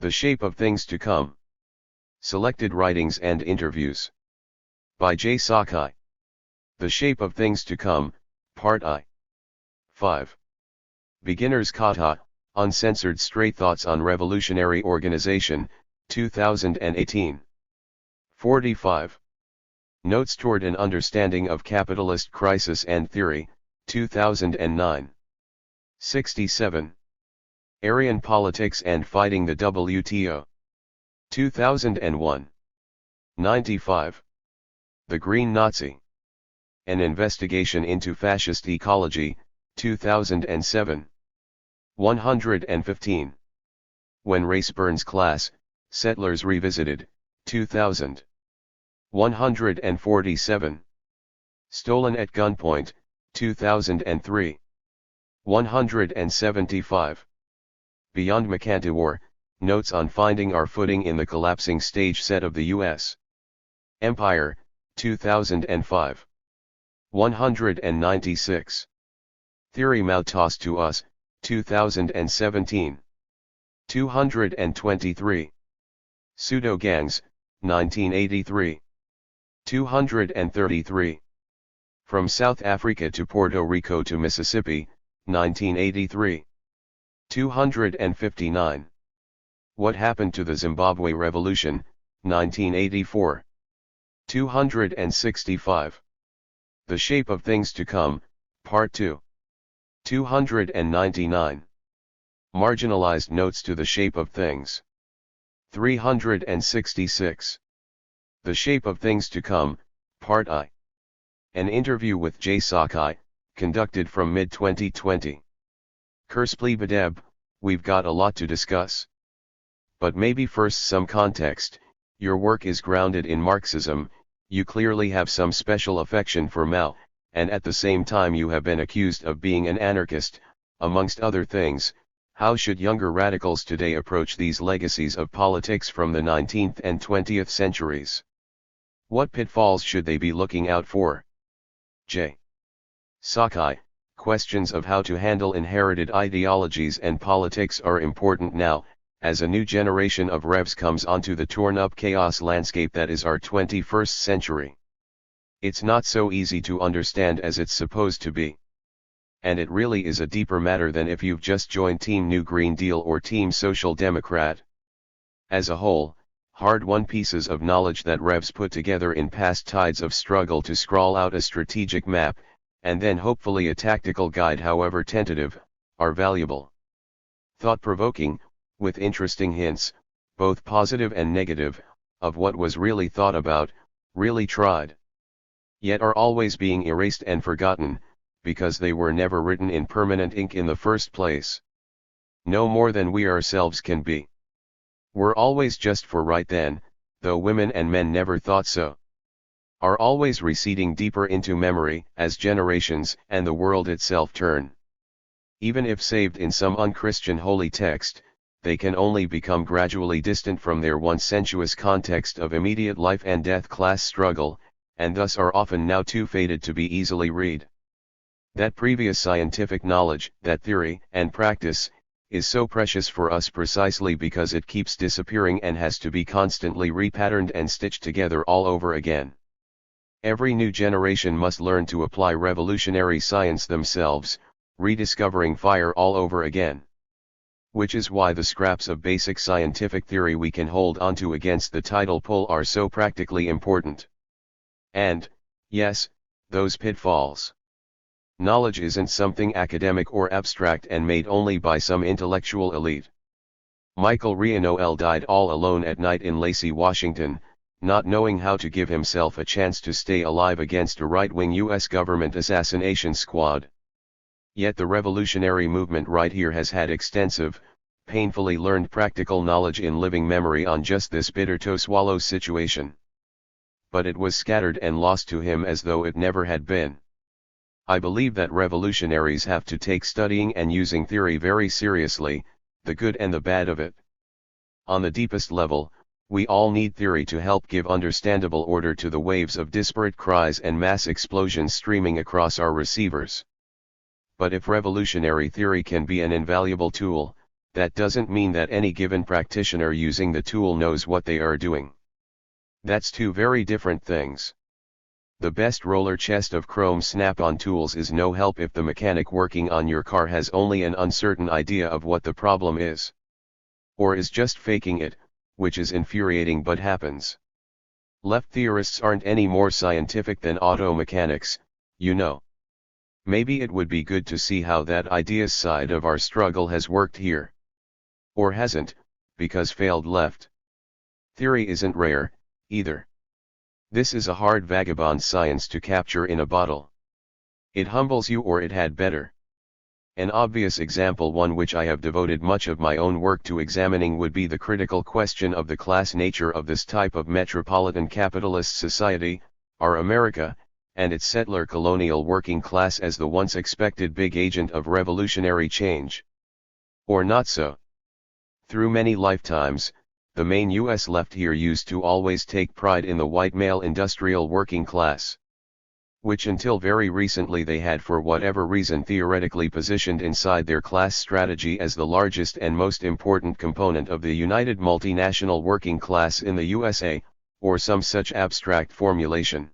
The Shape of Things to Come. Selected Writings and Interviews. By J. Sakai. The Shape of Things to Come, Part I. 5. Beginner's Kata, Uncensored Straight Thoughts on Revolutionary Organization, 2018. 45. Notes Toward an Understanding of Capitalist Crisis and Theory, 2009. 67. Aryan Politics and Fighting the WTO. 2001. 95. The Green Nazi. An Investigation into Fascist Ecology, 2007. 115. When Race Burns Class, Settlers Revisited, 2000. 147. Stolen at Gunpoint, 2003. 175. Beyond Mercantiwar, Notes on Finding Our Footing in the Collapsing Stage Set of the U.S. Empire, 2005. 196. Theory Mao Tossed to Us, 2017. 223. Pseudo Gangs, 1983. 233. From South Africa to Puerto Rico to Mississippi, 1983. 259. What Happened to the Zimbabwe Revolution, 1984. 265. The Shape of Things to Come, Part 2. 299. Marginalized Notes to the Shape of Things. 366. The Shape of Things to Come, Part I. An interview with J. Sakai, conducted from mid-2020. Kursplea Badeb, we've got a lot to discuss. But maybe first some context. Your work is grounded in Marxism, you clearly have some special affection for Mao, and at the same time you have been accused of being an anarchist, amongst other things. How should younger radicals today approach these legacies of politics from the 19th and 20th centuries? What pitfalls should they be looking out for? J. Sakai. Questions of how to handle inherited ideologies and politics are important now, as a new generation of revs comes onto the torn-up chaos landscape that is our 21st century. It's not so easy to understand as it's supposed to be. And it really is a deeper matter than if you've just joined Team New Green Deal or Team Social Democrat. As a whole, hard-won pieces of knowledge that revs put together in past tides of struggle to scrawl out a strategic map, and then hopefully a tactical guide, however tentative, are valuable. Thought-provoking, with interesting hints, both positive and negative, of what was really thought about, really tried. Yet are always being erased and forgotten, because they were never written in permanent ink in the first place. No more than we ourselves can be. We're always just for right then, though women and men never thought so. Are always receding deeper into memory as generations and the world itself turn. Even if saved in some unchristian holy text, they can only become gradually distant from their once sensuous context of immediate life and death class struggle, and thus are often now too faded to be easily read. That previous scientific knowledge, that theory and practice, is so precious for us precisely because it keeps disappearing and has to be constantly repatterned and stitched together all over again. Every new generation must learn to apply revolutionary science themselves, rediscovering fire all over again. Which is why the scraps of basic scientific theory we can hold onto against the tidal pull are so practically important. And, yes, those pitfalls. Knowledge isn't something academic or abstract and made only by some intellectual elite. Michael Rianoel died all alone at night in Lacey, Washington, not knowing how to give himself a chance to stay alive against a right-wing U.S. government assassination squad. Yet the revolutionary movement right here has had extensive, painfully learned practical knowledge in living memory on just this bitter-to-swallow situation. But it was scattered and lost to him as though it never had been. I believe that revolutionaries have to take studying and using theory very seriously, the good and the bad of it. On the deepest level, we all need theory to help give understandable order to the waves of disparate cries and mass explosions streaming across our receivers. But if revolutionary theory can be an invaluable tool, that doesn't mean that any given practitioner using the tool knows what they are doing. That's two very different things. The best roller chest of chrome snap-on tools is no help if the mechanic working on your car has only an uncertain idea of what the problem is. Or is just faking it, which is infuriating but happens. Left theorists aren't any more scientific than auto mechanics, you know. Maybe it would be good to see how that ideas side of our struggle has worked here. Or hasn't, because failed left theory isn't rare, either. This is a hard vagabond science to capture in a bottle. It humbles you, or it had better. An obvious example, one which I have devoted much of my own work to examining, would be the critical question of the class nature of this type of metropolitan capitalist society, our America, and its settler colonial working class as the once expected big agent of revolutionary change. Or not so. Through many lifetimes, the main US left here used to always take pride in the white male industrial working class, which until very recently they had for whatever reason theoretically positioned inside their class strategy as the largest and most important component of the united multinational working class in the USA, or some such abstract formulation.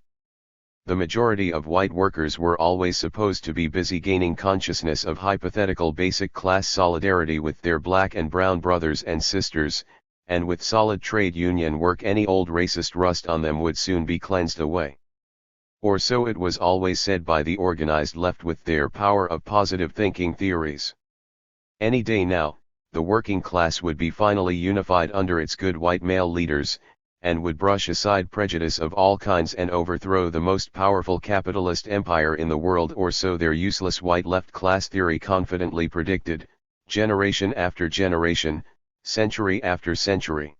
The majority of white workers were always supposed to be busy gaining consciousness of hypothetical basic class solidarity with their black and brown brothers and sisters, and with solid trade union work any old racist rust on them would soon be cleansed away. Or so it was always said by the organized left with their power of positive thinking theories. Any day now, the working class would be finally unified under its good white male leaders, and would brush aside prejudice of all kinds and overthrow the most powerful capitalist empire in the world, or so their useless white left class theory confidently predicted, generation after generation, century after century.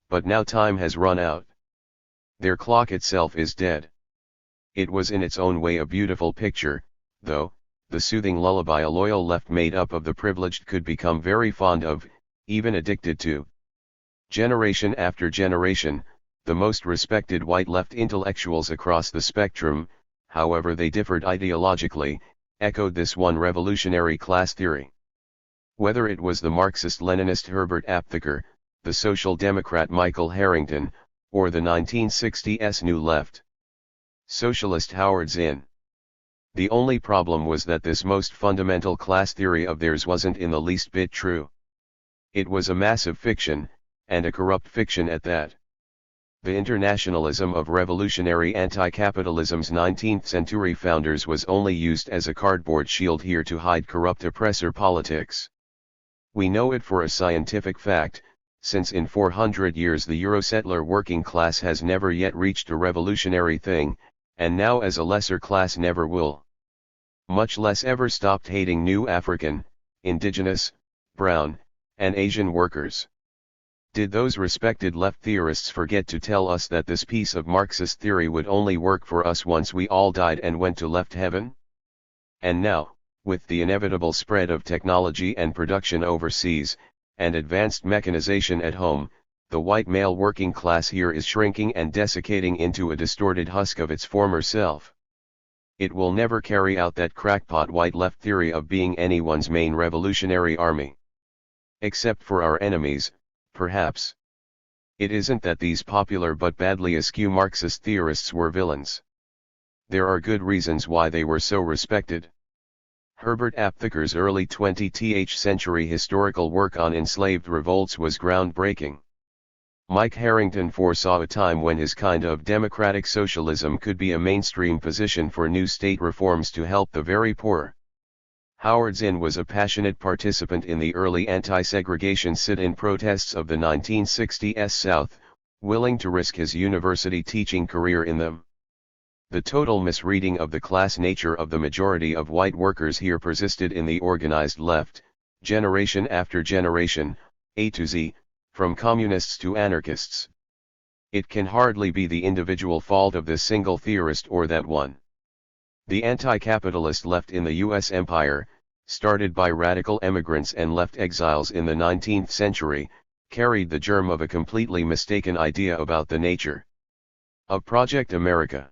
But now time has run out. Their clock itself is dead. It was in its own way a beautiful picture, though, the soothing lullaby a loyal left made up of the privileged could become very fond of, even addicted to. Generation after generation, the most respected white left intellectuals across the spectrum, however they differed ideologically, echoed this one revolutionary class theory. Whether it was the Marxist-Leninist Herbert Aptheker, the Social Democrat Michael Harrington, or the 1960s New Left Socialist Howard Zinn. The only problem was that this most fundamental class theory of theirs wasn't in the least bit true. It was a massive fiction, and a corrupt fiction at that. The internationalism of revolutionary anti-capitalism's 19th century founders was only used as a cardboard shield here to hide corrupt oppressor politics. We know it for a scientific fact, since in 400 years the Eurosettler working class has never yet reached a revolutionary thing, and now as a lesser class never will. Much less ever stopped hating new African, indigenous, brown, and Asian workers. Did those respected left theorists forget to tell us that this piece of Marxist theory would only work for us once we all died and went to left heaven? And now, with the inevitable spread of technology and production overseas, and advanced mechanization at home, the white male working class here is shrinking and desiccating into a distorted husk of its former self. It will never carry out that crackpot white left theory of being anyone's main revolutionary army. Except for our enemies, perhaps. It isn't that these popular but badly askew Marxist theorists were villains. There are good reasons why they were so respected. Herbert Aptheker's early 20th century historical work on enslaved revolts was groundbreaking. Mike Harrington foresaw a time when his kind of democratic socialism could be a mainstream position for new state reforms to help the very poor. Howard Zinn was a passionate participant in the early anti-segregation sit-in protests of the 1960s South, willing to risk his university teaching career in them. The total misreading of the class nature of the majority of white workers here persisted in the organized left, generation after generation, A to Z, from communists to anarchists. It can hardly be the individual fault of this single theorist or that one. The anti-capitalist left in the U.S. empire, started by radical emigrants and left exiles in the 19th century, carried the germ of a completely mistaken idea about the nature of Project America.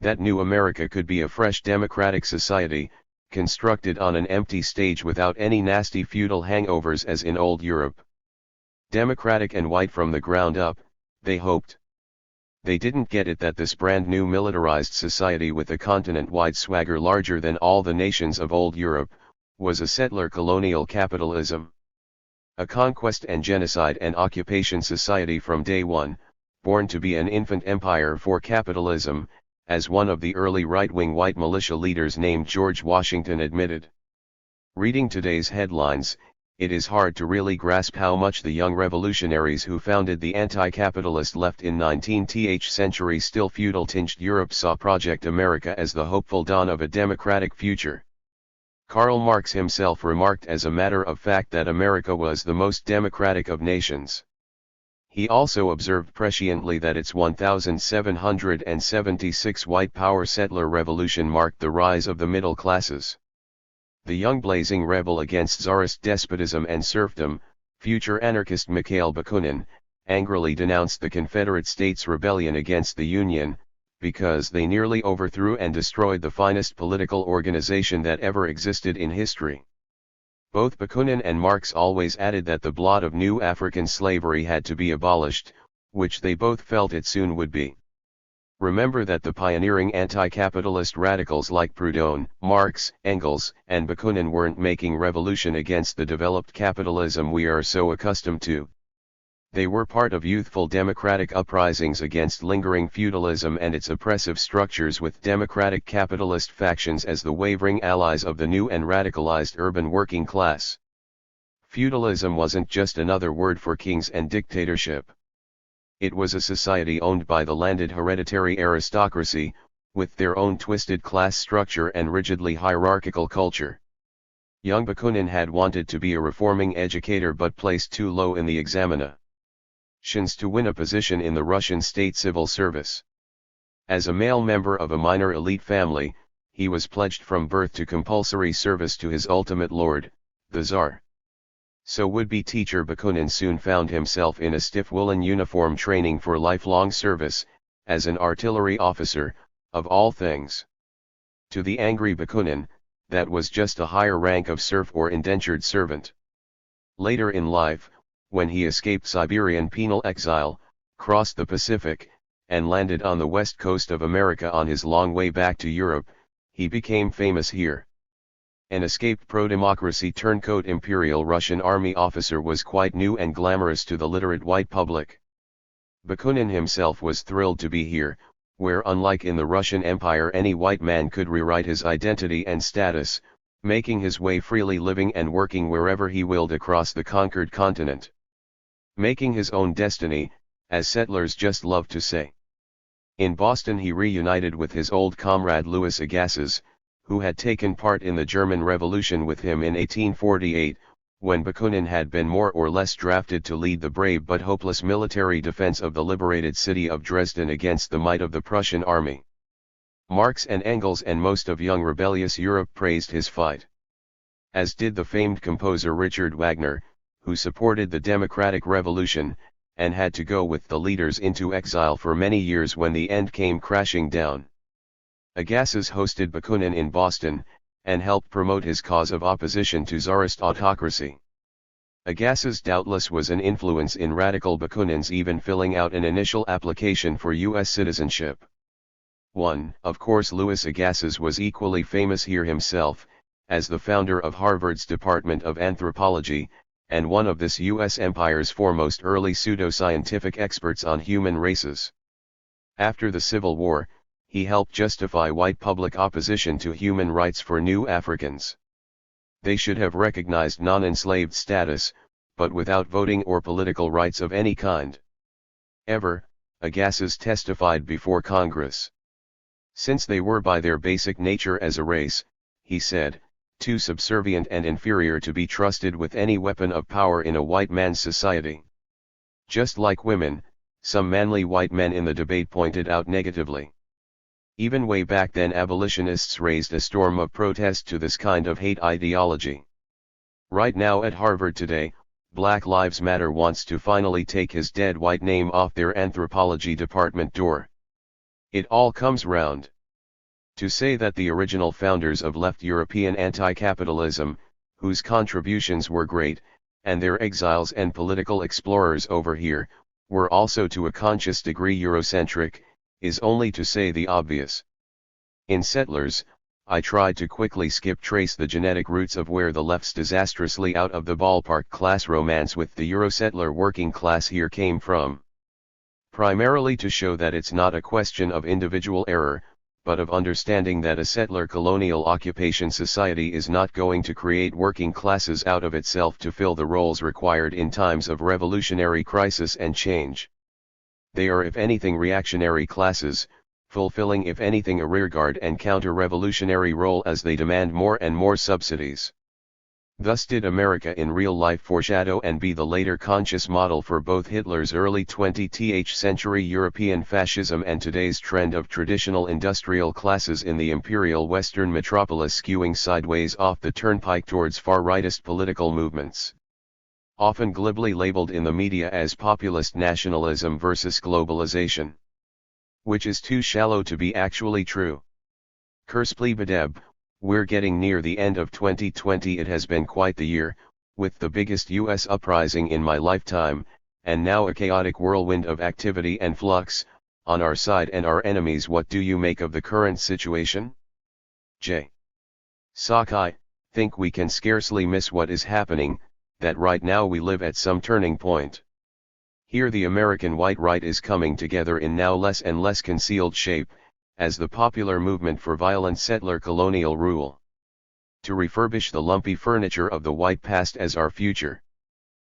That new America could be a fresh democratic society, constructed on an empty stage without any nasty feudal hangovers as in old Europe. Democratic and white from the ground up, they hoped. They didn't get it that this brand new militarized society with a continent-wide swagger larger than all the nations of old Europe, was a settler colonial capitalism. A conquest and genocide and occupation society from day one, born to be an infant empire for capitalism, as one of the early right-wing white militia leaders named George Washington admitted. Reading today's headlines, it is hard to really grasp how much the young revolutionaries who founded the anti-capitalist left in 19th century still feudal-tinged Europe saw Project America as the hopeful dawn of a democratic future. Karl Marx himself remarked as a matter of fact that America was the most democratic of nations. He also observed presciently that its 1776 white power settler revolution marked the rise of the middle classes. The young blazing rebel against Tsarist despotism and serfdom, future anarchist Mikhail Bakunin, angrily denounced the Confederate States' rebellion against the Union, because they nearly overthrew and destroyed the finest political organization that ever existed in history. Both Bakunin and Marx always added that the blot of new African slavery had to be abolished, which they both felt it soon would be. Remember that the pioneering anti-capitalist radicals like Proudhon, Marx, Engels, and Bakunin weren't making revolution against the developed capitalism we are so accustomed to. They were part of youthful democratic uprisings against lingering feudalism and its oppressive structures, with democratic capitalist factions as the wavering allies of the new and radicalized urban working class. Feudalism wasn't just another word for kings and dictatorship. It was a society owned by the landed hereditary aristocracy, with their own twisted class structure and rigidly hierarchical culture. Young Bakunin had wanted to be a reforming educator but placed too low in the examinations to win a position in the Russian state civil service. As a male member of a minor elite family, he was pledged from birth to compulsory service to his ultimate lord, the Tsar. So would-be teacher Bakunin soon found himself in a stiff woolen uniform training for lifelong service, as an artillery officer, of all things. To the angry Bakunin, that was just a higher rank of serf or indentured servant. Later in life, when he escaped Siberian penal exile, crossed the Pacific, and landed on the west coast of America on his long way back to Europe, he became famous here. An escaped pro-democracy turncoat Imperial Russian army officer was quite new and glamorous to the literate white public. Bakunin himself was thrilled to be here, where unlike in the Russian Empire any white man could rewrite his identity and status, making his way freely, living and working wherever he willed across the conquered continent. Making his own destiny, as settlers just love to say. In Boston he reunited with his old comrade Louis Agassiz, who had taken part in the German Revolution with him in 1848, when Bakunin had been more or less drafted to lead the brave but hopeless military defense of the liberated city of Dresden against the might of the Prussian army. Marx and Engels and most of young rebellious Europe praised his fight. As did the famed composer Richard Wagner, who supported the democratic revolution, and had to go with the leaders into exile for many years when the end came crashing down. Agassiz hosted Bakunin in Boston, and helped promote his cause of opposition to Tsarist autocracy. Agassiz doubtless was an influence in radical Bakunin's even filling out an initial application for U.S. citizenship. Of course Louis Agassiz was equally famous here himself, as the founder of Harvard's Department of Anthropology, and one of this U.S. empire's foremost early pseudoscientific experts on human races. After the Civil War, he helped justify white public opposition to human rights for new Africans. They should have recognized non-enslaved status, but without voting or political rights of any kind. Agassiz testified before Congress. Since they were by their basic nature as a race, he said, too subservient and inferior to be trusted with any weapon of power in a white man's society. Just like women, some manly white men in the debate pointed out negatively. Even way back then abolitionists raised a storm of protest to this kind of hate ideology. Right now at Harvard today, Black Lives Matter wants to finally take his dead white name off their anthropology department door. It all comes round. To say that the original founders of left European anti-capitalism, whose contributions were great, and their exiles and political explorers over here, were also to a conscious degree Eurocentric, is only to say the obvious. In Settlers, I tried to quickly trace the genetic roots of where the left's disastrously out of the ballpark class romance with the Eurosettler working class here came from. Primarily to show that it's not a question of individual error, but of understanding that a settler colonial occupation society is not going to create working classes out of itself to fill the roles required in times of revolutionary crisis and change. They are if anything reactionary classes, fulfilling if anything a rearguard and counter-revolutionary role as they demand more and more subsidies. Thus did America in real life foreshadow and be the later conscious model for both Hitler's early 20th century European fascism and today's trend of traditional industrial classes in the imperial Western metropolis skewing sideways off the turnpike towards far-rightist political movements. Often glibly labeled in the media as populist nationalism versus globalization. Which is too shallow to be actually true. Curspli Badeb, we're getting near the end of 2020. It has been quite the year, with the biggest US uprising in my lifetime, and now a chaotic whirlwind of activity and flux, on our side and our enemies. What do you make of the current situation? J. Sakai, think we can scarcely miss what is happening, that right now we live at some turning point. Here the American white right is coming together in now less and less concealed shape, as the popular movement for violent settler colonial rule. To refurbish the lumpy furniture of the white past as our future.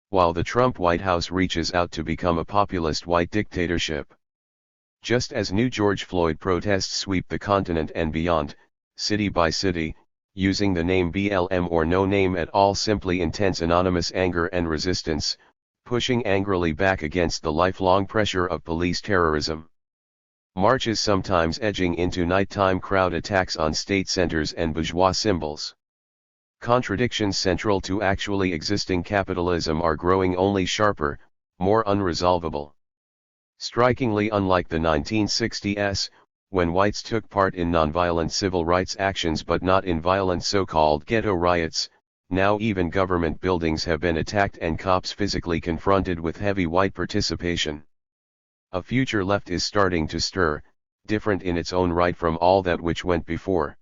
While the Trump White House reaches out to become a populist white dictatorship. Just as new George Floyd protests sweep the continent and beyond, city by city, using the name BLM or no name at all, simply intense anonymous anger and resistance, pushing angrily back against the lifelong pressure of police terrorism. Marches sometimes edging into nighttime crowd attacks on state centers and bourgeois symbols. Contradictions central to actually existing capitalism are growing only sharper, more unresolvable. Strikingly unlike the 1960s, when whites took part in nonviolent civil rights actions but not in violent so-called ghetto riots, now even government buildings have been attacked and cops physically confronted with heavy white participation. A future left is starting to stir, different in its own right from all that which went before.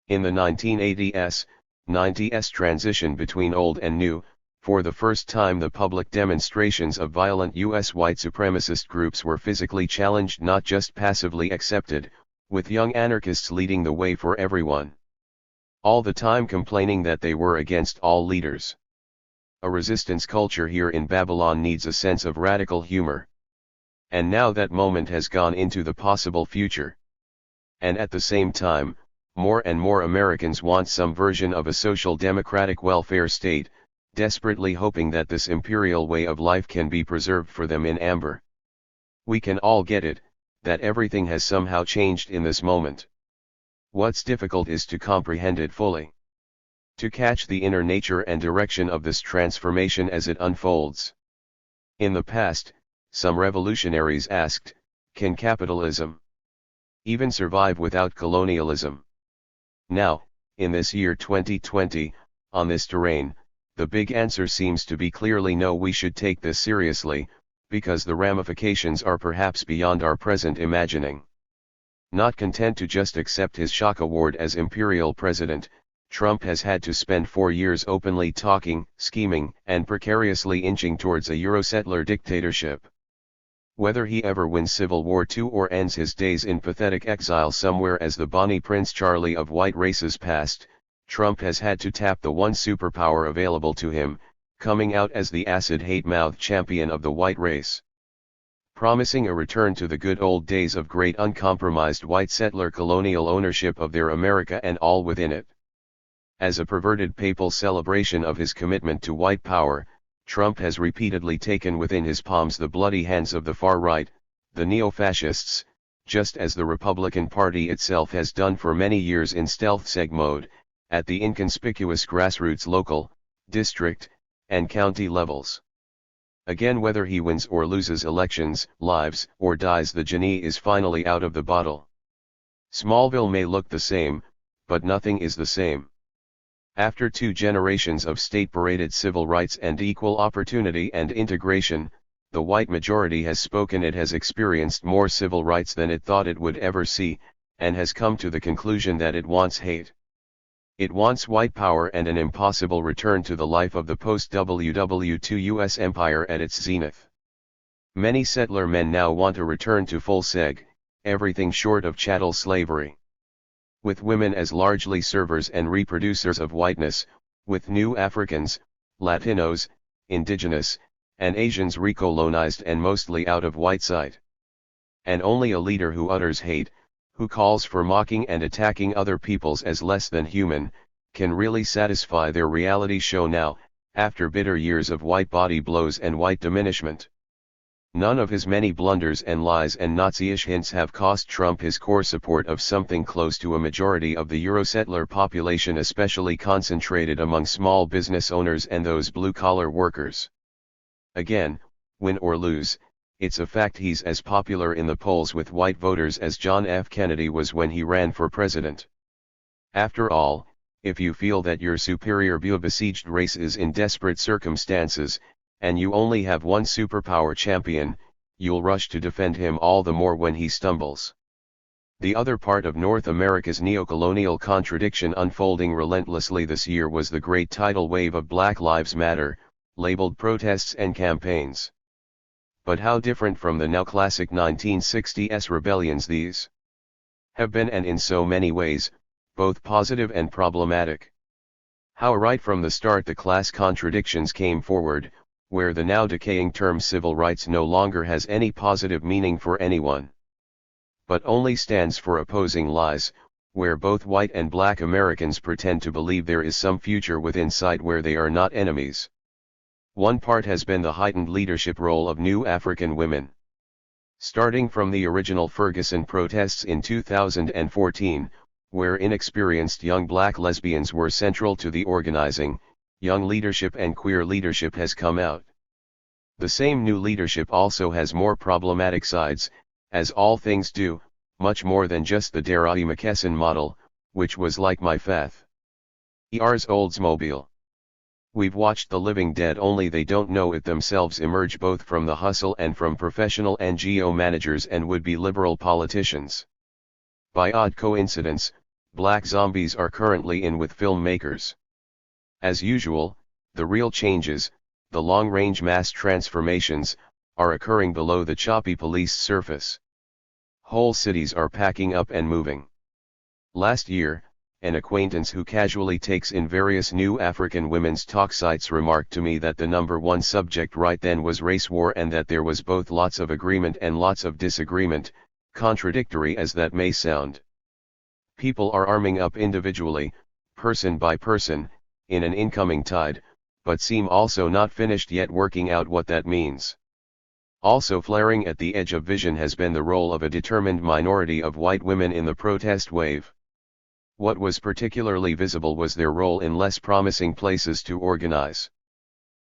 In the 1980s, 90s transition between old and new, for the first time the public demonstrations of violent U.S. white supremacist groups were physically challenged, not just passively accepted, with young anarchists leading the way for everyone. All the time complaining that they were against all leaders. A resistance culture here in Babylon needs a sense of radical humor. And now that moment has gone into the possible future. And at the same time, more and more Americans want some version of a social democratic welfare state, desperately hoping that this imperial way of life can be preserved for them in amber. We can all get it, that everything has somehow changed in this moment. What's difficult is to comprehend it fully. To catch the inner nature and direction of this transformation as it unfolds. In the past, some revolutionaries asked, can capitalism even survive without colonialism? Now, in this year 2020, on this terrain, the big answer seems to be clearly no. We should take this seriously, because the ramifications are perhaps beyond our present imagining. Not content to just accept his shock award as imperial president, Trump has had to spend 4 years openly talking, scheming, and precariously inching towards a Eurosettler dictatorship. Whether he ever wins Civil War II or ends his days in pathetic exile somewhere as the Bonnie Prince Charlie of white races past, Trump has had to tap the one superpower available to him, coming out as the acid hate-mouthed champion of the white race. Promising a return to the good old days of great uncompromised white settler colonial ownership of their America and all within it. As a perverted papal celebration of his commitment to white power, Trump has repeatedly taken within his palms the bloody hands of the far right, the neo-fascists, just as the Republican Party itself has done for many years in stealth seg mode, at the inconspicuous grassroots local, district, and county levels. Again, whether he wins or loses elections, lives or dies, the genie is finally out of the bottle. Smallville may look the same, but nothing is the same. After 2 generations of state-paraded civil rights and equal opportunity and integration, the white majority has spoken. It has experienced more civil rights than it thought it would ever see, and has come to the conclusion that it wants hate. It wants white power and an impossible return to the life of the post-World War II U.S. empire at its zenith. Many settler men now want a return to full seg, everything short of chattel slavery. With women as largely servers and reproducers of whiteness, with new Africans, Latinos, Indigenous, and Asians recolonized and mostly out of white sight. And only a leader who utters hate, who calls for mocking and attacking other peoples as less than human, can really satisfy their reality show now, after bitter years of white body blows and white diminishment. None of his many blunders and lies and Nazi-ish hints have cost Trump his core support of something close to a majority of the Eurosettler population, especially concentrated among small business owners and those blue-collar workers. Again, win or lose, it's a fact he's as popular in the polls with white voters as John F. Kennedy was when he ran for president. After all, if you feel that your superior besieged race is in desperate circumstances, and you only have one superpower champion, you'll rush to defend him all the more when he stumbles. The other part of North America's neocolonial contradiction unfolding relentlessly this year was the great tidal wave of Black Lives Matter, labeled protests and campaigns. But how different from the now classic 1960s rebellions these have been, and in so many ways, both positive and problematic. How right from the start the class contradictions came forward, where the now decaying term civil rights no longer has any positive meaning for anyone, but only stands for opposing lies, where both white and black Americans pretend to believe there is some future within sight where they are not enemies. One part has been the heightened leadership role of new African women. Starting from the original Ferguson protests in 2014, where inexperienced young black lesbians were central to the organizing, young leadership and queer leadership has come out. The same new leadership also has more problematic sides, as all things do, much more than just the Derai McKesson model, which was like my faith. ER's Oldsmobile. We've watched the living dead, only they don't know it themselves, emerge both from the hustle and from professional NGO managers and would-be liberal politicians. By odd coincidence, black zombies are currently in with filmmakers. As usual, the real changes, the long-range mass transformations, are occurring below the choppy police surface. Whole cities are packing up and moving. Last year, an acquaintance who casually takes in various new African women's talk sites remarked to me that the number one subject right then was race war, and that there was both lots of agreement and lots of disagreement, contradictory as that may sound. People are arming up individually, person by person, in an incoming tide, but seem also not finished yet working out what that means. Also flaring at the edge of vision has been the role of a determined minority of white women in the protest wave. What was particularly visible was their role in less promising places to organize.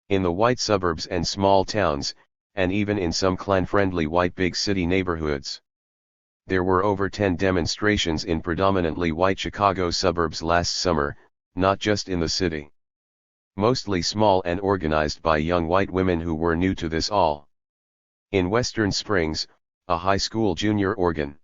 In the white suburbs and small towns, and even in some Klan-friendly white big city neighborhoods. There were over 10 demonstrations in predominantly white Chicago suburbs last summer, not just in the city. Mostly small and organized by young white women who were new to this all. In Western Springs, a high school junior organized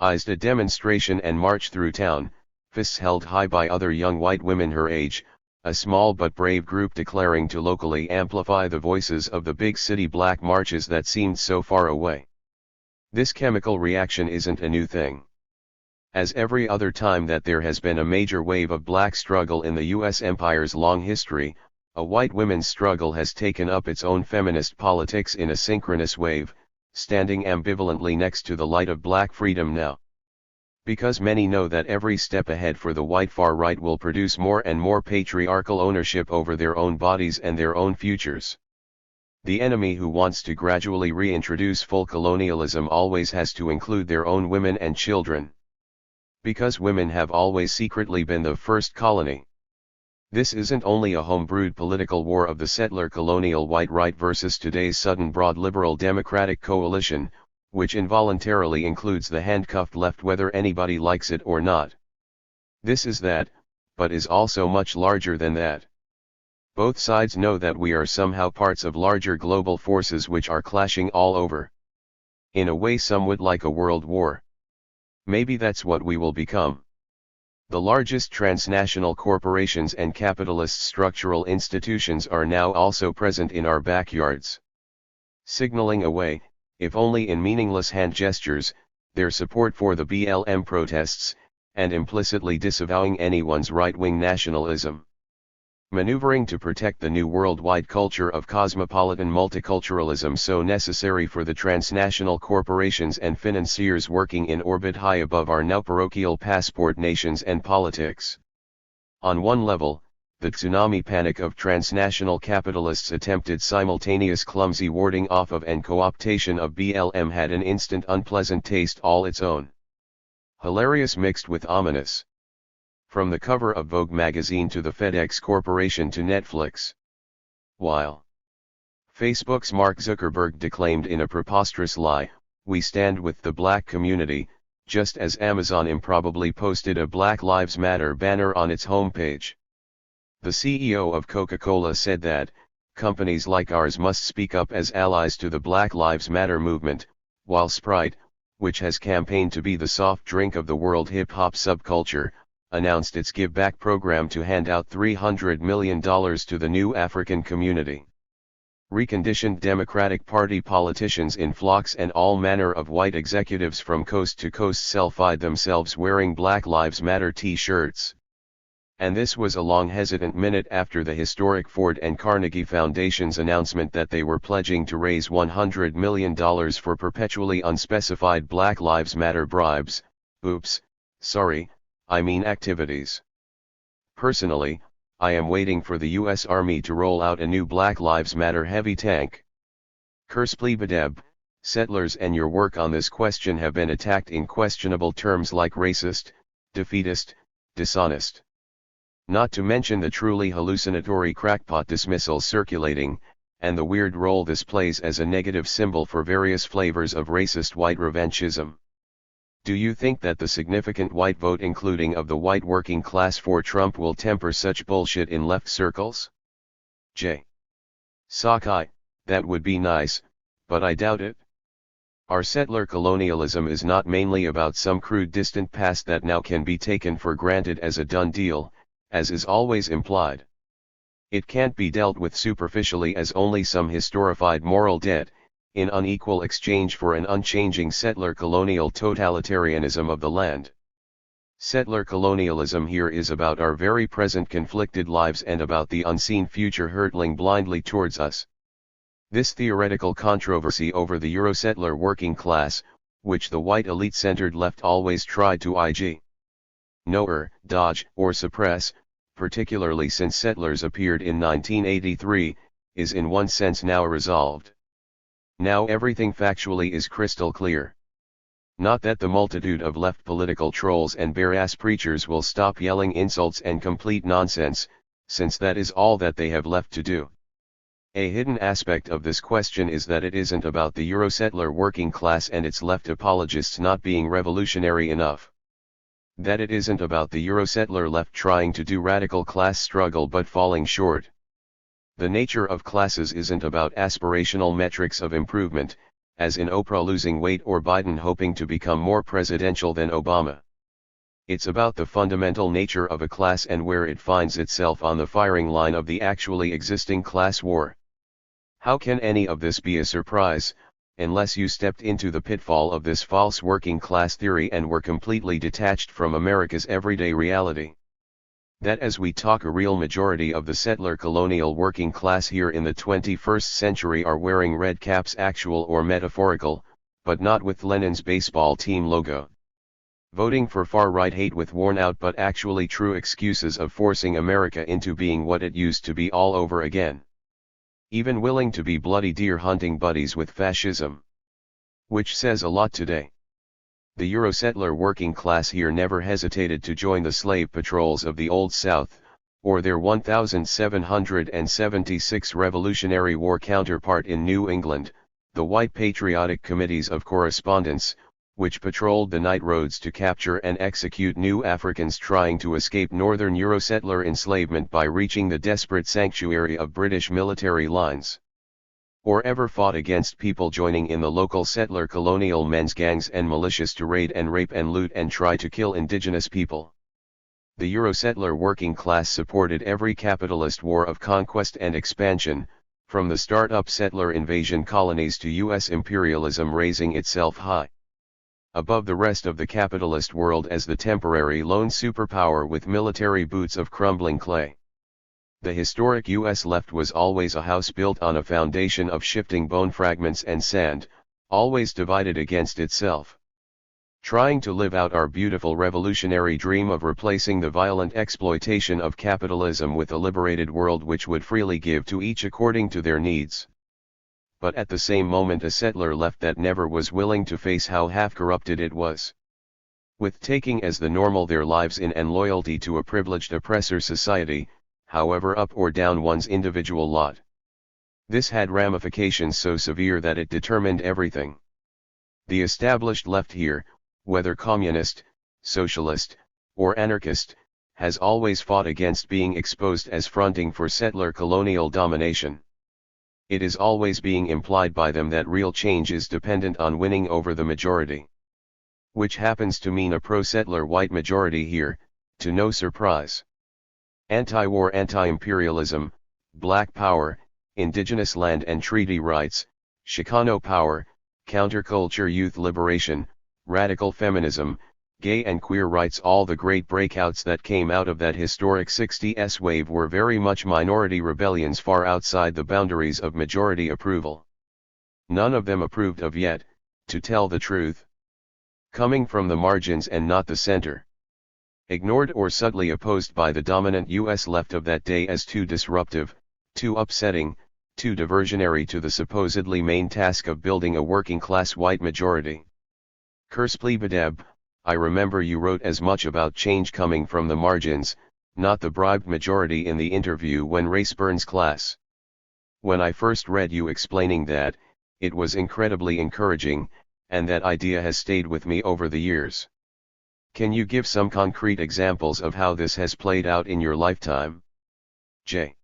a demonstration and march through town, fists held high by other young white women her age, a small but brave group declaring to locally amplify the voices of the big city black marches that seemed so far away. This chemical reaction isn't a new thing. As every other time that there has been a major wave of black struggle in the U.S. empire's long history, a white women's struggle has taken up its own feminist politics in a synchronous wave, standing ambivalently next to the light of black freedom now. Because many know that every step ahead for the white far right will produce more and more patriarchal ownership over their own bodies and their own futures. The enemy who wants to gradually reintroduce full colonialism always has to include their own women and children. Because women have always secretly been the first colony. This isn't only a home-brewed political war of the settler colonial white right versus today's sudden broad liberal democratic coalition, which involuntarily includes the handcuffed left whether anybody likes it or not. This is that, but is also much larger than that. Both sides know that we are somehow parts of larger global forces which are clashing all over. In a way some would like a world war. Maybe that's what we will become. The largest transnational corporations and capitalist structural institutions are now also present in our backyards. Signaling away, if only in meaningless hand gestures, their support for the BLM protests, and implicitly disavowing anyone's right-wing nationalism. Maneuvering to protect the new worldwide culture of cosmopolitan multiculturalism so necessary for the transnational corporations and financiers working in orbit high above our now parochial passport nations and politics. On one level, the tsunami panic of transnational capitalists' attempted simultaneous clumsy warding off of and co-optation of BLM had an instant unpleasant taste all its own. Hilarious mixed with ominous. From the cover of Vogue magazine to the FedEx Corporation to Netflix. While Facebook's Mark Zuckerberg declaimed in a preposterous lie, "We stand with the black community," just as Amazon improbably posted a Black Lives Matter banner on its homepage. The CEO of Coca-Cola said that, "Companies like ours must speak up as allies to the Black Lives Matter movement," while Sprite, which has campaigned to be the soft drink of the world hip-hop subculture, announced its Give Back program to hand out $300 million to the new African community. Reconditioned Democratic Party politicians in flocks and all manner of white executives from coast to coast selfied themselves wearing Black Lives Matter t-shirts. And this was a long hesitant minute after the historic Ford and Carnegie Foundation's announcement that they were pledging to raise $100 million for perpetually unspecified Black Lives Matter bribes. Oops, sorry. I mean activities. Personally, I am waiting for the US Army to roll out a new Black Lives Matter heavy tank. Kersplee-Badeb, settlers and your work on this question have been attacked in questionable terms like racist, defeatist, dishonest. Not to mention the truly hallucinatory crackpot dismissal circulating, and the weird role this plays as a negative symbol for various flavors of racist white revanchism. Do you think that the significant white vote including of the white working class for Trump will temper such bullshit in left circles? J. Sakai, that would be nice, but I doubt it. Our settler colonialism is not mainly about some crude distant past that now can be taken for granted as a done deal, as is always implied. It can't be dealt with superficially as only some historified moral debt, in unequal exchange for an unchanging settler colonial totalitarianism of the land. Settler colonialism here is about our very present conflicted lives and about the unseen future hurtling blindly towards us. This theoretical controversy over the Euro-settler working class, which the white elite-centered left always tried to dodge, or suppress, particularly since settlers appeared in 1983, is in one sense now resolved. Now everything factually is crystal clear. Not that the multitude of left political trolls and bare-ass preachers will stop yelling insults and complete nonsense, since that is all that they have left to do. A hidden aspect of this question is that it isn't about the Euro-settler working class and its left apologists not being revolutionary enough. That it isn't about the Euro-settler left trying to do radical class struggle but falling short. The nature of classes isn't about aspirational metrics of improvement, as in Oprah losing weight or Biden hoping to become more presidential than Obama. It's about the fundamental nature of a class and where it finds itself on the firing line of the actually existing class war. How can any of this be a surprise, unless you stepped into the pitfall of this false working class theory and were completely detached from America's everyday reality? That as we talk a real majority of the settler colonial working class here in the 21st century are wearing red caps actual or metaphorical, but not with Lenin's baseball team logo. Voting for far-right hate with worn-out but actually true excuses of forcing America into being what it used to be all over again. Even willing to be bloody deer hunting buddies with fascism. Which says a lot today. The Euro-settler working class here never hesitated to join the slave patrols of the Old South, or their 1776 Revolutionary War counterpart in New England, the white patriotic committees of correspondence, which patrolled the night roads to capture and execute new Africans trying to escape northern Eurosettler enslavement by reaching the desperate sanctuary of British military lines. Or ever fought against people joining in the local settler colonial men's gangs and militias to raid and rape and loot and try to kill indigenous people. The Eurosettler working class supported every capitalist war of conquest and expansion, from the start-up settler invasion colonies to U.S. imperialism raising itself high above the rest of the capitalist world as the temporary lone superpower with military boots of crumbling clay. The historic U.S. left was always a house built on a foundation of shifting bone fragments and sand, always divided against itself. Trying to live out our beautiful revolutionary dream of replacing the violent exploitation of capitalism with a liberated world which would freely give to each according to their needs. But at the same moment a settler left that never was willing to face how half-corrupted it was. With taking as the normal their lives in and loyalty to a privileged oppressor society, however up or down one's individual lot. This had ramifications so severe that it determined everything. The established left here, whether communist, socialist, or anarchist, has always fought against being exposed as fronting for settler colonial domination. It is always being implied by them that real change is dependent on winning over the majority. Which happens to mean a pro-settler white majority here, to no surprise. Anti-war anti-imperialism, black power, indigenous land and treaty rights, Chicano power, counterculture youth liberation, radical feminism, gay and queer rights. All the great breakouts that came out of that historic 60s wave were very much minority rebellions far outside the boundaries of majority approval. None of them approved of yet, to tell the truth. Coming from the margins and not the center. Ignored or subtly opposed by the dominant U.S. left of that day as too disruptive, too upsetting, too diversionary to the supposedly main task of building a working-class white majority. Kerspli Badeb, I remember you wrote as much about change coming from the margins, not the bribed majority in the interview when Raceburn's class. When I first read you explaining that, it was incredibly encouraging, and that idea has stayed with me over the years. Can you give some concrete examples of how this has played out in your lifetime? J.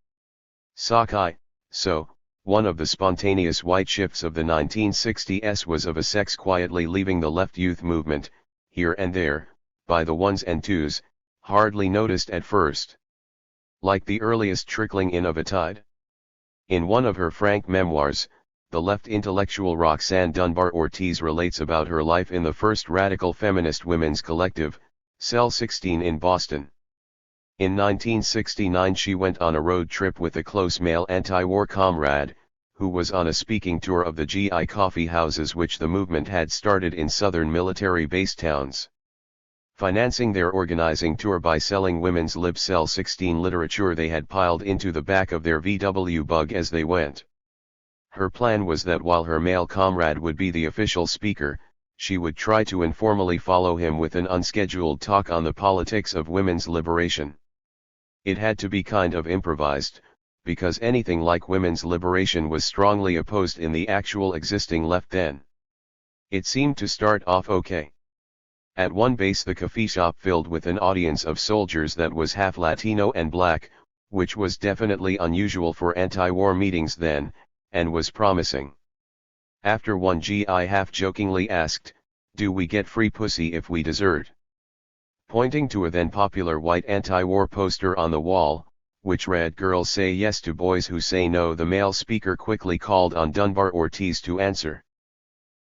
Sakai. So, one of the spontaneous white shifts of the 1960s was of a sex quietly leaving the left youth movement, here and there, by the ones and twos, hardly noticed at first. Like the earliest trickling in of a tide. In one of her frank memoirs, the left intellectual Roxanne Dunbar Ortiz relates about her life in the first radical feminist women's collective, Cell 16 in Boston. In 1969 she went on a road trip with a close male anti-war comrade, who was on a speaking tour of the GI coffee houses which the movement had started in southern military-based towns. Financing their organizing tour by selling women's lib Cell 16 literature they had piled into the back of their VW bug as they went. Her plan was that while her male comrade would be the official speaker, she would try to informally follow him with an unscheduled talk on the politics of women's liberation. It had to be kind of improvised, because anything like women's liberation was strongly opposed in the actual existing left then. It seemed to start off okay. At one base the coffee shop filled with an audience of soldiers that was half Latino and black, which was definitely unusual for anti-war meetings then, and was promising. After one GI half-jokingly asked, "Do we get free pussy if we desert?" Pointing to a then popular white anti-war poster on the wall, which read "Girls say yes to boys who say no," the male speaker quickly called on Dunbar Ortiz to answer.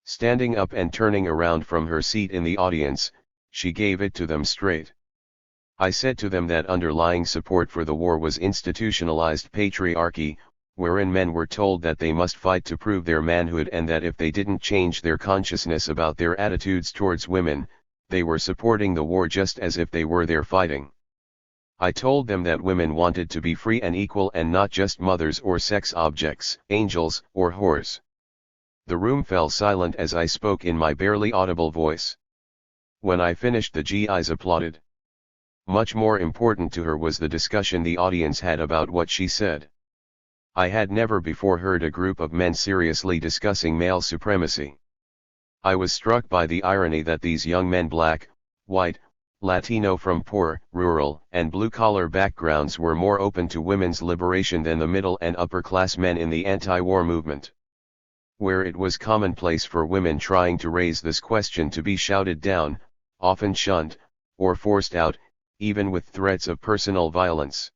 Standing up and turning around from her seat in the audience, she gave it to them straight. "I said to them that underlying support for the war was institutionalized patriarchy, wherein men were told that they must fight to prove their manhood and that if they didn't change their consciousness about their attitudes towards women, they were supporting the war just as if they were there fighting. I told them that women wanted to be free and equal and not just mothers or sex objects, angels or whores." The room fell silent as I spoke in my barely audible voice. When I finished the GIs applauded. Much more important to her was the discussion the audience had about what she said. I had never before heard a group of men seriously discussing male supremacy. I was struck by the irony that these young men, black, white, Latino from poor, rural, and blue-collar backgrounds, were more open to women's liberation than the middle and upper-class men in the anti-war movement, where it was commonplace for women trying to raise this question to be shouted down, often shunned, or forced out, even with threats of personal violence.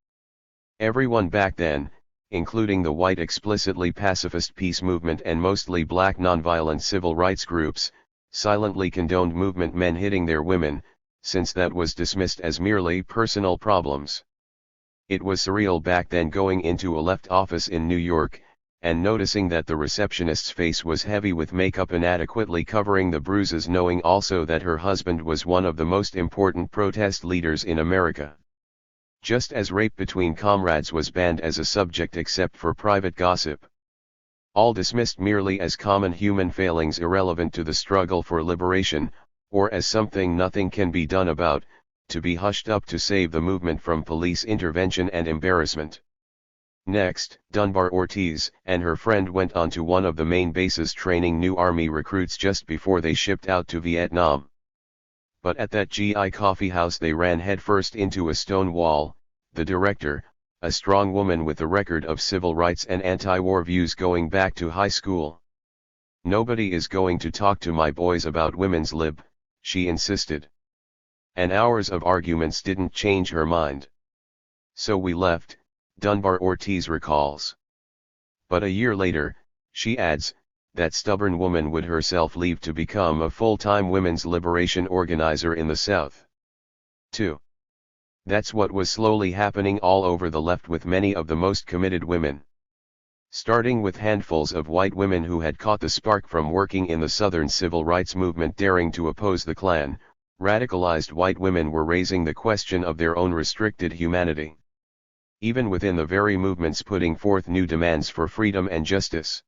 Everyone back then, including the white explicitly pacifist peace movement and mostly black nonviolent civil rights groups, silently condoned movement men hitting their women, since that was dismissed as merely personal problems. It was surreal back then going into a left office in New York, and noticing that the receptionist's face was heavy with makeup inadequately covering the bruises, knowing also that her husband was one of the most important protest leaders in America. Just as rape between comrades was banned as a subject except for private gossip. All dismissed merely as common human failings irrelevant to the struggle for liberation, or as something nothing can be done about, to be hushed up to save the movement from police intervention and embarrassment. Next, Dunbar Ortiz and her friend went on to one of the main bases training new Army recruits just before they shipped out to Vietnam. But at that GI coffee house they ran headfirst into a stone wall. The director, a strong woman with a record of civil rights and anti-war views going back to high school. "Nobody is going to talk to my boys about women's lib," she insisted. And hours of arguments didn't change her mind. "So we left," Dunbar Ortiz recalls. But a year later, she adds, that stubborn woman would herself leave to become a full-time women's liberation organizer in the South. 2. That's what was slowly happening all over the left with many of the most committed women. Starting with handfuls of white women who had caught the spark from working in the Southern civil rights movement daring to oppose the Klan, radicalized white women were raising the question of their own restricted humanity. Even within the very movements putting forth new demands for freedom and justice.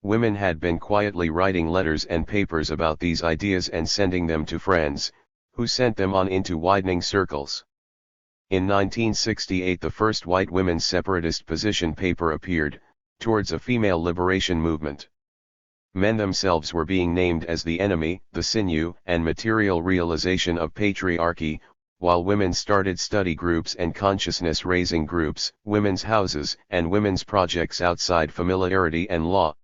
Women had been quietly writing letters and papers about these ideas and sending them to friends, who sent them on into widening circles. In 1968 the first white women's separatist position paper appeared, Towards a Female Liberation Movement. Men themselves were being named as the enemy, the sinew and material realization of patriarchy, while women started study groups and consciousness-raising groups, women's houses and women's projects outside familiarity and law.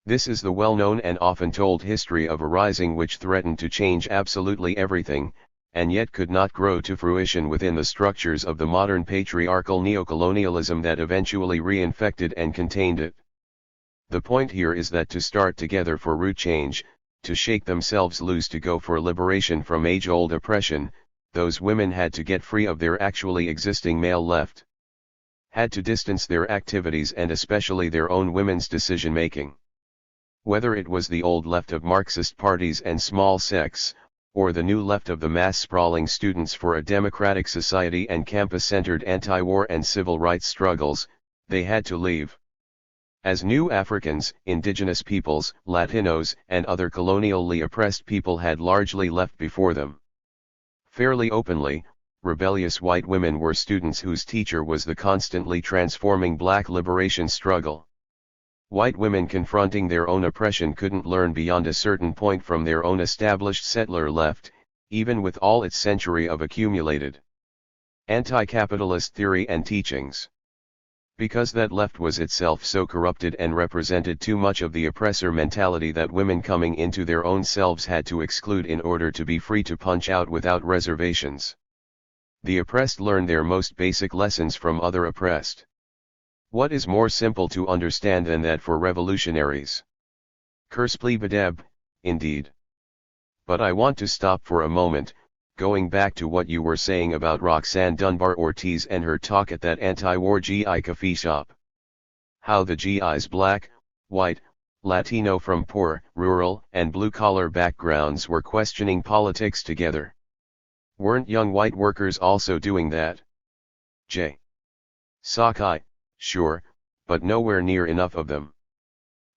This is the well-known and often told history of a rising which threatened to change absolutely everything, and yet could not grow to fruition within the structures of the modern patriarchal neocolonialism that eventually reinfected and contained it. The point here is that to start together for root change, to shake themselves loose to go for liberation from age-old oppression, those women had to get free of their actually existing male left. Had to distance their activities and especially their own women's decision-making. Whether it was the old left of Marxist parties and small sects, or the new left of the mass sprawling students for a democratic society and campus-centered anti-war and civil rights struggles, they had to leave. As new Africans, indigenous peoples, Latinos, and other colonially oppressed people had largely left before them. Fairly openly, rebellious white women were students whose teacher was the constantly transforming black liberation struggle. White women confronting their own oppression couldn't learn beyond a certain point from their own established settler left, even with all its century of accumulated anti-capitalist theory and teachings. Because that left was itself so corrupted and represented too much of the oppressor mentality that women coming into their own selves had to exclude in order to be free to punch out without reservations. The oppressed learn their most basic lessons from other oppressed. What is more simple to understand than that for revolutionaries? Curspli Badeb, indeed. But I want to stop for a moment, going back to what you were saying about Roxanne Dunbar Ortiz and her talk at that anti-war GI coffee shop. How the GIs black, white, Latino from poor, rural, and blue-collar backgrounds were questioning politics together. Weren't young white workers also doing that? J. Sakai. Sure, but nowhere near enough of them.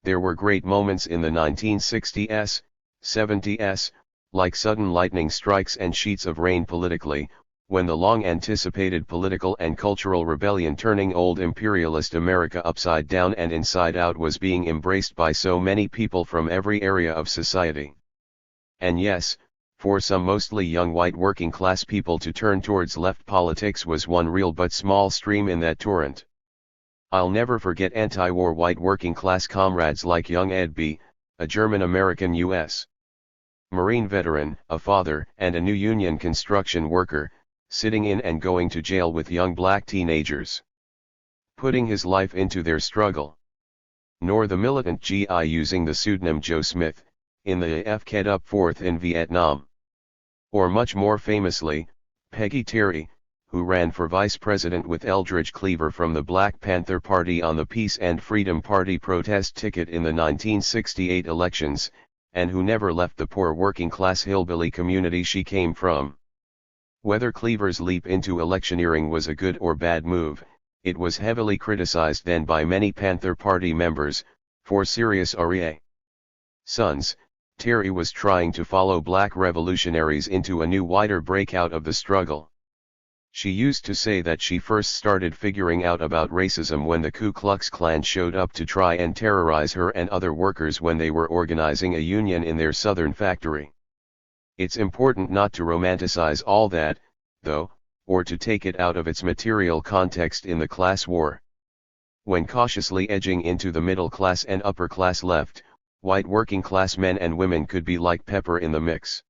There were great moments in the 1960s, 70s, like sudden lightning strikes and sheets of rain politically, when the long-anticipated political and cultural rebellion turning old imperialist America upside down and inside out was being embraced by so many people from every area of society. And yes, for some mostly young white working class people to turn towards left politics was one real but small stream in that torrent. I'll never forget anti-war white working class comrades like young Ed B., a German-American U.S. Marine veteran, a father, and a new union construction worker, sitting in and going to jail with young black teenagers, putting his life into their struggle. Nor the militant GI using the pseudonym Joe Smith, in the AF Ket Up 4th in Vietnam. Or much more famously, Peggy Terry, who ran for vice president with Eldridge Cleaver from the Black Panther Party on the Peace and Freedom Party protest ticket in the 1968 elections, and who never left the poor working-class hillbilly community she came from. Whether Cleaver's leap into electioneering was a good or bad move, it was heavily criticized then by many Panther Party members, for serious reasons. Terry was trying to follow black revolutionaries into a new wider breakout of the struggle. She used to say that she first started figuring out about racism when the Ku Klux Klan showed up to try and terrorize her and other workers when they were organizing a union in their southern factory. It's important not to romanticize all that, though, or to take it out of its material context in the class war. When cautiously edging into the middle class and upper class left, white working class men and women could be like pepper in the mix.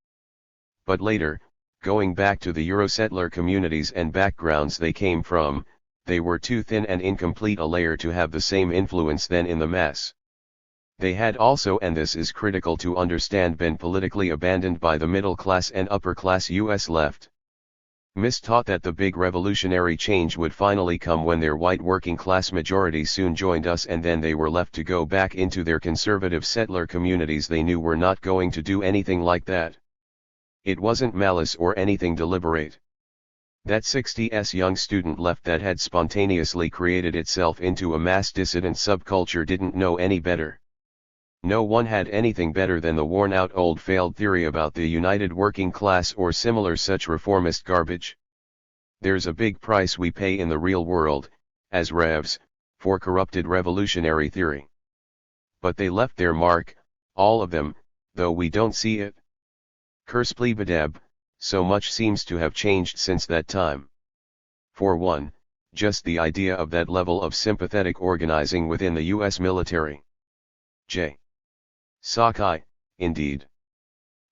But later, going back to the Eurosettler communities and backgrounds they came from, they were too thin and incomplete a layer to have the same influence then in the mass. They had also, and this is critical to understand, been politically abandoned by the middle class and upper class US left. Mistaught that the big revolutionary change would finally come when their white working class majority soon joined us, and then they were left to go back into their conservative settler communities. They knew were not going to do anything like that. It wasn't malice or anything deliberate. That 60s young student left that had spontaneously created itself into a mass dissident subculture didn't know any better. No one had anything better than the worn-out old failed theory about the united working class or similar such reformist garbage. There's a big price we pay in the real world, as revs, for corrupted revolutionary theory. But they left their mark, all of them, though we don't see it. Kerspleebedeb, so much seems to have changed since that time. For one, just the idea of that level of sympathetic organizing within the US military. J. Sakai, indeed.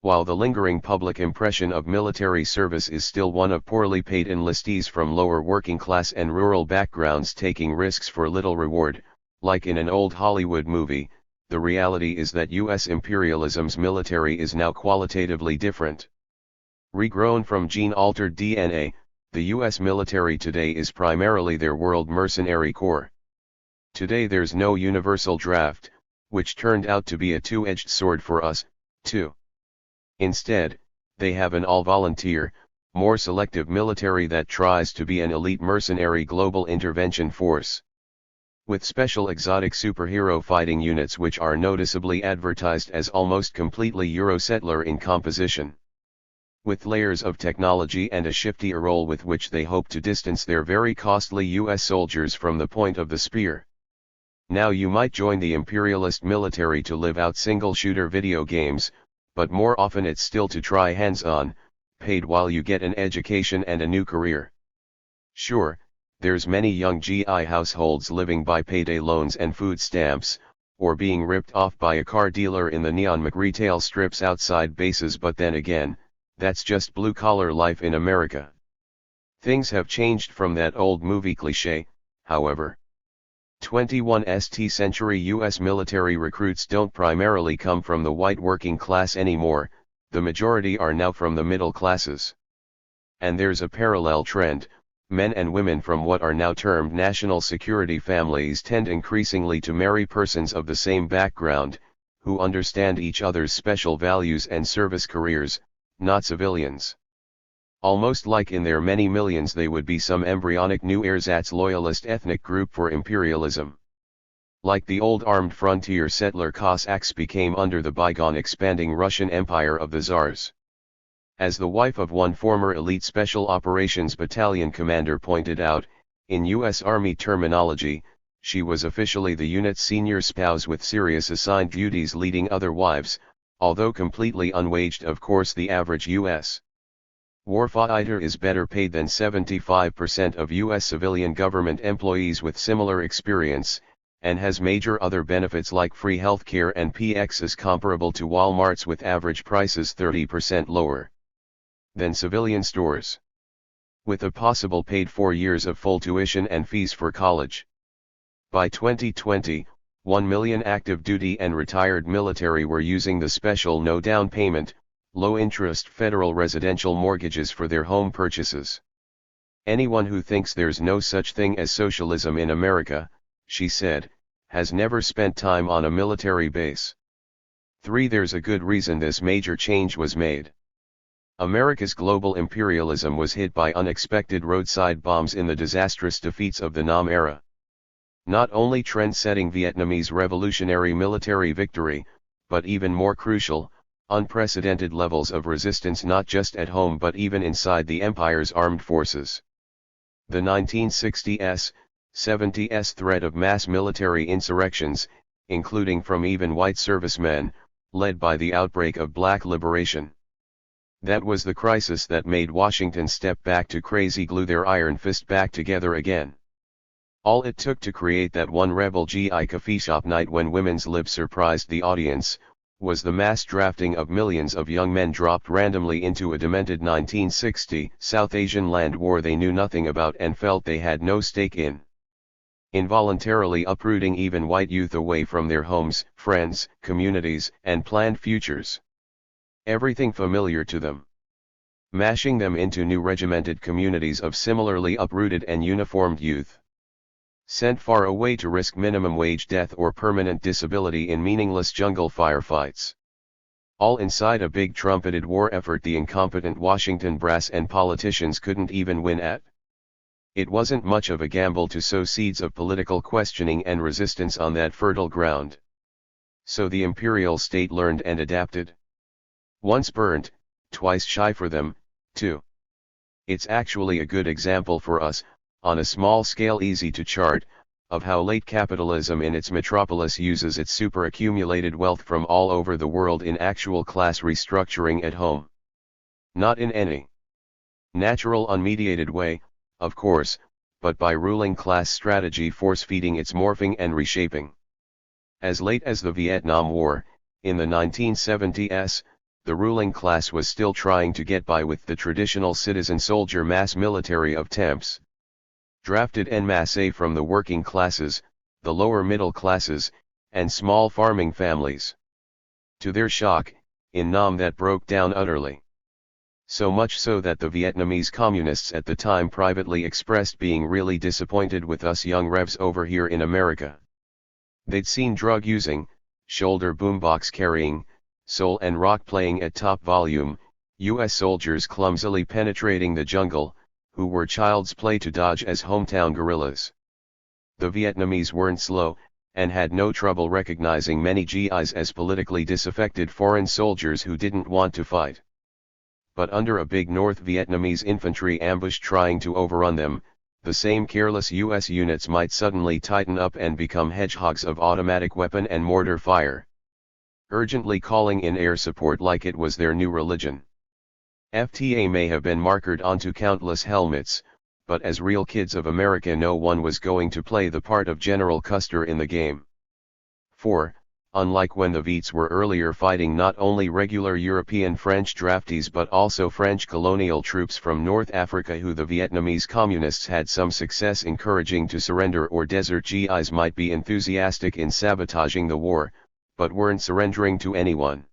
While the lingering public impression of military service is still one of poorly paid enlistees from lower working class and rural backgrounds taking risks for little reward, like in an old Hollywood movie, the reality is that US imperialism's military is now qualitatively different. Regrown from gene-altered DNA, the US military today is primarily their world mercenary corps. Today there's no universal draft, which turned out to be a two-edged sword for us, too. Instead, they have an all-volunteer, more selective military that tries to be an elite mercenary global intervention force. With special exotic superhero fighting units which are noticeably advertised as almost completely Eurosettler in composition. With layers of technology and a shifty role with which they hope to distance their very costly US soldiers from the point of the spear. Now you might join the imperialist military to live out single-shooter video games, but more often it's still to try hands-on, paid while you get an education and a new career. Sure, there's many young GI households living by payday loans and food stamps, or being ripped off by a car dealer in the neon McRetail strips outside bases, but then again, that's just blue-collar life in America. Things have changed from that old movie cliché, however. 21st century US military recruits don't primarily come from the white working class anymore, the majority are now from the middle classes. And there's a parallel trend, men and women from what are now termed national security families tend increasingly to marry persons of the same background, who understand each other's special values and service careers, not civilians. Almost like in their many millions they would be some embryonic new ersatz loyalist ethnic group for imperialism. Like the old armed frontier settler Cossacks became under the bygone expanding Russian Empire of the Tsars. As the wife of one former elite Special Operations Battalion commander pointed out, in U.S. Army terminology, she was officially the unit's senior spouse with serious assigned duties leading other wives, although completely unwaged. Of course, the average U.S. warfighter is better paid than 75% of U.S. civilian government employees with similar experience, and has major other benefits like free healthcare and PXs comparable to Walmart's with average prices 30% lower than civilian stores. With a possible paid 4 years of full tuition and fees for college. By 2020, 1 million active duty and retired military were using the special no down payment, low interest federal residential mortgages for their home purchases. Anyone who thinks there's no such thing as socialism in America, she said, has never spent time on a military base. 3. There's a good reason this major change was made. America's global imperialism was hit by unexpected roadside bombs in the disastrous defeats of the Nam era. Not only trend-setting Vietnamese revolutionary military victory, but even more crucial, unprecedented levels of resistance not just at home but even inside the empire's armed forces. The 1960s, 70s threat of mass military insurrections, including from even white servicemen, led by the outbreak of Black liberation. That was the crisis that made Washington step back to crazy glue their iron fist back together again. All it took to create that one rebel GI coffee shop night when women's lib surprised the audience, was the mass drafting of millions of young men dropped randomly into a demented 1960 South Asian land war they knew nothing about and felt they had no stake in. Involuntarily uprooting even white youth away from their homes, friends, communities, and planned futures. Everything familiar to them. Mashing them into new regimented communities of similarly uprooted and uniformed youth. Sent far away to risk minimum wage death or permanent disability in meaningless jungle firefights. All inside a big trumpeted war effort the incompetent Washington brass and politicians couldn't even win at. It wasn't much of a gamble to sow seeds of political questioning and resistance on that fertile ground. So the imperial state learned and adapted. Once burnt, twice shy for them, too. It's actually a good example for us, on a small scale easy to chart, of how late capitalism in its metropolis uses its superaccumulated wealth from all over the world in actual class restructuring at home. Not in any natural unmediated way, of course, but by ruling class strategy force-feeding its morphing and reshaping. As late as the Vietnam War, in the 1970s, the ruling class was still trying to get by with the traditional citizen soldier mass military of temps. Drafted en masse from the working classes, the lower middle classes, and small farming families. To their shock, in Nam that broke down utterly. So much so that the Vietnamese communists at the time privately expressed being really disappointed with us young revs over here in America. They'd seen drug using, shoulder boombox carrying, soul and rock playing at top volume, U.S. soldiers clumsily penetrating the jungle, who were child's play to dodge as hometown guerrillas. The Vietnamese weren't slow, and had no trouble recognizing many GIs as politically disaffected foreign soldiers who didn't want to fight. But under a big North Vietnamese infantry ambush trying to overrun them, the same careless U.S. units might suddenly tighten up and become hedgehogs of automatic weapon and mortar fire. Urgently calling in air support like it was their new religion. FTA may have been markered onto countless helmets, but as real kids of America no one was going to play the part of General Custer in the game. 4. Unlike when the Viets were earlier fighting not only regular European French draftees but also French colonial troops from North Africa who the Vietnamese communists had some success encouraging to surrender, or desert GIs might be enthusiastic in sabotaging the war, but weren't surrendering to anyone.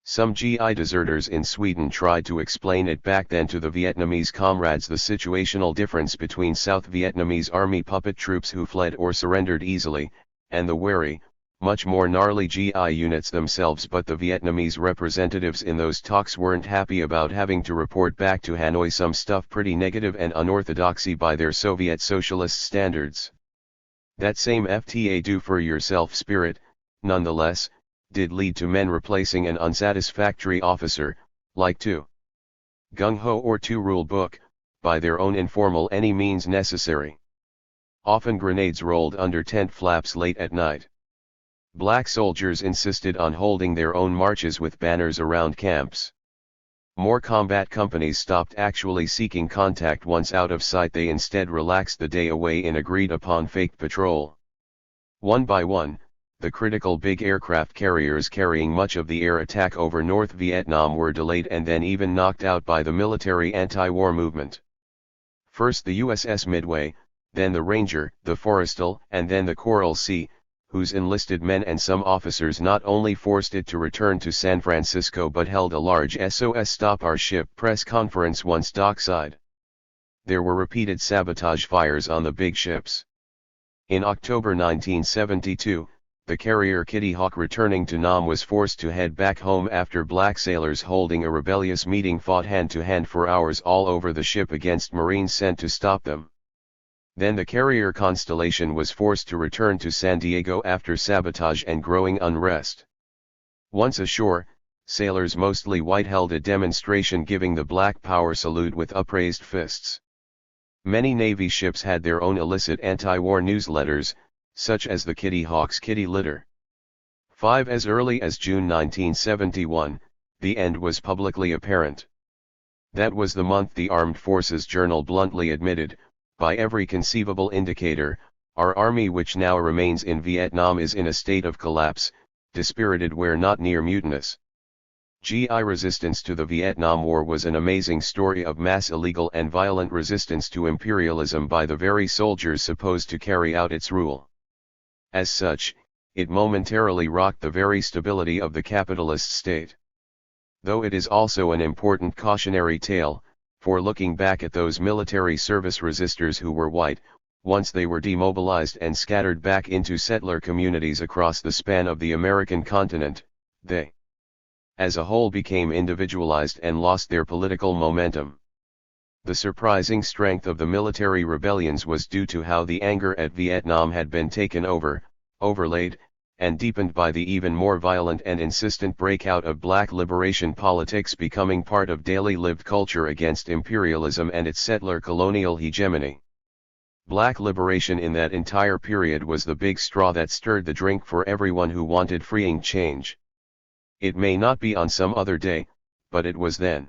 Some GI deserters in Sweden tried to explain it back then to the Vietnamese comrades, the situational difference between South Vietnamese army puppet troops who fled or surrendered easily, and the wary, much more gnarly GI units themselves. But the Vietnamese representatives in those talks weren't happy about having to report back to Hanoi some stuff pretty negative and unorthodoxy by their Soviet socialist standards. That same FTA do-for-yourself spirit, nonetheless, did lead to men replacing an unsatisfactory officer, like 2. gung-ho or two-rule book, by their own informal any means necessary. Often grenades rolled under tent flaps late at night. Black soldiers insisted on holding their own marches with banners around camps. More combat companies stopped actually seeking contact once out of sight. They instead relaxed the day away in agreed-upon faked patrol. One by one, the critical big aircraft carriers carrying much of the air attack over North Vietnam were delayed and then even knocked out by the military anti-war movement. First the USS Midway, then the Ranger, the Forrestal, and then the Coral Sea, whose enlisted men and some officers not only forced it to return to San Francisco but held a large SOS Stop Our Ship press conference once dockside. There were repeated sabotage fires on the big ships. In October 1972, the carrier Kitty Hawk returning to Nam was forced to head back home after black sailors holding a rebellious meeting fought hand-to-hand for hours all over the ship against Marines sent to stop them. Then the carrier Constellation was forced to return to San Diego after sabotage and growing unrest. Once ashore, sailors mostly white held a demonstration giving the Black Power salute with upraised fists. Many Navy ships had their own illicit anti-war newsletters, such as the Kitty Hawk's Kitty Litter. 5 As early as June 1971, the end was publicly apparent. That was the month the Armed Forces Journal bluntly admitted, by every conceivable indicator, our army which now remains in Vietnam is in a state of collapse, dispirited where not near mutinous. GI resistance to the Vietnam War was an amazing story of mass illegal and violent resistance to imperialism by the very soldiers supposed to carry out its rule. As such, it momentarily rocked the very stability of the capitalist state. Though it is also an important cautionary tale, for looking back at those military service resistors who were white, once they were demobilized and scattered back into settler communities across the span of the American continent, they, as a whole, became individualized and lost their political momentum. The surprising strength of the military rebellions was due to how the anger at Vietnam had been taken over, overlaid, and deepened by the even more violent and insistent breakout of black liberation politics becoming part of daily lived culture against imperialism and its settler colonial hegemony. Black liberation in that entire period was the big straw that stirred the drink for everyone who wanted freeing change. It may not be on some other day, but it was then.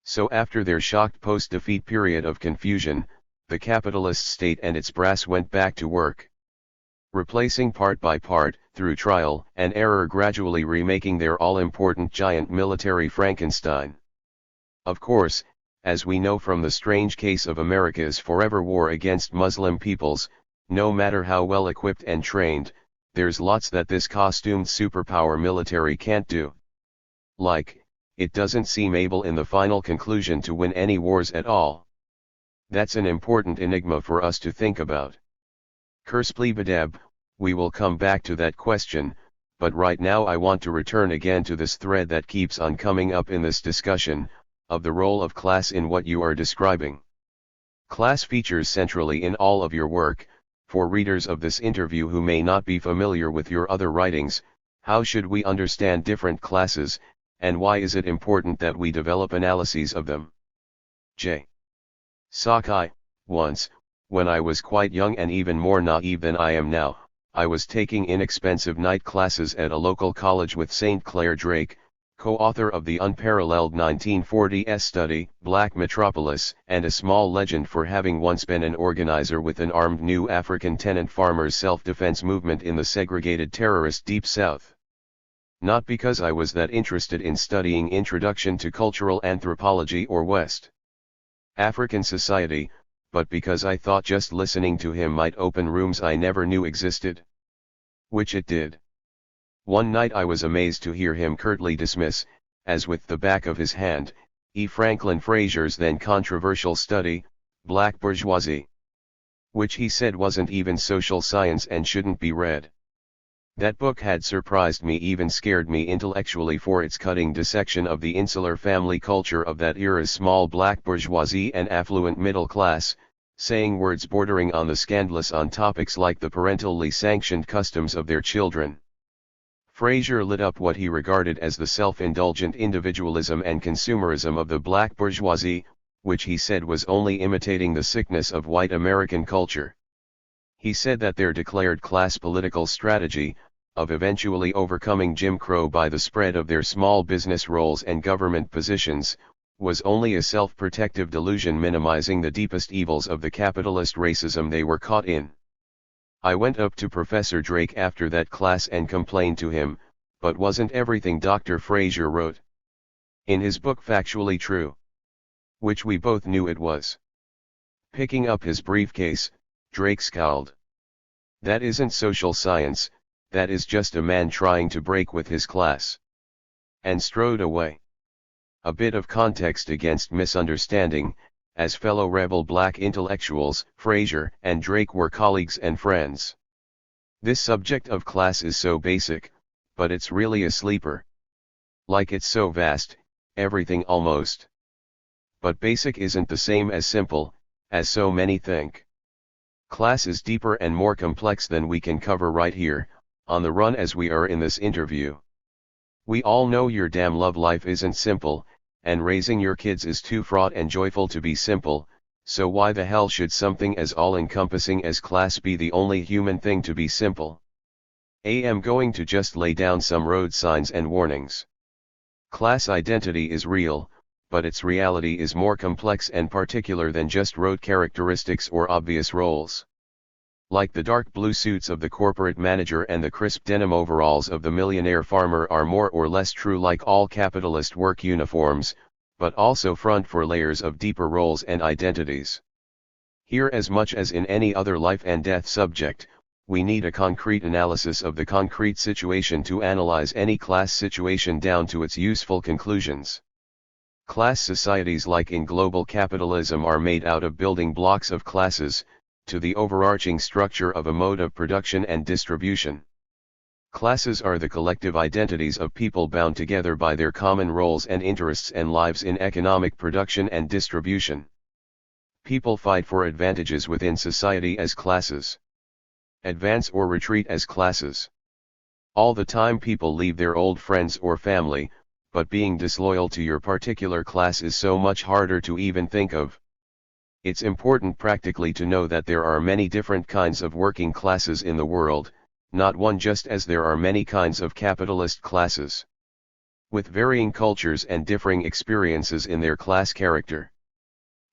So after their shocked post-defeat period of confusion, the capitalist state and its brass went back to work. Replacing part by part, through trial and error, gradually remaking their all-important giant military Frankenstein. Of course, as we know from the strange case of America's forever war against Muslim peoples, no matter how well equipped and trained, there's lots that this costumed superpower military can't do. Like, it doesn't seem able in the final conclusion to win any wars at all. That's an important enigma for us to think about. Kerspli Badeb, we will come back to that question, but right now I want to return again to this thread that keeps on coming up in this discussion, of the role of class in what you are describing. Class features centrally in all of your work. For readers of this interview who may not be familiar with your other writings, how should we understand different classes, and why is it important that we develop analyses of them? J. Sakai, once, when I was quite young and even more naive than I am now, I was taking inexpensive night classes at a local college with St. Clair Drake, co-author of the unparalleled 1940s study, Black Metropolis, and a small legend for having once been an organizer with an armed new African tenant farmers' self-defense movement in the segregated terrorist Deep South. Not because I was that interested in studying Introduction to Cultural Anthropology or West African society, but because I thought just listening to him might open rooms I never knew existed. Which it did. One night I was amazed to hear him curtly dismiss, as with the back of his hand, E. Franklin Frazier's then controversial study, Black Bourgeoisie. Which he said wasn't even social science and shouldn't be read. That book had surprised me, even scared me intellectually, for its cutting dissection of the insular family culture of that era's small black bourgeoisie and affluent middle class, saying words bordering on the scandalous on topics like the parentally sanctioned customs of their children. Fraser lit up what he regarded as the self-indulgent individualism and consumerism of the black bourgeoisie, which he said was only imitating the sickness of white American culture. He said that their declared class political strategy, of eventually overcoming Jim Crow by the spread of their small business roles and government positions, was only a self-protective delusion minimizing the deepest evils of the capitalist racism they were caught in. I went up to Professor Drake after that class and complained to him, but wasn't everything Dr. Fraser wrote in his book factually true? Which we both knew it was. Picking up his briefcase, Drake scowled. That isn't social science, that is just a man trying to break with his class. And strode away. A bit of context against misunderstanding. As fellow rebel black intellectuals, Fraser and Drake were colleagues and friends. This subject of class is so basic, but it's really a sleeper. Like it's so vast, everything almost. But basic isn't the same as simple, as so many think. Class is deeper and more complex than we can cover right here, on the run as we are in this interview. We all know your damn love life isn't simple, and raising your kids is too fraught and joyful to be simple, so why the hell should something as all-encompassing as class be the only human thing to be simple? I'm going to just lay down some road signs and warnings. Class identity is real, but its reality is more complex and particular than just rote characteristics or obvious roles. Like the dark blue suits of the corporate manager and the crisp denim overalls of the millionaire farmer are more or less true like all capitalist work uniforms, but also front for layers of deeper roles and identities. Here, as much as in any other life and death subject, we need a concrete analysis of the concrete situation to analyze any class situation down to its useful conclusions. Class societies like in global capitalism are made out of building blocks of classes, to the overarching structure of a mode of production and distribution. Classes are the collective identities of people bound together by their common roles and interests and lives in economic production and distribution. People fight for advantages within society as classes. Advance or retreat as classes. All the time people leave their old friends or family, but being disloyal to your particular class is so much harder to even think of. It's important practically to know that there are many different kinds of working classes in the world, not one just as there are many kinds of capitalist classes. With varying cultures and differing experiences in their class character.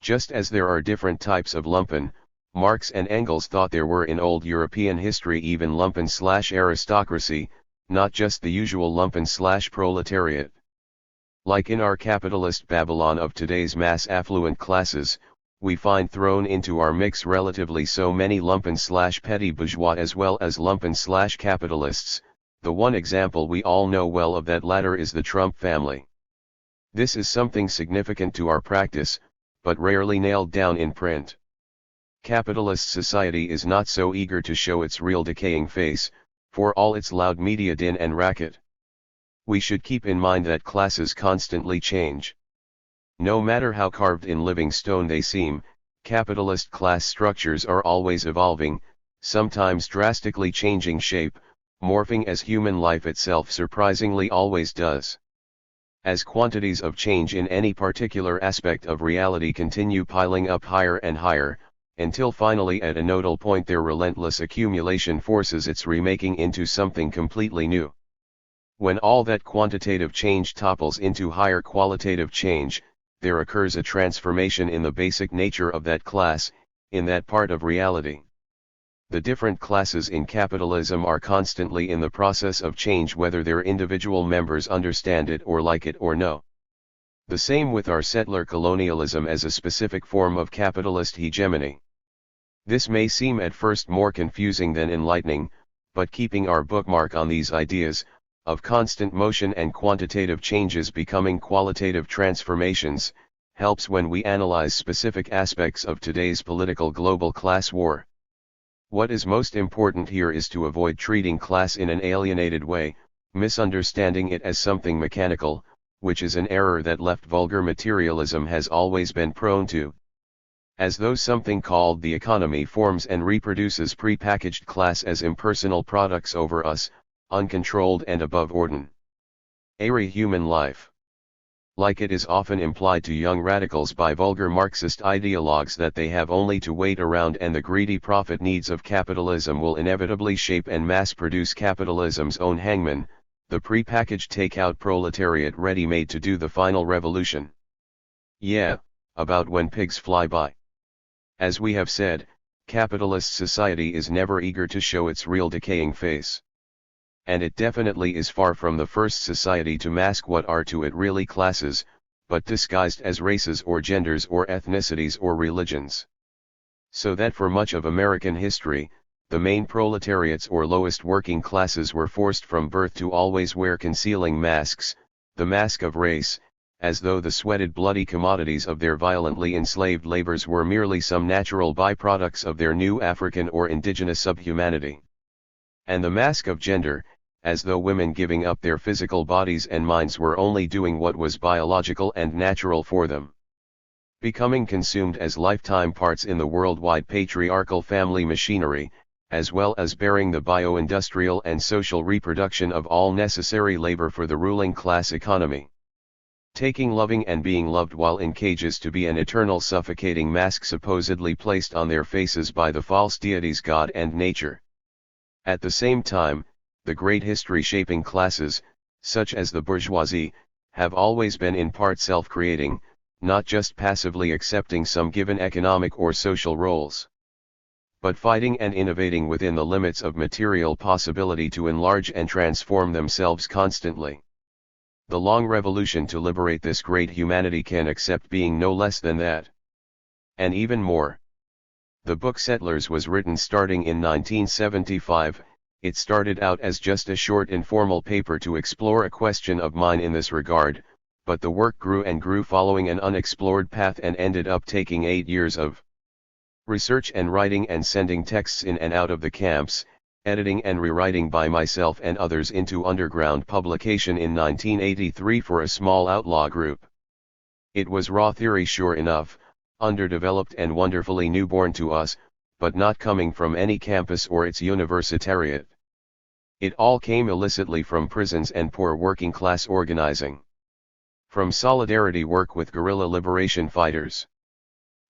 Just as there are different types of lumpen, Marx and Engels thought there were in old European history even lumpen/aristocracy, not just the usual lumpen/proletariat. Like in our capitalist Babylon of today's mass affluent classes, we find thrown into our mix relatively so many lumpen/petty bourgeois as well as lumpen/capitalists. The one example we all know well of that latter is the Trump family. This is something significant to our practice, but rarely nailed down in print. Capitalist society is not so eager to show its real decaying face, for all its loud media din and racket. We should keep in mind that classes constantly change. No matter how carved in living stone they seem, capitalist class structures are always evolving, sometimes drastically changing shape, morphing as human life itself surprisingly always does. As quantities of change in any particular aspect of reality continue piling up higher and higher, until finally at a nodal point their relentless accumulation forces its remaking into something completely new. When all that quantitative change topples into higher qualitative change, there occurs a transformation in the basic nature of that class, in that part of reality. The different classes in capitalism are constantly in the process of change whether their individual members understand it or like it or no. The same with our settler colonialism as a specific form of capitalist hegemony. This may seem at first more confusing than enlightening, but keeping our bookmark on these ideas, of constant motion and quantitative changes becoming qualitative transformations, helps when we analyze specific aspects of today's political global class war. What is most important here is to avoid treating class in an alienated way, misunderstanding it as something mechanical, which is an error that left vulgar materialism has always been prone to. As though something called the economy forms and reproduces prepackaged class as impersonal products over us, uncontrolled and above ordinary human life. Like it is often implied to young radicals by vulgar Marxist ideologues that they have only to wait around and the greedy profit needs of capitalism will inevitably shape and mass-produce capitalism's own hangman, the pre-packaged takeout proletariat ready-made to do the final revolution. Yeah, about when pigs fly by. As we have said, capitalist society is never eager to show its real decaying face. And it definitely is far from the first society to mask what are to it really classes, but disguised as races or genders or ethnicities or religions. So that for much of American history, the main proletariats or lowest working classes were forced from birth to always wear concealing masks, the mask of race, as though the sweated bloody commodities of their violently enslaved labors were merely some natural byproducts of their new African or indigenous subhumanity. And the mask of gender, as though women giving up their physical bodies and minds were only doing what was biological and natural for them. Becoming consumed as lifetime parts in the worldwide patriarchal family machinery, as well as bearing the bio-industrial and social reproduction of all necessary labor for the ruling class economy. Taking loving and being loved while in cages to be an eternal suffocating mask supposedly placed on their faces by the false deities God and nature. At the same time, the great history-shaping classes, such as the bourgeoisie, have always been in part self-creating, not just passively accepting some given economic or social roles, but fighting and innovating within the limits of material possibility to enlarge and transform themselves constantly. The long revolution to liberate this great humanity can accept being no less than that. And even more. The book Settlers was written starting in 1975, it started out as just a short informal paper to explore a question of mine in this regard, but the work grew and grew following an unexplored path and ended up taking 8 years of research and writing and sending texts in and out of the camps, editing and rewriting by myself and others into underground publication in 1983 for a small outlaw group. It was raw theory sure enough, underdeveloped and wonderfully newborn to us, but not coming from any campus or its universitariat. It all came illicitly from prisons and poor working class organizing. From solidarity work with guerrilla liberation fighters.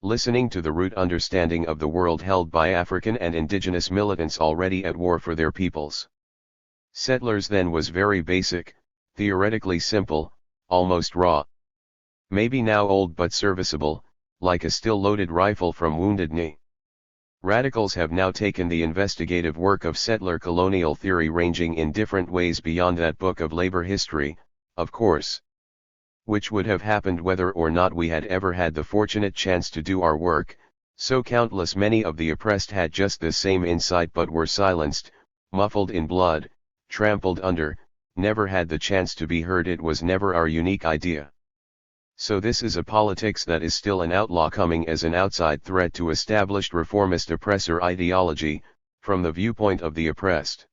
Listening to the root understanding of the world held by African and indigenous militants already at war for their peoples. Settlers then was very basic, theoretically simple, almost raw. Maybe now old but serviceable, like a still-loaded rifle from Wounded Knee. Radicals have now taken the investigative work of settler colonial theory ranging in different ways beyond that book of labor history, of course. Which would have happened whether or not we had ever had the fortunate chance to do our work, so countless many of the oppressed had just this same insight but were silenced, muffled in blood, trampled under, never had the chance to be heard. It was never our unique idea. So this is a politics that is still an outlaw coming as an outside threat to established reformist oppressor ideology, from the viewpoint of the oppressed.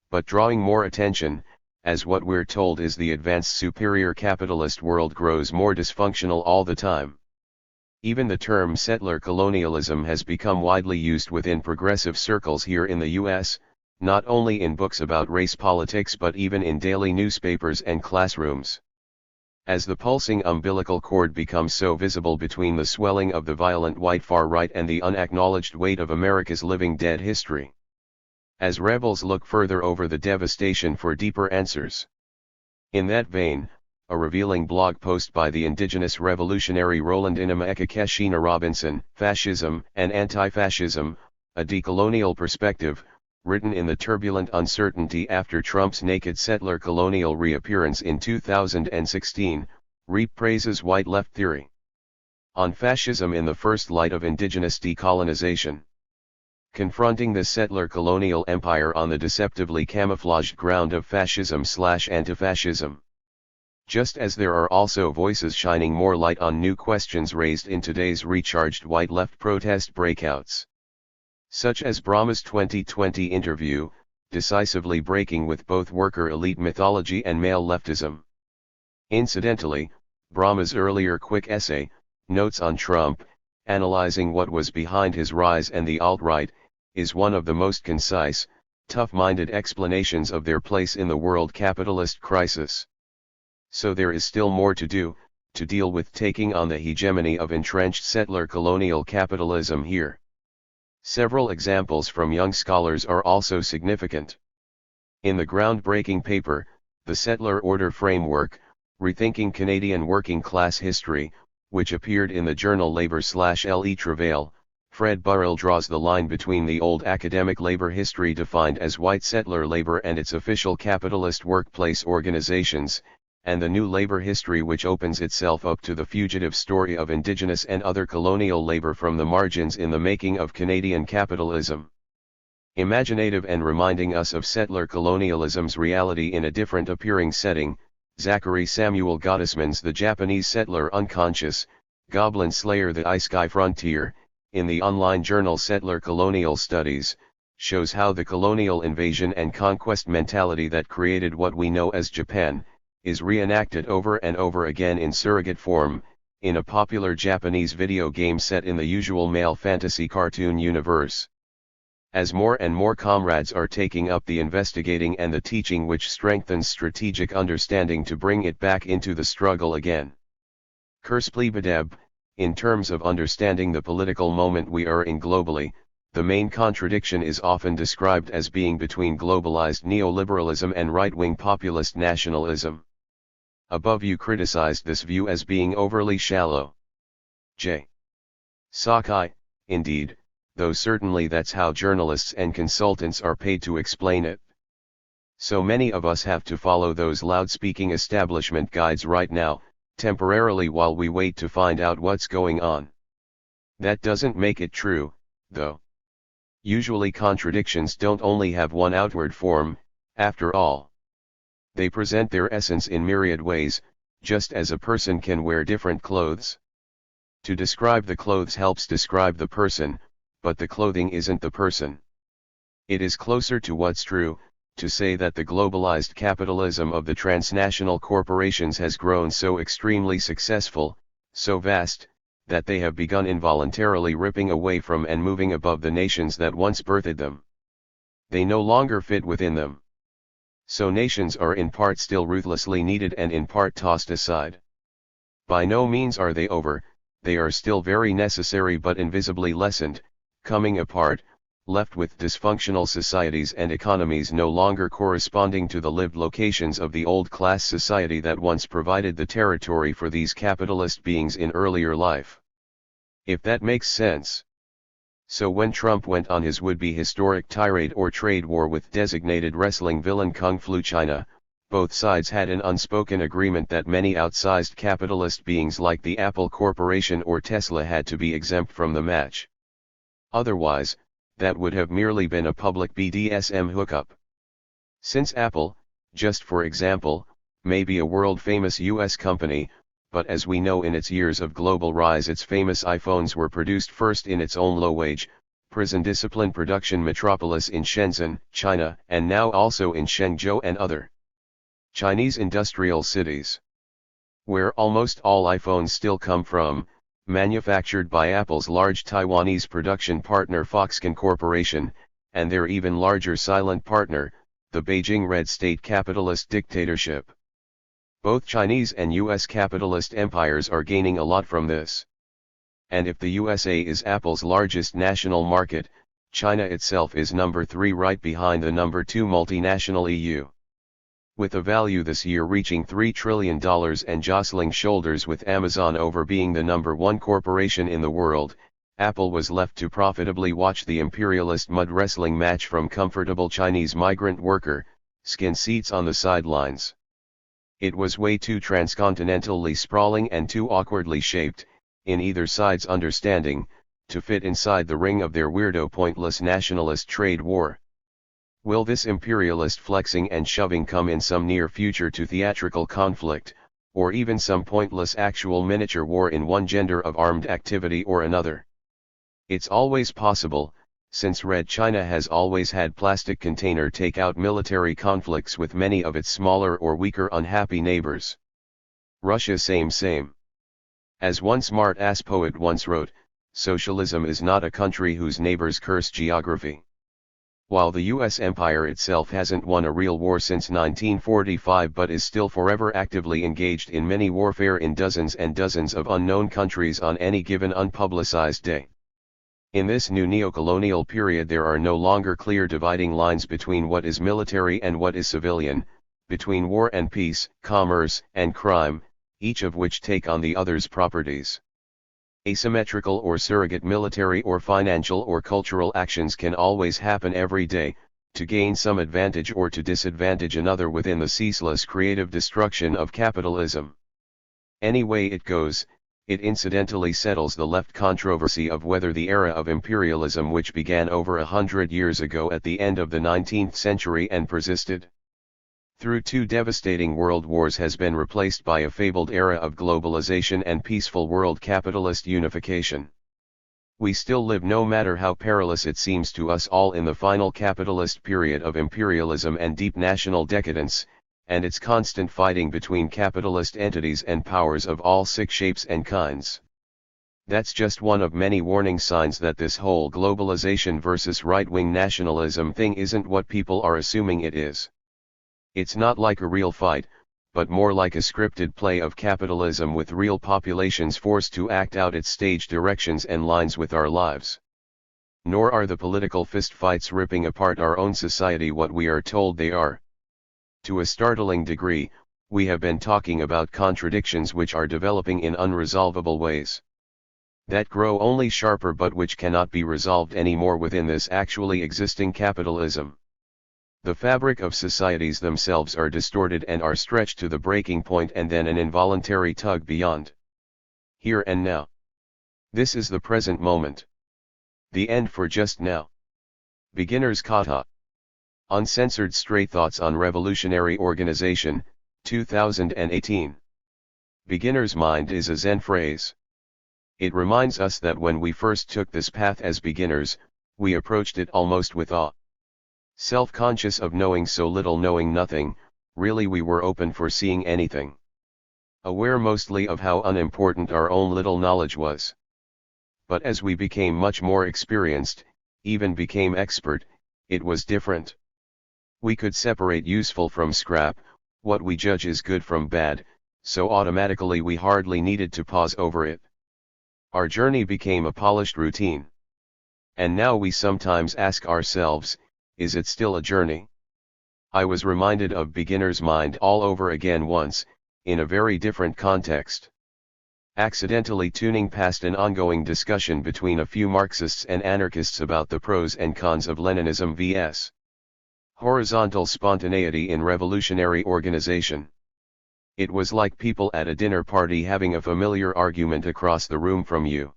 But drawing more attention, as what we're told is the advanced superior capitalist world grows more dysfunctional all the time. Even the term settler colonialism has become widely used within progressive circles here in the US, not only in books about race politics but even in daily newspapers and classrooms. As the pulsing umbilical cord becomes so visible between the swelling of the violent white far right and the unacknowledged weight of America's living dead history. As rebels look further over the devastation for deeper answers. In that vein, a revealing blog post by the indigenous revolutionary Roland Inamekakeshina Robinson, Fascism and Anti-Fascism, a Decolonial Perspective, written in the turbulent uncertainty after Trump's naked settler colonial reappearance in 2016, praises white left theory on fascism in the first light of indigenous decolonization. Confronting the settler colonial empire on the deceptively camouflaged ground of fascism/anti-fascism. Just as there are also voices shining more light on new questions raised in today's recharged white left protest breakouts. Such as Brahma's 2020 interview, decisively breaking with both worker elite mythology and male leftism. Incidentally, Brahma's earlier quick essay, Notes on Trump, analyzing what was behind his rise and the alt-right, is one of the most concise, tough-minded explanations of their place in the world capitalist crisis. So there is still more to do, to deal with taking on the hegemony of entrenched settler colonial capitalism here. Several examples from young scholars are also significant. In the groundbreaking paper, The Settler Order Framework, Rethinking Canadian Working Class History, which appeared in the journal Labour/Le Travail, Fred Burrell draws the line between the old academic labor history defined as white settler labor and its official capitalist workplace organizations, and the new labor history which opens itself up to the fugitive story of indigenous and other colonial labor from the margins in the making of Canadian capitalism. Imaginative and reminding us of settler colonialism's reality in a different appearing setting, Zachary Samuel Gottesman's The Japanese Settler Unconscious, Goblin Slayer The Ice-Sky Frontier, in the online journal Settler Colonial Studies, shows how the colonial invasion and conquest mentality that created what we know as Japan, is reenacted over and over again in surrogate form, in a popular Japanese video game set in the usual male fantasy cartoon universe. As more and more comrades are taking up the investigating and the teaching which strengthens strategic understanding to bring it back into the struggle again. Kerspli-Badeb, in terms of understanding the political moment we are in globally, the main contradiction is often described as being between globalized neoliberalism and right-wing populist nationalism. Above you criticized this view as being overly shallow. J. Sakai, indeed, though certainly that's how journalists and consultants are paid to explain it. So many of us have to follow those loud-speaking establishment guides right now, temporarily while we wait to find out what's going on. That doesn't make it true, though. Usually contradictions don't only have one outward form, after all. They present their essence in myriad ways, just as a person can wear different clothes. To describe the clothes helps describe the person, but the clothing isn't the person. It is closer to what's true, to say that the globalized capitalism of the transnational corporations has grown so extremely successful, so vast, that they have begun involuntarily ripping away from and moving above the nations that once birthed them. They no longer fit within them. So nations are in part still ruthlessly needed and in part tossed aside. By no means are they over, they are still very necessary but invisibly lessened, coming apart, left with dysfunctional societies and economies no longer corresponding to the lived locations of the old class society that once provided the territory for these capitalist beings in earlier life. If that makes sense. So when Trump went on his would-be historic tirade or trade war with designated wrestling villain Kung Flu China, both sides had an unspoken agreement that many outsized capitalist beings like the Apple Corporation or Tesla had to be exempt from the match. Otherwise, that would have merely been a public BDSM hookup. Since Apple, just for example, may be a world-famous US company, but as we know in its years of global rise its famous iPhones were produced first in its own low-wage, prison-disciplined production metropolis in Shenzhen, China, and now also in Shenzhou and other Chinese industrial cities. Where almost all iPhones still come from, manufactured by Apple's large Taiwanese production partner Foxconn Corporation, and their even larger silent partner, the Beijing Red State capitalist dictatorship. Both Chinese and US capitalist empires are gaining a lot from this. And if the USA is Apple's largest national market, China itself is number 3 right behind the number 2 multinational EU. With a value this year reaching $3 trillion and jostling shoulders with Amazon over being the number 1 corporation in the world, Apple was left to profitably watch the imperialist mud wrestling match from comfortable Chinese migrant worker, skin seats on the sidelines. It was way too transcontinentally sprawling and too awkwardly shaped, in either side's understanding, to fit inside the ring of their weirdo pointless nationalist trade war. Will this imperialist flexing and shoving come in some near future to theatrical conflict, or even some pointless actual miniature war in one gender of armed activity or another? It's always possible, since Red China has always had plastic container take-out military conflicts with many of its smaller or weaker unhappy neighbors. Russia same. As one smart-ass poet once wrote, socialism is not a country whose neighbors curse geography. While the US empire itself hasn't won a real war since 1945 but is still forever actively engaged in many warfare in dozens and dozens of unknown countries on any given unpublicized day. In this new neocolonial period there are no longer clear dividing lines between what is military and what is civilian, between war and peace, commerce and crime, each of which take on the other's properties. Asymmetrical or surrogate military or financial or cultural actions can always happen every day, to gain some advantage or to disadvantage another within the ceaseless creative destruction of capitalism. Any way it goes, it incidentally settles the left controversy of whether the era of imperialism which began over 100 years ago at the end of the 19th century and persisted through two devastating world wars has been replaced by a fabled era of globalization and peaceful world capitalist unification. We still live, no matter how perilous it seems to us all, in the final capitalist period of imperialism and deep national decadence, and its constant fighting between capitalist entities and powers of all sick shapes and kinds. That's just one of many warning signs that this whole globalization versus right-wing nationalism thing isn't what people are assuming it is. It's not like a real fight, but more like a scripted play of capitalism with real populations forced to act out its stage directions and lines with our lives. Nor are the political fistfights ripping apart our own society what we are told they are. To a startling degree, we have been talking about contradictions which are developing in unresolvable ways. That grow only sharper but which cannot be resolved anymore within this actually existing capitalism. The fabric of societies themselves are distorted and are stretched to the breaking point and then an involuntary tug beyond. Here and now. This is the present moment. The end for just now. Beginner's Kata. Uncensored Stray Thoughts on Revolutionary Organization, 2018. Beginner's mind is a Zen phrase. It reminds us that when we first took this path as beginners, we approached it almost with awe. Self-conscious of knowing so little, knowing nothing, really we were open for seeing anything. Aware mostly of how unimportant our own little knowledge was. But as we became much more experienced, even became expert, it was different. We could separate useful from scrap, what we judge is good from bad, so automatically we hardly needed to pause over it. Our journey became a polished routine. And now we sometimes ask ourselves, is it still a journey? I was reminded of beginner's mind all over again once, in a very different context. Accidentally tuning past an ongoing discussion between a few Marxists and anarchists about the pros and cons of Leninism vs. horizontal spontaneity in revolutionary organization. It was like people at a dinner party having a familiar argument across the room from you.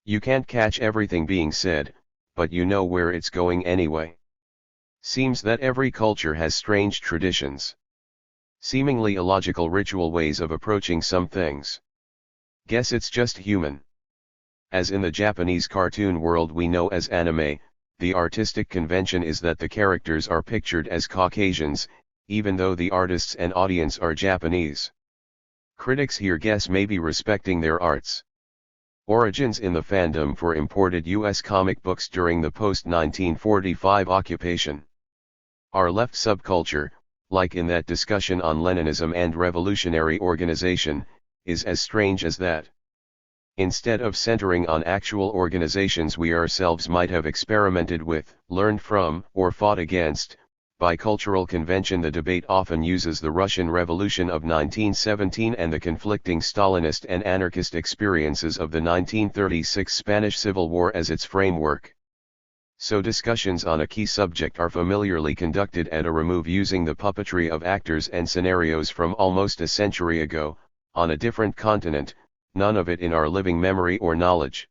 You can't catch everything being said, but you know where it's going anyway. Seems that every culture has strange traditions. Seemingly illogical ritual ways of approaching some things. Guess it's just human. As in the Japanese cartoon world we know as anime, the artistic convention is that the characters are pictured as Caucasians, even though the artists and audience are Japanese. Critics here guess maybe respecting their arts. Origins in the fandom for imported US comic books during the post-1945 occupation. Our left subculture, like in that discussion on Leninism and revolutionary organization, is as strange as that. Instead of centering on actual organizations we ourselves might have experimented with, learned from, or fought against, by cultural convention the debate often uses the Russian Revolution of 1917 and the conflicting Stalinist and anarchist experiences of the 1936 Spanish Civil War as its framework. So discussions on a key subject are familiarly conducted at a remove using the puppetry of actors and scenarios from almost a century ago, on a different continent, none of it in our living memory or knowledge.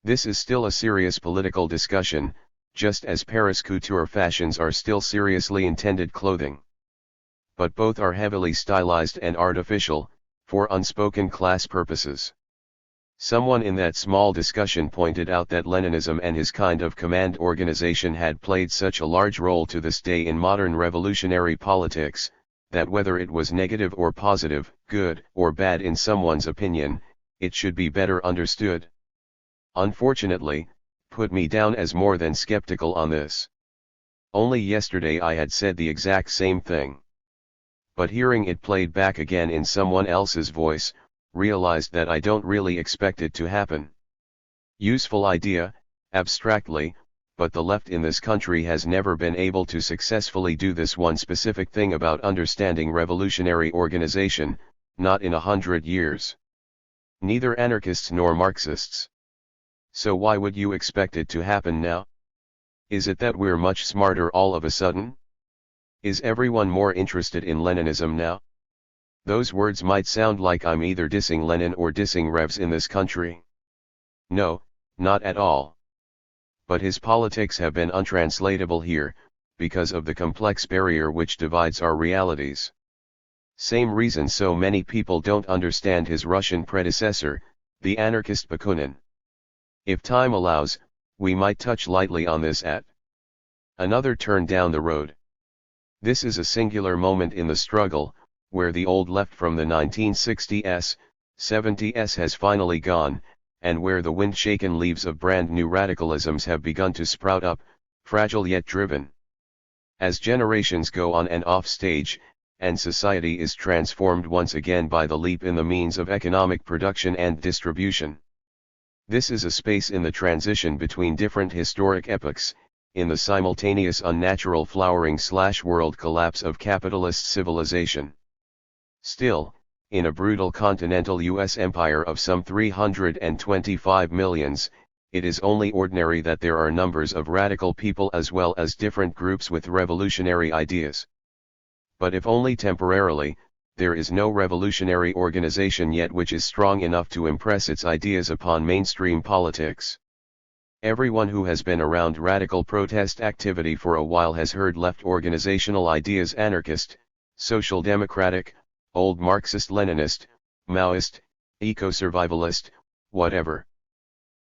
This is still a serious political discussion, just as Paris couture fashions are still seriously intended clothing. But both are heavily stylized and artificial, for unspoken class purposes. Someone in that small discussion pointed out that Leninism and his kind of command organization had played such a large role to this day in modern revolutionary politics, that whether it was negative or positive, good or bad in someone's opinion, it should be better understood. Unfortunately, put me down as more than skeptical on this. Only yesterday I had said the exact same thing. But hearing it played back again in someone else's voice, realized that I don't really expect it to happen. Useful idea, abstractly, but the left in this country has never been able to successfully do this one specific thing about understanding revolutionary organization, not in 100 years. Neither anarchists nor Marxists. So why would you expect it to happen now? Is it that we're much smarter all of a sudden? Is everyone more interested in Leninism now? Those words might sound like I'm either dissing Lenin or dissing Revs in this country. No, not at all. But his politics have been untranslatable here, because of the complex barrier which divides our realities. Same reason so many people don't understand his Russian predecessor, the anarchist Bakunin. If time allows, we might touch lightly on this at another turn down the road. This is a singular moment in the struggle, where the old left from the 1960s, 70s has finally gone, and where the wind-shaken leaves of brand new radicalisms have begun to sprout up, fragile yet driven. As generations go on and off stage, and society is transformed once again by the leap in the means of economic production and distribution. This is a space in the transition between different historic epochs, in the simultaneous unnatural flowering/world collapse of capitalist civilization. Still, in a brutal continental U.S. empire of some 325 millions, it is only ordinary that there are numbers of radical people as well as different groups with revolutionary ideas. But if only temporarily, there is no revolutionary organization yet which is strong enough to impress its ideas upon mainstream politics. Everyone who has been around radical protest activity for a while has heard left organizational ideas: anarchist, social democratic, old Marxist-Leninist, Maoist, eco-survivalist, whatever.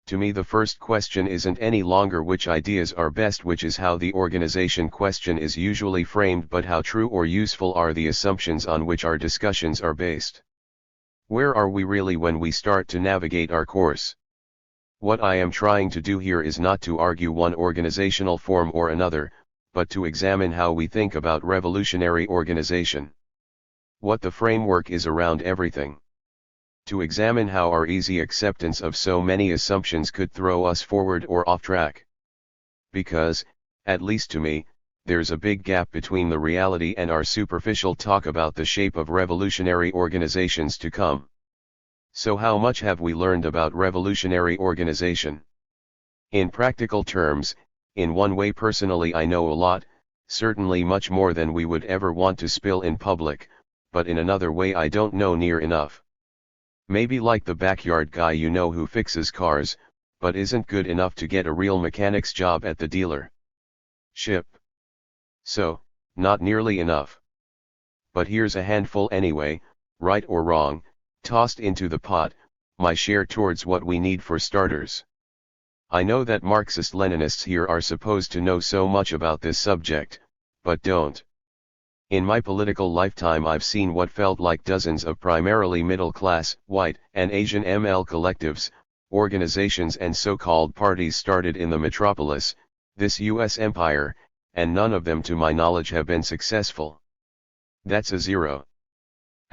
To me the first question isn't any longer which ideas are best, which is how the organization question is usually framed, but how true or useful are the assumptions on which our discussions are based. Where are we really when we start to navigate our course? What I am trying to do here is not to argue one organizational form or another, but to examine how we think about revolutionary organization. What the framework is around everything. To examine how our easy acceptance of so many assumptions could throw us forward or off track. Because, at least to me, there's a big gap between the reality and our superficial talk about the shape of revolutionary organizations to come. So how much have we learned about revolutionary organization? In practical terms, in one way personally I know a lot, certainly much more than we would ever want to spill in public, but in another way I don't know near enough. Maybe like the backyard guy you know who fixes cars, but isn't good enough to get a real mechanic's job at the dealer ship. So, not nearly enough. But here's a handful anyway, right or wrong, tossed into the pot, my share towards what we need for starters. I know that Marxist-Leninists here are supposed to know so much about this subject, but don't. In my political lifetime I've seen what felt like dozens of primarily middle-class, white, and Asian ML collectives, organizations and so-called parties started in the metropolis, this U.S. empire, and none of them to my knowledge have been successful. That's a zero.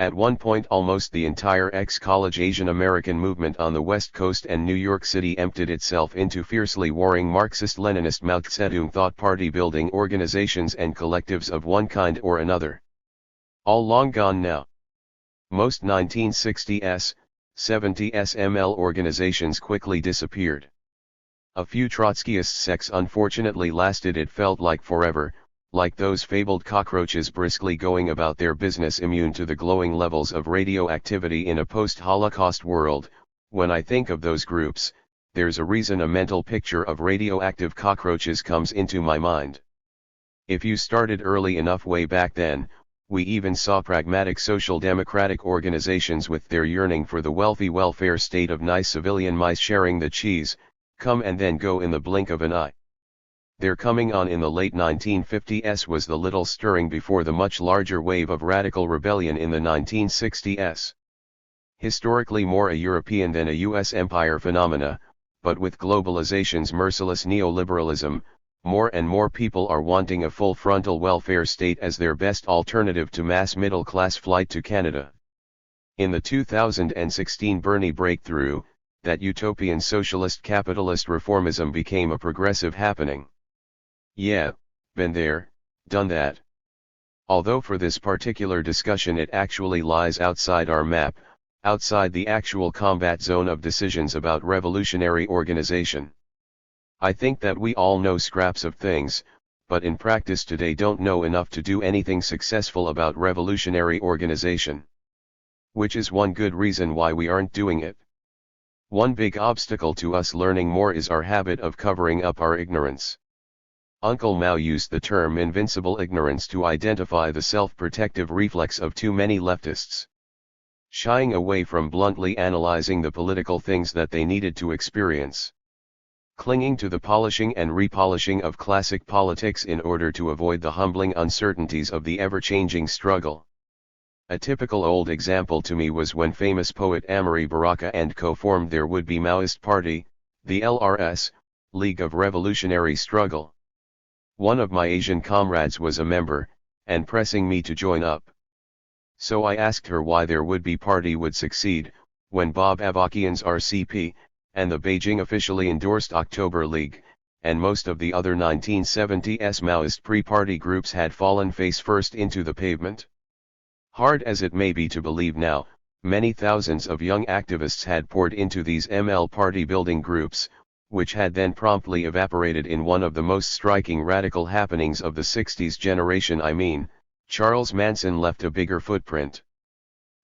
At one point almost the entire ex-college Asian American movement on the West Coast and New York City emptied itself into fiercely warring Marxist-Leninist Mao Zedong thought party-building organizations and collectives of one kind or another. All long gone now. Most 1960s, 70s ML organizations quickly disappeared. A few Trotskyist sects unfortunately lasted, it felt like forever, like those fabled cockroaches briskly going about their business immune to the glowing levels of radioactivity in a post-Holocaust world. When I think of those groups, there's a reason a mental picture of radioactive cockroaches comes into my mind. If you started early enough way back then, we even saw pragmatic social democratic organizations with their yearning for the wealthy welfare state of nice civilian mice sharing the cheese, come and then go in the blink of an eye. Their coming on in the late 1950s was the little stirring before the much larger wave of radical rebellion in the 1960s. Historically more a European than a US empire phenomena, but with globalization's merciless neoliberalism, More and more people are wanting a full frontal welfare state as their best alternative to mass middle-class flight to Canada. In the 2016 Bernie breakthrough, that utopian socialist capitalist reformism became a progressive happening. Yeah, been there, done that. Although for this particular discussion it actually lies outside our map, outside the actual combat zone of decisions about revolutionary organization. I think that we all know scraps of things, but in practice today don't know enough to do anything successful about revolutionary organization. Which is one good reason why we aren't doing it. One big obstacle to us learning more is our habit of covering up our ignorance. Uncle Mao used the term invincible ignorance to identify the self-protective reflex of too many leftists. Shying away from bluntly analyzing the political things that they needed to experience. Clinging to the polishing and repolishing of classic politics in order to avoid the humbling uncertainties of the ever-changing struggle. A typical old example to me was when famous poet Amari Baraka and co formed their would-be Maoist party, the LRS, League of Revolutionary Struggle. One of my Asian comrades was a member, and pressing me to join up. So I asked her why their would-be party would succeed, when Bob Avakian's RCP, and the Beijing officially endorsed October League, and most of the other 1970s Maoist pre-party groups had fallen face first into the pavement. Hard as it may be to believe now, many thousands of young activists had poured into these ML party building groups, which had then promptly evaporated in one of the most striking radical happenings of the 60s generation. I mean, Charles Manson left a bigger footprint.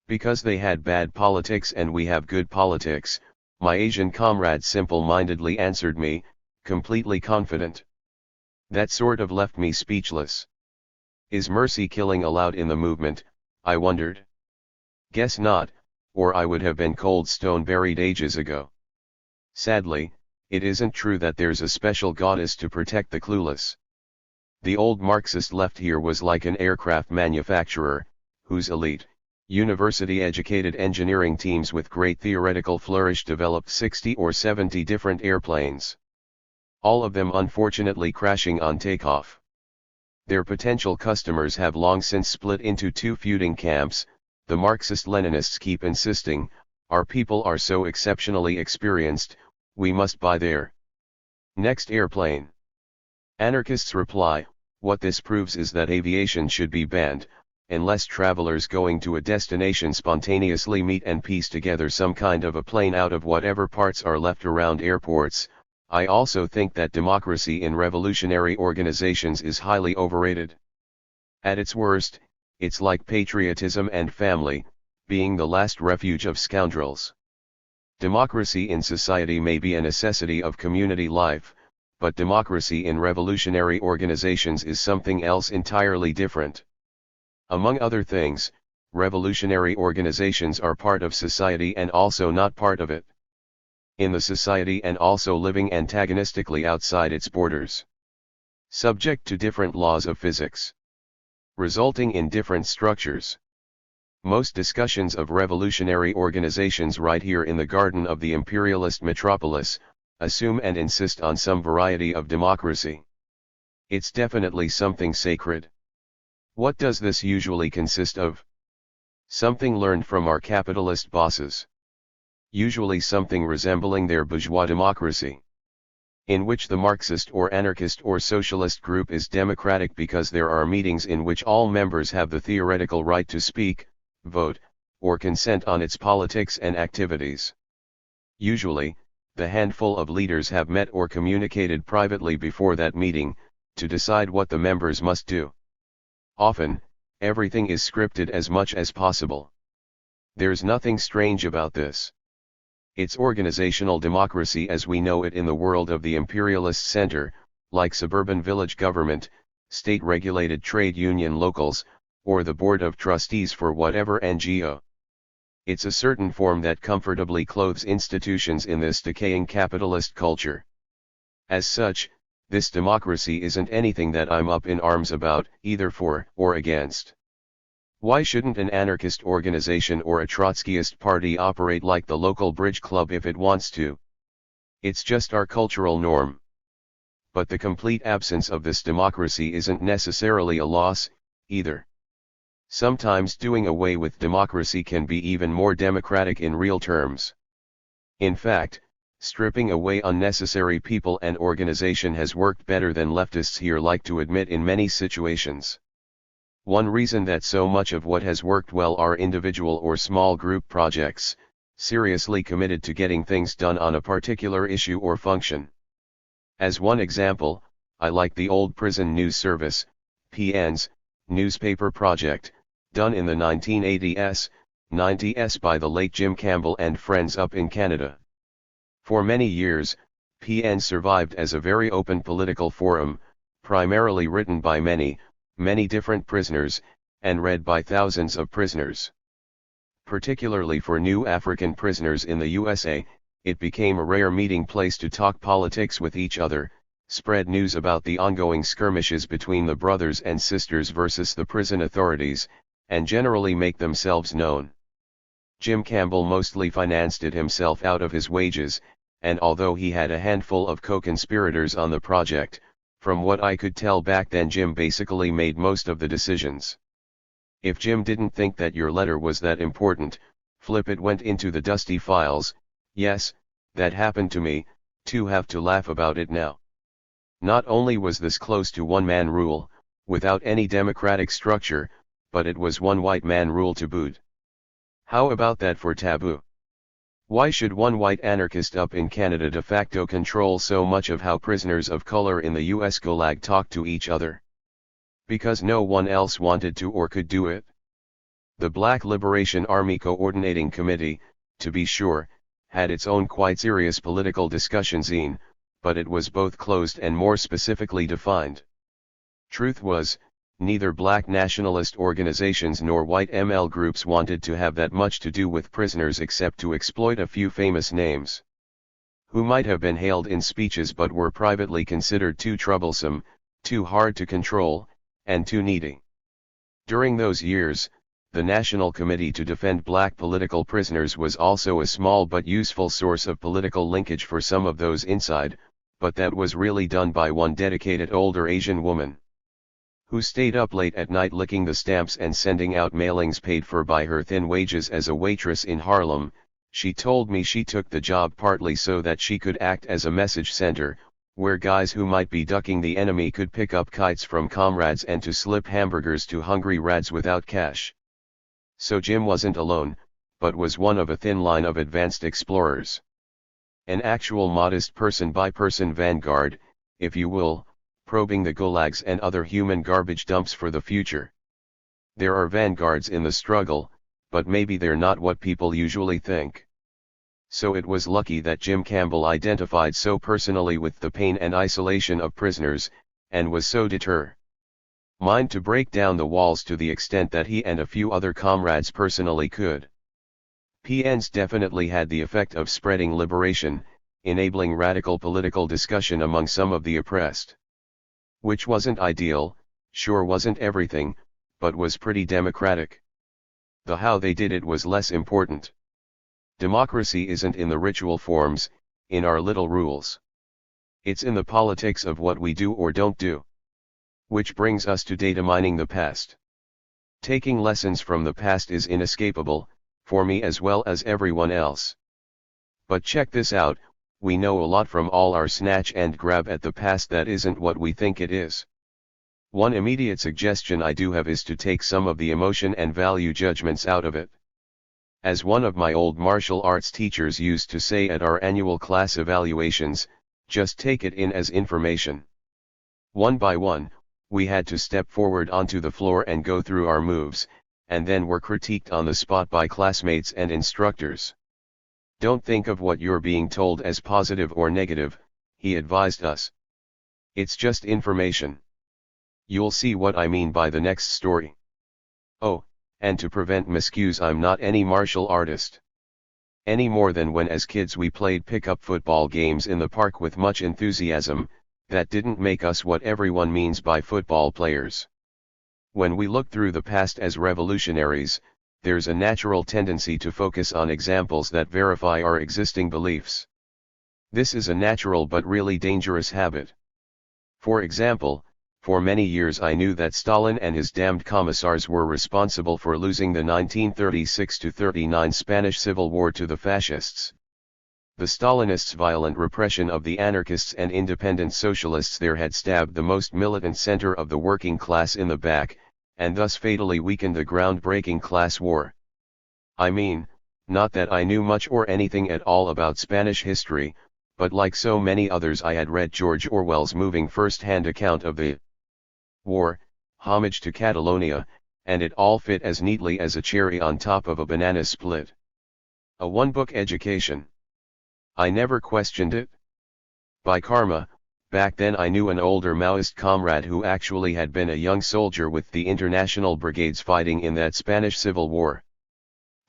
Because they had bad politics and we have good politics, my Asian comrade simple-mindedly answered me, completely confident. That sort of left me speechless. Is mercy killing allowed in the movement, I wondered. Guess not, or I would have been cold stone buried ages ago. Sadly, it isn't true that there's a special goddess to protect the clueless. The old Marxist left here was like an aircraft manufacturer, whose elite, university-educated engineering teams with great theoretical flourish developed 60 or 70 different airplanes. All of them unfortunately crashing on takeoff. Their potential customers have long since split into two feuding camps. The Marxist-Leninists keep insisting, our people are so exceptionally experienced, we must buy their next airplane. Anarchists reply, what this proves is that aviation should be banned, unless travelers going to a destination spontaneously meet and piece together some kind of a plane out of whatever parts are left around airports. I also think that democracy in revolutionary organizations is highly overrated. At its worst, it's like patriotism and family, being the last refuge of scoundrels. Democracy in society may be a necessity of community life, but democracy in revolutionary organizations is something else entirely different. Among other things, revolutionary organizations are part of society and also not part of it. In the society and also living antagonistically outside its borders. Subject to different laws of physics. Resulting in different structures. Most discussions of revolutionary organizations right here in the garden of the imperialist metropolis, assume and insist on some variety of democracy. It's definitely something sacred. What does this usually consist of? Something learned from our capitalist bosses. Usually something resembling their bourgeois democracy. In which the Marxist or anarchist or socialist group is democratic because there are meetings in which all members have the theoretical right to speak, vote, or consent on its politics and activities. Usually, the handful of leaders have met or communicated privately before that meeting, to decide what the members must do. Often, everything is scripted as much as possible. There's nothing strange about this. It's organizational democracy as we know it in the world of the imperialist center, like suburban village government, state-regulated trade union locals, or the board of trustees for whatever NGO. It's a certain form that comfortably clothes institutions in this decaying capitalist culture. As such, this democracy isn't anything that I'm up in arms about, either for or against. Why shouldn't an anarchist organization or a Trotskyist party operate like the local bridge club if it wants to? It's just our cultural norm. but the complete absence of this democracy isn't necessarily a loss, either. Sometimes doing away with democracy can be even more democratic in real terms. In fact, stripping away unnecessary people and organization has worked better than leftists here like to admit in many situations. One reason that so much of what has worked well are individual or small group projects, seriously committed to getting things done on a particular issue or function. As one example, I like the old Prison News Service, PN's, newspaper project, done in the 1980s, 90s by the late Jim Campbell and friends up in Canada. For many years, PN survived as a very open political forum, primarily written by many different prisoners, and read by thousands of prisoners. Particularly for new African prisoners in the USA, it became a rare meeting place to talk politics with each other, spread news about the ongoing skirmishes between the brothers and sisters versus the prison authorities, and generally make themselves known. Jim Campbell mostly financed it himself out of his wages, and although he had a handful of co-conspirators on the project, from what I could tell back then Jim basically made most of the decisions. If Jim didn't think that your letter was that important, flip it went into the dusty files. Yes, that happened to me, too. Have to laugh about it now. Not only was this close to one-man rule, without any democratic structure, but it was one white man rule to boot. How about that for taboo? Why should one white anarchist up in Canada de facto control so much of how prisoners of color in the US Gulag talk to each other? Because no one else wanted to or could do it. The Black Liberation Army Coordinating Committee, to be sure, had its own quite serious political discussion scene, but it was both closed and more specifically defined. Truth was, neither black nationalist organizations nor white ML groups wanted to have that much to do with prisoners except to exploit a few famous names, who might have been hailed in speeches but were privately considered too troublesome, too hard to control, and too needy. During those years, the National Committee to Defend Black Political Prisoners was also a small but useful source of political linkage for some of those inside, but that was really done by one dedicated older Asian woman, who stayed up late at night licking the stamps and sending out mailings paid for by her thin wages as a waitress in Harlem. She told me she took the job partly so that she could act as a message center, where guys who might be ducking the enemy could pick up kites from comrades and to slip hamburgers to hungry rads without cash. So Jim wasn't alone, but was one of a thin line of advanced explorers. An actual modest person-by-person vanguard, if you will, probing the gulags and other human garbage dumps for the future. There are vanguards in the struggle, but maybe they're not what people usually think. So it was lucky that Jim Campbell identified so personally with the pain and isolation of prisoners, and was so determined to break down the walls to the extent that he and a few other comrades personally could. PNs definitely had the effect of spreading liberation, enabling radical political discussion among some of the oppressed. Which wasn't ideal, sure wasn't everything, but was pretty democratic. The how they did it was less important. Democracy isn't in the ritual forms, in our little rules. It's in the politics of what we do or don't do. Which brings us to data mining the past. Taking lessons from the past is inescapable, for me as well as everyone else. But check this out, we know a lot from all our snatch and grab at the past that isn't what we think it is. One immediate suggestion I do have is to take some of the emotion and value judgments out of it. As one of my old martial arts teachers used to say at our annual class evaluations, just take it in as information. One by one, we had to step forward onto the floor and go through our moves, and then were critiqued on the spot by classmates and instructors. Don't think of what you're being told as positive or negative, he advised us. It's just information. You'll see what I mean by the next story. Oh, and to prevent miscues, I'm not any martial artist. Any more than when as kids we played pickup football games in the park with much enthusiasm. That didn't make us what everyone means by football players. When we look through the past as revolutionaries, there's a natural tendency to focus on examples that verify our existing beliefs. This is a natural but really dangerous habit. For example, for many years I knew that Stalin and his damned commissars were responsible for losing the 1936–39 Spanish Civil War to the fascists. The Stalinists' violent repression of the anarchists and independent socialists there had stabbed the most militant center of the working class in the back, and thus fatally weakened the groundbreaking class war. I mean, not that I knew much or anything at all about Spanish history, but like so many others I had read George Orwell's moving first-hand account of the war, Homage to Catalonia, and it all fit as neatly as a cherry on top of a banana split. A one-book education. I never questioned it. By karma, back then I knew an older Maoist comrade who actually had been a young soldier with the international brigades fighting in that Spanish Civil War.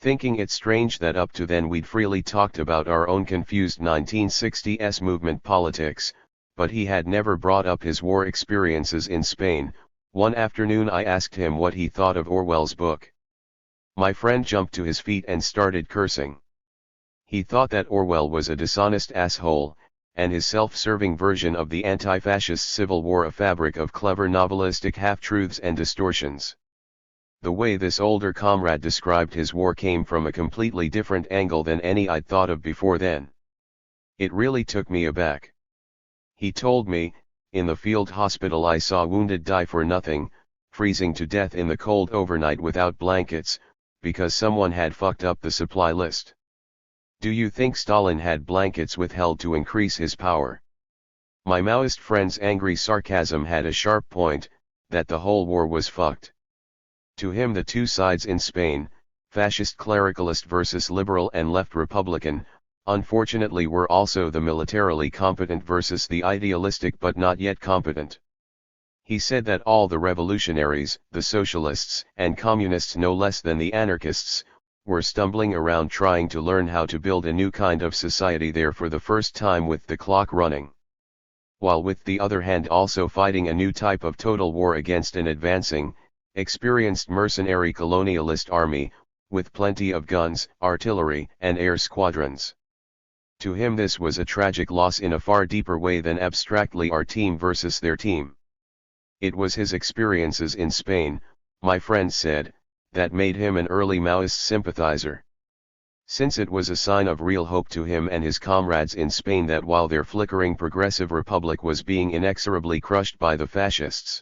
Thinking it strange that up to then we'd freely talked about our own confused 1960s movement politics, but he had never brought up his war experiences in Spain. One afternoon I asked him what he thought of Orwell's book. My friend jumped to his feet and started cursing. He thought that Orwell was a dishonest asshole, and his self-serving version of the anti-fascist Civil War a fabric of clever novelistic half-truths and distortions. The way this older comrade described his war came from a completely different angle than any I'd thought of before then. It really took me aback. He told me, in the field hospital I saw wounded die for nothing, freezing to death in the cold overnight without blankets, because someone had fucked up the supply list. Do you think Stalin had blankets withheld to increase his power? My Maoist friend's angry sarcasm had a sharp point, that the whole war was fucked. To him the two sides in Spain, fascist clericalist versus liberal and left republican, unfortunately were also the militarily competent versus the idealistic but not yet competent. He said that all the revolutionaries, the socialists and communists no less than the anarchists, were stumbling around trying to learn how to build a new kind of society there for the first time with the clock running. While with the other hand also fighting a new type of total war against an advancing, experienced mercenary colonialist army, with plenty of guns, artillery and air squadrons. To him this was a tragic loss in a far deeper way than abstractly our team versus their team. It was his experiences in Spain, my friend said, that made him an early Maoist sympathizer. Since it was a sign of real hope to him and his comrades in Spain that while their flickering progressive republic was being inexorably crushed by the fascists,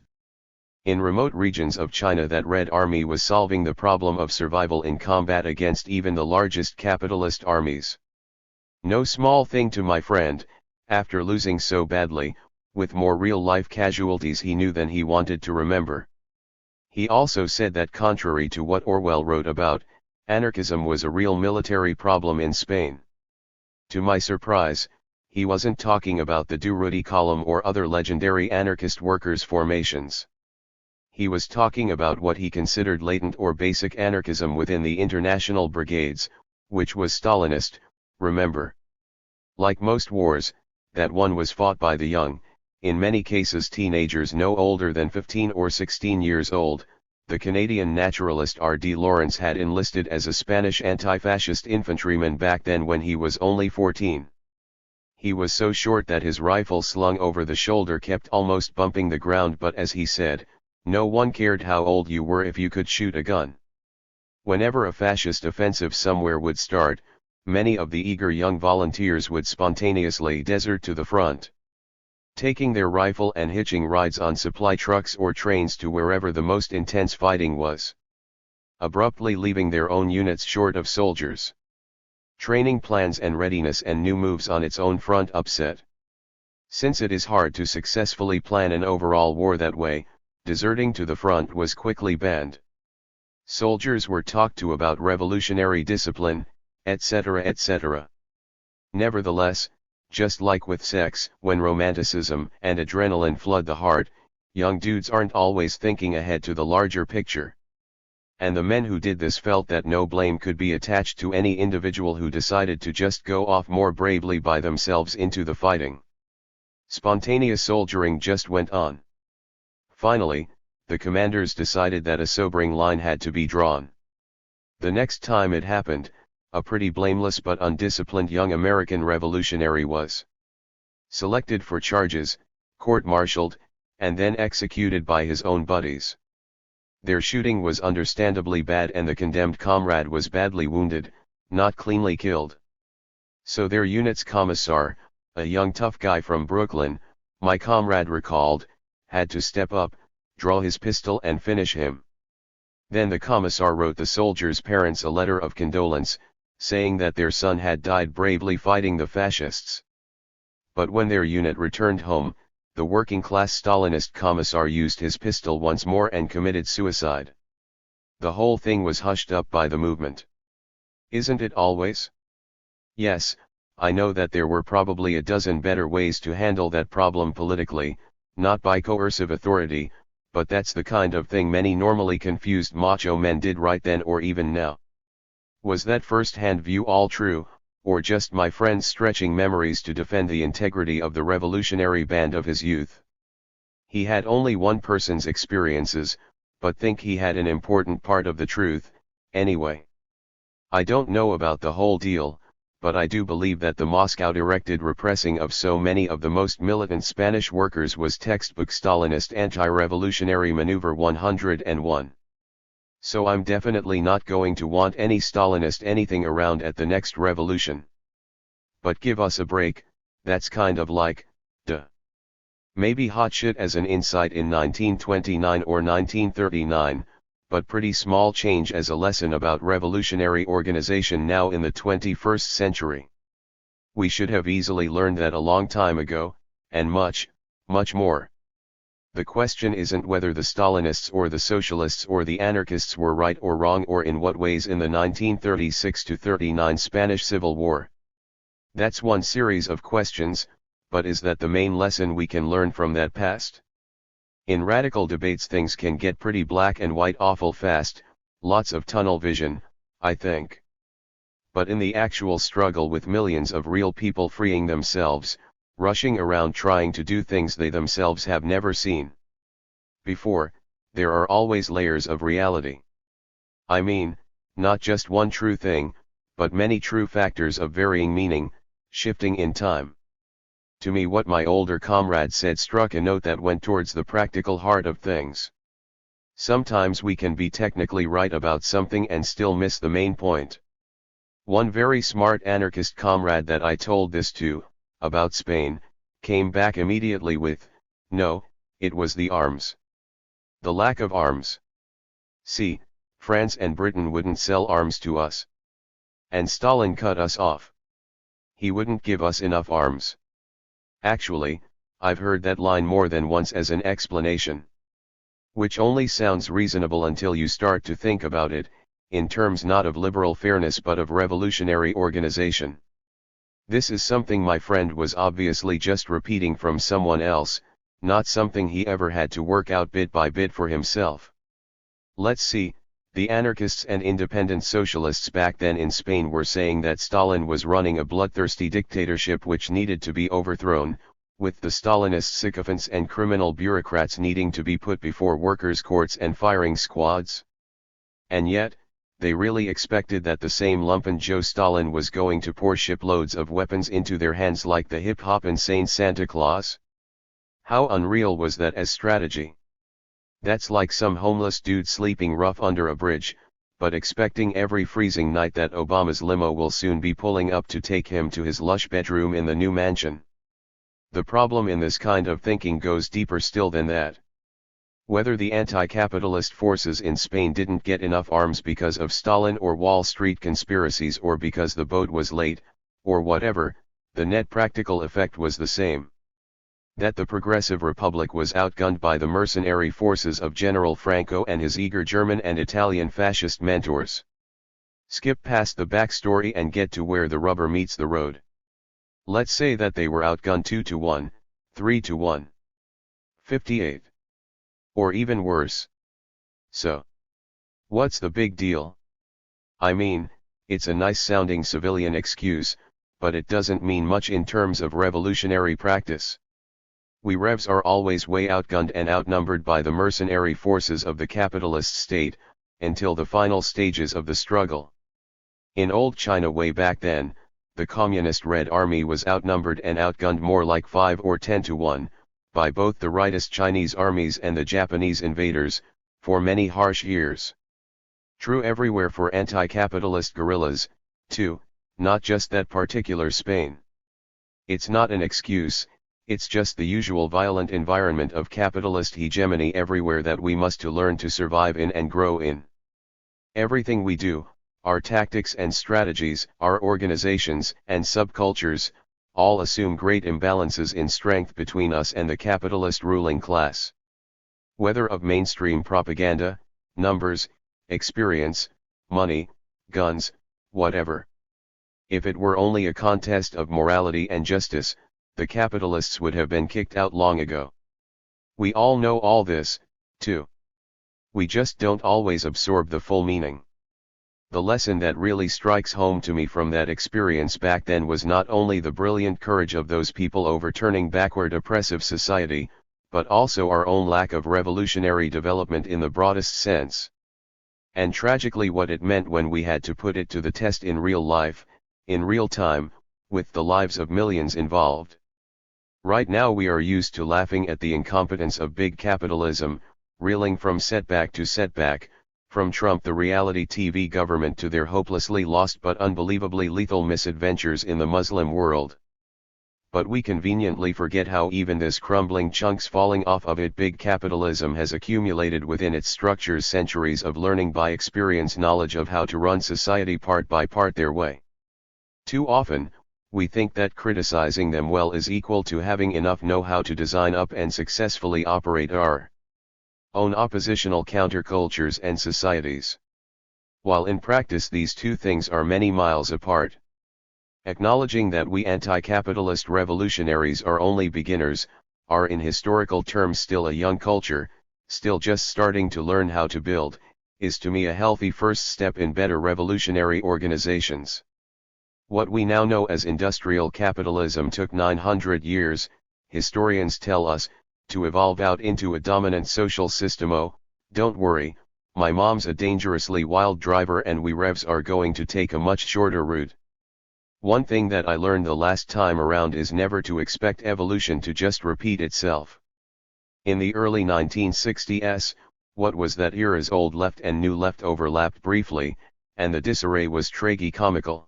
in remote regions of China that Red Army was solving the problem of survival in combat against even the largest capitalist armies. No small thing to my friend, after losing so badly, with more real-life casualties he knew than he wanted to remember. He also said that contrary to what Orwell wrote about, anarchism was a real military problem in Spain. To my surprise, he wasn't talking about the Durruti column or other legendary anarchist workers' formations. He was talking about what he considered latent or basic anarchism within the international brigades, which was Stalinist, remember. Like most wars, that one was fought by the young, in many cases teenagers no older than 15 or 16 years old. The Canadian naturalist R.D. Lawrence had enlisted as a Spanish anti-fascist infantryman back then when he was only 14. He was so short that his rifle slung over the shoulder kept almost bumping the ground, but as he said, no one cared how old you were if you could shoot a gun. Whenever a fascist offensive somewhere would start, many of the eager young volunteers would spontaneously desert to the front, taking their rifle and hitching rides on supply trucks or trains to wherever the most intense fighting was, abruptly leaving their own units short of soldiers. Training plans and readiness and new moves on its own front upset. Since it is hard to successfully plan an overall war that way, deserting to the front was quickly banned. Soldiers were talked to about revolutionary discipline, etc., etc. Nevertheless, just like with sex, when romanticism and adrenaline flood the heart, young dudes aren't always thinking ahead to the larger picture. And the men who did this felt that no blame could be attached to any individual who decided to just go off more bravely by themselves into the fighting. Spontaneous soldiering just went on. Finally, the commanders decided that a sobering line had to be drawn. The next time it happened, a pretty blameless but undisciplined young American revolutionary was selected for charges, court-martialed, and then executed by his own buddies. Their shooting was understandably bad and the condemned comrade was badly wounded, not cleanly killed. So their unit's commissar, a young tough guy from Brooklyn, my comrade recalled, had to step up, draw his pistol and finish him. Then the commissar wrote the soldiers' parents a letter of condolence, saying that their son had died bravely fighting the fascists. But when their unit returned home, the working-class Stalinist commissar used his pistol once more and committed suicide. The whole thing was hushed up by the movement. Isn't it always? Yes, I know that there were probably a dozen better ways to handle that problem politically, not by coercive authority, but that's the kind of thing many normally confused macho men did right then or even now. Was that first-hand view all true, or just my friend's stretching memories to defend the integrity of the revolutionary band of his youth? He had only one person's experiences, but think he had an important part of the truth, anyway. I don't know about the whole deal, but I do believe that the Moscow-directed repressing of so many of the most militant Spanish workers was textbook Stalinist anti-revolutionary maneuver 101. So I'm definitely not going to want any Stalinist anything around at the next revolution. But give us a break, that's kind of like, duh. Maybe hot shit as an insight in 1929 or 1939, but pretty small change as a lesson about revolutionary organization now in the 21st century. We should have easily learned that a long time ago, and much, much more. The question isn't whether the Stalinists or the socialists or the anarchists were right or wrong or in what ways in the 1936-39 Spanish Civil War. That's one series of questions, but is that the main lesson we can learn from that past? In radical debates things can get pretty black and white awful fast, lots of tunnel vision, I think. But in the actual struggle with millions of real people freeing themselves, rushing around trying to do things they themselves have never seen before, there are always layers of reality. I mean, not just one true thing, but many true factors of varying meaning, shifting in time. To me what my older comrade said struck a note that went towards the practical heart of things. Sometimes we can be technically right about something and still miss the main point. One very smart anarchist comrade that I told this to, about Spain, came back immediately with, no, it was the arms. The lack of arms. See, France and Britain wouldn't sell arms to us. And Stalin cut us off. He wouldn't give us enough arms. Actually, I've heard that line more than once as an explanation. Which only sounds reasonable until you start to think about it, in terms not of liberal fairness but of revolutionary organization. This is something my friend was obviously just repeating from someone else, not something he ever had to work out bit by bit for himself. Let's see, the anarchists and independent socialists back then in Spain were saying that Stalin was running a bloodthirsty dictatorship which needed to be overthrown, with the Stalinist sycophants and criminal bureaucrats needing to be put before workers' courts and firing squads. And yet, they really expected that the same lumpen Joe Stalin was going to pour shiploads of weapons into their hands like the hip-hop insane Santa Claus? How unreal was that as strategy? That's like some homeless dude sleeping rough under a bridge, but expecting every freezing night that Obama's limo will soon be pulling up to take him to his lush bedroom in the new mansion. The problem in this kind of thinking goes deeper still than that. Whether the anti-capitalist forces in Spain didn't get enough arms because of Stalin or Wall Street conspiracies or because the boat was late, or whatever, the net practical effect was the same. That the Progressive Republic was outgunned by the mercenary forces of General Franco and his eager German and Italian fascist mentors. Skip past the backstory and get to where the rubber meets the road. Let's say that they were outgunned 2-1, 3-1, 58. Or even worse. So, what's the big deal? I mean, it's a nice sounding civilian excuse, but it doesn't mean much in terms of revolutionary practice. We Revs are always way outgunned and outnumbered by the mercenary forces of the capitalist state, until the final stages of the struggle. In old China way back then, the communist Red Army was outnumbered and outgunned more like 5 or 10-1, by both the rightist Chinese armies and the Japanese invaders, for many harsh years. True everywhere for anti-capitalist guerrillas, too, not just that particular Spain. It's not an excuse, it's just the usual violent environment of capitalist hegemony everywhere that we must to learn to survive in and grow in. Everything we do, our tactics and strategies, our organizations and subcultures, all assume great imbalances in strength between us and the capitalist ruling class. Whether of mainstream propaganda, numbers, experience, money, guns, whatever. If it were only a contest of morality and justice, the capitalists would have been kicked out long ago. We all know all this, too. We just don't always absorb the full meaning. The lesson that really strikes home to me from that experience back then was not only the brilliant courage of those people overturning backward oppressive society, but also our own lack of revolutionary development in the broadest sense. And tragically what it meant when we had to put it to the test in real life, in real time, with the lives of millions involved. Right now we are used to laughing at the incompetence of big capitalism, reeling from setback to setback, from Trump the reality TV government to their hopelessly lost but unbelievably lethal misadventures in the Muslim world. But we conveniently forget how even this crumbling chunks falling off of it big capitalism has accumulated within its structures centuries of learning by experience knowledge of how to run society part by part their way. Too often, we think that criticizing them well is equal to having enough know-how to design up and successfully operate our own oppositional countercultures and societies. While in practice these two things are many miles apart. Acknowledging that we anti-capitalist revolutionaries are only beginners, are in historical terms still a young culture, still just starting to learn how to build, is to me a healthy first step in better revolutionary organizations. What we now know as industrial capitalism took 900 years, historians tell us, to evolve out into a dominant social system. Oh, don't worry, my mom's a dangerously wild driver and we revs are going to take a much shorter route. One thing that I learned the last time around is never to expect evolution to just repeat itself. In the early 1960s, what was that era's old left and new left overlapped briefly, and the disarray was tragi-comical.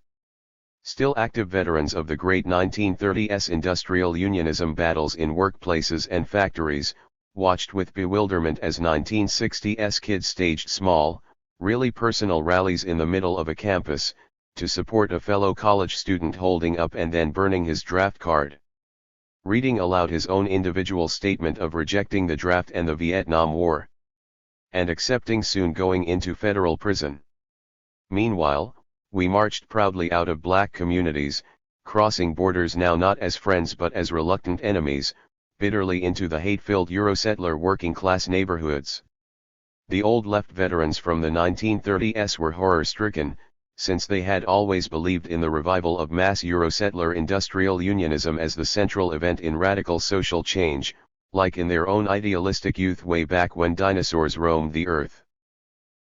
Still active veterans of the great 1930s industrial unionism battles in workplaces and factories, watched with bewilderment as 1960s kids staged small, really personal rallies in the middle of a campus, to support a fellow college student holding up and then burning his draft card. Reading aloud his own individual statement of rejecting the draft and the Vietnam War. And accepting soon going into federal prison. Meanwhile, we marched proudly out of black communities, crossing borders now not as friends but as reluctant enemies, bitterly into the hate-filled Eurosettler working-class neighborhoods. The old left veterans from the 1930s were horror-stricken, since they had always believed in the revival of mass Eurosettler industrial unionism as the central event in radical social change, like in their own idealistic youth way back when dinosaurs roamed the earth.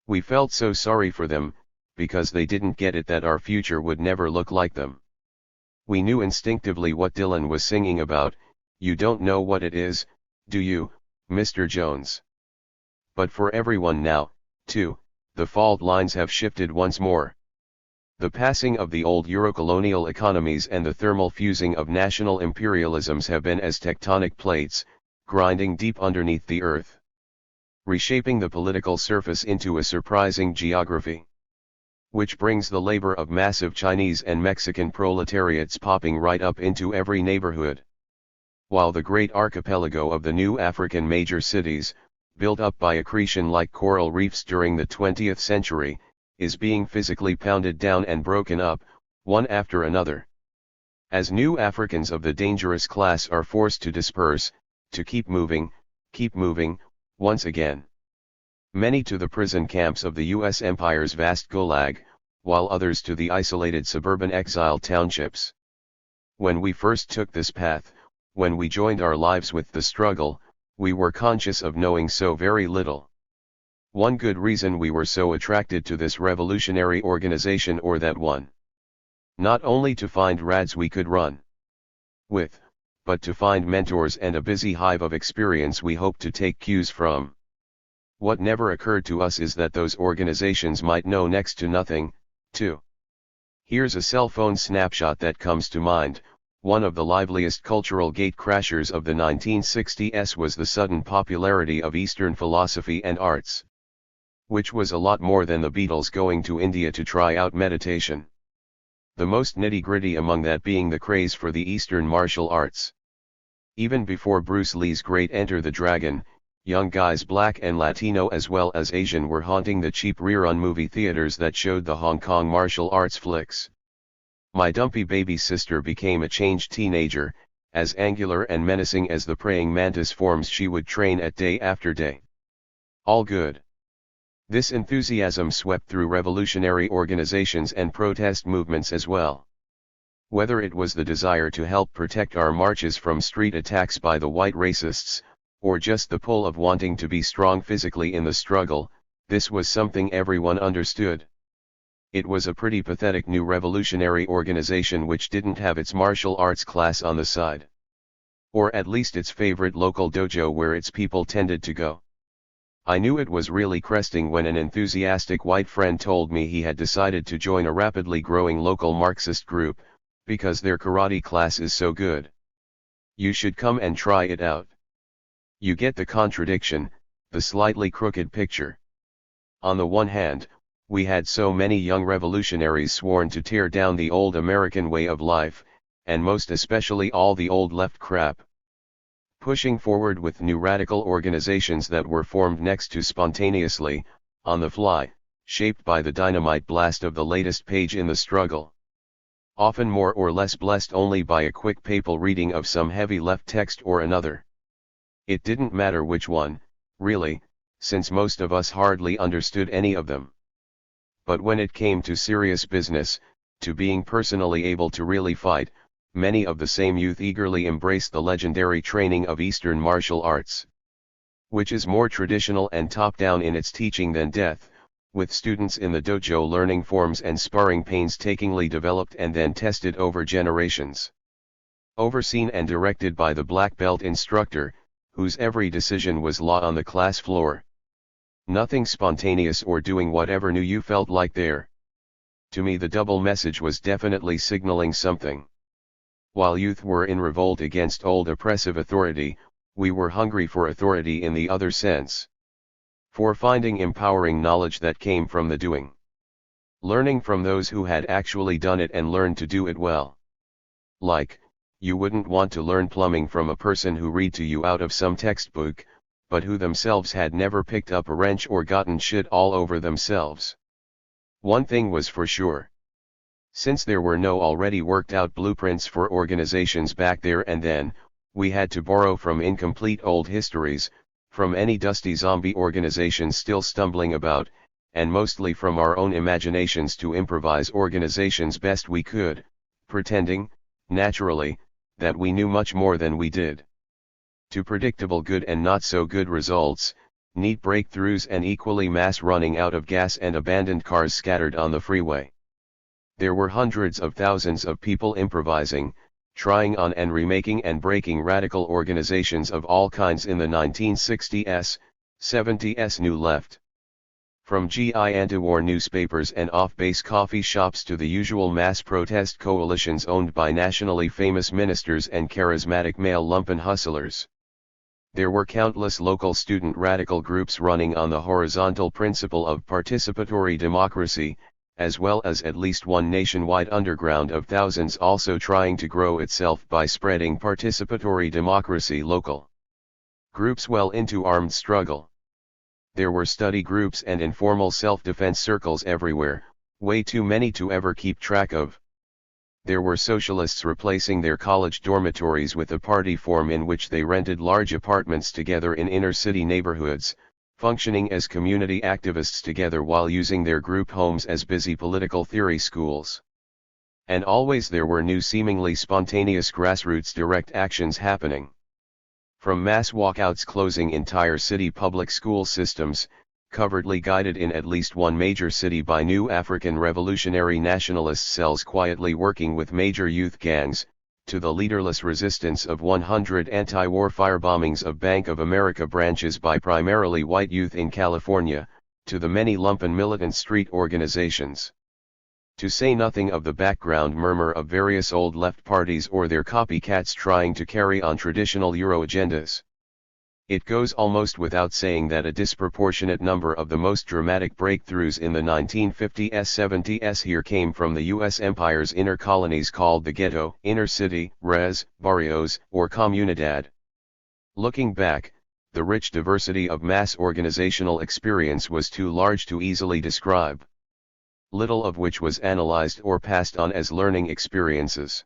We felt so sorry for them, because they didn't get it that our future would never look like them. We knew instinctively what Dylan was singing about. You don't know what it is, do you, Mr. Jones? But for everyone now, too, the fault lines have shifted once more. The passing of the old Eurocolonial economies and the thermal fusing of national imperialisms have been as tectonic plates, grinding deep underneath the earth. Reshaping the political surface into a surprising geography. Which brings the labor of massive Chinese and Mexican proletariats popping right up into every neighborhood. While the great archipelago of the new African major cities, built up by accretion like coral reefs during the 20th century, is being physically pounded down and broken up, one after another. As new Africans of the dangerous class are forced to disperse, to keep moving, once again. Many to the prison camps of the U.S. Empire's vast gulag, while others to the isolated suburban exile townships. When we first took this path, when we joined our lives with the struggle, we were conscious of knowing so very little. One good reason we were so attracted to this revolutionary organization or that one. Not only to find rads we could run with, but to find mentors and a busy hive of experience we hope to take cues from. What never occurred to us is that those organizations might know next to nothing, too. Here's a cell phone snapshot that comes to mind. One of the liveliest cultural gatecrashers of the 1960s was the sudden popularity of Eastern philosophy and arts, which was a lot more than the Beatles going to India to try out meditation. The most nitty-gritty among that being the craze for the Eastern martial arts. Even before Bruce Lee's great Enter the Dragon, young guys black and Latino as well as Asian were haunting the cheap rerun movie theaters that showed the Hong Kong martial arts flicks. My dumpy baby sister became a changed teenager, as angular and menacing as the praying mantis forms she would train at day after day. All good. This enthusiasm swept through revolutionary organizations and protest movements as well. Whether it was the desire to help protect our marches from street attacks by the white racists, or just the pull of wanting to be strong physically in the struggle, this was something everyone understood. It was a pretty pathetic new revolutionary organization which didn't have its martial arts class on the side. Or at least its favorite local dojo where its people tended to go. I knew it was really cresting when an enthusiastic white friend told me he had decided to join a rapidly growing local Marxist group, because their karate class is so good. You should come and try it out. You get the contradiction, the slightly crooked picture. On the one hand, we had so many young revolutionaries sworn to tear down the old American way of life, and most especially all the old left crap. Pushing forward with new radical organizations that were formed next to spontaneously, on the fly, shaped by the dynamite blast of the latest page in the struggle. Often more or less blessed only by a quick papal reading of some heavy left text or another. It didn't matter which one, really, since most of us hardly understood any of them. But when it came to serious business, to being personally able to really fight, many of the same youth eagerly embraced the legendary training of Eastern martial arts, which is more traditional and top-down in its teaching than death, with students in the dojo learning forms and sparring painstakingly developed and then tested over generations. Overseen and directed by the black belt instructor, whose every decision was law on the class floor. Nothing spontaneous or doing whatever new you felt like there. To me the double message was definitely signaling something. While youth were in revolt against old oppressive authority, we were hungry for authority in the other sense. For finding empowering knowledge that came from the doing. Learning from those who had actually done it and learned to do it well. Like, you wouldn't want to learn plumbing from a person who read to you out of some textbook, but who themselves had never picked up a wrench or gotten shit all over themselves. One thing was for sure. Since there were no already worked out blueprints for organizations back there and then, we had to borrow from incomplete old histories, from any dusty zombie organizations still stumbling about, and mostly from our own imaginations to improvise organizations best we could, pretending, naturally, that we knew much more than we did. To predictable good and not so good results, neat breakthroughs and equally mass running out of gas and abandoned cars scattered on the freeway. There were hundreds of thousands of people improvising, trying on and remaking and breaking radical organizations of all kinds in the 1960s, 70s New Left. From GI anti-war newspapers and off-base coffee shops to the usual mass protest coalitions owned by nationally famous ministers and charismatic male lumpen hustlers. There were countless local student radical groups running on the horizontal principle of participatory democracy, as well as at least one nationwide underground of thousands also trying to grow itself by spreading participatory democracy local groups well into armed struggle. There were study groups and informal self-defense circles everywhere, way too many to ever keep track of. There were socialists replacing their college dormitories with a party form in which they rented large apartments together in inner-city neighborhoods, functioning as community activists together while using their group homes as busy political theory schools. And always there were new seemingly spontaneous grassroots direct actions happening. From mass walkouts closing entire city public school systems, covertly guided in at least one major city by new African revolutionary nationalist cells quietly working with major youth gangs, to the leaderless resistance of 100 anti-war firebombings of Bank of America branches by primarily white youth in California, to the many lumpen militant street organizations. To say nothing of the background murmur of various old left parties or their copycats trying to carry on traditional Euro agendas. It goes almost without saying that a disproportionate number of the most dramatic breakthroughs in the 1950s-70s here came from the U.S. empire's inner colonies called the ghetto, inner city, res, barrios, or comunidad. Looking back, the rich diversity of mass organizational experience was too large to easily describe, little of which was analyzed or passed on as learning experiences.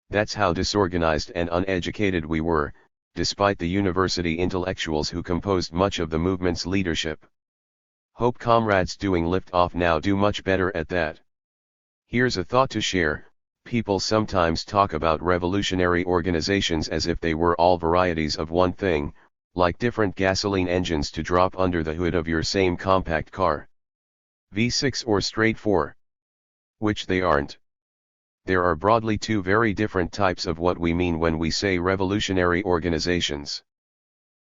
That's how disorganized and uneducated we were, despite the university intellectuals who composed much of the movement's leadership. Hope comrades doing lift-off now do much better at that. Here's a thought to share. People sometimes talk about revolutionary organizations as if they were all varieties of one thing, like different gasoline engines to drop under the hood of your same compact car. V6 or straight 4. Which they aren't. There are broadly two very different types of what we mean when we say revolutionary organizations.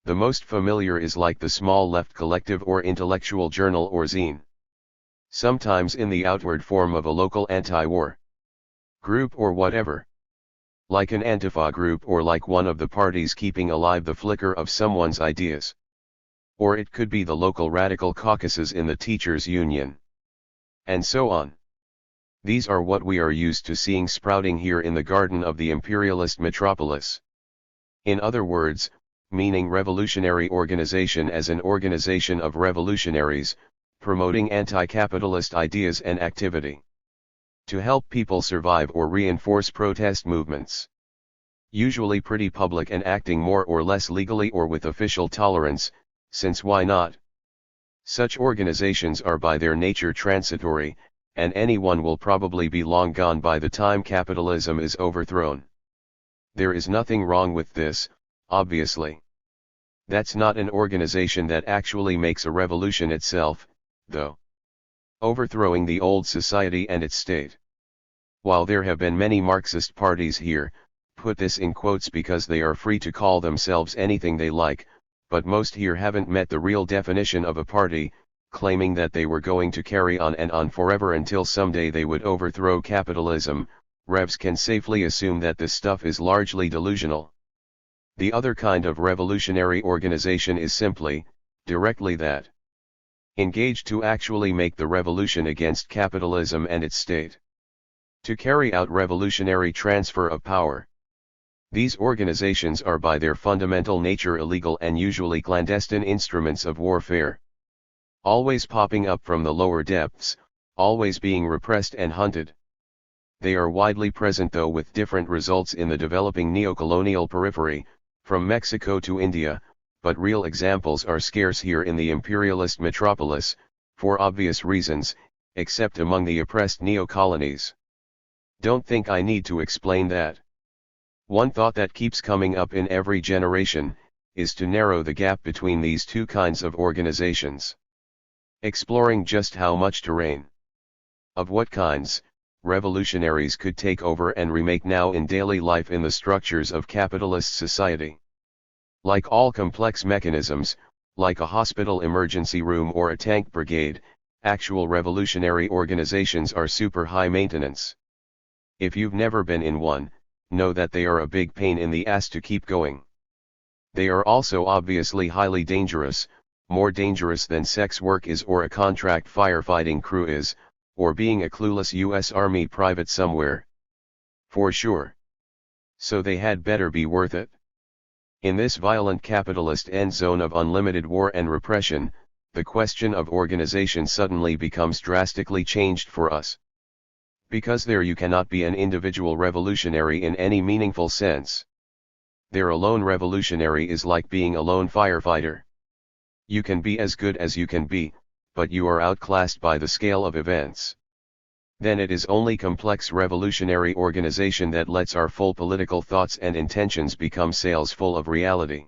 The most familiar is like the small left collective or intellectual journal or zine. Sometimes in the outward form of a local anti-war group or whatever. Like an Antifa group or like one of the parties keeping alive the flicker of someone's ideas. Or it could be the local radical caucuses in the teachers' union. And so on. These are what we are used to seeing sprouting here in the garden of the imperialist metropolis. In other words, meaning revolutionary organization as an organization of revolutionaries, promoting anti-capitalist ideas and activity. To help people survive or reinforce protest movements. Usually pretty public and acting more or less legally or with official tolerance, since why not? Such organizations are by their nature transitory, and anyone will probably be long gone by the time capitalism is overthrown. There is nothing wrong with this, obviously. That's not an organization that actually makes a revolution itself, though. Overthrowing the old society and its state. While there have been many Marxist parties here, put this in quotes because they are free to call themselves anything they like, but most here haven't met the real definition of a party, claiming that they were going to carry on and on forever until someday they would overthrow capitalism. Revs can safely assume that this stuff is largely delusional. The other kind of revolutionary organization is simply, directly that. Engaged to actually make the revolution against capitalism and its state. To carry out revolutionary transfer of power. These organizations are by their fundamental nature illegal and usually clandestine instruments of warfare. Always popping up from the lower depths, always being repressed and hunted. They are widely present though with different results in the developing neocolonial periphery, from Mexico to India, but real examples are scarce here in the imperialist metropolis, for obvious reasons, except among the oppressed neo-colonies. Don't think I need to explain that. One thought that keeps coming up in every generation, is to narrow the gap between these two kinds of organizations. Exploring just how much terrain, of what kinds, revolutionaries could take over and remake now in daily life in the structures of capitalist society. Like all complex mechanisms, like a hospital emergency room or a tank brigade, actual revolutionary organizations are super high maintenance. If you've never been in one, know that they are a big pain in the ass to keep going. They are also obviously highly dangerous, more dangerous than sex work is or a contract firefighting crew is, or being a clueless U.S. Army private somewhere. For sure. So they had better be worth it. In this violent capitalist end zone of unlimited war and repression, the question of organization suddenly becomes drastically changed for us. Because there you cannot be an individual revolutionary in any meaningful sense. There a lone revolutionary is like being a lone firefighter. You can be as good as you can be, but you are outclassed by the scale of events. Then it is only complex revolutionary organization that lets our full political thoughts and intentions become sales full of reality.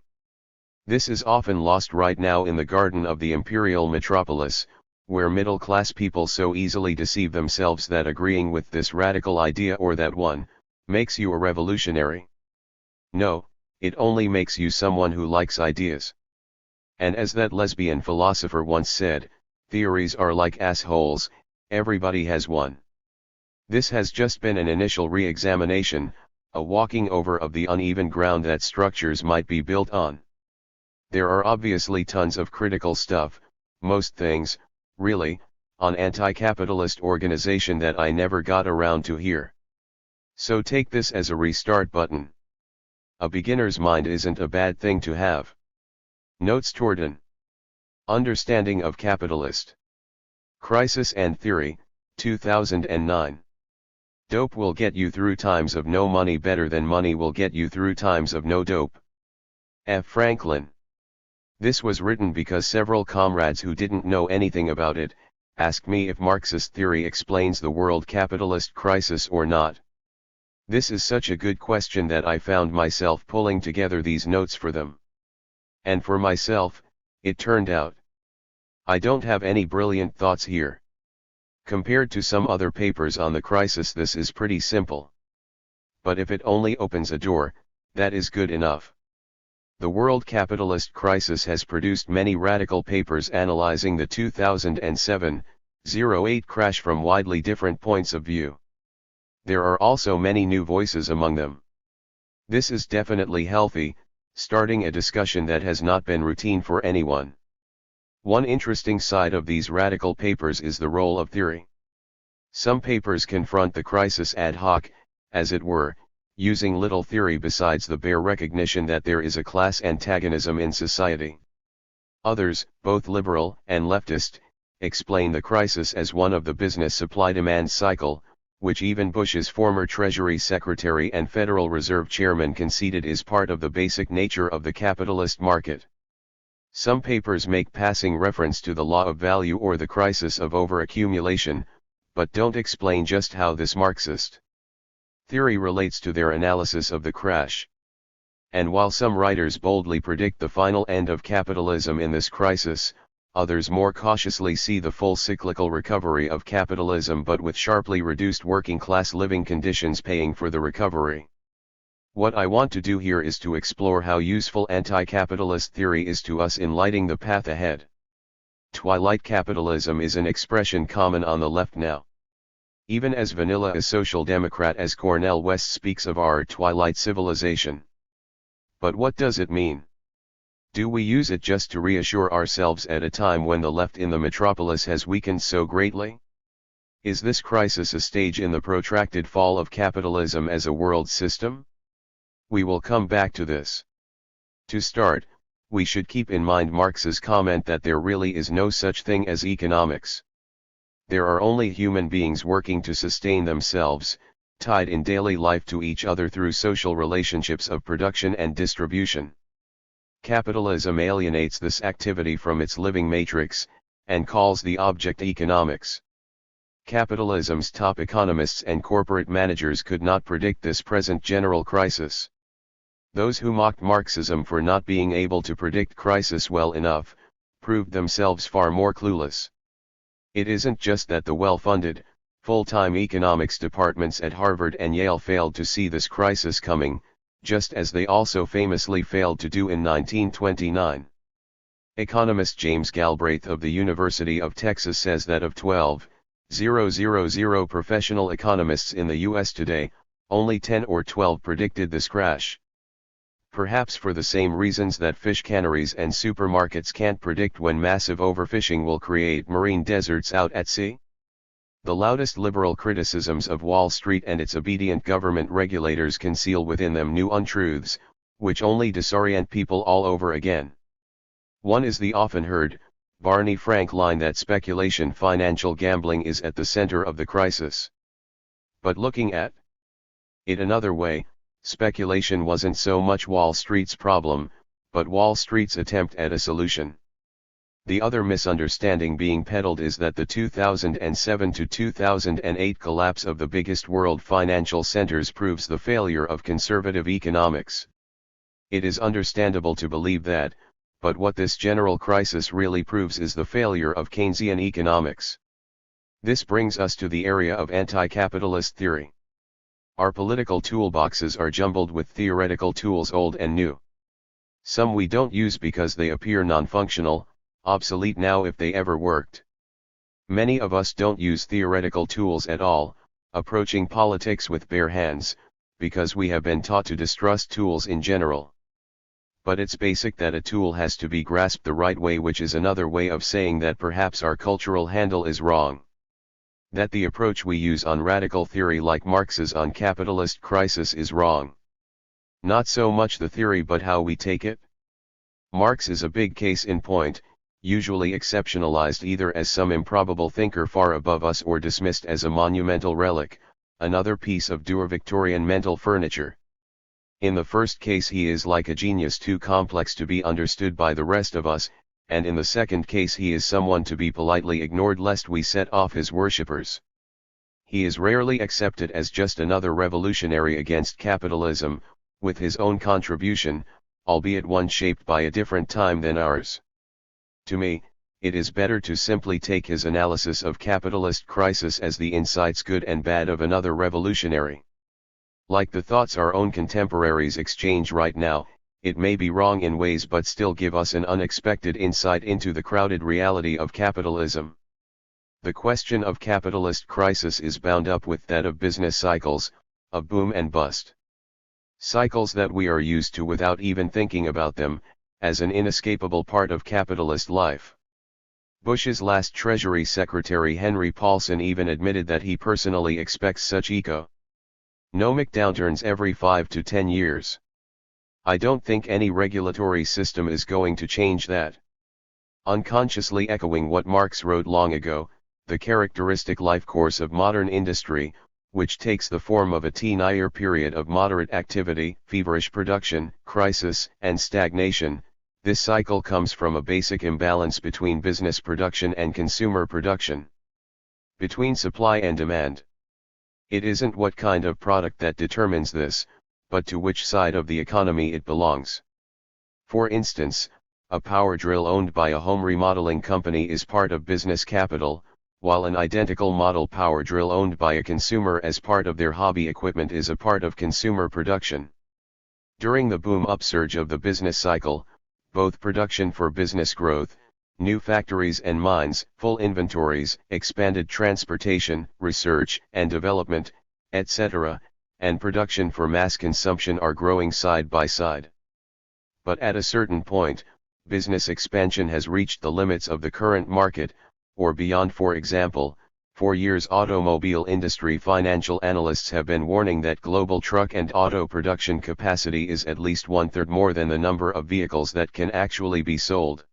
This is often lost right now in the garden of the imperial metropolis, where middle-class people so easily deceive themselves that agreeing with this radical idea or that one, Makes you a revolutionary? No, it only makes you someone who likes ideas. And as that lesbian philosopher once said, theories are like assholes, everybody has one. This has just been an initial re-examination, a walking over of the uneven ground that structures might be built on. There are obviously tons of critical stuff, most things, really, on anti-capitalist organization that I never got around to here. So take this as a restart button. A beginner's mind isn't a bad thing to have. Notes toward an understanding of capitalist crisis and theory, 2009. Dope will get you through times of no money better than money will get you through times of no dope. F. Franklin. This was written because several comrades who didn't know anything about it, asked me if Marxist theory explains the world capitalist crisis or not. This is such a good question that I found myself pulling together these notes for them. And for myself, it turned out I don't have any brilliant thoughts here. Compared to some other papers on the crisis, this is pretty simple. But if it only opens a door, that is good enough. The world capitalist crisis has produced many radical papers analyzing the 2007-08 crash from widely different points of view. There are also many new voices among them. This is definitely healthy, starting a discussion that has not been routine for anyone. One interesting side of these radical papers is the role of theory. Some papers confront the crisis ad hoc, as it were, using little theory besides the bare recognition that there is a class antagonism in society. Others, both liberal and leftist, explain the crisis as one of the business supply-demand cycle, which even Bush's former Treasury Secretary and Federal Reserve Chairman conceded is part of the basic nature of the capitalist market. Some papers make passing reference to the law of value or the crisis of overaccumulation, but don't explain just how this Marxist theory relates to their analysis of the crash. And while some writers boldly predict the final end of capitalism in this crisis, others more cautiously see the full cyclical recovery of capitalism but with sharply reduced working-class living conditions paying for the recovery. What I want to do here is to explore how useful anti-capitalist theory is to us in lighting the path ahead. Twilight capitalism is an expression common on the left now. Even as vanilla a social democrat as Cornel West speaks of our twilight civilization. But what does it mean? Do we use it just to reassure ourselves at a time when the left in the metropolis has weakened so greatly? Is this crisis a stage in the protracted fall of capitalism as a world system? We will come back to this. To start, we should keep in mind Marx's comment that there really is no such thing as economics. There are only human beings working to sustain themselves, tied in daily life to each other through social relationships of production and distribution. Capitalism alienates this activity from its living matrix, and calls the object economics. Capitalism's top economists and corporate managers could not predict this present general crisis. Those who mocked Marxism for not being able to predict crisis well enough, proved themselves far more clueless. It isn't just that the well-funded, full-time economics departments at Harvard and Yale failed to see this crisis coming, just as they also famously failed to do in 1929. Economist James Galbraith of the University of Texas says that of 12,000 professional economists in the U.S. today, only 10 or 12 predicted this crash. Perhaps for the same reasons that fish canneries and supermarkets can't predict when massive overfishing will create marine deserts out at sea. The loudest liberal criticisms of Wall Street and its obedient government regulators conceal within them new untruths, which only disorient people all over again. One is the often heard, Barney Frank line that speculation financial gambling is at the center of the crisis. But looking at it another way, speculation wasn't so much Wall Street's problem, but Wall Street's attempt at a solution. The other misunderstanding being peddled is that the 2007 to 2008 collapse of the biggest world financial centers proves the failure of conservative economics. It is understandable to believe that, but what this general crisis really proves is the failure of Keynesian economics. This brings us to the area of anti-capitalist theory. Our political toolboxes are jumbled with theoretical tools old and new. Some we don't use because they appear non-functional, obsolete now if they ever worked. Many of us don't use theoretical tools at all, approaching politics with bare hands, because we have been taught to distrust tools in general. But it's basic that a tool has to be grasped the right way, which is another way of saying that perhaps our cultural handle is wrong. That the approach we use on radical theory like Marx's on capitalist crisis is wrong. Not so much the theory but how we take it. Marx is a big case in point, usually exceptionalized either as some improbable thinker far above us or dismissed as a monumental relic, another piece of dour Victorian mental furniture. In the first case he is like a genius too complex to be understood by the rest of us, and in the second case he is someone to be politely ignored lest we set off his worshippers. He is rarely accepted as just another revolutionary against capitalism, with his own contribution, albeit one shaped by a different time than ours. To me, it is better to simply take his analysis of capitalist crisis as the insights good and bad of another revolutionary. Like the thoughts our own contemporaries exchange right now, it may be wrong in ways but still give us an unexpected insight into the crowded reality of capitalism. The question of capitalist crisis is bound up with that of business cycles, of boom and bust. Cycles that we are used to without even thinking about them, as an inescapable part of capitalist life. Bush's last Treasury Secretary Henry Paulson even admitted that he personally expects such economic downturns every 5 to 10 years. I don't think any regulatory system is going to change that. Unconsciously echoing what Marx wrote long ago, the characteristic life course of modern industry, which takes the form of a 10-year period of moderate activity, feverish production, crisis, and stagnation, this cycle comes from a basic imbalance between business production and consumer production. Between supply and demand. It isn't what kind of product that determines this, but to which side of the economy it belongs. For instance, a power drill owned by a home remodeling company is part of business capital, while an identical model power drill owned by a consumer as part of their hobby equipment is a part of consumer production. During the boom upsurge of the business cycle, both production for business growth, new factories and mines, full inventories, expanded transportation, research and development, etc., and production for mass consumption are growing side by side. But at a certain point, business expansion has reached the limits of the current market, or beyond. For example, for years automobile industry financial analysts have been warning that global truck and auto production capacity is at least 1/3 more than the number of vehicles that can actually be sold.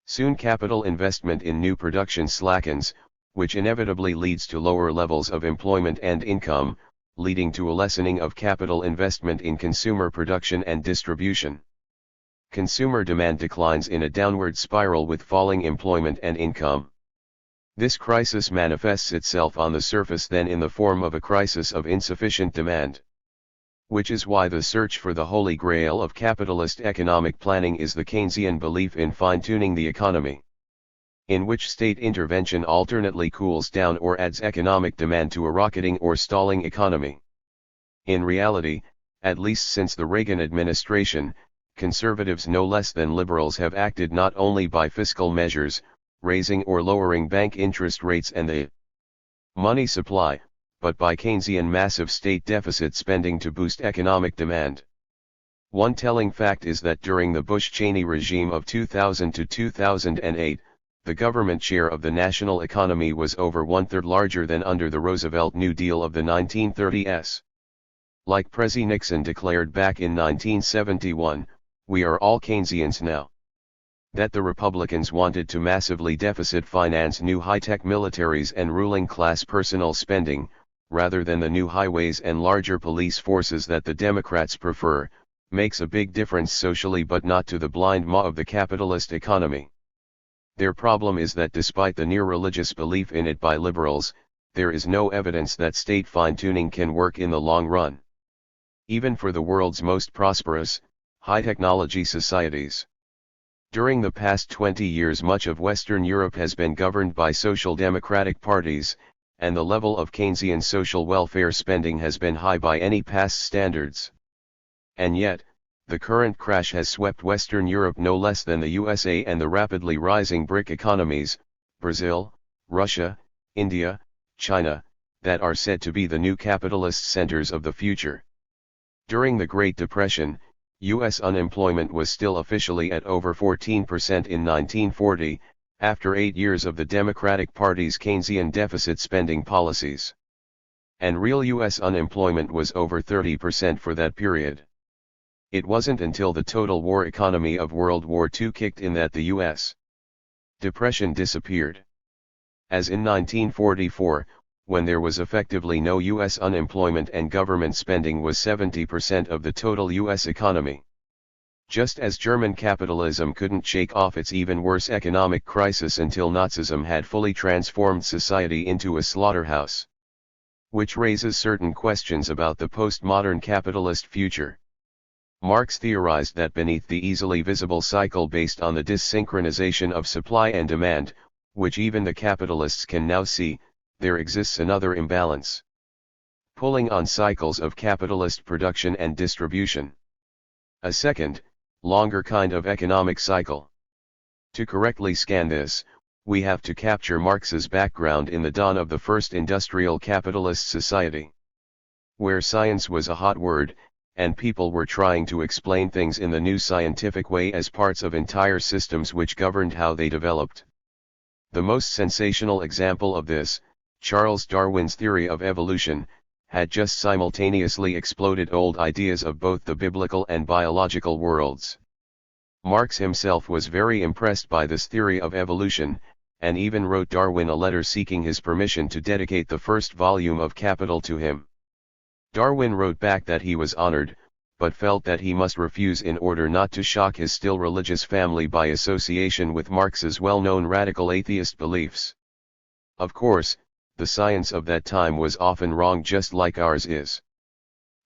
Soon capital investment in new production slackens, which inevitably leads to lower levels of employment and income, leading to a lessening of capital investment in consumer production and distribution. Consumer demand declines in a downward spiral with falling employment and income. This crisis manifests itself on the surface then in the form of a crisis of insufficient demand. Which is why the search for the holy grail of capitalist economic planning is the Keynesian belief in fine-tuning the economy, in which state intervention alternately cools down or adds economic demand to a rocketing or stalling economy. In reality, at least since the Reagan administration, conservatives no less than liberals have acted not only by fiscal measures, raising or lowering bank interest rates and the money supply, but by Keynesian massive state deficit spending to boost economic demand. One telling fact is that during the Bush-Cheney regime of 2000 to 2008, the government share of the national economy was over 1/3 larger than under the Roosevelt New Deal of the 1930s. Like Prezi Nixon declared back in 1971, we are all Keynesians now. That the Republicans wanted to massively deficit finance new high-tech militaries and ruling class personal spending, rather than the new highways and larger police forces that the Democrats prefer, makes a big difference socially but not to the blind maw of the capitalist economy. Their problem is that despite the near-religious belief in it by liberals, there is no evidence that state fine-tuning can work in the long run. Even for the world's most prosperous, high-technology societies. During the past 20 years much of Western Europe has been governed by social democratic parties, and the level of Keynesian social welfare spending has been high by any past standards. And yet, the current crash has swept Western Europe no less than the USA and the rapidly rising BRIC economies, Brazil, Russia, India, China, that are said to be the new capitalist centers of the future. During the Great Depression, U.S. unemployment was still officially at over 14% in 1940, after 8 years of the Democratic Party's Keynesian deficit spending policies. And real U.S. unemployment was over 30% for that period. It wasn't until the total war economy of World War II kicked in that the U.S. depression disappeared. As in 1944, when there was effectively no U.S. unemployment and government spending was 70% of the total U.S. economy. Just as German capitalism couldn't shake off its even worse economic crisis until Nazism had fully transformed society into a slaughterhouse. Which raises certain questions about the postmodern capitalist future. Marx theorized that beneath the easily visible cycle based on the dissynchronization of supply and demand, which even the capitalists can now see, there exists another imbalance. Pulling on cycles of capitalist production and distribution. A second, longer kind of economic cycle. To correctly scan this, we have to capture Marx's background in the dawn of the first industrial capitalist society, where science was a hot word, and people were trying to explain things in the new scientific way as parts of entire systems which governed how they developed. The most sensational example of this, Charles Darwin's theory of evolution, had just simultaneously exploded old ideas of both the biblical and biological worlds. Marx himself was very impressed by this theory of evolution, and even wrote Darwin a letter seeking his permission to dedicate the first volume of Capital to him. Darwin wrote back that he was honored, but felt that he must refuse in order not to shock his still religious family by association with Marx's well-known radical atheist beliefs. Of course, the science of that time was often wrong just like ours is.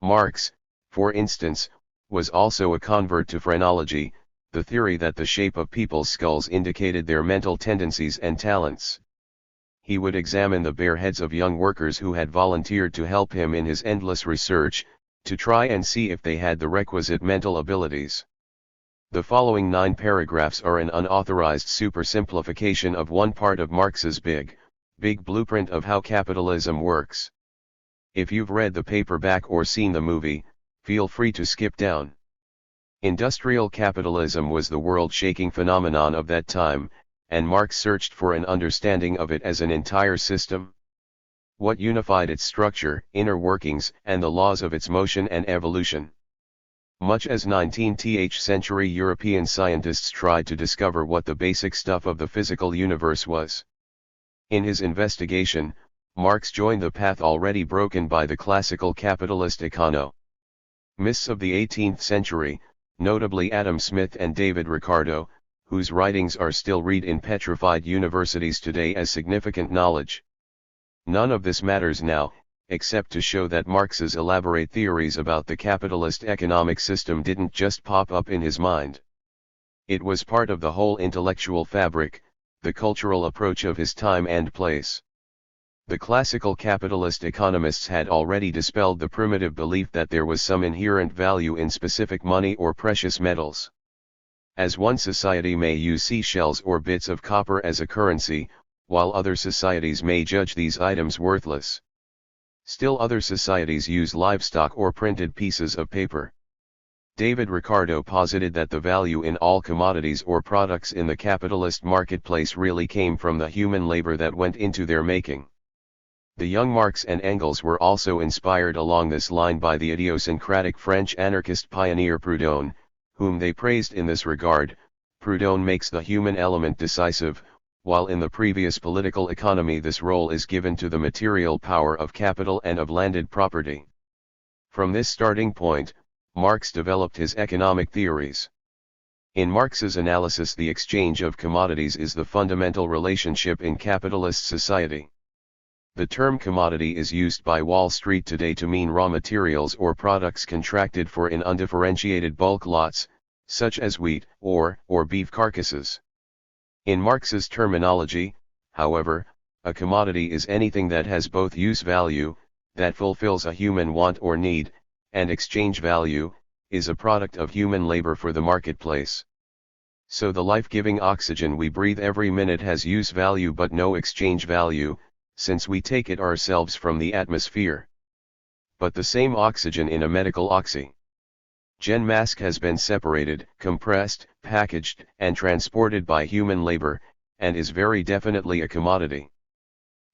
Marx, for instance, was also a convert to phrenology, the theory that the shape of people's skulls indicated their mental tendencies and talents. He would examine the bare heads of young workers who had volunteered to help him in his endless research, to try and see if they had the requisite mental abilities. The following 9 paragraphs are an unauthorized supersimplification of one part of Marx's big blueprint of how capitalism works. If you've read the paperback or seen the movie, feel free to skip down. Industrial capitalism was the world-shaking phenomenon of that time, and Marx searched for an understanding of it as an entire system. What unified its structure, inner workings, and the laws of its motion and evolution. Much as 19th century European scientists tried to discover what the basic stuff of the physical universe was. In his investigation, Marx joined the path already broken by the classical capitalist economists of the 18th century, notably Adam Smith and David Ricardo, whose writings are still read in petrified universities today as significant knowledge. None of this matters now, except to show that Marx's elaborate theories about the capitalist economic system didn't just pop up in his mind. It was part of the whole intellectual fabric, the cultural approach of his time and place. The classical capitalist economists had already dispelled the primitive belief that there was some inherent value in specific money or precious metals. As one society may use seashells or bits of copper as a currency, while other societies may judge these items worthless. Still other societies use livestock or printed pieces of paper. David Ricardo posited that the value in all commodities or products in the capitalist marketplace really came from the human labor that went into their making. The young Marx and Engels were also inspired along this line by the idiosyncratic French anarchist pioneer Proudhon, whom they praised in this regard. Proudhon makes the human element decisive, while in the previous political economy this role is given to the material power of capital and of landed property. From this starting point, Marx developed his economic theories. In Marx's analysis, the exchange of commodities is the fundamental relationship in capitalist society. The term commodity is used by Wall Street today to mean raw materials or products contracted for in undifferentiated bulk lots, such as wheat, or beef carcasses. In Marx's terminology, however, A commodity is anything that has both use value, that fulfills a human want or need, and exchange value, is a product of human labor for the marketplace. So the life-giving oxygen we breathe every minute has use value but no exchange value, since we take it ourselves from the atmosphere. But the same oxygen in a medical oxygen mask has been separated, compressed, packaged, and transported by human labor, and is very definitely a commodity.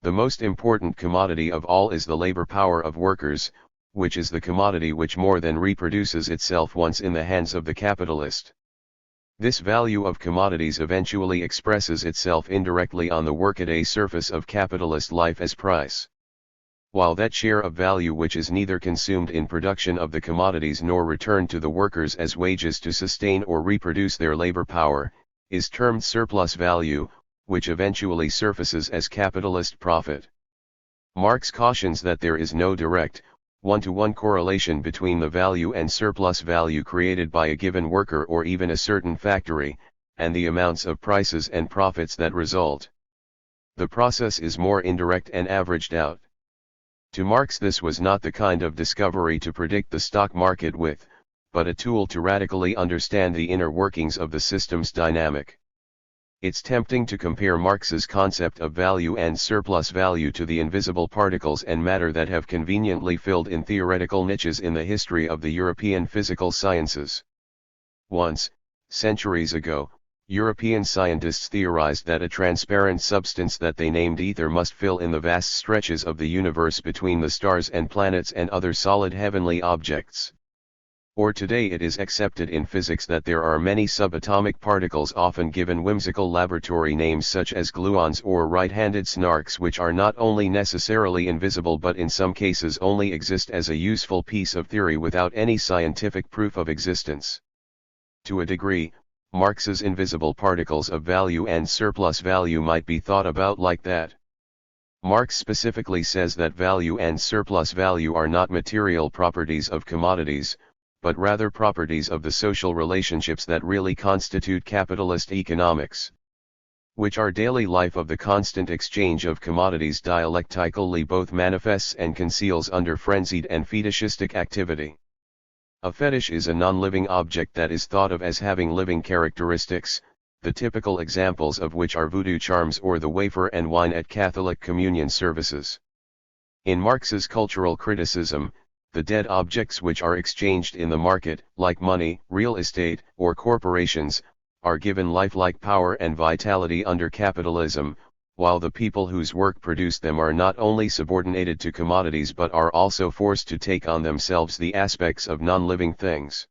The most important commodity of all is the labor power of workers, which is the commodity which more than reproduces itself once in the hands of the capitalist. This value of commodities eventually expresses itself indirectly on the workaday surface of capitalist life as price. While that share of value which is neither consumed in production of the commodities nor returned to the workers as wages to sustain or reproduce their labor power, is termed surplus value, which eventually surfaces as capitalist profit. Marx cautions that there is no direct, one-to-one correlation between the value and surplus value created by a given worker or even a certain factory, and the amounts of prices and profits that result. The process is more indirect and averaged out. To Marx, this was not the kind of discovery to predict the stock market with, but a tool to radically understand the inner workings of the system's dynamic. It's tempting to compare Marx's concept of value and surplus value to the invisible particles and matter that have conveniently filled in theoretical niches in the history of the European physical sciences. Once, centuries ago, European scientists theorized that a transparent substance that they named ether must fill in the vast stretches of the universe between the stars and planets and other solid heavenly objects. Or today it is accepted in physics that there are many subatomic particles often given whimsical laboratory names such as gluons or right-handed snarks, which are not only necessarily invisible but in some cases only exist as a useful piece of theory without any scientific proof of existence. To a degree, Marx's invisible particles of value and surplus value might be thought about like that. Marx specifically says that value and surplus value are not material properties of commodities, but rather properties of the social relationships that really constitute capitalist economics, which our daily life of the constant exchange of commodities dialectically both manifests and conceals under frenzied and fetishistic activity. A fetish is a non-living object that is thought of as having living characteristics, the typical examples of which are voodoo charms or the wafer and wine at Catholic communion services. In Marx's cultural criticism, the dead objects which are exchanged in the market, like money, real estate, or corporations, are given lifelike power and vitality under capitalism, while the people whose work produced them are not only subordinated to commodities but are also forced to take on themselves the aspects of non-living things.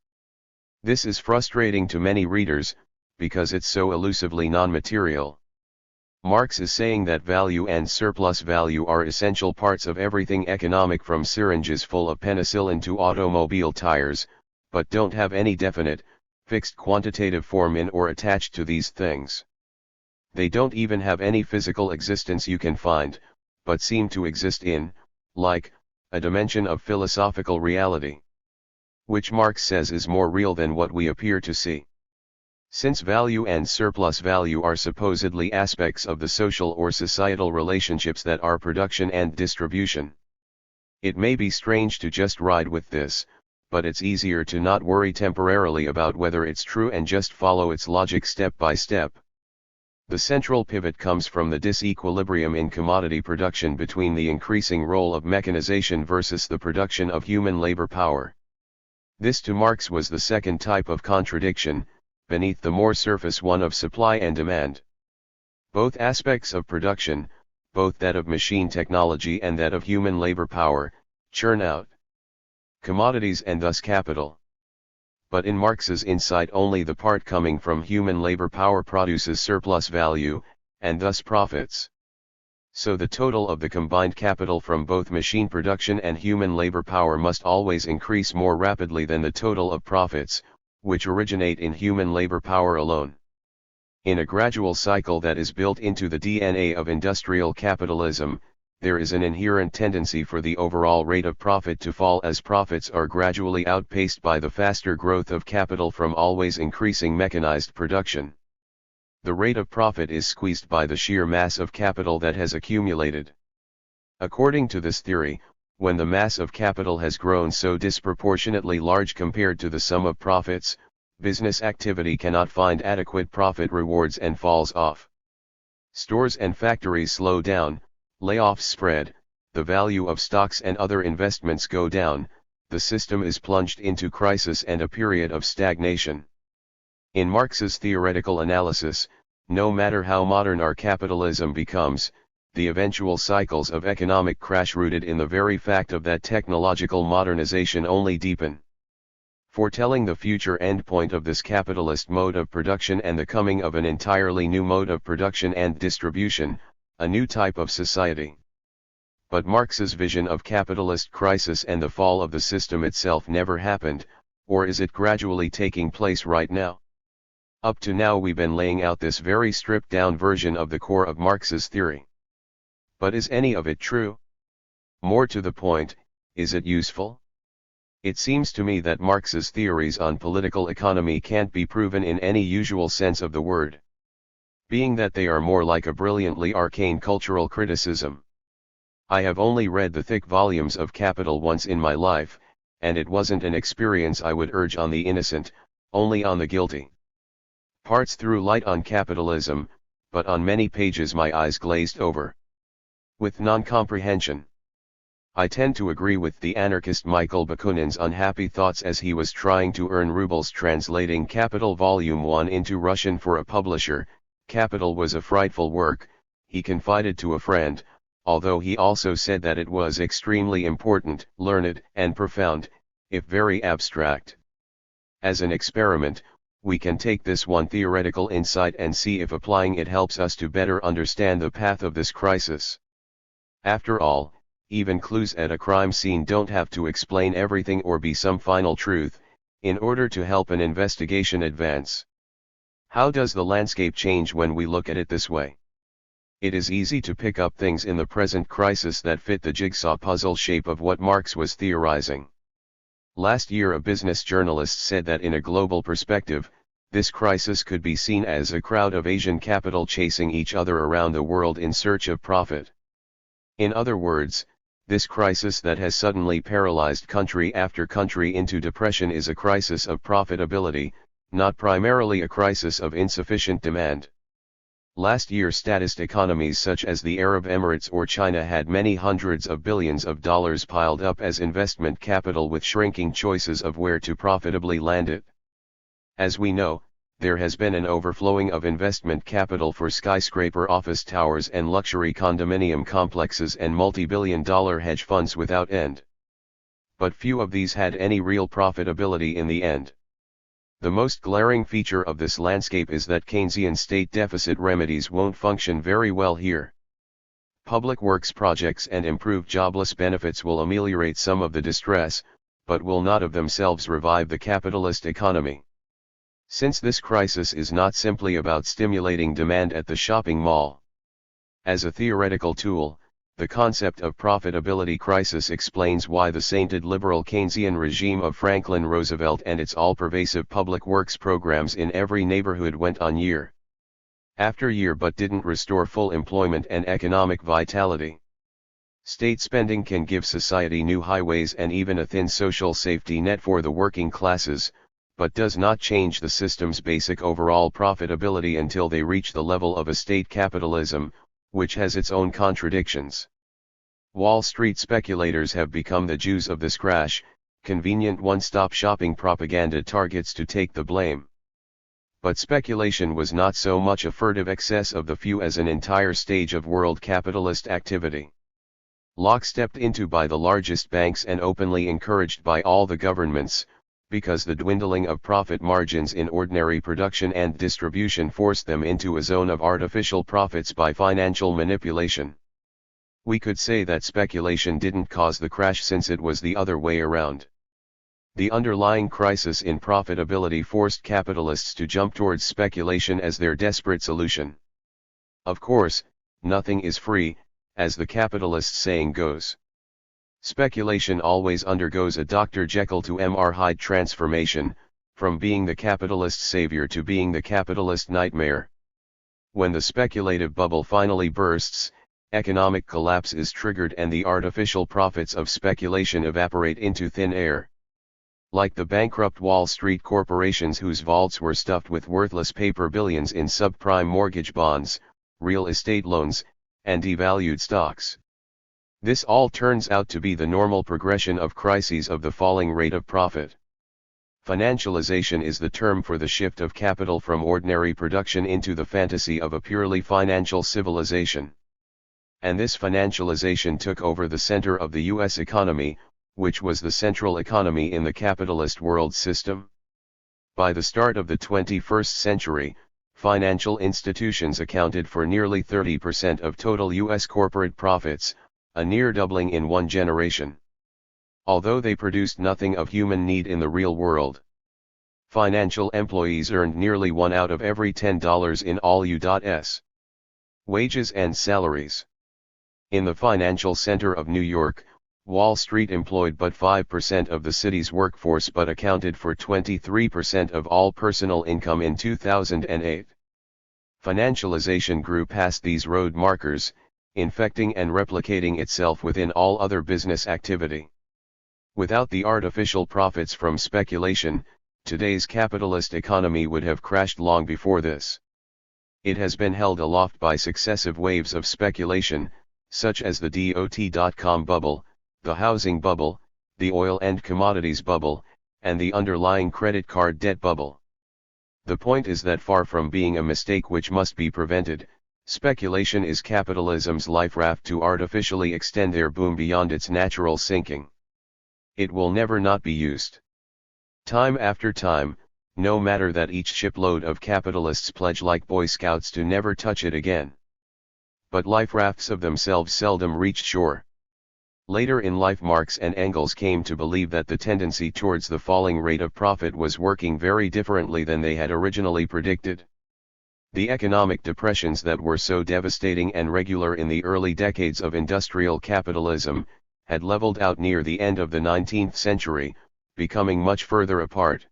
This is frustrating to many readers, because it's so elusively non-material. Marx is saying that value and surplus value are essential parts of everything economic, from syringes full of penicillin to automobile tires, but don't have any definite, fixed quantitative form in or attached to these things. They don't even have any physical existence you can find, but seem to exist in, like, a dimension of philosophical reality, which Marx says is more real than what we appear to see. Since value and surplus value are supposedly aspects of the social or societal relationships that are production and distribution, it may be strange to just ride with this, but it's easier to not worry temporarily about whether it's true and just follow its logic step by step. The central pivot comes from the disequilibrium in commodity production between the increasing role of mechanization versus the production of human labor power. This to Marx was the second type of contradiction, beneath the more surface one of supply and demand. Both aspects of production, both that of machine technology and that of human labor power, churn out commodities and thus capital. But in Marx's insight, only the part coming from human labor power produces surplus value, and thus profits. So the total of the combined capital from both machine production and human labor power must always increase more rapidly than the total of profits, which originate in human labor power alone. In a gradual cycle that is built into the DNA of industrial capitalism, there is an inherent tendency for the overall rate of profit to fall as profits are gradually outpaced by the faster growth of capital from always increasing mechanized production. The rate of profit is squeezed by the sheer mass of capital that has accumulated. According to this theory, when the mass of capital has grown so disproportionately large compared to the sum of profits, business activity cannot find adequate profit rewards and falls off. Stores and factories slow down, layoffs spread, the value of stocks and other investments go down, the system is plunged into crisis and a period of stagnation. In Marx's theoretical analysis, no matter how modern our capitalism becomes, the eventual cycles of economic crash rooted in the very fact of that technological modernization only deepen. Foretelling the future endpoint of this capitalist mode of production and the coming of an entirely new mode of production and distribution, a new type of society. But Marx's vision of capitalist crisis and the fall of the system itself never happened, or is it gradually taking place right now? Up to now we've been laying out this very stripped-down version of the core of Marx's theory. But is any of it true? More to the point, is it useful? It seems to me that Marx's theories on political economy can't be proven in any usual sense of the word, being that they are more like a brilliantly arcane cultural criticism. I have only read the thick volumes of Capital once in my life, and it wasn't an experience I would urge on the innocent, only on the guilty. Parts threw light on capitalism, but on many pages my eyes glazed over with non-comprehension. I tend to agree with the anarchist Michael Bakunin's unhappy thoughts as he was trying to earn rubles translating Capital Volume 1 into Russian for a publisher. Capital was a frightful work, he confided to a friend, although he also said that it was extremely important, learned, and profound, if very abstract. As an experiment, we can take this one theoretical insight and see if applying it helps us to better understand the path of this crisis. After all, even clues at a crime scene don't have to explain everything or be some final truth, in order to help an investigation advance. How does the landscape change when we look at it this way? It is easy to pick up things in the present crisis that fit the jigsaw puzzle shape of what Marx was theorizing. Last year a business journalist said that in a global perspective, this crisis could be seen as a crowd of Asian capital chasing each other around the world in search of profit. In other words, this crisis that has suddenly paralyzed country after country into depression is a crisis of profitability, not primarily a crisis of insufficient demand. Last year statist economies such as the Arab Emirates or China had many hundreds of billions of dollars piled up as investment capital with shrinking choices of where to profitably land it. As we know, there has been an overflowing of investment capital for skyscraper office towers and luxury condominium complexes and multi-billion-dollar hedge funds without end. But few of these had any real profitability in the end. The most glaring feature of this landscape is that Keynesian state deficit remedies won't function very well here. Public works projects and improved jobless benefits will ameliorate some of the distress, but will not of themselves revive the capitalist economy. Since this crisis is not simply about stimulating demand at the shopping mall. As a theoretical tool, the concept of profitability crisis explains why the sainted liberal Keynesian regime of Franklin Roosevelt and its all-pervasive public works programs in every neighborhood went on year after year but didn't restore full employment and economic vitality. State spending can give society new highways and even a thin social safety net for the working classes, but does not change the system's basic overall profitability until they reach the level of a state capitalism, which has its own contradictions. Wall Street speculators have become the Jews of this crash, convenient one-stop shopping propaganda targets to take the blame. But speculation was not so much a furtive excess of the few as an entire stage of world capitalist activity. Lockstepped into by the largest banks and openly encouraged by all the governments, because the dwindling of profit margins in ordinary production and distribution forced them into a zone of artificial profits by financial manipulation. We could say that speculation didn't cause the crash since it was the other way around. The underlying crisis in profitability forced capitalists to jump towards speculation as their desperate solution. Of course, nothing is free, as the capitalist saying goes. Speculation always undergoes a Dr. Jekyll to Mr. Hyde transformation, from being the capitalist savior to being the capitalist nightmare. When the speculative bubble finally bursts, economic collapse is triggered and the artificial profits of speculation evaporate into thin air. Like the bankrupt Wall Street corporations whose vaults were stuffed with worthless paper billions in subprime mortgage bonds, real estate loans, and devalued stocks. This all turns out to be the normal progression of crises of the falling rate of profit. Financialization is the term for the shift of capital from ordinary production into the fantasy of a purely financial civilization. And this financialization took over the center of the U.S. economy, which was the central economy in the capitalist world system. By the start of the 21st century, financial institutions accounted for nearly 30% of total U.S. corporate profits, a near doubling in one generation. Although they produced nothing of human need in the real world. Financial employees earned nearly 1 out of every $10 in all U.S. wages and salaries. In the financial center of New York, Wall Street employed but 5% of the city's workforce but accounted for 23% of all personal income in 2008. Financialization grew past these road markers, infecting and replicating itself within all other business activity. Without the artificial profits from speculation, today's capitalist economy would have crashed long before this. It has been held aloft by successive waves of speculation, such as the dot-com bubble, the housing bubble, the oil and commodities bubble, and the underlying credit card debt bubble. The point is that far from being a mistake which must be prevented, speculation is capitalism's life raft to artificially extend their boom beyond its natural sinking. It will never not be used. Time after time, no matter that each shipload of capitalists pledge like Boy Scouts to never touch it again. But life rafts of themselves seldom reach shore. Later in life, Marx and Engels came to believe that the tendency towards the falling rate of profit was working very differently than they had originally predicted. The economic depressions that were so devastating and regular in the early decades of industrial capitalism, had leveled out near the end of the 19th century, becoming much further apart.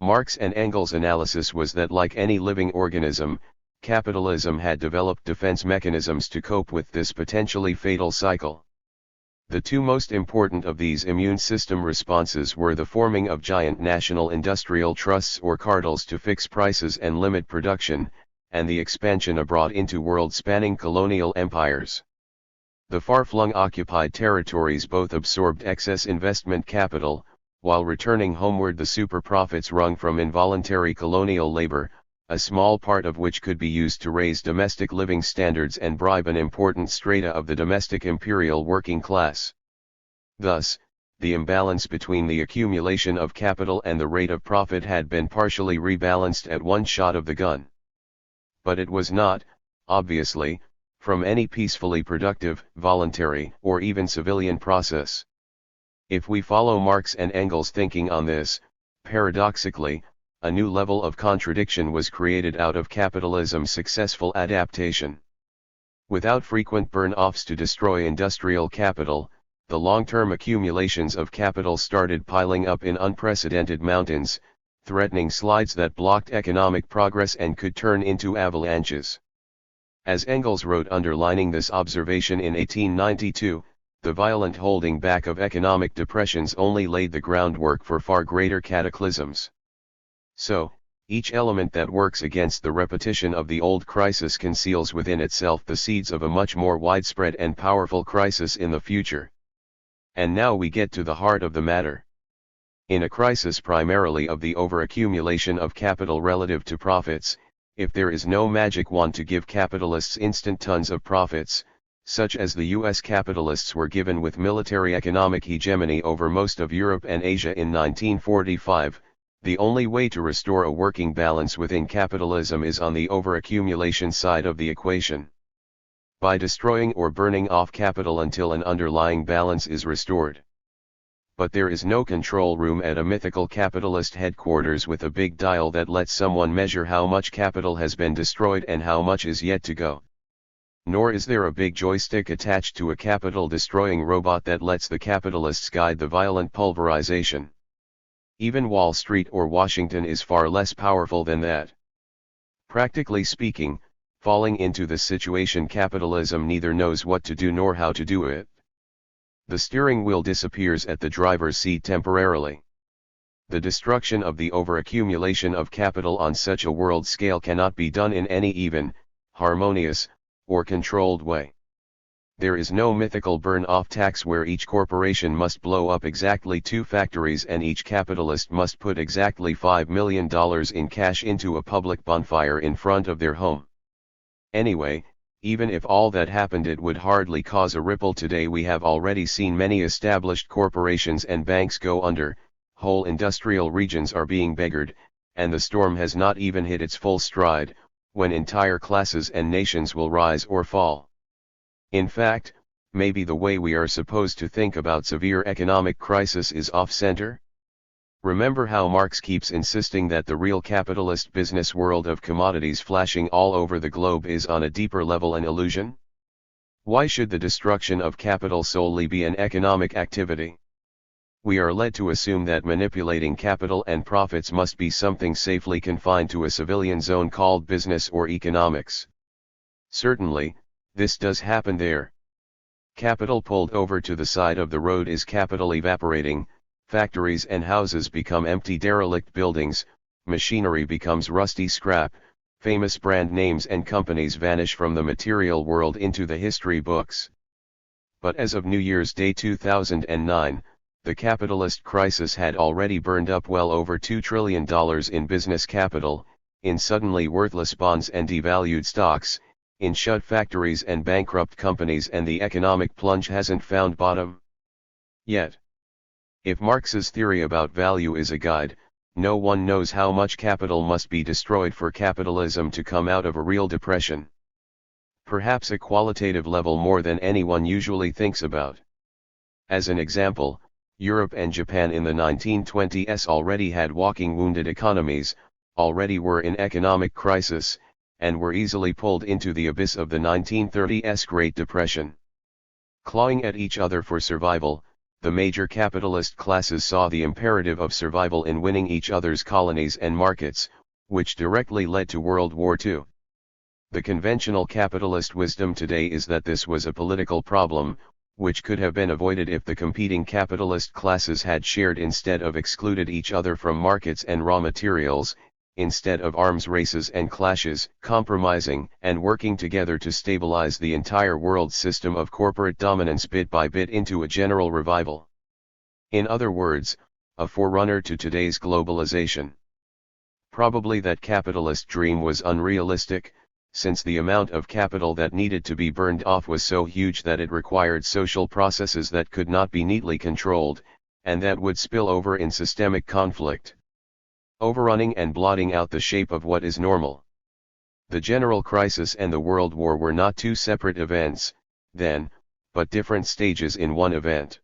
Marx and Engels' analysis was that like any living organism, capitalism had developed defense mechanisms to cope with this potentially fatal cycle. The two most important of these immune system responses were the forming of giant national industrial trusts or cartels to fix prices and limit production, and the expansion abroad into world-spanning colonial empires. The far-flung occupied territories both absorbed excess investment capital, while returning homeward the super profits wrung from involuntary colonial labor, a small part of which could be used to raise domestic living standards and bribe an important strata of the domestic imperial working class. Thus, the imbalance between the accumulation of capital and the rate of profit had been partially rebalanced at one shot of the gun. But it was not, obviously, from any peacefully productive, voluntary, or even civilian process. If we follow Marx and Engels' thinking on this, paradoxically, a new level of contradiction was created out of capitalism's successful adaptation. Without frequent burn-offs to destroy industrial capital, the long-term accumulations of capital started piling up in unprecedented mountains, threatening slides that blocked economic progress and could turn into avalanches. As Engels wrote underlining this observation in 1892, the violent holding back of economic depressions only laid the groundwork for far greater cataclysms. So, each element that works against the repetition of the old crisis conceals within itself the seeds of a much more widespread and powerful crisis in the future. And now we get to the heart of the matter. In a crisis primarily of the overaccumulation of capital relative to profits, if there is no magic wand to give capitalists instant tons of profits, such as the US capitalists were given with military economic hegemony over most of Europe and Asia in 1945, the only way to restore a working balance within capitalism is on the overaccumulation side of the equation. By destroying or burning off capital until an underlying balance is restored. But there is no control room at a mythical capitalist headquarters with a big dial that lets someone measure how much capital has been destroyed and how much is yet to go. Nor is there a big joystick attached to a capital-destroying robot that lets the capitalists guide the violent pulverization. Even Wall Street or Washington is far less powerful than that. Practically speaking, Falling into this situation, capitalism neither knows what to do nor how to do it. The steering wheel disappears at the driver's seat temporarily. The destruction of the overaccumulation of capital on such a world scale cannot be done in any even, harmonious, or controlled way. There is no mythical burn-off tax where each corporation must blow up exactly 2 factories and each capitalist must put exactly $5 million in cash into a public bonfire in front of their home. Anyway, even if all that happened, it would hardly cause a ripple. Today we have already seen many established corporations and banks go under, whole industrial regions are being beggared, and the storm has not even hit its full stride, when entire classes and nations will rise or fall. In fact, maybe the way we are supposed to think about severe economic crisis is off-center? Remember how Marx keeps insisting that the real capitalist business world of commodities flashing all over the globe is on a deeper level an illusion? Why should the destruction of capital solely be an economic activity? We are led to assume that manipulating capital and profits must be something safely confined to a civilian zone called business or economics. Certainly, this does happen there. Capital pulled over to the side of the road is capital evaporating, factories and houses become empty derelict buildings, machinery becomes rusty scrap, famous brand names and companies vanish from the material world into the history books. But as of New Year's Day 2009, the capitalist crisis had already burned up well over $2 trillion in business capital, in suddenly worthless bonds and devalued stocks, in shut factories and bankrupt companies, and the economic plunge hasn't found bottom yet. If Marx's theory about value is a guide, no one knows how much capital must be destroyed for capitalism to come out of a real depression. Perhaps a qualitative level more than anyone usually thinks about. As an example, Europe and Japan in the 1920s already had walking wounded economies, already were in economic crisis, and were easily pulled into the abyss of the 1930s Great Depression. Clawing at each other for survival, the major capitalist classes saw the imperative of survival in winning each other's colonies and markets, which directly led to World War II. The conventional capitalist wisdom today is that this was a political problem, which could have been avoided if the competing capitalist classes had shared instead of excluded each other from markets and raw materials, instead of arms races and clashes, compromising and working together to stabilize the entire world system of corporate dominance bit by bit into a general revival. In other words, a forerunner to today's globalization. Probably that capitalist dream was unrealistic, since the amount of capital that needed to be burned off was so huge that it required social processes that could not be neatly controlled, and that would spill over in systemic conflict, overrunning and blotting out the shape of what is normal. The general crisis and the World War were not two separate events, then, but different stages in one event.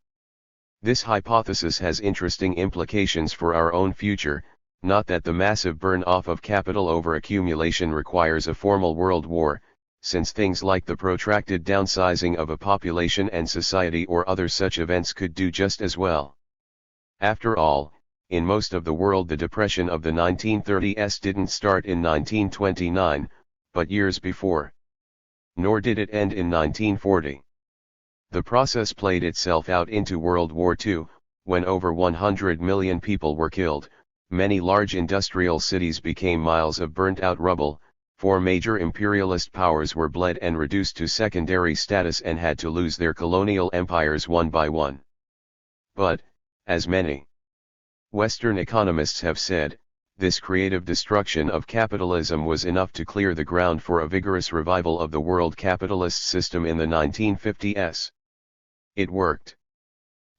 This hypothesis has interesting implications for our own future, not that the massive burn-off of capital over accumulation requires a formal world war, since things like the protracted downsizing of a population and society or other such events could do just as well. After all, in most of the world the depression of the 1930s didn't start in 1929, but years before. Nor did it end in 1940. The process played itself out into World War II, when over 100 million people were killed, many large industrial cities became miles of burnt-out rubble, 4 major imperialist powers were bled and reduced to secondary status and had to lose their colonial empires one by one. But, as many Western economists have said, this creative destruction of capitalism was enough to clear the ground for a vigorous revival of the world capitalist system in the 1950s. It worked.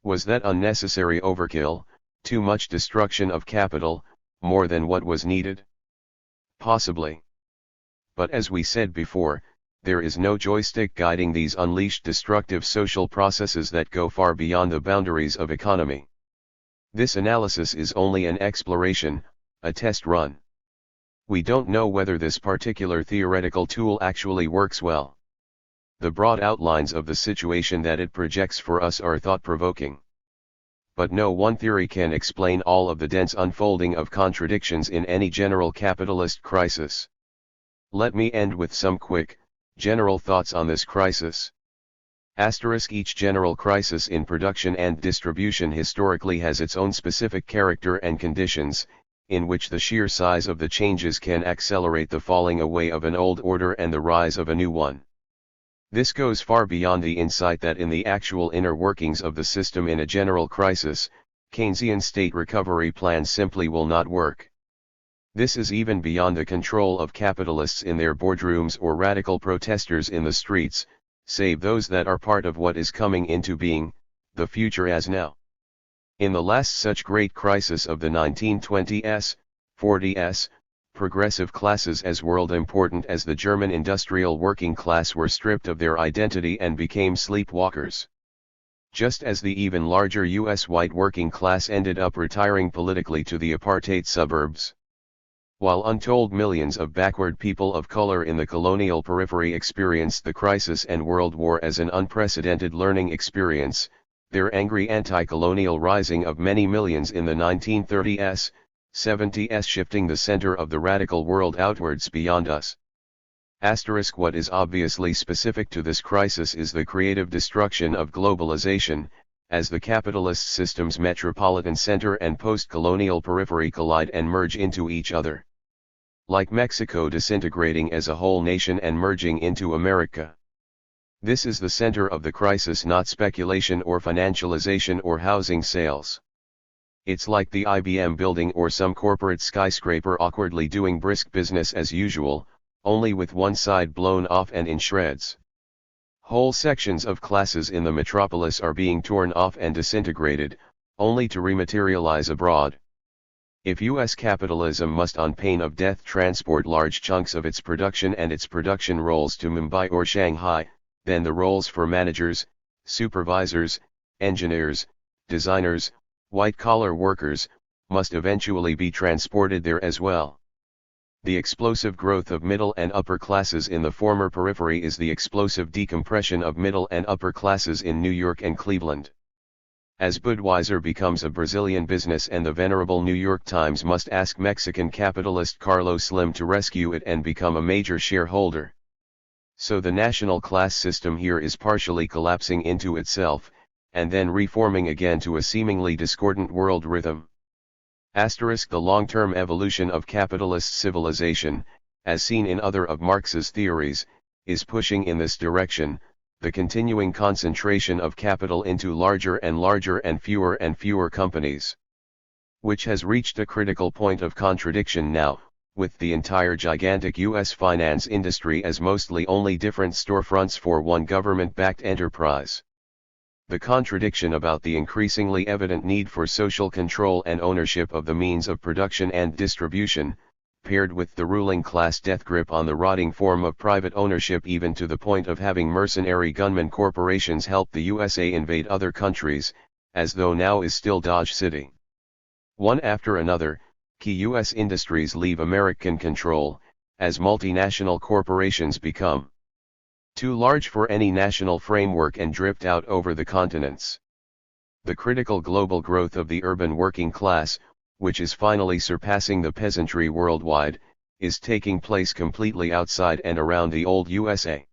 Was that unnecessary overkill, too much destruction of capital, more than what was needed? Possibly. But as we said before, there is no joystick guiding these unleashed destructive social processes that go far beyond the boundaries of economy. This analysis is only an exploration, a test run. We don't know whether this particular theoretical tool actually works well. The broad outlines of the situation that it projects for us are thought-provoking. But no one theory can explain all of the dense unfolding of contradictions in any general capitalist crisis. Let me end with some quick, general thoughts on this crisis. Each general crisis in production and distribution historically has its own specific character and conditions, in which the sheer size of the changes can accelerate the falling away of an old order and the rise of a new one. This goes far beyond the insight that in the actual inner workings of the system in a general crisis, Keynesian state recovery plans simply will not work. This is even beyond the control of capitalists in their boardrooms or radical protesters in the streets, save those that are part of what is coming into being, the future as now. In the last such great crisis of the 1920s, 40s, progressive classes as world important as the German industrial working class were stripped of their identity and became sleepwalkers. Just as the even larger US white working class ended up retiring politically to the apartheid suburbs. While untold millions of backward people of color in the colonial periphery experienced the crisis and World War as an unprecedented learning experience, their angry anti-colonial rising of many millions in the 1930s, 70s shifting the center of the radical world outwards beyond us. What is obviously specific to this crisis is the creative destruction of globalization, as the capitalist system's metropolitan center and post-colonial periphery collide and merge into each other. Like Mexico disintegrating as a whole nation and merging into America. This is the center of the crisis, not speculation or financialization or housing sales. It's like the IBM building or some corporate skyscraper awkwardly doing brisk business as usual, only with one side blown off and in shreds. Whole sections of classes in the metropolis are being torn off and disintegrated, only to rematerialize abroad. If US capitalism must on pain of death transport large chunks of its production and its production roles to Mumbai or Shanghai, then the roles for managers, supervisors, engineers, designers, white-collar workers, must eventually be transported there as well. The explosive growth of middle and upper classes in the former periphery is the explosive decompression of middle and upper classes in New York and Cleveland. As Budweiser becomes a Brazilian business and the venerable New York Times must ask Mexican capitalist Carlos Slim to rescue it and become a major shareholder. So the national class system here is partially collapsing into itself, and then reforming again to a seemingly discordant world rhythm. The long-term evolution of capitalist civilization, as seen in other of Marx's theories, is pushing in this direction, the continuing concentration of capital into larger and fewer companies. Which has reached a critical point of contradiction now, with the entire gigantic US finance industry as mostly only different storefronts for one government-backed enterprise. The contradiction about the increasingly evident need for social control and ownership of the means of production and distribution, paired with the ruling class death grip on the rotting form of private ownership even to the point of having mercenary gunmen corporations help the USA invade other countries, as though now is still Dodge City. One after another, key US industries leave American control, as multinational corporations become too large for any national framework and drift out over the continents. The critical global growth of the urban working class, which is finally surpassing the peasantry worldwide, is taking place completely outside and around the old USA.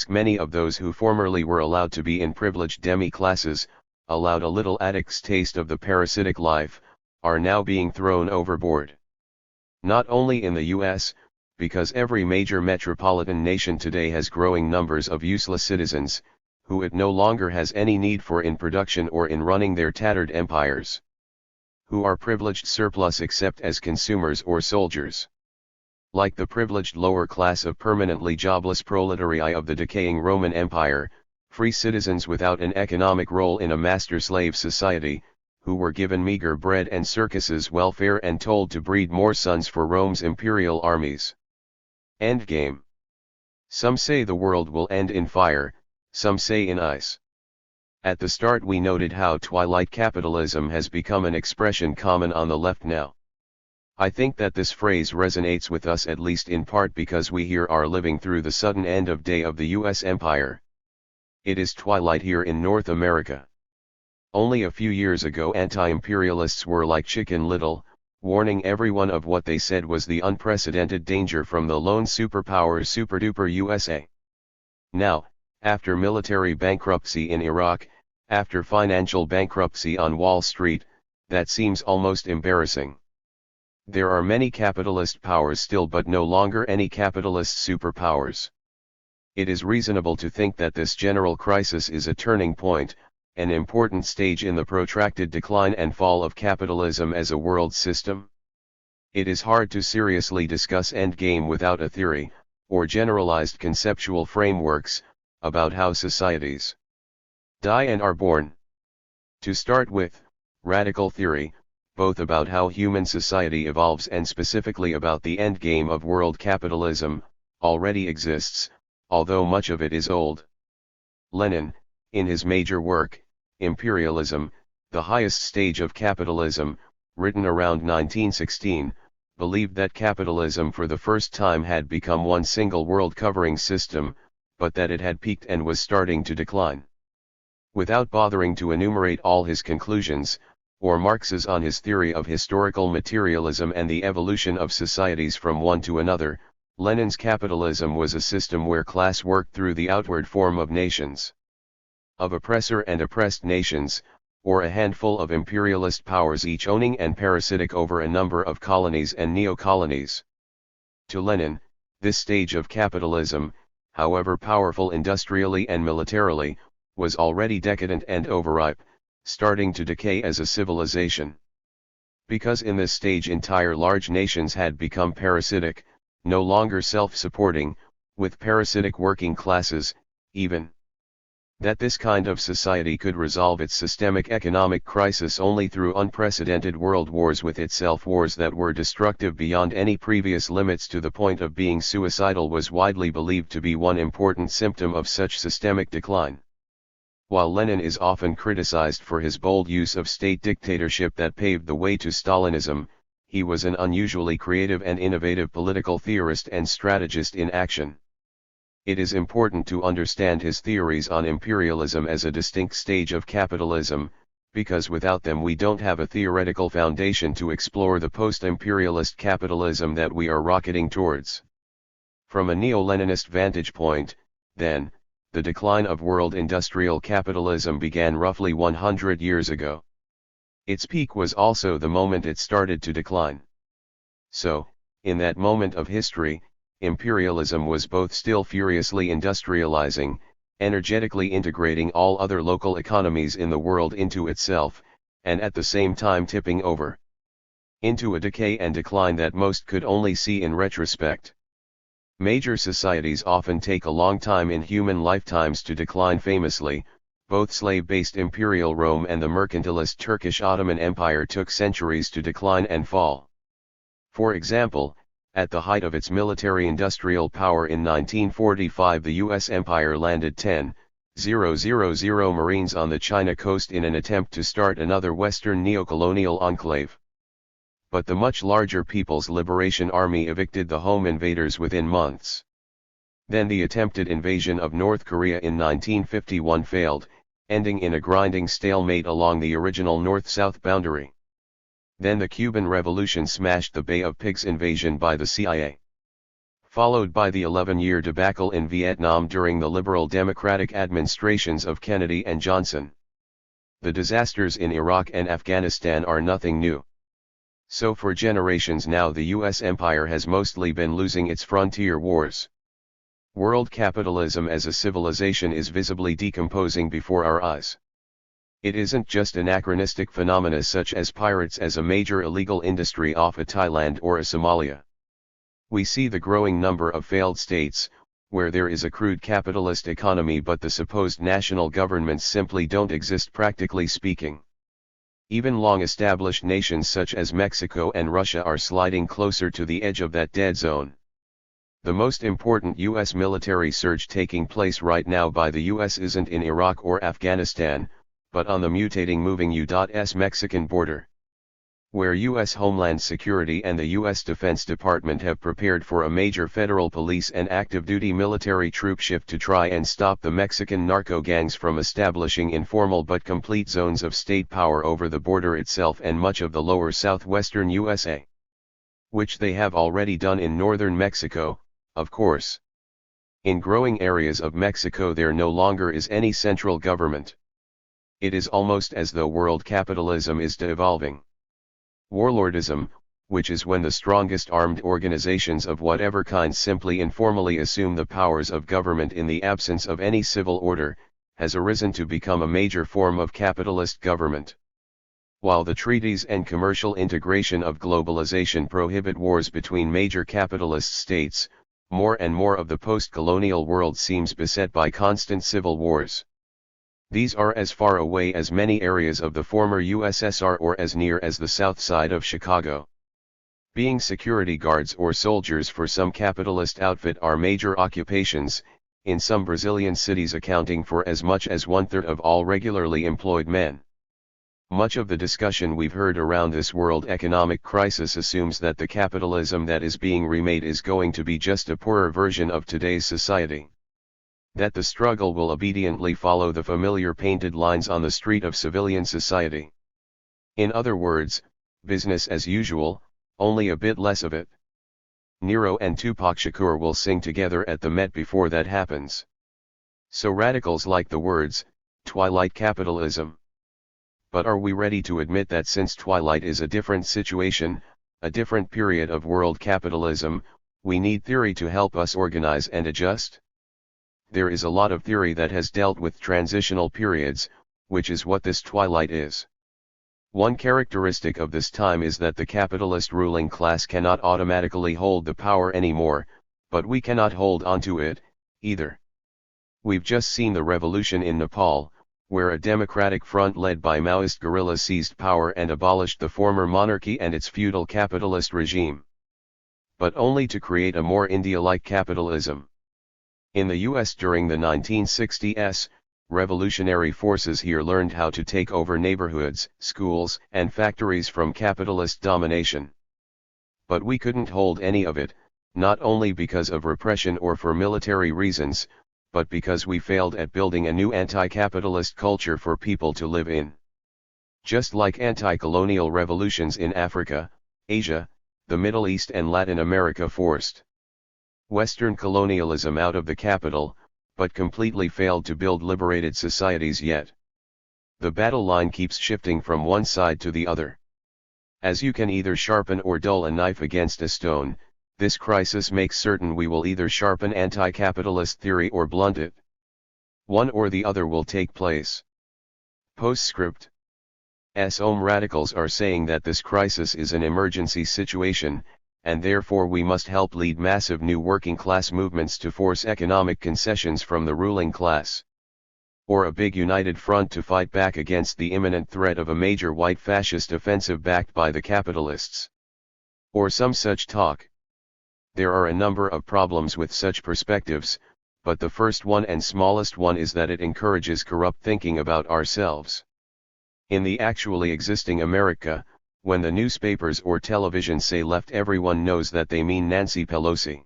Many of those who formerly were allowed to be in privileged demi-classes, allowed a little addict's taste of the parasitic life, are now being thrown overboard. Not only in the US, because every major metropolitan nation today has growing numbers of useless citizens, who it no longer has any need for in production or in running their tattered empires. Who are privileged surplus except as consumers or soldiers. Like the privileged lower class of permanently jobless proletarii of the decaying Roman Empire, free citizens without an economic role in a master-slave society, who were given meager bread and circuses welfare and told to breed more sons for Rome's imperial armies. Endgame. Some say the world will end in fire, some say in ice. At the start we noted how twilight capitalism has become an expression common on the left now. I think that this phrase resonates with us at least in part because we here are living through the sudden end of day of the US empire. It is twilight here in North America. Only a few years ago anti-imperialists were like Chicken Little, warning everyone of what they said was the unprecedented danger from the lone superpower's super-duper USA. Now, after military bankruptcy in Iraq, after financial bankruptcy on Wall Street, that seems almost embarrassing. There are many capitalist powers still, but no longer any capitalist superpowers. It is reasonable to think that this general crisis is a turning point, an important stage in the protracted decline and fall of capitalism as a world system. It is hard to seriously discuss endgame without a theory, or generalized conceptual frameworks, about how societies die and are born. To start with, radical theory, both about how human society evolves and specifically about the endgame of world capitalism, already exists, although much of it is old. Lenin, in his major work, Imperialism, the Highest Stage of Capitalism, written around 1916, believed that capitalism for the first time had become one single world-covering system, but that it had peaked and was starting to decline. Without bothering to enumerate all his conclusions, or Marx's on his theory of historical materialism and the evolution of societies from one to another, Lenin's capitalism was a system where class worked through the outward form of nations, of oppressor and oppressed nations, or a handful of imperialist powers each owning and parasitic over a number of colonies and neo-colonies. To Lenin, this stage of capitalism, however powerful industrially and militarily, was already decadent and overripe, starting to decay as a civilization. Because in this stage entire large nations had become parasitic, no longer self-supporting, with parasitic working classes, even. That this kind of society could resolve its systemic economic crisis only through unprecedented world wars with itself, wars that were destructive beyond any previous limits to the point of being suicidal, was widely believed to be one important symptom of such systemic decline. While Lenin is often criticized for his bold use of state dictatorship that paved the way to Stalinism, he was an unusually creative and innovative political theorist and strategist in action. It is important to understand his theories on imperialism as a distinct stage of capitalism, because without them we don't have a theoretical foundation to explore the post-imperialist capitalism that we are rocketing towards. From a neo-Leninist vantage point, then, the decline of world industrial capitalism began roughly 100 years ago. Its peak was also the moment it started to decline. So, in that moment of history, imperialism was both still furiously industrializing, energetically integrating all other local economies in the world into itself, and at the same time tipping over into a decay and decline that most could only see in retrospect. Major societies often take a long time in human lifetimes to decline. Famously, both slave-based imperial Rome and the mercantilist Turkish Ottoman Empire took centuries to decline and fall. For example, at the height of its military-industrial power in 1945, the U.S. Empire landed 10,000 Marines on the China coast in an attempt to start another Western neocolonial enclave. But the much larger People's Liberation Army evicted the home invaders within months. Then the attempted invasion of North Korea in 1951 failed, ending in a grinding stalemate along the original north-south boundary. Then the Cuban Revolution smashed the Bay of Pigs invasion by the CIA. Followed by the 11-year debacle in Vietnam during the liberal democratic administrations of Kennedy and Johnson. The disasters in Iraq and Afghanistan are nothing new. So for generations now the U.S. empire has mostly been losing its frontier wars. World capitalism as a civilization is visibly decomposing before our eyes. It isn't just anachronistic phenomena such as pirates as a major illegal industry off a Thailand or a Somalia. We see the growing number of failed states, where there is a crude capitalist economy but the supposed national governments simply don't exist practically speaking. Even long-established nations such as Mexico and Russia are sliding closer to the edge of that dead zone. The most important U.S. military surge taking place right now by the U.S. isn't in Iraq or Afghanistan, but on the mutating moving U.S. Mexican border. where U.S. Homeland Security and the U.S. Defense Department have prepared for a major federal police and active-duty military troop shift to try and stop the Mexican narco gangs from establishing informal but complete zones of state power over the border itself and much of the lower southwestern USA. Which they have already done in northern Mexico, of course. In growing areas of Mexico there no longer is any central government. It is almost as though world capitalism is de-evolving. Warlordism, which is when the strongest armed organizations of whatever kind simply informally assume the powers of government in the absence of any civil order, has arisen to become a major form of capitalist government. While the treaties and commercial integration of globalization prohibit wars between major capitalist states, more and more of the post-colonial world seems beset by constant civil wars. These are as far away as many areas of the former USSR or as near as the south side of Chicago. Being security guards or soldiers for some capitalist outfit are major occupations, in some Brazilian cities accounting for as much as 1/3 of all regularly employed men. Much of the discussion we've heard around this world economic crisis assumes that the capitalism that is being remade is going to be just a poorer version of today's society. That the struggle will obediently follow the familiar painted lines on the street of civilian society. In other words, business as usual, only a bit less of it. Nero and Tupac Shakur will sing together at the Met before that happens. So radicals like the words, twilight capitalism. But are we ready to admit that since twilight is a different situation, a different period of world capitalism, we need theory to help us organize and adjust? There is a lot of theory that has dealt with transitional periods, which is what this twilight is. One characteristic of this time is that the capitalist ruling class cannot automatically hold the power anymore, but we cannot hold onto it, either. We've just seen the revolution in Nepal, where a democratic front led by Maoist guerrillas seized power and abolished the former monarchy and its feudal capitalist regime. But only to create a more India-like capitalism. In the US during the 1960s, revolutionary forces here learned how to take over neighborhoods, schools, and factories from capitalist domination. But we couldn't hold any of it, not only because of repression or for military reasons, but because we failed at building a new anti-capitalist culture for people to live in. Just like anti-colonial revolutions in Africa, Asia, the Middle East and Latin America forced Western colonialism out of the capital, but completely failed to build liberated societies yet. The battle line keeps shifting from one side to the other. As you can either sharpen or dull a knife against a stone, this crisis makes certain we will either sharpen anti-capitalist theory or blunt it. One or the other will take place. Postscript. Some radicals are saying that this crisis is an emergency situation, and therefore we must help lead massive new working class movements to force economic concessions from the ruling class. Or a big united front to fight back against the imminent threat of a major white fascist offensive backed by the capitalists. Or some such talk. There are a number of problems with such perspectives, but the first one and smallest one is that it encourages corrupt thinking about ourselves. In the actually existing America, when the newspapers or television say left, everyone knows that they mean Nancy Pelosi.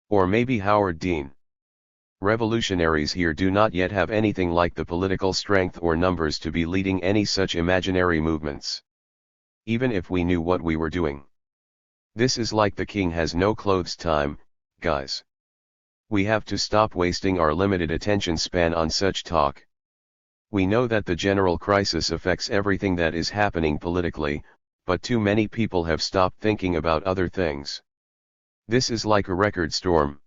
Or maybe Howard Dean. Revolutionaries here do not yet have anything like the political strength or numbers to be leading any such imaginary movements. Even if we knew what we were doing. This is like the king has no clothes time, guys. We have to stop wasting our limited attention span on such talk. We know that the general crisis affects everything that is happening politically, but too many people have stopped thinking about other things. This is like a record storm.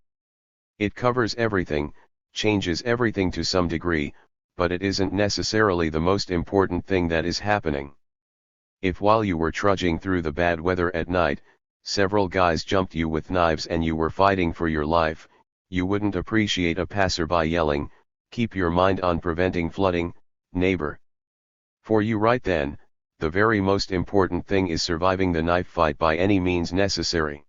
It covers everything, changes everything to some degree, but it isn't necessarily the most important thing that is happening. If while you were trudging through the bad weather at night, several guys jumped you with knives and you were fighting for your life, you wouldn't appreciate a passerby yelling, "Keep your mind on preventing flooding, neighbor." For you right then, the very most important thing is surviving the knife fight by any means necessary.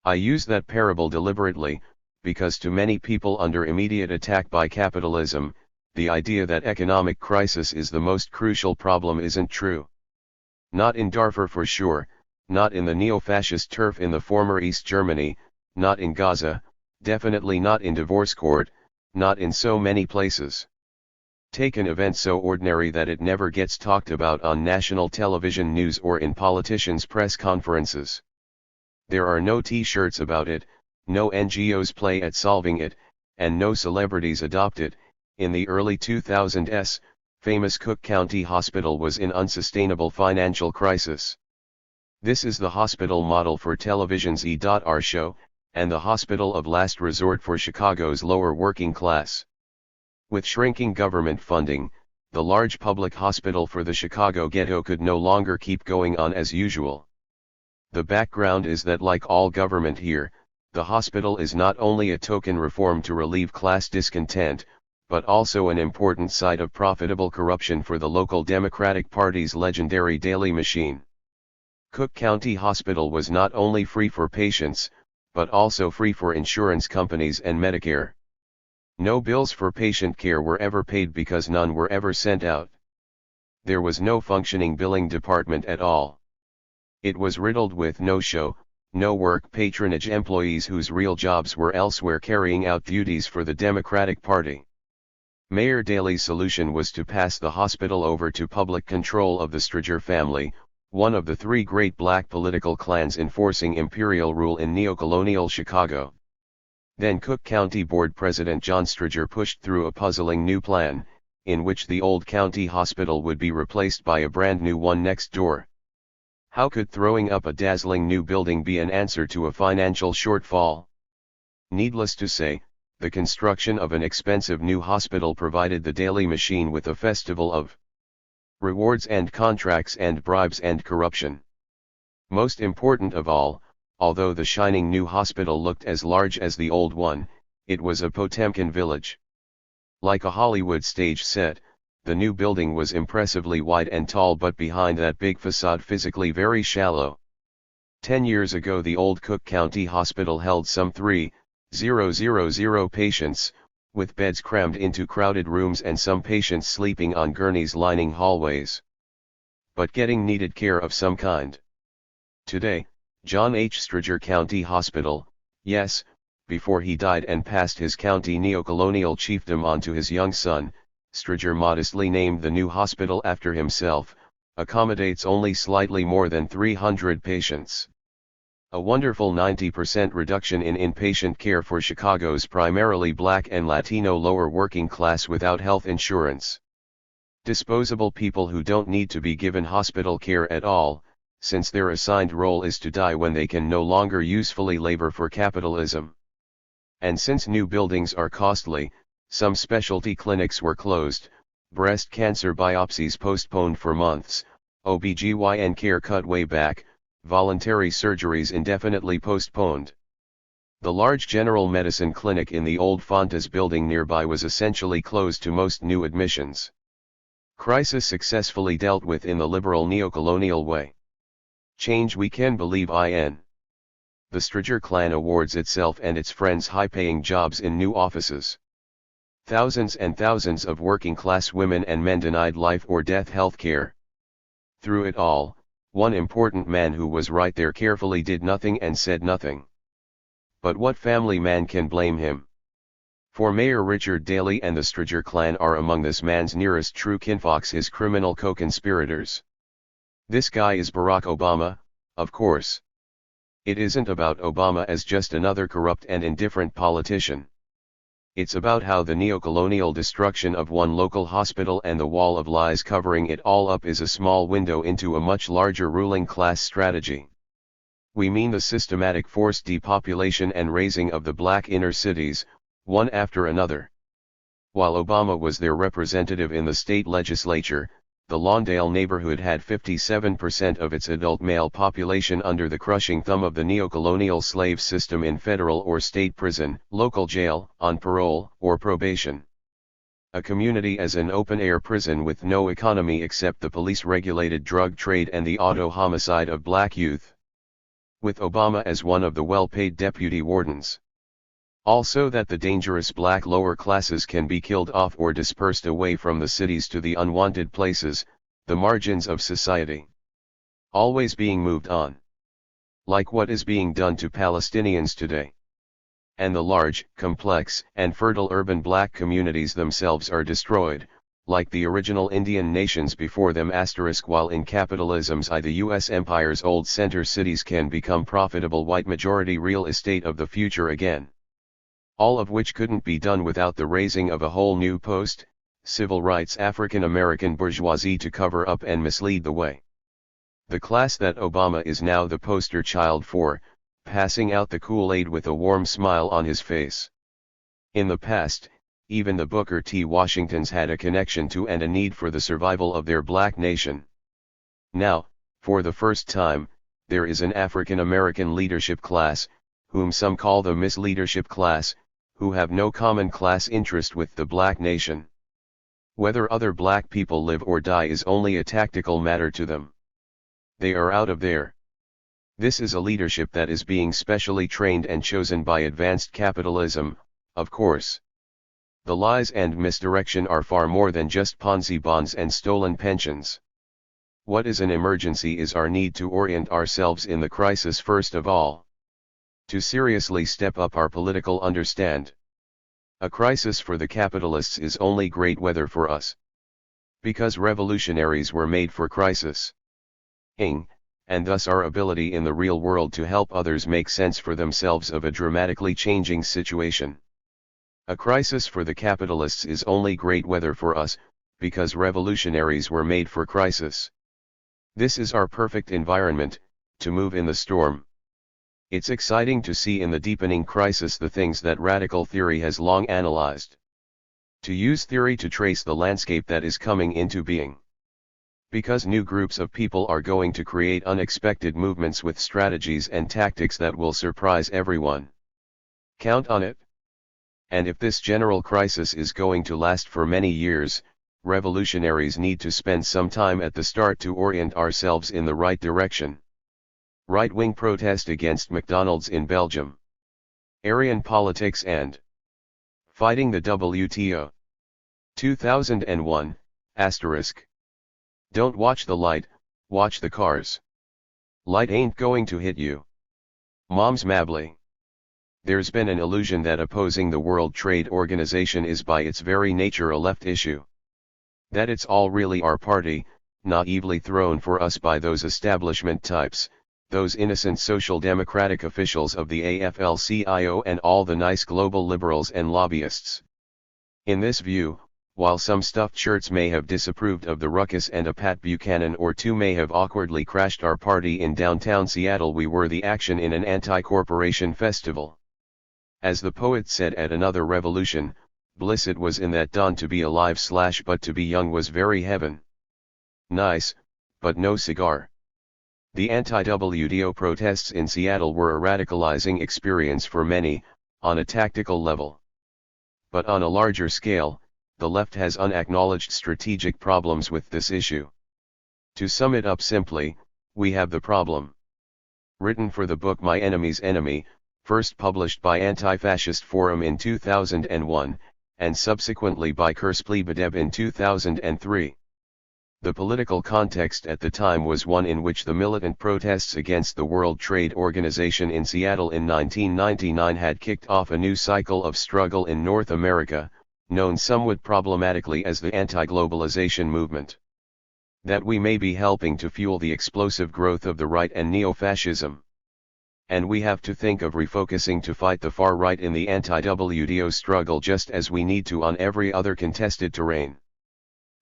I use that parable deliberately, because to many people under immediate attack by capitalism, the idea that economic crisis is the most crucial problem isn't true. Not in Darfur for sure, not in the neo-fascist turf in the former East Germany, not in Gaza, definitely not in divorce court, not in so many places. Take an event so ordinary that it never gets talked about on national television news or in politicians' press conferences. There are no t-shirts about it, no NGOs play at solving it, and no celebrities adopt it. In the early 2000s, famous Cook County Hospital was in unsustainable financial crisis. This is the hospital model for television's E.R. show, and the hospital of last resort for Chicago's lower working class. With shrinking government funding, the large public hospital for the Chicago ghetto could no longer keep going on as usual. The background is that, like all government here, the hospital is not only a token reform to relieve class discontent, but also an important site of profitable corruption for the local Democratic Party's legendary daily machine. Cook County Hospital was not only free for patients, but also free for insurance companies and Medicare. No bills for patient care were ever paid because none were ever sent out. There was no functioning billing department at all. It was riddled with no-show, no-work patronage employees whose real jobs were elsewhere carrying out duties for the Democratic Party. Mayor Daley's solution was to pass the hospital over to public control of the Striger family, one of the three great black political clans enforcing imperial rule in neocolonial Chicago. Then Cook County Board President John Striger pushed through a puzzling new plan, in which the old county hospital would be replaced by a brand new one next door. How could throwing up a dazzling new building be an answer to a financial shortfall? Needless to say, the construction of an expensive new hospital provided the daily machine with a festival of rewards and contracts and bribes and corruption. Most important of all, although the shining new hospital looked as large as the old one, it was a Potemkin village. Like a Hollywood stage set, the new building was impressively wide and tall, but behind that big facade physically very shallow. 10 years ago the old Cook County Hospital held some 3,000 patients, with beds crammed into crowded rooms and some patients sleeping on gurneys lining hallways. But getting needed care of some kind. Today, John H. Striger County Hospital, yes, before he died and passed his county neocolonial chiefdom on to his young son, Striger modestly named the new hospital after himself, accommodates only slightly more than 300 patients. A wonderful 90% reduction in inpatient care for Chicago's primarily black and Latino lower working class without health insurance. Disposable people who don't need to be given hospital care at all, since their assigned role is to die when they can no longer usefully labor for capitalism. And since new buildings are costly, some specialty clinics were closed, breast cancer biopsies postponed for months, OB/GYN care cut way back, voluntary surgeries indefinitely postponed. The large general medicine clinic in the old Fontas building nearby was essentially closed to most new admissions. Crisis successfully dealt with in the liberal neocolonial way. Change we can believe in. The Striger clan awards itself and its friends high-paying jobs in new offices. Thousands and thousands of working-class women and men denied life or death health care. Through it all, one important man who was right there carefully did nothing and said nothing. But what family man can blame him? For Mayor Richard Daley and the Striger clan are among this man's nearest true kinfolks, his criminal co-conspirators. This guy is Barack Obama, of course. It isn't about Obama as just another corrupt and indifferent politician. It's about how the neocolonial destruction of one local hospital and the wall of lies covering it all up is a small window into a much larger ruling class strategy. We mean the systematic forced depopulation and razing of the black inner cities, one after another. While Obama was their representative in the state legislature, the Lawndale neighborhood had 57% of its adult male population under the crushing thumb of the neocolonial slave system in federal or state prison, local jail, on parole, or probation. A community as an open-air prison with no economy except the police-regulated drug trade and the auto homicide of black youth. With Obama as one of the well-paid deputy wardens. Also that the dangerous black lower classes can be killed off or dispersed away from the cities to the unwanted places, the margins of society. Always being moved on. Like what is being done to Palestinians today. And the large, complex, and fertile urban black communities themselves are destroyed, like the original Indian nations before them *, while in capitalism's eye the US empire's old center cities can become profitable white majority real estate of the future again. All of which couldn't be done without the raising of a whole new post-civil rights African American bourgeoisie to cover up and mislead the way. The class that Obama is now the poster child for, passing out the Kool-Aid with a warm smile on his face. In the past, even the Booker T. Washingtons had a connection to and a need for the survival of their black nation. Now, for the first time, there is an African American leadership class, whom some call the misleadership class, who have no common class interest with the black nation. Whether other black people live or die is only a tactical matter to them. They are out of there. This is a leadership that is being specially trained and chosen by advanced capitalism, of course. The lies and misdirection are far more than just Ponzi bonds and stolen pensions. What is an emergency is our need to orient ourselves in the crisis first of all. To seriously step up our political understand. A crisis for the capitalists is only great weather for us. Because revolutionaries were made for crisis. And thus our ability in the real world to help others make sense for themselves of a dramatically changing situation. A crisis for the capitalists is only great weather for us, because revolutionaries were made for crisis. This is our perfect environment, to move in the storm. It's exciting to see in the deepening crisis the things that radical theory has long analyzed. To use theory to trace the landscape that is coming into being. Because new groups of people are going to create unexpected movements with strategies and tactics that will surprise everyone. Count on it. And if this general crisis is going to last for many years, revolutionaries need to spend some time at the start to orient ourselves in the right direction. Right-wing protest against McDonald's in Belgium. Aryan politics and fighting the WTO. 2001, *. Don't watch the light, watch the cars. Light ain't going to hit you. Moms Mabley. There's been an illusion that opposing the World Trade Organization is by its very nature a left issue. That it's all really our party, naively thrown for us by those establishment types, those innocent social democratic officials of the AFL-CIO and all the nice global liberals and lobbyists. In this view, while some stuffed shirts may have disapproved of the ruckus and a Pat Buchanan or two may have awkwardly crashed our party in downtown Seattle, we were the action in an anti-corporation festival. As the poet said at another revolution, bliss it was in that dawn to be alive / but to be young was very heaven. Nice, but no cigar. The anti-WTO protests in Seattle were a radicalizing experience for many, on a tactical level. But on a larger scale, the left has unacknowledged strategic problems with this issue. To sum it up simply, we have the problem. Written for the book My Enemy's Enemy, first published by Anti-Fascist Forum in 2001, and subsequently by Kerspli Badeb in 2003. The political context at the time was one in which the militant protests against the World Trade Organization in Seattle in 1999 had kicked off a new cycle of struggle in North America, known somewhat problematically as the anti-globalization movement. That we may be helping to fuel the explosive growth of the right and neo-fascism. And we have to think of refocusing to fight the far right in the anti-WTO struggle just as we need to on every other contested terrain.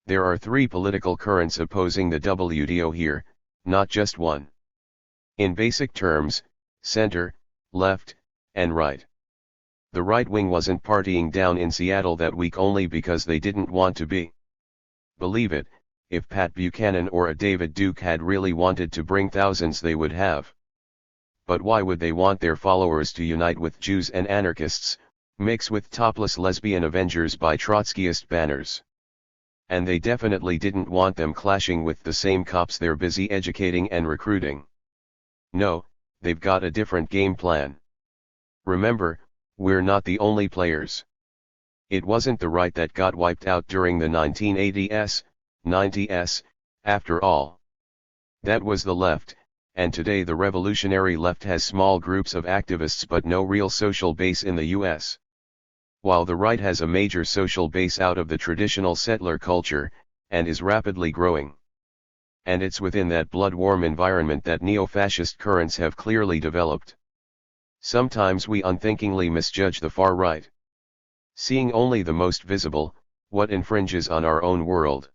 There are three political currents opposing the WTO here, not just one. In basic terms, center, left, and right. The right wing wasn't partying down in Seattle that week only because they didn't want to be. Believe it, if Pat Buchanan or a David Duke had really wanted to bring thousands they would have. But why would they want their followers to unite with Jews and anarchists, mix with topless lesbian Avengers by Trotskyist banners? And they definitely didn't want them clashing with the same cops they're busy educating and recruiting. No, they've got a different game plan. Remember, we're not the only players. It wasn't the right that got wiped out during the 1980s, 90s, after all. That was the left, and today the revolutionary left has small groups of activists but no real social base in the US. While the right has a major social base out of the traditional settler culture, and is rapidly growing. And it's within that blood-warm environment that neo-fascist currents have clearly developed. Sometimes we unthinkingly misjudge the far right, seeing only the most visible, what infringes on our own world.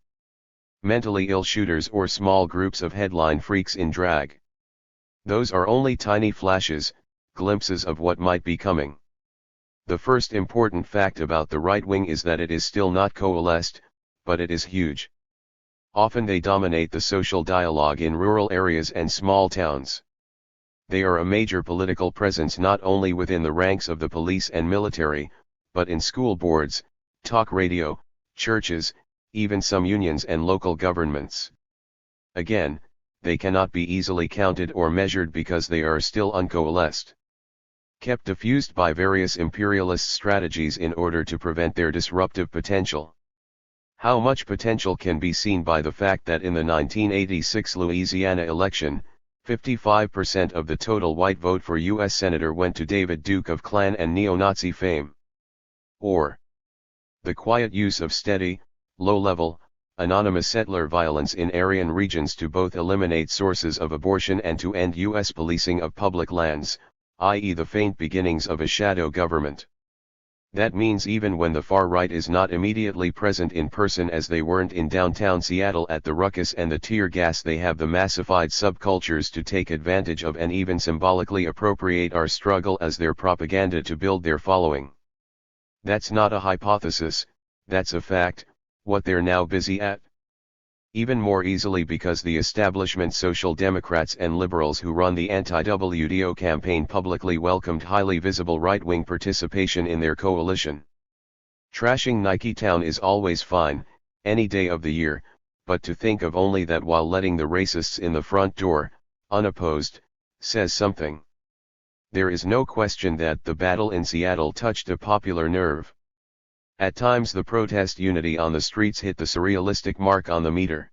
Mentally ill shooters or small groups of headline freaks in drag. Those are only tiny flashes, glimpses of what might be coming. The first important fact about the right wing is that it is still not coalesced, but it is huge. Often they dominate the social dialogue in rural areas and small towns. They are a major political presence not only within the ranks of the police and military, but in school boards, talk radio, churches, even some unions and local governments. Again, they cannot be easily counted or measured because they are still uncoalesced. Kept diffused by various imperialist strategies in order to prevent their disruptive potential. How much potential can be seen by the fact that in the 1986 Louisiana election, 55% of the total white vote for U.S. Senator went to David Duke of Klan and neo-Nazi fame. Or the quiet use of steady, low-level, anonymous settler violence in Aryan regions to both eliminate sources of abortion and to end U.S. policing of public lands, i.e. the faint beginnings of a shadow government. That means even when the far right is not immediately present in person as they weren't in downtown Seattle at the ruckus and the tear gas, they have the massified subcultures to take advantage of and even symbolically appropriate our struggle as their propaganda to build their following. That's not a hypothesis, that's a fact, what they're now busy at. Even more easily because the establishment Social Democrats and liberals who run the anti-WDO campaign publicly welcomed highly visible right-wing participation in their coalition. Trashing Nike Town is always fine, any day of the year, but to think of only that while letting the racists in the front door, unopposed, says something. There is no question that the battle in Seattle touched a popular nerve. At times the protest unity on the streets hit the surrealistic mark on the meter.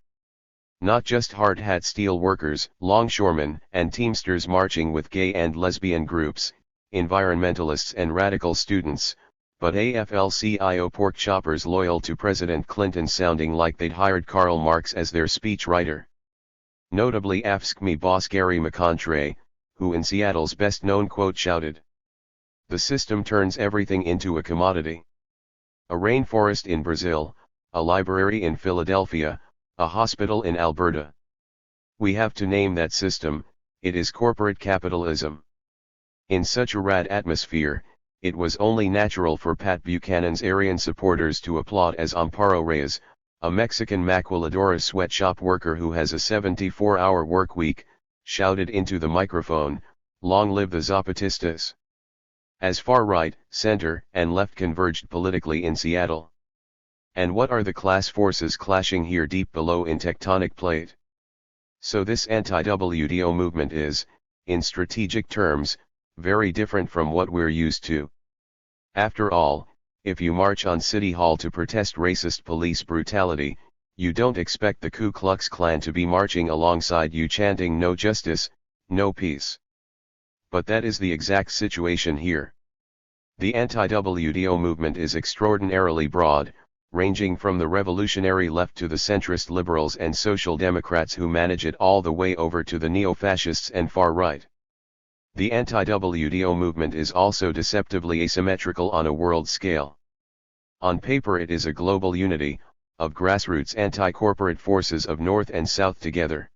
Not just hard hat steel workers, longshoremen, and teamsters marching with gay and lesbian groups, environmentalists and radical students, but AFL-CIO pork choppers loyal to President Clinton sounding like they'd hired Karl Marx as their speechwriter. Notably Ask Me boss Gary McContrey, who in Seattle's best-known quote shouted, "The system turns everything into a commodity. A rainforest in Brazil, a library in Philadelphia, a hospital in Alberta. We have to name that system, it is corporate capitalism." In such a rad atmosphere, it was only natural for Pat Buchanan's Aryan supporters to applaud as Amparo Reyes, a Mexican maquiladora sweatshop worker who has a 74-hour work week, shouted into the microphone, "Long live the Zapatistas." As far right, center, and left converged politically in Seattle. And what are the class forces clashing here deep below in tectonic plate? So this anti-WDO movement is, in strategic terms, very different from what we're used to. After all, if you march on City Hall to protest racist police brutality, you don't expect the Ku Klux Klan to be marching alongside you chanting "No justice, no peace." But that is the exact situation here. The anti-WDO movement is extraordinarily broad, ranging from the revolutionary left to the centrist liberals and social democrats who manage it all the way over to the neo-fascists and far right. The anti-WDO movement is also deceptively asymmetrical on a world scale. On paper it is a global unity, of grassroots anti-corporate forces of North and South together.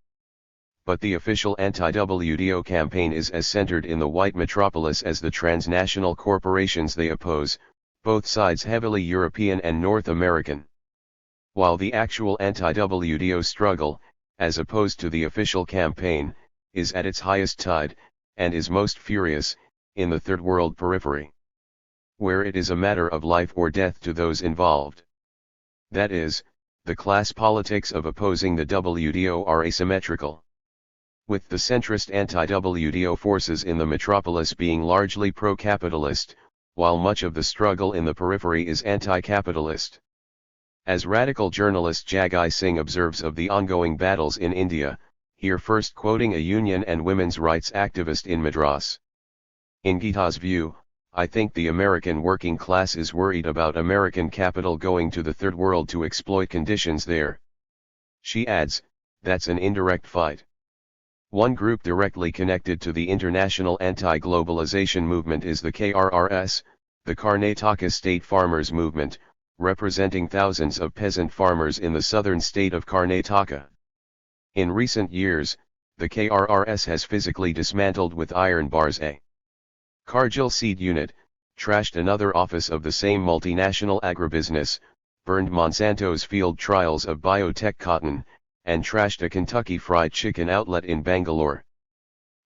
But the official anti-WDO campaign is as centered in the white metropolis as the transnational corporations they oppose, both sides heavily European and North American. While the actual anti-WDO struggle, as opposed to the official campaign, is at its highest tide, and is most furious, in the third world periphery, where it is a matter of life or death to those involved. That is, the class politics of opposing the WDO are asymmetrical. With the centrist anti-WDO forces in the metropolis being largely pro-capitalist, while much of the struggle in the periphery is anti-capitalist. As radical journalist Jagai Singh observes of the ongoing battles in India, here first quoting a union and women's rights activist in Madras. In Geeta's view, I think the American working class is worried about American capital going to the third world to exploit conditions there. She adds, that's an indirect fight. One group directly connected to the international anti-globalization movement is the KRRS, the Karnataka State Farmers Movement, representing thousands of peasant farmers in the southern state of Karnataka. In recent years, the KRRS has physically dismantled with iron bars a Kargil seed unit, trashed another office of the same multinational agribusiness, burned Monsanto's field trials of biotech cotton, and trashed a Kentucky Fried Chicken outlet in Bangalore.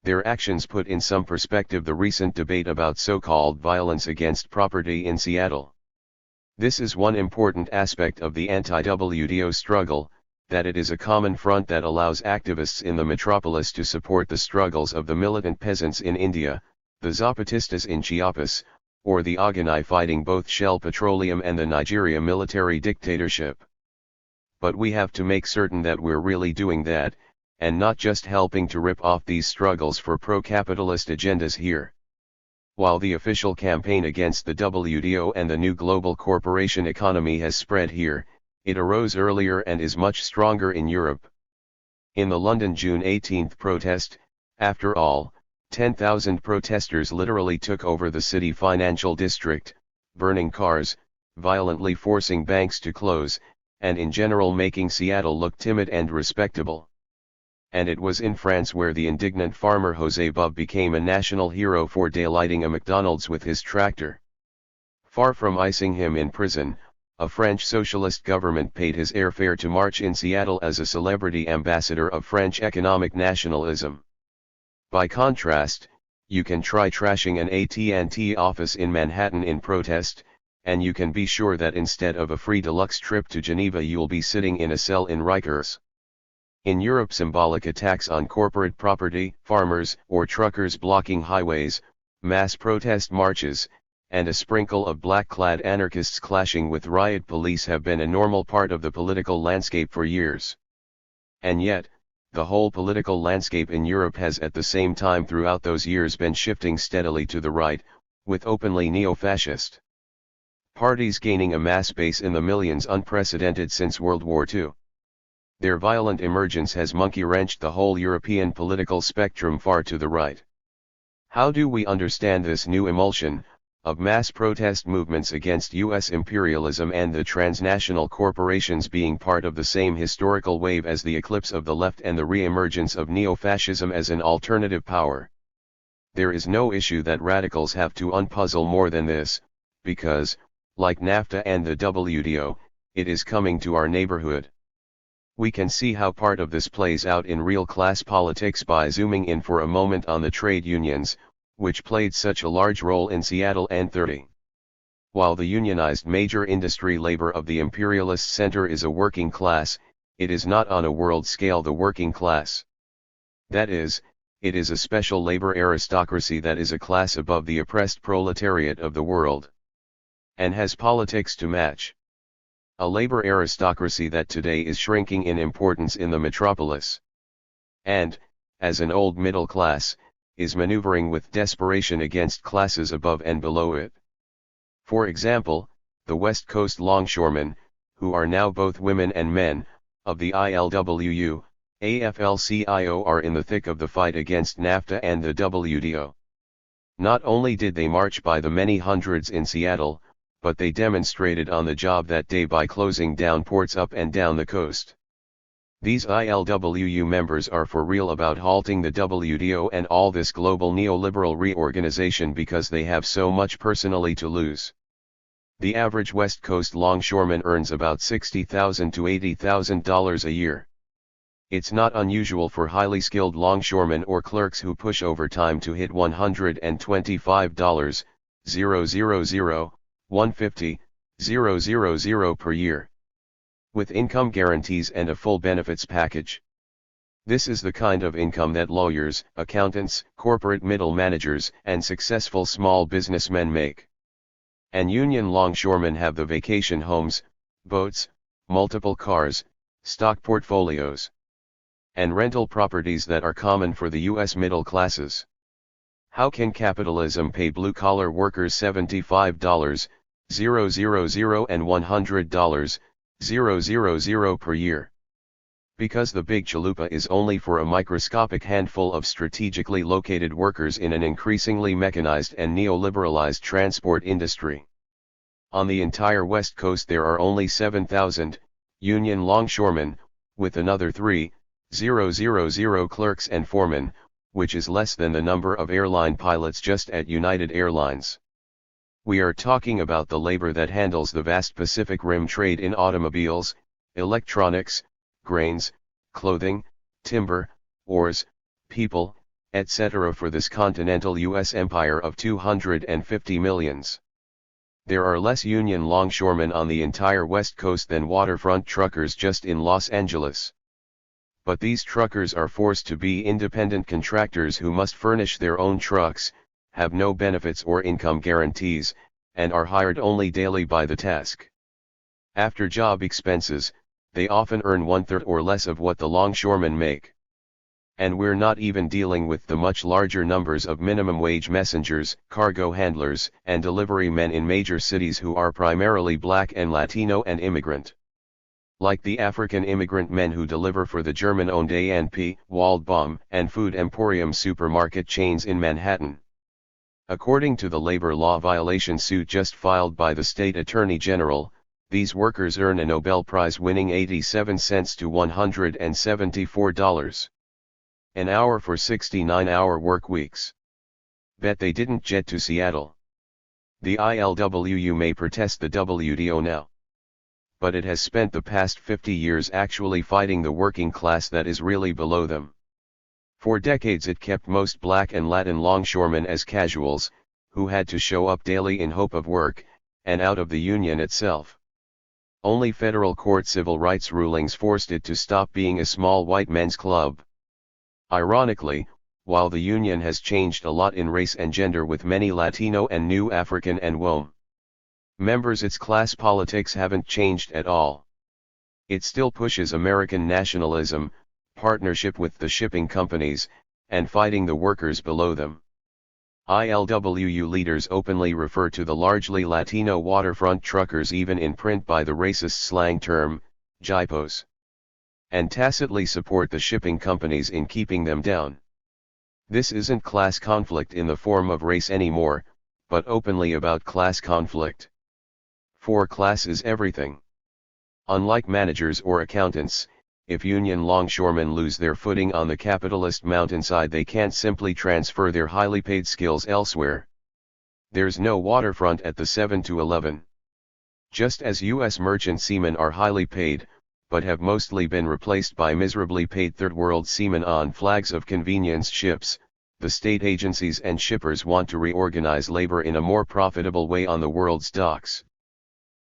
Their actions put in some perspective the recent debate about so-called violence against property in Seattle. This is one important aspect of the anti-WTO struggle, that it is a common front that allows activists in the metropolis to support the struggles of the militant peasants in India, the Zapatistas in Chiapas, or the Agani fighting both Shell Petroleum and the Nigeria military dictatorship. But we have to make certain that we're really doing that, and not just helping to rip off these struggles for pro-capitalist agendas here. While the official campaign against the WTO and the new global corporation economy has spread here, it arose earlier and is much stronger in Europe. In the London June 18 protest, after all, 10,000 protesters literally took over the city financial district, burning cars, violently forcing banks to close, and in general making Seattle look timid and respectable. And it was in France where the indignant farmer José Bove became a national hero for daylighting a McDonald's with his tractor. Far from icing him in prison, a French socialist government paid his airfare to march in Seattle as a celebrity ambassador of French economic nationalism. By contrast, you can try trashing an AT&T office in Manhattan in protest, and you can be sure that instead of a free deluxe trip to Geneva you'll be sitting in a cell in Rikers. In Europe, symbolic attacks on corporate property, farmers or truckers blocking highways, mass protest marches, and a sprinkle of black-clad anarchists clashing with riot police have been a normal part of the political landscape for years. And yet, the whole political landscape in Europe has at the same time throughout those years been shifting steadily to the right, with openly neo-fascist parties gaining a mass base in the millions unprecedented since World War II. Their violent emergence has monkey-wrenched the whole European political spectrum far to the right. How do we understand this new emulsion of mass protest movements against US imperialism and the transnational corporations being part of the same historical wave as the eclipse of the left and the re-emergence of neo-fascism as an alternative power? There is no issue that radicals have to unpuzzle more than this, because, like NAFTA and the WTO, it is coming to our neighborhood. We can see how part of this plays out in real class politics by zooming in for a moment on the trade unions, which played such a large role in Seattle and 30. While the unionized major industry labor of the imperialist center is a working class, it is not on a world scale the working class. That is, it is a special labor aristocracy that is a class above the oppressed proletariat of the world. And has politics to match. A labor aristocracy that today is shrinking in importance in the metropolis. And, as an old middle class, is maneuvering with desperation against classes above and below it. For example, the West Coast longshoremen, who are now both women and men, of the ILWU, AFL-CIO are in the thick of the fight against NAFTA and the WTO. Not only did they march by the many hundreds in Seattle, but they demonstrated on the job that day by closing down ports up and down the coast. These ILWU members are for real about halting the WTO and all this global neoliberal reorganization because they have so much personally to lose. The average West Coast longshoreman earns about $60,000 to $80,000 a year. It's not unusual for highly skilled longshoremen or clerks who push overtime to hit $125, 000, $150, 000 per year. With income guarantees and a full benefits package. This is the kind of income that lawyers, accountants, corporate middle managers, and successful small businessmen make. And union longshoremen have the vacation homes, boats, multiple cars, stock portfolios. and rental properties that are common for the U.S. middle classes. How can capitalism pay blue-collar workers $75,000 and $100,000 per year? Because the big chalupa is only for a microscopic handful of strategically located workers in an increasingly mechanized and neoliberalized transport industry. On the entire West Coast there are only 7,000 union longshoremen, with another 3,000 clerks and foremen, which is less than the number of airline pilots just at United Airlines. We are talking about the labor that handles the vast Pacific Rim trade in automobiles, electronics, grains, clothing, timber, ores, people, etc. for this continental U.S. empire of 250 millions. There are less union longshoremen on the entire West Coast than waterfront truckers just in Los Angeles. But these truckers are forced to be independent contractors who must furnish their own trucks, have no benefits or income guarantees, and are hired only daily by the task. After job expenses, they often earn 1/3 or less of what the longshoremen make. And we're not even dealing with the much larger numbers of minimum wage messengers, cargo handlers, and delivery men in major cities who are primarily Black and Latino and immigrant. Like the African immigrant men who deliver for the German-owned A&P, Waldbaum, and Food Emporium supermarket chains in Manhattan. According to the labor law violation suit just filed by the state attorney general, these workers earn a Nobel Prize-winning 87 cents to $174 an hour for 69-hour work weeks. Bet they didn't jet to Seattle. The ILWU may protest the WTO now, but it has spent the past 50 years actually fighting the working class that is really below them. For decades it kept most Black and Latin longshoremen as casuals, who had to show up daily in hope of work, and out of the union itself. Only federal court civil rights rulings forced it to stop being a small white men's club. Ironically, while the union has changed a lot in race and gender with many Latino and New African and WOM members, its class politics haven't changed at all. It still pushes American nationalism, partnership with the shipping companies, and fighting the workers below them. ILWU leaders openly refer to the largely Latino waterfront truckers even in print by the racist slang term, JIPOs. And tacitly support the shipping companies in keeping them down. This isn't class conflict in the form of race anymore, but openly about class conflict. For class is everything. Unlike managers or accountants, if union longshoremen lose their footing on the capitalist mountainside, they can't simply transfer their highly paid skills elsewhere. There's no waterfront at the 7 to 11. Just as U.S. merchant seamen are highly paid, but have mostly been replaced by miserably paid third-world seamen on flags of convenience ships, the state agencies and shippers want to reorganize labor in a more profitable way on the world's docks.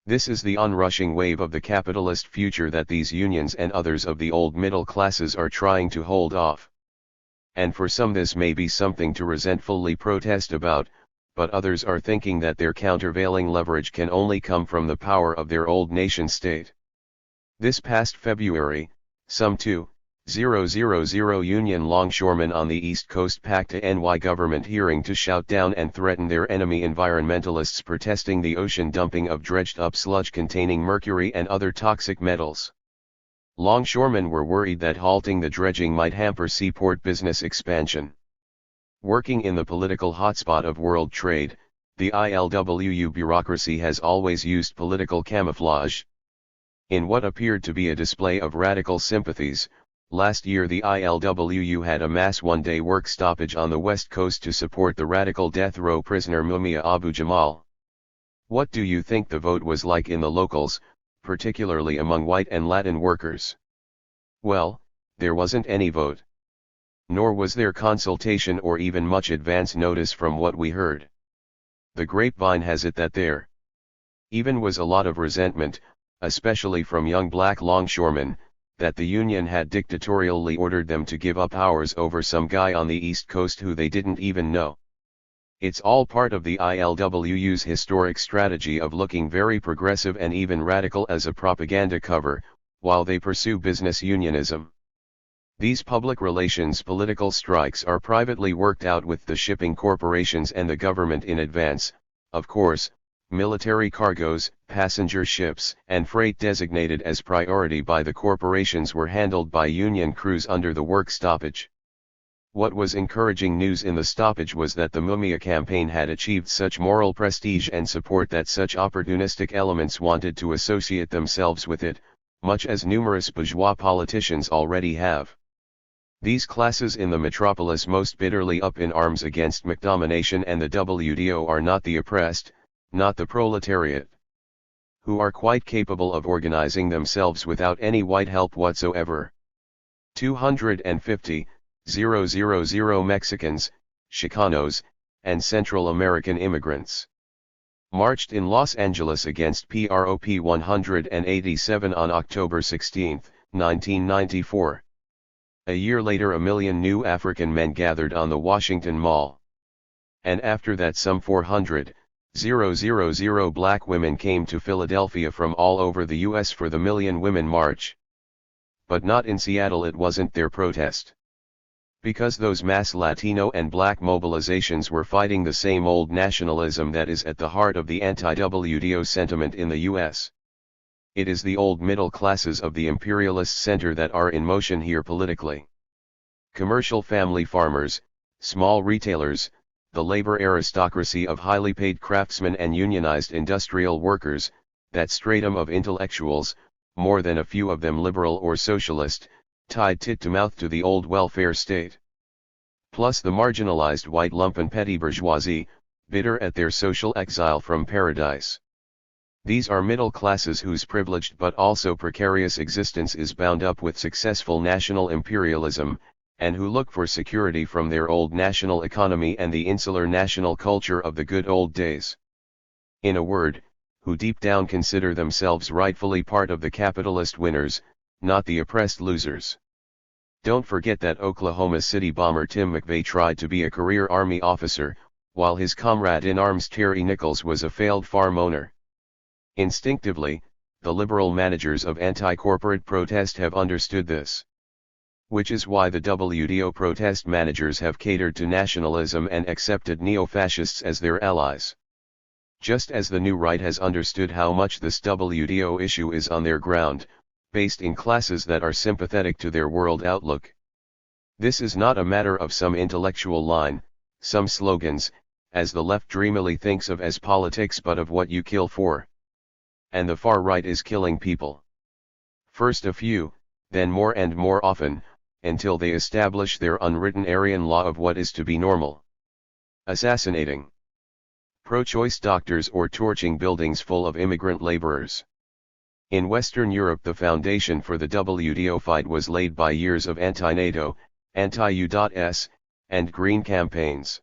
This is the onrushing wave of the capitalist future that these unions and others of the old middle classes are trying to hold off. And for some this may be something to resentfully protest about, but others are thinking that their countervailing leverage can only come from the power of their old nation-state. This past February, some 2,000 union longshoremen on the East Coast packed a NY government hearing to shout down and threaten their enemy environmentalists protesting the ocean dumping of dredged-up sludge containing mercury and other toxic metals. Longshoremen were worried that halting the dredging might hamper seaport business expansion. Working in the political hotspot of world trade, the ILWU bureaucracy has always used political camouflage. In what appeared to be a display of radical sympathies, last year the ILWU had a mass one-day work stoppage on the West Coast to support the radical death row prisoner Mumia Abu-Jamal. What do you think the vote was like in the locals, particularly among white and Latin workers? Well, there wasn't any vote. Nor was there consultation or even much advance notice from what we heard. The grapevine has it that there even was a lot of resentment, especially from young black longshoremen, that the union had dictatorially ordered them to give up hours over some guy on the East Coast who they didn't even know. It's all part of the ILWU's historic strategy of looking very progressive and even radical as a propaganda cover, while they pursue business unionism. These public relations political strikes are privately worked out with the shipping corporations and the government in advance. Of course, military cargoes, passenger ships, and freight designated as priority by the corporations were handled by Union crews under the work stoppage. What was encouraging news in the stoppage was that the Mumia campaign had achieved such moral prestige and support that such opportunistic elements wanted to associate themselves with it, much as numerous bourgeois politicians already have. These classes in the metropolis most bitterly up in arms against McDomination and the WDO are not the oppressed, not the proletariat, who are quite capable of organizing themselves without any white help whatsoever. 250,000 Mexicans, Chicanos, and Central American immigrants marched in Los Angeles against Prop 187 on October 16, 1994. A year later, 1 million new African men gathered on the Washington Mall. And after that some 400,000 black women came to Philadelphia from all over the U.S. for the Million Women March. But not in Seattle. It wasn't their protest. Because those mass Latino and black mobilizations were fighting the same old nationalism that is at the heart of the anti-WDO sentiment in the U.S. It is the old middle classes of the imperialist center that are in motion here politically. Commercial family farmers, small retailers, the labor aristocracy of highly paid craftsmen and unionized industrial workers, that stratum of intellectuals, more than a few of them liberal or socialist, tied tit to mouth to the old welfare state. Plus the marginalized white lumpen petty bourgeoisie, bitter at their social exile from paradise. These are middle classes whose privileged but also precarious existence is bound up with successful national imperialism, and who look for security from their old national economy and the insular national culture of the good old days. In a word, who deep down consider themselves rightfully part of the capitalist winners, not the oppressed losers. Don't forget that Oklahoma City bomber Tim McVeigh tried to be a career Army officer, while his comrade in arms Terry Nichols was a failed farm owner. Instinctively, the liberal managers of anti-corporate protest have understood this. Which is why the WDO protest managers have catered to nationalism and accepted neo-fascists as their allies. Just as the new right has understood how much this WDO issue is on their ground, based in classes that are sympathetic to their world outlook. This is not a matter of some intellectual line, some slogans, as the left dreamily thinks of as politics, but of what you kill for. And the far right is killing people. First a few, then more and more often, until they establish their unwritten Aryan law of what is to be normal. Assassinating pro-choice doctors or torching buildings full of immigrant laborers. In Western Europe, the foundation for the WDO fight was laid by years of anti-NATO, anti-U.S., and Green campaigns.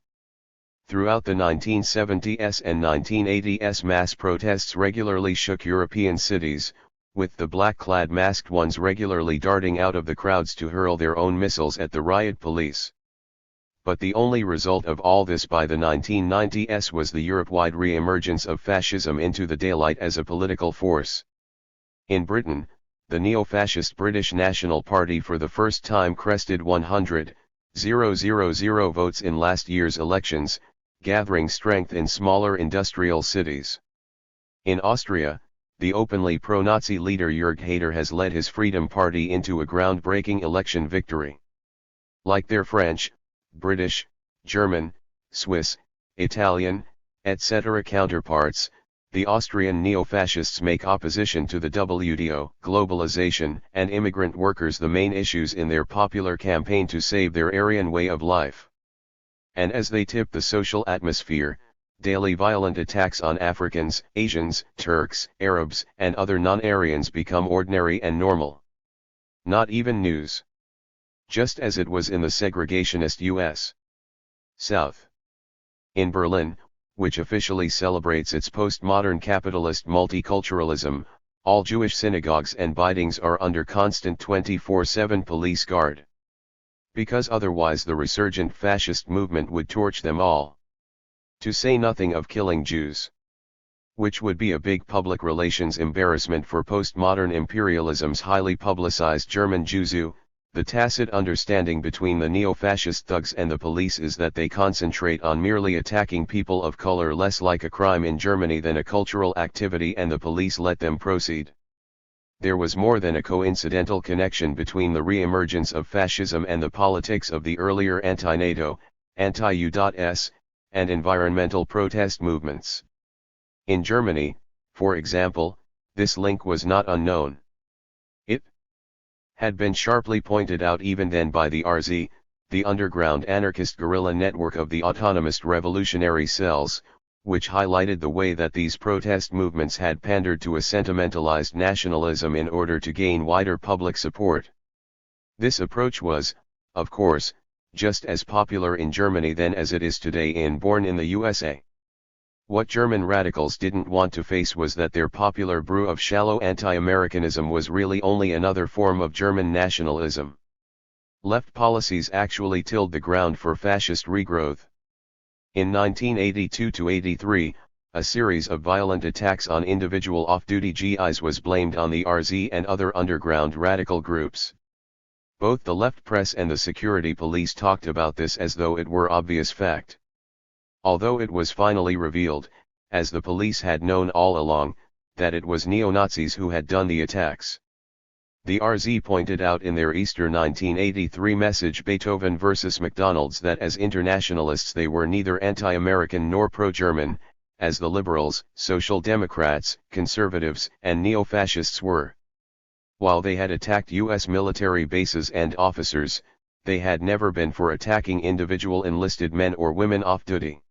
Throughout the 1970s and 1980s, mass protests regularly shook European cities, with the black-clad masked ones regularly darting out of the crowds to hurl their own missiles at the riot police. But the only result of all this by the 1990s was the Europe-wide re-emergence of fascism into the daylight as a political force. In Britain, the neo-fascist British National Party for the first time crested 100,000 votes in last year's elections, gathering strength in smaller industrial cities. In Austria, the openly pro-Nazi leader Jörg Haider has led his Freedom Party into a groundbreaking election victory. Like their French, British, German, Swiss, Italian, etc. counterparts, the Austrian neo-fascists make opposition to the WDO, globalization, and immigrant workers the main issues in their popular campaign to save their Aryan way of life. And as they tip the social atmosphere, daily violent attacks on Africans, Asians, Turks, Arabs, and other non-Aryans become ordinary and normal. Not even news. Just as it was in the segregationist U.S. South. In Berlin, which officially celebrates its postmodern capitalist multiculturalism, all Jewish synagogues and bidings are under constant 24/7 police guard. Because otherwise the resurgent fascist movement would torch them all. To say nothing of killing Jews. Which would be a big public relations embarrassment for postmodern imperialism's highly publicized German Jews who, The tacit understanding between the neo-fascist thugs and the police is that they concentrate on merely attacking people of color, less like a crime in Germany than a cultural activity, and the police let them proceed. There was more than a coincidental connection between the re-emergence of fascism and the politics of the earlier anti-NATO, anti-US, and environmental protest movements. In Germany, for example, this link was not unknown. It had been sharply pointed out even then by the RZ, the underground anarchist guerrilla network of the autonomous revolutionary cells, which highlighted the way that these protest movements had pandered to a sentimentalized nationalism in order to gain wider public support. This approach was, of course, just as popular in Germany then as it is today born in the USA. What German radicals didn't want to face was that their popular brew of shallow anti-Americanism was really only another form of German nationalism. Left policies actually tilled the ground for fascist regrowth. In 1982–83, a series of violent attacks on individual off-duty GIs was blamed on the RZ and other underground radical groups. Both the left press and the security police talked about this as though it were obvious fact. Although it was finally revealed, as the police had known all along, that it was neo-Nazis who had done the attacks. The RZ pointed out in their Easter 1983 message Beethoven versus McDonald's that as internationalists they were neither anti-American nor pro-German, as the liberals, social democrats, conservatives, and neo-fascists were. While they had attacked US military bases and officers, they had never been for attacking individual enlisted men or women off-duty.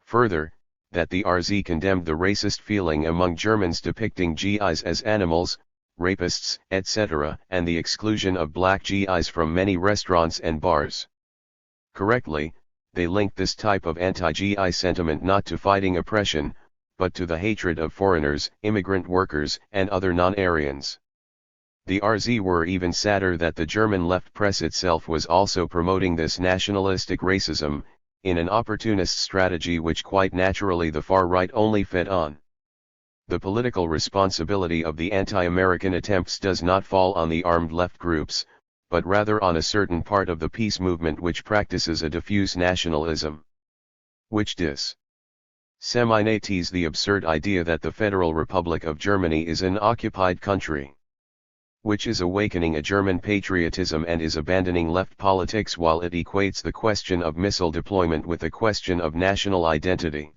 Further, that the RZ condemned the racist feeling among Germans depicting GIs as animals, rapists, etc., and the exclusion of black GIs from many restaurants and bars. Correctly, they linked this type of anti-GI sentiment not to fighting oppression, but to the hatred of foreigners, immigrant workers, and other non-Aryans. The RZ were even sadder that the German left press itself was also promoting this nationalistic racism, in an opportunist strategy which quite naturally the far right only fed on. The political responsibility of the anti-American attempts does not fall on the armed left groups, but rather on a certain part of the peace movement which practices a diffuse nationalism. Which disseminates the absurd idea that the Federal Republic of Germany is an occupied country. Which is awakening a German patriotism and is abandoning left politics while it equates the question of missile deployment with the question of national identity.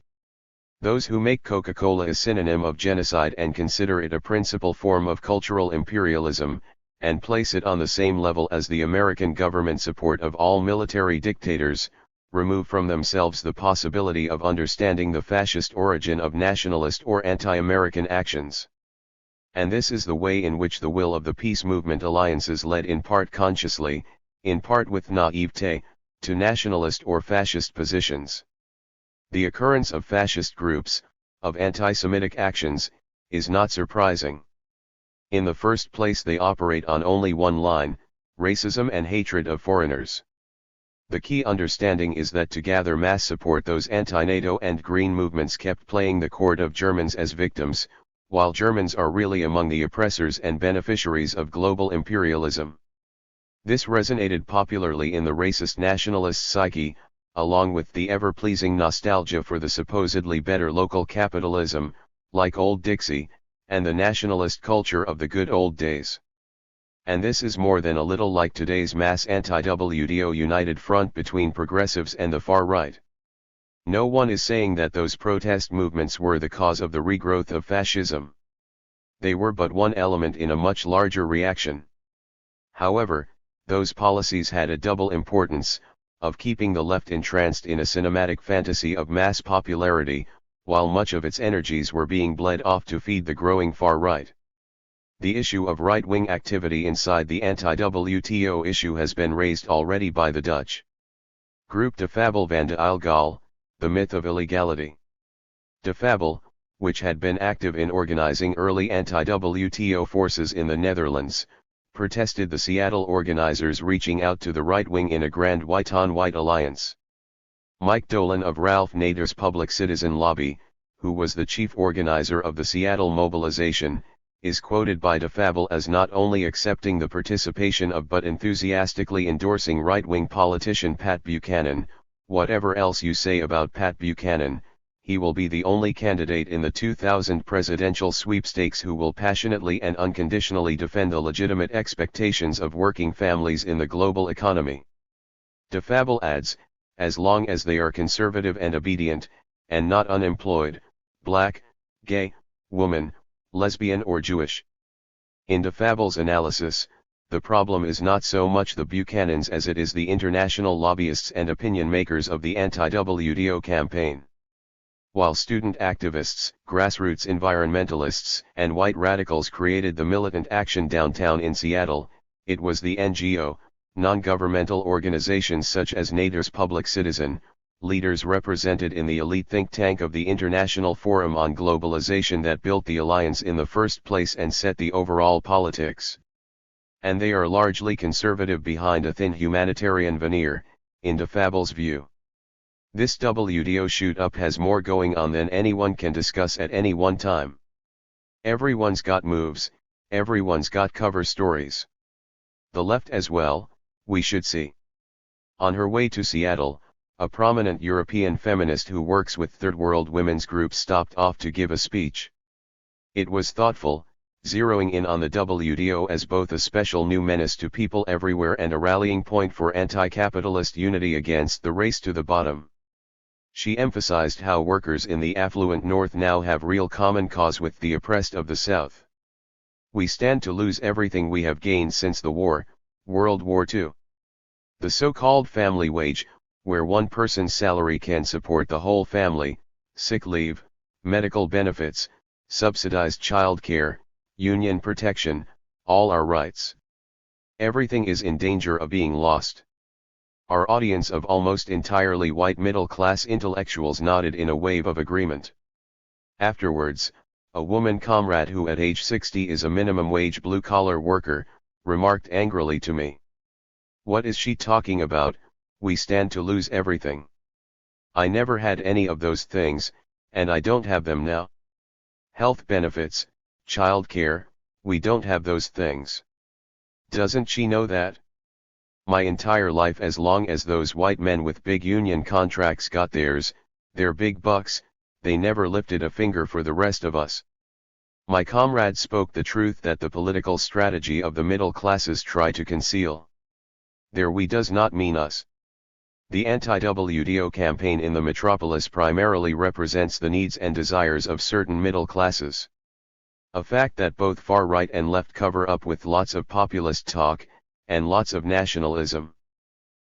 Those who make Coca-Cola a synonym of genocide and consider it a principal form of cultural imperialism, and place it on the same level as the American government support of all military dictators, remove from themselves the possibility of understanding the fascist origin of nationalist or anti-American actions. And this is the way in which the will of the peace movement alliances led in part consciously, in part with naivete, to nationalist or fascist positions. The occurrence of fascist groups, of anti-Semitic actions, is not surprising. In the first place they operate on only one line, racism and hatred of foreigners. The key understanding is that to gather mass support those anti-NATO and Green movements kept playing the chord of Germans as victims, while Germans are really among the oppressors and beneficiaries of global imperialism. This resonated popularly in the racist nationalist psyche, along with the ever-pleasing nostalgia for the supposedly better local capitalism, like Old Dixie, and the nationalist culture of the good old days. And this is more than a little like today's mass anti-WTO united front between progressives and the far right. No one is saying that those protest movements were the cause of the regrowth of fascism. They were but one element in a much larger reaction. However, those policies had a double importance, of keeping the left entranced in a cinematic fantasy of mass popularity, while much of its energies were being bled off to feed the growing far right. The issue of right-wing activity inside the anti-WTO issue has been raised already by the Dutch group De Fabel van de Illegal, the myth of illegality. De Fabel, which had been active in organizing early anti-WTO forces in the Netherlands, protested the Seattle organizers reaching out to the right wing in a grand white-on-white alliance. Mike Dolan of Ralph Nader's Public Citizen Lobby, who was the chief organizer of the Seattle mobilization, is quoted by DeFable as not only accepting the participation of but enthusiastically endorsing right-wing politician Pat Buchanan. Whatever else you say about Pat Buchanan, he will be the only candidate in the 2000 presidential sweepstakes who will passionately and unconditionally defend the legitimate expectations of working families in the global economy. DeFable adds, as long as they are conservative and obedient, and not unemployed, black, gay, woman, lesbian or Jewish. In DeFable's analysis, the problem is not so much the Buchanans as it is the international lobbyists and opinion makers of the anti-WTO campaign. While student activists, grassroots environmentalists, and white radicals created the militant action downtown in Seattle, it was the NGO, non-governmental organizations such as Nader's Public Citizen, leaders represented in the elite think tank of the International Forum on Globalization that built the alliance in the first place and set the overall politics. And they are largely conservative behind a thin humanitarian veneer, in DeFable's view. This WTO shoot-up has more going on than anyone can discuss at any one time. Everyone's got moves, everyone's got cover stories. The left as well, we should see. On her way to Seattle, a prominent European feminist who works with Third World women's groups stopped off to give a speech. It was thoughtful, zeroing in on the WTO as both a special new menace to people everywhere and a rallying point for anti-capitalist unity against the race to the bottom. She emphasized how workers in the affluent North now have real common cause with the oppressed of the South. We stand to lose everything we have gained since the war, World War II. The so-called family wage, where one person's salary can support the whole family, sick leave, medical benefits, subsidized childcare, union protection, all our rights. Everything is in danger of being lost. Our audience of almost entirely white middle-class intellectuals nodded in a wave of agreement. Afterwards, a woman comrade who at age 60 is a minimum-wage blue-collar worker, remarked angrily to me. What is she talking about? We stand to lose everything. I never had any of those things, and I don't have them now. Health benefits, child care, we don't have those things. Doesn't she know that? My entire life, as long as those white men with big union contracts got theirs, their big bucks, they never lifted a finger for the rest of us. My comrade spoke the truth that the political strategy of the middle classes try to conceal. Their we does not mean us. The anti-WTO campaign in the metropolis primarily represents the needs and desires of certain middle classes. A fact that both far right and left cover up with lots of populist talk, and lots of nationalism.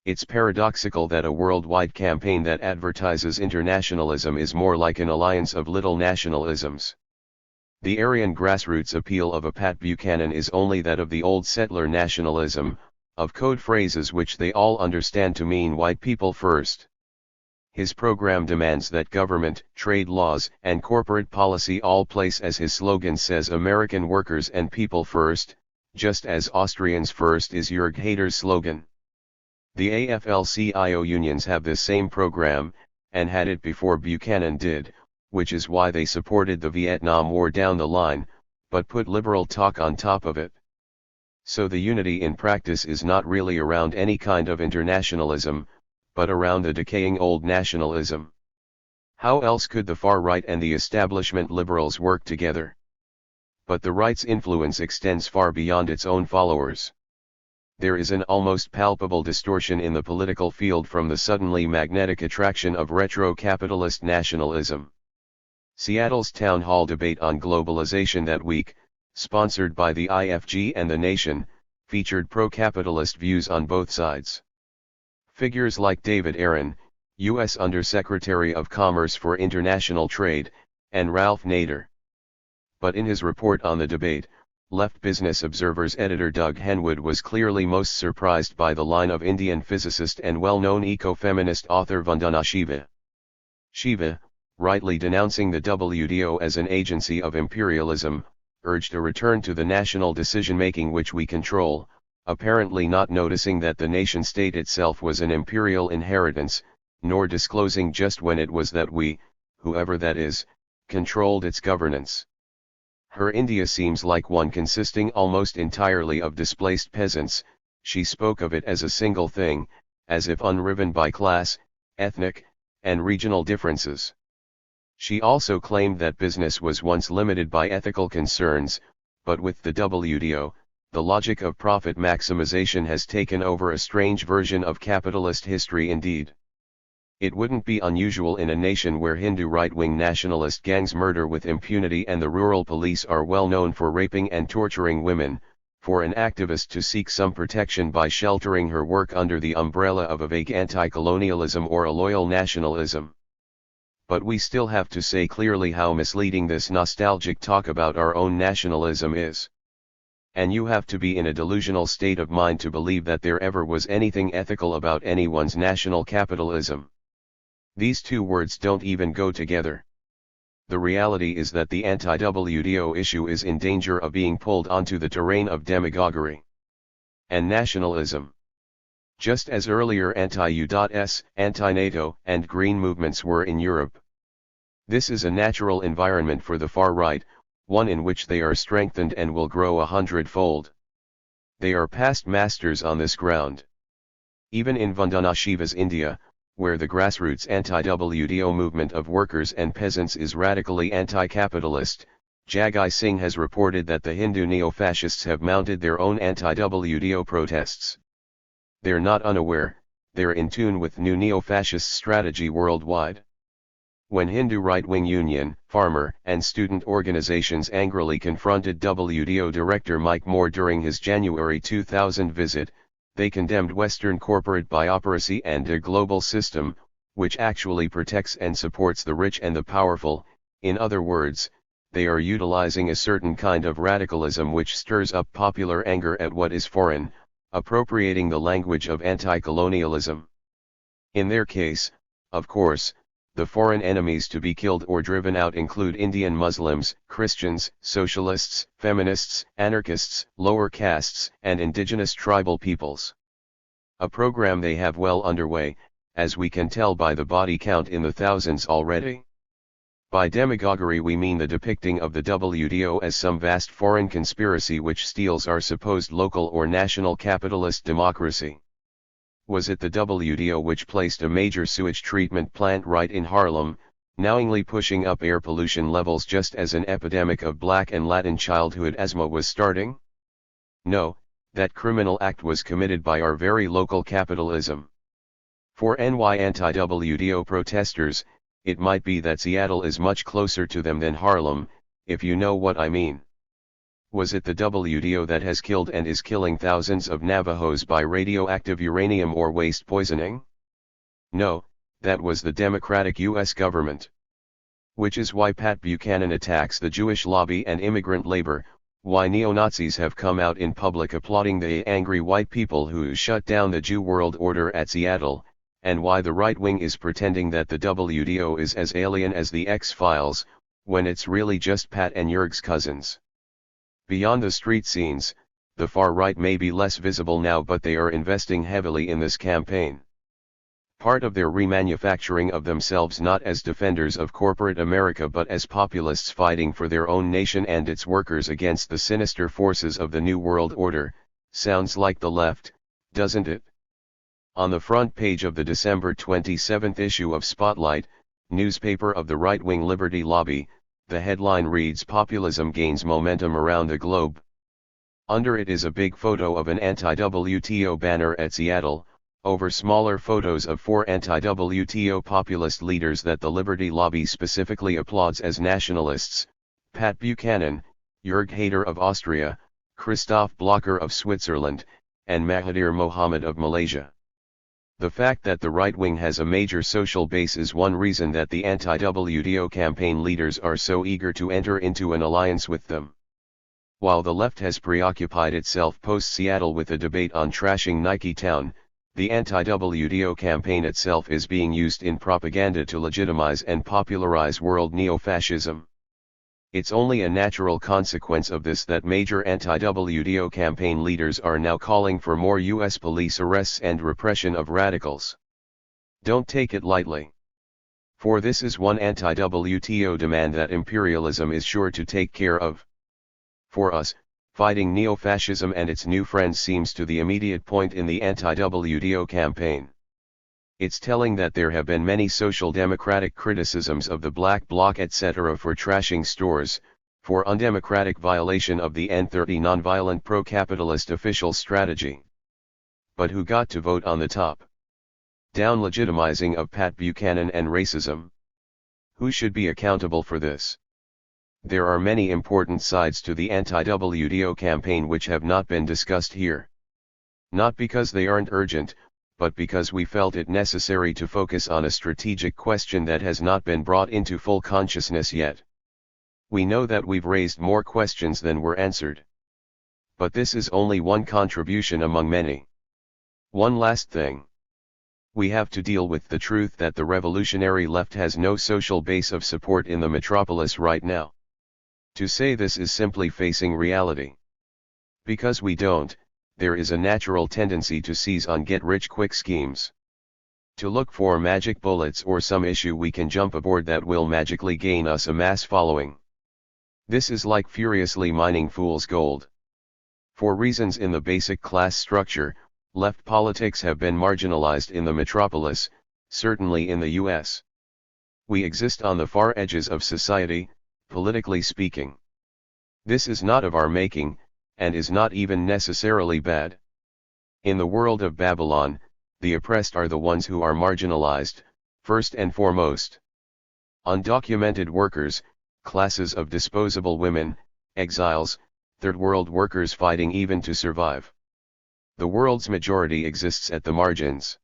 It's paradoxical that a worldwide campaign that advertises internationalism is more like an alliance of little nationalisms. The Aryan grassroots appeal of a Pat Buchanan is only that of the old settler nationalism, of code phrases which they all understand to mean white people first. His program demands that government, trade laws, and corporate policy all place, as his slogan says, American workers and people first, just as Austrians first is Jörg Haider's slogan. The AFL-CIO unions have this same program, and had it before Buchanan did, which is why they supported the Vietnam War down the line, but put liberal talk on top of it. So the unity in practice is not really around any kind of internationalism, but around the decaying old nationalism. How else could the far right and the establishment liberals work together? But the right's influence extends far beyond its own followers. There is an almost palpable distortion in the political field from the suddenly magnetic attraction of retro-capitalist nationalism. Seattle's town hall debate on globalization that week, sponsored by the IFG and The Nation, featured pro-capitalist views on both sides. Figures like David Aaron, U.S. Undersecretary of Commerce for International Trade, and Ralph Nader. But in his report on the debate, Left Business Observer's editor Doug Henwood was clearly most surprised by the line of Indian physicist and well-known eco-feminist author Vandana Shiva. Shiva, rightly denouncing the WTO as an agency of imperialism, urged a return to the national decision-making which we control, apparently not noticing that the nation-state itself was an imperial inheritance, nor disclosing just when it was that we, whoever that is, controlled its governance. Her India seems like one consisting almost entirely of displaced peasants. She spoke of it as a single thing, as if unriven by class, ethnic, and regional differences. She also claimed that business was once limited by ethical concerns, but with the WTO, the logic of profit maximization has taken over a strange version of capitalist history indeed. It wouldn't be unusual in a nation where Hindu right-wing nationalist gangs murder with impunity and the rural police are well known for raping and torturing women, for an activist to seek some protection by sheltering her work under the umbrella of a vague anti-colonialism or a loyal nationalism. But we still have to say clearly how misleading this nostalgic talk about our own nationalism is. And you have to be in a delusional state of mind to believe that there ever was anything ethical about anyone's national capitalism. These two words don't even go together. The reality is that the anti-WTO issue is in danger of being pulled onto the terrain of demagoguery and nationalism. Just as earlier anti-US, anti-NATO, and Green movements were in Europe. This is a natural environment for the far right, one in which they are strengthened and will grow 100-fold. They are past masters on this ground. Even in Vandana Shiva's India, where the grassroots anti-WTO movement of workers and peasants is radically anti-capitalist, Jagai Singh has reported that the Hindu neo-fascists have mounted their own anti-WTO protests. They're not unaware, they're in tune with new neo-fascist strategy worldwide. When Hindu right-wing union, farmer, and student organizations angrily confronted WTO Director Mike Moore during his January 2000 visit, they condemned Western corporate bureaucracy and a global system, which actually protects and supports the rich and the powerful. In other words, they are utilizing a certain kind of radicalism which stirs up popular anger at what is foreign, appropriating the language of anti-colonialism. In their case, of course, the foreign enemies to be killed or driven out include Indian Muslims, Christians, socialists, feminists, anarchists, lower castes, and indigenous tribal peoples. A program they have well underway, as we can tell by the body count in the thousands already. By demagoguery we mean the depicting of the WTO as some vast foreign conspiracy which steals our supposed local or national capitalist democracy. Was it the WTO which placed a major sewage treatment plant right in Harlem, knowingly pushing up air pollution levels just as an epidemic of Black and Latin childhood asthma was starting? No, that criminal act was committed by our very local capitalism. For NY anti-WTO protesters, it might be that Seattle is much closer to them than Harlem, if you know what I mean. Was it the WTO that has killed and is killing thousands of Navajos by radioactive uranium or waste poisoning? No, that was the Democratic U.S. government. Which is why Pat Buchanan attacks the Jewish lobby and immigrant labor, why neo-Nazis have come out in public applauding the angry white people who shut down the Jew world order at Seattle, and why the right wing is pretending that the WTO is as alien as the X-Files, when it's really just Pat and Jurg's cousins. Beyond the street scenes, the far right may be less visible now, but they are investing heavily in this campaign. Part of their remanufacturing of themselves not as defenders of corporate America but as populists fighting for their own nation and its workers against the sinister forces of the New World Order, sounds like the left, doesn't it? On the front page of the December 27 issue of Spotlight, newspaper of the right-wing Liberty Lobby, the headline reads "Populism Gains Momentum Around the Globe." Under it is a big photo of an anti-WTO banner at Seattle, over smaller photos of four anti-WTO populist leaders that the Liberty Lobby specifically applauds as nationalists: Pat Buchanan, Jörg Haider of Austria, Christoph Blocher of Switzerland, and Mahathir Mohamad of Malaysia. The fact that the right wing has a major social base is one reason that the anti-WTO campaign leaders are so eager to enter into an alliance with them. While the left has preoccupied itself post-Seattle with a debate on trashing Nike Town, the anti-WTO campaign itself is being used in propaganda to legitimize and popularize world neo-fascism. It's only a natural consequence of this that major anti-WTO campaign leaders are now calling for more U.S. police arrests and repression of radicals. Don't take it lightly. For this is one anti-WTO demand that imperialism is sure to take care of. For us, fighting neo-fascism and its new friends seems to the immediate point in the anti-WTO campaign. It's telling that there have been many social democratic criticisms of the Black Bloc etc. for trashing stores, for undemocratic violation of the N30 nonviolent pro-capitalist official strategy. But who got to vote on the top? Down legitimizing of Pat Buchanan and racism. Who should be accountable for this? There are many important sides to the anti-WTO campaign which have not been discussed here. Not because they aren't urgent, but because we felt it necessary to focus on a strategic question that has not been brought into full consciousness yet. We know that we've raised more questions than were answered. But this is only one contribution among many. One last thing. We have to deal with the truth that the revolutionary left has no social base of support in the metropolis right now. To say this is simply facing reality. Because we don't, there is a natural tendency to seize on get-rich-quick schemes. To look for magic bullets or some issue we can jump aboard that will magically gain us a mass following. This is like furiously mining fool's gold. For reasons in the basic class structure, left politics have been marginalized in the metropolis, certainly in the US. We exist on the far edges of society, politically speaking. This is not of our making, and is not even necessarily bad. In the world of Babylon, the oppressed are the ones who are marginalized, first and foremost. Undocumented workers, classes of disposable women, exiles, third world workers fighting even to survive. The world's majority exists at the margins.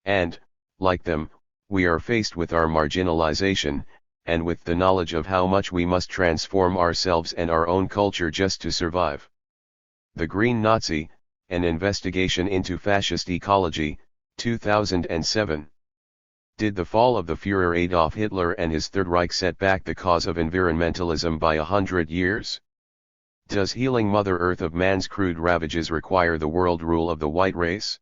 And, like them, we are faced with our marginalization, and with the knowledge of how much we must transform ourselves and our own culture just to survive. The Green Nazi, an investigation into fascist ecology, 2007. Did the fall of the Führer Adolf Hitler and his Third Reich set back the cause of environmentalism by 100 years? Does healing Mother Earth of man's crude ravages require the world rule of the white race?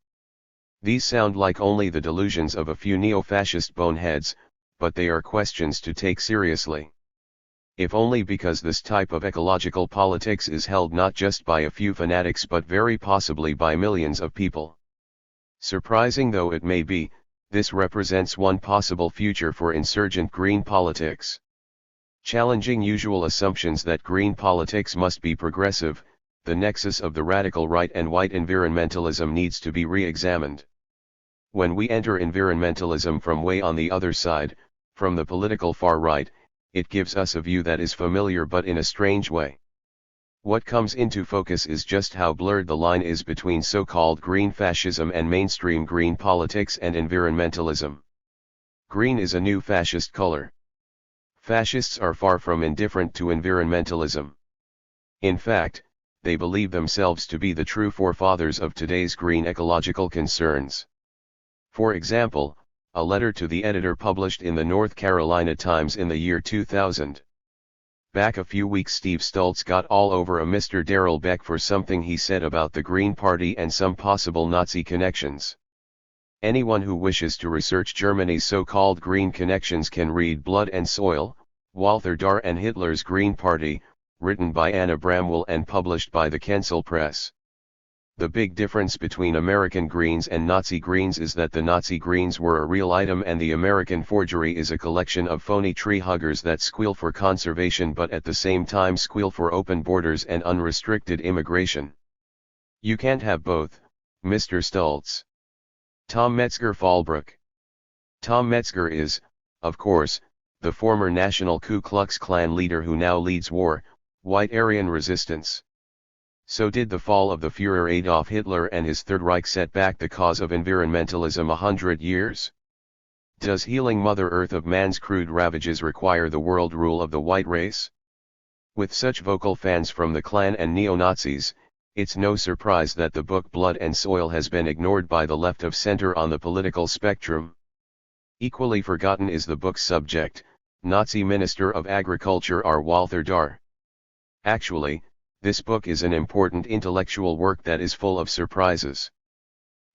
These sound like only the delusions of a few neo-fascist boneheads, but they are questions to take seriously. If only because this type of ecological politics is held not just by a few fanatics but very possibly by millions of people. Surprising though it may be, this represents one possible future for insurgent green politics. Challenging usual assumptions that green politics must be progressive, the nexus of the radical right and white environmentalism needs to be re-examined. When we enter environmentalism from way on the other side, from the political far right, it gives us a view that is familiar but in a strange way. What comes into focus is just how blurred the line is between so-called green fascism and mainstream green politics and environmentalism. Green is a new fascist color. Fascists are far from indifferent to environmentalism. In fact, they believe themselves to be the true forefathers of today's green ecological concerns. For example, a letter to the editor published in the North Carolina Times in the year 2000. Back a few weeks Steve Stultz got all over a Mr. Darrell Beck for something he said about the Green Party and some possible Nazi connections. Anyone who wishes to research Germany's so-called green connections can read Blood and Soil, Walther Dahr and Hitler's Green Party, written by Anna Bramwell and published by the Kensel Press. The big difference between American Greens and Nazi Greens is that the Nazi Greens were a real item and the American forgery is a collection of phony tree huggers that squeal for conservation but at the same time squeal for open borders and unrestricted immigration. You can't have both, Mr. Stultz. Tom Metzger Fallbrook. Tom Metzger is, of course, the former National Ku Klux Klan leader who now leads war, White Aryan resistance. So did the fall of the Führer Adolf Hitler and his Third Reich set back the cause of environmentalism 100 years? Does healing Mother Earth of man's crude ravages require the world rule of the white race? With such vocal fans from the Klan and neo-Nazis, it's no surprise that the book Blood and Soil has been ignored by the left of center on the political spectrum. Equally forgotten is the book's subject, Nazi Minister of Agriculture R. Walther Dahr. Actually, this book is an important intellectual work that is full of surprises.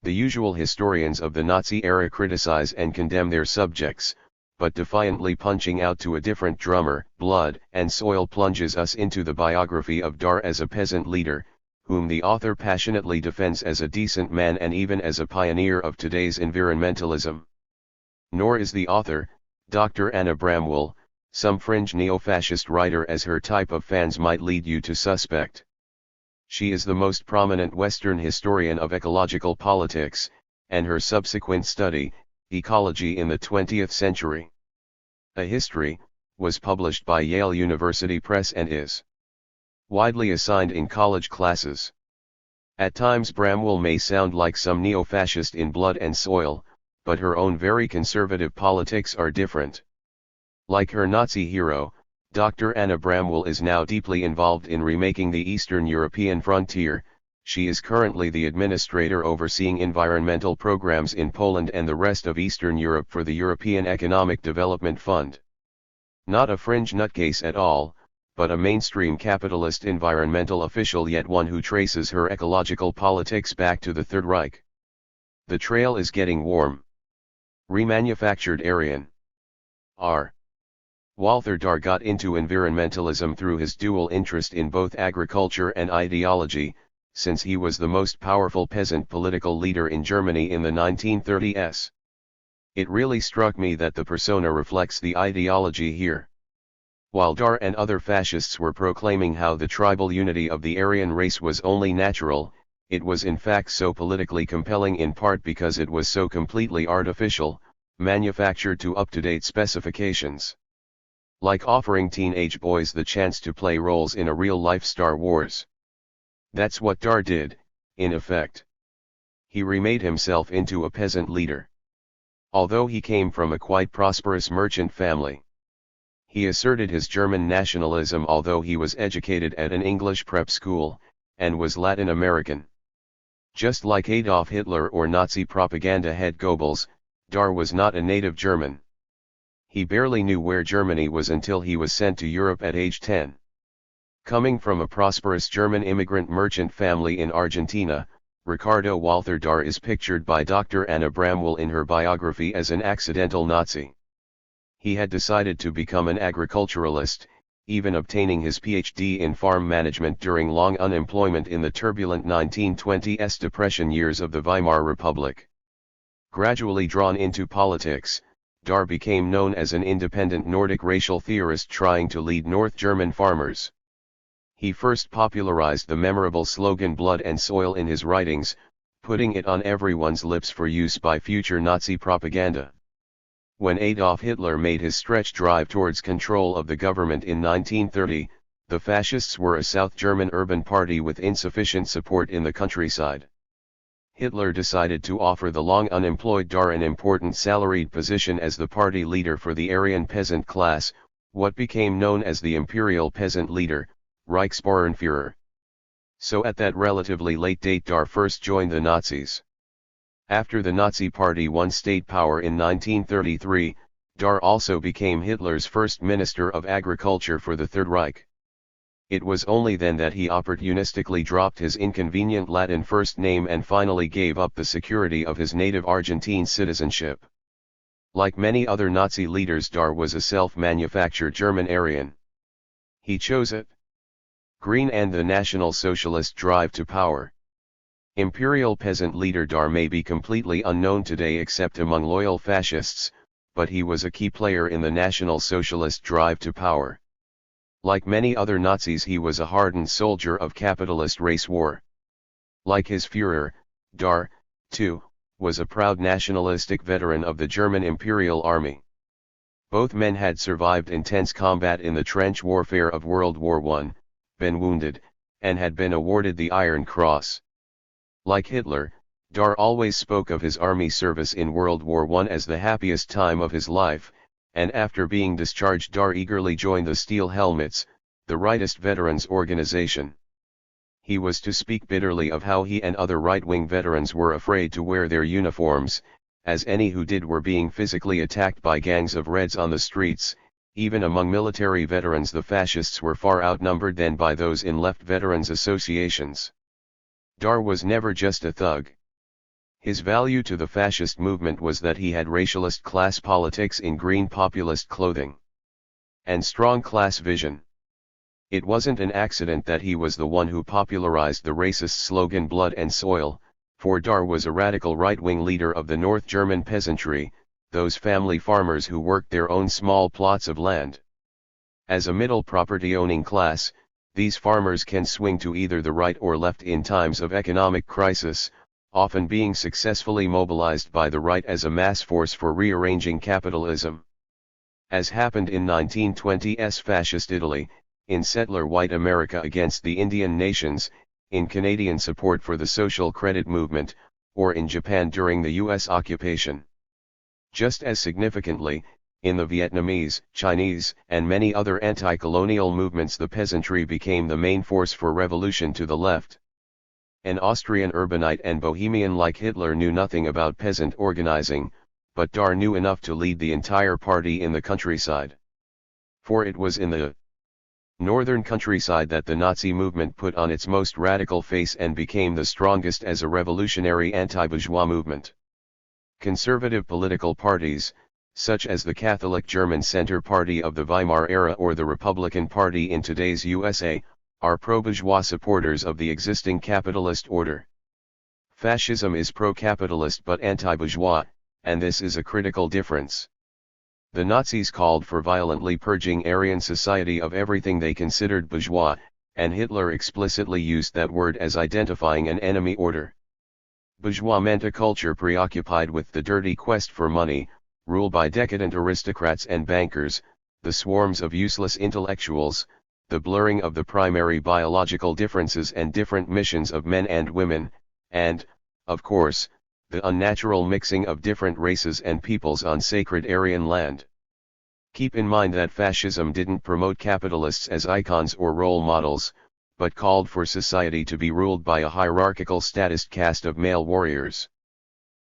The usual historians of the Nazi era criticize and condemn their subjects, but defiantly punching out to a different drummer. Blood and Soil plunges us into the biography of Dar as a peasant leader, whom the author passionately defends as a decent man and even as a pioneer of today's environmentalism. Nor is the author, Dr. Anna Bramwell, some fringe neo-fascist writer as her type of fans might lead you to suspect. She is the most prominent Western historian of ecological politics, and her subsequent study, Ecology in the 20th Century. A History, was published by Yale University Press and is widely assigned in college classes. At times Bramwell may sound like some neo-fascist in Blood and Soil, but her own very conservative politics are different. Like her Nazi hero, Dr. Anna Bramwell is now deeply involved in remaking the Eastern European frontier. She is currently the administrator overseeing environmental programs in Poland and the rest of Eastern Europe for the European Economic Development Fund. Not a fringe nutcase at all, but a mainstream capitalist environmental official, yet one who traces her ecological politics back to the Third Reich. The trail is getting warm. Remanufactured Aryan. R. Walther Dar got into environmentalism through his dual interest in both agriculture and ideology, since he was the most powerful peasant political leader in Germany in the 1930s. It really struck me that the persona reflects the ideology here. While Dar and other fascists were proclaiming how the tribal unity of the Aryan race was only natural, it was in fact so politically compelling in part because it was so completely artificial, manufactured to up-to-date specifications. Like offering teenage boys the chance to play roles in a real-life Star Wars. That's what Dar did, in effect. He remade himself into a peasant leader. Although he came from a quite prosperous merchant family. He asserted his German nationalism although he was educated at an English prep school, and was Latin American. Just like Adolf Hitler or Nazi propaganda head Goebbels, Dar was not a native German. He barely knew where Germany was until he was sent to Europe at age 10. Coming from a prosperous German immigrant merchant family in Argentina, Ricardo Walther Dar is pictured by Dr. Anna Bramwell in her biography as an accidental Nazi. He had decided to become an agriculturalist, even obtaining his PhD in farm management during long unemployment in the turbulent 1920s depression years of the Weimar Republic. Gradually drawn into politics, Dar became known as an independent Nordic racial theorist trying to lead North German farmers. He first popularized the memorable slogan "Blood and Soil" in his writings, putting it on everyone's lips for use by future Nazi propaganda. When Adolf Hitler made his stretch drive towards control of the government in 1930, the fascists were a South German urban party with insufficient support in the countryside. Hitler decided to offer the long unemployed Dar an important salaried position as the party leader for the Aryan peasant class, what became known as the Imperial Peasant Leader, Reichsbauernführer. So at that relatively late date Dar first joined the Nazis. After the Nazi Party won state power in 1933, Dar also became Hitler's first Minister of Agriculture for the Third Reich. It was only then that he opportunistically dropped his inconvenient Latin first name and finally gave up the security of his native Argentine citizenship. Like many other Nazi leaders, Dar was a self-manufactured German Aryan. He chose it. Green and the National Socialist drive to power. Imperial peasant leader Dar may be completely unknown today except among loyal fascists, but he was a key player in the National Socialist drive to power. Like many other Nazis, he was a hardened soldier of capitalist race war. Like his Führer, Dar, too, was a proud nationalistic veteran of the German Imperial Army. Both men had survived intense combat in the trench warfare of World War I, been wounded, and had been awarded the Iron Cross. Like Hitler, Dar always spoke of his army service in World War I as the happiest time of his life, and after being discharged Dar eagerly joined the Steel Helmets, the rightist veterans organization. He was to speak bitterly of how he and other right-wing veterans were afraid to wear their uniforms, as any who did were being physically attacked by gangs of Reds on the streets. Even among military veterans the fascists were far outnumbered than by those in left veterans associations. Dar was never just a thug. His value to the fascist movement was that he had racialist class politics in green populist clothing and strong class vision. It wasn't an accident that he was the one who popularized the racist slogan "Blood and Soil," for Dar was a radical right-wing leader of the North German peasantry, those family farmers who worked their own small plots of land. As a middle property-owning class, these farmers can swing to either the right or left in times of economic crisis, often being successfully mobilized by the right as a mass force for rearranging capitalism. As happened in 1920s fascist Italy, in settler white America against the Indian nations, in Canadian support for the social credit movement, or in Japan during the U.S. occupation. Just as significantly, in the Vietnamese, Chinese, and many other anti-colonial movements, the peasantry became the main force for revolution to the left. An Austrian urbanite and bohemian like Hitler knew nothing about peasant organizing, but Dar knew enough to lead the entire party in the countryside. For it was in the northern countryside that the Nazi movement put on its most radical face and became the strongest as a revolutionary anti-bourgeois movement. Conservative political parties, such as the Catholic German Center Party of the Weimar era or the Republican Party in today's USA, are pro-bourgeois supporters of the existing capitalist order. Fascism is pro-capitalist but anti-bourgeois, and this is a critical difference. The Nazis called for violently purging Aryan society of everything they considered bourgeois, and Hitler explicitly used that word as identifying an enemy order. Bourgeois meant a culture preoccupied with the dirty quest for money, ruled by decadent aristocrats and bankers, the swarms of useless intellectuals, the blurring of the primary biological differences and different missions of men and women, and, of course, the unnatural mixing of different races and peoples on sacred Aryan land. Keep in mind that fascism didn't promote capitalists as icons or role models, but called for society to be ruled by a hierarchical statist caste of male warriors.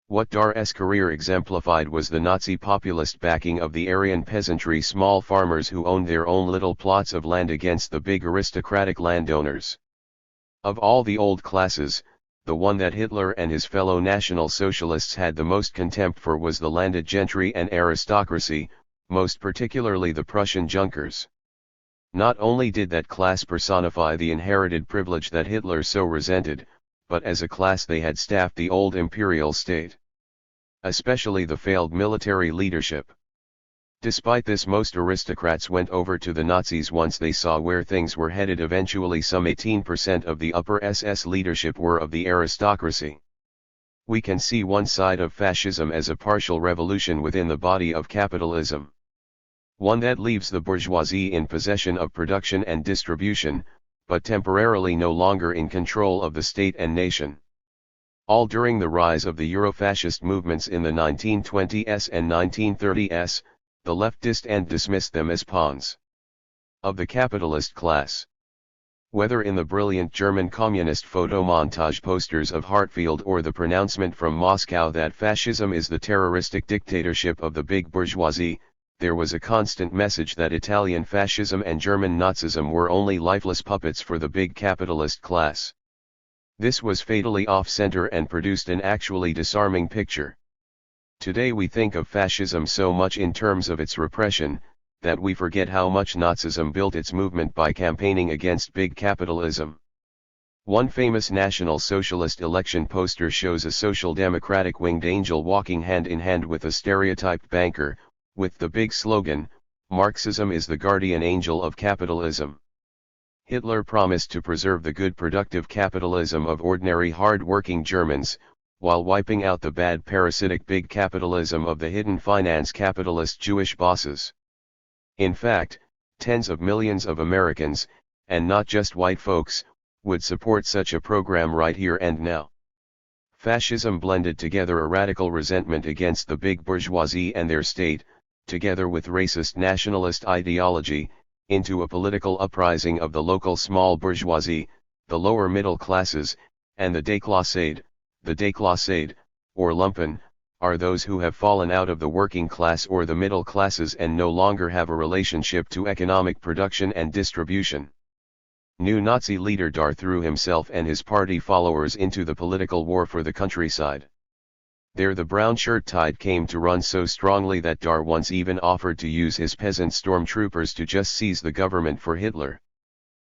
What Dar's career exemplified was the Nazi populist backing of the Aryan peasantry, small farmers who owned their own little plots of land against the big aristocratic landowners. Of all the old classes, the one that Hitler and his fellow National Socialists had the most contempt for was the landed gentry and aristocracy, most particularly the Prussian Junkers. Not only did that class personify the inherited privilege that Hitler so resented, but as a class they had staffed the old imperial state. Especially the failed military leadership. Despite this, most aristocrats went over to the Nazis once they saw where things were headed. Eventually some 18% of the upper SS leadership were of the aristocracy. We can see one side of fascism as a partial revolution within the body of capitalism. One that leaves the bourgeoisie in possession of production and distribution, but temporarily no longer in control of the state and nation. All during the rise of the Eurofascist movements in the 1920s and 1930s, the left dissed and dismissed them as pawns of the capitalist class. Whether in the brilliant German communist photo montage posters of Hartfield or the pronouncement from Moscow that fascism is the terroristic dictatorship of the big bourgeoisie, there was a constant message that Italian fascism and German Nazism were only lifeless puppets for the big capitalist class. This was fatally off-center and produced an actually disarming picture. Today we think of fascism so much in terms of its repression, that we forget how much Nazism built its movement by campaigning against big capitalism. One famous National Socialist election poster shows a social democratic winged angel walking hand in hand with a stereotyped banker, with the big slogan, "Marxism is the guardian angel of capitalism." Hitler promised to preserve the good productive capitalism of ordinary hard-working Germans, while wiping out the bad parasitic big capitalism of the hidden finance capitalist Jewish bosses. In fact, tens of millions of Americans, and not just white folks, would support such a program right here and now. Fascism blended together a radical resentment against the big bourgeoisie and their state, together with racist nationalist ideology, into a political uprising of the local small bourgeoisie, the lower middle classes, and the déclassés. The déclassés, or lumpen, are those who have fallen out of the working class or the middle classes and no longer have a relationship to economic production and distribution. New Nazi leader Dar threw himself and his party followers into the political war for the countryside. There the brown shirt tide came to run so strongly that Dar once even offered to use his peasant stormtroopers to just seize the government for Hitler.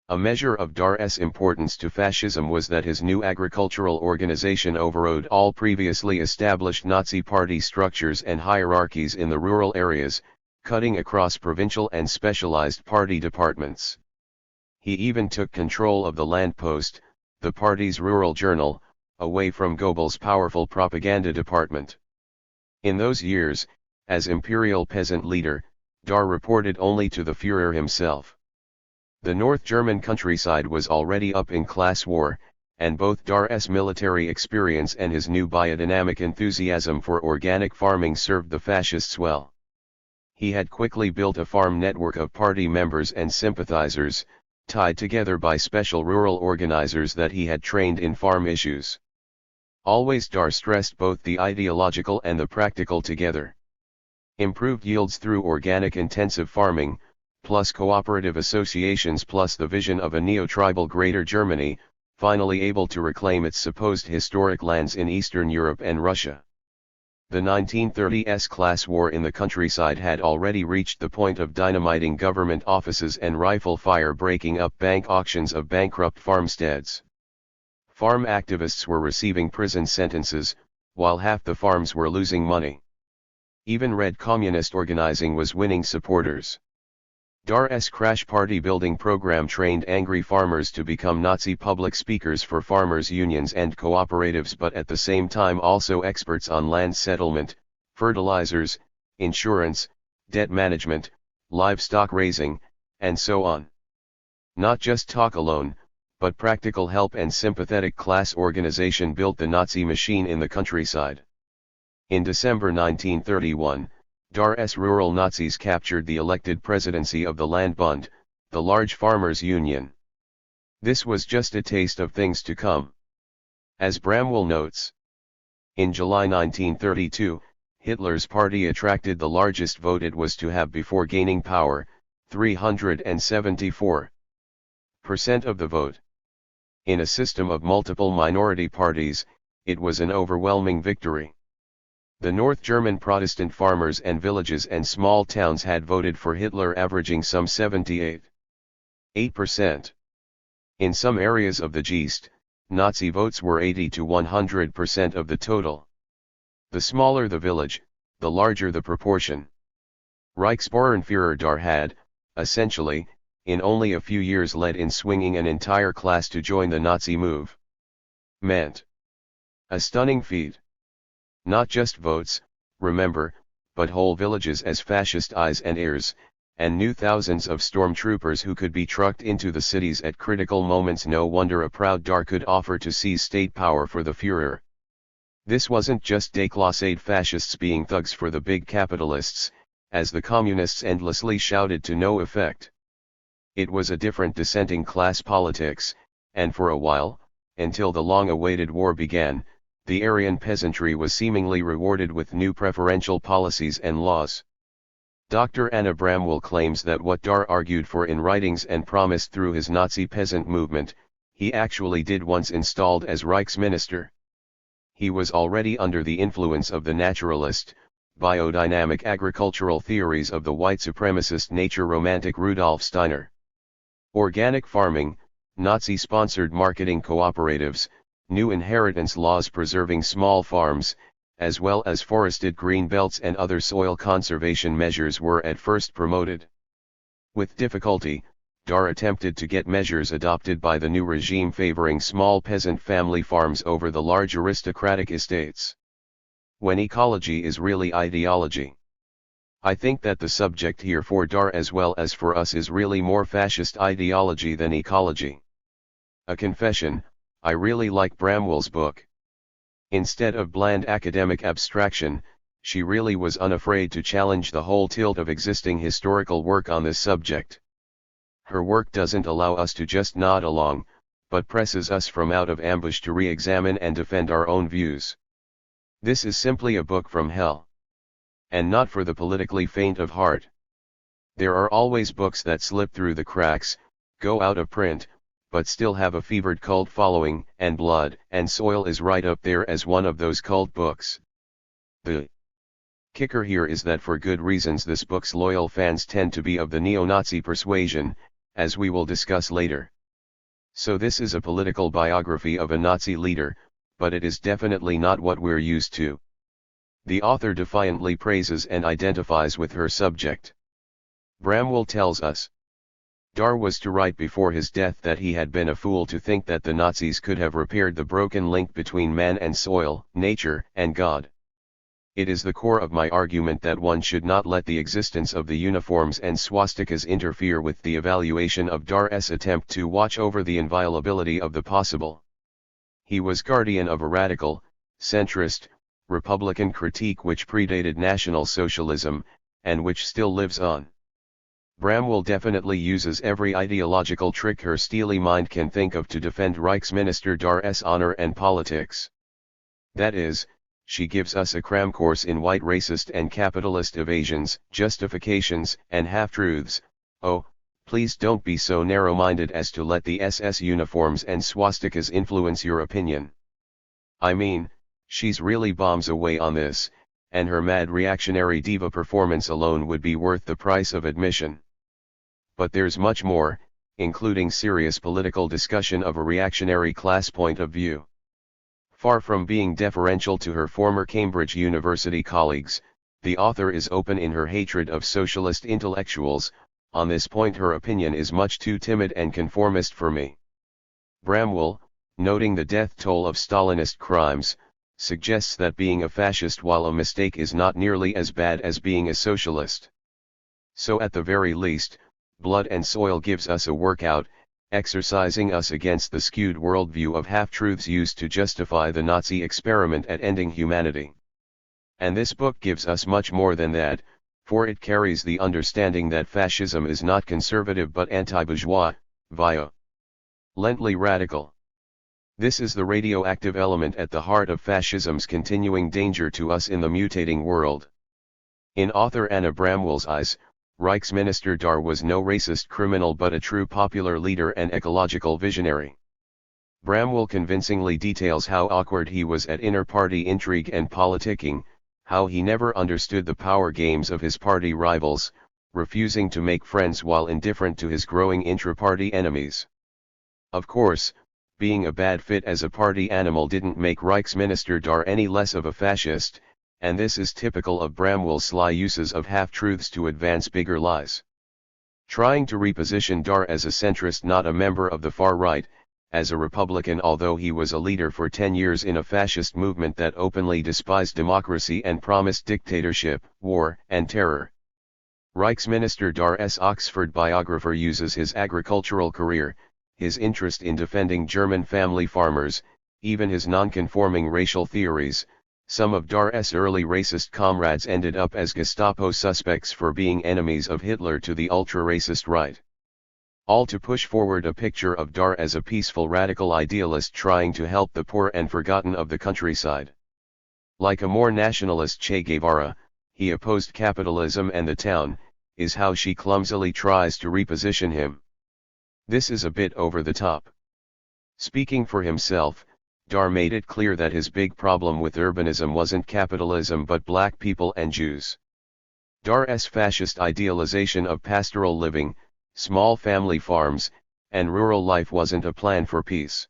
A measure of Dar's importance to fascism was that his new agricultural organization overrode all previously established Nazi party structures and hierarchies in the rural areas, cutting across provincial and specialized party departments. He even took control of the Land Post, the party's rural journal, away from Goebbels' powerful propaganda department. In those years, as imperial peasant leader, Dar reported only to the Führer himself. The North German countryside was already up in class war, and both Dar's military experience and his new biodynamic enthusiasm for organic farming served the fascists well. He had quickly built a farm network of party members and sympathizers, tied together by special rural organizers that he had trained in farm issues. Always Dar stressed both the ideological and the practical together. Improved yields through organic intensive farming, plus cooperative associations plus the vision of a neo-tribal Greater Germany, finally able to reclaim its supposed historic lands in Eastern Europe and Russia. The 1930s class war in the countryside had already reached the point of dynamiting government offices and rifle fire breaking up bank auctions of bankrupt farmsteads. Farm activists were receiving prison sentences, while half the farms were losing money. Even Red Communist organizing was winning supporters. Dar's crash party building program trained angry farmers to become Nazi public speakers for farmers' unions and cooperatives, but at the same time also experts on land settlement, fertilizers, insurance, debt management, livestock raising, and so on. Not just talk alone, but practical help and sympathetic class organization built the Nazi machine in the countryside. In December 1931, Dar's rural Nazis captured the elected presidency of the Landbund, the large farmers' union. This was just a taste of things to come. As Bramwell notes, in July 1932, Hitler's party attracted the largest vote it was to have before gaining power, 374% of the vote. In a system of multiple minority parties, it was an overwhelming victory. The North German Protestant farmers and villages and small towns had voted for Hitler, averaging some 78.8%. In some areas of the Geest, Nazi votes were 80 to 100% of the total. The smaller the village, the larger the proportion. Reichsbahrenführer Dar had, essentially, in only a few years led in swinging an entire class to join the Nazi move. Meant a stunning feat. Not just votes, remember, but whole villages as fascist eyes and ears, and new thousands of stormtroopers who could be trucked into the cities at critical moments. No wonder a proud Dar could offer to seize state power for the Führer. This wasn't just déclassé fascists being thugs for the big capitalists, as the communists endlessly shouted to no effect. It was a different dissenting class politics, and for a while, until the long-awaited war began, the Aryan peasantry was seemingly rewarded with new preferential policies and laws. Dr. Anna Bramwell claims that what Dar argued for in writings and promised through his Nazi peasant movement, he actually did once installed as Reichsminister. He was already under the influence of the naturalist, biodynamic agricultural theories of the white supremacist nature romantic Rudolf Steiner. Organic farming, Nazi-sponsored marketing cooperatives, new inheritance laws preserving small farms, as well as forested green belts and other soil conservation measures were at first promoted. With difficulty, Dar attempted to get measures adopted by the new regime favoring small peasant family farms over the large aristocratic estates. When ecology is really ideology. I think that the subject here for Dar as well as for us is really more fascist ideology than ecology. A confession, I really like Bramwell's book. Instead of bland academic abstraction, she really was unafraid to challenge the whole tilt of existing historical work on this subject. Her work doesn't allow us to just nod along, but presses us from out of ambush to re-examine and defend our own views. This is simply a book from hell. And not for the politically faint of heart. There are always books that slip through the cracks, go out of print, but still have a fevered cult following, and Blood and Soil is right up there as one of those cult books. The kicker here is that for good reasons this book's loyal fans tend to be of the neo-Nazi persuasion, as we will discuss later. So this is a political biography of a Nazi leader, but it is definitely not what we're used to. The author defiantly praises and identifies with her subject. Bramwell tells us, Dar was to write before his death that he had been a fool to think that the Nazis could have repaired the broken link between man and soil, nature, and God. It is the core of my argument that one should not let the existence of the uniforms and swastikas interfere with the evaluation of Dar's attempt to watch over the inviolability of the possible. He was guardian of a radical, centrist, Republican critique which predated National Socialism, and which still lives on. Bramwell definitely uses every ideological trick her steely mind can think of to defend Reichsminister Dar's honor and politics. That is, she gives us a cram course in white racist and capitalist evasions, justifications, and half-truths. Oh, please don't be so narrow-minded as to let the SS uniforms and swastikas influence your opinion. I mean, she's really bombs away on this, and her mad reactionary diva performance alone would be worth the price of admission. But there's much more, including serious political discussion of a reactionary class point of view. Far from being deferential to her former Cambridge University colleagues, the author is open in her hatred of socialist intellectuals. On this point her opinion is much too timid and conformist for me. Bramwell, noting the death toll of Stalinist crimes, suggests that being a fascist while a mistake is not nearly as bad as being a socialist. So at the very least, Blood and Soil gives us a workout, exercising us against the skewed worldview of half-truths used to justify the Nazi experiment at ending humanity. And this book gives us much more than that, for it carries the understanding that fascism is not conservative but anti-bourgeois, violently radical. This is the radioactive element at the heart of fascism's continuing danger to us in the mutating world. In author Anna Bramwell's eyes, Reichsminister Dar was no racist criminal but a true popular leader and ecological visionary. Bramwell convincingly details how awkward he was at inter-party intrigue and politicking, how he never understood the power games of his party rivals, refusing to make friends while indifferent to his growing intra-party enemies. Of course, being a bad fit as a party animal didn't make Reichsminister Dar any less of a fascist, and this is typical of Bramwell's sly uses of half-truths to advance bigger lies. Trying to reposition Dar as a centrist, not a member of the far right, as a Republican although he was a leader for 10 years in a fascist movement that openly despised democracy and promised dictatorship, war, and terror. Reichsminister Dar's Oxford biographer uses his agricultural career, his interest in defending German family farmers, even his non-conforming racial theories. Some of Dar's early racist comrades ended up as Gestapo suspects for being enemies of Hitler to the ultra-racist right. All to push forward a picture of Dar as a peaceful radical idealist trying to help the poor and forgotten of the countryside. Like a more nationalist Che Guevara, he opposed capitalism and the town, is how she clumsily tries to reposition him. This is a bit over the top. Speaking for himself, Dar made it clear that his big problem with urbanism wasn't capitalism but black people and Jews. Dar's fascist idealization of pastoral living, small family farms, and rural life wasn't a plan for peace.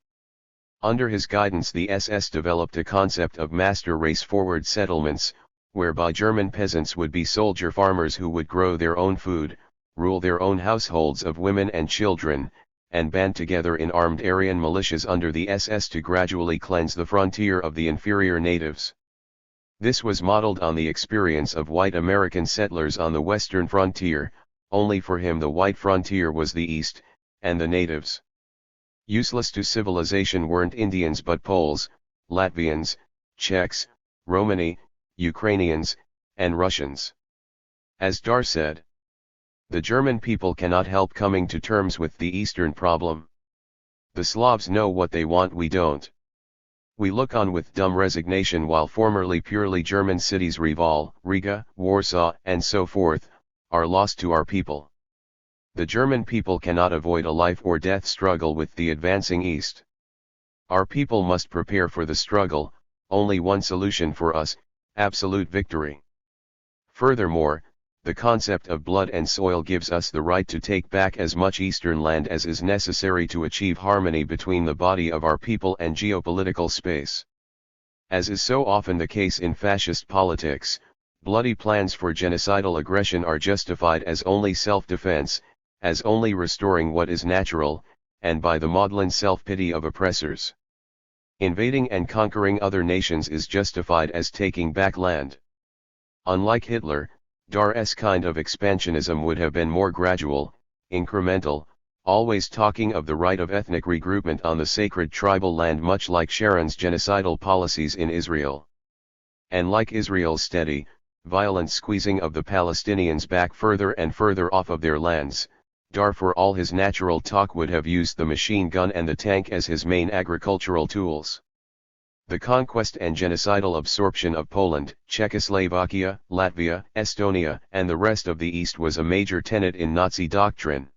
Under his guidance the SS developed a concept of master race-forward settlements, whereby German peasants would be soldier farmers who would grow their own food, rule their own households of women and children, and band together in armed Aryan militias under the SS to gradually cleanse the frontier of the inferior natives. This was modeled on the experience of white American settlers on the western frontier, only for him the white frontier was the east, and the natives. Useless to civilization weren't Indians but Poles, Latvians, Czechs, Romani, Ukrainians, and Russians. As Dar said, the German people cannot help coming to terms with the Eastern problem. The Slavs know what they want, we don't. We look on with dumb resignation while formerly purely German cities Reval, Riga, Warsaw, and so forth, are lost to our people. The German people cannot avoid a life or death struggle with the advancing East. Our people must prepare for the struggle. Only one solution for us, absolute victory. Furthermore, the concept of blood and soil gives us the right to take back as much eastern land as is necessary to achieve harmony between the body of our people and geopolitical space. As is so often the case in fascist politics, bloody plans for genocidal aggression are justified as only self-defense, as only restoring what is natural, and by the maudlin self-pity of oppressors. Invading and conquering other nations is justified as taking back land. Unlike Hitler, Dar's kind of expansionism would have been more gradual, incremental, always talking of the right of ethnic regroupment on the sacred tribal land, much like Sharon's genocidal policies in Israel. And like Israel's steady, violent squeezing of the Palestinians back further and further off of their lands, Dar, for all his natural talk, would have used the machine gun and the tank as his main agricultural tools. The conquest and genocidal absorption of Poland, Czechoslovakia, Latvia, Estonia, and the rest of the East was a major tenet in Nazi doctrine.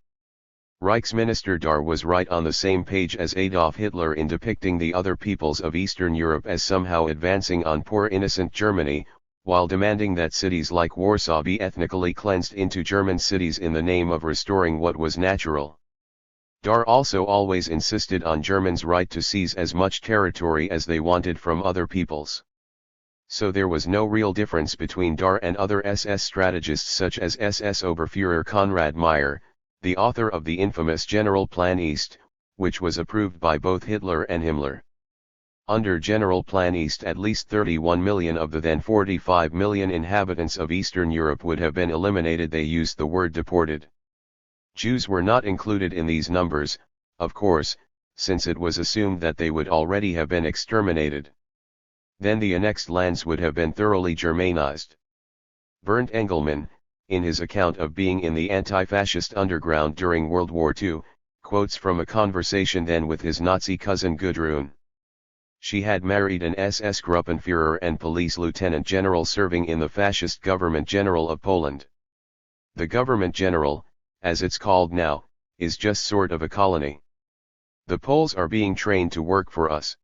Reichsminister Dar was right on the same page as Adolf Hitler in depicting the other peoples of Eastern Europe as somehow advancing on poor innocent Germany, while demanding that cities like Warsaw be ethnically cleansed into German cities in the name of restoring what was natural. Dar also always insisted on Germans' right to seize as much territory as they wanted from other peoples. So there was no real difference between Dar and other SS strategists such as SS Oberfuhrer Konrad Meyer, the author of the infamous General Plan East, which was approved by both Hitler and Himmler. Under General Plan East, at least 31 million of the then 45 million inhabitants of Eastern Europe would have been eliminated. They used the word deported. Jews were not included in these numbers, of course, since it was assumed that they would already have been exterminated. Then the annexed lands would have been thoroughly Germanized. Bernd Engelmann, in his account of being in the anti-fascist underground during World War II, quotes from a conversation then with his Nazi cousin Gudrun. She had married an SS Gruppenführer and police lieutenant general serving in the fascist government general of Poland. The government general, as it's called now, is just sort of a colony. The Poles are being trained to work for us.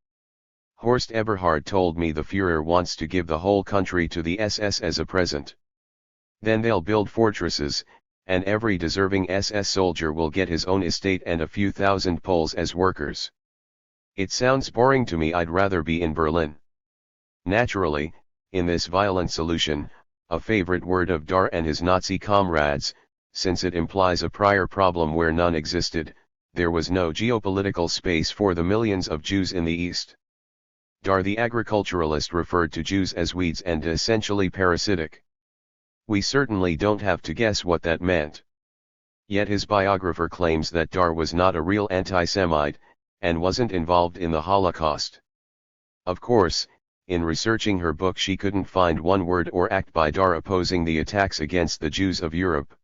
Horst Eberhard told me the Führer wants to give the whole country to the SS as a present. Then they'll build fortresses, and every deserving SS soldier will get his own estate and a few thousand Poles as workers. It sounds boring to me. I'd rather be in Berlin. Naturally, in this violent solution, a favorite word of Dar and his Nazi comrades, since it implies a prior problem where none existed, there was no geopolitical space for the millions of Jews in the East. Dar the agriculturalist referred to Jews as weeds and essentially parasitic. We certainly don't have to guess what that meant. Yet his biographer claims that Dar was not a real anti-Semite, and wasn't involved in the Holocaust. Of course, in researching her book she couldn't find one word or act by Dar opposing the attacks against the Jews of Europe.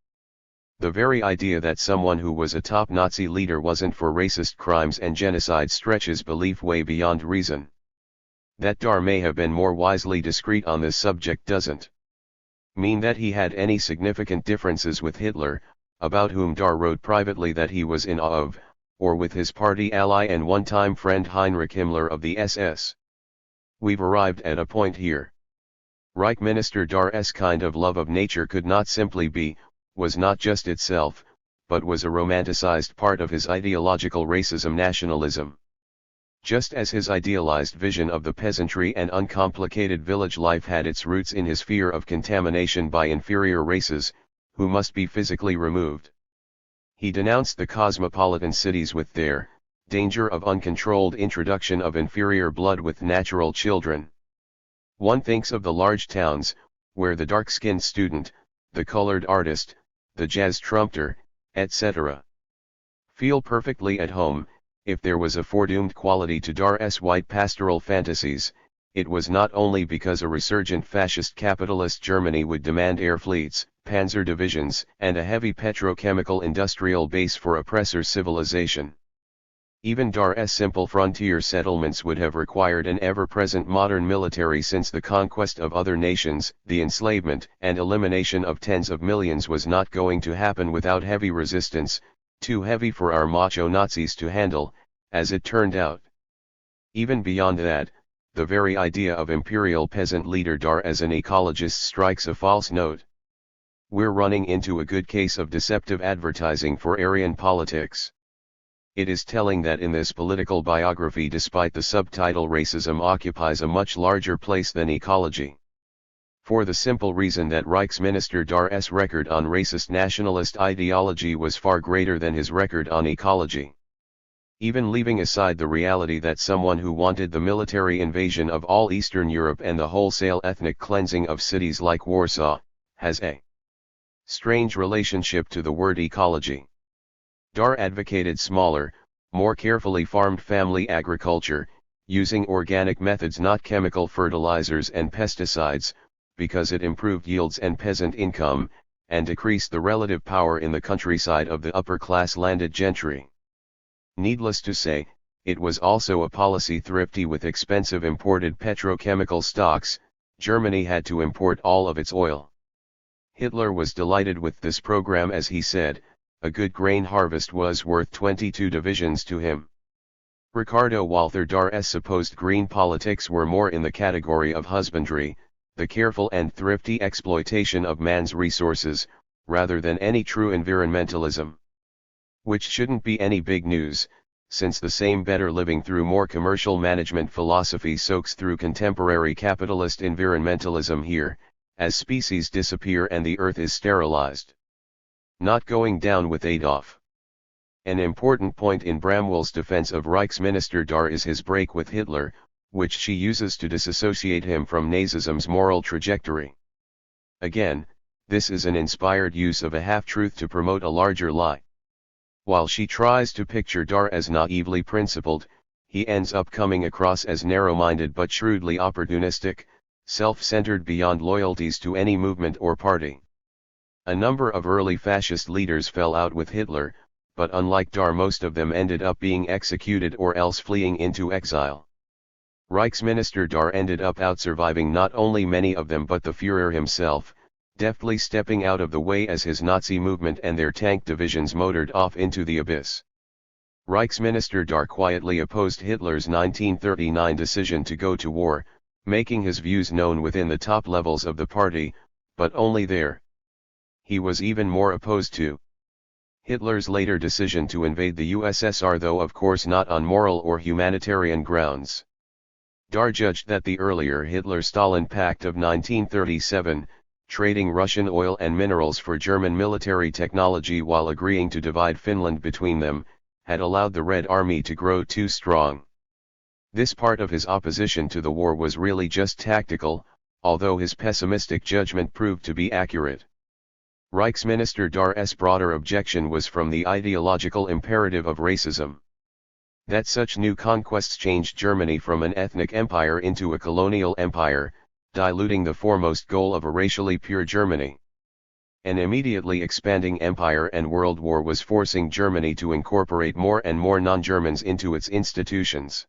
The very idea that someone who was a top Nazi leader wasn't for racist crimes and genocide stretches belief way beyond reason. That Dar may have been more wisely discreet on this subject doesn't mean that he had any significant differences with Hitler, about whom Dar wrote privately that he was in awe of, or with his party ally and one-time friend Heinrich Himmler of the SS. We've arrived at a point here. Reich Minister Dar's kind of love of nature could not simply be, was not just itself, but was a romanticized part of his ideological racism nationalism. Just as his idealized vision of the peasantry and uncomplicated village life had its roots in his fear of contamination by inferior races, who must be physically removed. He denounced the cosmopolitan cities with their danger of uncontrolled introduction of inferior blood with natural children. One thinks of the large towns, where the dark-skinned student, the colored artist, the jazz trumpeter, etc. feel perfectly at home. If there was a foredoomed quality to Dar's white pastoral fantasies, it was not only because a resurgent fascist capitalist Germany would demand air fleets, panzer divisions, and a heavy petrochemical industrial base for oppressor civilization. Even Dar's simple frontier settlements would have required an ever-present modern military, since the conquest of other nations, the enslavement and elimination of tens of millions was not going to happen without heavy resistance, too heavy for our macho Nazis to handle, as it turned out. Even beyond that, the very idea of imperial peasant leader Dar as an ecologist strikes a false note. We're running into a good case of deceptive advertising for Aryan politics. It is telling that in this political biography, despite the subtitle, racism occupies a much larger place than ecology. For the simple reason that Reichsminister Dar's record on racist nationalist ideology was far greater than his record on ecology. Even leaving aside the reality that someone who wanted the military invasion of all Eastern Europe and the wholesale ethnic cleansing of cities like Warsaw, has a strange relationship to the word ecology. Dar advocated smaller, more carefully farmed family agriculture, using organic methods, not chemical fertilizers and pesticides, because it improved yields and peasant income, and decreased the relative power in the countryside of the upper-class landed gentry. Needless to say, it was also a policy thrifty with expensive imported petrochemical stocks. Germany had to import all of its oil. Hitler was delighted with this program, as he said, a good grain harvest was worth 22 divisions to him. Ricardo Walther Dar's supposed green politics were more in the category of husbandry, the careful and thrifty exploitation of man's resources, rather than any true environmentalism. Which shouldn't be any big news, since the same better living through more commercial management philosophy soaks through contemporary capitalist environmentalism here, as species disappear and the earth is sterilized. Not going down with Adolf. An important point in Bramwell's defense of Reichsminister Dar is his break with Hitler, which she uses to disassociate him from Nazism's moral trajectory. Again, this is an inspired use of a half-truth to promote a larger lie. While she tries to picture Dar as naively principled, he ends up coming across as narrow-minded but shrewdly opportunistic, self-centered beyond loyalties to any movement or party. A number of early fascist leaders fell out with Hitler, but unlike Dar, most of them ended up being executed or else fleeing into exile. Reichsminister Dar ended up outsurviving not only many of them but the Führer himself, deftly stepping out of the way as his Nazi movement and their tank divisions motored off into the abyss. Reichsminister Dar quietly opposed Hitler's 1939 decision to go to war, making his views known within the top levels of the party, but only there. He was even more opposed to Hitler's later decision to invade the USSR, though of course not on moral or humanitarian grounds. Dar judged that the earlier Hitler-Stalin Pact of 1937, trading Russian oil and minerals for German military technology while agreeing to divide Finland between them, had allowed the Red Army to grow too strong. This part of his opposition to the war was really just tactical, although his pessimistic judgment proved to be accurate. Reichsminister Dar's broader objection was from the ideological imperative of racism. That such new conquests changed Germany from an ethnic empire into a colonial empire, diluting the foremost goal of a racially pure Germany. An immediately expanding empire and world war was forcing Germany to incorporate more and more non-Germans into its institutions.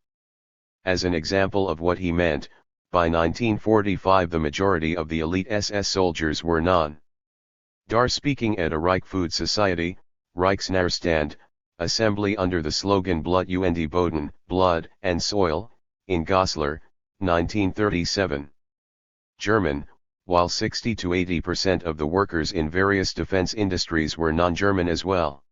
As an example of what he meant, by 1945 the majority of the elite SS soldiers were non. Dar, speaking at a Reich Food Society, Reichsnahstand, assembly under the slogan Blut und Boden, blood and soil, in Goslar, 1937. German, while 60 to 80% of the workers in various defense industries were non-German as well.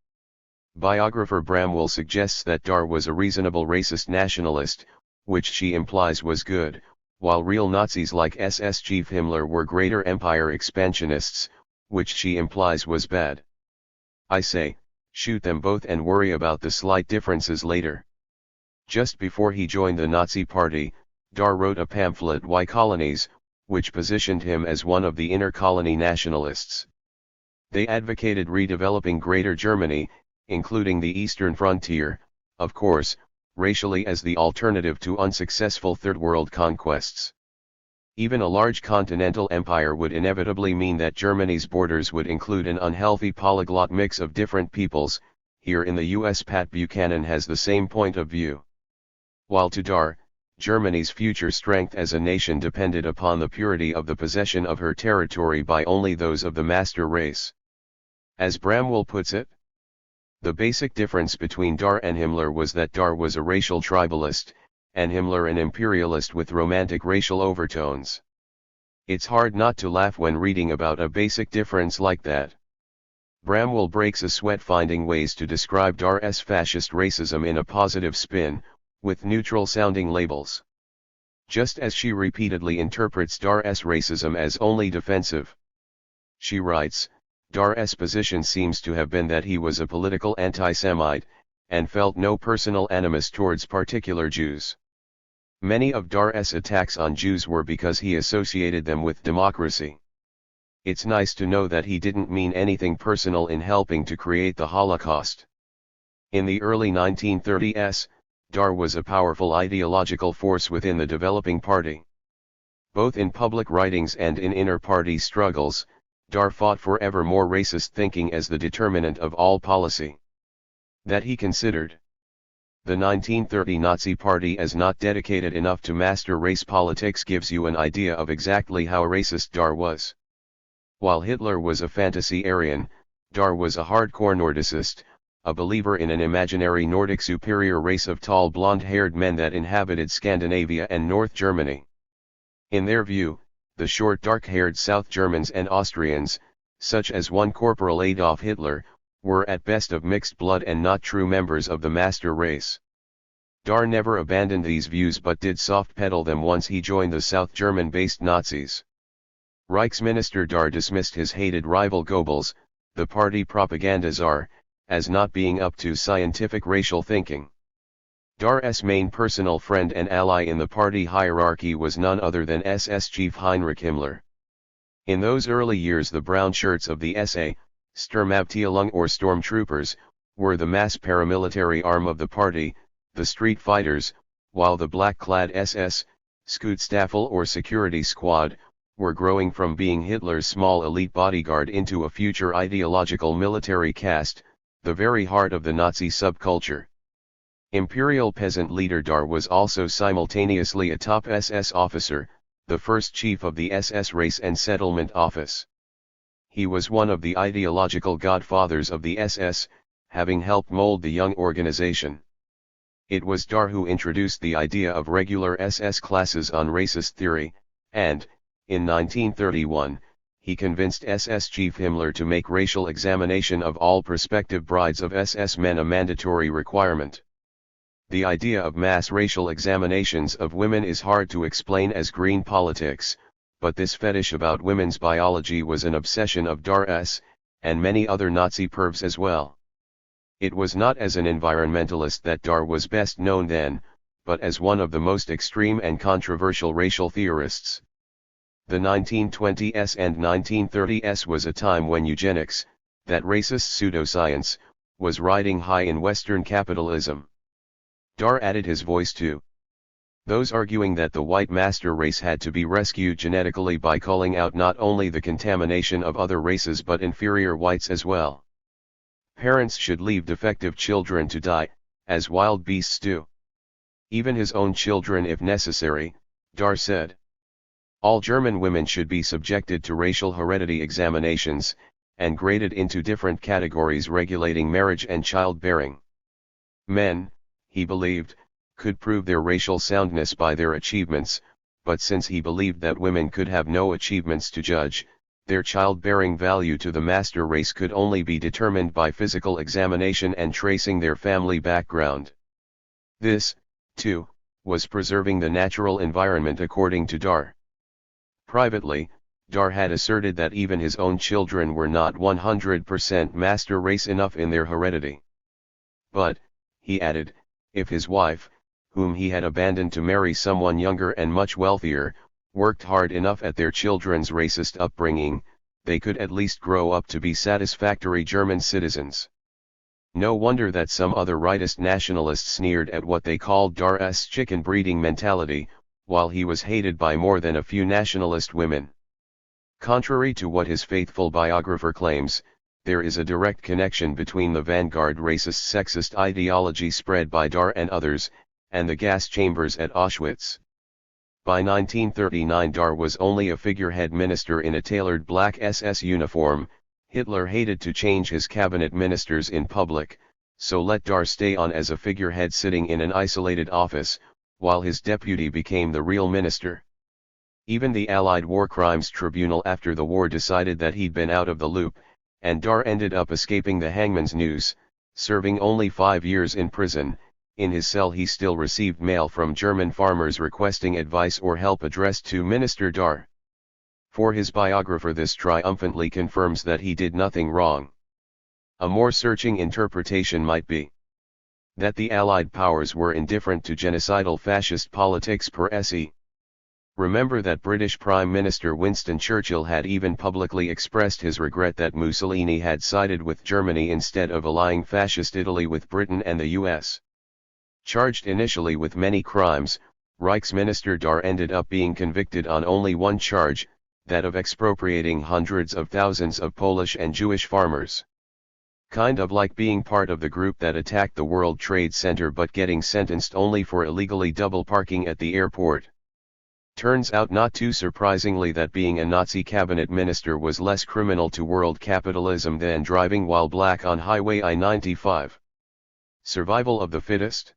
Biographer Bramwell suggests that Dar was a reasonable racist nationalist, which she implies was good, while real Nazis like SS Chief Himmler were greater empire expansionists, which she implies was bad. I say, shoot them both and worry about the slight differences later. Just before he joined the Nazi Party, Dar wrote a pamphlet, Why Colonies?, which positioned him as one of the inner colony nationalists. They advocated redeveloping Greater Germany, including the eastern frontier, of course, racially as the alternative to unsuccessful Third World conquests. Even a large continental empire would inevitably mean that Germany's borders would include an unhealthy polyglot mix of different peoples. Here in the US, Pat Buchanan has the same point of view. While to Dar, Germany's future strength as a nation depended upon the purity of the possession of her territory by only those of the master race. As Bramwell puts it, the basic difference between Dar and Himmler was that Dar was a racial tribalist, and Himmler an imperialist with romantic racial overtones. It's hard not to laugh when reading about a basic difference like that. Bramwell breaks a sweat finding ways to describe Dar's fascist racism in a positive spin, with neutral-sounding labels. Just as she repeatedly interprets Dar's racism as only defensive. She writes, Dar's position seems to have been that he was a political anti-Semite, and felt no personal animus towards particular Jews. Many of Dar's attacks on Jews were because he associated them with democracy. It's nice to know that he didn't mean anything personal in helping to create the Holocaust. In the early 1930s, Dar was a powerful ideological force within the developing party. Both in public writings and in inter-party struggles, Dar fought for ever more racist thinking as the determinant of all policy. That he considered the 1930 Nazi Party as not dedicated enough to master race politics gives you an idea of exactly how racist Dar was. While Hitler was a fantasy Aryan, Dar was a hardcore Nordicist, a believer in an imaginary Nordic superior race of tall blonde-haired men that inhabited Scandinavia and North Germany. In their view, the short dark-haired South Germans and Austrians, such as one Corporal Adolf Hitler, were at best of mixed blood and not true members of the master race. Dar never abandoned these views but did soft-pedal them once he joined the South German-based Nazis. Reichsminister Dar dismissed his hated rival Goebbels, the party propaganda czar, as not being up to scientific racial thinking. Dar's main personal friend and ally in the party hierarchy was none other than SS Chief Heinrich Himmler. In those early years the brown shirts of the SA, Sturmabteilung or stormtroopers, were the mass paramilitary arm of the party, the street fighters, while the black-clad SS, Schutzstaffel or security squad, were growing from being Hitler's small elite bodyguard into a future ideological military caste, the very heart of the Nazi subculture. Imperial peasant leader Dar was also simultaneously a top SS officer, the first chief of the SS Race and Settlement Office. He was one of the ideological godfathers of the SS, having helped mold the young organization. It was Dar who introduced the idea of regular SS classes on racist theory, and, in 1931, he convinced SS Chief Himmler to make racial examination of all prospective brides of SS men a mandatory requirement. The idea of mass racial examinations of women is hard to explain as green politics, but this fetish about women's biology was an obsession of Dar's, and many other Nazi pervs as well. It was not as an environmentalist that Dar was best known then, but as one of the most extreme and controversial racial theorists. The 1920s and 1930s was a time when eugenics, that racist pseudoscience, was riding high in Western capitalism. Dar added his voice to those arguing that the white master race had to be rescued genetically by calling out not only the contamination of other races but inferior whites as well. Parents should leave defective children to die, as wild beasts do. Even his own children if necessary, Dar said. All German women should be subjected to racial heredity examinations, and graded into different categories regulating marriage and childbearing. Men, he believed, could prove their racial soundness by their achievements, but since he believed that women could have no achievements to judge, their childbearing value to the master race could only be determined by physical examination and tracing their family background. This, too, was preserving the natural environment according to Dar. Privately, Dar had asserted that even his own children were not 100% master race enough in their heredity. But, he added, if his wife, whom he had abandoned to marry someone younger and much wealthier, worked hard enough at their children's racist upbringing, they could at least grow up to be satisfactory German citizens. No wonder that some other rightist nationalists sneered at what they called Dar's chicken breeding mentality, while he was hated by more than a few nationalist women. Contrary to what his faithful biographer claims, there is a direct connection between the vanguard racist sexist ideology spread by Dar and others, and the gas chambers at Auschwitz. By 1939 Dar was only a figurehead minister in a tailored black SS uniform. Hitler hated to change his cabinet ministers in public, so let Dar stay on as a figurehead sitting in an isolated office, while his deputy became the real minister. Even the Allied War Crimes Tribunal after the war decided that he'd been out of the loop, and Dar ended up escaping the hangman's noose, serving only 5 years in prison. In his cell he still received mail from German farmers requesting advice or help addressed to Minister Dar. For his biographer, this triumphantly confirms that he did nothing wrong. A more searching interpretation might be that the Allied powers were indifferent to genocidal fascist politics per se. Remember that British Prime Minister Winston Churchill had even publicly expressed his regret that Mussolini had sided with Germany instead of allying fascist Italy with Britain and the US. Charged initially with many crimes, Reichsminister Dar ended up being convicted on only one charge, that of expropriating hundreds of thousands of Polish and Jewish farmers. Kind of like being part of the group that attacked the World Trade Center but getting sentenced only for illegally double parking at the airport. Turns out, not too surprisingly, that being a Nazi cabinet minister was less criminal to world capitalism than driving while black on Highway I-95. Survival of the fittest?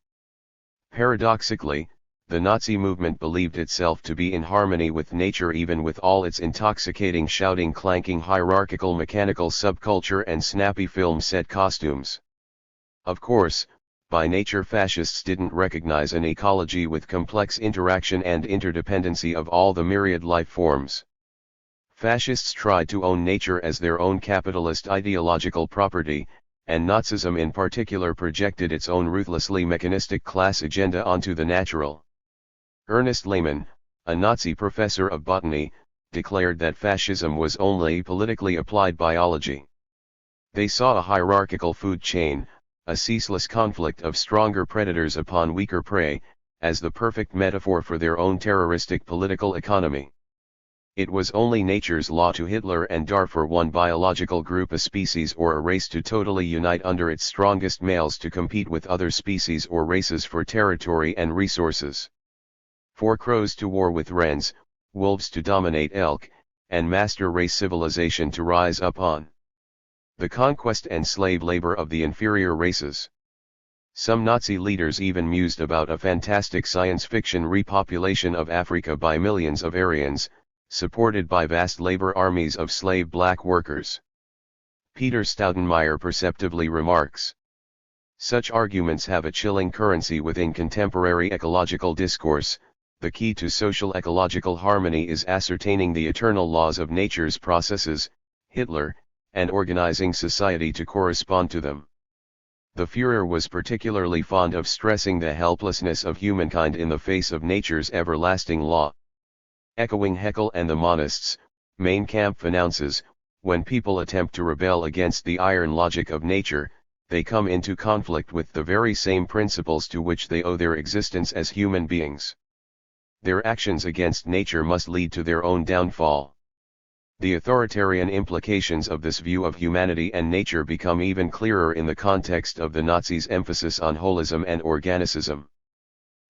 Paradoxically, the Nazi movement believed itself to be in harmony with nature, even with all its intoxicating, shouting, clanking, hierarchical mechanical subculture and snappy film set costumes. Of course, by nature fascists didn't recognize an ecology with complex interaction and interdependency of all the myriad life forms. Fascists tried to own nature as their own capitalist ideological property, and Nazism in particular projected its own ruthlessly mechanistic class agenda onto the natural. Ernest Lehmann, a Nazi professor of botany, declared that fascism was only politically applied biology. They saw a hierarchical food chain, a ceaseless conflict of stronger predators upon weaker prey, as the perfect metaphor for their own terroristic political economy. It was only nature's law to Hitler and Dar for one biological group, a species or a race, to totally unite under its strongest males to compete with other species or races for territory and resources. For crows to war with wrens, wolves to dominate elk, and master race civilization to rise up on the conquest and slave labor of the inferior races. Some Nazi leaders even mused about a fantastic science fiction repopulation of Africa by millions of Aryans, supported by vast labor armies of slave black workers. Peter Staudenmeier perceptively remarks, such arguments have a chilling currency within contemporary ecological discourse. The key to social ecological harmony is ascertaining the eternal laws of nature's processes, Hitler, and organizing society to correspond to them. The Führer was particularly fond of stressing the helplessness of humankind in the face of nature's everlasting law. Echoing Haeckel and the monists, Mein Kampf announces, when people attempt to rebel against the iron logic of nature, they come into conflict with the very same principles to which they owe their existence as human beings. Their actions against nature must lead to their own downfall. The authoritarian implications of this view of humanity and nature become even clearer in the context of the Nazis' emphasis on holism and organicism.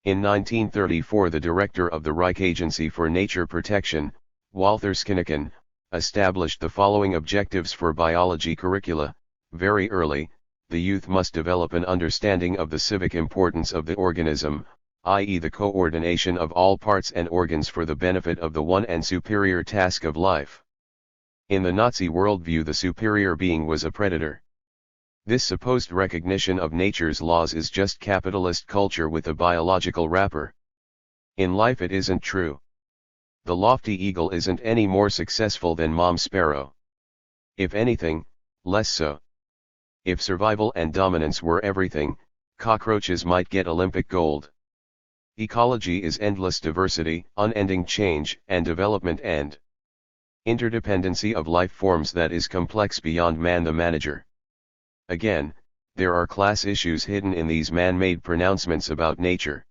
In 1934, the director of the Reich Agency for Nature Protection, Walther Skinniken, established the following objectives for biology curricula. Very early, the youth must develop an understanding of the civic importance of the organism, i.e. the coordination of all parts and organs for the benefit of the one and superior task of life. In the Nazi worldview, the superior being was a predator. This supposed recognition of nature's laws is just capitalist culture with a biological wrapper. In life it isn't true. The lofty eagle isn't any more successful than Mom Sparrow. If anything, less so. If survival and dominance were everything, cockroaches might get Olympic gold. Ecology is endless diversity, unending change and development and interdependency of life forms that is complex beyond man the manager. Again, there are class issues hidden in these man-made pronouncements about nature.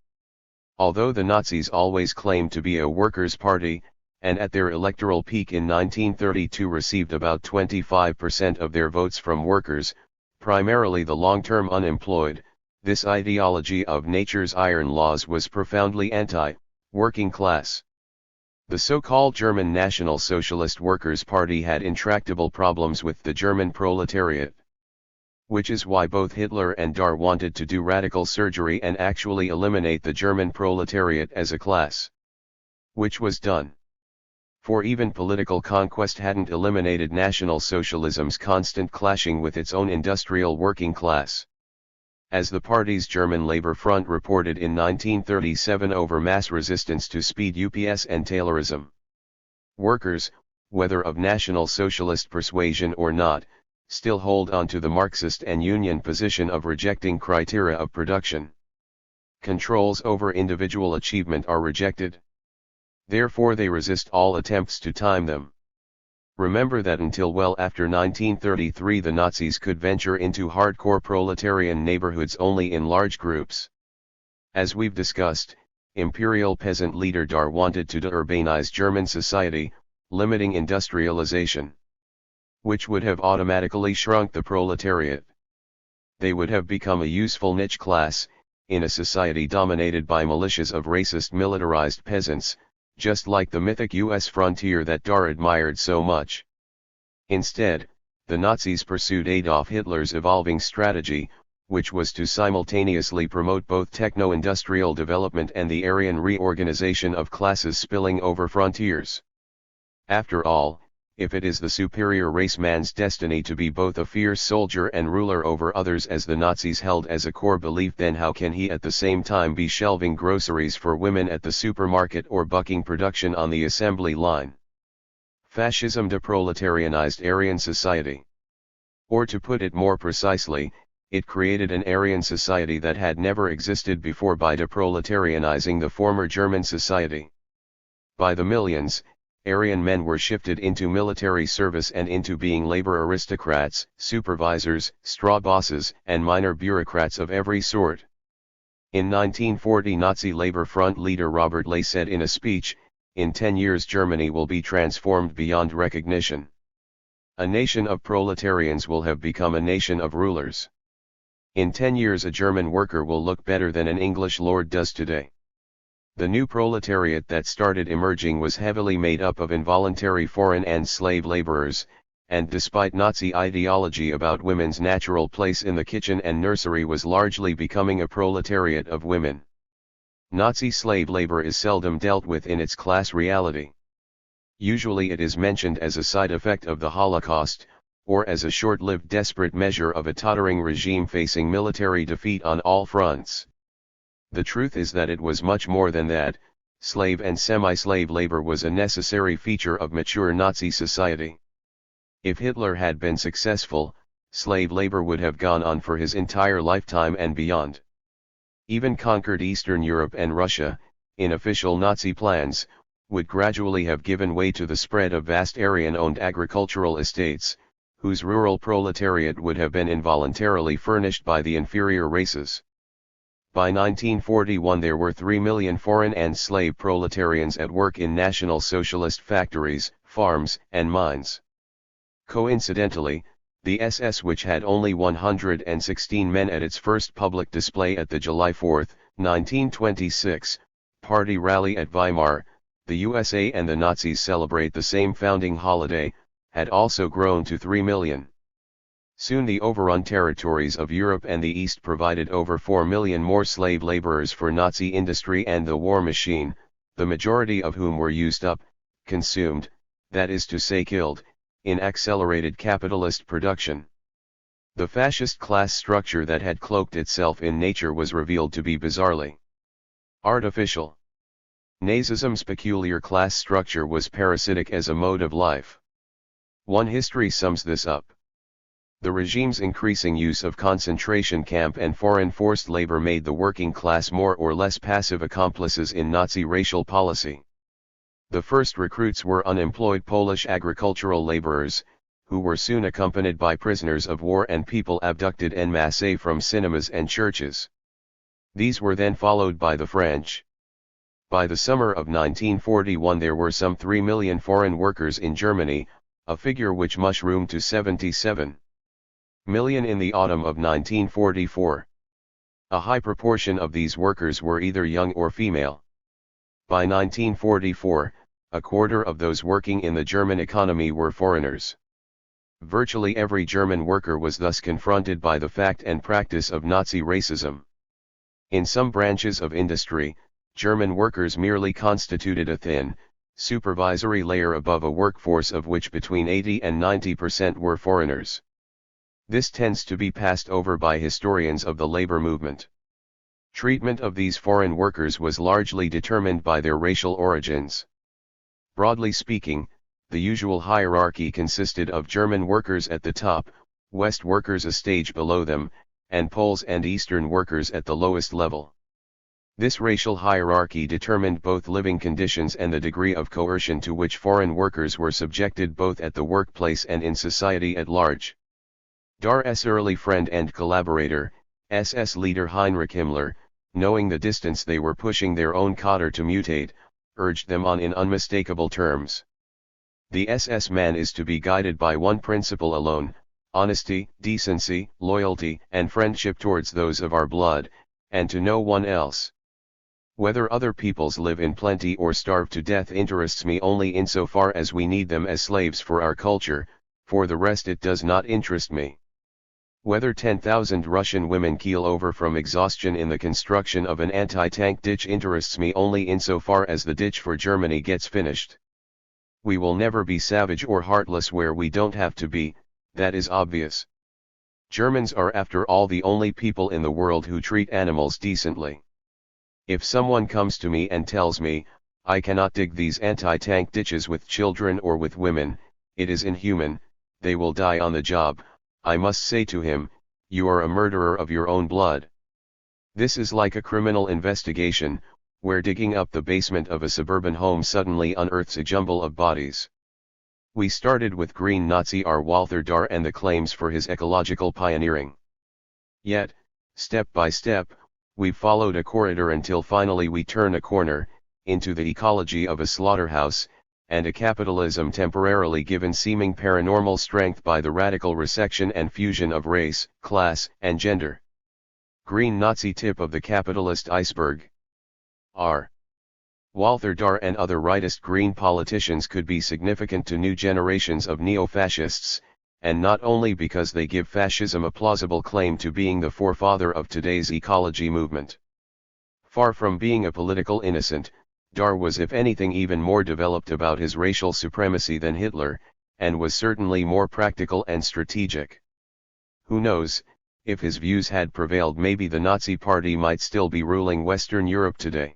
Although the Nazis always claimed to be a workers' party, and at their electoral peak in 1932 received about 25% of their votes from workers, primarily the long-term unemployed, this ideology of nature's iron laws was profoundly anti-working class. The so-called German National Socialist Workers' Party had intractable problems with the German proletariat. Which is why both Hitler and Dar wanted to do radical surgery and actually eliminate the German proletariat as a class. Which was done. For even political conquest hadn't eliminated National Socialism's constant clashing with its own industrial working class. As the party's German Labor Front reported in 1937 over mass resistance to speed UPS and Taylorism. Workers, whether of National Socialist persuasion or not, still hold on to the Marxist and Union position of rejecting criteria of production. Controls over individual achievement are rejected. Therefore they resist all attempts to time them. Remember that until well after 1933 the Nazis could venture into hardcore proletarian neighborhoods only in large groups. As we've discussed, imperial peasant leader Dar wanted to deurbanize German society, limiting industrialization. Which would have automatically shrunk the proletariat. They would have become a useful niche class, in a society dominated by militias of racist militarized peasants, just like the mythic US frontier that Dar admired so much. Instead, the Nazis pursued Adolf Hitler's evolving strategy, which was to simultaneously promote both techno-industrial development and the Aryan reorganization of classes spilling over frontiers. After all, if it is the superior race man's destiny to be both a fierce soldier and ruler over others as the Nazis held as a core belief, then how can he at the same time be shelving groceries for women at the supermarket or bucking production on the assembly line? Fascism deproletarianized Aryan society. Or to put it more precisely, it created an Aryan society that had never existed before by deproletarianizing the former German society. By the millions, Aryan men were shifted into military service and into being labor aristocrats, supervisors, straw bosses, and minor bureaucrats of every sort. In 1940 Nazi Labor Front leader Robert Ley said in a speech, "In 10 years Germany will be transformed beyond recognition. A nation of proletarians will have become a nation of rulers. In 10 years a German worker will look better than an English lord does today." The new proletariat that started emerging was heavily made up of involuntary foreign and slave laborers, and despite Nazi ideology about women's natural place in the kitchen and nursery was largely becoming a proletariat of women. Nazi slave labor is seldom dealt with in its class reality. Usually it is mentioned as a side effect of the Holocaust, or as a short-lived desperate measure of a tottering regime facing military defeat on all fronts. The truth is that it was much more than that. Slave and semi-slave labor was a necessary feature of mature Nazi society. If Hitler had been successful, slave labor would have gone on for his entire lifetime and beyond. Even conquered Eastern Europe and Russia, in official Nazi plans, would gradually have given way to the spread of vast Aryan-owned agricultural estates, whose rural proletariat would have been involuntarily furnished by the inferior races. By 1941 there were 3 million foreign and slave proletarians at work in National Socialist factories, farms, and mines. Coincidentally, the SS, which had only 116 men at its first public display at the July 4, 1926, party rally at Weimar, the USA and the Nazis celebrate the same founding holiday, had also grown to 3 million. Soon the overrun territories of Europe and the East provided over 4 million more slave laborers for Nazi industry and the war machine, the majority of whom were used up, consumed, that is to say killed, in accelerated capitalist production. The fascist class structure that had cloaked itself in nature was revealed to be bizarrely artificial. Nazism's peculiar class structure was parasitic as a mode of life. One history sums this up. The regime's increasing use of concentration camp and foreign forced labor made the working class more or less passive accomplices in Nazi racial policy. The first recruits were unemployed Polish agricultural laborers, who were soon accompanied by prisoners of war and people abducted en masse from cinemas and churches. These were then followed by the French. By the summer of 1941 there were some 3 million foreign workers in Germany, a figure which mushroomed to 77 million in the autumn of 1944. A high proportion of these workers were either young or female. By 1944, a quarter of those working in the German economy were foreigners. Virtually every German worker was thus confronted by the fact and practice of Nazi racism. In some branches of industry, German workers merely constituted a thin, supervisory layer above a workforce of which between 80 and 90% were foreigners. This tends to be passed over by historians of the labor movement. Treatment of these foreign workers was largely determined by their racial origins. Broadly speaking, the usual hierarchy consisted of German workers at the top, West workers a stage below them, and Poles and Eastern workers at the lowest level. This racial hierarchy determined both living conditions and the degree of coercion to which foreign workers were subjected both at the workplace and in society at large. Dar's early friend and collaborator, SS leader Heinrich Himmler, knowing the distance they were pushing their own cadre to mutate, urged them on in unmistakable terms. The SS man is to be guided by one principle alone: honesty, decency, loyalty, and friendship towards those of our blood, and to no one else. Whether other peoples live in plenty or starve to death interests me only insofar as we need them as slaves for our culture, for the rest it does not interest me. Whether 10,000 Russian women keel over from exhaustion in the construction of an anti-tank ditch interests me only insofar as the ditch for Germany gets finished. We will never be savage or heartless where we don't have to be, that is obvious. Germans are after all the only people in the world who treat animals decently. If someone comes to me and tells me, I cannot dig these anti-tank ditches with children or with women, it is inhuman, they will die on the job, I must say to him, you are a murderer of your own blood. This is like a criminal investigation, where digging up the basement of a suburban home suddenly unearths a jumble of bodies. We started with Green Nazi R. Walther Dar and the claims for his ecological pioneering. Yet, step by step, we followed a corridor until finally we turn a corner, into the ecology of a slaughterhouse, and a capitalism temporarily given seeming paranormal strength by the radical resection and fusion of race, class, and gender. Green Nazi tip of the capitalist iceberg. R. Walther Dar and other rightist green politicians could be significant to new generations of neo-fascists, and not only because they give fascism a plausible claim to being the forefather of today's ecology movement. Far from being a political innocent, Dar was if anything even more developed about his racial supremacy than Hitler, and was certainly more practical and strategic. Who knows, if his views had prevailed maybe the Nazi Party might still be ruling Western Europe today.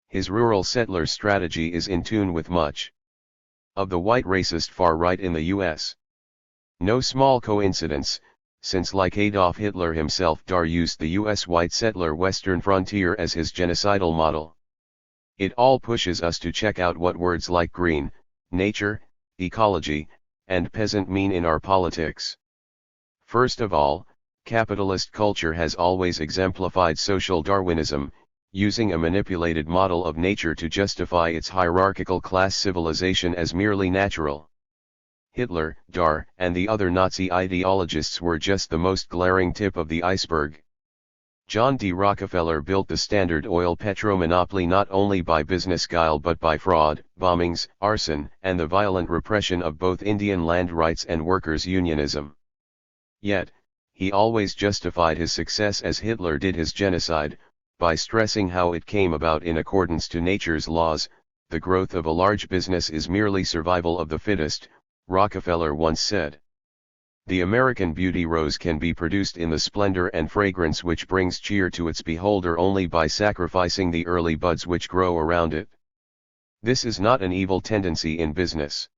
His rural settler strategy is in tune with much of the white racist far right in the US. No small coincidence, since like Adolf Hitler himself, Dar used the US white settler western frontier as his genocidal model. It all pushes us to check out what words like green, nature, ecology, and peasant mean in our politics. First of all, capitalist culture has always exemplified social Darwinism, using a manipulated model of nature to justify its hierarchical class civilization as merely natural. Hitler, Dar, and the other Nazi ideologists were just the most glaring tip of the iceberg. John D. Rockefeller built the Standard Oil petromonopoly not only by business guile but by fraud, bombings, arson, and the violent repression of both Indian land rights and workers' unionism. Yet, he always justified his success as Hitler did his genocide, by stressing how it came about in accordance to nature's laws. The growth of a large business is merely survival of the fittest, Rockefeller once said. The American beauty rose can be produced in the splendor and fragrance which brings cheer to its beholder only by sacrificing the early buds which grow around it. This is not an evil tendency in business.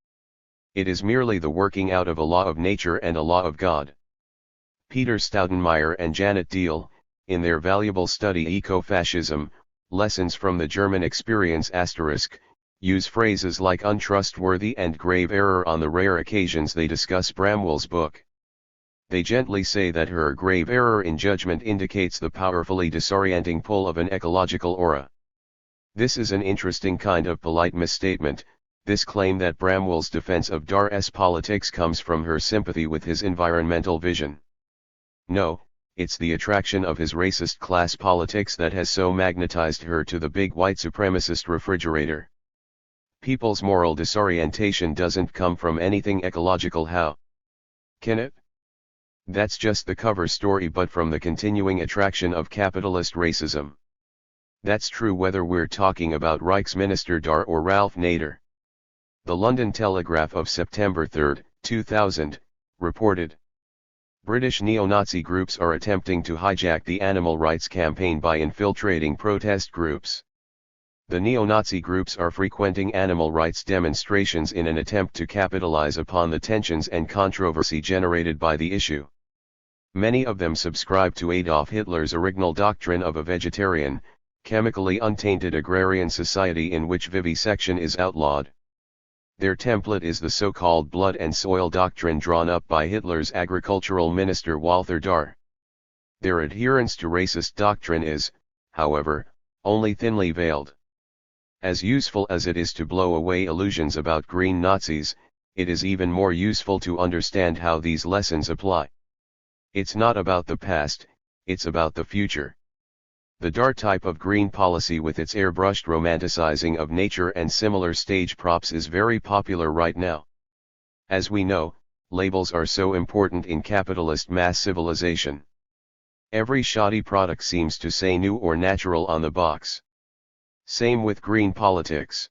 It is merely the working out of a law of nature and a law of God. Peter Staudenmeier and Janet Deal, in their valuable study Eco-Fascism, Lessons from the German Experience *, use phrases like untrustworthy and grave error on the rare occasions they discuss Bramwell's book. They gently say that her grave error in judgment indicates the powerfully disorienting pull of an ecological aura. This is an interesting kind of polite misstatement, this claim that Bramwell's defense of Dar's politics comes from her sympathy with his environmental vision. No, it's the attraction of his racist class politics that has so magnetized her to the big white supremacist refrigerator. People's moral disorientation doesn't come from anything ecological. How? Can it? That's just the cover story, but from the continuing attraction of capitalist racism. That's true whether we're talking about Reichsminister Dar or Ralph Nader. The London Telegraph of September 3, 2000, reported, British neo-Nazi groups are attempting to hijack the animal rights campaign by infiltrating protest groups. The neo-Nazi groups are frequenting animal rights demonstrations in an attempt to capitalize upon the tensions and controversy generated by the issue. Many of them subscribe to Adolf Hitler's original doctrine of a vegetarian, chemically untainted agrarian society in which vivisection is outlawed. Their template is the so-called blood and soil doctrine drawn up by Hitler's agricultural minister Walther Dar. Their adherence to racist doctrine is, however, only thinly veiled. As useful as it is to blow away illusions about green Nazis, it is even more useful to understand how these lessons apply. It's not about the past, it's about the future. The Dar type of green policy with its airbrushed romanticizing of nature and similar stage props is very popular right now. As we know, labels are so important in capitalist mass civilization. Every shoddy product seems to say new or natural on the box. Same with green politics.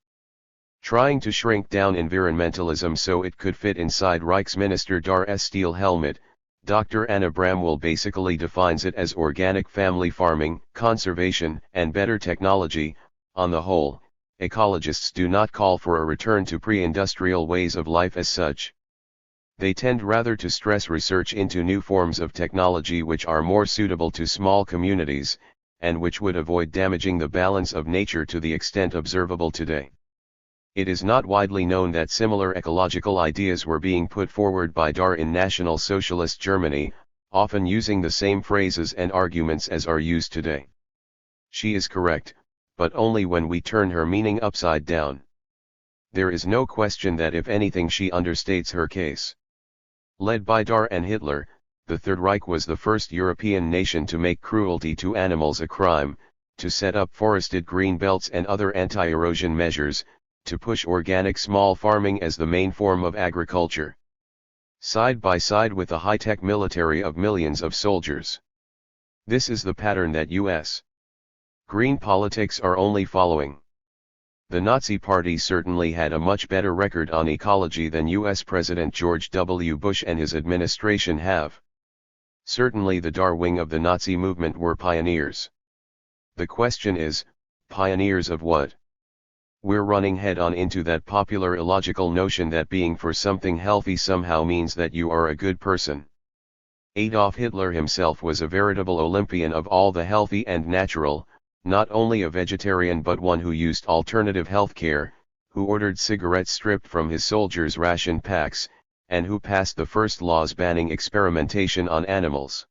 Trying to shrink down environmentalism so it could fit inside Reichsminister Dar's steel helmet, Dr. Anna Bramwell basically defines it as organic family farming, conservation, and better technology. On the whole, ecologists do not call for a return to pre-industrial ways of life as such. They tend rather to stress research into new forms of technology which are more suitable to small communities, and which would avoid damaging the balance of nature to the extent observable today. It is not widely known that similar ecological ideas were being put forward by Dar in National Socialist Germany, often using the same phrases and arguments as are used today. She is correct, but only when we turn her meaning upside down. There is no question that if anything she understates her case. Led by Dar and Hitler, the Third Reich was the first European nation to make cruelty to animals a crime, to set up forested green belts and other anti-erosion measures, to push organic small farming as the main form of agriculture. Side by side with the high-tech military of millions of soldiers. This is the pattern that U.S. green politics are only following. The Nazi Party certainly had a much better record on ecology than U.S. President George W. Bush and his administration have. Certainly the Dar wing of the Nazi movement were pioneers. The question is, pioneers of what? We're running head-on into that popular illogical notion that being for something healthy somehow means that you are a good person. Adolf Hitler himself was a veritable Olympian of all the healthy and natural, not only a vegetarian but one who used alternative healthcare, who ordered cigarettes stripped from his soldiers' ration packs, and who passed the first laws banning experimentation on animals.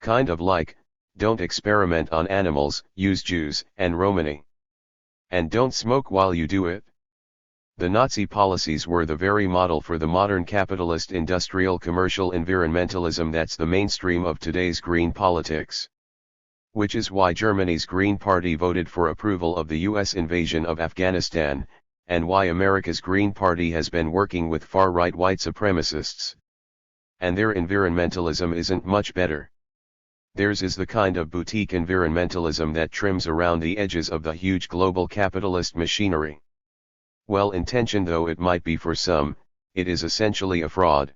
Kind of like, don't experiment on animals, use Jews and Romani. And don't smoke while you do it. The Nazi policies were the very model for the modern capitalist industrial commercial environmentalism that's the mainstream of today's green politics. Which is why Germany's Green Party voted for approval of the US invasion of Afghanistan, and why America's Green Party has been working with far-right white supremacists. And their environmentalism isn't much better. Theirs is the kind of boutique environmentalism that trims around the edges of the huge global capitalist machinery. Well-intentioned though it might be for some, it is essentially a fraud.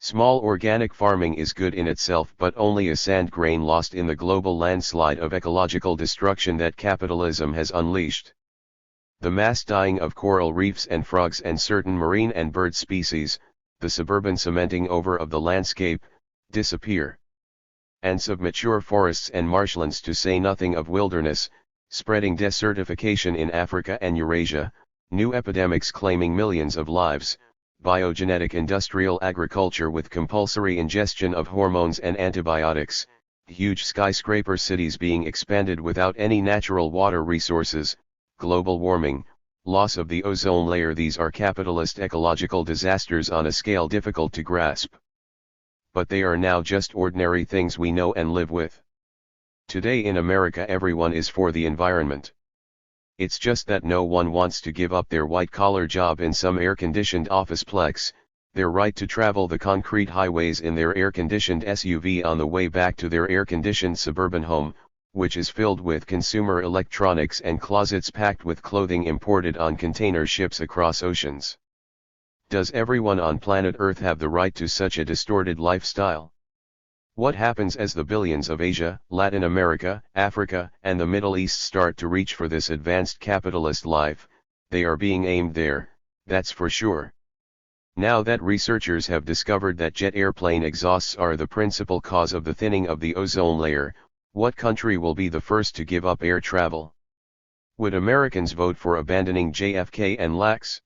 Small organic farming is good in itself but only a sand grain lost in the global landslide of ecological destruction that capitalism has unleashed. The mass dying of coral reefs and frogs and certain marine and bird species, the suburban cementing over of the landscape, disappear. Ants of mature forests and marshlands to say nothing of wilderness, spreading desertification in Africa and Eurasia, new epidemics claiming millions of lives, biogenetic industrial agriculture with compulsory ingestion of hormones and antibiotics, huge skyscraper cities being expanded without any natural water resources, global warming, loss of the ozone layer. These are capitalist ecological disasters on a scale difficult to grasp. But they are now just ordinary things we know and live with. Today in America everyone is for the environment. It's just that no one wants to give up their white-collar job in some air-conditioned officeplex, their right to travel the concrete highways in their air-conditioned SUV on the way back to their air-conditioned suburban home, which is filled with consumer electronics and closets packed with clothing imported on container ships across oceans. Does everyone on planet Earth have the right to such a distorted lifestyle? What happens as the billions of Asia, Latin America, Africa, and the Middle East start to reach for this advanced capitalist life? They are being aimed there, that's for sure. Now that researchers have discovered that jet airplane exhausts are the principal cause of the thinning of the ozone layer, what country will be the first to give up air travel? Would Americans vote for abandoning JFK and LAX?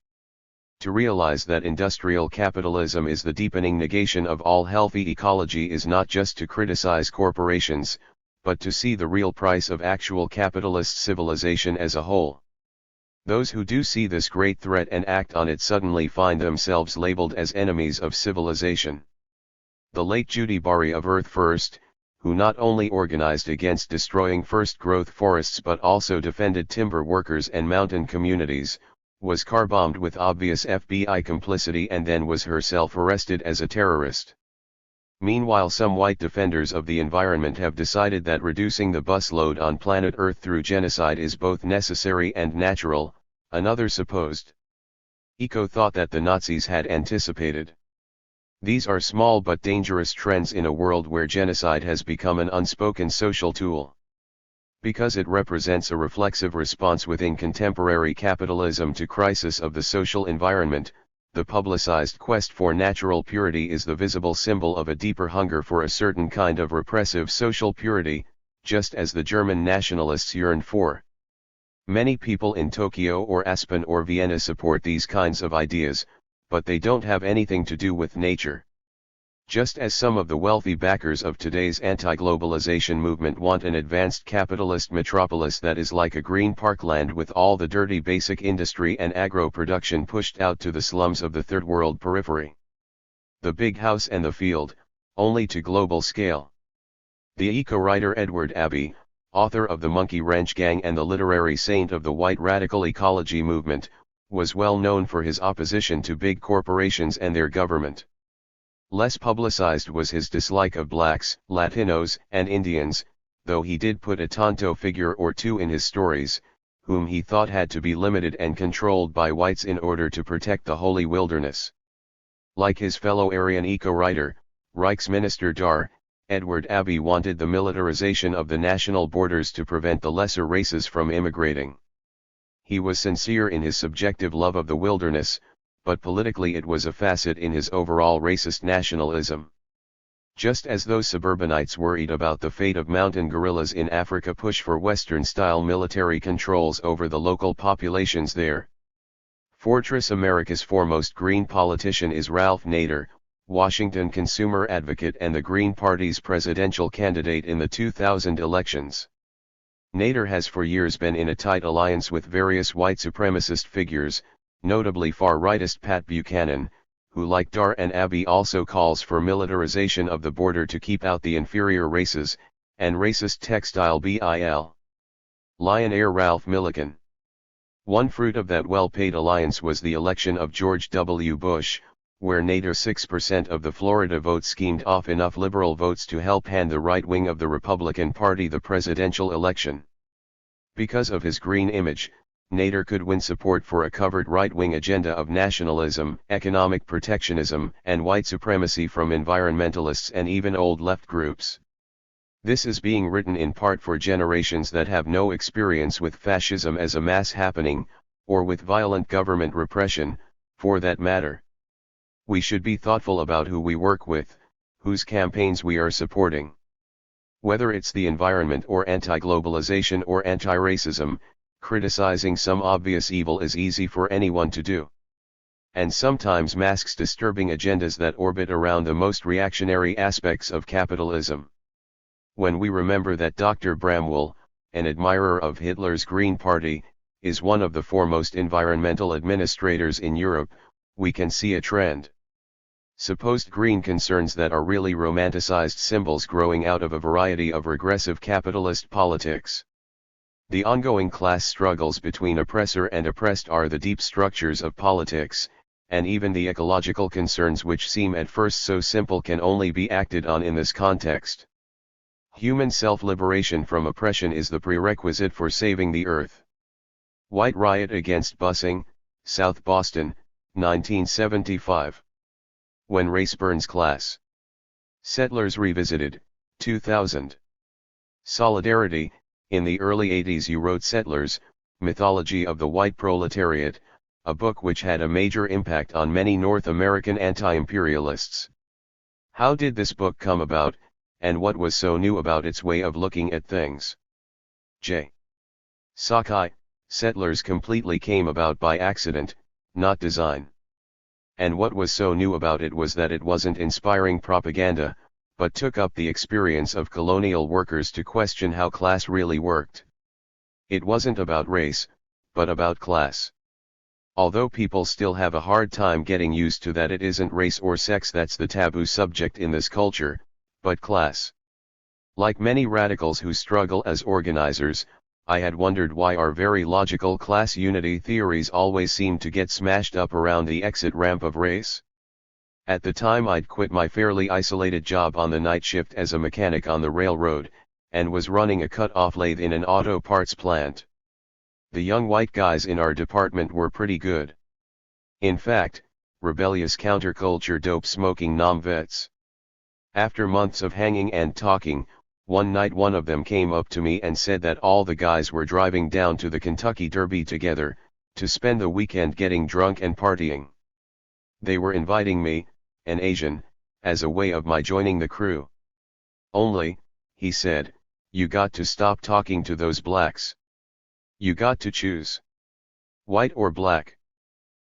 To realize that industrial capitalism is the deepening negation of all healthy ecology is not just to criticize corporations, but to see the real price of actual capitalist civilization as a whole. Those who do see this great threat and act on it suddenly find themselves labeled as enemies of civilization. The late Judy Bari of Earth First, who not only organized against destroying first growth forests but also defended timber workers and mountain communities, was car-bombed with obvious FBI complicity and then was herself arrested as a terrorist. Meanwhile, some white defenders of the environment have decided that reducing the bus load on planet Earth through genocide is both necessary and natural, another supposed eco thought that the Nazis had anticipated. These are small but dangerous trends in a world where genocide has become an unspoken social tool. Because it represents a reflexive response within contemporary capitalism to crisis of the social environment, the publicized quest for natural purity is the visible symbol of a deeper hunger for a certain kind of repressive social purity, just as the German nationalists yearned for. Many people in Tokyo or Aspen or Vienna support these kinds of ideas, but they don't have anything to do with nature. Just as some of the wealthy backers of today's anti-globalization movement want an advanced capitalist metropolis that is like a green parkland with all the dirty basic industry and agro-production pushed out to the slums of the third world periphery. The big house and the field, only to global scale. The eco-writer Edward Abbey, author of The Monkey Wrench Gang and the literary saint of the white radical ecology movement, was well known for his opposition to big corporations and their government. Less publicized was his dislike of blacks, Latinos, and Indians, though he did put a Tonto figure or two in his stories, whom he thought had to be limited and controlled by whites in order to protect the holy wilderness. Like his fellow Aryan eco-writer, Reichsminister Dar, Edward Abbey wanted the militarization of the national borders to prevent the lesser races from immigrating. He was sincere in his subjective love of the wilderness, but politically it was a facet in his overall racist nationalism. Just as those suburbanites worried about the fate of mountain gorillas in Africa push for Western-style military controls over the local populations there. Fortress America's foremost Green politician is Ralph Nader, Washington consumer advocate and the Green Party's presidential candidate in the 2000 elections. Nader has for years been in a tight alliance with various white supremacist figures, notably far-rightist Pat Buchanan, who like Dar and Abbey also calls for militarization of the border to keep out the inferior races, and racist textile Bill. Lion-heir Ralph Milliken. One fruit of that well-paid alliance was the election of George W. Bush, where Nader 6% of the Florida vote schemed off enough liberal votes to help hand the right wing of the Republican Party the presidential election. Because of his green image, Nader could win support for a covered right-wing agenda of nationalism, economic protectionism, and white supremacy from environmentalists and even old left groups. This is being written in part for generations that have no experience with fascism as a mass happening, or with violent government repression, for that matter. We should be thoughtful about who we work with, whose campaigns we are supporting. Whether it's the environment or anti-globalization or anti-racism, criticizing some obvious evil is easy for anyone to do. And sometimes masks disturbing agendas that orbit around the most reactionary aspects of capitalism. When we remember that Dr. Bramwell, an admirer of Hitler's Green Party, is one of the foremost environmental administrators in Europe, we can see a trend. Supposed green concerns that are really romanticized symbols growing out of a variety of regressive capitalist politics. The ongoing class struggles between oppressor and oppressed are the deep structures of politics, and even the ecological concerns which seem at first so simple can only be acted on in this context. Human self-liberation from oppression is the prerequisite for saving the earth. White riot against busing, South Boston, 1975. When race burns class. Settlers Revisited, 2000. Solidarity. In the early 80s you wrote Settlers, Mythology of the White Proletariat, a book which had a major impact on many North American anti-imperialists. How did this book come about, and what was so new about its way of looking at things? J. Sakai. Settlers completely came about by accident, not design. And what was so new about it was that it wasn't inspiring propaganda, but took up the experience of colonial workers to question how class really worked. It wasn't about race, but about class. Although people still have a hard time getting used to that it isn't race or sex that's the taboo subject in this culture, but class. Like many radicals who struggle as organizers, I had wondered why our very logical class unity theories always seem to get smashed up around the exit ramp of race. At the time I'd quit my fairly isolated job on the night shift as a mechanic on the railroad, and was running a cut-off lathe in an auto parts plant. The young white guys in our department were pretty good. In fact, rebellious counterculture dope-smoking nom-vets. After months of hanging and talking, one night one of them came up to me and said that all the guys were driving down to the Kentucky Derby together, to spend the weekend getting drunk and partying. They were inviting me, an Asian, as a way of my joining the crew. Only, he said, you got to stop talking to those blacks. You got to choose. White or black.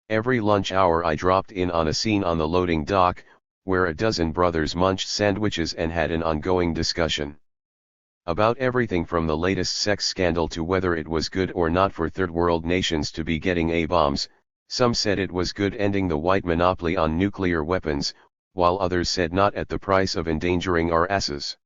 Every lunch hour I dropped in on a scene on the loading dock, where a dozen brothers munched sandwiches and had an ongoing discussion. About everything from the latest sex scandal to whether it was good or not for third world nations to be getting A-bombs. Some said it was good ending the white monopoly on nuclear weapons, while others said not at the price of endangering our asses.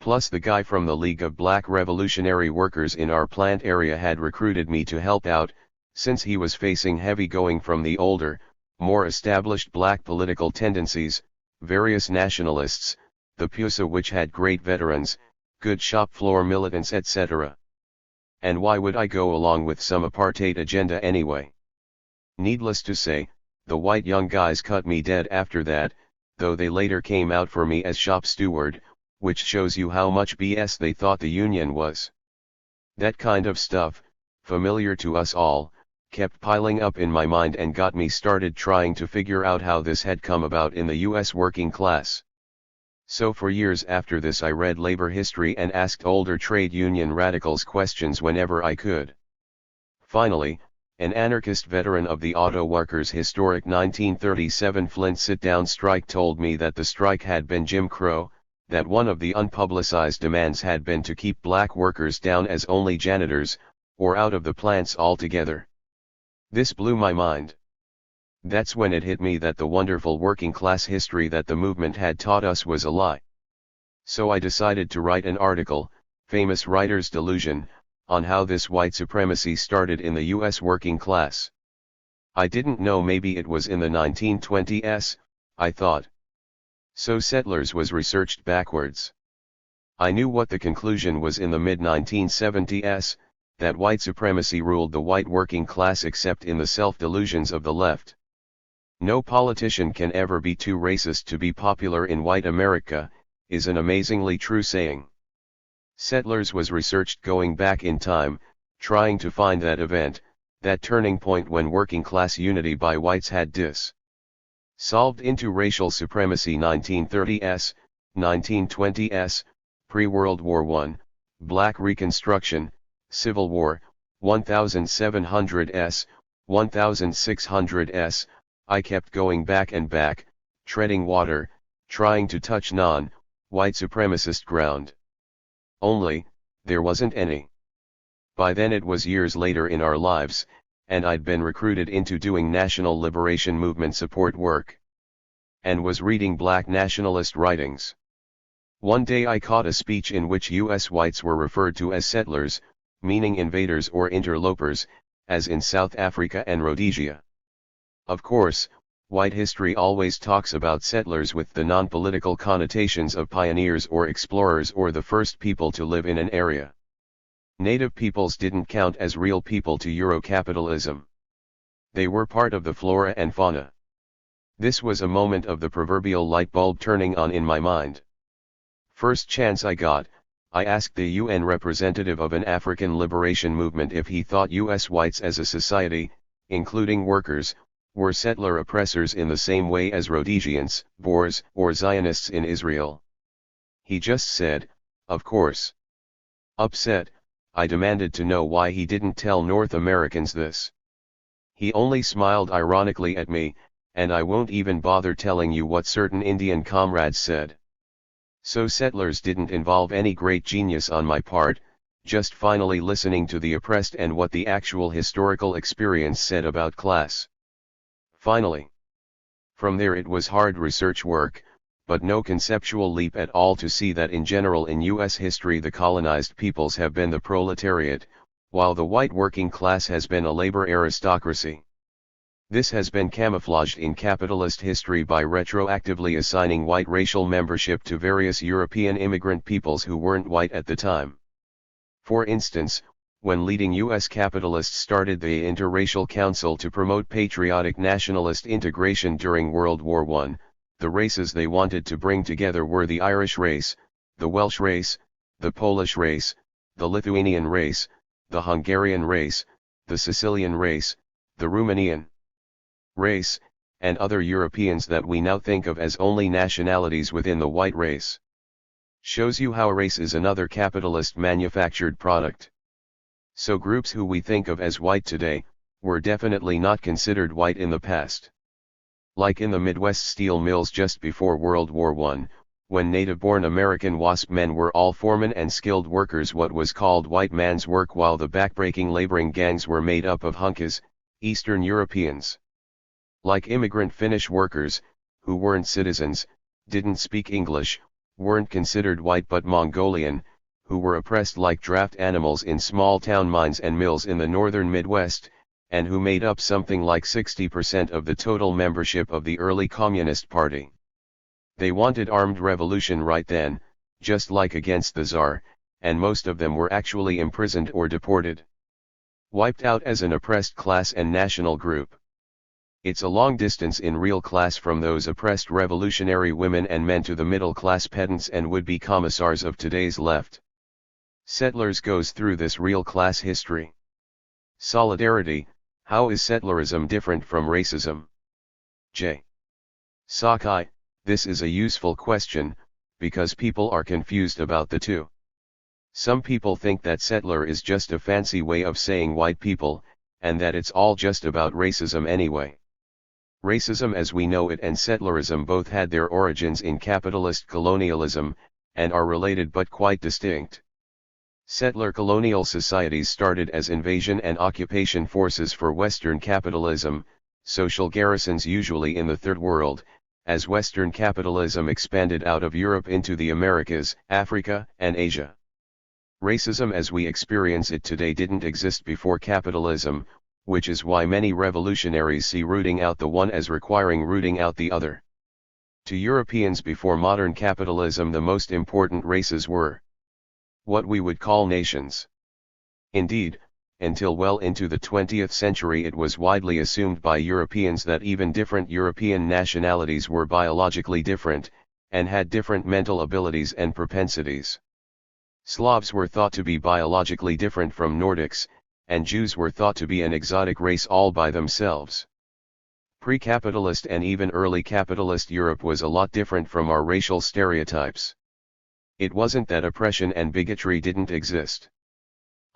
Plus the guy from the League of Black Revolutionary Workers in our plant area had recruited me to help out, since he was facing heavy going from the older, more established black political tendencies, various nationalists, the PUSA which had great veterans, good shop floor militants etc. And why would I go along with some apartheid agenda anyway? Needless to say, the white young guys cut me dead after that, though they later came out for me as shop steward, which shows you how much BS they thought the union was. That kind of stuff, familiar to us all, kept piling up in my mind and got me started trying to figure out how this had come about in the US working class. So for years after this I read labor history and asked older trade union radicals questions whenever I could. Finally, an anarchist veteran of the auto workers' historic 1937 Flint sit-down strike told me that the strike had been Jim Crow, that one of the unpublicized demands had been to keep black workers down as only janitors, or out of the plants altogether. This blew my mind. That's when it hit me that the wonderful working class history that the movement had taught us was a lie. So I decided to write an article, Famous Writer's Delusion, on how this white supremacy started in the US working class. I didn't know maybe it was in the 1920s, I thought. So Settlers was researched backwards. I knew what the conclusion was in the mid-1970s, that white supremacy ruled the white working class except in the self-delusions of the left. No politician can ever be too racist to be popular in white America, is an amazingly true saying. Settlers was researched going back in time, trying to find that event, that turning point when working class unity by whites had solved into racial supremacy 1930s, 1920s, pre-World War I, Black Reconstruction, Civil War, 1700s, 1600s, I kept going back and back, treading water, trying to touch non-white supremacist ground. Only, there wasn't any. By then it was years later in our lives, and I'd been recruited into doing national liberation movement support work. And was reading black nationalist writings. One day I caught a speech in which US whites were referred to as settlers, meaning invaders or interlopers, as in South Africa and Rhodesia. Of course, white history always talks about settlers with the non-political connotations of pioneers or explorers or the first people to live in an area. Native peoples didn't count as real people to Eurocapitalism. They were part of the flora and fauna. This was a moment of the proverbial light bulb turning on in my mind. First chance I got, I asked the UN representative of an African liberation movement if he thought US whites as a society, including workers, were settler oppressors in the same way as Rhodesians, Boers, or Zionists in Israel. He just said, of course. Upset, I demanded to know why he didn't tell North Americans this. He only smiled ironically at me, and I won't even bother telling you what certain Indian comrades said. So settlers didn't involve any great genius on my part, just finally listening to the oppressed and what the actual historical experience said about class. Finally. From there it was hard research work, but no conceptual leap at all to see that in general in US history the colonized peoples have been the proletariat, while the white working class has been a labor aristocracy. This has been camouflaged in capitalist history by retroactively assigning white racial membership to various European immigrant peoples who weren't white at the time. For instance, when leading US capitalists started the Interracial Council to promote patriotic nationalist integration during World War I, the races they wanted to bring together were the Irish race, the Welsh race, the Polish race, the Lithuanian race, the Hungarian race, the Sicilian race, the Romanian race, and other Europeans that we now think of as only nationalities within the white race. Shows you how a race is another capitalist manufactured product. So groups who we think of as white today, were definitely not considered white in the past. Like in the Midwest steel mills just before World War I, when native-born American WASP men were all foremen and skilled workers, what was called white man's work, while the backbreaking laboring gangs were made up of hunkas, Eastern Europeans. Like immigrant Finnish workers, who weren't citizens, didn't speak English, weren't considered white but Mongolian, who were oppressed like draft animals in small-town mines and mills in the northern Midwest, and who made up something like 60% of the total membership of the early Communist Party. They wanted armed revolution right then, just like against the Tsar, and most of them were actually imprisoned or deported. Wiped out as an oppressed class and national group. It's a long distance in real class from those oppressed revolutionary women and men to the middle-class pedants and would-be commissars of today's left. Settlers goes through this real class history. Solidarity, how is settlerism different from racism? J. Sakai, this is a useful question, because people are confused about the two. Some people think that settler is just a fancy way of saying white people, and that it's all just about racism anyway. Racism as we know it and settlerism both had their origins in capitalist colonialism, and are related but quite distinct. Settler colonial societies started as invasion and occupation forces for Western capitalism, social garrisons usually in the Third World, as Western capitalism expanded out of Europe into the Americas, Africa, and Asia. Racism as we experience it today didn't exist before capitalism, which is why many revolutionaries see rooting out the one as requiring rooting out the other. To Europeans before modern capitalism, the most important races were what we would call nations. Indeed, until well into the 20th century it was widely assumed by Europeans that even different European nationalities were biologically different, and had different mental abilities and propensities. Slavs were thought to be biologically different from Nordics, and Jews were thought to be an exotic race all by themselves. Pre-capitalist and even early capitalist Europe was a lot different from our racial stereotypes. It wasn't that oppression and bigotry didn't exist.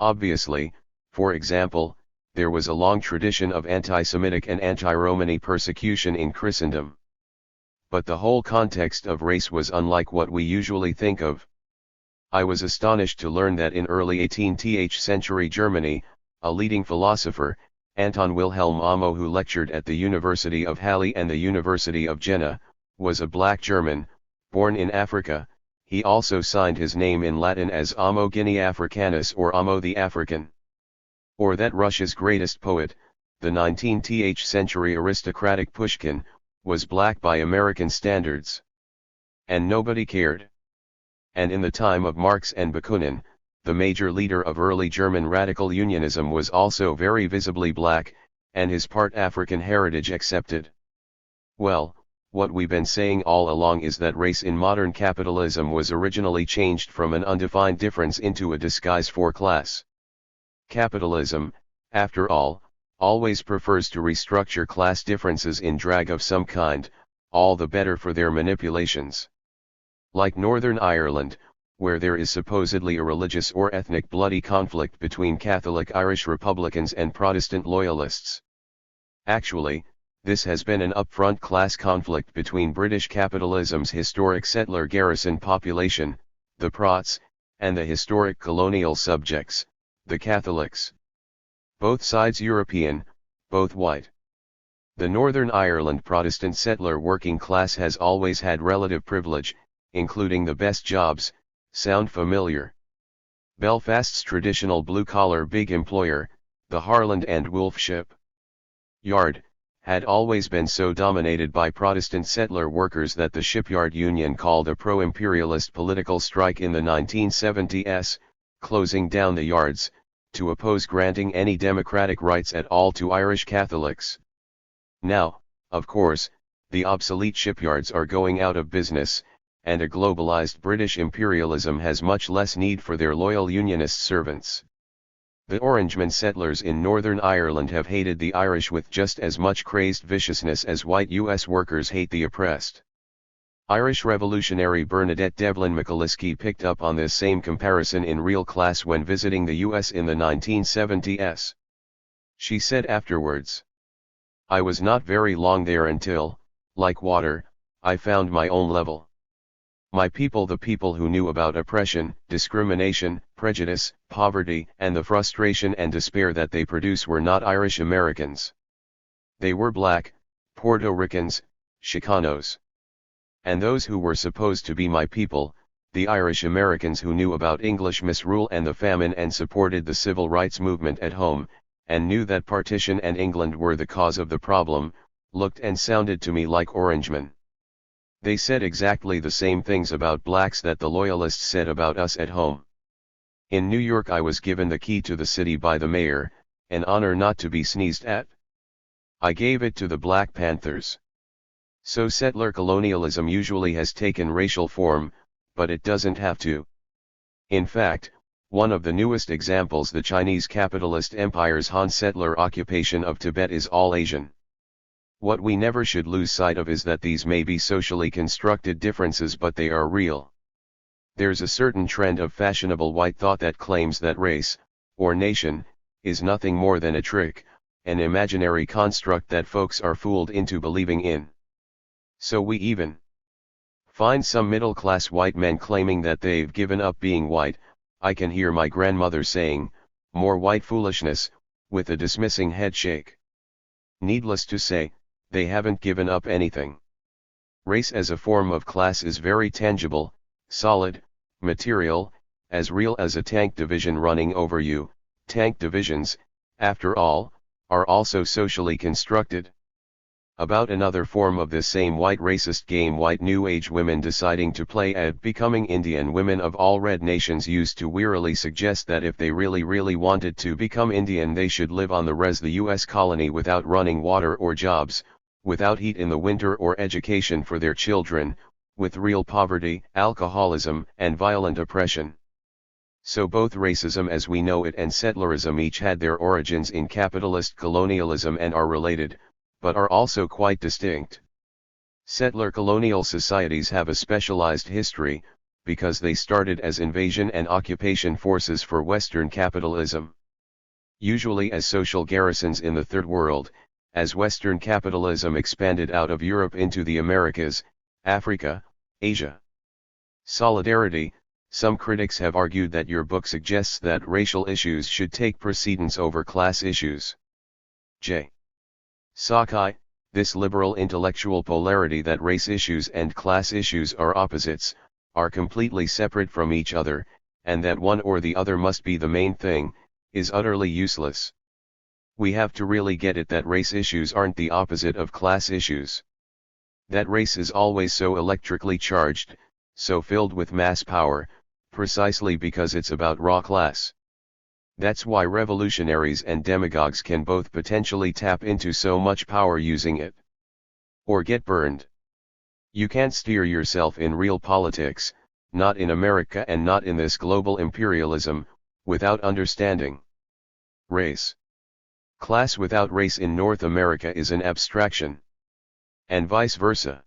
Obviously, for example, there was a long tradition of anti-Semitic and anti-Romani persecution in Christendom. But the whole context of race was unlike what we usually think of. I was astonished to learn that in early 18th century Germany, a leading philosopher, Anton Wilhelm Amo, who lectured at the University of Halle and the University of Jena, was a black German, born in Africa. He also signed his name in Latin as Amo Guinea Africanus or Amo the African. Or that Russia's greatest poet, the 19th century aristocratic Pushkin, was black by American standards. And nobody cared. And in the time of Marx and Bakunin, the major leader of early German radical unionism was also very visibly black, and his part African heritage accepted. Well, what we've been saying all along is that race in modern capitalism was originally changed from an undefined difference into a disguise for class. Capitalism, after all, always prefers to restructure class differences in drag of some kind, all the better for their manipulations. Like Northern Ireland, where there is supposedly a religious or ethnic bloody conflict between Catholic Irish Republicans and Protestant Loyalists. Actually, this has been an upfront class conflict between British capitalism's historic settler garrison population, the Prots, and the historic colonial subjects, the Catholics. Both sides European, both white. The Northern Ireland Protestant settler working class has always had relative privilege, including the best jobs. Sound familiar? Belfast's traditional blue-collar big employer, the Harland and Wolff ship yard, had always been so dominated by Protestant settler workers that the shipyard union called a pro-imperialist political strike in the 1970s, closing down the yards, to oppose granting any democratic rights at all to Irish Catholics. Now, of course, the obsolete shipyards are going out of business, and a globalized British imperialism has much less need for their loyal unionist servants. The Orangemen settlers in Northern Ireland have hated the Irish with just as much crazed viciousness as white US workers hate the oppressed. Irish revolutionary Bernadette Devlin McAliskey picked up on this same comparison in real class when visiting the US in the 1970s. She said afterwards, "I was not very long there until, like water, I found my own level. My people, the people who knew about oppression, discrimination, prejudice, poverty, and the frustration and despair that they produce were not Irish Americans. They were black, Puerto Ricans, Chicanos. And those who were supposed to be my people, the Irish Americans who knew about English misrule and the famine and supported the civil rights movement at home, and knew that partition and England were the cause of the problem, looked and sounded to me like Orangemen. They said exactly the same things about blacks that the Loyalists said about us at home. In New York I was given the key to the city by the mayor, an honor not to be sneezed at. I gave it to the Black Panthers. So settler colonialism usually has taken racial form, but it doesn't have to. In fact, one of the newest examples, the Chinese capitalist empire's Han settler occupation of Tibet, is all Asian. What we never should lose sight of is that these may be socially constructed differences, but they are real. There's a certain trend of fashionable white thought that claims that race, or nation, is nothing more than a trick, an imaginary construct that folks are fooled into believing in. So we even find some middle-class white men claiming that they've given up being white. I can hear my grandmother saying, "More white foolishness," with a dismissing head shake. Needless to say, they haven't given up anything. Race as a form of class is very tangible, solid, material, as real as a tank division running over you. Tank divisions, after all, are also socially constructed. About another form of this same white racist game, white New Age women deciding to play at becoming Indian. Women of all red nations used to wearily suggest that if they really wanted to become Indian, they should live on the the US colony without running water or jobs, without heat in the winter or education for their children, with real poverty, alcoholism, and violent oppression. So both racism as we know it and settlerism each had their origins in capitalist colonialism and are related, but are also quite distinct. Settler colonial societies have a specialized history, because they started as invasion and occupation forces for Western capitalism. Usually as social garrisons in the Third World, as Western capitalism expanded out of Europe into the Americas, Africa, Asia. Solidarity. Some critics have argued that your book suggests that racial issues should take precedence over class issues. J. Sakai, this liberal intellectual polarity that race issues and class issues are opposites, are completely separate from each other, and that one or the other must be the main thing, is utterly useless. We have to really get it that race issues aren't the opposite of class issues. That race is always so electrically charged, so filled with mass power, precisely because it's about raw class. That's why revolutionaries and demagogues can both potentially tap into so much power using it. Or get burned. You can't steer yourself in real politics, not in America and not in this global imperialism, without understanding race. Class without race in North America is an abstraction. And vice versa.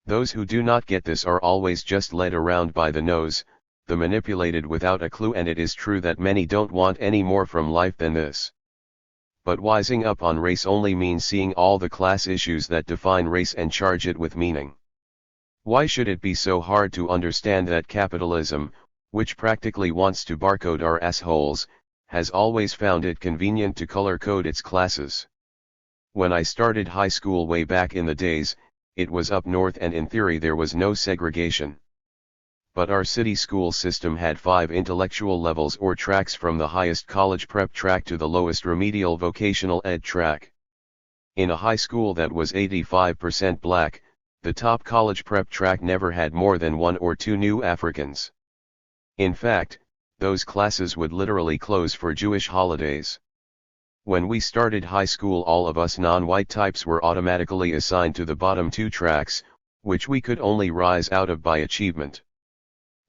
Those who do not get this are always just led around by the nose, the manipulated without a clue, and it is true that many don't want any more from life than this. But wising up on race only means seeing all the class issues that define race and charge it with meaning. Why should it be so hard to understand that capitalism, which practically wants to barcode our assholes, has always found it convenient to color code its classes? When I started high school way back in the days, it was up north and in theory there was no segregation. But our city school system had 5 intellectual levels or tracks, from the highest college prep track to the lowest remedial vocational ed track. In a high school that was 85% black, the top college prep track never had more than 1 or 2 new Africans. In fact, those classes would literally close for Jewish holidays. When we started high school, all of us non-white types were automatically assigned to the bottom 2 tracks, which we could only rise out of by achievement.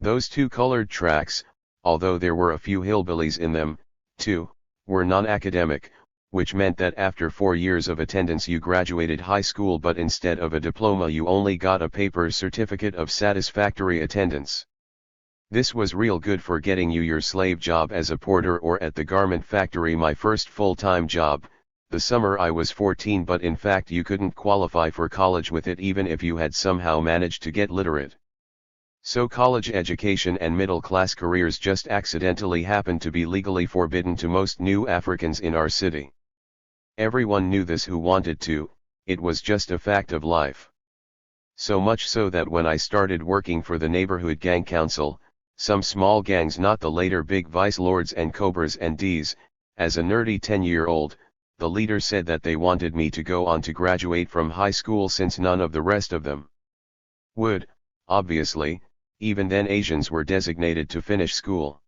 Those 2 colored tracks, although there were a few hillbillies in them, too, were non-academic, which meant that after 4 years of attendance you graduated high school, but instead of a diploma you only got a paper certificate of satisfactory attendance. This was real good for getting you your slave job as a porter or at the garment factory, my first full-time job, the summer I was 14, but in fact you couldn't qualify for college with it even if you had somehow managed to get literate. So college education and middle-class careers just accidentally happened to be legally forbidden to most new Africans in our city. Everyone knew this who wanted to, it was just a fact of life. So much so that when I started working for the neighborhood gang council, some small gangs, not the later big vice lords and cobras and Ds, as a nerdy 10-year-old, the leader said that they wanted me to go on to graduate from high school since none of the rest of them would. Obviously, even then Asians were designated to finish school.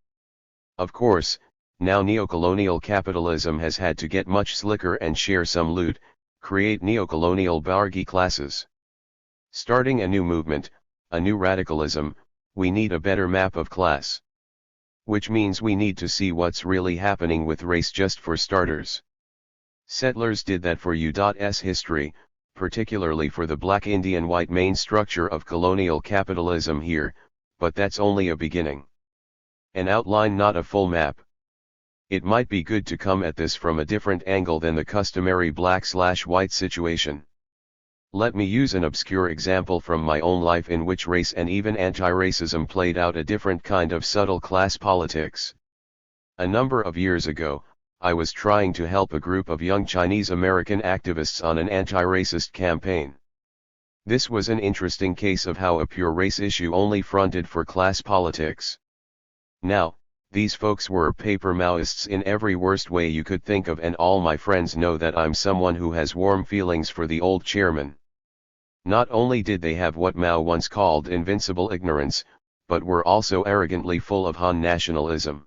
Of course, now neocolonial capitalism has had to get much slicker and share some loot, create neocolonial bargy classes. Starting a new movement, a new radicalism, we need a better map of class. Which means we need to see what's really happening with race just for starters. Settlers did that for U.S. history, particularly for the black Indian white main structure of colonial capitalism here, but that's only a beginning. An outline, not a full map. It might be good to come at this from a different angle than the customary black/white situation. Let me use an obscure example from my own life in which race and even anti-racism played out a different kind of subtle class politics. A number of years ago, I was trying to help a group of young Chinese American activists on an anti-racist campaign. This was an interesting case of how a pure race issue only fronted for class politics. Now, these folks were paper Maoists in every worst way you could think of, and all my friends know that I'm someone who has warm feelings for the old chairman. Not only did they have what Mao once called invincible ignorance, but were also arrogantly full of Han nationalism.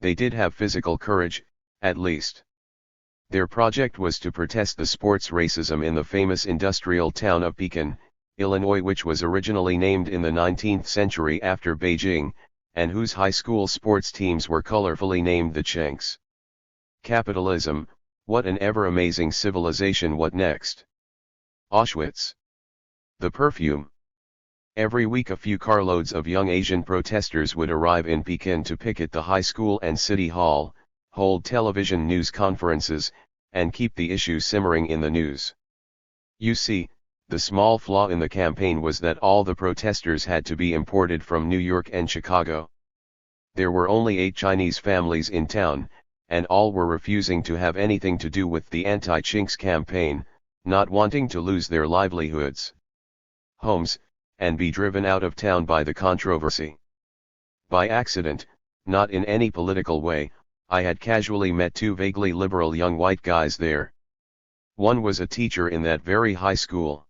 They did have physical courage, at least. Their project was to protest the sports racism in the famous industrial town of Pekin, Illinois, which was originally named in the 19th century after Beijing, and whose high school sports teams were colorfully named the Chinks. Capitalism, what an ever-amazing civilization, what next? Auschwitz. The perfume. Every week a few carloads of young Asian protesters would arrive in Pekin to picket the high school and city hall, hold television news conferences, and keep the issue simmering in the news. You see, the small flaw in the campaign was that all the protesters had to be imported from New York and Chicago. There were only 8 Chinese families in town, and all were refusing to have anything to do with the anti-Chinks campaign, not wanting to lose their livelihoods, homes, and be driven out of town by the controversy. By accident, not in any political way, I had casually met two vaguely liberal young white guys there. One was a teacher in that very high school.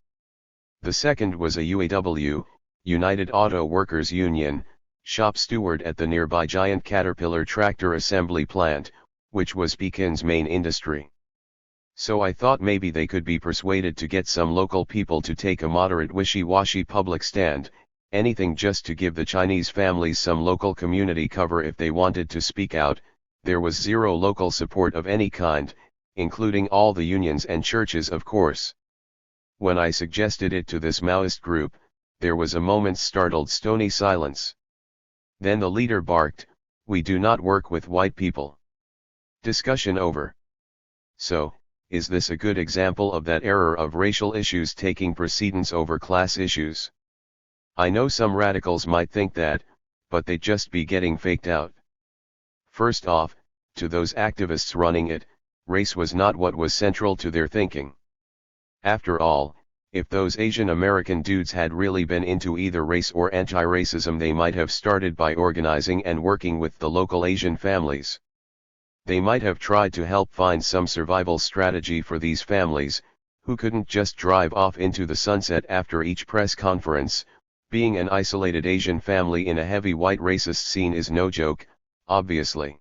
The second was a UAW, United Auto Workers Union, shop steward at the nearby giant Caterpillar tractor assembly plant, which was Pekin's main industry. So I thought maybe they could be persuaded to get some local people to take a moderate wishy-washy public stand, anything just to give the Chinese families some local community cover if they wanted to speak out. There was zero local support of any kind, including all the unions and churches of course. When I suggested it to this Maoist group, there was a moment's startled stony silence. Then the leader barked, "We do not work with white people." Discussion over. So, is this a good example of that error of racial issues taking precedence over class issues? I know some radicals might think that, but they'd just be getting faked out. First off, to those activists running it, race was not what was central to their thinking. After all, if those Asian American dudes had really been into either race or anti-racism, they might have started by organizing and working with the local Asian families. They might have tried to help find some survival strategy for these families, who couldn't just drive off into the sunset after each press conference. Being an isolated Asian family in a heavy white racist scene is no joke, obviously.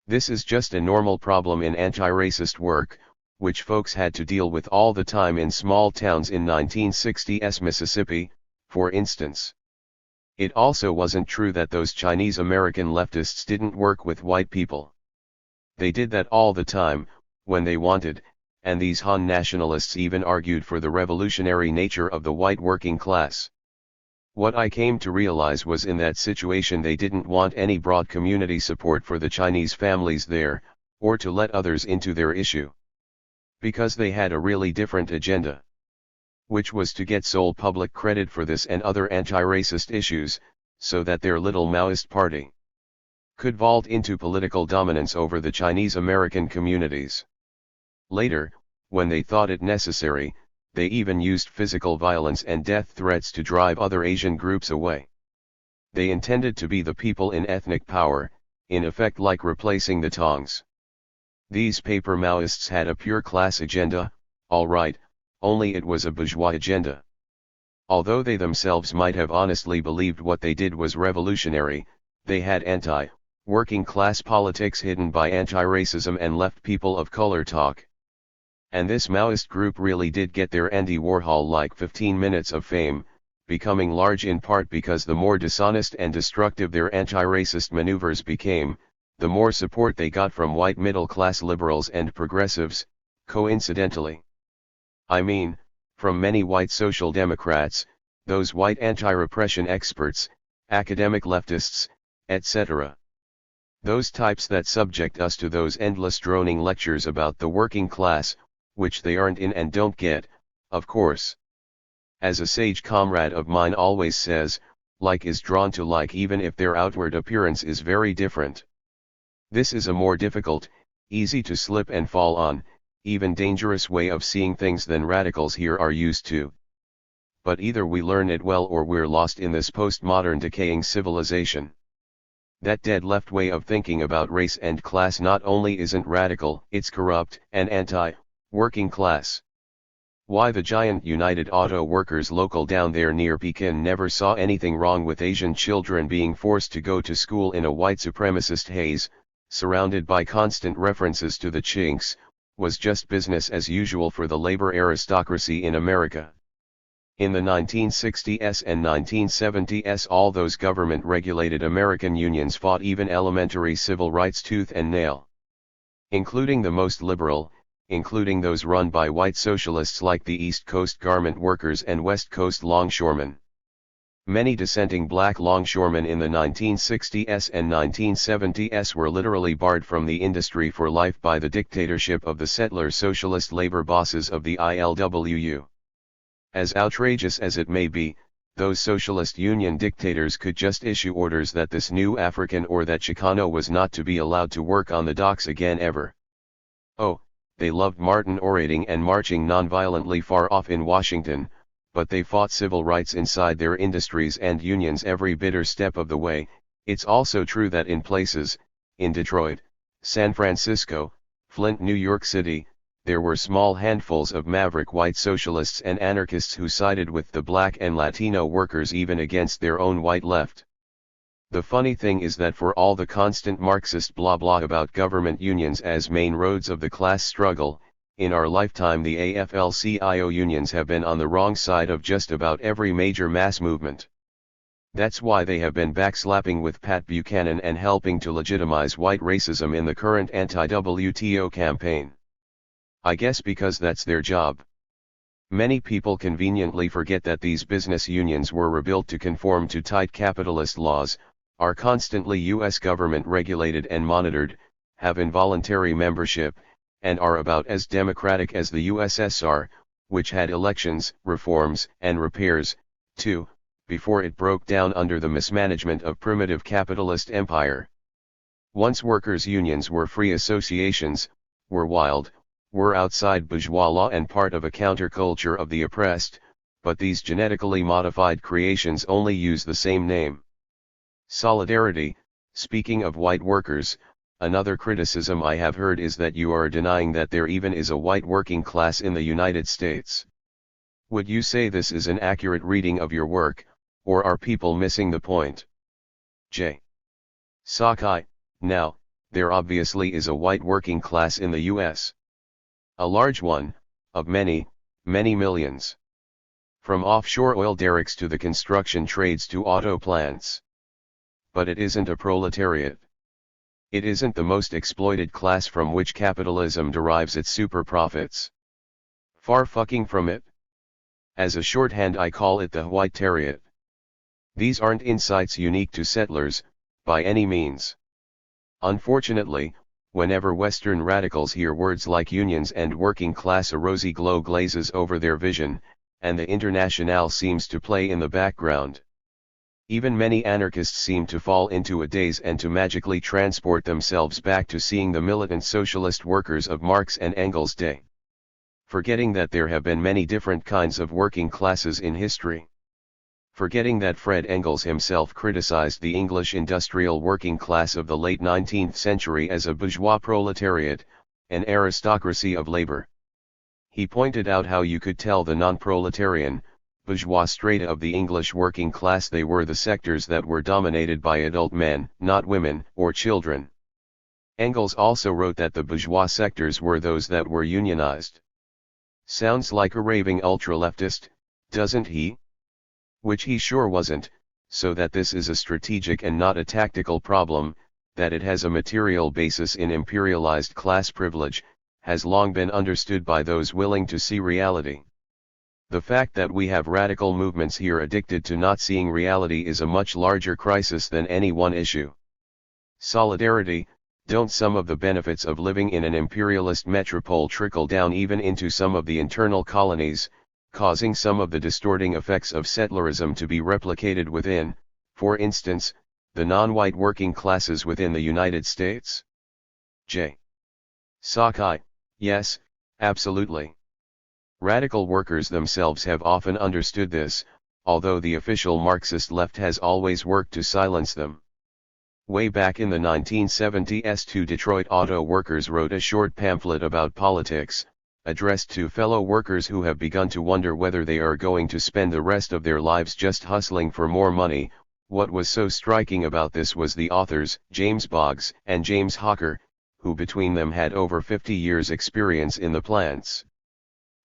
This is just a normal problem in anti-racist work, which folks had to deal with all the time in small towns in 1960s Mississippi, for instance. It also wasn't true that those Chinese American leftists didn't work with white people. They did that all the time, when they wanted, and these Han nationalists even argued for the revolutionary nature of the white working class. What I came to realize was in that situation they didn't want any broad community support for the Chinese families there, or to let others into their issue. Because they had a really different agenda. Which was to get sole public credit for this and other anti-racist issues, so that their little Maoist party could vault into political dominance over the Chinese American communities. Later, when they thought it necessary, they even used physical violence and death threats to drive other Asian groups away. They intended to be the people in ethnic power, in effect like replacing the Tongs. These paper Maoists had a pure class agenda, all right, only it was a bourgeois agenda. Although they themselves might have honestly believed what they did was revolutionary, they had anti-working class politics hidden by anti-racism and left people of color talk. And this Maoist group really did get their Andy Warhol-like 15 minutes of fame, becoming large in part because the more dishonest and destructive their anti-racist maneuvers became, the more support they got from white middle-class liberals and progressives, coincidentally. I mean, from many white social democrats, those white anti-repression experts, academic leftists, etc. Those types that subject us to those endless droning lectures about the working class, which they aren't in and don't get, of course. As a sage comrade of mine always says, like is drawn to like even if their outward appearance is very different. This is a more difficult, easy to slip and fall on, even dangerous way of seeing things than radicals here are used to. But either we learn it well or we're lost in this postmodern decaying civilization. That dead left way of thinking about race and class not only isn't radical, it's corrupt and anti-working class. Why the giant United Auto Workers local down there near Pekin never saw anything wrong with Asian children being forced to go to school in a white supremacist haze, surrounded by constant references to the Chinks, was just business as usual for the labor aristocracy in America. In the 1960s and 1970s all those government-regulated American unions fought even elementary civil rights tooth and nail. Including the most liberal, including those run by white socialists like the East Coast Garment Workers and West Coast Longshoremen. Many dissenting black longshoremen in the 1960s and 1970s were literally barred from the industry for life by the dictatorship of the settler socialist labor bosses of the ILWU. As outrageous as it may be, those socialist union dictators could just issue orders that this new African or that Chicano was not to be allowed to work on the docks again ever. Oh, they loved Martin orating and marching nonviolently far off in Washington, but they fought civil rights inside their industries and unions every bitter step of the way. It's also true that in places, in Detroit, San Francisco, Flint, New York City, there were small handfuls of maverick white socialists and anarchists who sided with the black and Latino workers even against their own white left. The funny thing is that for all the constant Marxist blah blah about government unions as main roads of the class struggle, in our lifetime the AFL-CIO unions have been on the wrong side of just about every major mass movement. That's why they have been backslapping with Pat Buchanan and helping to legitimize white racism in the current anti-WTO campaign. I guess because that's their job. Many people conveniently forget that these business unions were rebuilt to conform to tight capitalist laws, are constantly US government regulated and monitored, have involuntary membership, and are about as democratic as the USSR, which had elections, reforms, and repairs, too, before it broke down under the mismanagement of primitive capitalist empire. Once workers' unions were free associations, were wild, were outside bourgeois law and part of a counterculture of the oppressed, but these genetically modified creations only use the same name. Solidarity. Speaking of white workers, another criticism I have heard is that you are denying that there even is a white working class in the United States. Would you say this is an accurate reading of your work, or are people missing the point? J. Sakai. Now, there obviously is a white working class in the US. A large one, of many, many millions. From offshore oil derricks to the construction trades to auto plants. But it isn't a proletariat. It isn't the most exploited class from which capitalism derives its super profits. Far fucking from it. As a shorthand I call it the white-tariat. These aren't insights unique to settlers, by any means. Unfortunately, whenever Western radicals hear words like unions and working class, a rosy glow glazes over their vision, and the Internationale seems to play in the background. Even many anarchists seem to fall into a daze and to magically transport themselves back to seeing the militant socialist workers of Marx and Engels' day. Forgetting that there have been many different kinds of working classes in history. Forgetting that Fred Engels himself criticized the English industrial working class of the late 19th century as a bourgeois proletariat, an aristocracy of labor. He pointed out how you could tell the non-proletarian, bourgeois strata of the English working class they were the sectors that were dominated by adult men, not women or children. Engels also wrote that the bourgeois sectors were those that were unionized. Sounds like a raving ultra-leftist, doesn't he? Which he sure wasn't, so that this is a strategic and not a tactical problem, that it has a material basis in imperialized class privilege, has long been understood by those willing to see reality. The fact that we have radical movements here addicted to not seeing reality is a much larger crisis than any one issue. Solidarity. Don't some of the benefits of living in an imperialist metropole trickle down even into some of the internal colonies, causing some of the distorting effects of settlerism to be replicated within, for instance, the non-white working classes within the United States? J. Sakai. Yes, absolutely. Radical workers themselves have often understood this, although the official Marxist left has always worked to silence them. Way back in the 1970s, two Detroit auto workers wrote a short pamphlet about politics, addressed to fellow workers who have begun to wonder whether they are going to spend the rest of their lives just hustling for more money. What was so striking about this was the authors, James Boggs and James Hawker, who between them had over 50 years' experience in the plants.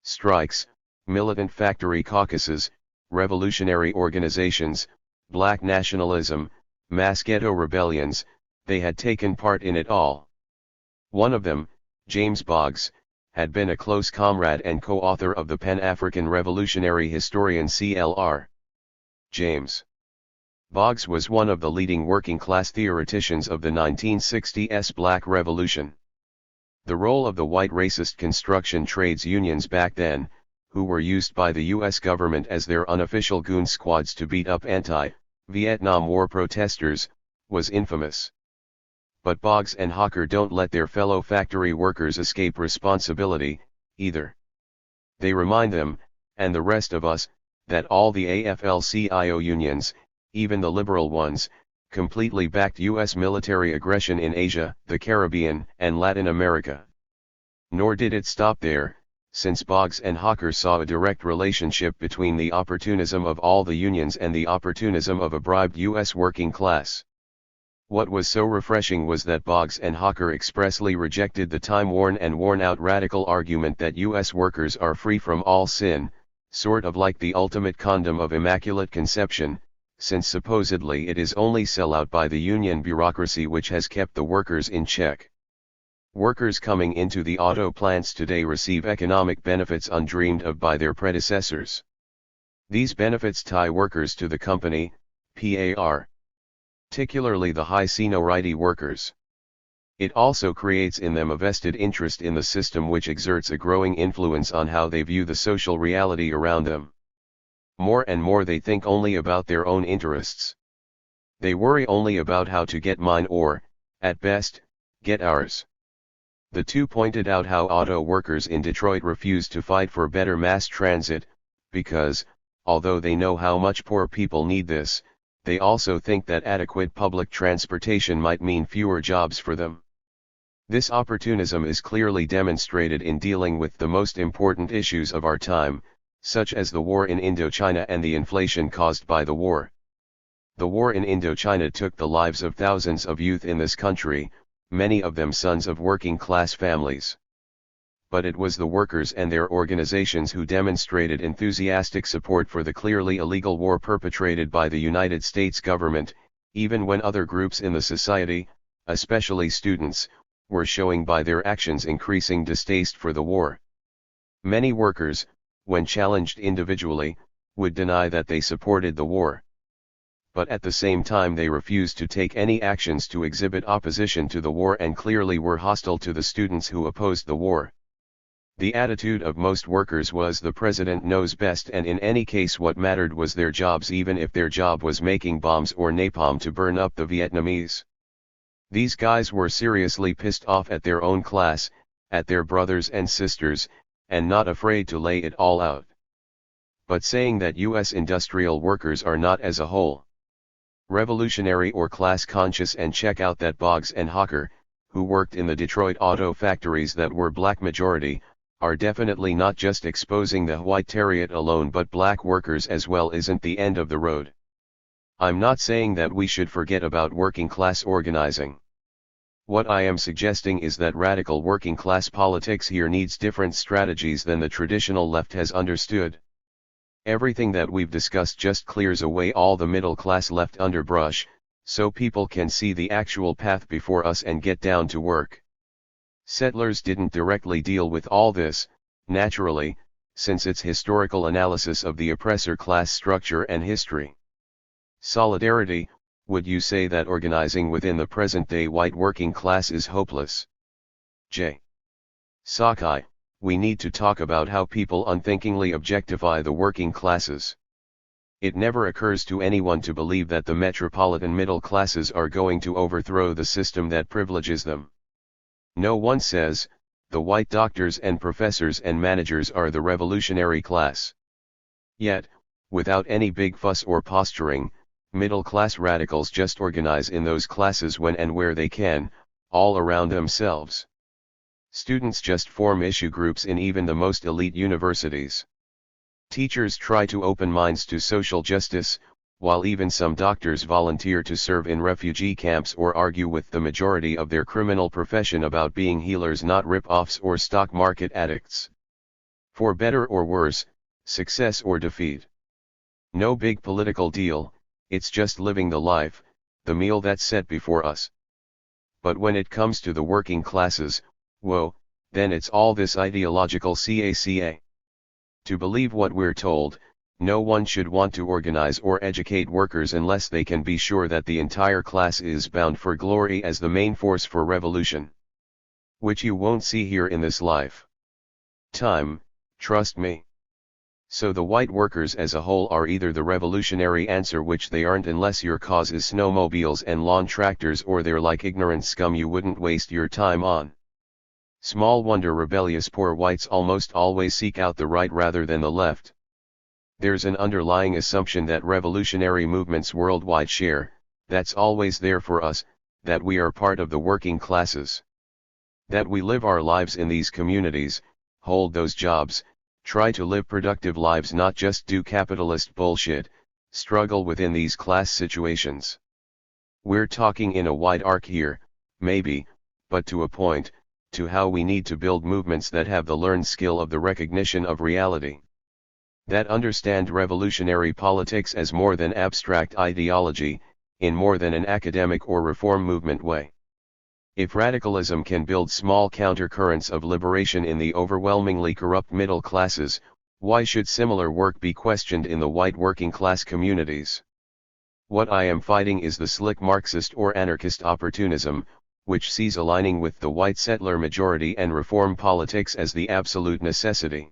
Strikes, militant factory caucuses, revolutionary organizations, black nationalism, mass ghetto rebellions, they had taken part in it all. One of them, James Boggs, had been a close comrade and co-author of the Pan-African Revolutionary Historian CLR. James Boggs was one of the leading working-class theoreticians of the 1960s Black Revolution. The role of the white racist construction trades unions back then, who were used by the US government as their unofficial goon squads to beat up anti-Vietnam War protesters, was infamous. But Boggs and Hawker don't let their fellow factory workers escape responsibility, either. They remind them, and the rest of us, that all the AFL-CIO unions, even the liberal ones, completely backed U.S. military aggression in Asia, the Caribbean, and Latin America. Nor did it stop there, since Boggs and Hocker saw a direct relationship between the opportunism of all the unions and the opportunism of a bribed U.S. working class. What was so refreshing was that Boggs and Hocker expressly rejected the time-worn and worn-out radical argument that U.S. workers are free from all sin, sort of like the ultimate condom of immaculate conception, since supposedly it is only sellout by the union bureaucracy which has kept the workers in check. Workers coming into the auto plants today receive economic benefits undreamed of by their predecessors. These benefits tie workers to the company, particularly the high seniority workers. It also creates in them a vested interest in the system which exerts a growing influence on how they view the social reality around them. More and more they think only about their own interests. They worry only about how to get mine or, at best, get ours. The two pointed out how auto workers in Detroit refuse to fight for better mass transit, because, although they know how much poor people need this, they also think that adequate public transportation might mean fewer jobs for them. This opportunism is clearly demonstrated in dealing with the most important issues of our time, such as the war in Indochina and the inflation caused by the war. The war in Indochina took the lives of thousands of youth in this country, many of them sons of working-class families. But it was the workers and their organizations who demonstrated enthusiastic support for the clearly illegal war perpetrated by the United States government, even when other groups in the society, especially students, were showing by their actions increasing distaste for the war. Many workers, when challenged individually, would deny that they supported the war. But at the same time they refused to take any actions to exhibit opposition to the war and clearly were hostile to the students who opposed the war. The attitude of most workers was the president knows best, and in any case what mattered was their jobs, even if their job was making bombs or napalm to burn up the Vietnamese. These guys were seriously pissed off at their own class, at their brothers and sisters, and not afraid to lay it all out. But saying that U.S. industrial workers are not as a whole revolutionary or class conscious, and check out that Boggs and Hocker, who worked in the Detroit auto factories that were black majority, are definitely not just exposing the white Terriot alone but black workers as well, isn't the end of the road. I'm not saying that we should forget about working class organizing. What I am suggesting is that radical working class politics here needs different strategies than the traditional left has understood. Everything that we've discussed just clears away all the middle class left underbrush, so people can see the actual path before us and get down to work. Settlers didn't directly deal with all this, naturally, since it's historical analysis of the oppressor class structure and history. Solidarity, would you say that organizing within the present-day white working class is hopeless? J. Sakai, we need to talk about how people unthinkingly objectify the working classes. It never occurs to anyone to believe that the metropolitan middle classes are going to overthrow the system that privileges them. No one says, the white doctors and professors and managers are the revolutionary class. Yet, without any big fuss or posturing, middle-class radicals just organize in those classes when and where they can, all around themselves. Students just form issue groups in even the most elite universities. Teachers try to open minds to social justice, while even some doctors volunteer to serve in refugee camps or argue with the majority of their criminal profession about being healers, not rip-offs or stock market addicts. For better or worse, success or defeat. No big political deal, it's just living the life, the meal that's set before us. But when it comes to the working classes, whoa, then it's all this ideological caca. To believe what we're told, no one should want to organize or educate workers unless they can be sure that the entire class is bound for glory as the main force for revolution. Which you won't see here in this life. Time, trust me. So the white workers as a whole are either the revolutionary answer, which they aren't unless your cause is snowmobiles and lawn tractors, or they're like ignorant scum you wouldn't waste your time on. Small wonder rebellious poor whites almost always seek out the right rather than the left. There's an underlying assumption that revolutionary movements worldwide share, that's always there for us, that we are part of the working classes. That we live our lives in these communities, hold those jobs, try to live productive lives, not just do capitalist bullshit, struggle within these class situations. We're talking in a wide arc here, maybe, but to a point, to how we need to build movements that have the learned skill of the recognition of reality. That understand revolutionary politics as more than abstract ideology, in more than an academic or reform movement way. If radicalism can build small countercurrents of liberation in the overwhelmingly corrupt middle classes, why should similar work be questioned in the white working class communities? What I am fighting is the slick Marxist or anarchist opportunism, which sees aligning with the white settler majority and reform politics as the absolute necessity.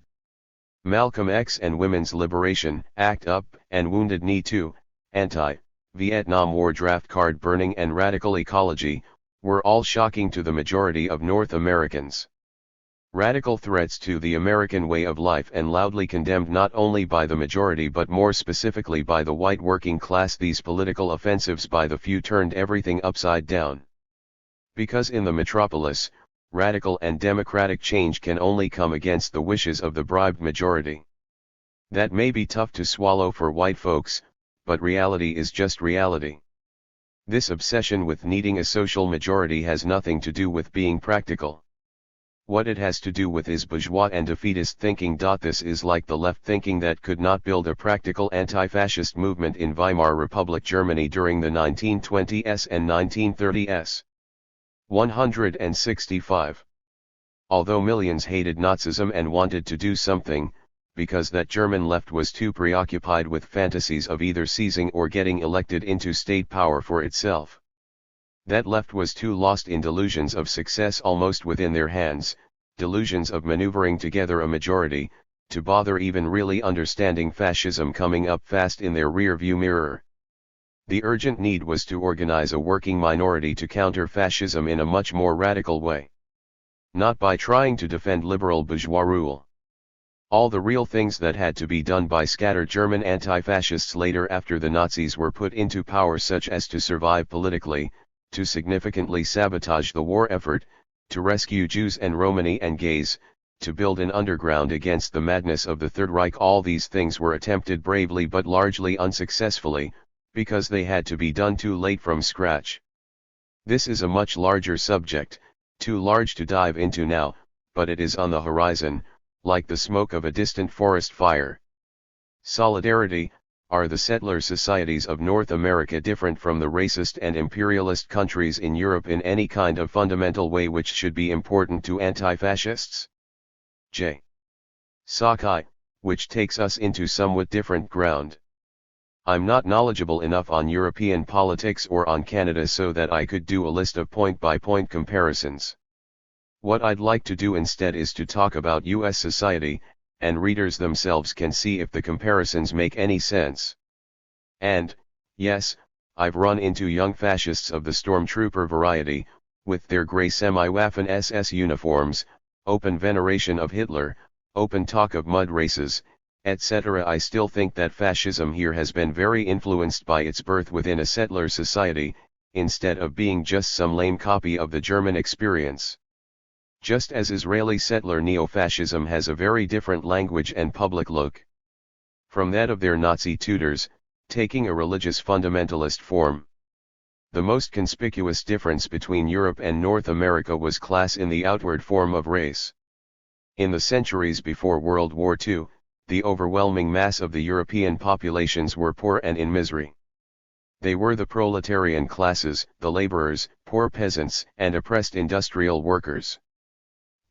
Malcolm X and Women's Liberation, ACT UP, and Wounded Knee 2, Anti-Vietnam War draft card burning and radical ecology, were all shocking to the majority of North Americans. Radical threats to the American way of life and loudly condemned not only by the majority but more specifically by the white working class. These political offensives by the few turned everything upside down. Because in the metropolis, radical and democratic change can only come against the wishes of the bribed majority. That may be tough to swallow for white folks, but reality is just reality. This obsession with needing a social majority has nothing to do with being practical. What it has to do with is bourgeois and defeatist thinking. This is like the left thinking that could not build a practical anti-fascist movement in Weimar Republic Germany during the 1920s and 1930s. 165. Although millions hated Nazism and wanted to do something, because that German left was too preoccupied with fantasies of either seizing or getting elected into state power for itself. That left was too lost in delusions of success almost within their hands, delusions of maneuvering together a majority, to bother even really understanding fascism coming up fast in their rear-view mirror. The urgent need was to organize a working minority to counter fascism in a much more radical way. Not by trying to defend liberal bourgeois rule. All the real things that had to be done by scattered German anti-fascists later after the Nazis were put into power, such as to survive politically, to significantly sabotage the war effort, to rescue Jews and Romani and gays, to build an underground against the madness of the Third Reich. All these things were attempted bravely but largely unsuccessfully, because they had to be done too late from scratch. This is a much larger subject, too large to dive into now, but it is on the horizon, like the smoke of a distant forest fire. Solidarity. Are the settler societies of North America different from the racist and imperialist countries in Europe in any kind of fundamental way which should be important to anti-fascists? J. Sakai, which takes us into somewhat different ground. I'm not knowledgeable enough on European politics or on Canada so that I could do a list of point-by-point comparisons. What I'd like to do instead is to talk about US society, and readers themselves can see if the comparisons make any sense. And, yes, I've run into young fascists of the stormtrooper variety, with their grey semi-Waffen SS uniforms, open veneration of Hitler, open talk of mud races, etc. I still think that fascism here has been very influenced by its birth within a settler society, instead of being just some lame copy of the German experience. Just as Israeli settler neo-fascism has a very different language and public look from that of their Nazi tutors, taking a religious fundamentalist form. The most conspicuous difference between Europe and North America was class in the outward form of race. In the centuries before World War II, the overwhelming mass of the European populations were poor and in misery. They were the proletarian classes, the laborers, poor peasants, and oppressed industrial workers.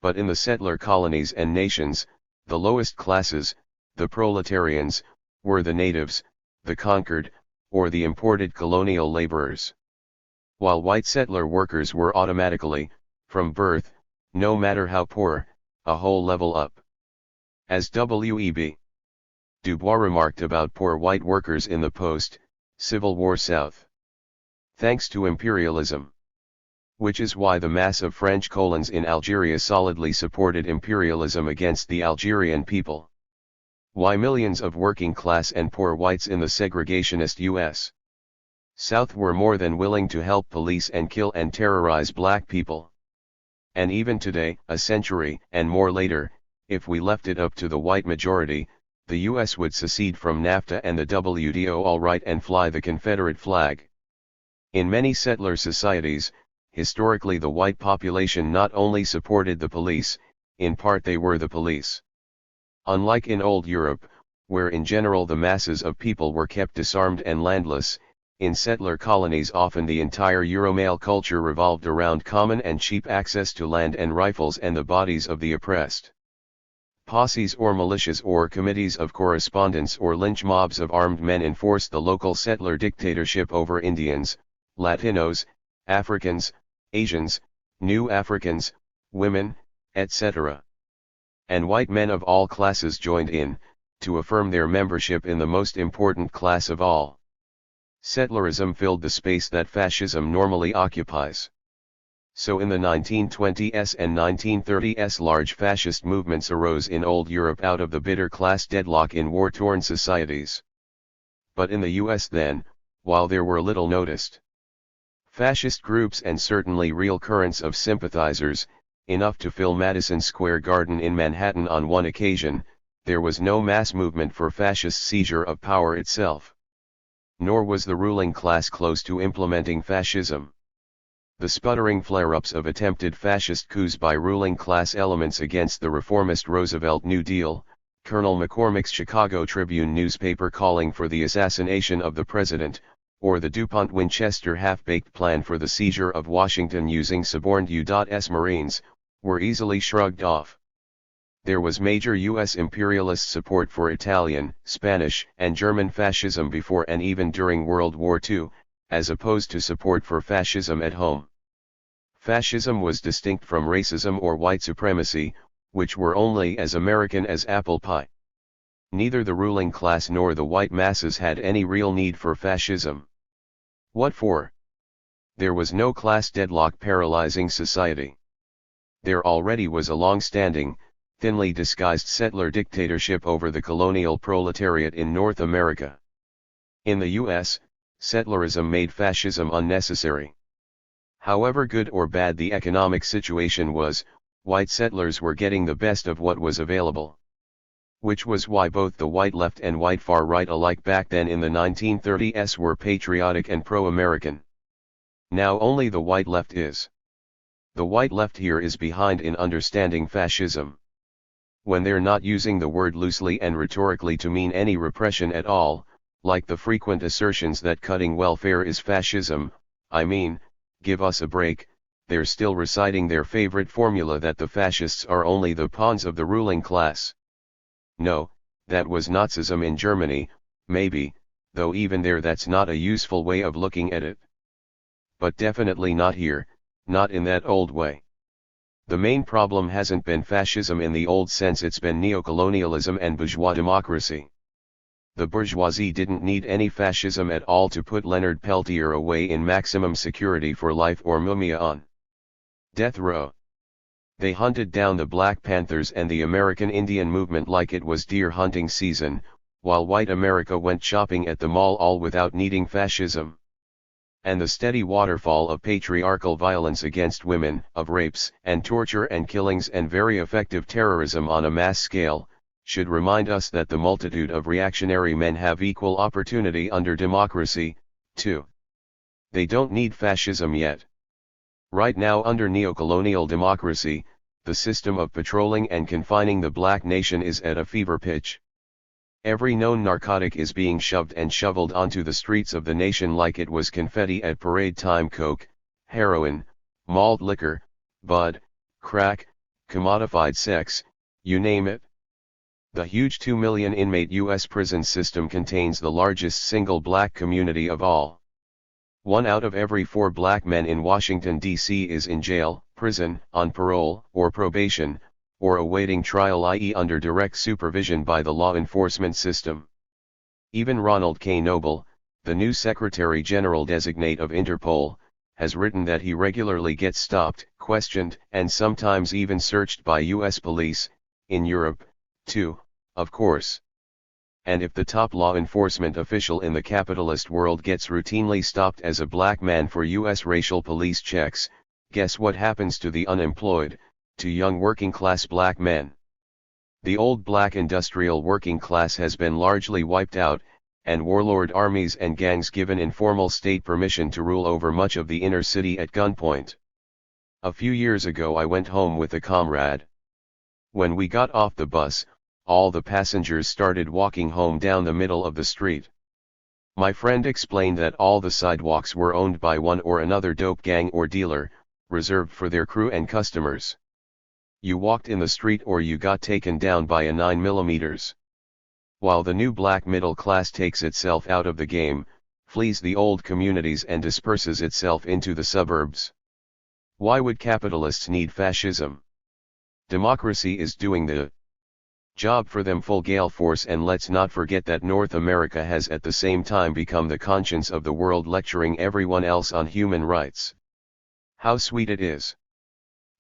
But in the settler colonies and nations, the lowest classes, the proletarians, were the natives, the conquered, or the imported colonial laborers. While white settler workers were automatically, from birth, no matter how poor, a whole level up. As W.E.B. Du Bois remarked about poor white workers in the post-Civil War South. Thanks to imperialism. Which is why the mass of French colons in Algeria solidly supported imperialism against the Algerian people. Why millions of working class and poor whites in the segregationist U.S. South were more than willing to help police and kill and terrorize black people. And even today, a century and more later, if we left it up to the white majority, the US would secede from NAFTA and the WTO outright and fly the Confederate flag. In many settler societies, historically the white population not only supported the police, in part they were the police. Unlike in old Europe, where in general the masses of people were kept disarmed and landless, in settler colonies often the entire Euromale culture revolved around common and cheap access to land and rifles and the bodies of the oppressed. Posses or militias or committees of correspondence or lynch mobs of armed men enforced the local settler dictatorship over Indians, Latinos, Africans, Asians, New Africans, women, etc. And white men of all classes joined in, to affirm their membership in the most important class of all. Settlerism filled the space that fascism normally occupies. So in the 1920s and 1930s large fascist movements arose in old Europe out of the bitter class deadlock in war-torn societies. But in the US then, while there were little noticed fascist groups and certainly real currents of sympathizers, enough to fill Madison Square Garden in Manhattan on one occasion, there was no mass movement for fascist seizure of power itself. Nor was the ruling class close to implementing fascism. The sputtering flare-ups of attempted fascist coups by ruling class elements against the reformist Roosevelt New Deal, Colonel McCormick's Chicago Tribune newspaper calling for the assassination of the president, or the DuPont Winchester half-baked plan for the seizure of Washington using suborned U.S. Marines, were easily shrugged off. There was major U.S. imperialist support for Italian, Spanish, and German fascism before and even during World War II, as opposed to support for fascism at home. Fascism was distinct from racism or white supremacy, which were only as American as apple pie. Neither the ruling class nor the white masses had any real need for fascism. What for? There was no class deadlock paralyzing society. There already was a long-standing, thinly disguised settler dictatorship over the colonial proletariat in North America. In the US, settlerism made fascism unnecessary. However good or bad the economic situation was, white settlers were getting the best of what was available. Which was why both the white left and white far right alike back then in the 1930s were patriotic and pro-American. Now only the white left is. The white left here is behind in understanding fascism. When they're not using the word loosely and rhetorically to mean any repression at all, like the frequent assertions that cutting welfare is fascism, I mean, give us a break, they're still reciting their favorite formula that the fascists are only the pawns of the ruling class. No, that was Nazism in Germany, maybe, though even there that's not a useful way of looking at it. But definitely not here, not in that old way. The main problem hasn't been fascism in the old sense, it's been neocolonialism and bourgeois democracy. The bourgeoisie didn't need any fascism at all to put Leonard Peltier away in maximum security for life or mumia on death row. They hunted down the Black Panthers and the American Indian movement like it was deer hunting season, while white America went shopping at the mall all without needing fascism. And the steady waterfall of patriarchal violence against women, of rapes and torture and killings and very effective terrorism on a mass scale, should remind us that the multitude of reactionary men have equal opportunity under democracy, too. They don't need fascism yet. Right now under neocolonial democracy, the system of patrolling and confining the black nation is at a fever pitch. Every known narcotic is being shoved and shoveled onto the streets of the nation like it was confetti at parade time: coke, heroin, malt liquor, bud, crack, commodified sex, you name it. The huge 2 million inmate U.S. prison system contains the largest single black community of all. 1 out of every 4 black men in Washington, D.C. is in jail, prison, on parole, or probation, or awaiting trial, i.e. under direct supervision by the law enforcement system. Even Ronald K. Noble, the new Secretary General designate of Interpol, has written that he regularly gets stopped, questioned, and sometimes even searched by U.S. police, in Europe, too, of course. And if the top law enforcement official in the capitalist world gets routinely stopped as a black man for US racial police checks, guess what happens to the unemployed, to young working-class black men? The old black industrial working class has been largely wiped out, and warlord armies and gangs given informal state permission to rule over much of the inner city at gunpoint. A few years ago I went home with a comrade. When we got off the bus, all the passengers started walking home down the middle of the street. My friend explained that all the sidewalks were owned by one or another dope gang or dealer, reserved for their crew and customers. You walked in the street or you got taken down by a 9mm. While the new black middle class takes itself out of the game, flees the old communities and disperses itself into the suburbs. Why would capitalists need fascism? Democracy is doing the job for them full gale force, and let's not forget that North America has at the same time become the conscience of the world, lecturing everyone else on human rights. How sweet it is.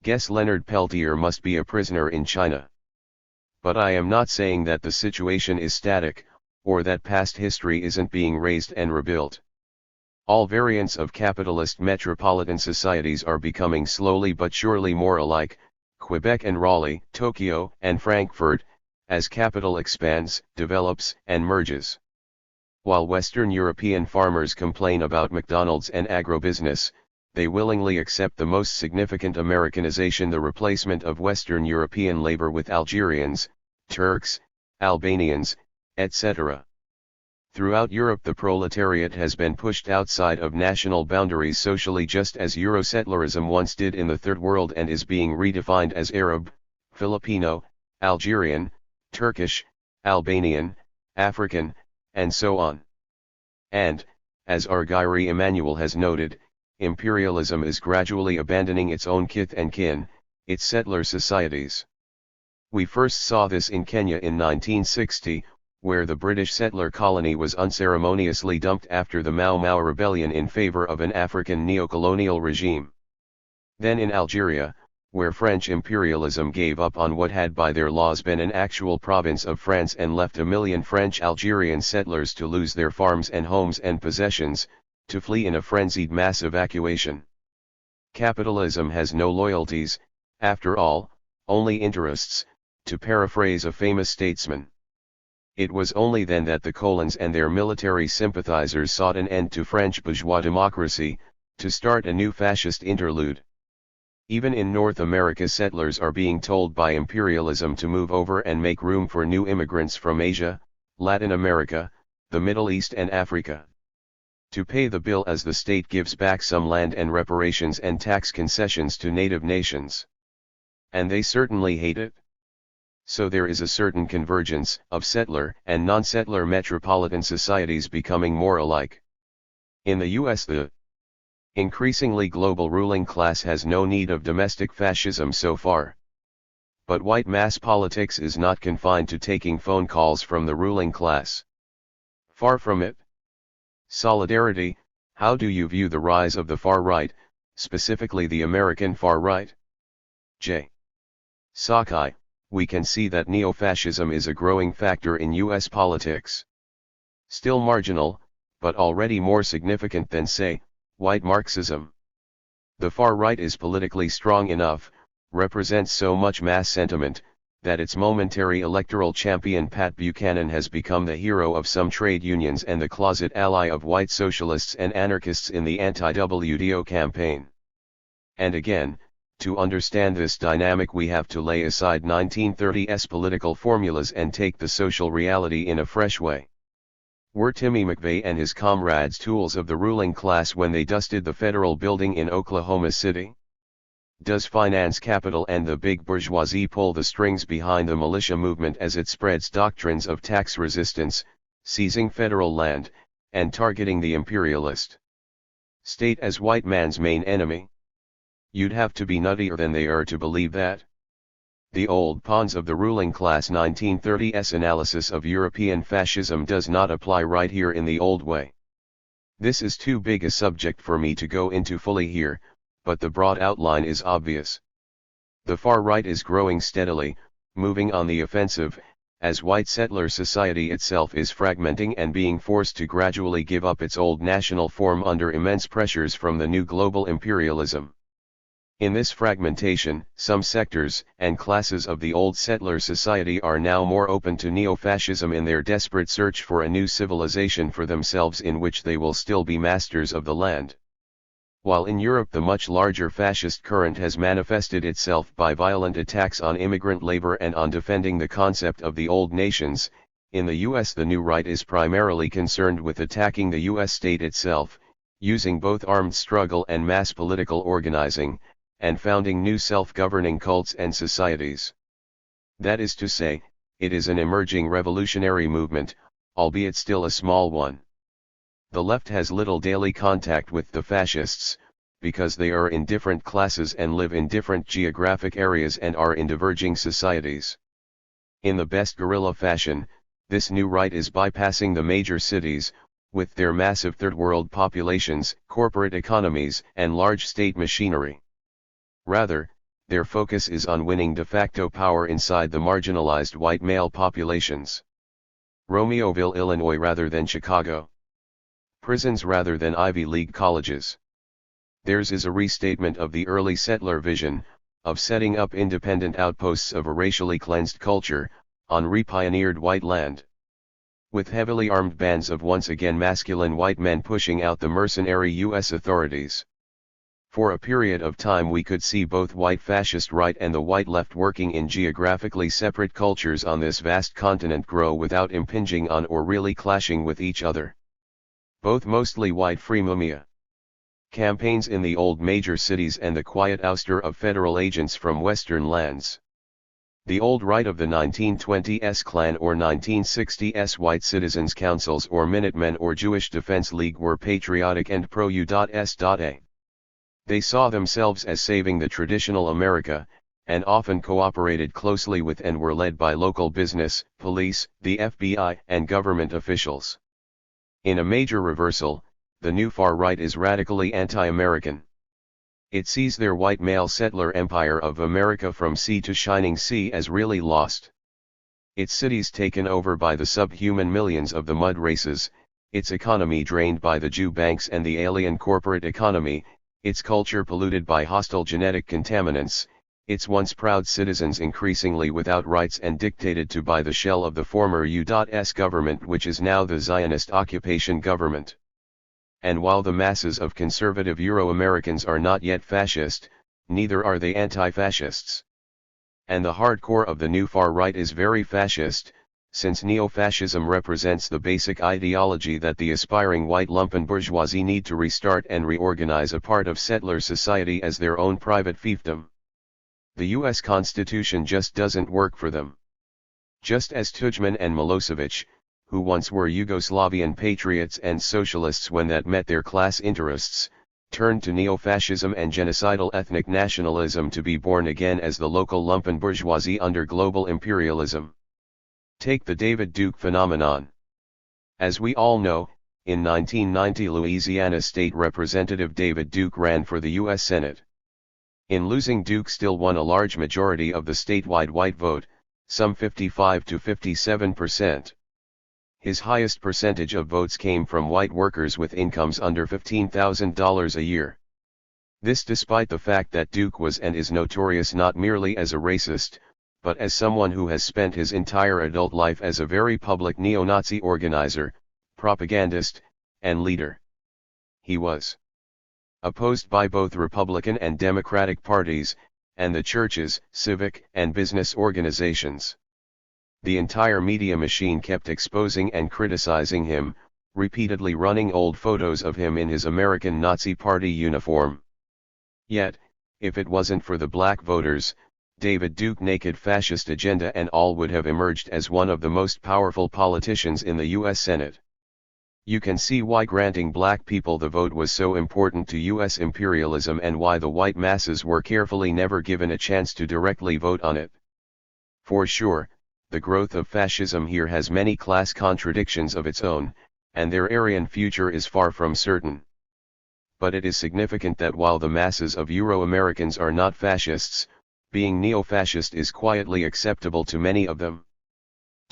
Guess Leonard Peltier must be a prisoner in China. But I am not saying that the situation is static, or that past history isn't being raised and rebuilt. All variants of capitalist metropolitan societies are becoming slowly but surely more alike, Quebec and Raleigh, Tokyo and Frankfurt, as capital expands, develops and merges. While Western European farmers complain about McDonald's and agribusiness, they willingly accept the most significant Americanization, the replacement of Western European labor with Algerians, Turks, Albanians, etc. Throughout Europe the proletariat has been pushed outside of national boundaries socially, just as Eurosettlerism once did in the Third World, and is being redefined as Arab, Filipino, Algerian, Turkish, Albanian, African, and so on. And, as Argyri Emanuel has noted, imperialism is gradually abandoning its own kith and kin, its settler societies. We first saw this in Kenya in 1960, where the British settler colony was unceremoniously dumped after the Mau Mau rebellion in favor of an African neocolonial regime. Then in Algeria, where French imperialism gave up on what had by their laws been an actual province of France and left 1 million French Algerian settlers to lose their farms and homes and possessions, to flee in a frenzied mass evacuation. Capitalism has no loyalties, after all, only interests, to paraphrase a famous statesman. It was only then that the colons and their military sympathizers sought an end to French bourgeois democracy, to start a new fascist interlude. Even in North America, settlers are being told by imperialism to move over and make room for new immigrants from Asia, Latin America, the Middle East and Africa. To pay the bill as the state gives back some land and reparations and tax concessions to native nations. And they certainly hate it. So there is a certain convergence of settler and non-settler metropolitan societies becoming more alike. In the US, the increasingly global ruling class has no need of domestic fascism so far. But white mass politics is not confined to taking phone calls from the ruling class. Far from it. Solidarity, how do you view the rise of the far right, specifically the American far right? J. Sakai, we can see that neo-fascism is a growing factor in US politics. Still marginal, but already more significant than, say, white Marxism. The far right is politically strong enough, represents so much mass sentiment, that its momentary electoral champion Pat Buchanan has become the hero of some trade unions and the closet ally of white socialists and anarchists in the anti-WTO campaign. And again, to understand this dynamic we have to lay aside 1930s political formulas and take the social reality in a fresh way. Were Timmy McVeigh and his comrades tools of the ruling class when they dusted the federal building in Oklahoma City? Does finance capital and the big bourgeoisie pull the strings behind the militia movement as it spreads doctrines of tax resistance, seizing federal land, and targeting the imperialist state as white man's main enemy? You'd have to be nuttier than they are to believe that. The old pawns of the ruling class 1930s analysis of European fascism does not apply right here in the old way. This is too big a subject for me to go into fully here, but the broad outline is obvious. The far right is growing steadily, moving on the offensive, as white settler society itself is fragmenting and being forced to gradually give up its old national form under immense pressures from the new global imperialism. In this fragmentation, some sectors and classes of the old settler society are now more open to neo-fascism in their desperate search for a new civilization for themselves in which they will still be masters of the land. While in Europe the much larger fascist current has manifested itself by violent attacks on immigrant labor and on defending the concept of the old nations, in the US the new right is primarily concerned with attacking the US state itself, using both armed struggle and mass political organizing, and founding new self-governing cults and societies. That is to say, it is an emerging revolutionary movement, albeit still a small one. The left has little daily contact with the fascists, because they are in different classes and live in different geographic areas and are in diverging societies. In the best guerrilla fashion, this new right is bypassing the major cities, with their massive third-world populations, corporate economies, and large state machinery. Rather, their focus is on winning de facto power inside the marginalized white male populations. Romeoville, Illinois rather than Chicago. Prisons rather than Ivy League colleges. Theirs is a restatement of the early settler vision, of setting up independent outposts of a racially cleansed culture, on repioneered white land. With heavily armed bands of once again masculine white men pushing out the mercenary U.S. authorities. For a period of time we could see both white fascist right and the white left working in geographically separate cultures on this vast continent grow without impinging on or really clashing with each other. Both mostly white freemumia campaigns in the old major cities and the quiet ouster of federal agents from western lands. The old right of the 1920s Klan or 1960s White Citizens Councils or Minutemen or Jewish Defense League were patriotic and pro-U.S.A. They saw themselves as saving the traditional America, and often cooperated closely with and were led by local business, police, the FBI, and government officials. In a major reversal, the new far right is radically anti-American. It sees their white male settler empire of America from sea to shining sea as really lost. Its cities taken over by the subhuman millions of the mud races, its economy drained by the Jew banks and the alien corporate economy, its culture polluted by hostile genetic contaminants, its once proud citizens increasingly without rights and dictated to by the shell of the former U.S. government which is now the Zionist occupation government. And while the masses of conservative Euro-Americans are not yet fascist, neither are they anti-fascists. And the hardcore of the new far right is very fascist, since neo-fascism represents the basic ideology that the aspiring white lumpen bourgeoisie need to restart and reorganize a part of settler society as their own private fiefdom. The US Constitution just doesn't work for them. Just as Tudjman and Milosevic, who once were Yugoslavian patriots and socialists when that met their class interests, turned to neo-fascism and genocidal ethnic nationalism to be born again as the local lumpen bourgeoisie under global imperialism. Take the David Duke phenomenon. As we all know, in 1990 Louisiana State Representative David Duke ran for the U.S. Senate. In losing, Duke still won a large majority of the statewide white vote, some 55 to 57%. His highest percentage of votes came from white workers with incomes under $15,000 a year. This despite the fact that Duke was and is notorious not merely as a racist, but as someone who has spent his entire adult life as a very public neo-Nazi organizer, propagandist, and leader. He was opposed by both Republican and Democratic parties, and the churches, civic and business organizations. The entire media machine kept exposing and criticizing him, repeatedly running old photos of him in his American Nazi Party uniform. Yet, if it wasn't for the black voters, David Duke's naked fascist agenda and all would have emerged as one of the most powerful politicians in the U.S. Senate. You can see why granting black people the vote was so important to U.S. imperialism and why the white masses were carefully never given a chance to directly vote on it. For sure, the growth of fascism here has many class contradictions of its own, and their Aryan future is far from certain. But it is significant that while the masses of Euro-Americans are not fascists, being neo-fascist is quietly acceptable to many of them.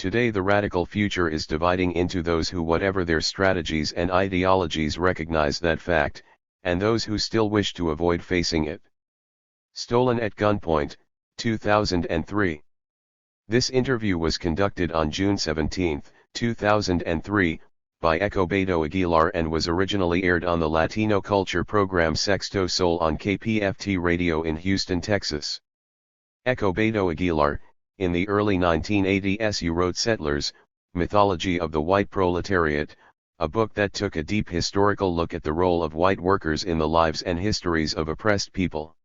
Today the radical future is dividing into those who, whatever their strategies and ideologies, recognize that fact, and those who still wish to avoid facing it. Stolen at Gunpoint, 2003. This interview was conducted on June 17, 2003, by Escobedo Aguilar and was originally aired on the Latino culture program Sexto Sol on KPFT Radio in Houston, Texas. Escobedo Aguilar, in the early 1980s, you wrote Settlers, Mythology of the White Proletariat, a book that took a deep historical look at the role of white workers in the lives and histories of oppressed people.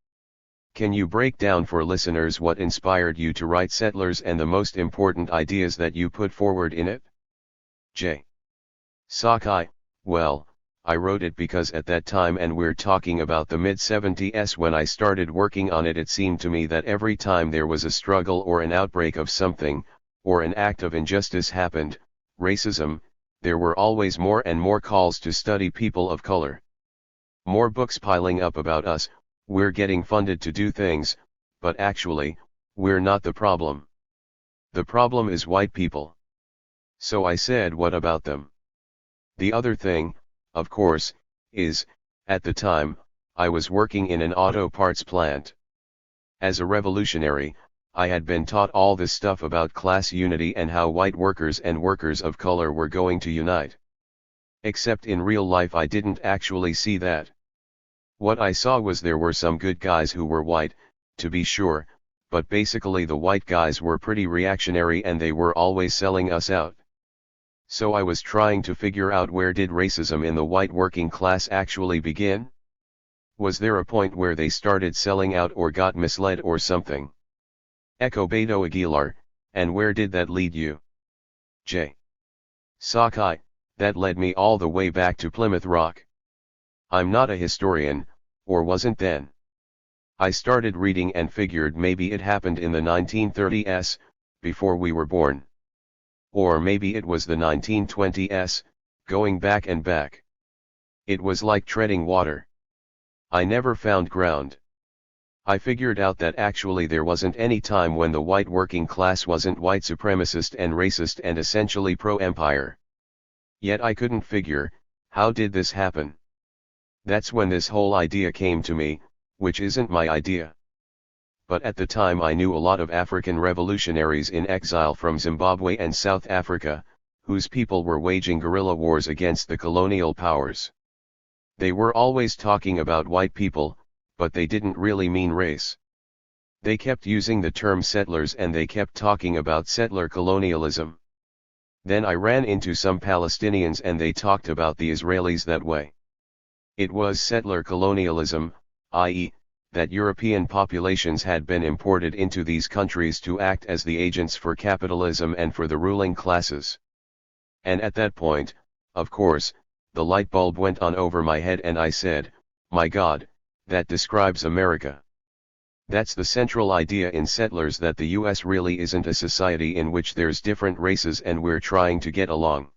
Can you break down for listeners what inspired you to write Settlers and the most important ideas that you put forward in it? J. Sakai, well, I wrote it because at that time, and we're talking about the mid-70s when I started working on it, it seemed to me that every time there was a struggle or an outbreak of something, or an act of injustice happened, racism, there were always more and more calls to study people of color. More books piling up about us, we're getting funded to do things, but actually, we're not the problem. The problem is white people. So I said, what about them? The other thing, of course, is, at the time, I was working in an auto parts plant. As a revolutionary, I had been taught all this stuff about class unity and how white workers and workers of color were going to unite. Except in real life I didn't actually see that. What I saw was there were some good guys who were white, to be sure, but basically the white guys were pretty reactionary and they were always selling us out. So I was trying to figure out, where did racism in the white working class actually begin? Was there a point where they started selling out or got misled or something? Escobedo Aguilar, and where did that lead you? J. Sakai, that led me all the way back to Plymouth Rock. I'm not a historian, or wasn't then. I started reading and figured maybe it happened in the 1930s, before we were born. Or maybe it was the 1920s, going back and back. It was like treading water. I never found ground. I figured out that actually there wasn't any time when the white working class wasn't white supremacist and racist and essentially pro-empire. Yet I couldn't figure, how did this happen? That's when this whole idea came to me, which isn't my idea. But at the time I knew a lot of African revolutionaries in exile from Zimbabwe and South Africa, whose people were waging guerrilla wars against the colonial powers. They were always talking about white people, but they didn't really mean race. They kept using the term settlers and they kept talking about settler colonialism. Then I ran into some Palestinians and they talked about the Israelis that way. It was settler colonialism, i.e., that European populations had been imported into these countries to act as the agents for capitalism and for the ruling classes. And at that point, of course, the light bulb went on over my head and I said, my God, that describes America. That's the central idea in Settlers, that the US really isn't a society in which there's different races and we're trying to get along.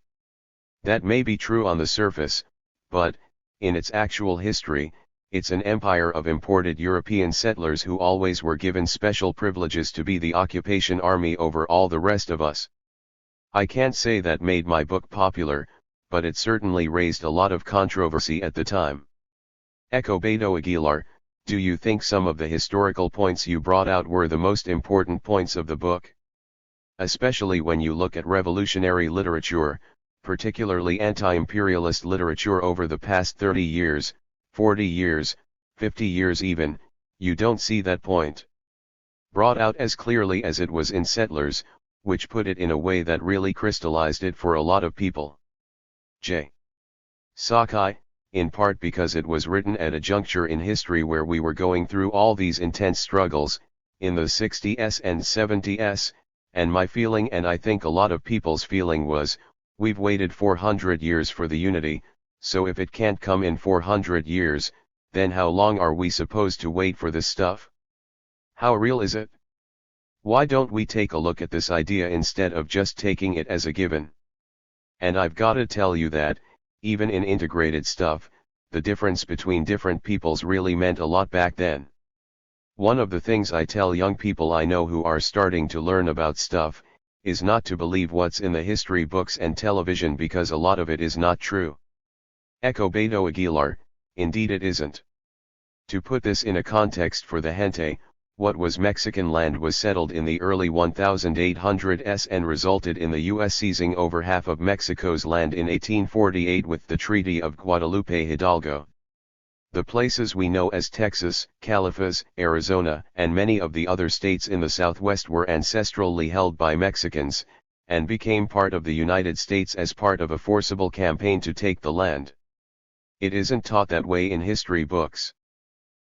That may be true on the surface, but, in its actual history, it's an empire of imported European settlers who always were given special privileges to be the occupation army over all the rest of us. I can't say that made my book popular, but it certainly raised a lot of controversy at the time. Escobedo Aguilar, do you think some of the historical points you brought out were the most important points of the book? Especially when you look at revolutionary literature, particularly anti-imperialist literature over the past 30 years, 40 years, 50 years even, you don't see that point brought out as clearly as it was in Settlers, which put it in a way that really crystallized it for a lot of people. J. Sakai, in part because it was written at a juncture in history where we were going through all these intense struggles, in the 60s and 70s, and my feeling, and I think a lot of people's feeling, was, we've waited 400 years for the unity, so if it can't come in 400 years, then how long are we supposed to wait for this stuff? How real is it? Why don't we take a look at this idea instead of just taking it as a given? And I've gotta tell you that, even in integrated stuff, the difference between different peoples really meant a lot back then. One of the things I tell young people I know who are starting to learn about stuff, is not to believe what's in the history books and television because a lot of it is not true. Echo Beto Aguilar, indeed it isn't. To put this in a context for the gente, what was Mexican land was settled in the early 1800s and resulted in the U.S. seizing over half of Mexico's land in 1848 with the Treaty of Guadalupe Hidalgo. The places we know as Texas, Califas, Arizona, and many of the other states in the Southwest were ancestrally held by Mexicans, and became part of the United States as part of a forcible campaign to take the land. It isn't taught that way in history books.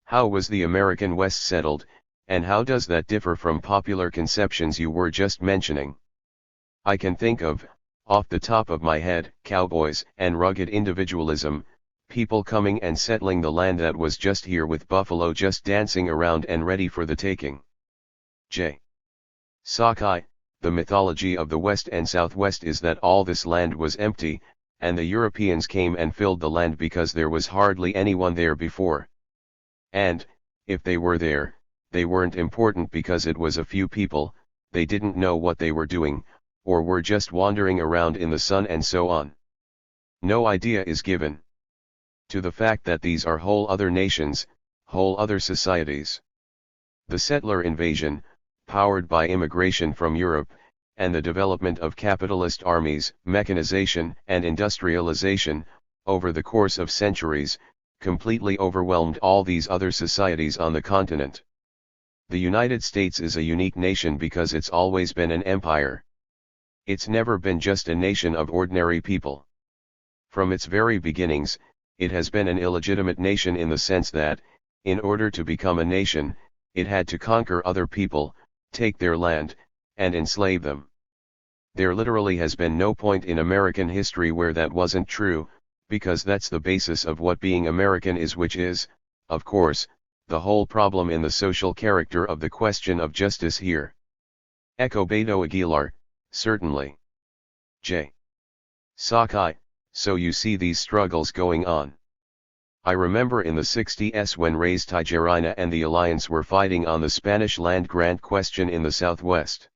How was the American West settled, and how does that differ from popular conceptions you were just mentioning? I can think of, off the top of my head, cowboys and rugged individualism, people coming and settling the land that was just here with buffalo just dancing around and ready for the taking. J. Sakai, the mythology of the West and Southwest is that all this land was empty, and the Europeans came and filled the land because there was hardly anyone there before. And, if they were there, they weren't important because it was a few people, they didn't know what they were doing, or were just wandering around in the sun and so on. No idea is given to the fact that these are whole other nations, whole other societies. The settler invasion, powered by immigration from Europe, and the development of capitalist armies, mechanization and industrialization, over the course of centuries, completely overwhelmed all these other societies on the continent. The United States is a unique nation because it's always been an empire. It's never been just a nation of ordinary people. From its very beginnings, it has been an illegitimate nation in the sense that, in order to become a nation, it had to conquer other people, take their land, and enslave them. There literally has been no point in American history where that wasn't true, because that's the basis of what being American is, which is, of course, the whole problem in the social character of the question of justice here. Echo Beto Aguilar, certainly. J. Sakai, so you see these struggles going on. I remember in the 60s when Reyes Tijerina and the Alliance were fighting on the Spanish land grant question in the Southwest.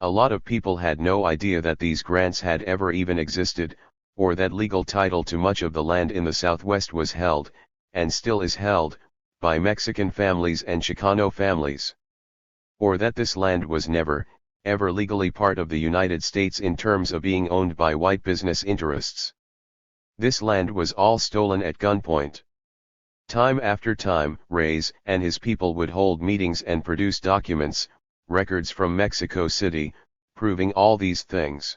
A lot of people had no idea that these grants had ever even existed, or that legal title to much of the land in the Southwest was held, and still is held, by Mexican families and Chicano families. Or that this land was never, ever legally part of the United States in terms of being owned by white business interests. This land was all stolen at gunpoint. Time after time, Reyes and his people would hold meetings and produce documents, records from Mexico City, proving all these things.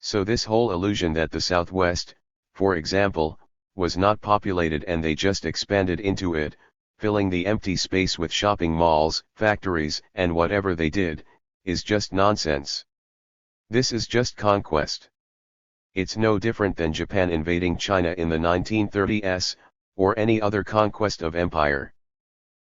So this whole illusion that the Southwest, for example, was not populated and they just expanded into it, filling the empty space with shopping malls, factories, and whatever they did, is just nonsense. This is just conquest. It's no different than Japan invading China in the 1930s, or any other conquest of empire.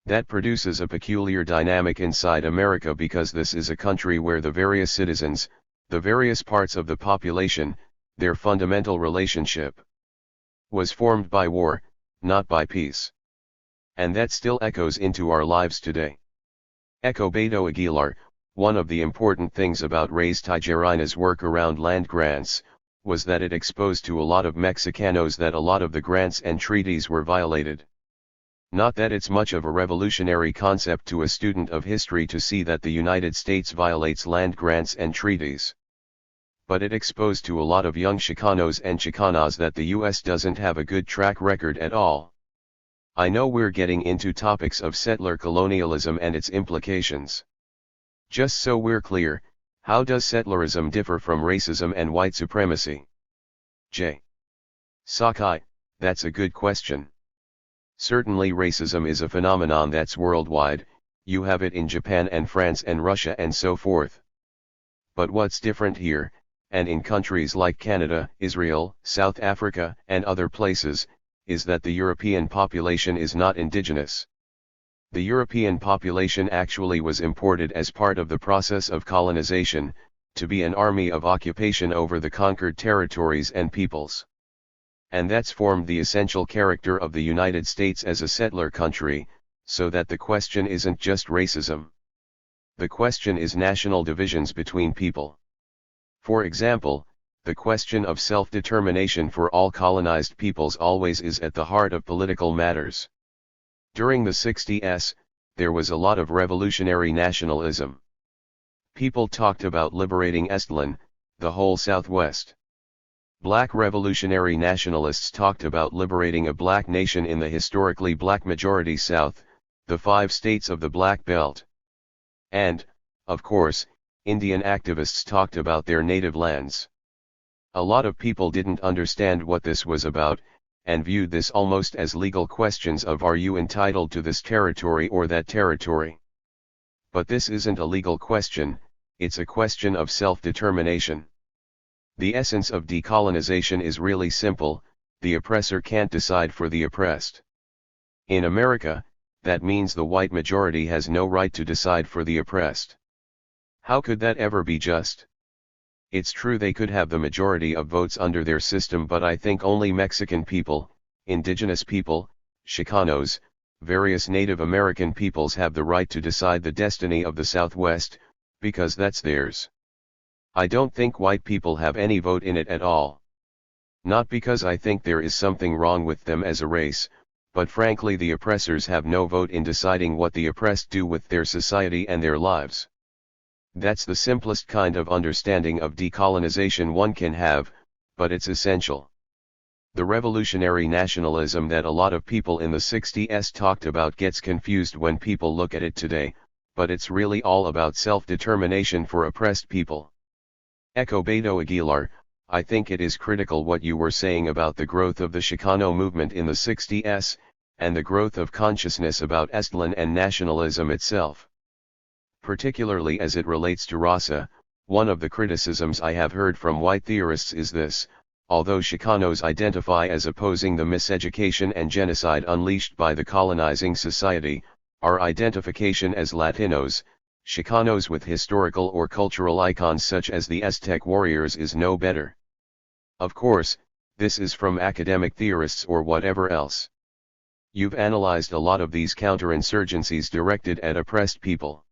That produces a peculiar dynamic inside America because this is a country where the various citizens, the various parts of the population, their fundamental relationship was formed by war, not by peace. And that still echoes into our lives today. Echo Beto Aguilar, one of the important things about Reyes Tijerina's work around land grants, was that it exposed to a lot of Mexicanos that a lot of the grants and treaties were violated. Not that it's much of a revolutionary concept to a student of history to see that the United States violates land grants and treaties. But it exposed to a lot of young Chicanos and Chicanas that the US doesn't have a good track record at all. I know we're getting into topics of settler colonialism and its implications. Just so we're clear, how does settlerism differ from racism and white supremacy? J. Sakai, that's a good question. Certainly racism is a phenomenon that's worldwide, you have it in Japan and France and Russia and so forth. But what's different here, and in countries like Canada, Israel, South Africa, and other places, is that the European population is not indigenous. The European population actually was imported as part of the process of colonization, to be an army of occupation over the conquered territories and peoples. And that's formed the essential character of the United States as a settler country, so that the question isn't just racism. The question is national divisions between people. For example, the question of self-determination for all colonized peoples always is at the heart of political matters. During the 60s, there was a lot of revolutionary nationalism. People talked about liberating Estland, the whole Southwest. Black revolutionary nationalists talked about liberating a black nation in the historically black majority South, the 5 states of the Black Belt. And, of course, Indian activists talked about their native lands. A lot of people didn't understand what this was about, and viewed this almost as legal questions of are you entitled to this territory or that territory. But this isn't a legal question, it's a question of self-determination. The essence of decolonization is really simple: the oppressor can't decide for the oppressed. In America, that means the white majority has no right to decide for the oppressed. How could that ever be just? It's true they could have the majority of votes under their system, but I think only Mexican people, indigenous people, Chicanos, various Native American peoples have the right to decide the destiny of the Southwest, because that's theirs. I don't think white people have any vote in it at all. Not because I think there is something wrong with them as a race, but frankly the oppressors have no vote in deciding what the oppressed do with their society and their lives. That's the simplest kind of understanding of decolonization one can have, but it's essential. The revolutionary nationalism that a lot of people in the 60s talked about gets confused when people look at it today, but it's really all about self-determination for oppressed people. Echo Beto Aguilar, I think it is critical what you were saying about the growth of the Chicano movement in the 60s, and the growth of consciousness about Estland and nationalism itself. Particularly as it relates to Raza, one of the criticisms I have heard from white theorists is this: although Chicanos identify as opposing the miseducation and genocide unleashed by the colonizing society, our identification as Latinos, Chicanos with historical or cultural icons such as the Aztec warriors is no better. Of course, this is from academic theorists or whatever else. You've analyzed a lot of these counterinsurgencies directed at oppressed people.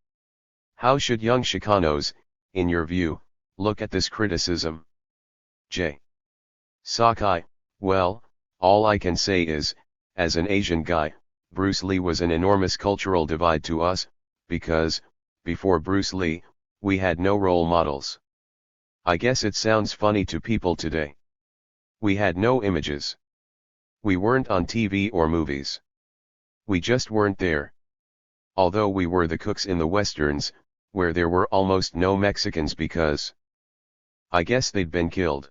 How should young Chicanos, in your view, look at this criticism? J. Sakai, well, all I can say is, as an Asian guy, Bruce Lee was an enormous cultural divide to us, because, before Bruce Lee, we had no role models. I guess it sounds funny to people today. We had no images. We weren't on TV or movies. We just weren't there. Although we were the cooks in the westerns, where there were almost no Mexicans because I guess they'd been killed.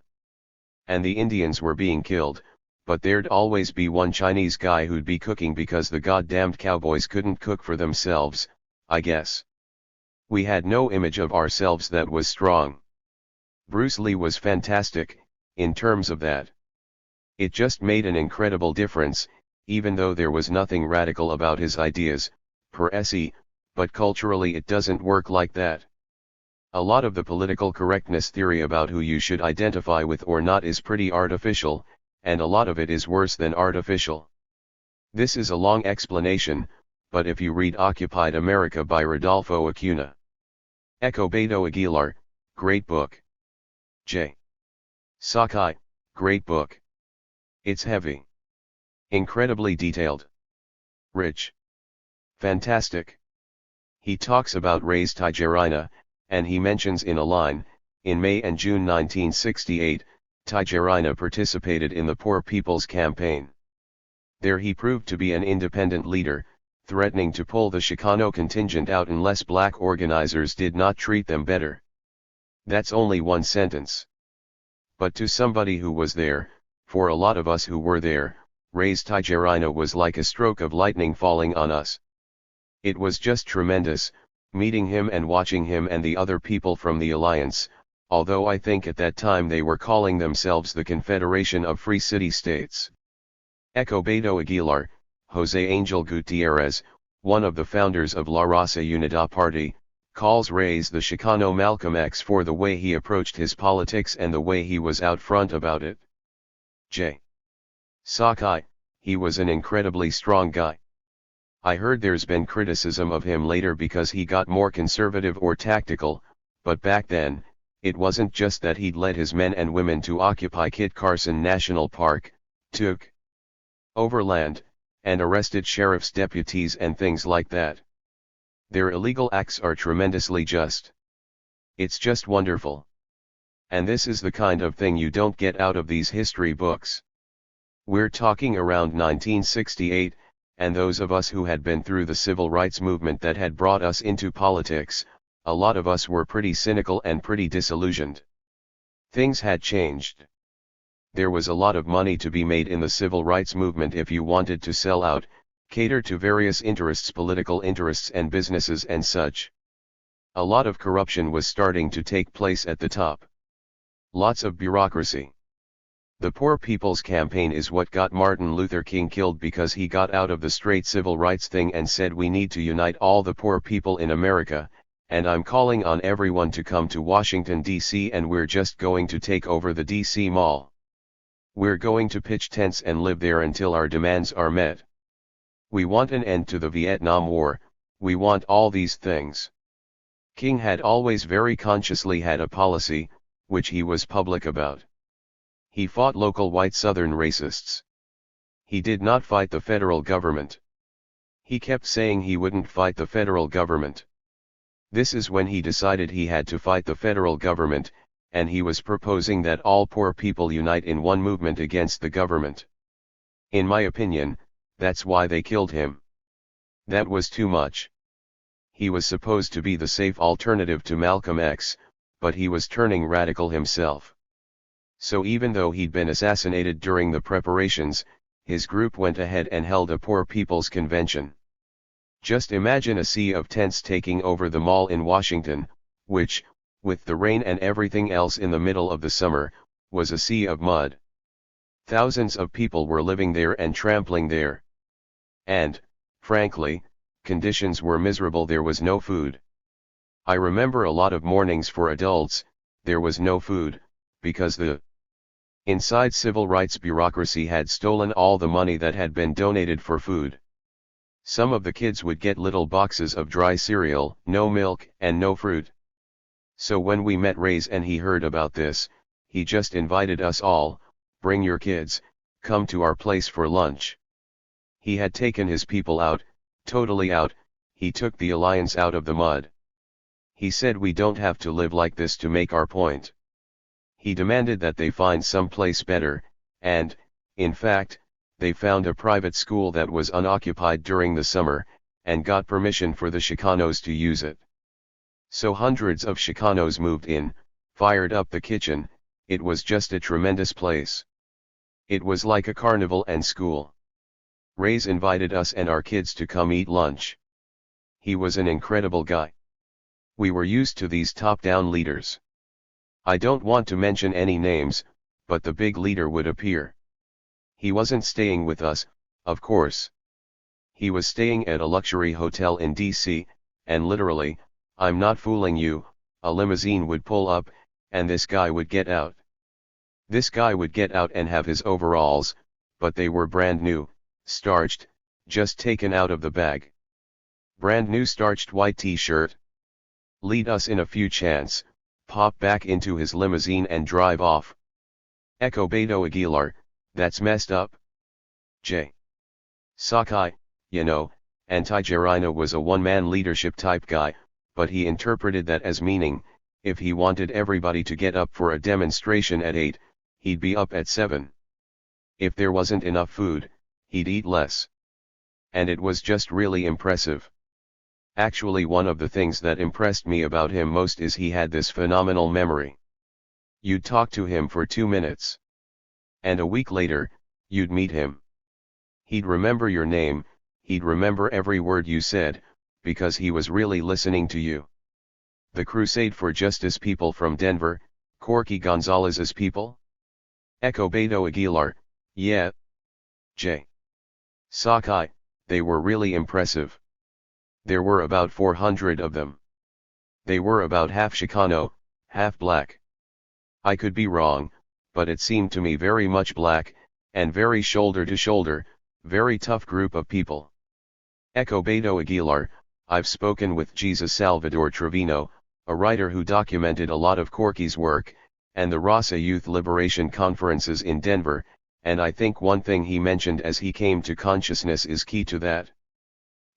And the Indians were being killed, but there'd always be one Chinese guy who'd be cooking because the goddamned cowboys couldn't cook for themselves, I guess. We had no image of ourselves that was strong. Bruce Lee was fantastic, in terms of that. It just made an incredible difference, even though there was nothing radical about his ideas, per se, but culturally it doesn't work like that. A lot of the political correctness theory about who you should identify with or not is pretty artificial, and a lot of it is worse than artificial. This is a long explanation, but if you read Occupied America by Rodolfo Acuna. Echo Beto Aguilar, great book. J. Sakai, great book. It's heavy. Incredibly detailed. Rich. Fantastic. He talks about Reyes Tijerina, and he mentions in a line, in May and June 1968, Tijerina participated in the Poor People's Campaign. There he proved to be an independent leader, threatening to pull the Chicano contingent out unless black organizers did not treat them better. That's only one sentence. But to somebody who was there, for a lot of us who were there, Reyes Tijerina was like a stroke of lightning falling on us. It was just tremendous, meeting him and watching him and the other people from the Alliance, although I think at that time they were calling themselves the Confederation of Free City States. Echo Beto Aguilar, Jose Angel Gutierrez, one of the founders of La Raza Unida Party, calls Reyes the Chicano Malcolm X for the way he approached his politics and the way he was out front about it. J. Sakai, he was an incredibly strong guy. I heard there's been criticism of him later because he got more conservative or tactical, but back then, it wasn't just that he'd led his men and women to occupy Kit Carson National Park, took over land, and arrested sheriff's deputies and things like that. Their illegal acts are tremendously just. It's just wonderful. And this is the kind of thing you don't get out of these history books. We're talking around 1968, and those of us who had been through the civil rights movement that had brought us into politics, a lot of us were pretty cynical and pretty disillusioned. Things had changed. There was a lot of money to be made in the civil rights movement if you wanted to sell out, cater to various interests, political interests and businesses and such. A lot of corruption was starting to take place at the top. Lots of bureaucracy. The Poor People's Campaign is what got Martin Luther King killed, because he got out of the straight civil rights thing and said we need to unite all the poor people in America, and I'm calling on everyone to come to Washington, D.C., and we're just going to take over the D.C. Mall. We're going to pitch tents and live there until our demands are met. We want an end to the Vietnam War, we want all these things. King had always very consciously had a policy, which he was public about. He fought local white Southern racists. He did not fight the federal government. He kept saying he wouldn't fight the federal government. This is when he decided he had to fight the federal government, and he was proposing that all poor people unite in one movement against the government. In my opinion, that's why they killed him. That was too much. He was supposed to be the safe alternative to Malcolm X, but he was turning radical himself. So even though he'd been assassinated during the preparations, his group went ahead and held a poor people's convention. Just imagine a sea of tents taking over the mall in Washington, which, with the rain and everything else in the middle of the summer, was a sea of mud. Thousands of people were living there and trampling there. And, frankly, conditions were miserable. There was no food. I remember a lot of mornings for adults, there was no food, because the inside civil rights bureaucracy had stolen all the money that had been donated for food. Some of the kids would get little boxes of dry cereal, no milk, and no fruit. So when we met Ray's and he heard about this, he just invited us all, bring your kids, come to our place for lunch. He had taken his people out, totally out, he took the alliance out of the mud. He said we don't have to live like this to make our point. He demanded that they find some place better, and, in fact, they found a private school that was unoccupied during the summer, and got permission for the Chicanos to use it. So hundreds of Chicanos moved in, fired up the kitchen, it was just a tremendous place. It was like a carnival and school. Ray's invited us and our kids to come eat lunch. He was an incredible guy. We were used to these top-down leaders. I don't want to mention any names, but the big leader would appear. He wasn't staying with us, of course. He was staying at a luxury hotel in D.C., and literally, I'm not fooling you, a limousine would pull up, and this guy would get out. This guy would get out and have his overalls, but they were brand new, starched, just taken out of the bag. Brand new starched white t-shirt. Lead us in a few chants, pop back into his limousine and drive off. Echo Beto Aguilar, that's messed up. J. Sakai, you know, Anti-Gerina was a one-man leadership type guy, but he interpreted that as meaning, if he wanted everybody to get up for a demonstration at 8, he'd be up at 7. If there wasn't enough food, he'd eat less. And it was just really impressive. Actually, one of the things that impressed me about him most is he had this phenomenal memory. You'd talk to him for 2 minutes. And a week later, you'd meet him. He'd remember your name, he'd remember every word you said, because he was really listening to you. The Crusade for Justice people from Denver, Corky Gonzalez's people? Echo Beto Aguilar, yeah. J. Sakai, they were really impressive. There were about 400 of them. They were about half Chicano, half black. I could be wrong, but it seemed to me very much black, and very shoulder to shoulder, very tough group of people. Echo Beto Aguilar, I've spoken with Jesus Salvador Trevino, a writer who documented a lot of Corky's work, and the Rasa Youth Liberation Conferences in Denver, and I think one thing he mentioned as he came to consciousness is key to that.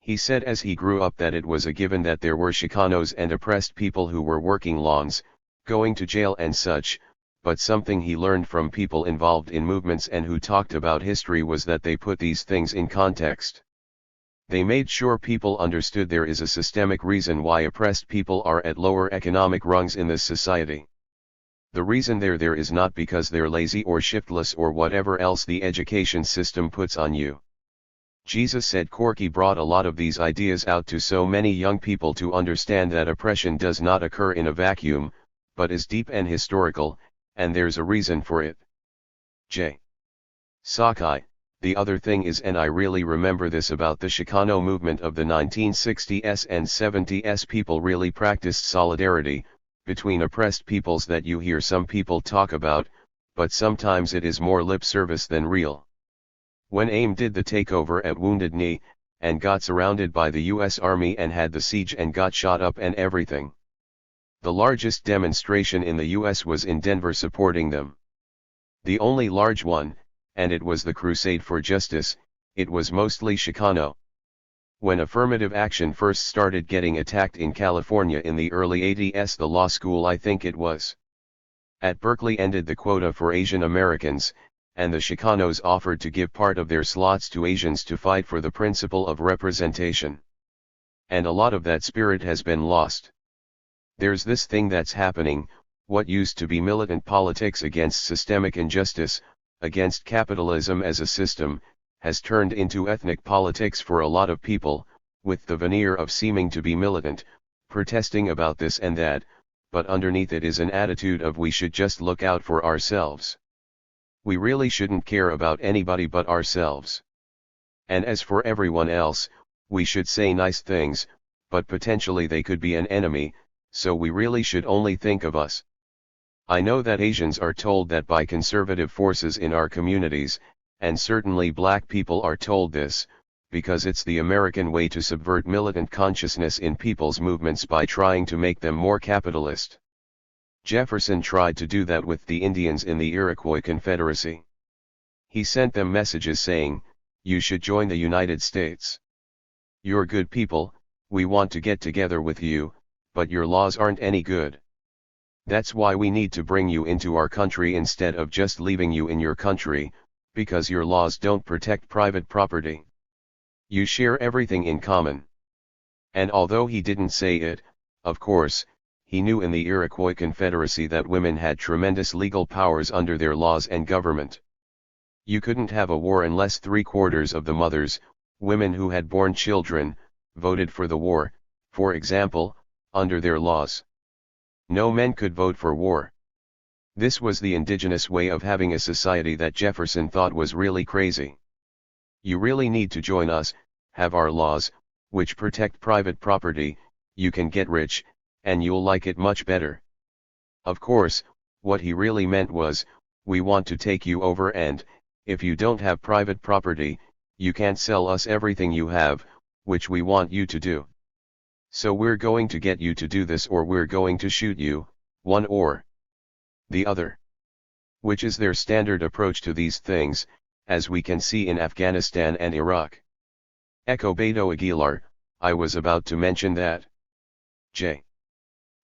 He said as he grew up that it was a given that there were Chicanos and oppressed people who were working lawns, going to jail and such, but something he learned from people involved in movements and who talked about history was that they put these things in context. They made sure people understood there is a systemic reason why oppressed people are at lower economic rungs in this society. The reason they're there is not because they're lazy or shiftless or whatever else the education system puts on you. Jesus said Corky brought a lot of these ideas out to so many young people to understand that oppression does not occur in a vacuum, but is deep and historical, and there's a reason for it. J. Sakai, the other thing is, and I really remember this about the Chicano movement of the 1960s and 70s, people really practiced solidarity between oppressed peoples that you hear some people talk about, but sometimes it is more lip service than real. When AIM did the takeover at Wounded Knee, and got surrounded by the US Army and had the siege and got shot up and everything. The largest demonstration in the US was in Denver supporting them. The only large one, and it was the Crusade for Justice, it was mostly Chicano. When affirmative action first started getting attacked in California in the early 80s, the law school, I think it was, at Berkeley ended the quota for Asian Americans, and the Chicanos offered to give part of their slots to Asians to fight for the principle of representation. And a lot of that spirit has been lost. There's this thing that's happening, what used to be militant politics against systemic injustice, against capitalism as a system, has turned into ethnic politics for a lot of people, with the veneer of seeming to be militant, protesting about this and that, but underneath it is an attitude of we should just look out for ourselves. We really shouldn't care about anybody but ourselves. And as for everyone else, we should say nice things, but potentially they could be an enemy, so we really should only think of us. I know that Asians are told that by conservative forces in our communities, and certainly black people are told this, because it's the American way to subvert militant consciousness in people's movements by trying to make them more capitalist. Jefferson tried to do that with the Indians in the Iroquois Confederacy. He sent them messages saying, "You should join the United States. You're good people, we want to get together with you, but your laws aren't any good. That's why we need to bring you into our country instead of just leaving you in your country, because your laws don't protect private property. You share everything in common." And although he didn't say it, of course, he knew in the Iroquois Confederacy that women had tremendous legal powers under their laws and government. You couldn't have a war unless 3/4 of the mothers, women who had born children, voted for the war, for example, under their laws. No men could vote for war. This was the indigenous way of having a society that Jefferson thought was really crazy. You really need to join us, have our laws, which protect private property, you can get rich, and you'll like it much better. Of course, what he really meant was, we want to take you over and, if you don't have private property, you can't sell us everything you have, which we want you to do. So we're going to get you to do this or we're going to shoot you, one or the other. Which is their standard approach to these things, as we can see in Afghanistan and Iraq. Echo Beto Aguilar, I was about to mention that. J.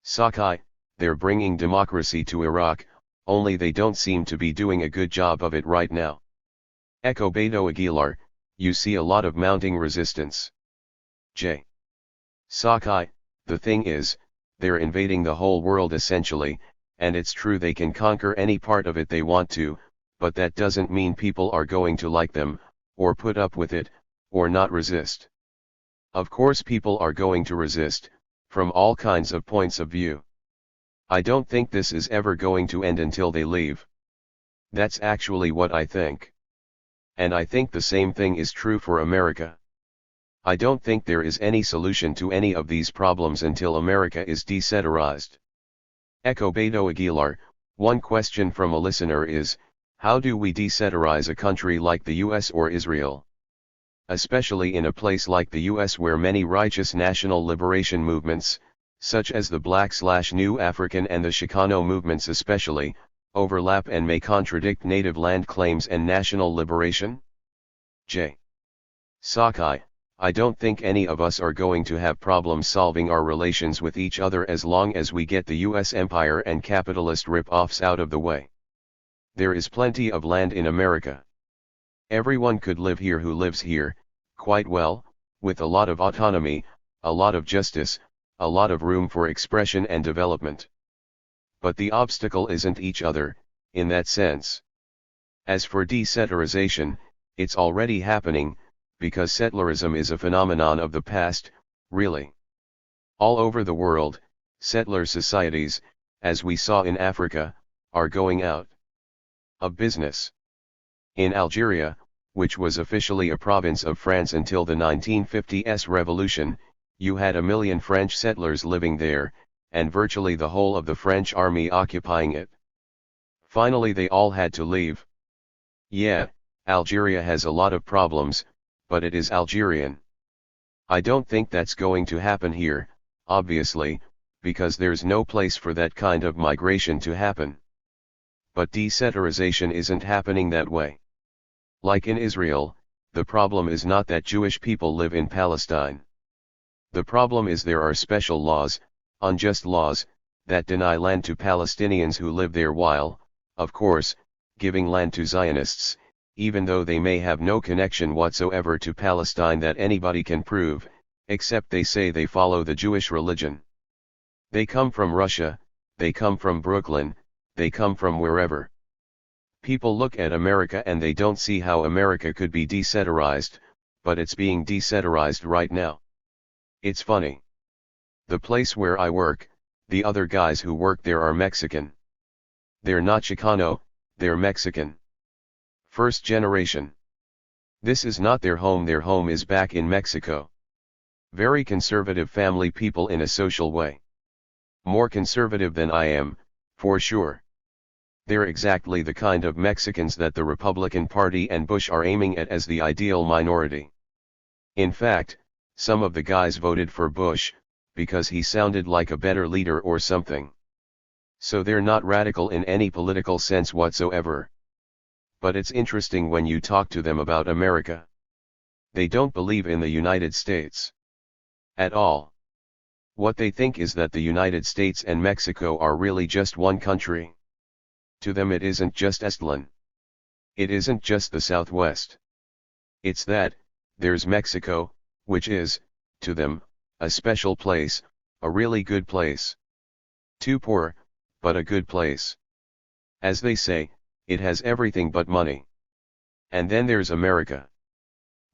Sakai, they're bringing democracy to Iraq, only they don't seem to be doing a good job of it right now. Echo Beto Aguilar, you see a lot of mounting resistance. J. Sakai, the thing is, they're invading the whole world essentially, and it's true they can conquer any part of it they want to, but that doesn't mean people are going to like them, or put up with it, or not resist. Of course people are going to resist, from all kinds of points of view. I don't think this is ever going to end until they leave. That's actually what I think. And I think the same thing is true for America. I don't think there is any solution to any of these problems until America is decentralized. Echo Beto Aguilar, one question from a listener is, how do we decentralize a country like the US or Israel? especially in a place like the US where many righteous national liberation movements, such as the Black/New African and the Chicano movements especially, overlap and may contradict native land claims and national liberation? J. Sakai, I don't think any of us are going to have problems solving our relations with each other as long as we get the US empire and capitalist rip-offs out of the way. There is plenty of land in America. Everyone could live here who lives here, quite well, with a lot of autonomy, a lot of justice, a lot of room for expression and development. But the obstacle isn't each other, in that sense. As for desetterization, it's already happening, because settlerism is a phenomenon of the past, really. All over the world, settler societies, as we saw in Africa, are going out of business. In Algeria, which was officially a province of France until the 1950s revolution, you had 1 million French settlers living there, and virtually the whole of the French army occupying it. Finally they all had to leave. Yeah, Algeria has a lot of problems, but it is Algerian. I don't think that's going to happen here, obviously, because there's no place for that kind of migration to happen. But desetterization isn't happening that way. Like in Israel, the problem is not that Jewish people live in Palestine. The problem is there are special laws, unjust laws, that deny land to Palestinians who live there while, of course, giving land to Zionists, even though they may have no connection whatsoever to Palestine that anybody can prove, except they say they follow the Jewish religion. They come from Russia, they come from Brooklyn, they come from wherever. People look at America and they don't see how America could be desetterized, but it's being desetterized right now. It's funny. The place where I work, the other guys who work there are Mexican. They're not Chicano, they're Mexican. First generation. This is not their home is back in Mexico. Very conservative family people in a social way. More conservative than I am, for sure. They're exactly the kind of Mexicans that the Republican Party and Bush are aiming at as the ideal minority. In fact, some of the guys voted for Bush, because he sounded like a better leader or something. So they're not radical in any political sense whatsoever. But it's interesting when you talk to them about America. They don't believe in the United States. At all. What they think is that the United States and Mexico are really just one country. To them it isn't just Estland. It isn't just the Southwest. It's that, there's Mexico, which is, to them, a special place, a really good place. Too poor, but a good place. As they say, it has everything but money. And then there's America.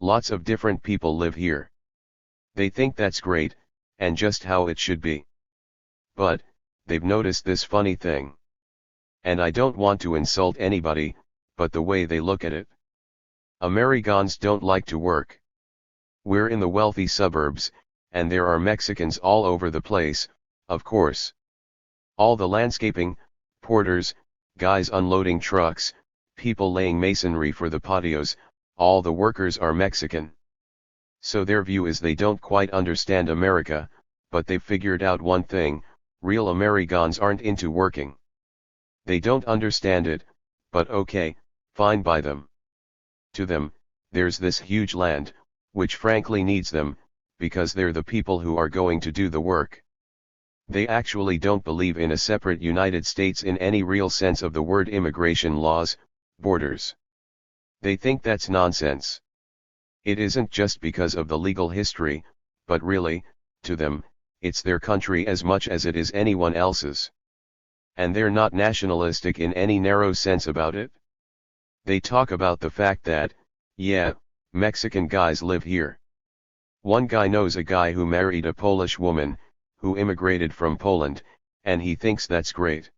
Lots of different people live here. They think that's great, and just how it should be. But, they've noticed this funny thing. And I don't want to insult anybody, but the way they look at it. Americans don't like to work. We're in the wealthy suburbs, and there are Mexicans all over the place, of course. All the landscaping, porters, guys unloading trucks, people laying masonry for the patios, all the workers are Mexican. So their view is they don't quite understand America, but they've figured out one thing, real Americans aren't into working. They don't understand it, but okay, fine by them. To them, there's this huge land, which frankly needs them, because they're the people who are going to do the work. They actually don't believe in a separate United States in any real sense of the word immigration laws, borders. They think that's nonsense. It isn't just because of the legal history, but really, to them, it's their country as much as it is anyone else's. And they're not nationalistic in any narrow sense about it. They talk about the fact that, yeah, Mexican guys live here. One guy knows a guy who married a Polish woman, who immigrated from Poland, and he thinks that's great.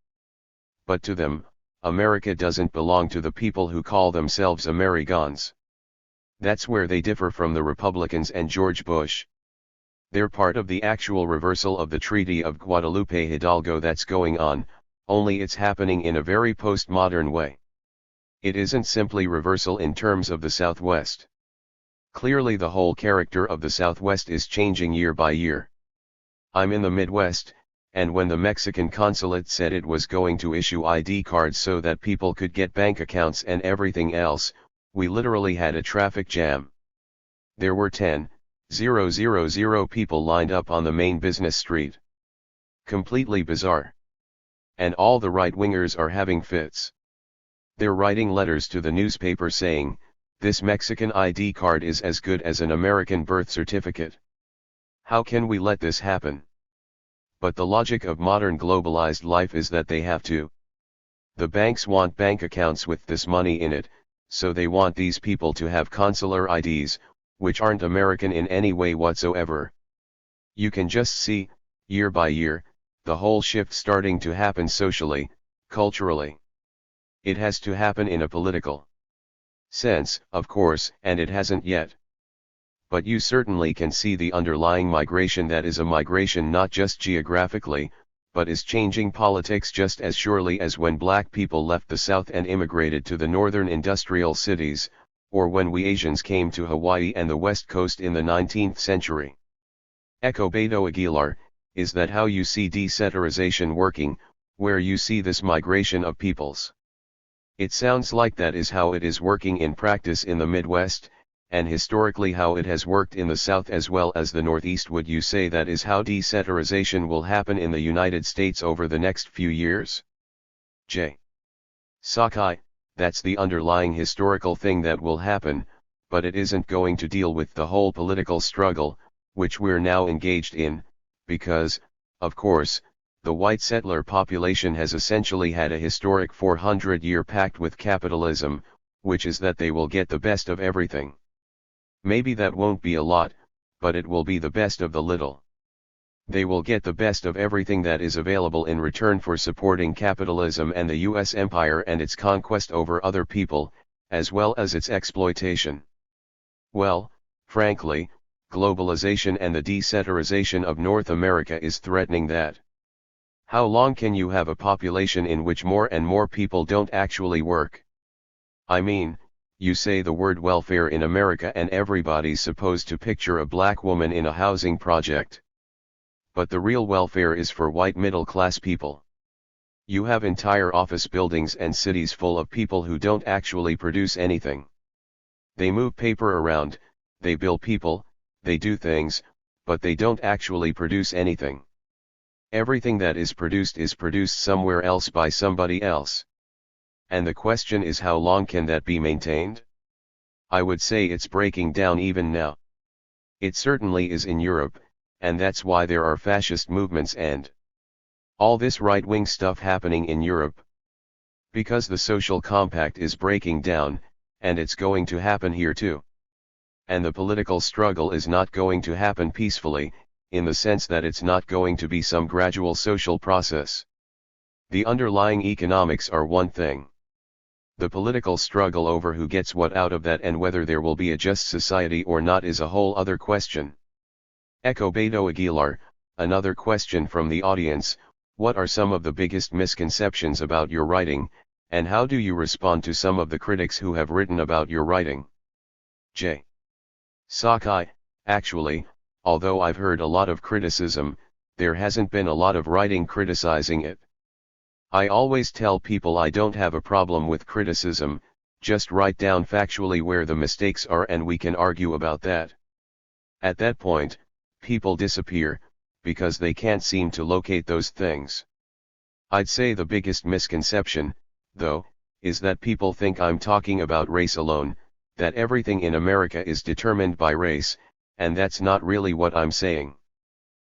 But to them, America doesn't belong to the people who call themselves Americans. That's where they differ from the Republicans and George Bush. They're part of the actual reversal of the Treaty of Guadalupe Hidalgo that's going on, only it's happening in a very postmodern way. It isn't simply reversal in terms of the Southwest. Clearly the whole character of the Southwest is changing year by year. I'm in the Midwest, and when the Mexican consulate said it was going to issue ID cards so that people could get bank accounts and everything else, we literally had a traffic jam. There were 10,000 people lined up on the main business street. Completely bizarre. And all the right-wingers are having fits. They're writing letters to the newspaper saying, "This Mexican ID card is as good as an American birth certificate. How can we let this happen?" But the logic of modern globalized life is that they have to. The banks want bank accounts with this money in it, so they want these people to have consular IDs, which aren't American in any way whatsoever. You can just see, year by year, the whole shift starting to happen socially, culturally. It has to happen in a political sense, of course, and it hasn't yet. But you certainly can see the underlying migration that is a migration not just geographically, but is changing politics just as surely as when black people left the South and immigrated to the northern industrial cities, or when we Asians came to Hawaii and the West Coast in the 19th century. Echo Beto Aguilar, is that how you see decentralization working, where you see this migration of peoples? It sounds like that is how it is working in practice in the Midwest, and historically how it has worked in the South as well as the Northeast. Would you say that is how decentralization will happen in the United States over the next few years? J. Sakai, that's the underlying historical thing that will happen, but it isn't going to deal with the whole political struggle, which we're now engaged in, because, of course, the white settler population has essentially had a historic 400-year pact with capitalism, which is that they will get the best of everything. Maybe that won't be a lot, but it will be the best of the little. They will get the best of everything that is available in return for supporting capitalism and the US empire and its conquest over other people, as well as its exploitation. Well, frankly, globalization and the decentralization of North America is threatening that. How long can you have a population in which more and more people don't actually work? I mean, you say the word welfare in America and everybody's supposed to picture a black woman in a housing project. But the real welfare is for white middle-class people. You have entire office buildings and cities full of people who don't actually produce anything. They move paper around, they bill people, they do things, but they don't actually produce anything. Everything that is produced somewhere else by somebody else. And the question is, how long can that be maintained? I would say it's breaking down even now. It certainly is in Europe, and that's why there are fascist movements and all this right-wing stuff happening in Europe. Because the social compact is breaking down, and it's going to happen here too. And the political struggle is not going to happen peacefully, in the sense that it's not going to be some gradual social process. The underlying economics are one thing. The political struggle over who gets what out of that and whether there will be a just society or not is a whole other question. Echo Beto Aguilar, another question from the audience: what are some of the biggest misconceptions about your writing, and how do you respond to some of the critics who have written about your writing? J. Sakai, actually, although I've heard a lot of criticism, there hasn't been a lot of writing criticizing it. I always tell people I don't have a problem with criticism, just write down factually where the mistakes are and we can argue about that. At that point, people disappear, because they can't seem to locate those things. I'd say the biggest misconception, though, is that people think I'm talking about race alone, that everything in America is determined by race, and that's not really what I'm saying.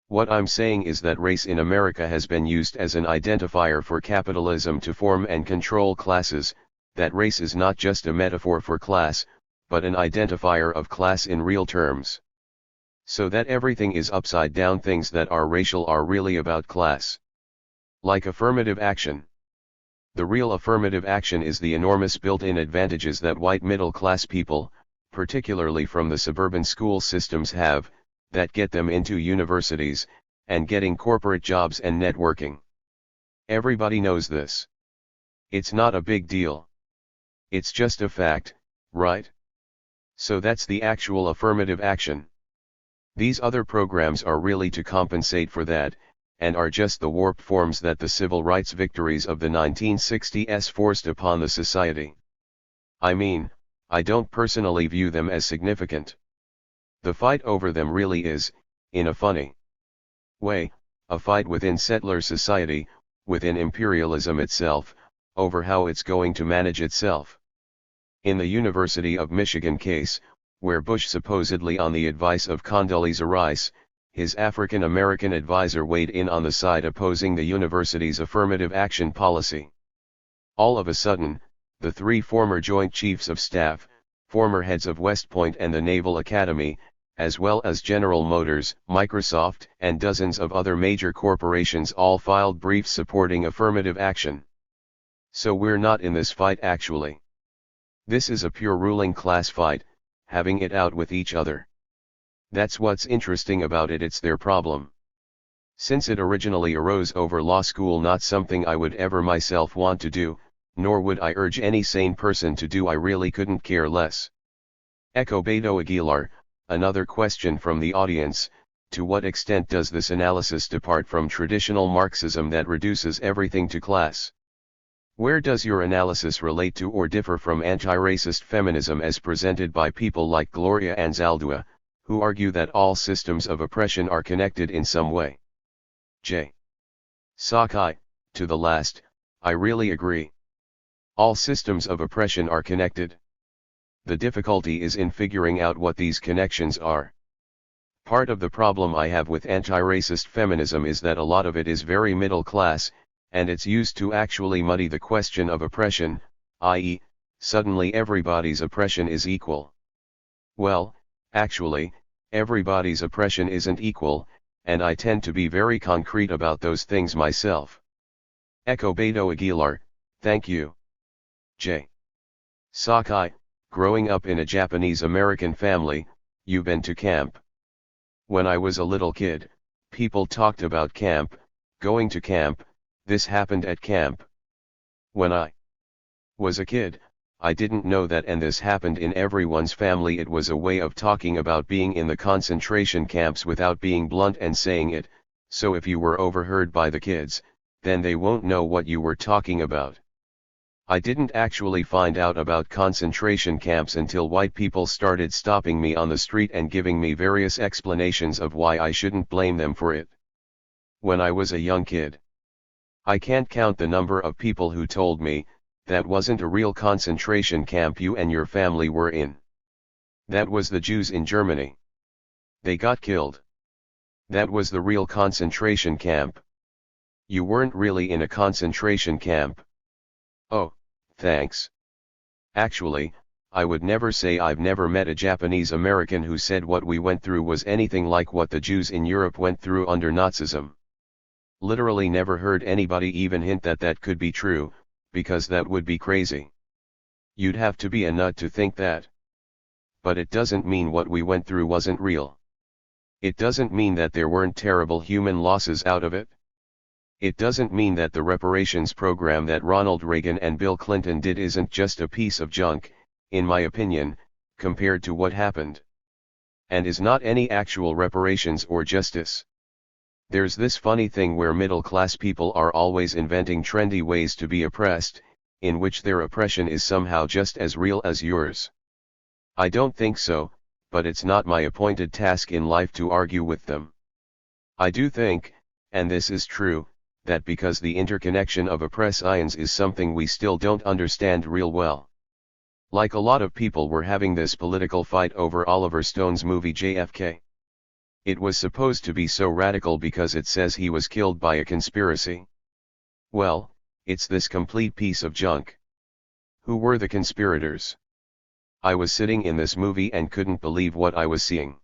What I'm saying is that race in America has been used as an identifier for capitalism to form and control classes, that race is not just a metaphor for class, but an identifier of class in real terms. So that everything is upside down. Things that are racial are really about class. Like affirmative action. The real affirmative action is the enormous built-in advantages that white middle-class people, particularly from the suburban school systems, have, that get them into universities, and getting corporate jobs and networking. Everybody knows this. It's not a big deal. It's just a fact, right? So that's the actual affirmative action. These other programs are really to compensate for that, and are just the warped forms that the civil rights victories of the 1960s forced upon the society. I mean, I don't personally view them as significant. The fight over them really is, in a funny way, a fight within settler society, within imperialism itself, over how it's going to manage itself. In the University of Michigan case, where Bush supposedly on the advice of Condoleezza Rice, his African-American advisor weighed in on the side opposing the university's affirmative action policy. All of a sudden, the three former Joint Chiefs of Staff, former heads of West Point and the Naval Academy, as well as General Motors, Microsoft, and dozens of other major corporations all filed briefs supporting affirmative action. So we're not in this fight actually. This is a pure ruling class fight, having it out with each other. That's what's interesting about it, it's their problem. Since it originally arose over law school, not something I would ever myself want to do, nor would I urge any sane person to do. I really couldn't care less. Echo Beto Aguilar, another question from the audience: to what extent does this analysis depart from traditional Marxism that reduces everything to class? Where does your analysis relate to or differ from anti-racist feminism as presented by people like Gloria Anzaldúa, who argue that all systems of oppression are connected in some way? J. Sakai, to the last, I really agree. All systems of oppression are connected. The difficulty is in figuring out what these connections are. Part of the problem I have with anti-racist feminism is that a lot of it is very middle class, and it's used to actually muddy the question of oppression, i.e., suddenly everybody's oppression is equal. Well, actually, everybody's oppression isn't equal, and I tend to be very concrete about those things myself. Echo Beto Aguilar, thank you. J. Sakai, growing up in a Japanese American family, you've been to camp. When I was a little kid, people talked about camp, going to camp, this happened at camp. When I was a kid, I didn't know that, and this happened in everyone's family. It was a way of talking about being in the concentration camps without being blunt and saying it, so if you were overheard by the kids, then they won't know what you were talking about. I didn't actually find out about concentration camps until white people started stopping me on the street and giving me various explanations of why I shouldn't blame them for it. When I was a young kid, I can't count the number of people who told me, that wasn't a real concentration camp you and your family were in. That was the Jews in Germany. They got killed. That was the real concentration camp. You weren't really in a concentration camp. Oh, thanks. Actually, I would never say I've never met a Japanese American who said what we went through was anything like what the Jews in Europe went through under Nazism. Literally never heard anybody even hint that that could be true, because that would be crazy. You'd have to be a nut to think that. But it doesn't mean what we went through wasn't real. It doesn't mean that there weren't terrible human losses out of it. It doesn't mean that the reparations program that Ronald Reagan and Bill Clinton did isn't just a piece of junk, in my opinion, compared to what happened. And is not any actual reparations or justice. There's this funny thing where middle-class people are always inventing trendy ways to be oppressed, in which their oppression is somehow just as real as yours. I don't think so, but it's not my appointed task in life to argue with them. I do think, and this is true, that because the interconnection of oppressians is something we still don't understand real well. Like a lot of people were having this political fight over Oliver Stone's movie JFK. It was supposed to be so radical because it says he was killed by a conspiracy. Well, it's this complete piece of junk. Who were the conspirators? I was sitting in this movie and couldn't believe what I was seeing.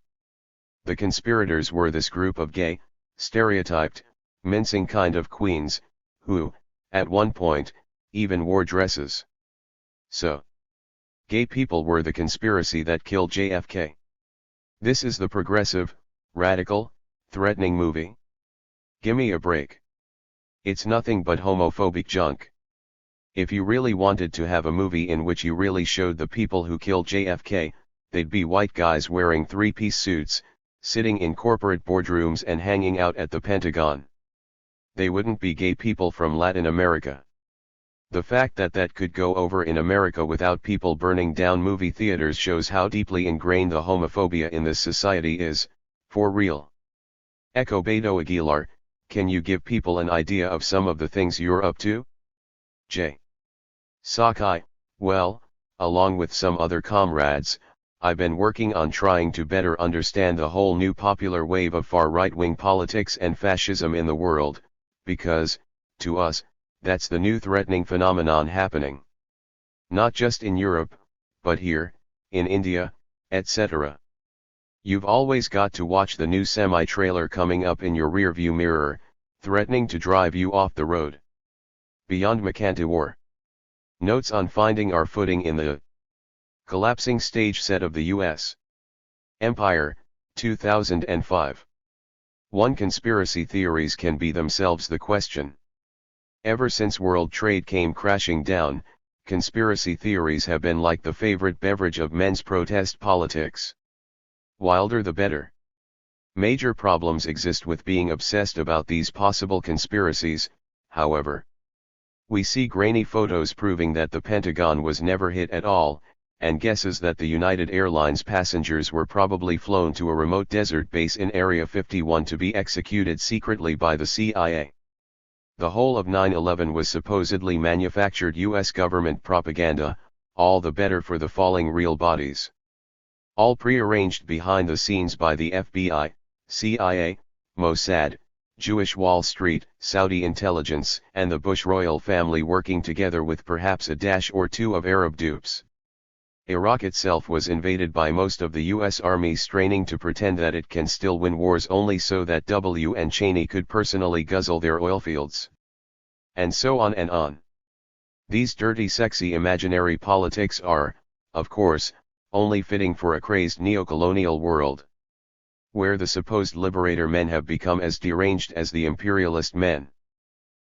The conspirators were this group of gay, stereotyped, mincing kind of queens, who, at one point, even wore dresses. So, gay people were the conspiracy that killed JFK. This is the progressive, radical, threatening movie? Gimme a break. It's nothing but homophobic junk. If you really wanted to have a movie in which you really showed the people who killed JFK, they'd be white guys wearing three-piece suits, sitting in corporate boardrooms and hanging out at the Pentagon. They wouldn't be gay people from Latin America. The fact that that could go over in America without people burning down movie theaters shows how deeply ingrained the homophobia in this society is, for real. Echo Beto Aguilar, can you give people an idea of some of the things you're up to? J. Sakai, well, along with some other comrades, I've been working on trying to better understand the whole new popular wave of far-right-wing politics and fascism in the world, because, to us, that's the new threatening phenomenon happening. Not just in Europe, but here, in India, etc. You've always got to watch the new semi-trailer coming up in your rearview mirror, threatening to drive you off the road. Beyond Makanta War. Notes on finding our footing in the collapsing stage set of the U.S. Empire, 2005. One conspiracy theories can be themselves the question. Ever since world trade came crashing down, conspiracy theories have been like the favorite beverage of men's protest politics. Wilder the better. Major problems exist with being obsessed about these possible conspiracies, however. We see grainy photos proving that the Pentagon was never hit at all, and guesses that the United Airlines passengers were probably flown to a remote desert base in Area 51 to be executed secretly by the CIA. The whole of 9/11 was supposedly manufactured U.S. government propaganda, all the better for the falling real bodies. All prearranged behind the scenes by the FBI, CIA, Mossad, Jewish Wall Street, Saudi intelligence, and the Bush royal family working together with perhaps a dash or two of Arab dupes. Iraq itself was invaded by most of the U.S. Army straining to pretend that it can still win wars only so that W. and Cheney could personally guzzle their oil fields. And so on and on. These dirty sexy imaginary politics are, of course, only fitting for a crazed neo-colonial world, where the supposed liberator men have become as deranged as the imperialist men.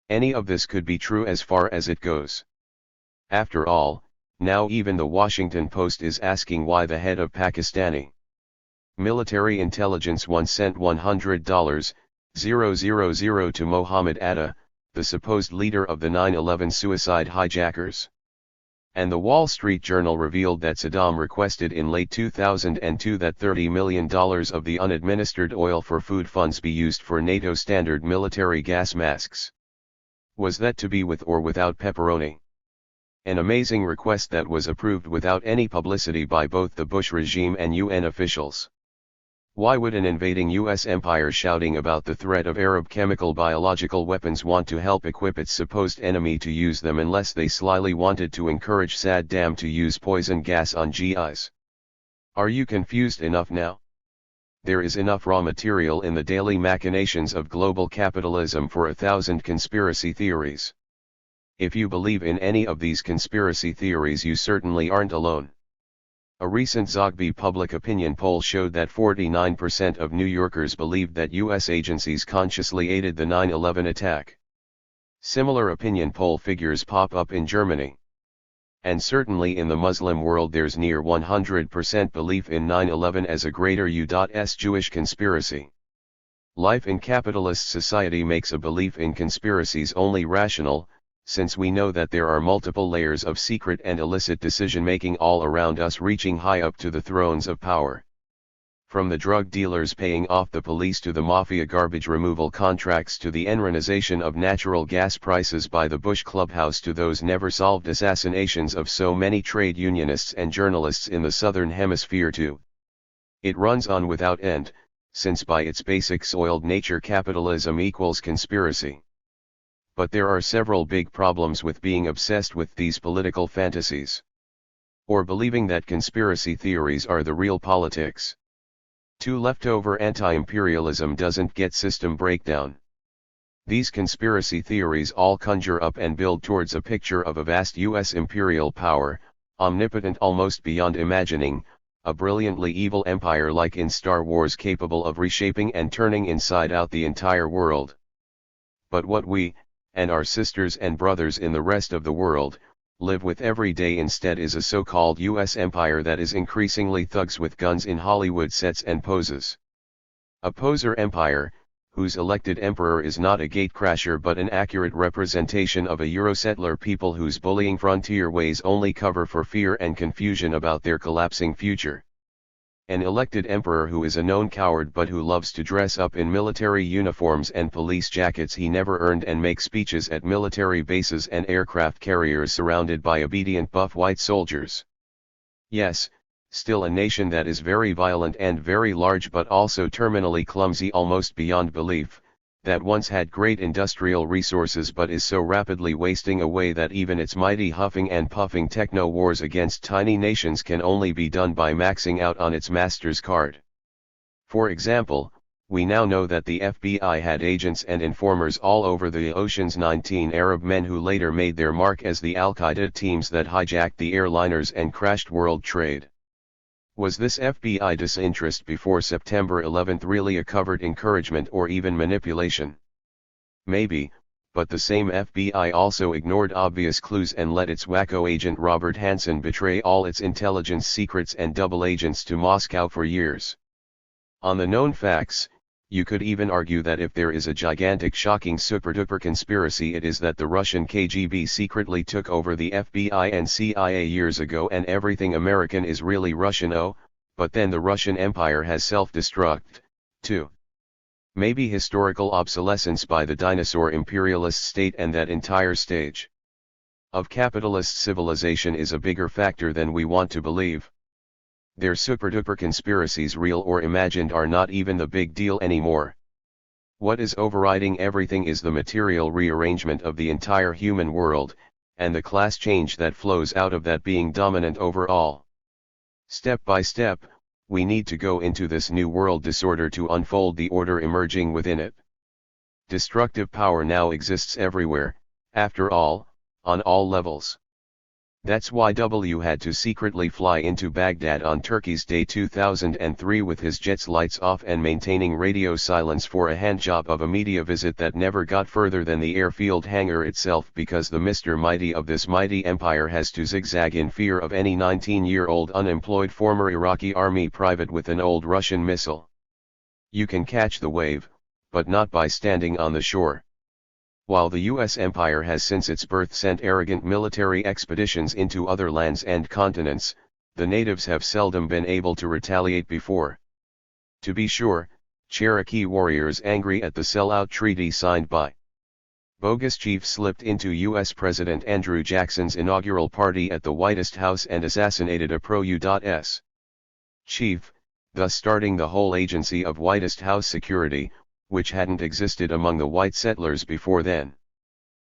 Any of this could be true as far as it goes. After all, now even the Washington Post is asking why the head of Pakistani military intelligence once sent $100,000 to Mohammed Atta, the supposed leader of the 9/11 suicide hijackers. And the Wall Street Journal revealed that Saddam requested in late 2002 that $30 million of the unadministered oil for food funds be used for NATO standard military gas masks. Was that to be with or without pepperoni? An amazing request that was approved without any publicity by both the Bush regime and UN officials. Why would an invading U.S. empire shouting about the threat of Arab chemical biological weapons want to help equip its supposed enemy to use them unless they slyly wanted to encourage Saddam to use poison gas on GIs? Are you confused enough now? There is enough raw material in the daily machinations of global capitalism for 1,000 conspiracy theories. If you believe in any of these conspiracy theories, you certainly aren't alone. A recent Zogby public opinion poll showed that 49% of New Yorkers believed that U.S. agencies consciously aided the 9/11 attack. Similar opinion poll figures pop up in Germany. And certainly in the Muslim world there's near 100% belief in 9/11 as a greater U.S. Jewish conspiracy. Life in capitalist society makes a belief in conspiracies only rational, since we know that there are multiple layers of secret and illicit decision-making all around us reaching high up to the thrones of power. From the drug dealers paying off the police to the mafia garbage removal contracts to the Enronization of natural gas prices by the Bush clubhouse to those never-solved assassinations of so many trade unionists and journalists in the Southern Hemisphere too. It runs on without end, since by its basic soiled nature capitalism equals conspiracy. But there are several big problems with being obsessed with these political fantasies. Or believing that conspiracy theories are the real politics. 2. Leftover anti-imperialism doesn't get system breakdown. These conspiracy theories all conjure up and build towards a picture of a vast U.S. imperial power, omnipotent almost beyond imagining, a brilliantly evil empire like in Star Wars capable of reshaping and turning inside out the entire world. But what we, and our sisters and brothers in the rest of the world, live with every day instead is a so-called US empire that is increasingly thugs with guns in Hollywood sets and poses. A poser empire, whose elected emperor is not a gatecrasher but an accurate representation of a Eurosettler people whose bullying frontier ways only cover for fear and confusion about their collapsing future. An elected emperor who is a known coward but who loves to dress up in military uniforms and police jackets he never earned and make speeches at military bases and aircraft carriers surrounded by obedient buff white soldiers. Yes, still a nation that is very violent and very large but also terminally clumsy almost beyond belief, that once had great industrial resources but is so rapidly wasting away that even its mighty huffing and puffing techno-wars against tiny nations can only be done by maxing out on its master's card. For example, we now know that the FBI had agents and informers all over the oceans, 19 Arab men who later made their mark as the Al-Qaeda teams that hijacked the airliners and crashed world trade. Was this FBI disinterest before September 11 really a covert encouragement or even manipulation? Maybe, but the same FBI also ignored obvious clues and let its wacko agent Robert Hanssen betray all its intelligence secrets and double agents to Moscow for years. On the known facts, you could even argue that if there is a gigantic shocking super-duper conspiracy, it is that the Russian KGB secretly took over the FBI and CIA years ago and everything American is really Russian. Oh, but then the Russian Empire has self-destruct, too. Maybe historical obsolescence by the dinosaur imperialist state and that entire stage of capitalist civilization is a bigger factor than we want to believe. Their super-duper conspiracies, real or imagined, are not even the big deal anymore. What is overriding everything is the material rearrangement of the entire human world, and the class change that flows out of that being dominant over all. Step by step, we need to go into this new world disorder to unfold the order emerging within it. Destructive power now exists everywhere, after all, on all levels. That's why W had to secretly fly into Baghdad on Turkey's Day 2003 with his jet's lights off and maintaining radio silence for a handjob of a media visit that never got further than the airfield hangar itself, because the Mr. Mighty of this mighty empire has to zigzag in fear of any 19-year-old unemployed former Iraqi army private with an old Russian missile. You can catch the wave, but not by standing on the shore. While the US empire has since its birth sent arrogant military expeditions into other lands and continents, the natives have seldom been able to retaliate before. To be sure, Cherokee warriors angry at the sellout treaty signed by bogus chief slipped into US President Andrew Jackson's inaugural party at the White House and assassinated a pro-US chief, thus starting the whole agency of White House security, which hadn't existed among the white settlers before then.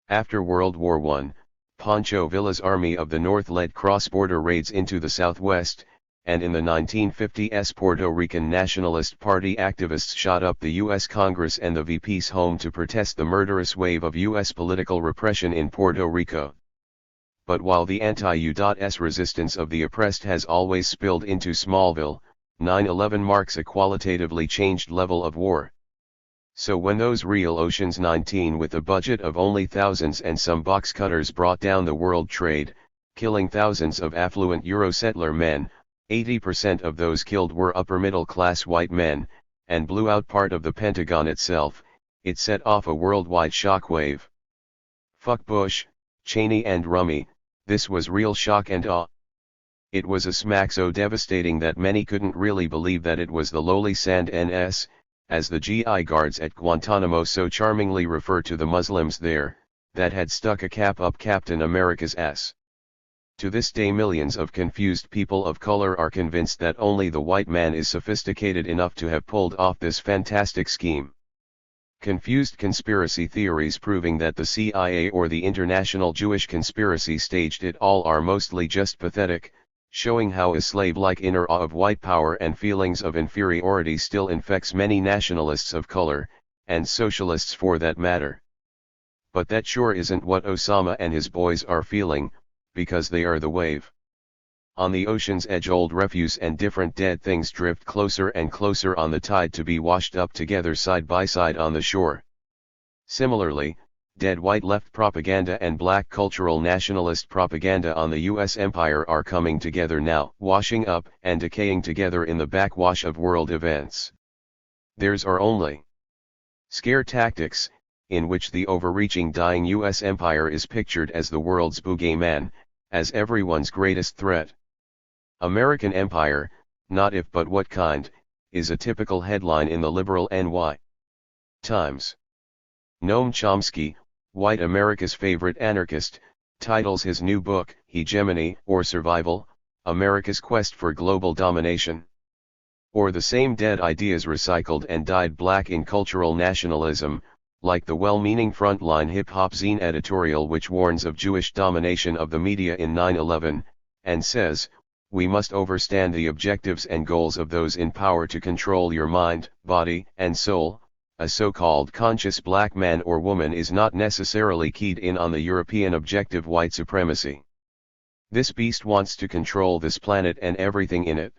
After World War I, Pancho Villa's Army of the North led cross-border raids into the Southwest, and in the 1950s Puerto Rican Nationalist Party activists shot up the U.S. Congress and the VP's home to protest the murderous wave of U.S. political repression in Puerto Rico. But while the anti-U.S. resistance of the oppressed has always spilled into Smallville, 9/11 marks a qualitatively changed level of war. So when those real Oceans 19 with a budget of only thousands and some box cutters brought down the world trade, killing thousands of affluent Eurosettler men, 80% of those killed were upper-middle-class white men, and blew out part of the Pentagon itself, it set off a worldwide shockwave. Fuck Bush, Cheney and Rummy, this was real shock and awe. It was a smack so devastating that many couldn't really believe that it was the lowly Sand NS, as the GI guards at Guantanamo so charmingly refer to the Muslims there, that had stuck a cap up Captain America's ass. To this day millions of confused people of color are convinced that only the white man is sophisticated enough to have pulled off this fantastic scheme. Confused conspiracy theories proving that the CIA or the international Jewish conspiracy staged it all are mostly just pathetic, showing how a slave-like inner awe of white power and feelings of inferiority still infects many nationalists of color, and socialists for that matter. But that sure isn't what Osama and his boys are feeling, because they are the wave. On the ocean's edge old refuse and different dead things drift closer and closer on the tide to be washed up together side by side on the shore. Similarly, dead white left propaganda and black cultural nationalist propaganda on the US empire are coming together now, washing up and decaying together in the backwash of world events. Theirs are only scare tactics, in which the overreaching dying US empire is pictured as the world's boogeyman, as everyone's greatest threat. American empire, not if but what kind, is a typical headline in the liberal NY Times. Noam Chomsky, white America's favorite anarchist, titles his new book, Hegemony or Survival, America's Quest for Global Domination. Or the same dead ideas recycled and dyed black in cultural nationalism, like the well-meaning Frontline hip-hop zine editorial which warns of Jewish domination of the media in 9/11, and says, we must understand the objectives and goals of those in power to control your mind, body, and soul. A so-called conscious black man or woman is not necessarily keyed in on the European objective white supremacy. This beast wants to control this planet and everything in it.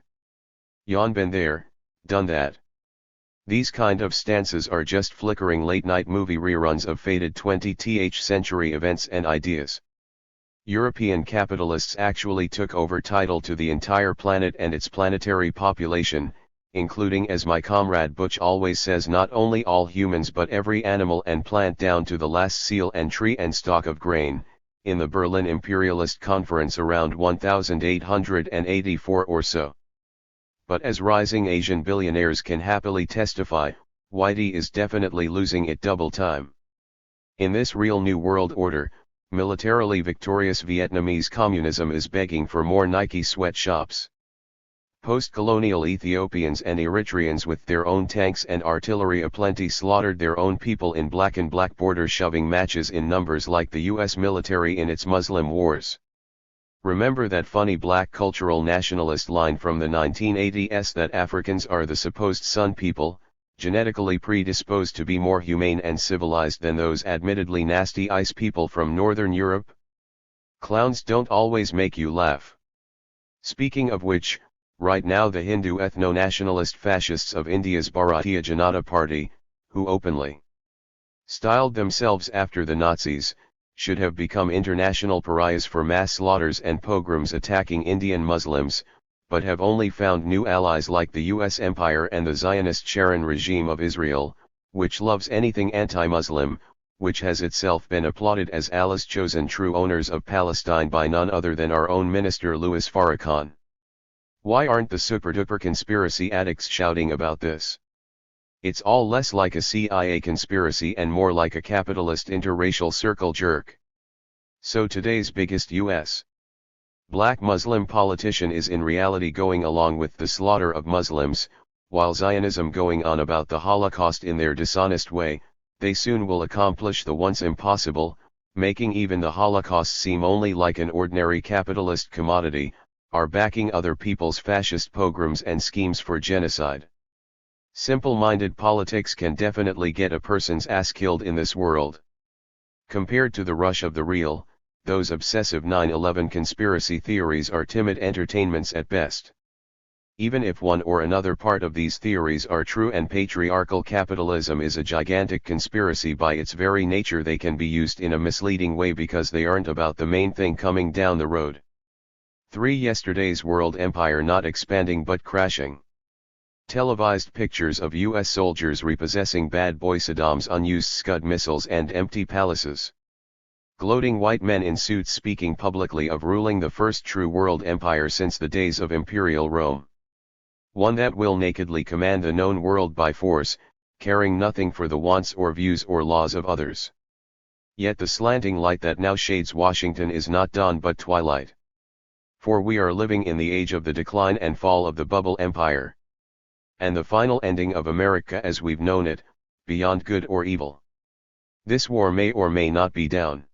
Yon been there, done that. These kind of stances are just flickering late-night movie reruns of faded 20th century events and ideas. European capitalists actually took over title to the entire planet and its planetary population, including, as my comrade Butch always says, not only all humans but every animal and plant down to the last seal and tree and stalk of grain, in the Berlin Imperialist Conference around 1884 or so. But as rising Asian billionaires can happily testify, Whitey is definitely losing it double time. In this real new world order, militarily victorious Vietnamese communism is begging for more Nike sweatshops. Post-colonial Ethiopians and Eritreans with their own tanks and artillery aplenty slaughtered their own people in black and black border shoving matches in numbers like the US military in its Muslim wars. Remember that funny black cultural nationalist line from the 1980s that Africans are the supposed sun people, genetically predisposed to be more humane and civilized than those admittedly nasty ice people from Northern Europe? Clowns don't always make you laugh. Speaking of which, right now the Hindu ethno-nationalist fascists of India's Bharatiya Janata Party, who openly styled themselves after the Nazis, should have become international pariahs for mass slaughters and pogroms attacking Indian Muslims, but have only found new allies like the US empire and the Zionist Sharon regime of Israel, which loves anything anti-Muslim, which has itself been applauded as Allah's chosen true owners of Palestine by none other than our own minister Louis Farrakhan. Why aren't the super-duper conspiracy addicts shouting about this? It's all less like a CIA conspiracy and more like a capitalist interracial circle jerk. So today's biggest US black Muslim politician is in reality going along with the slaughter of Muslims, while Zionism going on about the Holocaust in their dishonest way. They soon will accomplish the once impossible, making even the Holocaust seem only like an ordinary capitalist commodity, are backing other people's fascist pogroms and schemes for genocide. Simple-minded politics can definitely get a person's ass killed in this world. Compared to the rush of the real, those obsessive 9/11 conspiracy theories are timid entertainments at best. Even if one or another part of these theories are true and patriarchal capitalism is a gigantic conspiracy by its very nature, they can be used in a misleading way because they aren't about the main thing coming down the road. 3. Yesterday's world empire not expanding but crashing. Televised pictures of US soldiers repossessing bad boy Saddam's unused Scud missiles and empty palaces. Gloating white men in suits speaking publicly of ruling the first true world empire since the days of imperial Rome. One that will nakedly command the known world by force, caring nothing for the wants or views or laws of others. Yet the slanting light that now shades Washington is not dawn but twilight. For we are living in the age of the decline and fall of the bubble empire. And the final ending of America as we've known it, beyond good or evil. This war may or may not be down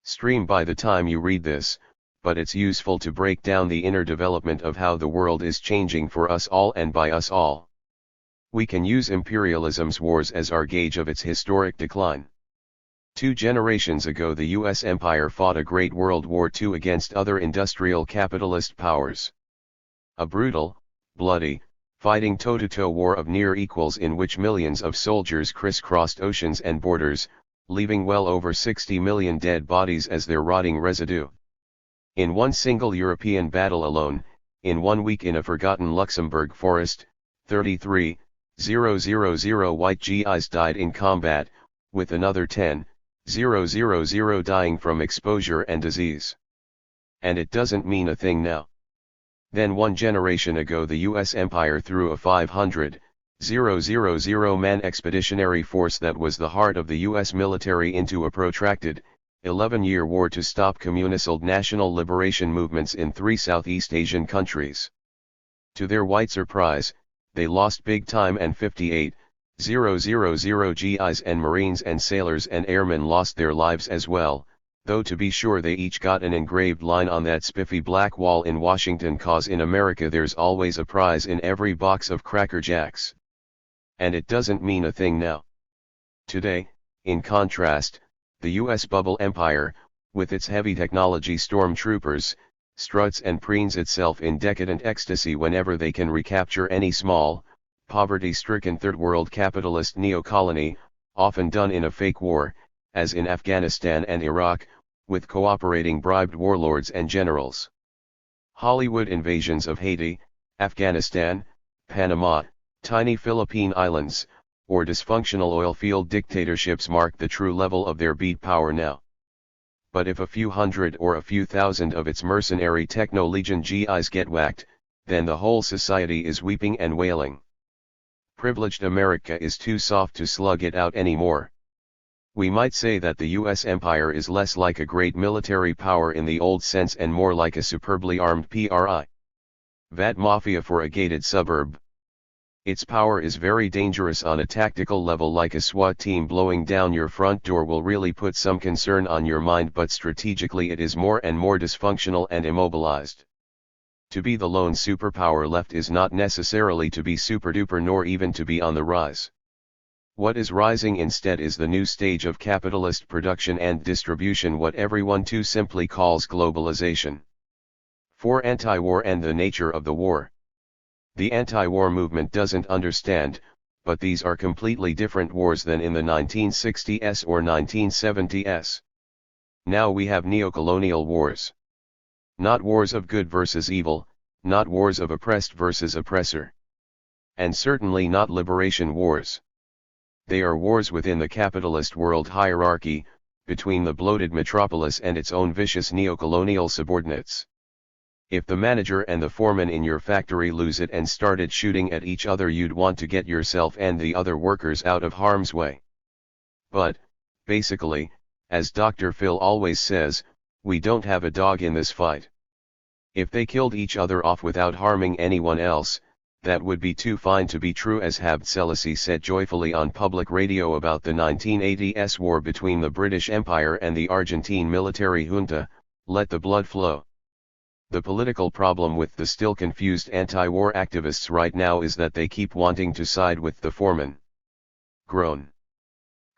stream by the time you read this, but it's useful to break down the inner development of how the world is changing for us all and by us all. We can use imperialism's wars as our gauge of its historic decline. 2 generations ago the US empire fought a great World War II against other industrial capitalist powers. A brutal, bloody, fighting toe-to-toe war of near equals in which millions of soldiers crisscrossed oceans and borders, leaving well over 60 million dead bodies as their rotting residue. In one single European battle alone, in 1 week in a forgotten Luxembourg forest, 33,000 white GIs died in combat, with another 10,000 dying from exposure and disease. And it doesn't mean a thing now. Then 1 generation ago the US Empire threw a 500,000-man expeditionary force that was the heart of the US military into a protracted, 11-year war to stop communist national liberation movements in 3 Southeast Asian countries. To their white surprise, they lost big time and 58,000 GIs and Marines and sailors and airmen lost their lives as well, though to be sure they each got an engraved line on that spiffy black wall in Washington, 'cause in America there's always a prize in every box of Cracker Jacks. And it doesn't mean a thing now. Today, in contrast, the US bubble empire, with its heavy technology stormtroopers, struts and preens itself in decadent ecstasy whenever they can recapture any small, poverty-stricken third-world capitalist neo-colony, often done in a fake war, as in Afghanistan and Iraq, with cooperating bribed warlords and generals. Hollywood invasions of Haiti, Afghanistan, Panama, tiny Philippine Islands, or dysfunctional oil field dictatorships mark the true level of their beat power now. But if a few hundred or a few thousand of its mercenary techno-legion GIs get whacked, then the whole society is weeping and wailing. Privileged America is too soft to slug it out anymore. We might say that the US empire is less like a great military power in the old sense and more like a superbly armed VAT mafia for a gated suburb. Its power is very dangerous on a tactical level, like a SWAT team blowing down your front door will really put some concern on your mind, but strategically it is more and more dysfunctional and immobilized. To be the lone superpower left is not necessarily to be super duper nor even to be on the rise. What is rising instead is the new stage of capitalist production and distribution, what everyone too simply calls globalization. For anti-war and the nature of the war. The anti-war movement doesn't understand, but these are completely different wars than in the 1960s or 1970s. Now we have neocolonial wars. Not wars of good versus evil, not wars of oppressed versus oppressor. And certainly not liberation wars. They are wars within the capitalist world hierarchy, between the bloated metropolis and its own vicious neocolonial subordinates. If the manager and the foreman in your factory lose it and started shooting at each other, you'd want to get yourself and the other workers out of harm's way. But, basically, as Dr. Phil always says, we don't have a dog in this fight. If they killed each other off without harming anyone else, that would be too fine to be true, as Habd Selassie said joyfully on public radio about the 1980s war between the British Empire and the Argentine military junta, let the blood flow. The political problem with the still confused anti-war activists right now is that they keep wanting to side with the foreman. Groan.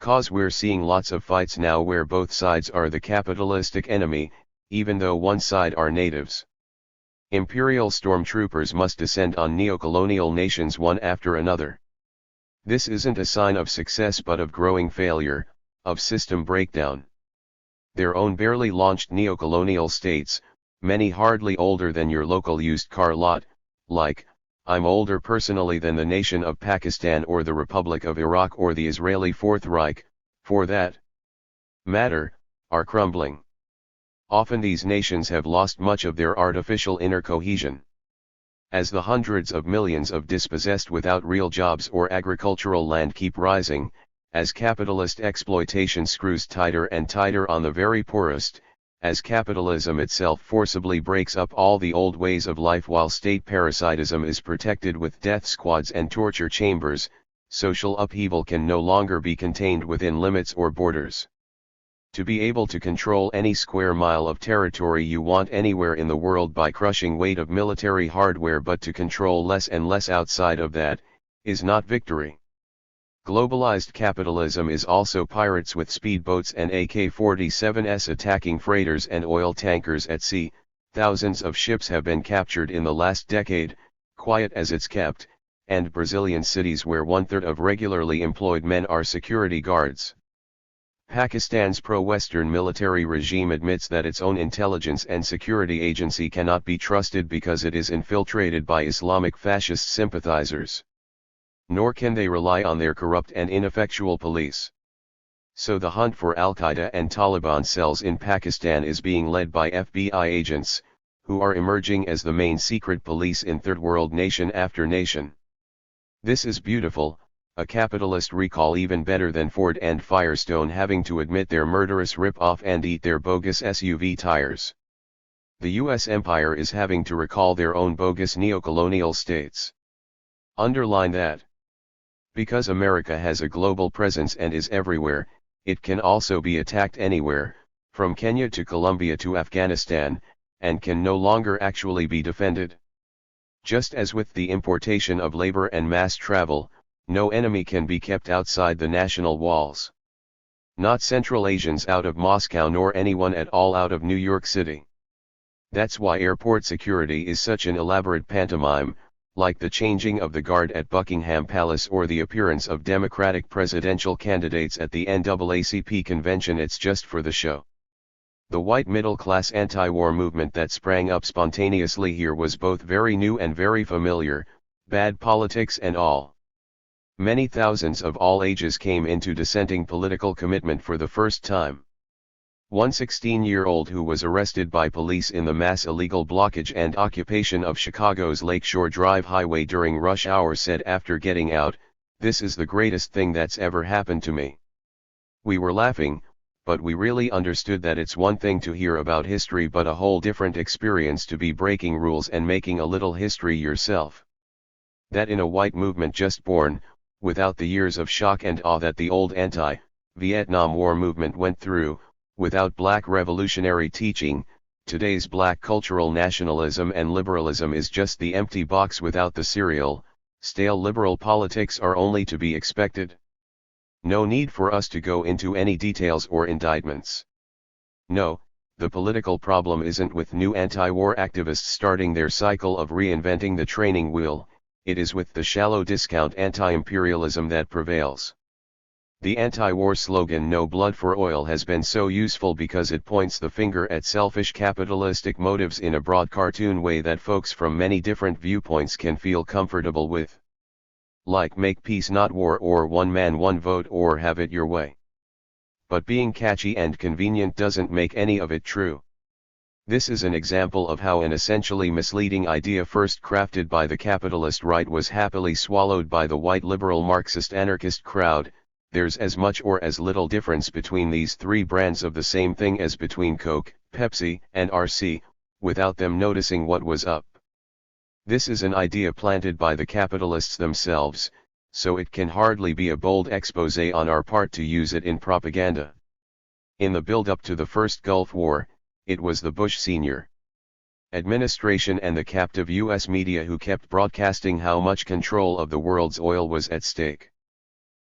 'Cause we're seeing lots of fights now where both sides are the capitalistic enemy, even though one side are natives. Imperial stormtroopers must descend on neocolonial nations one after another. This isn't a sign of success but of growing failure, of system breakdown. Their own barely launched neocolonial states, many hardly older than your local used car lot, like, I'm older personally than the nation of Pakistan or the Republic of Iraq or the Israeli Fourth Reich, for that matter, are crumbling. Often these nations have lost much of their artificial inner cohesion. As the hundreds of millions of dispossessed without real jobs or agricultural land keep rising, as capitalist exploitation screws tighter and tighter on the very poorest, as capitalism itself forcibly breaks up all the old ways of life while state parasitism is protected with death squads and torture chambers, social upheaval can no longer be contained within limits or borders. To be able to control any square mile of territory you want anywhere in the world by crushing weight of military hardware, but to control less and less outside of that, is not victory. Globalized capitalism is also pirates with speedboats and AK-47s attacking freighters and oil tankers at sea. Thousands of ships have been captured in the last decade, quiet as it's kept, and Brazilian cities where 1/3 of regularly employed men are security guards. Pakistan's pro-Western military regime admits that its own intelligence and security agency cannot be trusted because it is infiltrated by Islamic fascist sympathizers. Nor can they rely on their corrupt and ineffectual police. So the hunt for Al-Qaeda and Taliban cells in Pakistan is being led by FBI agents, who are emerging as the main secret police in third world nation after nation. This is beautiful, a capitalist recall even better than Ford and Firestone having to admit their murderous rip-off and eat their bogus SUV tires. The US empire is having to recall their own bogus neocolonial states. Underline that. Because America has a global presence and is everywhere, it can also be attacked anywhere, from Kenya to Colombia to Afghanistan, and can no longer actually be defended. Just as with the importation of labor and mass travel, no enemy can be kept outside the national walls. Not Central Asians out of Moscow nor anyone at all out of New York City. That's why airport security is such an elaborate pantomime, like the changing of the guard at Buckingham Palace or the appearance of Democratic presidential candidates at the NAACP convention. It's just for the show. The white middle-class anti-war movement that sprang up spontaneously here was both very new and very familiar, bad politics and all. Many thousands of all ages came into dissenting political commitment for the first time. One 16-year-old who was arrested by police in the mass illegal blockage and occupation of Chicago's Lakeshore Drive highway during rush hour said after getting out, "This is the greatest thing that's ever happened to me." We were laughing, but we really understood that it's one thing to hear about history but a whole different experience to be breaking rules and making a little history yourself. That in a white movement just born, without the years of shock and awe that the old anti-Vietnam War movement went through, without black revolutionary teaching, today's black cultural nationalism and liberalism is just the empty box without the cereal. Stale liberal politics are only to be expected. No need for us to go into any details or indictments. No, the political problem isn't with new anti-war activists starting their cycle of reinventing the training wheel, it is with the shallow discount anti-imperialism that prevails. The anti-war slogan "No blood for oil" has been so useful because it points the finger at selfish capitalistic motives in a broad cartoon way that folks from many different viewpoints can feel comfortable with. Like "Make peace not war" or "One man one vote" or "Have it your way." But being catchy and convenient doesn't make any of it true. This is an example of how an essentially misleading idea first crafted by the capitalist right was happily swallowed by the white liberal Marxist anarchist crowd. There's as much or as little difference between these three brands of the same thing as between Coke, Pepsi, and RC, without them noticing what was up. This is an idea planted by the capitalists themselves, so it can hardly be a bold exposé on our part to use it in propaganda. In the build-up to the first Gulf War, it was the Bush Sr. administration and the captive U.S. media who kept broadcasting how much control of the world's oil was at stake.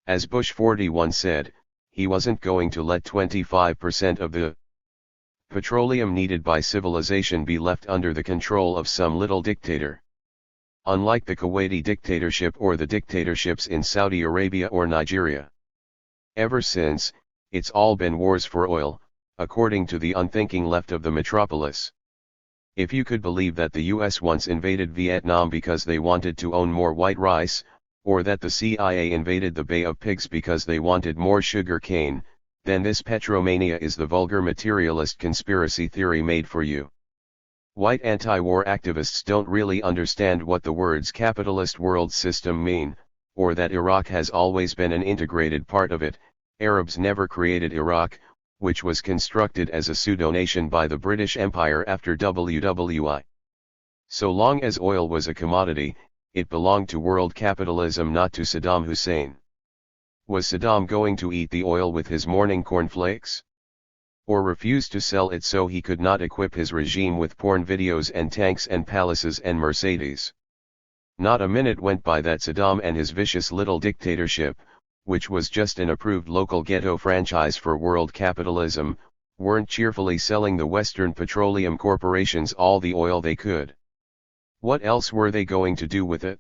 As Bush 41 said, he wasn't going to let 25% of the petroleum needed by civilization be left under the control of some little dictator. Unlike the Kuwaiti dictatorship or the dictatorships in Saudi Arabia or Nigeria. Ever since, it's all been wars for oil, according to the unthinking left of the metropolis. If you could believe that the US once invaded Vietnam because they wanted to own more white rice, or that the CIA invaded the Bay of Pigs because they wanted more sugar cane, then this petromania is the vulgar materialist conspiracy theory made for you. White anti-war activists don't really understand what the words capitalist world system mean, or that Iraq has always been an integrated part of it. Arabs never created Iraq, which was constructed as a pseudo-nation by the British Empire after WWI. So long as oil was a commodity, it belonged to world capitalism, not to Saddam Hussein. Was Saddam going to eat the oil with his morning cornflakes? Or refuse to sell it so he could not equip his regime with porn videos and tanks and palaces and Mercedes? Not a minute went by that Saddam and his vicious little dictatorship, which was just an approved local ghetto franchise for world capitalism, weren't cheerfully selling the Western petroleum corporations all the oil they could. What else were they going to do with it?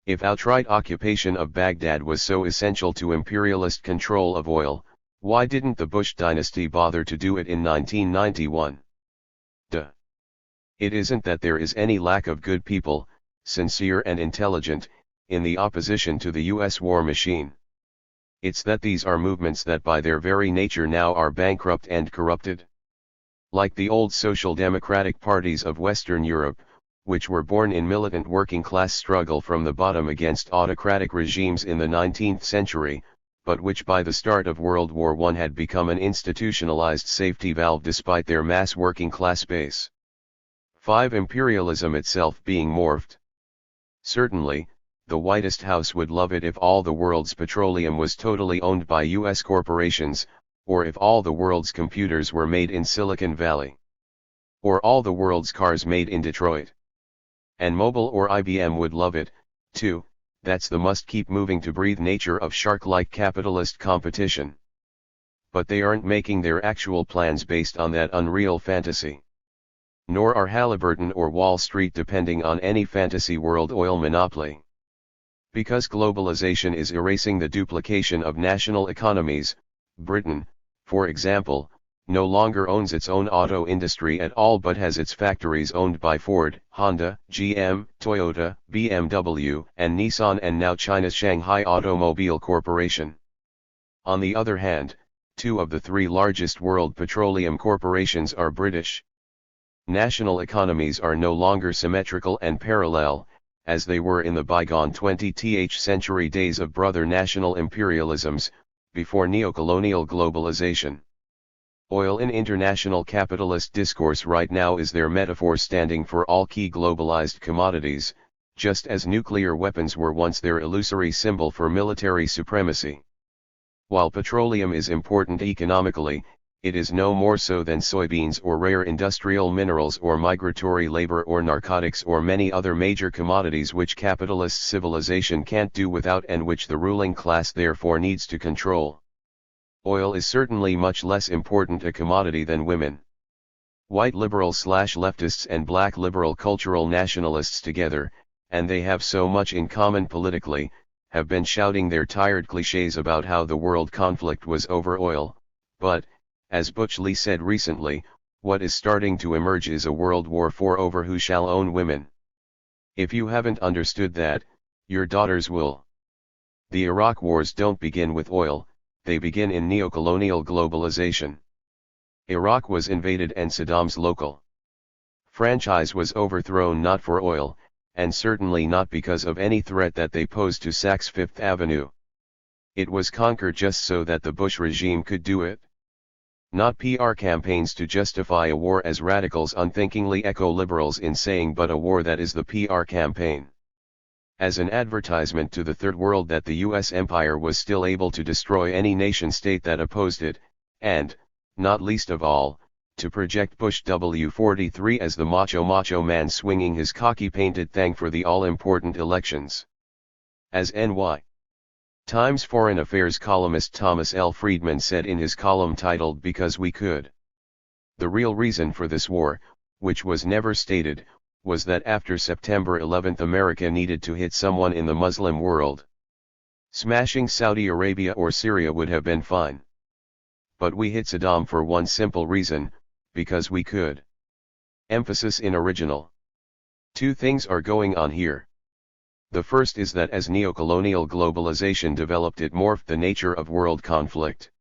If outright occupation of Baghdad was so essential to imperialist control of oil, Why didn't the Bush dynasty bother to do it in 1991? Duh. It isn't that there is any lack of good people, sincere and intelligent, in the opposition to the US war machine. It's that these are movements that by their very nature now are bankrupt and corrupted. Like the old social democratic parties of Western Europe, which were born in militant working-class struggle from the bottom against autocratic regimes in the 19th century, but which by the start of World War I had become an institutionalized safety valve despite their mass working-class base. 5. Imperialism itself being morphed. Certainly, the Whitest House would love it if all the world's petroleum was totally owned by US corporations, or if all the world's computers were made in Silicon Valley. Or all the world's cars made in Detroit. And Mobil or IBM would love it, too. That's the must-keep-moving-to-breathe nature of shark-like capitalist competition. But they aren't making their actual plans based on that unreal fantasy. Nor are Halliburton or Wall Street depending on any fantasy world oil monopoly. Because globalization is erasing the duplication of national economies, Britain, for example, no longer owns its own auto industry at all but has its factories owned by Ford, Honda, GM, Toyota, BMW, and Nissan and now China's Shanghai Automobile Corporation. On the other hand, 2 of the 3 largest world petroleum corporations are British. National economies are no longer symmetrical and parallel, as they were in the bygone 20th century days of brother national imperialisms, before neocolonial globalization. Oil in international capitalist discourse right now is their metaphor standing for all key globalized commodities, just as nuclear weapons were once their illusory symbol for military supremacy. While petroleum is important economically, it is no more so than soybeans or rare industrial minerals or migratory labor or narcotics or many other major commodities which capitalist civilization can't do without and which the ruling class therefore needs to control. Oil is certainly much less important a commodity than women. White liberals/leftists and black liberal cultural nationalists together, and they have so much in common politically, have been shouting their tired cliches about how the world conflict was over oil, but, as Butch Lee said recently, what is starting to emerge is a World War IV over who shall own women. If you haven't understood that, your daughters will. The Iraq wars don't begin with oil, they begin in neocolonial globalization. Iraq was invaded and Saddam's local franchise was overthrown not for oil, and certainly not because of any threat that they posed to Saks Fifth Avenue. It was conquered just so that the Bush regime could do it. Not PR campaigns to justify a war as radicals unthinkingly echo liberals in saying but a war that is the PR campaign. As an advertisement to the Third World that the US empire was still able to destroy any nation-state that opposed it, and, not least of all, to project Bush W43 as the macho man swinging his cocky painted thing for the all-important elections. As N.Y. Times Foreign Affairs columnist Thomas L. Friedman said in his column titled Because We Could. The real reason for this war, which was never stated, was that after September 11 America needed to hit someone in the Muslim world. Smashing Saudi Arabia or Syria would have been fine. But we hit Saddam for one simple reason, because we could. Emphasis in original. 2 things are going on here. The first is that as neocolonial globalization developed it morphed the nature of world conflict.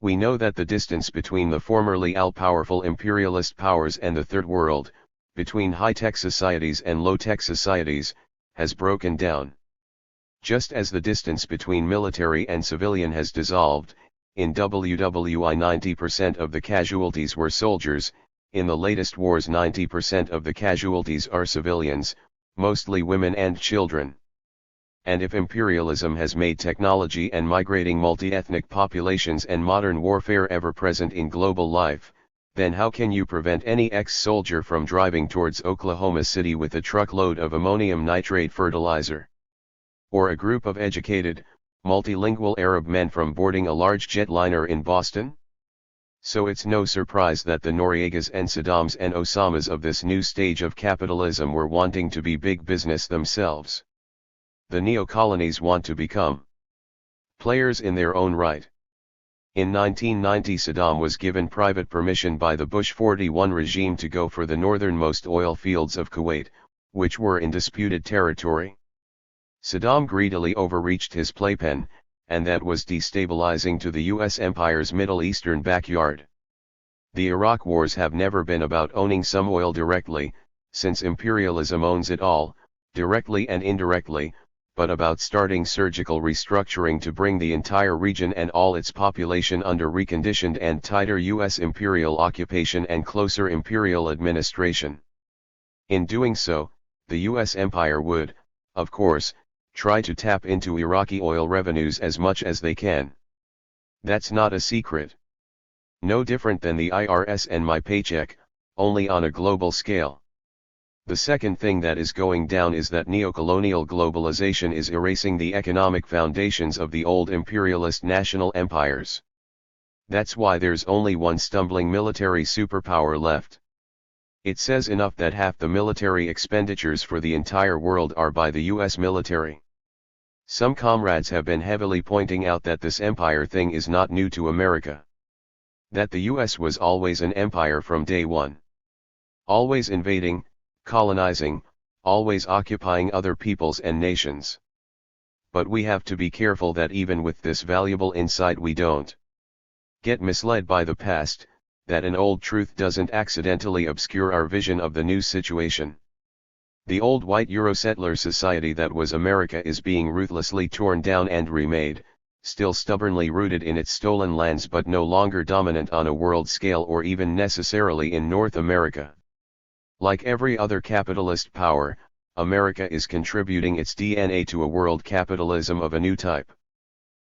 We know that the distance between the formerly all-powerful imperialist powers and the Third World, between high-tech societies and low-tech societies, has broken down. Just as the distance between military and civilian has dissolved, in WWI 90% of the casualties were soldiers, in the latest wars 90% of the casualties are civilians, mostly women and children. And if imperialism has made technology and migrating multi-ethnic populations and modern warfare ever present in global life, then how can you prevent any ex-soldier from driving towards Oklahoma City with a truckload of ammonium nitrate fertilizer? Or a group of educated, multilingual Arab men from boarding a large jetliner in Boston? So it's no surprise that the Noriegas and Saddams and Osamas of this new stage of capitalism were wanting to be big business themselves. The neo-colonies want to become players in their own right. In 1990 Saddam was given private permission by the Bush 41 regime to go for the northernmost oil fields of Kuwait, which were in disputed territory. Saddam greedily overreached his playpen, and that was destabilizing to the US empire's Middle Eastern backyard. The Iraq wars have never been about owning some oil directly, since imperialism owns it all, directly and indirectly, but about starting surgical restructuring to bring the entire region and all its population under reconditioned and tighter US imperial occupation and closer imperial administration. In doing so, the US empire would, of course, try to tap into Iraqi oil revenues as much as they can. That's not a secret. No different than the IRS and my paycheck, only on a global scale. The second thing that is going down is that neocolonial globalization is erasing the economic foundations of the old imperialist national empires. That's why there's only one stumbling military superpower left. It says enough that half the military expenditures for the entire world are by the US military. Some comrades have been heavily pointing out that this empire thing is not new to America. That the US was always an empire from day one. Always invading, colonizing, always occupying other peoples and nations. But we have to be careful that even with this valuable insight we don't get misled by the past, that an old truth doesn't accidentally obscure our vision of the new situation. The old white Euro-settler society that was America is being ruthlessly torn down and remade, still stubbornly rooted in its stolen lands but no longer dominant on a world scale or even necessarily in North America. Like every other capitalist power, America is contributing its DNA to a world capitalism of a new type.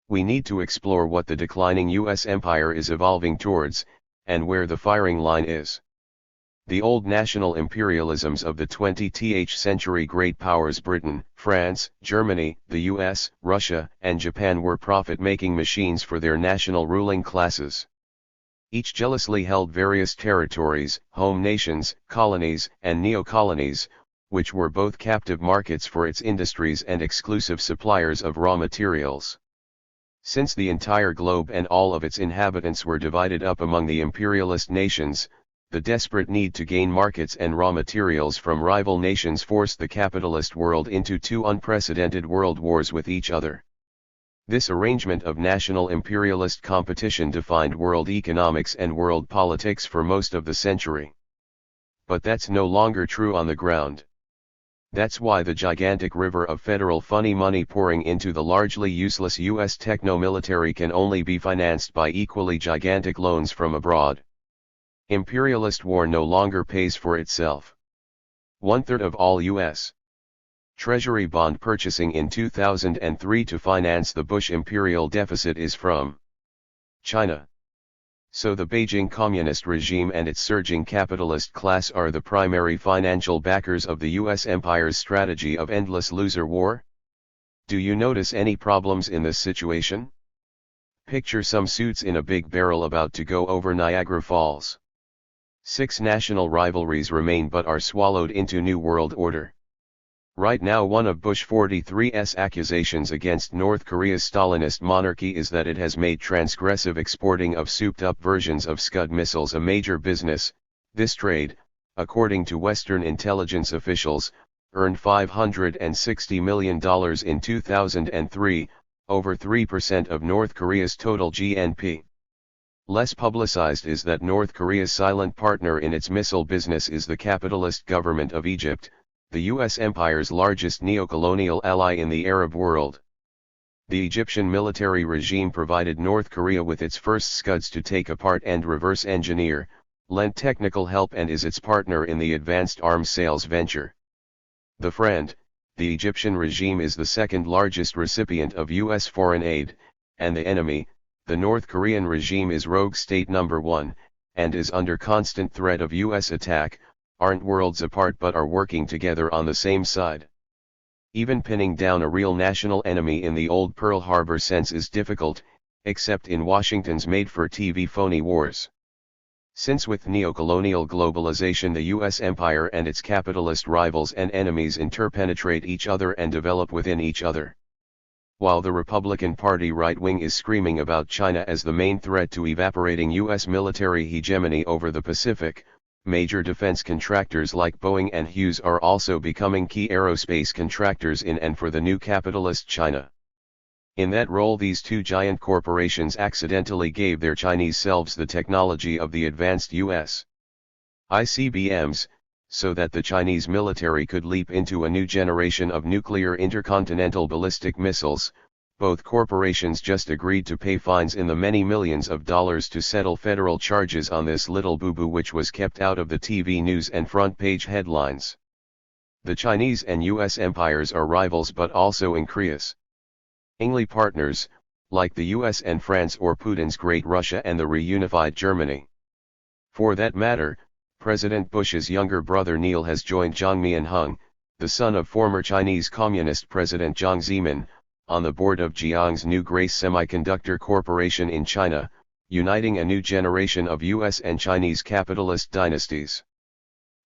We need to explore what the declining US empire is evolving towards, and where the firing line is. The old national imperialisms of the 20th century great powers Britain, France, Germany, the US, Russia, and Japan were profit-making machines for their national ruling classes. Each jealously held various territories, home nations, colonies, and neo-colonies, which were both captive markets for its industries and exclusive suppliers of raw materials. Since the entire globe and all of its inhabitants were divided up among the imperialist nations, the desperate need to gain markets and raw materials from rival nations forced the capitalist world into two unprecedented world wars with each other. This arrangement of national imperialist competition defined world economics and world politics for most of the century. But that's no longer true on the ground. That's why the gigantic river of federal funny money pouring into the largely useless US techno-military can only be financed by equally gigantic loans from abroad. Imperialist war no longer pays for itself. 1/3 of all US Treasury bond purchasing in 2003 to finance the Bush imperial deficit is from China. So the Beijing communist regime and its surging capitalist class are the primary financial backers of the US empire's strategy of endless loser war? Do you notice any problems in this situation? Picture some suits in a big barrel about to go over Niagara Falls. 6 national rivalries remain but are swallowed into New World Order. Right now one of Bush 43's accusations against North Korea's Stalinist monarchy is that it has made transgressive exporting of souped-up versions of Scud missiles a major business. This trade, according to Western intelligence officials, earned $560 million in 2003, over 3% of North Korea's total GNP. Less publicized is that North Korea's silent partner in its missile business is the capitalist government of Egypt, the US empire's largest neocolonial ally in the Arab world. The Egyptian military regime provided North Korea with its first Scuds to take apart and reverse engineer, lent technical help and is its partner in the advanced arms sales venture. The friend, the Egyptian regime is the second largest recipient of US foreign aid, and the enemy, the North Korean regime is rogue state number 1, and is under constant threat of US attack, aren't worlds apart but are working together on the same side. Even pinning down a real national enemy in the old Pearl Harbor sense is difficult, except in Washington's made-for-TV phony wars. Since with neocolonial globalization the US empire and its capitalist rivals and enemies interpenetrate each other and develop within each other. While the Republican Party right wing is screaming about China as the main threat to evaporating U.S. military hegemony over the Pacific, major defense contractors like Boeing and Hughes are also becoming key aerospace contractors in and for the new capitalist China. In that role, these two giant corporations accidentally gave their Chinese selves the technology of the advanced U.S. ICBMs, so that the Chinese military could leap into a new generation of nuclear intercontinental ballistic missiles. Both corporations just agreed to pay fines in the many millions of dollars to settle federal charges on this little boo-boo, which was kept out of the TV news and front-page headlines. The Chinese and U.S. empires are rivals but also increasingly partners, like the US and France or Putin's Great Russia and the reunified Germany. For that matter, President Bush's younger brother Neil has joined Jiang Mianheng, the son of former Chinese Communist President Jiang Zemin, on the board of Jiang's new Grace Semiconductor Corporation in China, uniting a new generation of US and Chinese capitalist dynasties.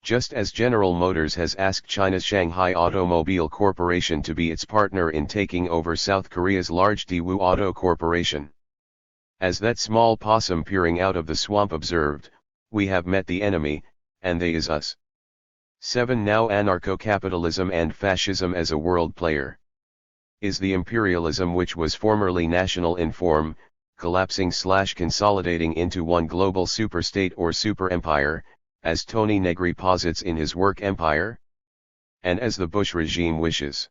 Just as General Motors has asked China's Shanghai Automobile Corporation to be its partner in taking over South Korea's large Daewoo Auto Corporation. As that small possum peering out of the swamp observed, we have met the enemy, and they is us. 7. Now anarcho-capitalism and fascism as a world player. Is the imperialism which was formerly national in form, collapsing/consolidating into one global superstate or super-empire, as Tony Negri posits in his work Empire? And as the Bush regime wishes.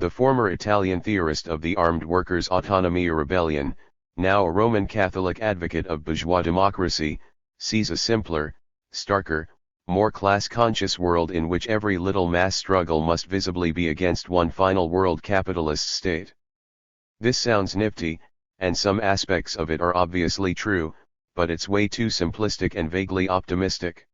The former Italian theorist of the Armed Workers' Autonomy Rebellion, now a Roman Catholic advocate of bourgeois democracy, sees a simpler, starker, more class-conscious world in which every little mass struggle must visibly be against one final world capitalist state. This sounds nifty, and some aspects of it are obviously true, but it's way too simplistic and vaguely optimistic.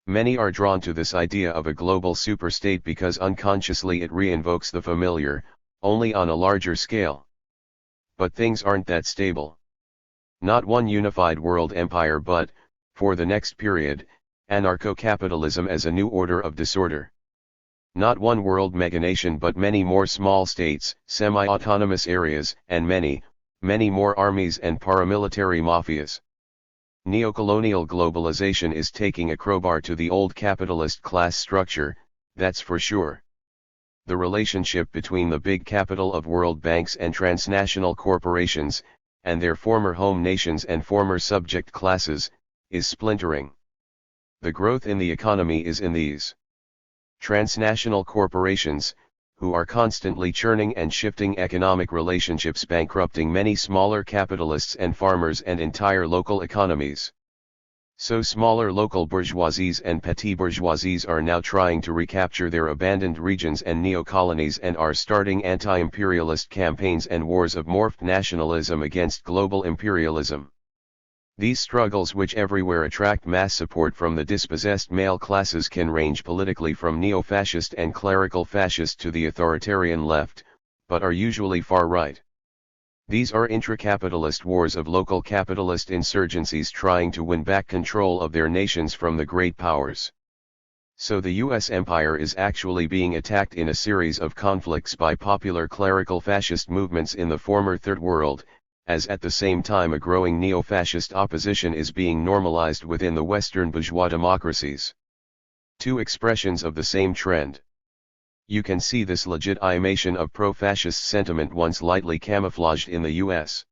Many are drawn to this idea of a global superstate because unconsciously it reinvokes the familiar, only on a larger scale. But things aren't that stable. Not one unified world empire but, for the next period, anarcho-capitalism as a new order of disorder. Not one world meganation but many more small states, semi-autonomous areas, and many, many more armies and paramilitary mafias. Neocolonial globalization is taking a crowbar to the old capitalist class structure, that's for sure. The relationship between the big capital of world banks and transnational corporations, and their former home nations and former subject classes, is splintering. The growth in the economy is in these transnational corporations, who are constantly churning and shifting economic relationships, bankrupting many smaller capitalists and farmers and entire local economies. So smaller local bourgeoisies and petty bourgeoisies are now trying to recapture their abandoned regions and neo-colonies and are starting anti-imperialist campaigns and wars of morphed nationalism against global imperialism. These struggles, which everywhere attract mass support from the dispossessed male classes, can range politically from neo-fascist and clerical fascist to the authoritarian left, but are usually far right. These are intra-capitalist wars of local capitalist insurgencies trying to win back control of their nations from the great powers. So the US empire is actually being attacked in a series of conflicts by popular clerical fascist movements in the former Third World, as at the same time a growing neo-fascist opposition is being normalized within the Western bourgeois democracies. Two expressions of the same trend. You can see this legitimation of pro-fascist sentiment once lightly camouflaged in the U.S.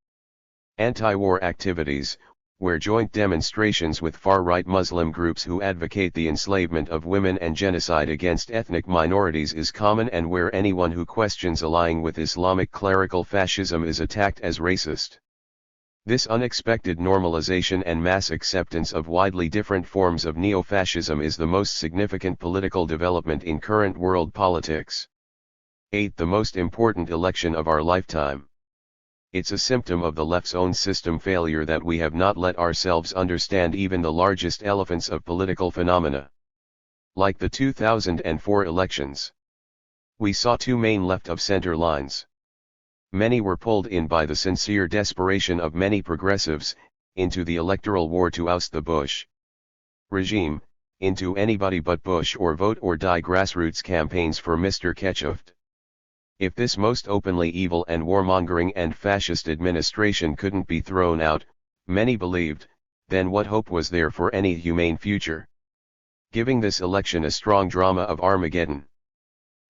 anti-war activities, where joint demonstrations with far-right Muslim groups who advocate the enslavement of women and genocide against ethnic minorities is common, and where anyone who questions allying with Islamic clerical fascism is attacked as racist. This unexpected normalization and mass acceptance of widely different forms of neo-fascism is the most significant political development in current world politics. 8. The most important election of our lifetime. It's a symptom of the left's own system failure that we have not let ourselves understand even the largest elephants of political phenomena. Like the 2004 elections, we saw two main left-of-center lines. Many were pulled in by the sincere desperation of many progressives, into the electoral war to oust the Bush regime, into anybody but Bush or vote or die grassroots campaigns for Mr. Ketchup. If this most openly evil and warmongering and fascist administration couldn't be thrown out, many believed, then what hope was there for any humane future? Giving this election a strong drama of Armageddon.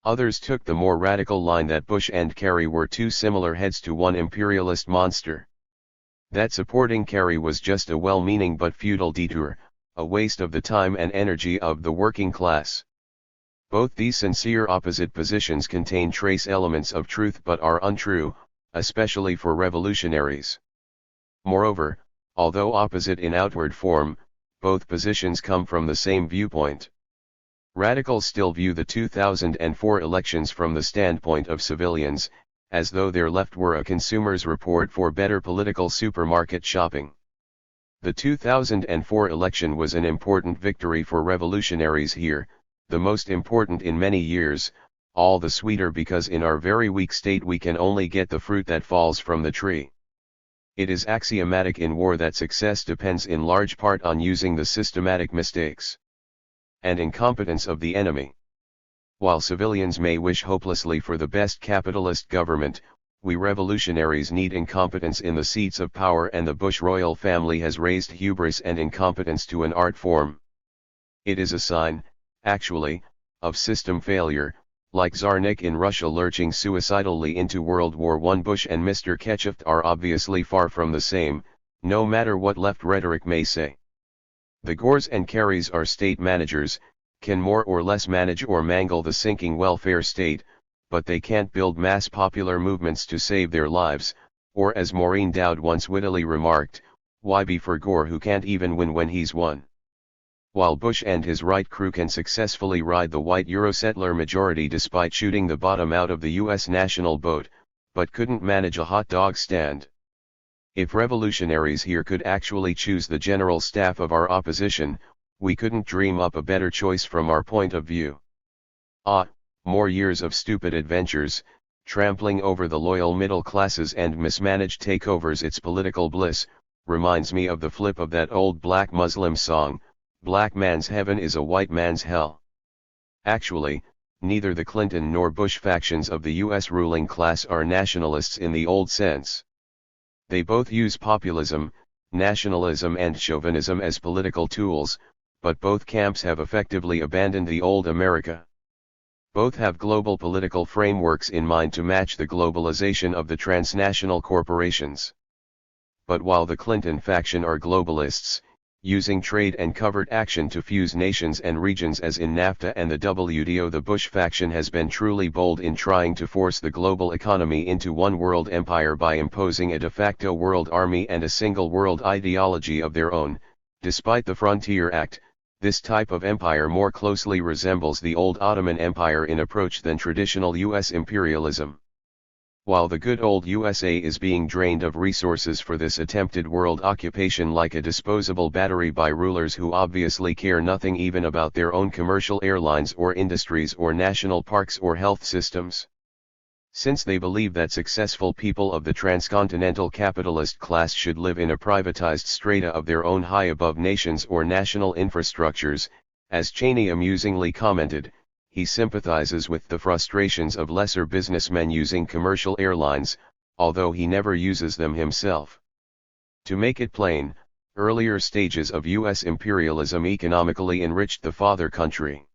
Others took the more radical line that Bush and Kerry were two similar heads to one imperialist monster. That supporting Kerry was just a well-meaning but futile detour, a waste of the time and energy of the working class. Both these sincere opposite positions contain trace elements of truth but are untrue, especially for revolutionaries. Moreover, although opposite in outward form, both positions come from the same viewpoint. Radicals still view the 2004 elections from the standpoint of civilians, as though their left were a consumer's report for better political supermarket shopping. The 2004 election was an important victory for revolutionaries here, the most important in many years, all the sweeter because in our very weak state we can only get the fruit that falls from the tree. It is axiomatic in war that success depends in large part on using the systematic mistakes and incompetence of the enemy. While civilians may wish hopelessly for the best capitalist government, we revolutionaries need incompetence in the seats of power, and the Bush royal family has raised hubris and incompetence to an art form. It is a sign, actually, of system failure, like Tsarnik in Russia lurching suicidally into World War I. Bush and Mr. Khrushchev are obviously far from the same, no matter what left rhetoric may say. The Gores and Kerrys are state managers, can more or less manage or mangle the sinking welfare state, but they can't build mass popular movements to save their lives, or as Maureen Dowd once wittily remarked, why be for Gore who can't even win when he's won? While Bush and his right crew can successfully ride the white Eurosettler majority despite shooting the bottom out of the US national boat, but couldn't manage a hot dog stand. If revolutionaries here could actually choose the general staff of our opposition, we couldn't dream up a better choice from our point of view. More years of stupid adventures, trampling over the loyal middle classes and mismanaged takeovers its political bliss, reminds me of the flip of that old black Muslim song, "Black man's heaven is a white man's hell." Actually, neither the Clinton nor Bush factions of the US ruling class are nationalists in the old sense. They both use populism, nationalism and chauvinism as political tools, but both camps have effectively abandoned the old America. Both have global political frameworks in mind to match the globalization of the transnational corporations. But while the Clinton faction are globalists, using trade and covert action to fuse nations and regions as in NAFTA and the WTO, the Bush faction has been truly bold in trying to force the global economy into one world empire by imposing a de facto world army and a single world ideology of their own. Despite the Frontier Act, this type of empire more closely resembles the old Ottoman Empire in approach than traditional US imperialism. While the good old USA is being drained of resources for this attempted world occupation like a disposable battery by rulers who obviously care nothing even about their own commercial airlines or industries or national parks or health systems. Since they believe that successful people of the transcontinental capitalist class should live in a privatized strata of their own high above nations or national infrastructures, as Cheney amusingly commented, he sympathizes with the frustrations of lesser businessmen using commercial airlines, although he never uses them himself. To make it plain, earlier stages of US imperialism economically enriched the father country.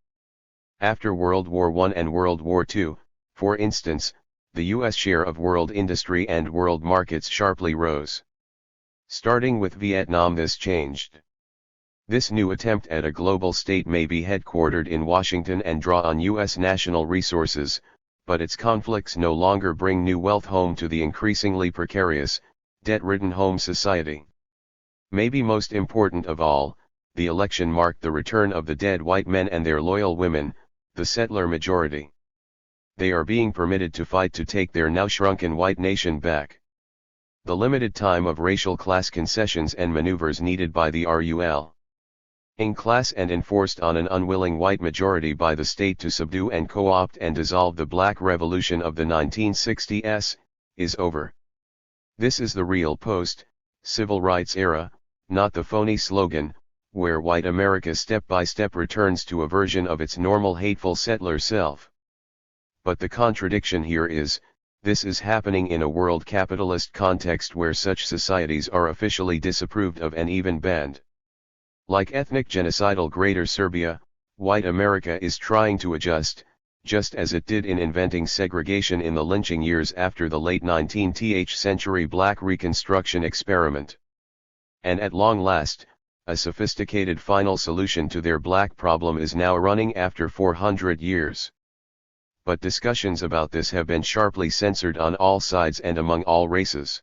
After World War I and World War II, for instance, the US share of world industry and world markets sharply rose. Starting with Vietnam, this changed. This new attempt at a global state may be headquartered in Washington and draw on US national resources, but its conflicts no longer bring new wealth home to the increasingly precarious, debt-ridden home society. Maybe most important of all, the election marked the return of the dead white men and their loyal women, the settler majority. They are being permitted to fight to take their now shrunken white nation back. The limited time of racial class concessions and maneuvers needed by the RUL in class and enforced on an unwilling white majority by the state to subdue and co-opt and dissolve the Black Revolution of the 1960s, is over. This is the real post-civil rights era, not the phony slogan, where white America step by step returns to a version of its normal hateful settler self. But the contradiction here is, this is happening in a world capitalist context where such societies are officially disapproved of and even banned. Like ethnic genocidal Greater Serbia, white America is trying to adjust, just as it did in inventing segregation in the lynching years after the late 19th century Black Reconstruction experiment. And at long last, a sophisticated final solution to their black problem is now running after 400 years. But discussions about this have been sharply censored on all sides and among all races.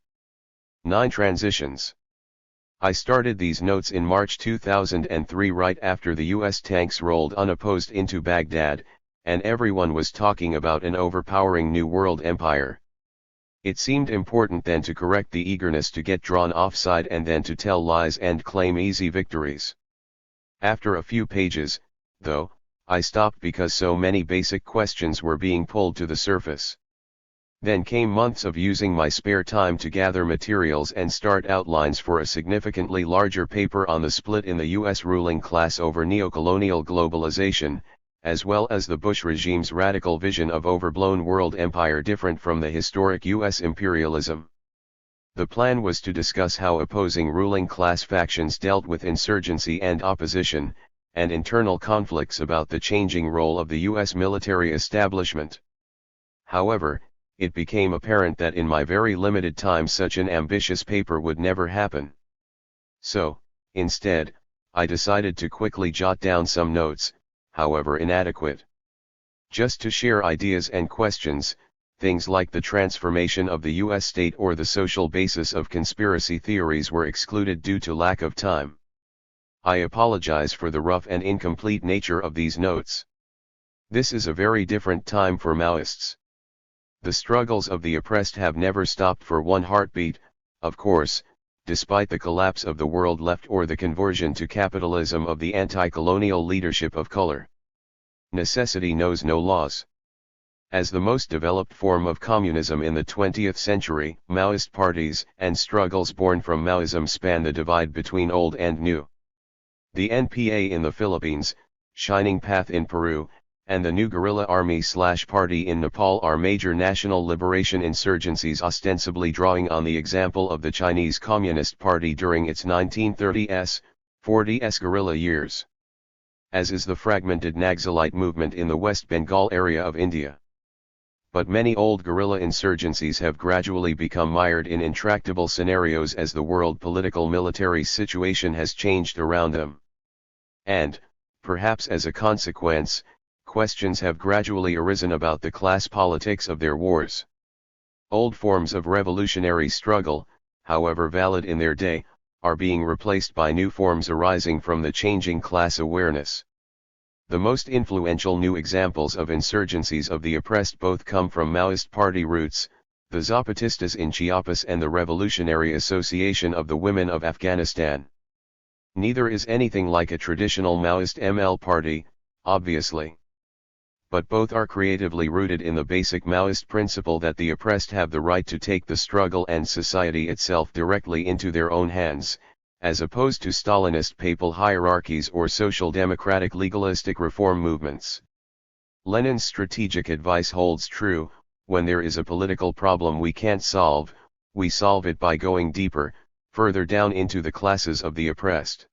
9 Transitions. I started these notes in March 2003 right after the US tanks rolled unopposed into Baghdad, and everyone was talking about an overpowering New World empire. It seemed important then to correct the eagerness to get drawn offside and then to tell lies and claim easy victories. After a few pages, though, I stopped because so many basic questions were being pulled to the surface. Then came months of using my spare time to gather materials and start outlines for a significantly larger paper on the split in the US ruling class over neocolonial globalization, as well as the Bush regime's radical vision of overblown world empire different from the historic US imperialism. The plan was to discuss how opposing ruling class factions dealt with insurgency and opposition, and internal conflicts about the changing role of the US military establishment. However, it became apparent that in my very limited time such an ambitious paper would never happen. So, instead, I decided to quickly jot down some notes, however inadequate. Just to share ideas and questions, things like the transformation of the US state or the social basis of conspiracy theories were excluded due to lack of time. I apologize for the rough and incomplete nature of these notes. This is a very different time for Maoists. The struggles of the oppressed have never stopped for one heartbeat, of course, despite the collapse of the world left or the conversion to capitalism of the anti-colonial leadership of color. Necessity knows no laws. As the most developed form of communism in the 20th century, Maoist parties and struggles born from Maoism span the divide between old and new. The NPA in the Philippines, Shining Path in Peru, and the New Guerrilla Army/Party in Nepal are major national liberation insurgencies ostensibly drawing on the example of the Chinese Communist Party during its 1930s, 40s guerrilla years. As is the fragmented Naxalite movement in the West Bengal area of India. But many old guerrilla insurgencies have gradually become mired in intractable scenarios as the world political military situation has changed around them. And, perhaps as a consequence, questions have gradually arisen about the class politics of their wars. Old forms of revolutionary struggle, however valid in their day, are being replaced by new forms arising from the changing class awareness. The most influential new examples of insurgencies of the oppressed both come from Maoist party roots, the Zapatistas in Chiapas and the Revolutionary Association of the Women of Afghanistan. Neither is anything like a traditional Maoist ML party, obviously. But both are creatively rooted in the basic Maoist principle that the oppressed have the right to take the struggle and society itself directly into their own hands, as opposed to Stalinist papal hierarchies or social democratic legalistic reform movements. Lenin's strategic advice holds true: when there is a political problem we can't solve, we solve it by going deeper, further down into the classes of the oppressed.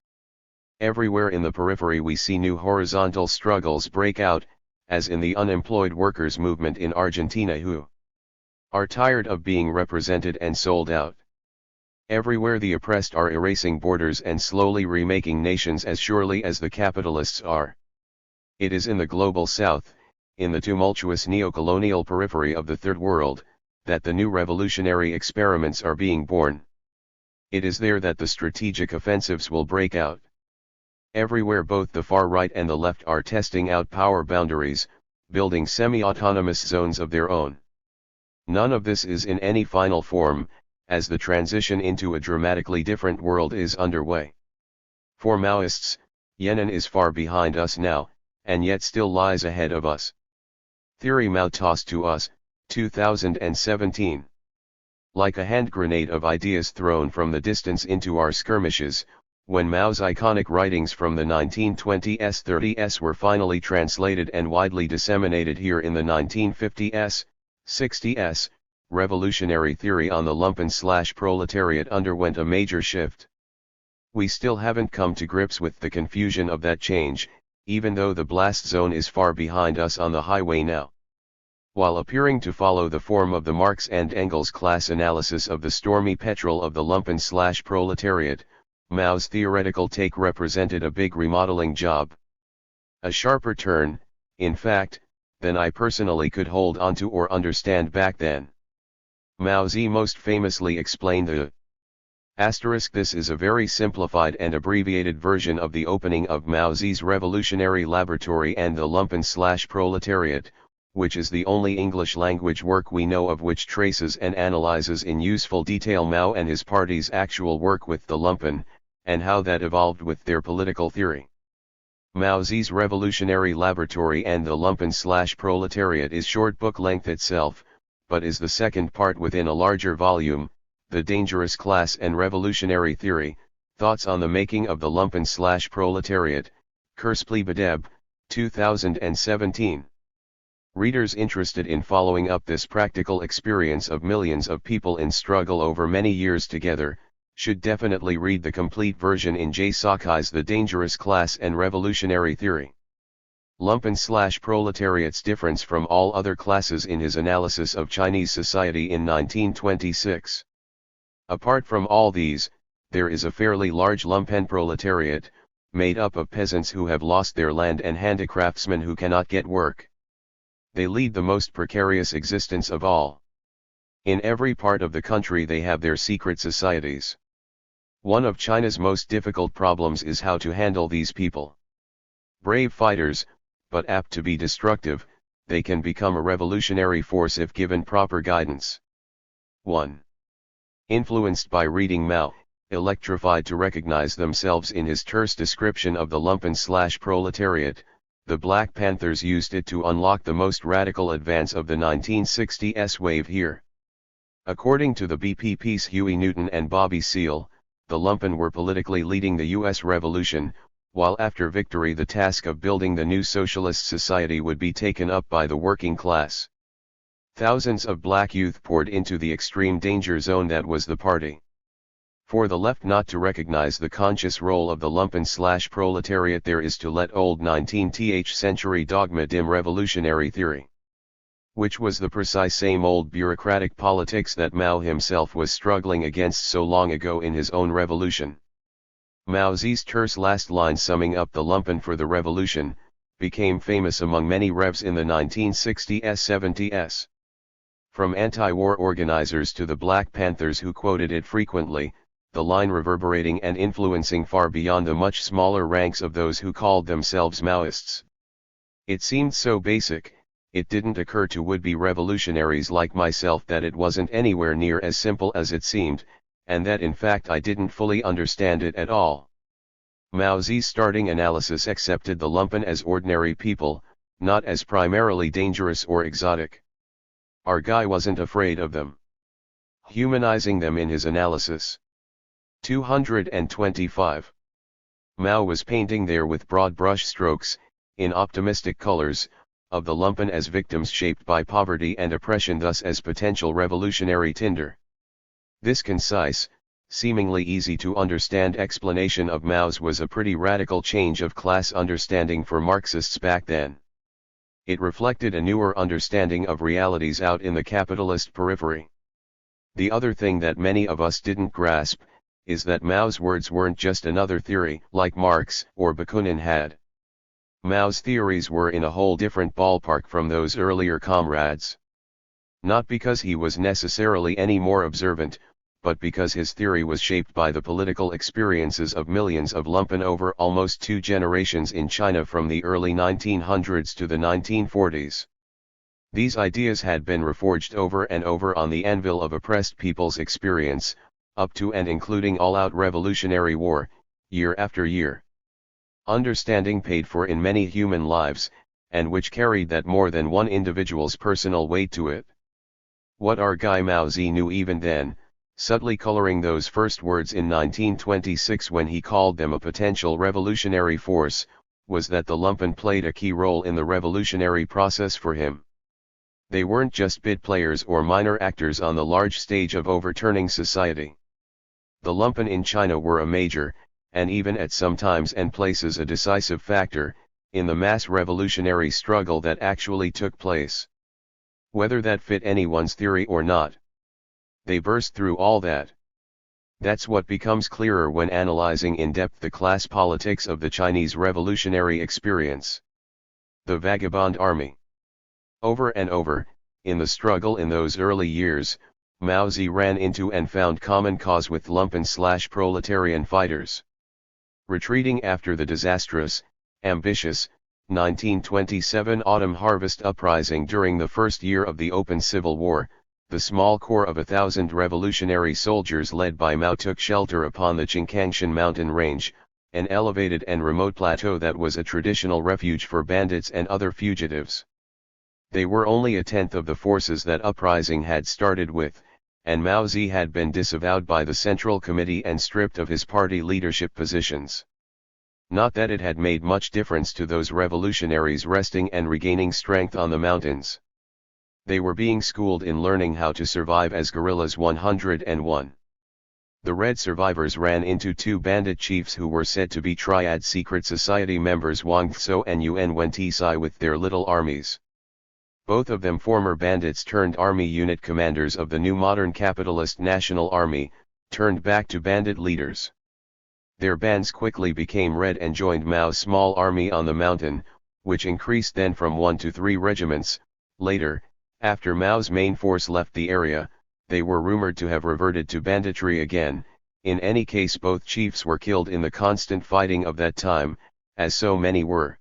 Everywhere in the periphery we see new horizontal struggles break out, as in the unemployed workers' movement in Argentina who are tired of being represented and sold out. Everywhere the oppressed are erasing borders and slowly remaking nations as surely as the capitalists are. It is in the global south, in the tumultuous neocolonial periphery of the Third World, that the new revolutionary experiments are being born. It is there that the strategic offensives will break out. Everywhere both the far right and the left are testing out power boundaries, building semi-autonomous zones of their own. None of this is in any final form, as the transition into a dramatically different world is underway. For Maoists, Yemen is far behind us now, and yet still lies ahead of us. Theory Mao tossed to us, 2017. Like a hand grenade of ideas thrown from the distance into our skirmishes, When Mao's iconic writings from the 1920s 30s were finally translated and widely disseminated here in the 1950s, 60s, revolutionary theory on the lumpen/proletariat underwent a major shift. We still haven't come to grips with the confusion of that change, even though the blast zone is far behind us on the highway now. While appearing to follow the form of the Marx and Engels class analysis of the stormy petrel of the lumpen/proletariat, Mao's theoretical take represented a big remodeling job. A sharper turn, in fact, than I personally could hold onto or understand back then. Mao Zedong most famously explained the ***. This is a very simplified and abbreviated version of the opening of Mao Zedong's revolutionary laboratory and the lumpen/proletariat, which is the only English language work we know of which traces and analyzes in useful detail Mao and his party's actual work with the lumpen, and how that evolved with their political theory. Mao Zedong's revolutionary laboratory and the lumpen/proletariat is short book length itself, but is the second part within a larger volume, The Dangerous Class and Revolutionary Theory, Thoughts on the Making of the Lumpen/Proletariat, Kurspli Badeb, 2017. Readers interested in following up this practical experience of millions of people in struggle over many years together, should definitely read the complete version in J. Sakai's The Dangerous Class and Revolutionary Theory. Lumpen/proletariat's difference from all other classes in his analysis of Chinese society in 1926. Apart from all these, there is a fairly large lumpenproletariat, made up of peasants who have lost their land and handicraftsmen who cannot get work. They lead the most precarious existence of all. In every part of the country they have their secret societies. One of China's most difficult problems is how to handle these people. Brave fighters, but apt to be destructive, they can become a revolutionary force if given proper guidance. 1. Influenced by reading Mao, electrified to recognize themselves in his terse description of the lumpen/proletariat, the Black Panthers used it to unlock the most radical advance of the 1960s wave here. According to the BPP's Huey Newton and Bobby Seale, the lumpen were politically leading the U.S. Revolution, while after victory the task of building the new socialist society would be taken up by the working class. Thousands of black youth poured into the extreme danger zone that was the party. For the left not to recognize the conscious role of the lumpen/proletariat there is to let old 19th century dogma dim revolutionary theory. Which was the precise same old bureaucratic politics that Mao himself was struggling against so long ago in his own revolution. Mao Zedong's terse last line summing up the lumpen for the revolution, became famous among many revs in the 1960s-70s. From anti-war organizers to the Black Panthers who quoted it frequently, the line reverberating and influencing far beyond the much smaller ranks of those who called themselves Maoists. It seemed so basic, it didn't occur to would-be revolutionaries like myself that it wasn't anywhere near as simple as it seemed, and that in fact I didn't fully understand it at all. Mao Zedong's starting analysis accepted the lumpen as ordinary people, not as primarily dangerous or exotic. Our guy wasn't afraid of them. Humanizing them in his analysis. 225. Mao was painting there with broad brush strokes, in optimistic colors, of the lumpen as victims shaped by poverty and oppression, thus as potential revolutionary tinder. This concise, seemingly easy to understand explanation of Mao's was a pretty radical change of class understanding for Marxists back then. It reflected a newer understanding of realities out in the capitalist periphery. The other thing that many of us didn't grasp, is that Mao's words weren't just another theory like Marx or Bakunin had. Mao's theories were in a whole different ballpark from those earlier comrades. Not because he was necessarily any more observant, but because his theory was shaped by the political experiences of millions of lumpen over almost 2 generations in China from the early 1900s to the 1940s. These ideas had been reforged over and over on the anvil of oppressed people's experience, up to and including all-out revolutionary war, year after year. Understanding paid for in many human lives, and which carried that more than one individual's personal weight to it. What our guy Mao Zedong knew even then, subtly coloring those first words in 1926 when he called them a potential revolutionary force, was that the lumpen played a key role in the revolutionary process for him. They weren't just bit players or minor actors on the large stage of overturning society. The lumpen in China were a major, and even at some times and places a decisive factor, in the mass revolutionary struggle that actually took place. Whether that fit anyone's theory or not, they burst through all that. That's what becomes clearer when analyzing in depth the class politics of the Chinese revolutionary experience. The Vagabond Army. Over and over, in the struggle in those early years, Mao Zedong ran into and found common cause with lumpen/proletarian fighters. Retreating after the disastrous, ambitious, 1927 autumn harvest uprising during the first year of the Open Civil War, the small corps of 1,000 revolutionary soldiers led by Mao took shelter upon the Qingkangshan mountain range, an elevated and remote plateau that was a traditional refuge for bandits and other fugitives. They were only a tenth of the forces that uprising had started with, and Mao Zedong had been disavowed by the Central Committee and stripped of his party leadership positions. Not that it had made much difference to those revolutionaries resting and regaining strength on the mountains. They were being schooled in learning how to survive as guerrillas. 101. The Red survivors ran into two bandit chiefs who were said to be Triad Secret Society members, Wang Tso and Yuan Wentisai, with their little armies. Both of them former bandits turned army unit commanders of the new modern capitalist National Army, turned back to bandit leaders. Their bands quickly became red and joined Mao's small army on the mountain, which increased then from 1 to 3 regiments. Later, after Mao's main force left the area, they were rumored to have reverted to banditry again. In any case, both chiefs were killed in the constant fighting of that time, as so many were.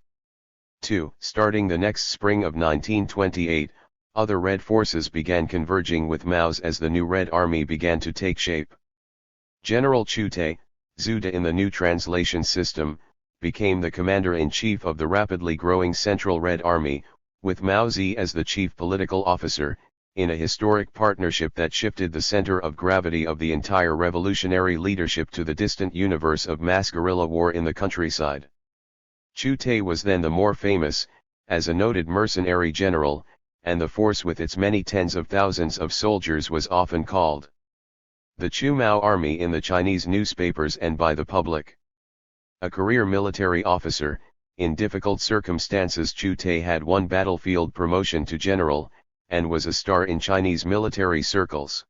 2. Starting the next spring of 1928, other Red forces began converging with Mao's as the new Red Army began to take shape. General Chu Tai, Zuda in the new translation system, became the commander-in-chief of the rapidly growing Central Red Army, with Mao Zedong as the chief political officer, in a historic partnership that shifted the center of gravity of the entire revolutionary leadership to the distant universe of mass guerrilla war in the countryside. Chu Tai was then the more famous, as a noted mercenary general, and the force with its many tens of thousands of soldiers was often called the Chu Mao Army in the Chinese newspapers and by the public. A career military officer, in difficult circumstances Chu Tai had won battlefield promotion to general, and was a star in Chinese military circles.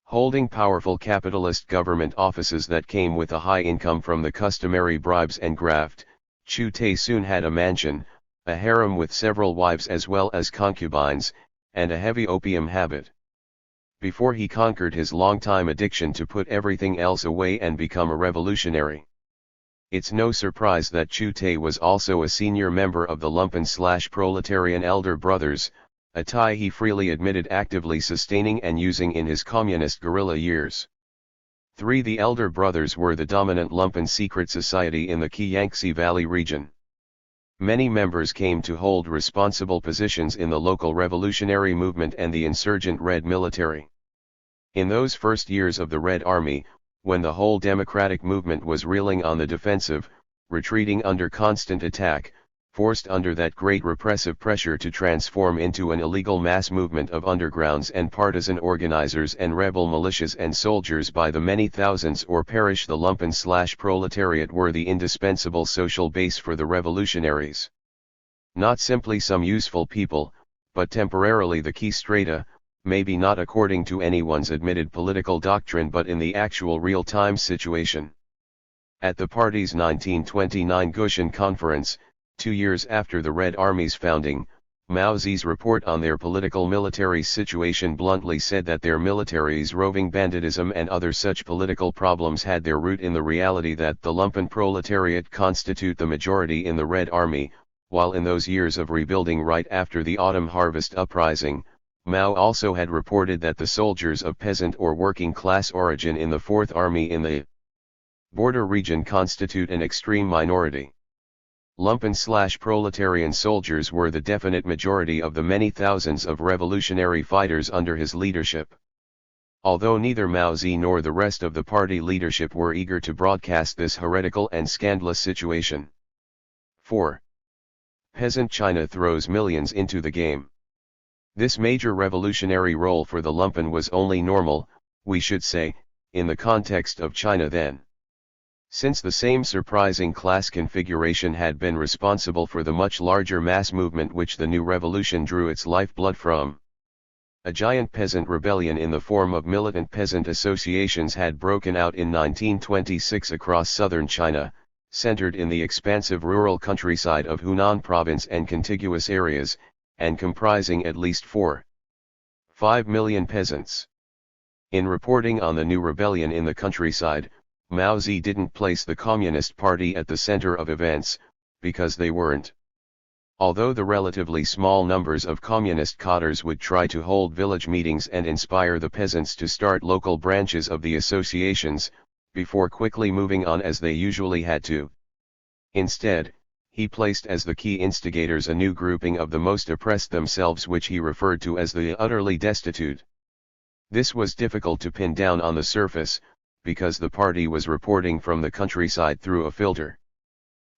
Holding powerful capitalist government offices that came with a high income from the customary bribes and graft, Chu Tai soon had a mansion, a harem with several wives as well as concubines, and a heavy opium habit. Before he conquered his long-time addiction to put everything else away and become a revolutionary. It's no surprise that Chu Tai was also a senior member of the lumpen/proletarian Elder Brothers, a tie he freely admitted actively sustaining and using in his communist guerrilla years. 3. The Elder Brothers were the dominant lumpen secret society in the Yangtze Valley region. Many members came to hold responsible positions in the local revolutionary movement and the insurgent Red military. In those first years of the Red Army, when the whole democratic movement was reeling on the defensive, retreating under constant attack, forced under that great repressive pressure to transform into an illegal mass movement of undergrounds and partisan organizers and rebel militias and soldiers by the many thousands or perish, the lumpen/proletariat were the indispensable social base for the revolutionaries. Not simply some useful people, but temporarily the key strata, maybe not according to anyone's admitted political doctrine but in the actual real-time situation. At the party's 1929 Gushan Conference, 2 years after the Red Army's founding, Mao Zedong's report on their political-military situation bluntly said that their military's roving banditism and other such political problems had their root in the reality that the lumpen proletariat constitute the majority in the Red Army, while in those years of rebuilding right after the autumn harvest uprising, Mao also had reported that the soldiers of peasant or working-class origin in the Fourth Army in the border region constitute an extreme minority. Lumpen/proletarian soldiers were the definite majority of the many thousands of revolutionary fighters under his leadership. Although neither Mao Zedong nor the rest of the party leadership were eager to broadcast this heretical and scandalous situation. 4. Peasant China throws millions into the game. This major revolutionary role for the lumpen was only normal, we should say, in the context of China then. Since the same surprising class configuration had been responsible for the much larger mass movement which the new revolution drew its lifeblood from. A giant peasant rebellion in the form of militant peasant associations had broken out in 1926 across southern China, centered in the expansive rural countryside of Hunan province and contiguous areas, and comprising at least 4.5 million peasants. In reporting on the new rebellion in the countryside, Mao Zedong didn't place the Communist Party at the center of events, because they weren't. Although the relatively small numbers of communist cadres would try to hold village meetings and inspire the peasants to start local branches of the associations, before quickly moving on as they usually had to. Instead, he placed as the key instigators a new grouping of the most oppressed themselves which he referred to as the utterly destitute. This was difficult to pin down on the surface, because the party was reporting from the countryside through a filter.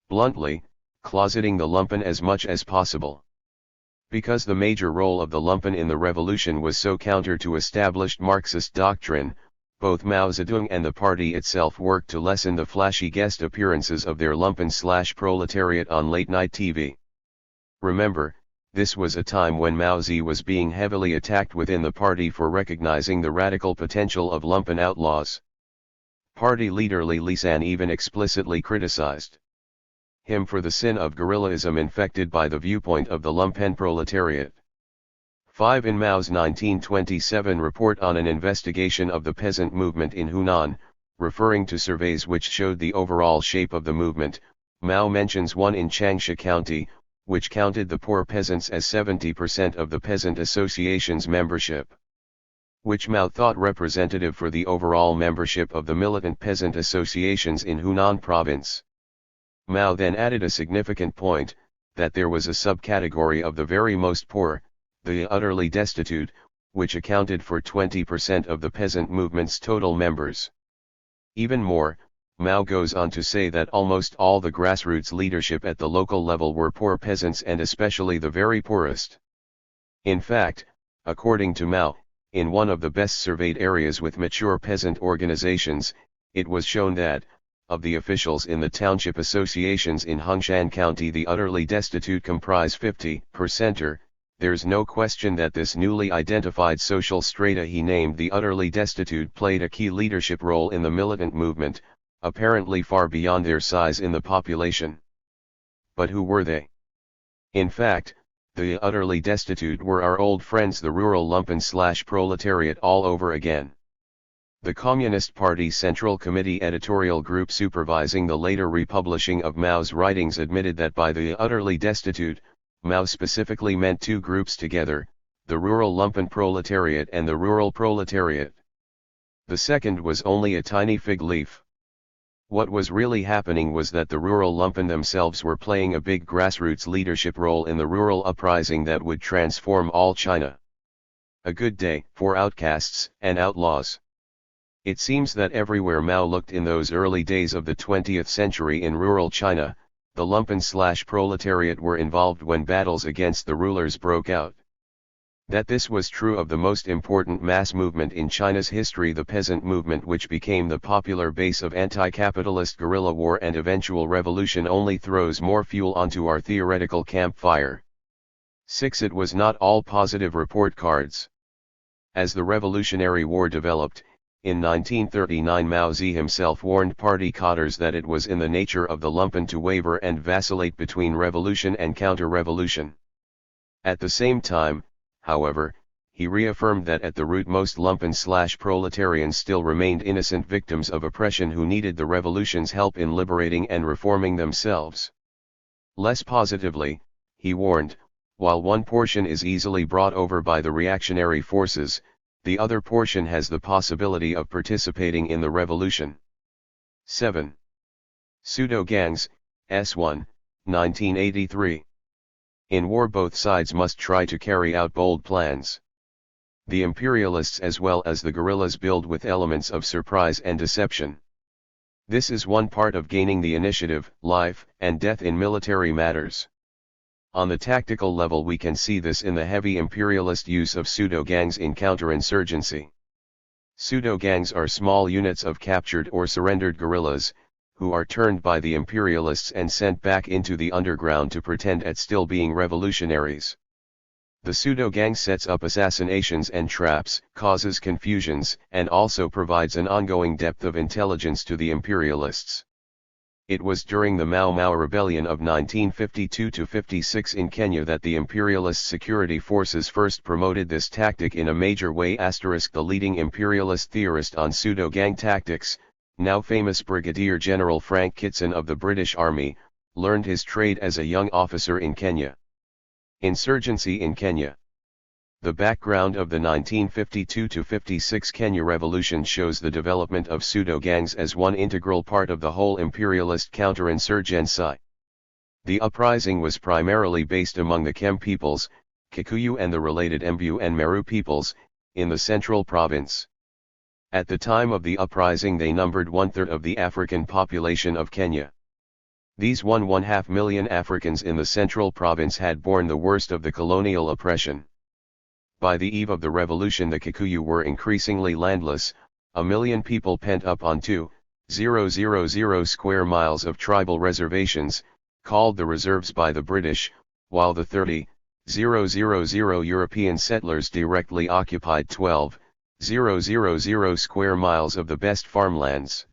Bluntly, closeting the lumpen as much as possible. Because the major role of the lumpen in the revolution was so counter to established Marxist doctrine, both Mao Zedong and the party itself worked to lessen the flashy guest appearances of their lumpen/proletariat on late-night TV. Remember, this was a time when Mao Zedong was being heavily attacked within the party for recognizing the radical potential of lumpen outlaws. Party leader Li Lisan even explicitly criticized him for the sin of guerrillaism infected by the viewpoint of the lumpen proletariat. 5. In Mao's 1927 report on an investigation of the peasant movement in Hunan, referring to surveys which showed the overall shape of the movement, Mao mentions one in Changsha County, which counted the poor peasants as 70% of the peasant association's membership, which Mao thought representative for the overall membership of the militant peasant associations in Hunan province. Mao then added a significant point, that there was a subcategory of the very most poor, the utterly destitute, which accounted for 20% of the peasant movement's total members. Even more, Mao goes on to say that almost all the grassroots leadership at the local level were poor peasants and especially the very poorest. In fact, according to Mao, in one of the best surveyed areas with mature peasant organizations, it was shown that, of the officials in the township associations in Hongshan County, the utterly destitute comprise 50%. There's no question that this newly identified social strata he named the utterly destitute played a key leadership role in the militant movement, apparently far beyond their size in the population. But who were they? In fact, the utterly destitute were our old friends the rural lumpen/proletariat all over again. The Communist Party Central Committee editorial group supervising the later republishing of Mao's writings admitted that by the utterly destitute, Mao specifically meant two groups together, the rural lumpen proletariat and the rural proletariat. The second was only a tiny fig leaf. What was really happening was that the rural lumpen themselves were playing a big grassroots leadership role in the rural uprising that would transform all China. A good day for outcasts and outlaws. It seems that everywhere Mao looked in those early days of the 20th century in rural China, the lumpen/proletariat were involved when battles against the rulers broke out. That this was true of the most important mass movement in China's history, the peasant movement, which became the popular base of anti-capitalist guerrilla war and eventual revolution, only throws more fuel onto our theoretical campfire. 6. It was not all positive report cards. As the Revolutionary War developed, in 1939 Mao Zedong himself warned party cadres that it was in the nature of the lumpen to waver and vacillate between revolution and counter-revolution. At the same time, however, he reaffirmed that at the root most lumpen/proletarians still remained innocent victims of oppression who needed the revolution's help in liberating and reforming themselves. Less positively, he warned, while one portion is easily brought over by the reactionary forces, the other portion has the possibility of participating in the revolution. 7. Pseudo-gangs, S1, 1983. In war both sides must try to carry out bold plans. The imperialists as well as the guerrillas build with elements of surprise and deception. This is one part of gaining the initiative, life and death in military matters. On the tactical level we can see this in the heavy imperialist use of pseudo-gangs in counterinsurgency. Pseudo-gangs are small units of captured or surrendered guerrillas, who are turned by the imperialists and sent back into the underground to pretend at still being revolutionaries. The pseudo-gang sets up assassinations and traps, causes confusions, and also provides an ongoing depth of intelligence to the imperialists. It was during the Mau Mau Rebellion of 1952-56 in Kenya that the imperialist security forces first promoted this tactic in a major way. The leading imperialist theorist on pseudo-gang tactics, now famous Brigadier General Frank Kitson of the British Army, learned his trade as a young officer in Kenya. Insurgency in Kenya. The background of the 1952-56 Kenya Revolution shows the development of pseudo-gangs as one integral part of the whole imperialist counterinsurgency. The uprising was primarily based among the Kem peoples, Kikuyu and the related Embu and Meru peoples, in the central province. At the time of the uprising they numbered 1/3 of the African population of Kenya. These 1.5 million Africans in the central province had borne the worst of the colonial oppression. By the eve of the revolution the Kikuyu were increasingly landless, 1 million people pent up on 2,000 square miles of tribal reservations, called the reserves by the British, while the 30,000 European settlers directly occupied 12,000 square miles of the best farmlands.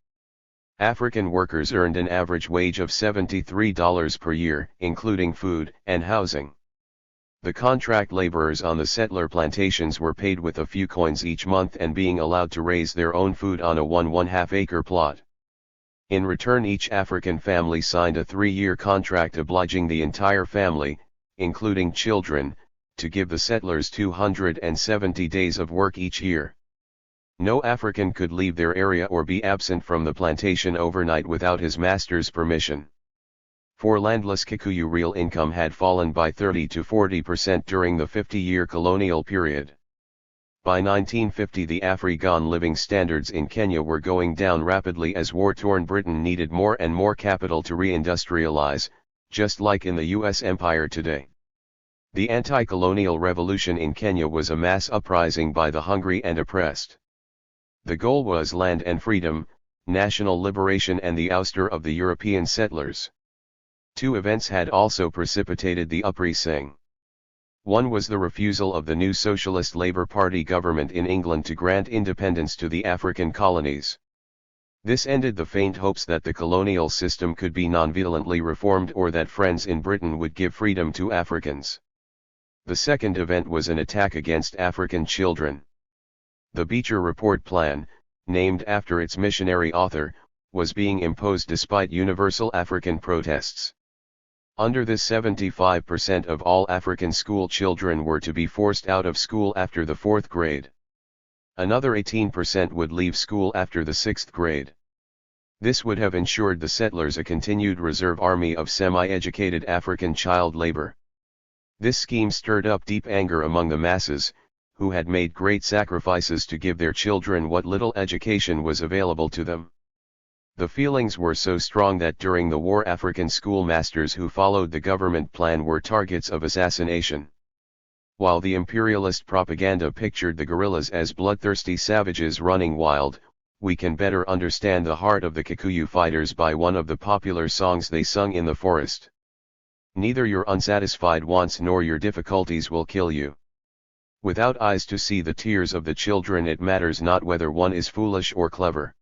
African workers earned an average wage of $73 per year, including food and housing. The contract laborers on the settler plantations were paid with a few coins each month and being allowed to raise their own food on a 1½ acre plot. In return each African family signed a 3-year contract obliging the entire family, including children, to give the settlers 270 days of work each year. No African could leave their area or be absent from the plantation overnight without his master's permission. For landless Kikuyu real income had fallen by 30 to 40% during the 50-year colonial period. By 1950 the African living standards in Kenya were going down rapidly as war-torn Britain needed more and more capital to re-industrialize, just like in the US empire today. The anti-colonial revolution in Kenya was a mass uprising by the hungry and oppressed. The goal was land and freedom, national liberation and the ouster of the European settlers. 2 events had also precipitated the uprising. One was the refusal of the new Socialist Labour Party government in England to grant independence to the African colonies. This ended the faint hopes that the colonial system could be non-violently reformed or that friends in Britain would give freedom to Africans. The second event was an attack against African children. The Beecher Report Plan, named after its missionary author, was being imposed despite universal African protests. Under this 75% of all African school children were to be forced out of school after the 4th grade. Another 18% would leave school after the 6th grade. This would have ensured the settlers a continued reserve army of semi-educated African child labor. This scheme stirred up deep anger among the masses, who had made great sacrifices to give their children what little education was available to them. The feelings were so strong that during the war African schoolmasters who followed the government plan were targets of assassination. While the imperialist propaganda pictured the guerrillas as bloodthirsty savages running wild, we can better understand the heart of the Kikuyu fighters by one of the popular songs they sung in the forest. Neither your unsatisfied wants nor your difficulties will kill you. Without eyes to see the tears of the children it matters not whether one is foolish or clever.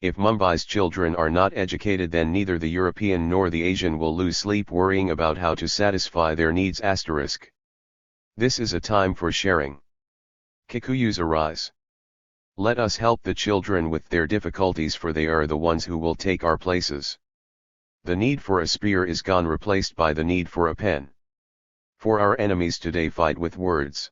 If Mumbai's children are not educated then neither the European nor the Asian will lose sleep worrying about how to satisfy their needs. This is a time for sharing. Kikuyus arise. Let us help the children with their difficulties for they are the ones who will take our places. The need for a spear is gone replaced by the need for a pen. For our enemies today fight with words.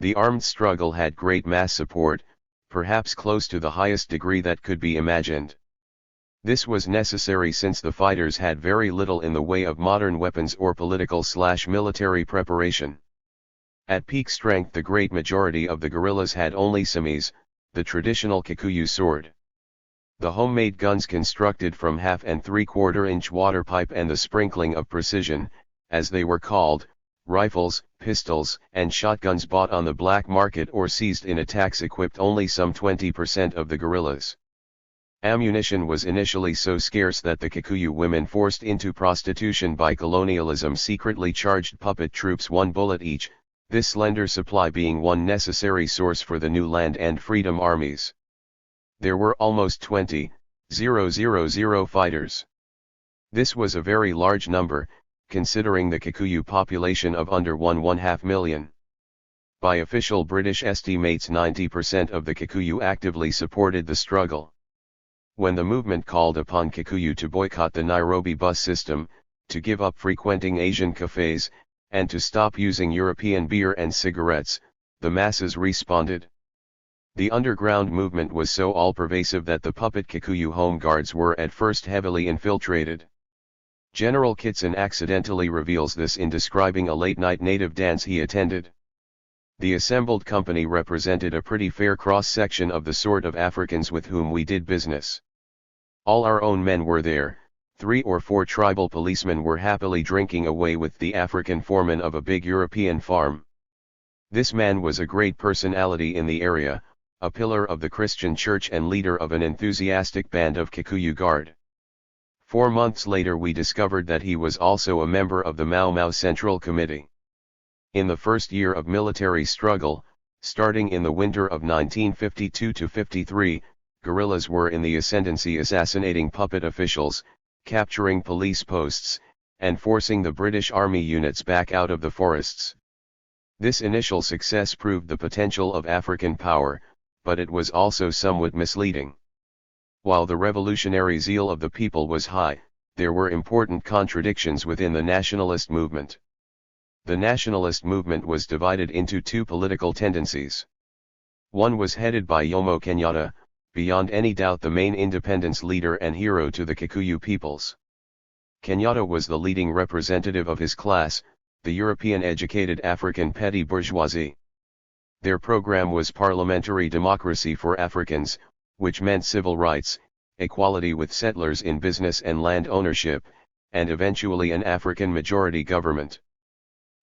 The armed struggle had great mass support, perhaps close to the highest degree that could be imagined. This was necessary since the fighters had very little in the way of modern weapons or political/military preparation. At peak strength, the great majority of the guerrillas had only semis, the traditional Kikuyu sword. The homemade guns constructed from 1/2 and 3/4 inch water pipe and the sprinkling of precision, as they were called, rifles, pistols, and shotguns bought on the black market or seized in attacks equipped only some 20% of the guerrillas. Ammunition was initially so scarce that the Kikuyu women forced into prostitution by colonialism secretly charged puppet troops 1 bullet each, this slender supply being one necessary source for the new land and freedom armies. There were almost 20,000 fighters. This was a very large number, considering the Kikuyu population of under 1.5 million. By official British estimates, 90% of the Kikuyu actively supported the struggle. When the movement called upon Kikuyu to boycott the Nairobi bus system, to give up frequenting Asian cafes, and to stop using European beer and cigarettes, the masses responded. The underground movement was so all-pervasive that the puppet Kikuyu home guards were at first heavily infiltrated. General Kitson accidentally reveals this in describing a late-night native dance he attended. The assembled company represented a pretty fair cross-section of the sort of Africans with whom we did business. All our own men were there, 3 or 4 tribal policemen were happily drinking away with the African foreman of a big European farm. This man was a great personality in the area, a pillar of the Christian church and leader of an enthusiastic band of Kikuyu Guard. 4 months later we discovered that he was also a member of the Mau Mau Central Committee. In the first year of military struggle, starting in the winter of 1952-53, guerrillas were in the ascendancy, assassinating puppet officials, capturing police posts, and forcing the British Army units back out of the forests. This initial success proved the potential of African power, but it was also somewhat misleading. While the revolutionary zeal of the people was high, there were important contradictions within the nationalist movement. The nationalist movement was divided into 2 political tendencies. One was headed by Jomo Kenyatta, beyond any doubt the main independence leader and hero to the Kikuyu peoples. Kenyatta was the leading representative of his class, the European-educated African petty bourgeoisie. Their program was parliamentary democracy for Africans, which meant civil rights, equality with settlers in business and land ownership, and eventually an African majority government.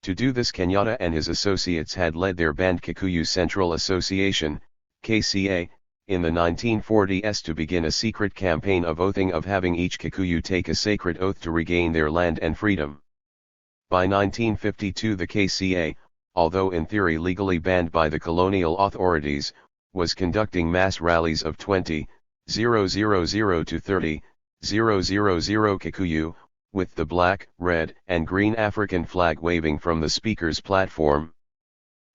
To do this, Kenyatta and his associates had led their band Kikuyu Central Association, KCA, in the 1940s to begin a secret campaign of oathing, of having each Kikuyu take a sacred oath to regain their land and freedom. By 1952 the KCA, although in theory legally banned by the colonial authorities, was conducting mass rallies of 20,000 to 30,000 Kikuyu, with the black, red, and green African flag waving from the speaker's platform.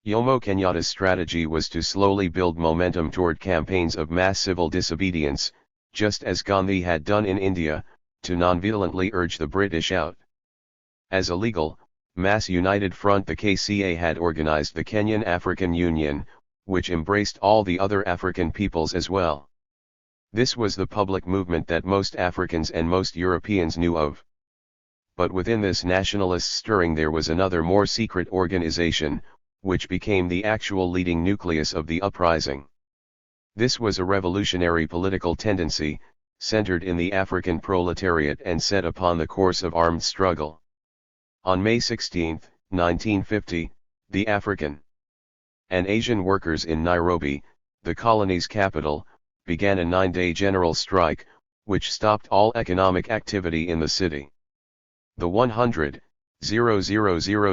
Jomo Kenyatta's strategy was to slowly build momentum toward campaigns of mass civil disobedience, just as Gandhi had done in India, to non-violently urge the British out. As a legal, mass united front, the KCA had organized the Kenyan African Union, which embraced all the other African peoples as well. This was the public movement that most Africans and most Europeans knew of. But within this nationalist stirring there was another more secret organization, which became the actual leading nucleus of the uprising. This was a revolutionary political tendency, centered in the African proletariat and set upon the course of armed struggle. On May 16, 1950, the African and Asian workers in Nairobi, the colony's capital, began a 9-day general strike, which stopped all economic activity in the city. The 100,000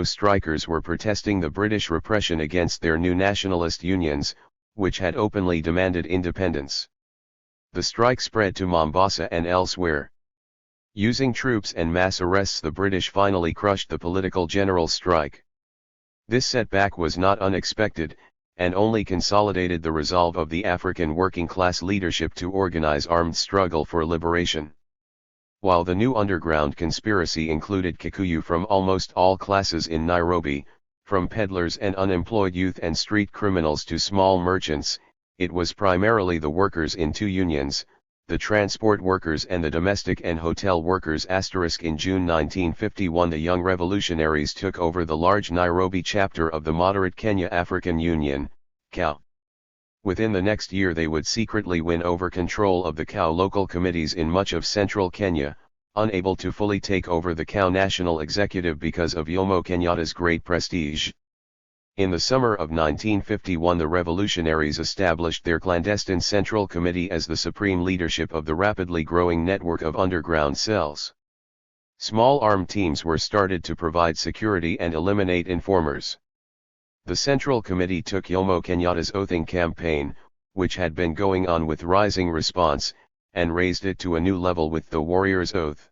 strikers were protesting the British repression against their new nationalist unions, which had openly demanded independence. The strike spread to Mombasa and elsewhere. Using troops and mass arrests, the British finally crushed the political general strike. This setback was not unexpected, and only consolidated the resolve of the African working class leadership to organize armed struggle for liberation. While the new underground conspiracy included Kikuyu from almost all classes in Nairobi, from peddlers and unemployed youth and street criminals to small merchants, it was primarily the workers in 2 unions, the transport workers and the domestic and hotel workers*. In June 1951 the Young Revolutionaries took over the large Nairobi chapter of the moderate Kenya African Union, KAU. Within the next year they would secretly win over control of the KAU local committees in much of central Kenya, unable to fully take over the KAU national executive because of Jomo Kenyatta's great prestige. In the summer of 1951 the revolutionaries established their clandestine Central Committee as the supreme leadership of the rapidly growing network of underground cells. Small armed teams were started to provide security and eliminate informers. The Central Committee took Jomo Kenyatta's oathing campaign, which had been going on with rising response, and raised it to a new level with the warrior's oath.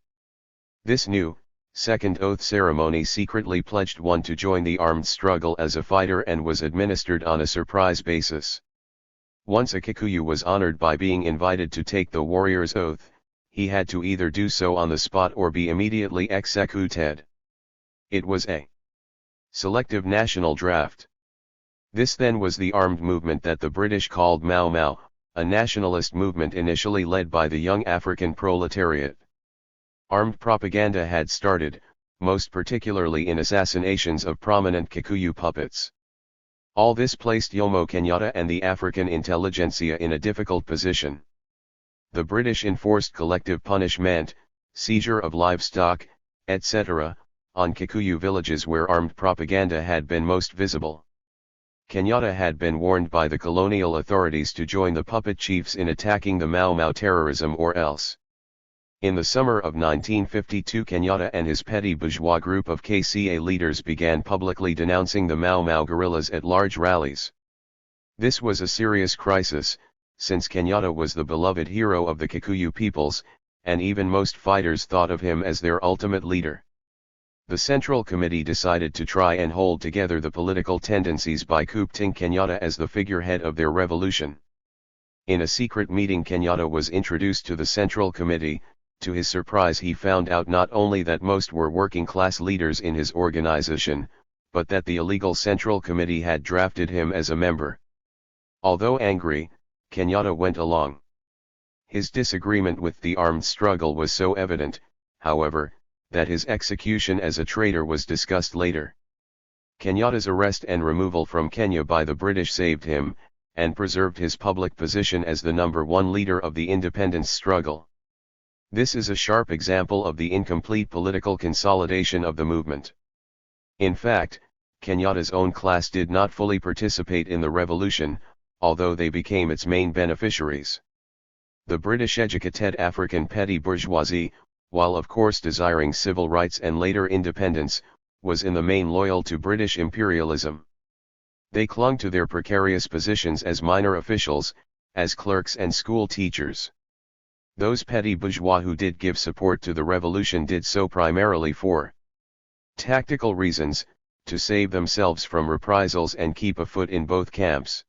This new, second oath ceremony secretly pledged one to join the armed struggle as a fighter and was administered on a surprise basis. Once a Kikuyu was honored by being invited to take the warrior's oath, he had to either do so on the spot or be immediately executed. It was a selective national draft. This then was the armed movement that the British called Mau Mau, a nationalist movement initially led by the young African proletariat. Armed propaganda had started, most particularly in assassinations of prominent Kikuyu puppets. All this placed Jomo Kenyatta and the African intelligentsia in a difficult position. The British enforced collective punishment, seizure of livestock, etc., on Kikuyu villages where armed propaganda had been most visible. Kenyatta had been warned by the colonial authorities to join the puppet chiefs in attacking the Mau Mau terrorism or else. In the summer of 1952 Kenyatta and his petty bourgeois group of KCA leaders began publicly denouncing the Mau Mau guerrillas at large rallies. This was a serious crisis, since Kenyatta was the beloved hero of the Kikuyu peoples, and even most fighters thought of him as their ultimate leader. The Central Committee decided to try and hold together the political tendencies by coopting Kenyatta as the figurehead of their revolution. In a secret meeting Kenyatta was introduced to the Central Committee. To his surprise he found out not only that most were working-class leaders in his organization, but that the illegal Central Committee had drafted him as a member. Although angry, Kenyatta went along. His disagreement with the armed struggle was so evident, however, that his execution as a traitor was discussed later. Kenyatta's arrest and removal from Kenya by the British saved him, and preserved his public position as the #1 leader of the independence struggle. This is a sharp example of the incomplete political consolidation of the movement. In fact, Kenyatta's own class did not fully participate in the revolution, although they became its main beneficiaries. The British educated African petty bourgeoisie, while of course desiring civil rights and later independence, was in the main loyal to British imperialism. They clung to their precarious positions as minor officials, as clerks and school teachers. Those petty bourgeois who did give support to the revolution did so primarily for tactical reasons, to save themselves from reprisals and keep a foot in both camps.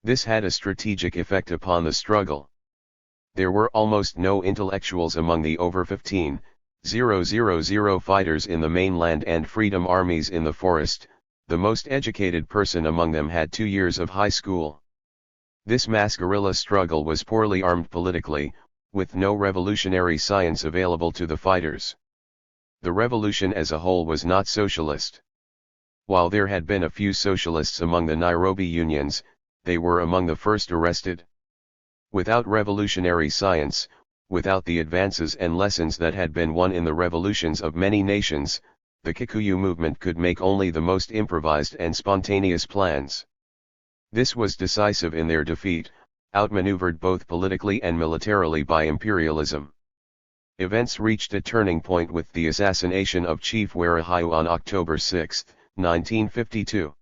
This had a strategic effect upon the struggle. There were almost no intellectuals among the over 15,000 fighters in the mainland and freedom armies in the forest. The most educated person among them had 2 years of high school. This mass guerrilla struggle was poorly armed politically, with no revolutionary science available to the fighters. The revolution as a whole was not socialist. While there had been a few socialists among the Nairobi unions, they were among the first arrested. Without revolutionary science, without the advances and lessons that had been won in the revolutions of many nations, the Kikuyu movement could make only the most improvised and spontaneous plans. This was decisive in their defeat, outmaneuvered both politically and militarily by imperialism. Events reached a turning point with the assassination of Chief Werahayu on October 6, 1952.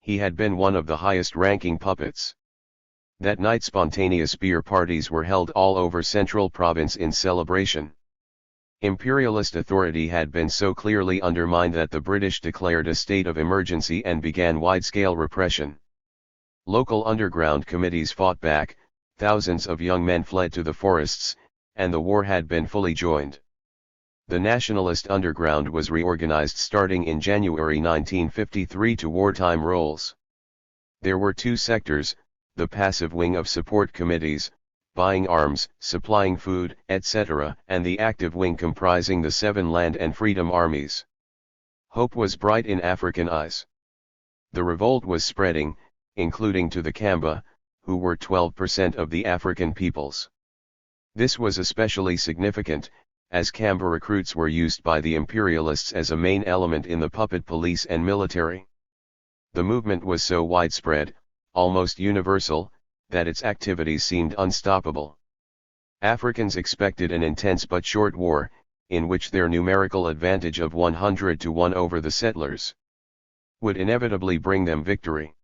He had been one of the highest-ranking puppets. That night spontaneous beer parties were held all over Central Province in celebration. Imperialist authority had been so clearly undermined that the British declared a state of emergency and began wide-scale repression. Local underground committees fought back, thousands of young men fled to the forests, and the war had been fully joined. The nationalist underground was reorganized starting in January 1953 to wartime roles. There were two sectors, the passive wing of support committees, buying arms, supplying food, etc., and the active wing comprising the 7 Land and Freedom Armies. Hope was bright in African eyes. The revolt was spreading, including to the Kamba, who were 12% of the African peoples. This was especially significant, as Kamba recruits were used by the imperialists as a main element in the puppet police and military. The movement was so widespread, almost universal, that its activities seemed unstoppable. Africans expected an intense but short war, in which their numerical advantage of 100-1 over the settlers would inevitably bring them victory.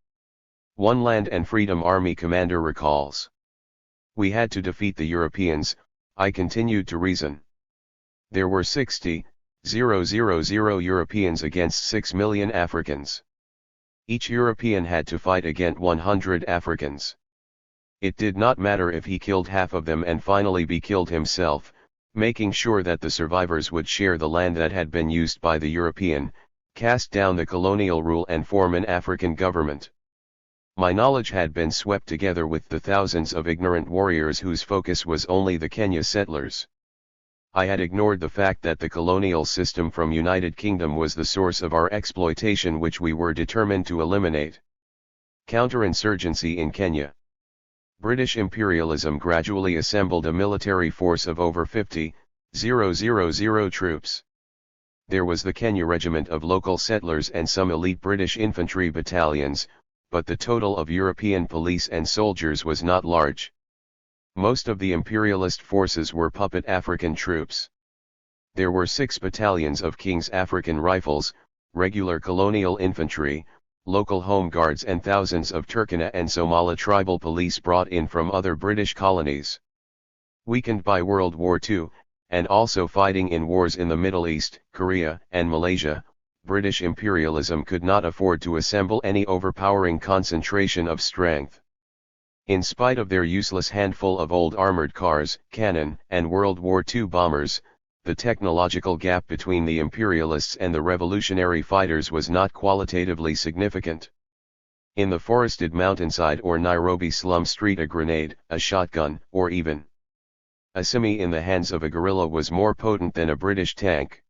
One Land and Freedom Army commander recalls. "We had to defeat the Europeans," I continued to reason. "There were 60,000 Europeans against 6 million Africans. Each European had to fight against 100 Africans. It did not matter if he killed half of them and finally be killed himself, making sure that the survivors would share the land that had been used by the European, cast down the colonial rule and form an African government." My knowledge had been swept together with the thousands of ignorant warriors whose focus was only the Kenya settlers. I had ignored the fact that the colonial system from United Kingdom was the source of our exploitation, which we were determined to eliminate. Counterinsurgency in Kenya. British imperialism gradually assembled a military force of over 50,000 troops. There was the Kenya Regiment of local settlers and some elite British infantry battalions, but the total of European police and soldiers was not large. Most of the imperialist forces were puppet African troops. There were 6 battalions of King's African Rifles, regular colonial infantry, local home guards and thousands of Turkana and Somali tribal police brought in from other British colonies. Weakened by World War II, and also fighting in wars in the Middle East, Korea, and Malaysia, British imperialism could not afford to assemble any overpowering concentration of strength. In spite of their useless handful of old armored cars, cannon, and World War II bombers, the technological gap between the imperialists and the revolutionary fighters was not qualitatively significant. In the forested mountainside or Nairobi slum street, a grenade, a shotgun, or even a simi in the hands of a guerrilla was more potent than a British tank.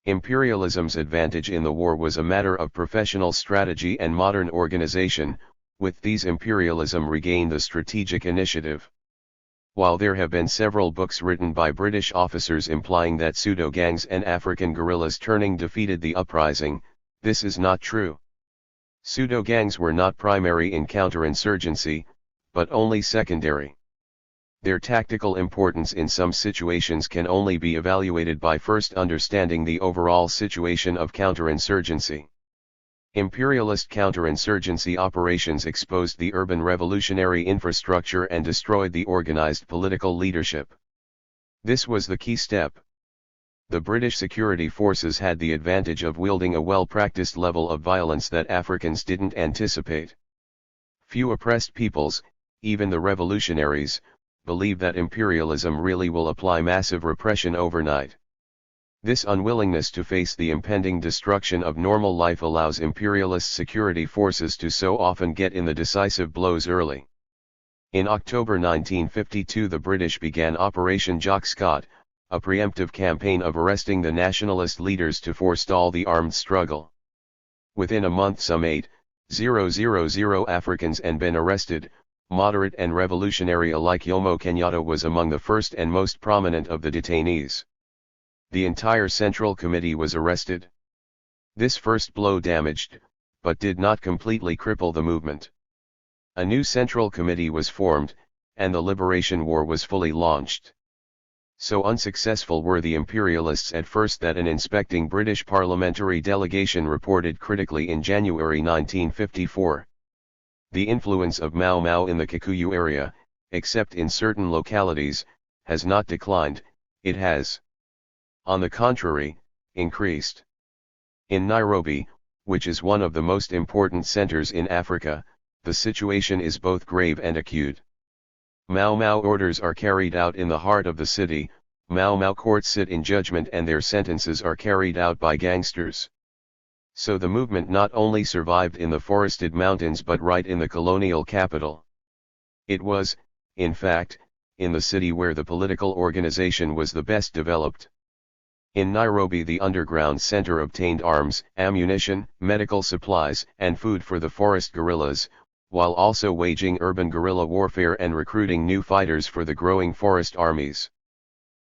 Imperialism's advantage in the war was a matter of professional strategy and modern organization. With these, imperialism regained the strategic initiative. While there have been several books written by British officers implying that pseudo-gangs and African guerrillas turning defeated the uprising, this is not true. Pseudo-gangs were not primary in counterinsurgency, but only secondary. Their tactical importance in some situations can only be evaluated by first understanding the overall situation of counterinsurgency. Imperialist counterinsurgency operations exposed the urban revolutionary infrastructure and destroyed the organized political leadership. This was the key step. The British security forces had the advantage of wielding a well-practiced level of violence that Africans didn't anticipate. Few oppressed peoples, even the revolutionaries, believe that imperialism really will apply massive repression overnight. This unwillingness to face the impending destruction of normal life allows imperialist security forces to so often get in the decisive blows early. In October 1952, the British began Operation Jock Scott, a preemptive campaign of arresting the nationalist leaders to forestall the armed struggle. Within a month, some 8,000 Africans had been arrested. Moderate and revolutionary alike. Jomo Kenyatta was among the first and most prominent of the detainees. The entire Central Committee was arrested. This first blow damaged, but did not completely cripple the movement. A new Central Committee was formed, and the Liberation War was fully launched. So unsuccessful were the imperialists at first that an inspecting British parliamentary delegation reported critically in January 1954. The influence of Mau Mau in the Kikuyu area, except in certain localities, has not declined, it has, on the contrary, increased. In Nairobi, which is one of the most important centers in Africa, the situation is both grave and acute. Mau Mau orders are carried out in the heart of the city. Mau Mau courts sit in judgment and their sentences are carried out by gangsters. So the movement not only survived in the forested mountains but right in the colonial capital. It was, in fact, in the city where the political organization was the best developed. In Nairobi, the underground center obtained arms, ammunition, medical supplies, and food for the forest guerrillas, while also waging urban guerrilla warfare and recruiting new fighters for the growing forest armies.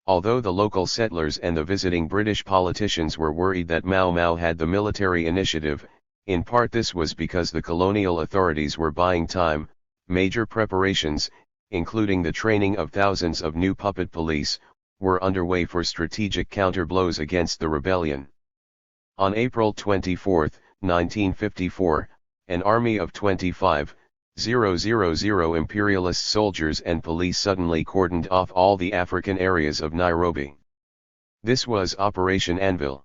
Although the local settlers and the visiting British politicians were worried that Mau Mau had the military initiative, in part this was because the colonial authorities were buying time. Major preparations, including the training of thousands of new puppet police, were underway for strategic counter-blows against the rebellion. On April 24, 1954, an army of 25,000 imperialist soldiers and police suddenly cordoned off all the African areas of Nairobi. This was Operation Anvil.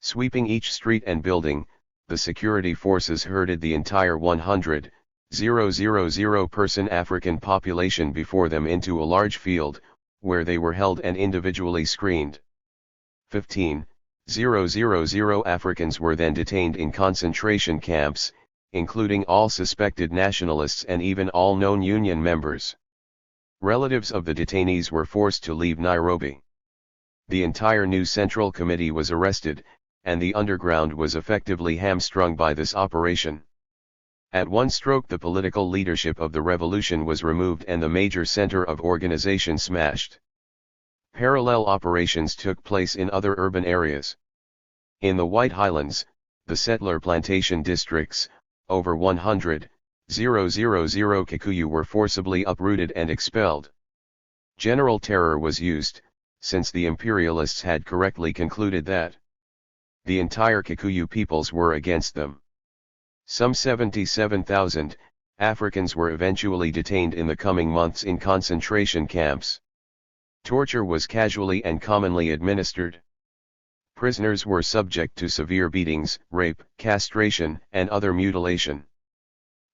Sweeping each street and building, the security forces herded the entire 100,000-person African population before them into a large field, where they were held and individually screened. 15,000 Africans were then detained in concentration camps, including all suspected nationalists and even all known union members. Relatives of the detainees were forced to leave Nairobi. The entire new Central Committee was arrested, and the underground was effectively hamstrung by this operation. At one stroke the political leadership of the revolution was removed and the major center of organization smashed. Parallel operations took place in other urban areas. In the White Highlands, the settler plantation districts, over 100,000 Kikuyu were forcibly uprooted and expelled. General terror was used, since the imperialists had correctly concluded that the entire Kikuyu peoples were against them. Some 77,000 Africans were eventually detained in the coming months in concentration camps. Torture was casually and commonly administered. Prisoners were subject to severe beatings, rape, castration, and other mutilation.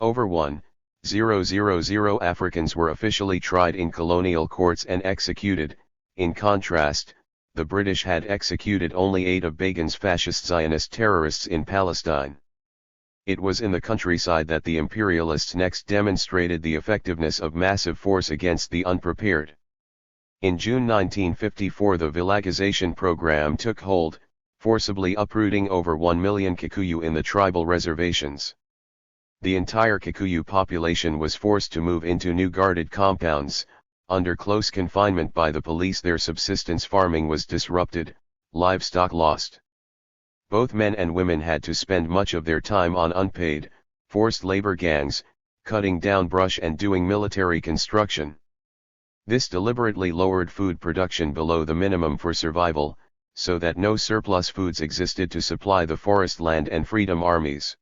Over 1,000 Africans were officially tried in colonial courts and executed. In contrast, the British had executed only 8 of Begin's fascist Zionist terrorists in Palestine. It was in the countryside that the imperialists next demonstrated the effectiveness of massive force against the unprepared. In June 1954 the villagization program took hold, forcibly uprooting over 1 million Kikuyu in the tribal reservations. The entire Kikuyu population was forced to move into new guarded compounds. Under close confinement by the police, their subsistence farming was disrupted, livestock lost. Both men and women had to spend much of their time on unpaid, forced labor gangs, cutting down brush and doing military construction. This deliberately lowered food production below the minimum for survival, so that no surplus foods existed to supply the forest land and freedom armies.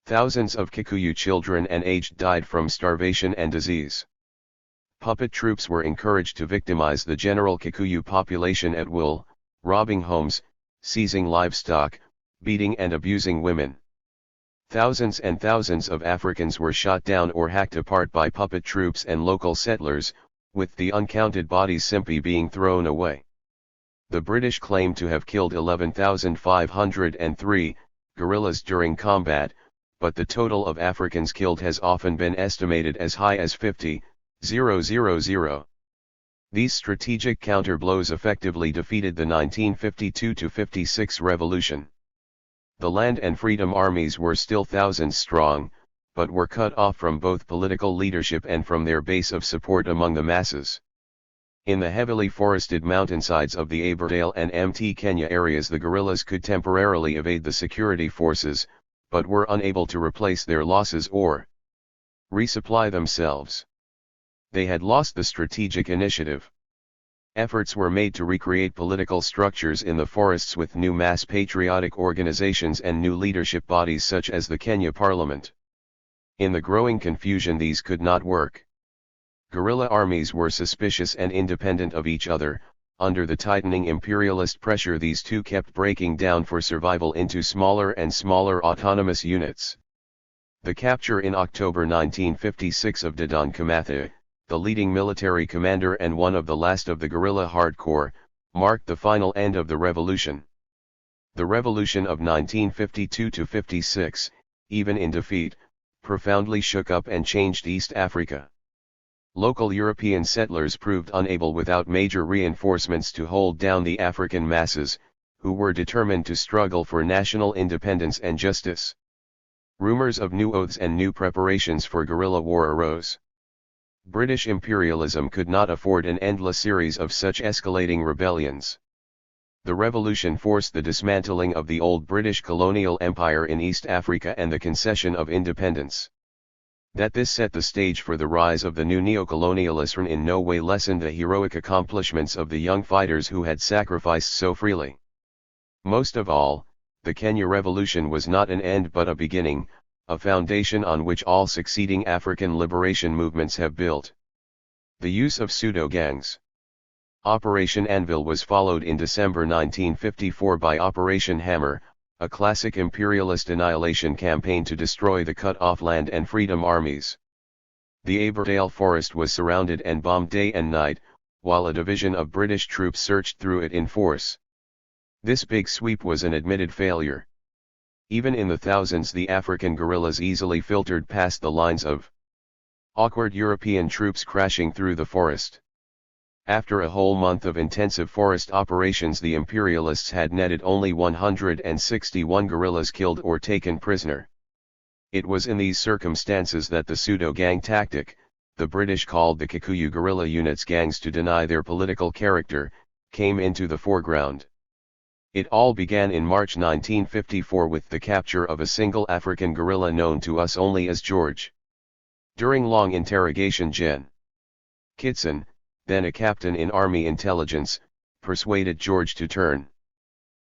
Thousands of Kikuyu children and aged died from starvation and disease. Puppet troops were encouraged to victimize the general Kikuyu population at will, robbing homes, seizing livestock, beating and abusing women. Thousands and thousands of Africans were shot down or hacked apart by puppet troops and local settlers, with the uncounted bodies simply being thrown away. The British claimed to have killed 11,503 guerrillas during combat, but the total of Africans killed has often been estimated as high as 50,000. These strategic counter-blows effectively defeated the 1952-56 revolution. The land and freedom armies were still thousands strong, but were cut off from both political leadership and from their base of support among the masses. In the heavily forested mountainsides of the Aberdale and Mt. Kenya areas, the guerrillas could temporarily evade the security forces, but were unable to replace their losses or resupply themselves. They had lost the strategic initiative. Efforts were made to recreate political structures in the forests with new mass patriotic organizations and new leadership bodies such as the Kenya Parliament. In the growing confusion, these could not work. Guerrilla armies were suspicious and independent of each other. Under the tightening imperialist pressure, these two kept breaking down for survival into smaller and smaller autonomous units. The capture in October 1956 of Dedan Kimathi, the leading military commander and one of the last of the guerrilla hardcore, marked the final end of the revolution. The revolution of 1952-56, even in defeat, profoundly shook up and changed East Africa. Local European settlers proved unable without major reinforcements to hold down the African masses, who were determined to struggle for national independence and justice. Rumors of new oaths and new preparations for guerrilla war arose. British imperialism could not afford an endless series of such escalating rebellions. The revolution forced the dismantling of the old British colonial empire in East Africa and the concession of independence. That this set the stage for the rise of the new neocolonialism in no way lessened the heroic accomplishments of the young fighters who had sacrificed so freely. Most of all, the Kenya Revolution was not an end but a beginning, a foundation on which all succeeding African liberation movements have built. The use of pseudo-gangs. Operation Anvil was followed in December 1954 by Operation Hammer, a classic imperialist annihilation campaign to destroy the cut-off land and freedom armies. The Aberdale forest was surrounded and bombed day and night, while a division of British troops searched through it in force. This big sweep was an admitted failure. Even in the thousands, the African guerrillas easily filtered past the lines of awkward European troops crashing through the forest. After a whole month of intensive forest operations, the imperialists had netted only 161 guerrillas killed or taken prisoner. It was in these circumstances that the pseudo-gang tactic, the British called the Kikuyu guerrilla units gangs to deny their political character, came into the foreground. It all began in March 1954 with the capture of a single African guerrilla known to us only as George. During long interrogation, Gen. Kitson, then a captain in Army intelligence, persuaded George to turn.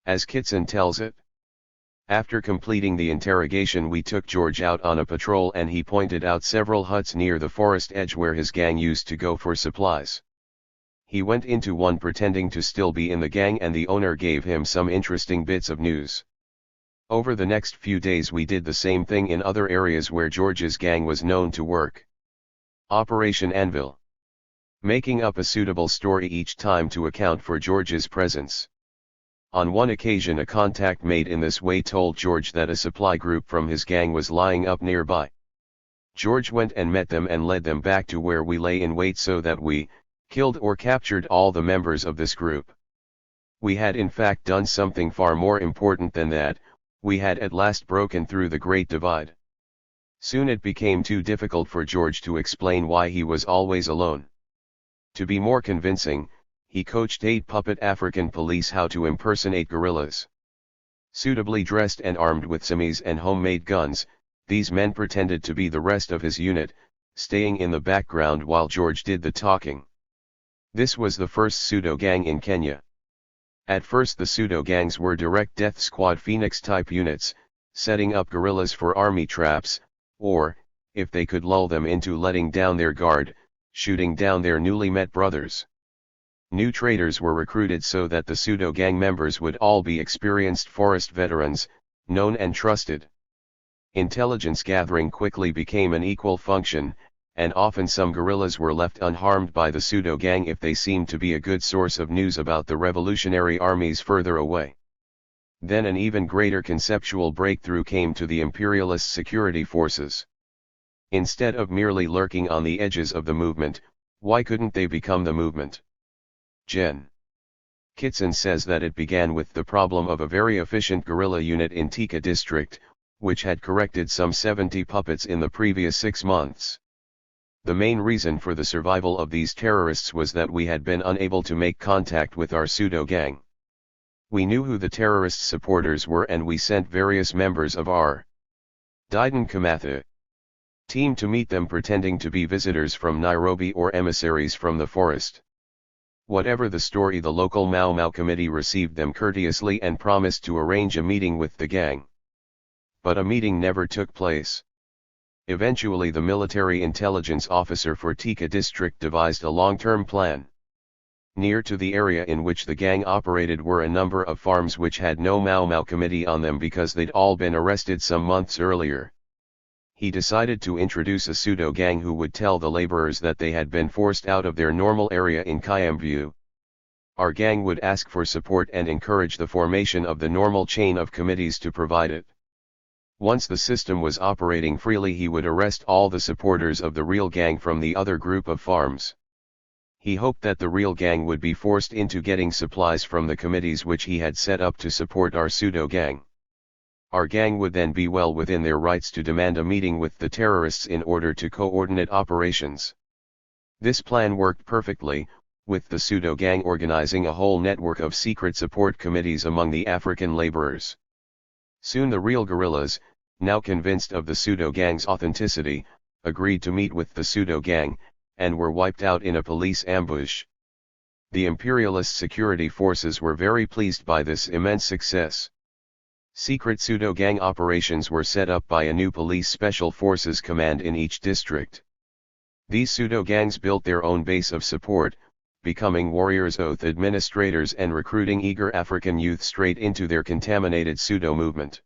As Kitson tells it, after completing the interrogation, we took George out on a patrol and he pointed out several huts near the forest edge where his gang used to go for supplies. He went into one pretending to still be in the gang and the owner gave him some interesting bits of news. Over the next few days we did the same thing in other areas where George's gang was known to work. Operation Anvil. Making up a suitable story each time to account for George's presence. On one occasion, a contact made in this way told George that a supply group from his gang was lying up nearby. George went and met them and led them back to where we lay in wait so that we killed or captured all the members of this group. We had in fact done something far more important than that. We had at last broken through the Great Divide. Soon it became too difficult for George to explain why he was always alone. To be more convincing, he coached 8 puppet African police how to impersonate guerrillas. Suitably dressed and armed with semis and homemade guns, these men pretended to be the rest of his unit, staying in the background while George did the talking. This was the first pseudo-gang in Kenya. At first the pseudo-gangs were direct death squad Phoenix-type units, setting up guerrillas for army traps, or, if they could lull them into letting down their guard, shooting down their newly met brothers. New traitors were recruited so that the pseudo-gang members would all be experienced forest veterans, known and trusted. Intelligence gathering quickly became an equal function, and often some guerrillas were left unharmed by the pseudo-gang if they seemed to be a good source of news about the revolutionary armies further away. Then an even greater conceptual breakthrough came to the imperialist security forces. Instead of merely lurking on the edges of the movement, why couldn't they become the movement? Gen. Kitson says that it began with the problem of a very efficient guerrilla unit in Tika district, which had corrected some 70 puppets in the previous 6 months. The main reason for the survival of these terrorists was that we had been unable to make contact with our pseudo-gang. We knew who the terrorist supporters were and we sent various members of our Didan Kamatha team to meet them pretending to be visitors from Nairobi or emissaries from the forest. Whatever the story, the local Mau Mau committee received them courteously and promised to arrange a meeting with the gang. But a meeting never took place. Eventually the military intelligence officer for Tika district devised a long-term plan. Near to the area in which the gang operated were a number of farms which had no Mau Mau committee on them because they'd all been arrested some months earlier. He decided to introduce a pseudo-gang who would tell the laborers that they had been forced out of their normal area in Kiambu. Our gang would ask for support and encourage the formation of the normal chain of committees to provide it. Once the system was operating freely, he would arrest all the supporters of the real gang from the other group of farms. He hoped that the real gang would be forced into getting supplies from the committees which he had set up to support our pseudo-gang. Our gang would then be well within their rights to demand a meeting with the terrorists in order to coordinate operations. This plan worked perfectly, with the pseudo-gang organizing a whole network of secret support committees among the African laborers. Soon the real guerrillas, now convinced of the pseudo-gang's authenticity, agreed to meet with the pseudo-gang, and were wiped out in a police ambush. The imperialist security forces were very pleased by this immense success. Secret pseudo-gang operations were set up by a new police special forces command in each district. These pseudo-gangs built their own base of support, becoming warriors' oath administrators and recruiting eager African youth straight into their contaminated pseudo-movement.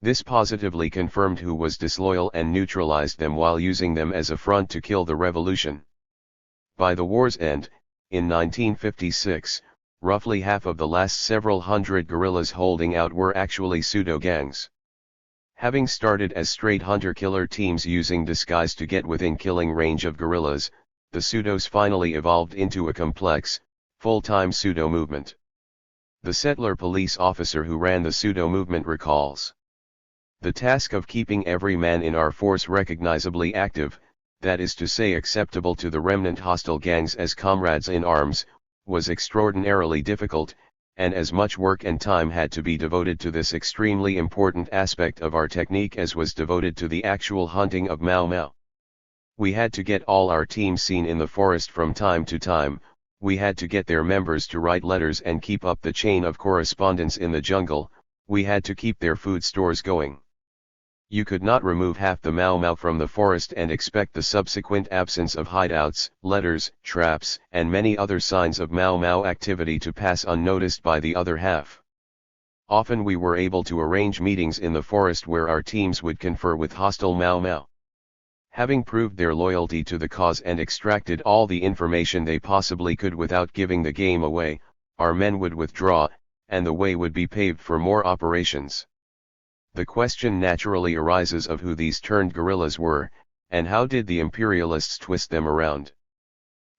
This positively confirmed who was disloyal and neutralized them while using them as a front to kill the revolution. By the war's end, in 1956, roughly half of the last several hundred guerrillas holding out were actually pseudo-gangs. Having started as straight hunter-killer teams using disguise to get within killing range of guerrillas, the pseudos finally evolved into a complex, full-time pseudo-movement. The settler police officer who ran the pseudo-movement recalls, "The task of keeping every man in our force recognizably active, that is to say acceptable to the remnant hostile gangs as comrades in arms, was extraordinarily difficult, and as much work and time had to be devoted to this extremely important aspect of our technique as was devoted to the actual hunting of Mau Mau. We had to get all our teams seen in the forest from time to time, we had to get their members to write letters and keep up the chain of correspondence in the jungle, we had to keep their food stores going. You could not remove half the Mau Mau from the forest and expect the subsequent absence of hideouts, letters, traps, and many other signs of Mau Mau activity to pass unnoticed by the other half. Often we were able to arrange meetings in the forest where our teams would confer with hostile Mau Mau. Having proved their loyalty to the cause and extracted all the information they possibly could without giving the game away, our men would withdraw, and the way would be paved for more operations. The question naturally arises of who these turned guerrillas were, and how did the imperialists twist them around?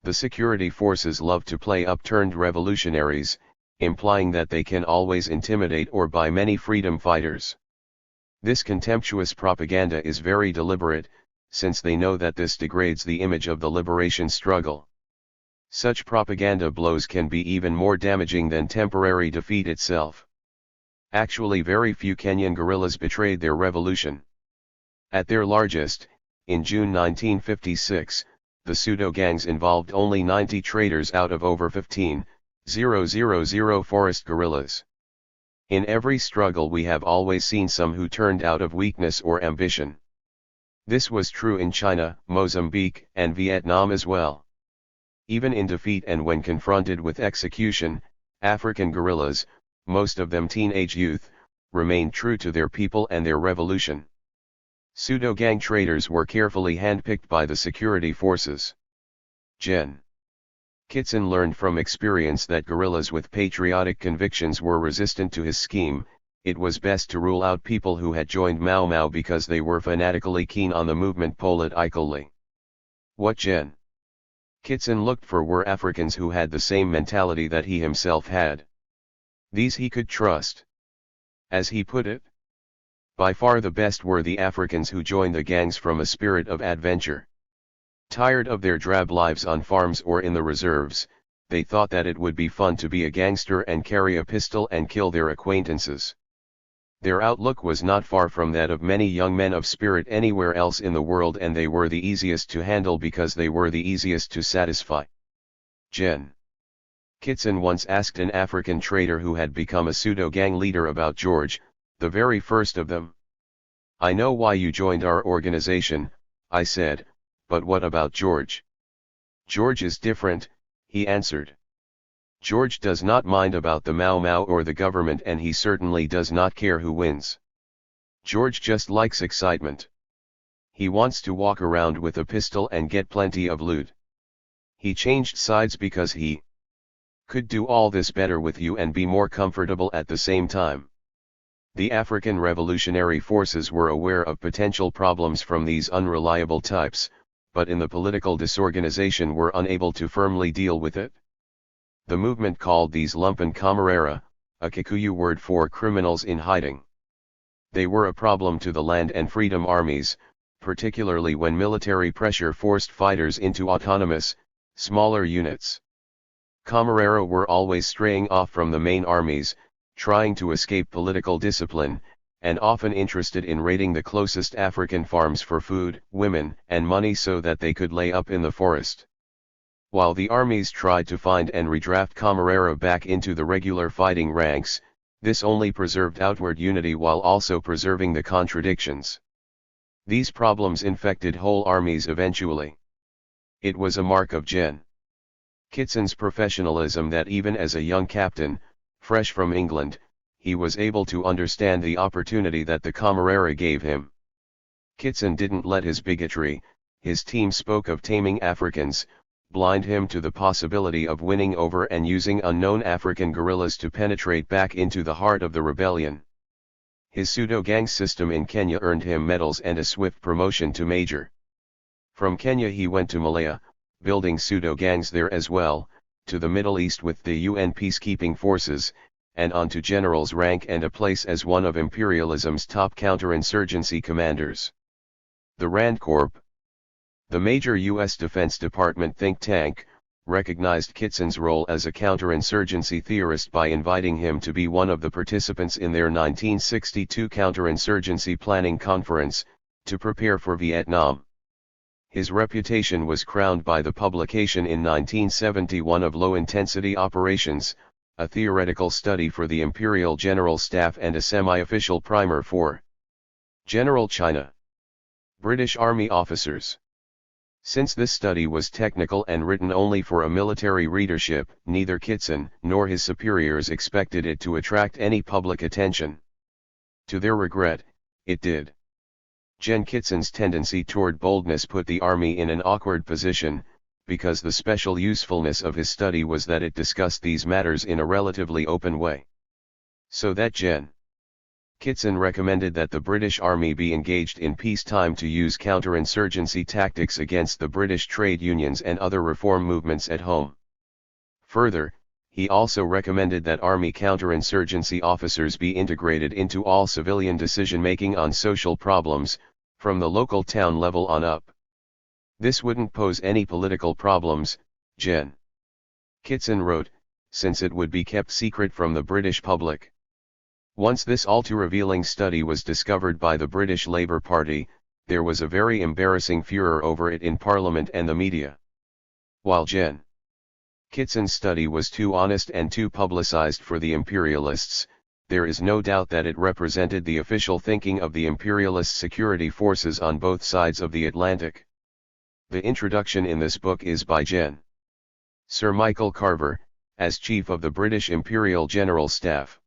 The security forces love to play up-turned revolutionaries, implying that they can always intimidate or buy many freedom fighters. This contemptuous propaganda is very deliberate, since they know that this degrades the image of the liberation struggle. Such propaganda blows can be even more damaging than temporary defeat itself. Actually, very few Kenyan guerrillas betrayed their revolution. At their largest, in June 1956, the pseudo-gangs involved only 90 traders out of over 15,000 forest guerrillas. In every struggle we have always seen some who turned out of weakness or ambition. This was true in China, Mozambique, and Vietnam as well. Even in defeat and when confronted with execution, African guerrillas, most of them teenage youth, remained true to their people and their revolution. Pseudo-gang traitors were carefully handpicked by the security forces. Gen. Kitson learned from experience that guerrillas with patriotic convictions were resistant to his scheme. It was best to rule out people who had joined Mau Mau because they were fanatically keen on the movement politically. What Gen. Kitson looked for were Africans who had the same mentality that he himself had. These he could trust. As he put it, by far the best were the Africans who joined the gangs from a spirit of adventure. Tired of their drab lives on farms or in the reserves, they thought that it would be fun to be a gangster and carry a pistol and kill their acquaintances. Their outlook was not far from that of many young men of spirit anywhere else in the world, and they were the easiest to handle because they were the easiest to satisfy. Gen. Kitson once asked an African trader who had become a pseudo-gang leader about George, the very first of them. "I know why you joined our organization," I said, "but what about George?" "George is different," he answered. "George does not mind about the Mau Mau or the government, and he certainly does not care who wins. George just likes excitement. He wants to walk around with a pistol and get plenty of loot. He changed sides because he could do all this better with you and be more comfortable at the same time. The African revolutionary forces were aware of potential problems from these unreliable types, but in the political disorganization were unable to firmly deal with it. The movement called these lumpen camarera, a Kikuyu word for criminals in hiding. They were a problem to the land and freedom armies, particularly when military pressure forced fighters into autonomous, smaller units. Camarera were always straying off from the main armies, trying to escape political discipline, and often interested in raiding the closest African farms for food, women, and money so that they could lay up in the forest. While the armies tried to find and redraft Camarera back into the regular fighting ranks, this only preserved outward unity while also preserving the contradictions. These problems infected whole armies eventually. It was a mark of Gen. Kitson's professionalism that even as a young captain, fresh from England, he was able to understand the opportunity that the Camarera gave him. Kitson didn't let his bigotry, his team spoke of taming Africans, blind him to the possibility of winning over and using unknown African guerrillas to penetrate back into the heart of the rebellion. His pseudo-gang system in Kenya earned him medals and a swift promotion to major. From Kenya he went to Malaya, building pseudo-gangs there as well, to the Middle East with the UN peacekeeping forces, and on to general's rank and a place as one of imperialism's top counterinsurgency commanders. The Rand Corp, the major U.S. Defense Department think tank, recognized Kitson's role as a counterinsurgency theorist by inviting him to be one of the participants in their 1962 counterinsurgency planning conference, to prepare for Vietnam. His reputation was crowned by the publication in 1971 of Low Intensity Operations, a theoretical study for the Imperial General Staff and a semi-official primer for General China. British Army officers. Since this study was technical and written only for a military readership, neither Kitson nor his superiors expected it to attract any public attention. To their regret, it did. Gen Kitson's tendency toward boldness put the army in an awkward position, because the special usefulness of his study was that it discussed these matters in a relatively open way. So that Gen Kitson recommended that the British Army be engaged in peacetime to use counterinsurgency tactics against the British trade unions and other reform movements at home. Further, he also recommended that Army counterinsurgency officers be integrated into all civilian decision-making on social problems, from the local town level on up. This wouldn't pose any political problems, Gen. Kitson wrote, since it would be kept secret from the British public. Once this all-too-revealing study was discovered by the British Labour Party, there was a very embarrassing furor over it in Parliament and the media. While Gen. Kitson's study was too honest and too publicised for the imperialists, there is no doubt that it represented the official thinking of the imperialist security forces on both sides of the Atlantic. The introduction in this book is by Gen. Sir Michael Carver, as Chief of the British Imperial General Staff.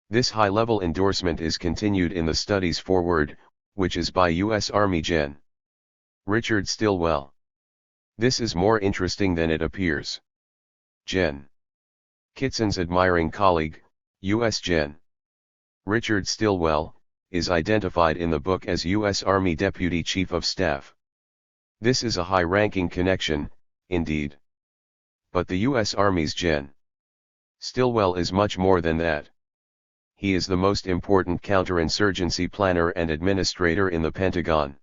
This high-level endorsement is continued in the study's foreword, which is by U.S. Army Gen. Richard Stilwell. This is more interesting than it appears. Gen. Kitson's admiring colleague, U.S. Gen. Richard Stilwell, is identified in the book as U.S. Army Deputy Chief of Staff. This is a high-ranking connection, indeed. But the U.S. Army's Gen. Stilwell is much more than that. He is the most important counterinsurgency planner and administrator in the Pentagon.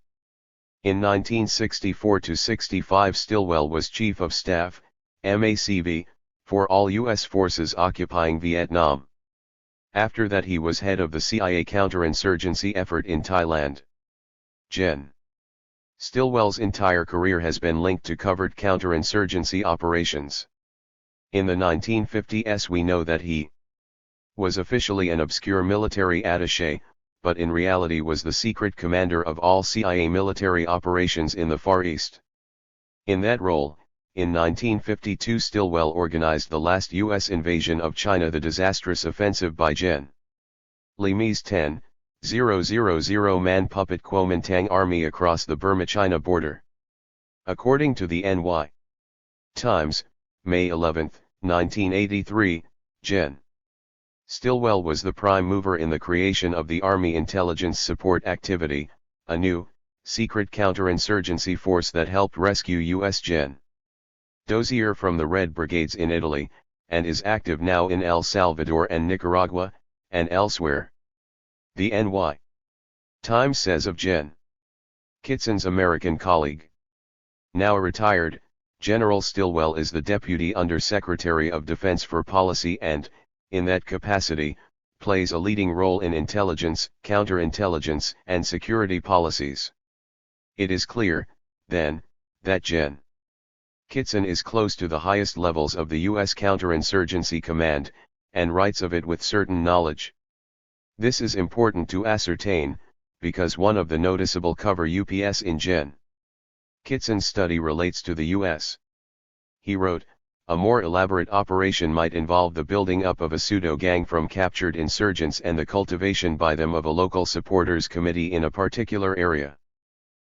In 1964-65 Stilwell was Chief of Staff, MACV, for all U.S. forces occupying Vietnam. After that he was head of the CIA counterinsurgency effort in Thailand. Gen. Stilwell's entire career has been linked to covert counterinsurgency operations. In the 1950s we know that he was officially an obscure military attaché, but in reality was the secret commander of all CIA military operations in the Far East. In that role, in 1952 Stilwell organized the last U.S. invasion of China, the disastrous offensive by Gen. Li's 10,000-man puppet Kuomintang army across the Burma-China border. According to the NY Times, May 11, 1983, Gen. Stilwell was the prime mover in the creation of the Army Intelligence Support Activity, a new, secret counterinsurgency force that helped rescue U.S. Gen. Dozier from the Red Brigades in Italy, and is active now in El Salvador and Nicaragua, and elsewhere. The NY Times says of Gen. Kitson's American colleague. Now retired, General Stilwell is the Deputy Under-Secretary of Defense for Policy and, in that capacity, plays a leading role in intelligence, counterintelligence, and security policies. It is clear, then, that Gen. Kitson is close to the highest levels of the U.S. Counterinsurgency Command, and writes of it with certain knowledge. This is important to ascertain, because one of the noticeable cover UPS in Gen. Kitson's study relates to the U.S. He wrote, a more elaborate operation might involve the building up of a pseudo-gang from captured insurgents and the cultivation by them of a local supporters committee in a particular area.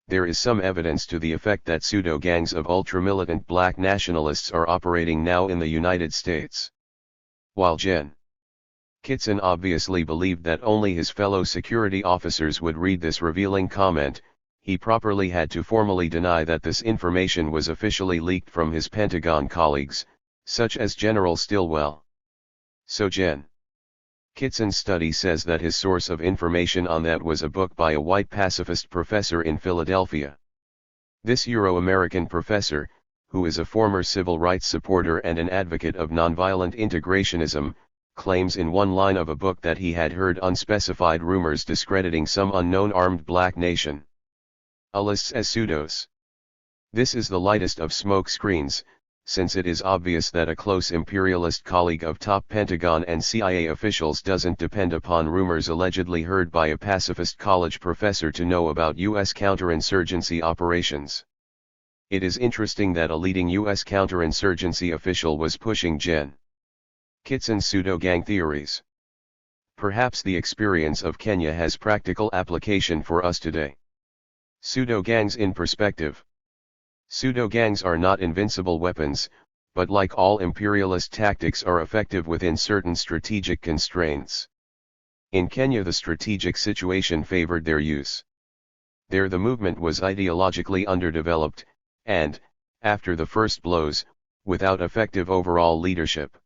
There is some evidence to the effect that pseudo-gangs of ultra-militant black nationalists are operating now in the United States. While Gen. Kitson obviously believed that only his fellow security officers would read this revealing comment, he properly had to formally deny that this information was officially leaked from his Pentagon colleagues, such as General Stilwell. So Gen. Kitson's study says that his source of information on that was a book by a white pacifist professor in Philadelphia. This Euro-American professor, who is a former civil rights supporter and an advocate of nonviolent integrationism, claims in one line of a book that he had heard unspecified rumors discrediting some unknown armed black nation. Lists as pseudos. This is the lightest of smoke screens, since it is obvious that a close imperialist colleague of top Pentagon and CIA officials doesn't depend upon rumors allegedly heard by a pacifist college professor to know about U.S. counterinsurgency operations. It is interesting that a leading U.S. counterinsurgency official was pushing Gen. Kitson's pseudo-gang theories. Perhaps the experience of Kenya has practical application for us today. Pseudo-gangs in perspective. Pseudo-gangs are not invincible weapons, but like all imperialist tactics are effective within certain strategic constraints. In Kenya the strategic situation favored their use. There the movement was ideologically underdeveloped, and, after the first blows, without effective overall leadership.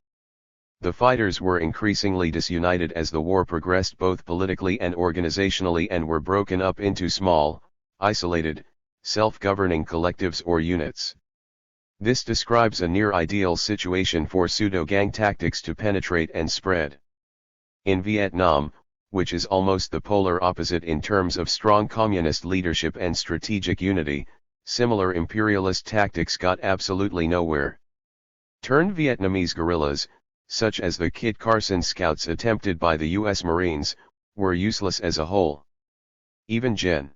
The fighters were increasingly disunited as the war progressed both politically and organizationally and were broken up into small, isolated, self-governing collectives or units. This describes a near-ideal situation for pseudo-gang tactics to penetrate and spread. In Vietnam, which is almost the polar opposite in terms of strong communist leadership and strategic unity, similar imperialist tactics got absolutely nowhere. Turned Vietnamese guerrillas, such as the Kit Carson Scouts attempted by the U.S. Marines, were useless as a whole. Even Gen.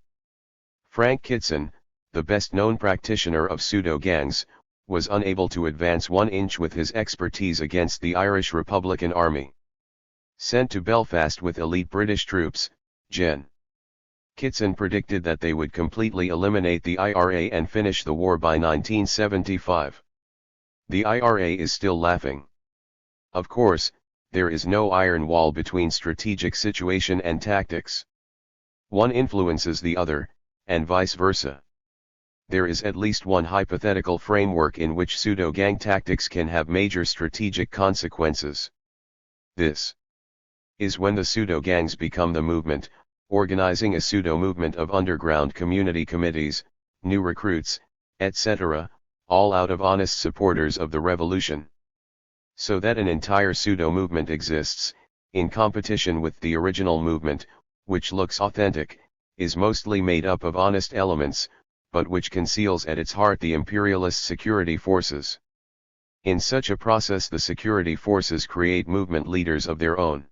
Frank Kitson, the best-known practitioner of pseudo-gangs, was unable to advance 1 inch with his expertise against the Irish Republican Army. Sent to Belfast with elite British troops, Gen. Kitson predicted that they would completely eliminate the IRA and finish the war by 1975. The IRA is still laughing. Of course, there is no iron wall between strategic situation and tactics. One influences the other, and vice versa. There is at least one hypothetical framework in which pseudo-gang tactics can have major strategic consequences. This is when the pseudo-gangs become the movement, organizing a pseudo-movement of underground community committees, new recruits, etc., all out of honest supporters of the revolution. So that an entire pseudo-movement exists, in competition with the original movement, which looks authentic, is mostly made up of honest elements, but which conceals at its heart the imperialist security forces. In such a process the security forces create movement leaders of their own.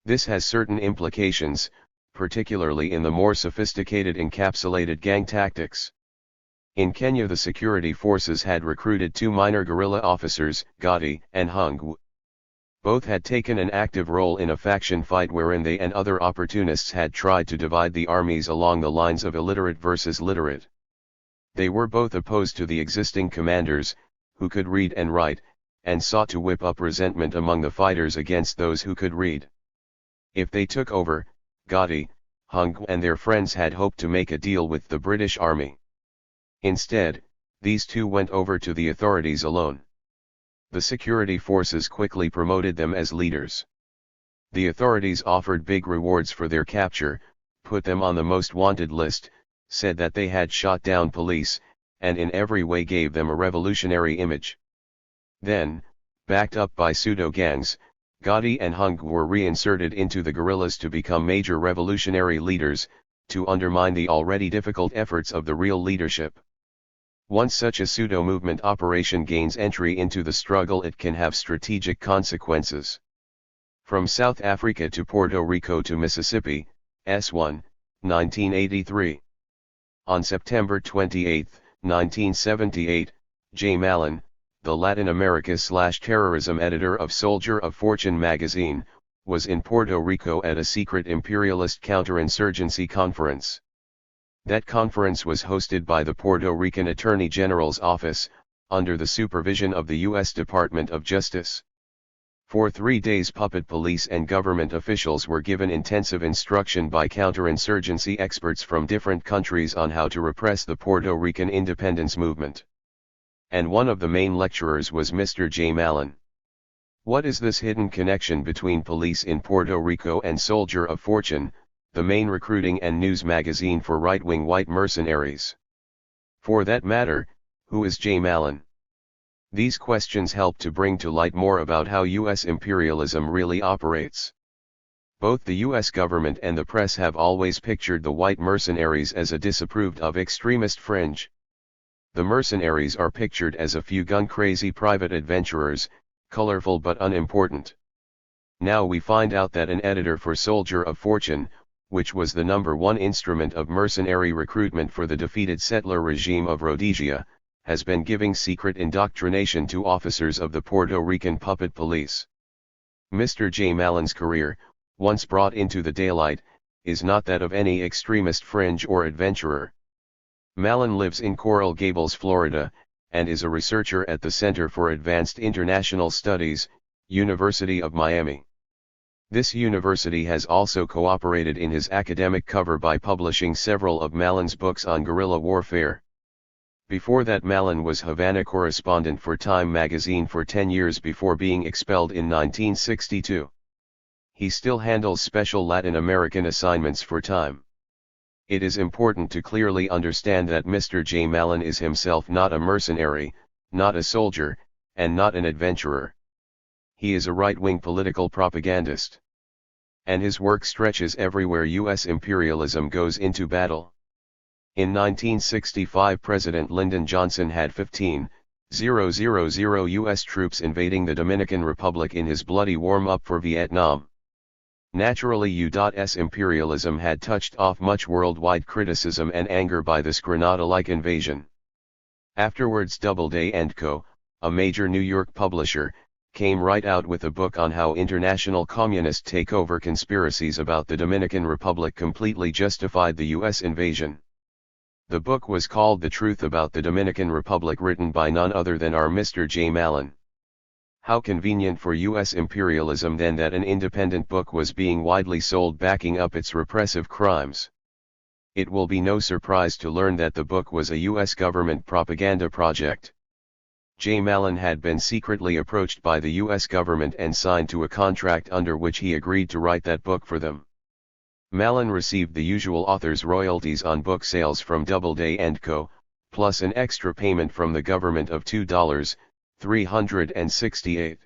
This has certain implications, particularly in the more sophisticated encapsulated gang tactics. In Kenya the security forces had recruited 2 minor guerrilla officers, Gotti and Hung. Both had taken an active role in a faction fight wherein they and other opportunists had tried to divide the armies along the lines of illiterate versus literate. They were both opposed to the existing commanders, who could read and write, and sought to whip up resentment among the fighters against those who could read. If they took over, Gotti, Hung and their friends had hoped to make a deal with the British Army. Instead, these two went over to the authorities alone. The security forces quickly promoted them as leaders. The authorities offered big rewards for their capture, put them on the most wanted list, said that they had shot down police, and in every way gave them a revolutionary image. Then, backed up by pseudo-gangs, Gotti and Hung were reinserted into the guerrillas to become major revolutionary leaders, to undermine the already difficult efforts of the real leadership. Once such a pseudo-movement operation gains entry into the struggle, it can have strategic consequences. From South Africa to Puerto Rico to Mississippi, S1, 1983. On September 28, 1978, J. Mallon, the Latin America/terrorism editor of Soldier of Fortune magazine, was in Puerto Rico at a secret imperialist counterinsurgency conference. That conference was hosted by the Puerto Rican Attorney General's office, under the supervision of the U.S. Department of Justice. For 3 days, puppet police and government officials were given intensive instruction by counterinsurgency experts from different countries on how to repress the Puerto Rican independence movement. And one of the main lecturers was Mr. J. Mallon. What is this hidden connection between police in Puerto Rico and Soldier of Fortune, the main recruiting and news magazine for right-wing white mercenaries? For that matter, who is J. Mallon? These questions help to bring to light more about how U.S. imperialism really operates. Both the U.S. government and the press have always pictured the white mercenaries as a disapproved of extremist fringe. The mercenaries are pictured as a few gun-crazy private adventurers, colorful but unimportant. Now we find out that an editor for Soldier of Fortune, which was the #1 instrument of mercenary recruitment for the defeated settler regime of Rhodesia, has been giving secret indoctrination to officers of the Puerto Rican puppet police. Mr. J. Mallon's career, once brought into the daylight, is not that of any extremist fringe or adventurer. Mallon lives in Coral Gables, Florida, and is a researcher at the Center for Advanced International Studies, University of Miami. This university has also cooperated in his academic cover by publishing several of Mallon's books on guerrilla warfare. Before that, Mallon was Havana correspondent for Time magazine for 10 years before being expelled in 1962. He still handles special Latin American assignments for Time. It is important to clearly understand that Mr. J. Mallon is himself not a mercenary, not a soldier, and not an adventurer. He is a right-wing political propagandist. And his work stretches everywhere U.S. imperialism goes into battle. In 1965, President Lyndon Johnson had 15,000 U.S. troops invading the Dominican Republic in his bloody warm-up for Vietnam. Naturally, U.S. imperialism had touched off much worldwide criticism and anger by this Grenada-like invasion. Afterwards, Doubleday & Co., a major New York publisher, came right out with a book on how international communist takeover conspiracies about the Dominican Republic completely justified the U.S. invasion. The book was called The Truth About the Dominican Republic, written by none other than our Mr. J. Mallon. How convenient for U.S. imperialism then that an independent book was being widely sold backing up its repressive crimes. It will be no surprise to learn that the book was a U.S. government propaganda project. J. Mallon had been secretly approached by the U.S. government and signed to a contract under which he agreed to write that book for them. Mallon received the usual author's royalties on book sales from Doubleday & Co., plus an extra payment from the government of $2,368.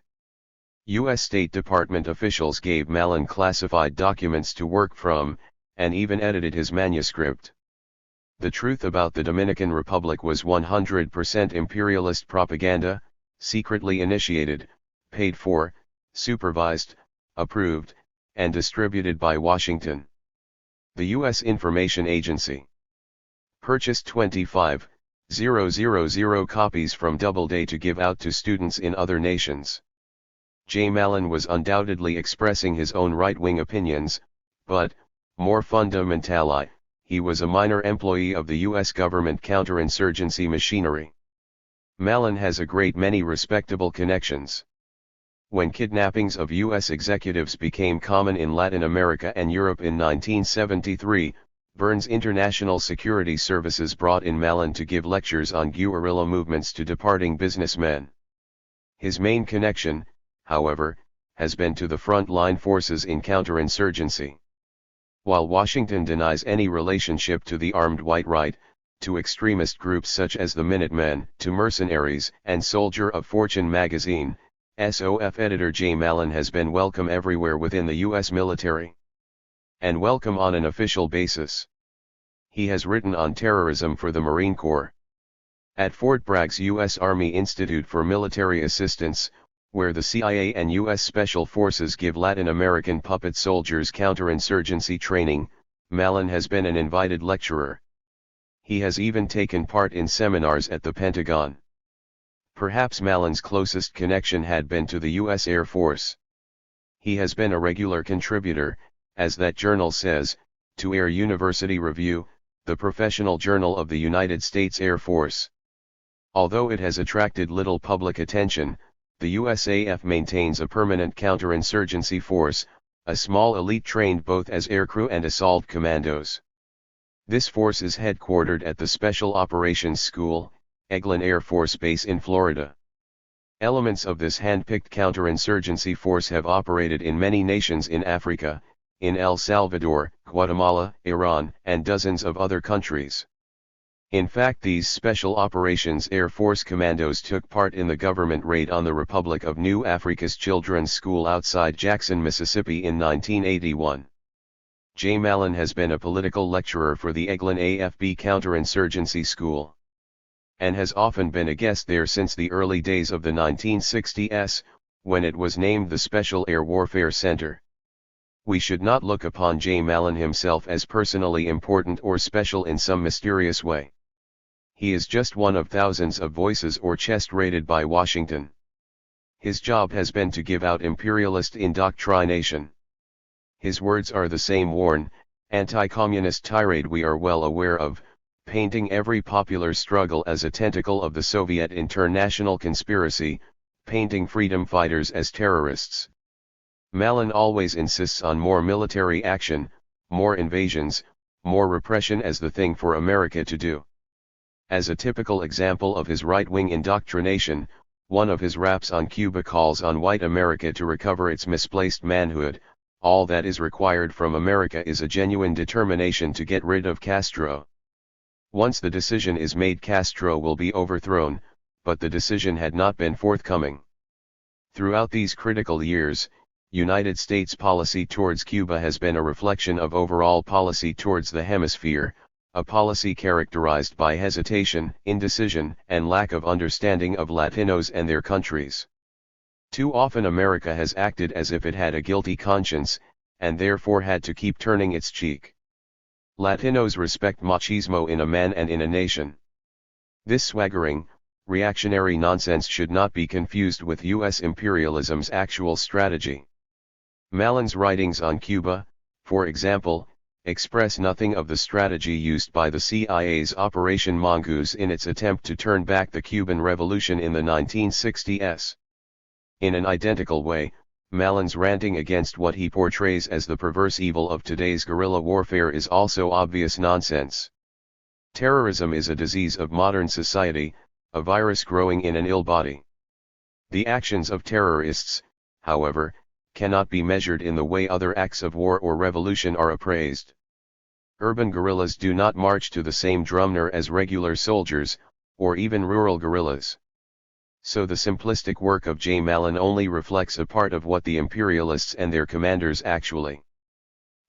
U.S. State Department officials gave Mallon classified documents to work from, and even edited his manuscript. The Truth About the Dominican Republic was 100% imperialist propaganda, secretly initiated, paid for, supervised, approved, and distributed by Washington. The U.S. Information Agency purchased 25,000 copies from Doubleday to give out to students in other nations. J. Mallon was undoubtedly expressing his own right-wing opinions, but, more fundamentally, he was a minor employee of the U.S. government counterinsurgency machinery. Mallon has a great many respectable connections. When kidnappings of U.S. executives became common in Latin America and Europe in 1973, Bern's International Security Services brought in Mallon to give lectures on guerrilla movements to departing businessmen. His main connection, however, has been to the front-line forces in counterinsurgency. While Washington denies any relationship to the armed white right, to extremist groups such as the Minutemen, to mercenaries and Soldier of Fortune magazine, SOF editor J. Mallon has been welcome everywhere within the U.S. military. And welcome on an official basis. He has written on terrorism for the Marine Corps. At Fort Bragg's U.S. Army Institute for Military Assistance, where the CIA and U.S. Special Forces give Latin American puppet soldiers counterinsurgency training, Mallon has been an invited lecturer. He has even taken part in seminars at the Pentagon. Perhaps Mallon's closest connection had been to the U.S. Air Force. He has been a regular contributor, as that journal says, to Air University Review, the professional journal of the United States Air Force. Although it has attracted little public attention, the USAF maintains a permanent counterinsurgency force, a small elite trained both as aircrew and assault commandos. This force is headquartered at the Special Operations School, Eglin Air Force Base in Florida. Elements of this hand-picked counterinsurgency force have operated in many nations in Africa, in El Salvador, Guatemala, Iran, and dozens of other countries. In fact, these Special Operations Air Force commandos took part in the government raid on the Republic of New Africa's children's school outside Jackson, Mississippi in 1981. J. Mallon has been a political lecturer for the Eglin AFB Counterinsurgency School, and has often been a guest there since the early days of the 1960s, when it was named the Special Air Warfare Center. We should not look upon J. Mallon himself as personally important or special in some mysterious way. He is just one of thousands of voices or chests raided by Washington. His job has been to give out imperialist indoctrination. His words are the same worn, anti-communist tirade we are well aware of, painting every popular struggle as a tentacle of the Soviet international conspiracy, painting freedom fighters as terrorists. Mallon always insists on more military action, more invasions, more repression as the thing for America to do. As a typical example of his right-wing indoctrination, one of his raps on Cuba calls on white America to recover its misplaced manhood. All that is required from America is a genuine determination to get rid of Castro. Once the decision is made, Castro will be overthrown, but the decision had not been forthcoming. Throughout these critical years, United States policy towards Cuba has been a reflection of overall policy towards the hemisphere, a policy characterized by hesitation, indecision, and lack of understanding of Latinos and their countries. Too often America has acted as if it had a guilty conscience, and therefore had to keep turning its cheek. Latinos respect machismo in a man and in a nation. This swaggering, reactionary nonsense should not be confused with U.S. imperialism's actual strategy. Mallon's writings on Cuba, for example, express nothing of the strategy used by the CIA's Operation Mongoose in its attempt to turn back the Cuban Revolution in the 1960s. In an identical way, Mallon's ranting against what he portrays as the perverse evil of today's guerrilla warfare is also obvious nonsense. Terrorism is a disease of modern society, a virus growing in an ill body. The actions of terrorists, however, cannot be measured in the way other acts of war or revolution are appraised. Urban guerrillas do not march to the same drummer as regular soldiers, or even rural guerrillas. So the simplistic work of J. Mallon only reflects a part of what the imperialists and their commanders actually.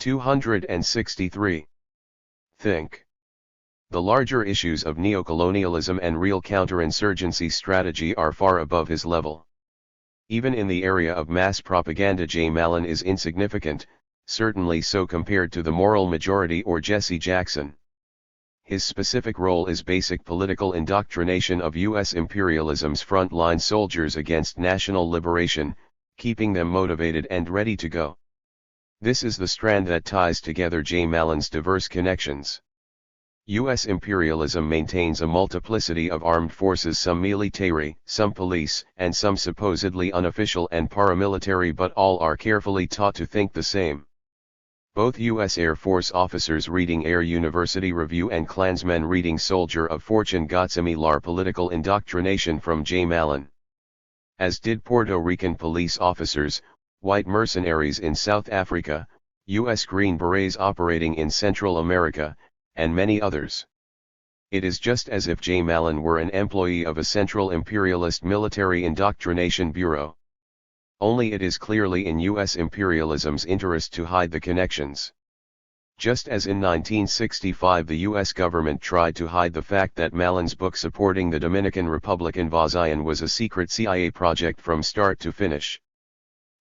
263. Think. The larger issues of neocolonialism and real counterinsurgency strategy are far above his level. Even in the area of mass propaganda, J. Mallon is insignificant, certainly so compared to the moral majority or Jesse Jackson. His specific role is basic political indoctrination of U.S. imperialism's front-line soldiers against national liberation, keeping them motivated and ready to go. This is the strand that ties together J. Mallon's diverse connections. U.S. imperialism maintains a multiplicity of armed forces, some military, some police, and some supposedly unofficial and paramilitary, but all are carefully taught to think the same. Both U.S. Air Force officers reading Air University Review and Klansmen reading Soldier of Fortune got similar political indoctrination from J. Mallon. As did Puerto Rican police officers, white mercenaries in South Africa, U.S. Green Berets operating in Central America, and many others. It is just as if J. Mallon were an employee of a central imperialist military indoctrination bureau. Only it is clearly in U.S. imperialism's interest to hide the connections. Just as in 1965 the U.S. government tried to hide the fact that Mallon's book supporting the Dominican Republic invasion was a secret CIA project from start to finish.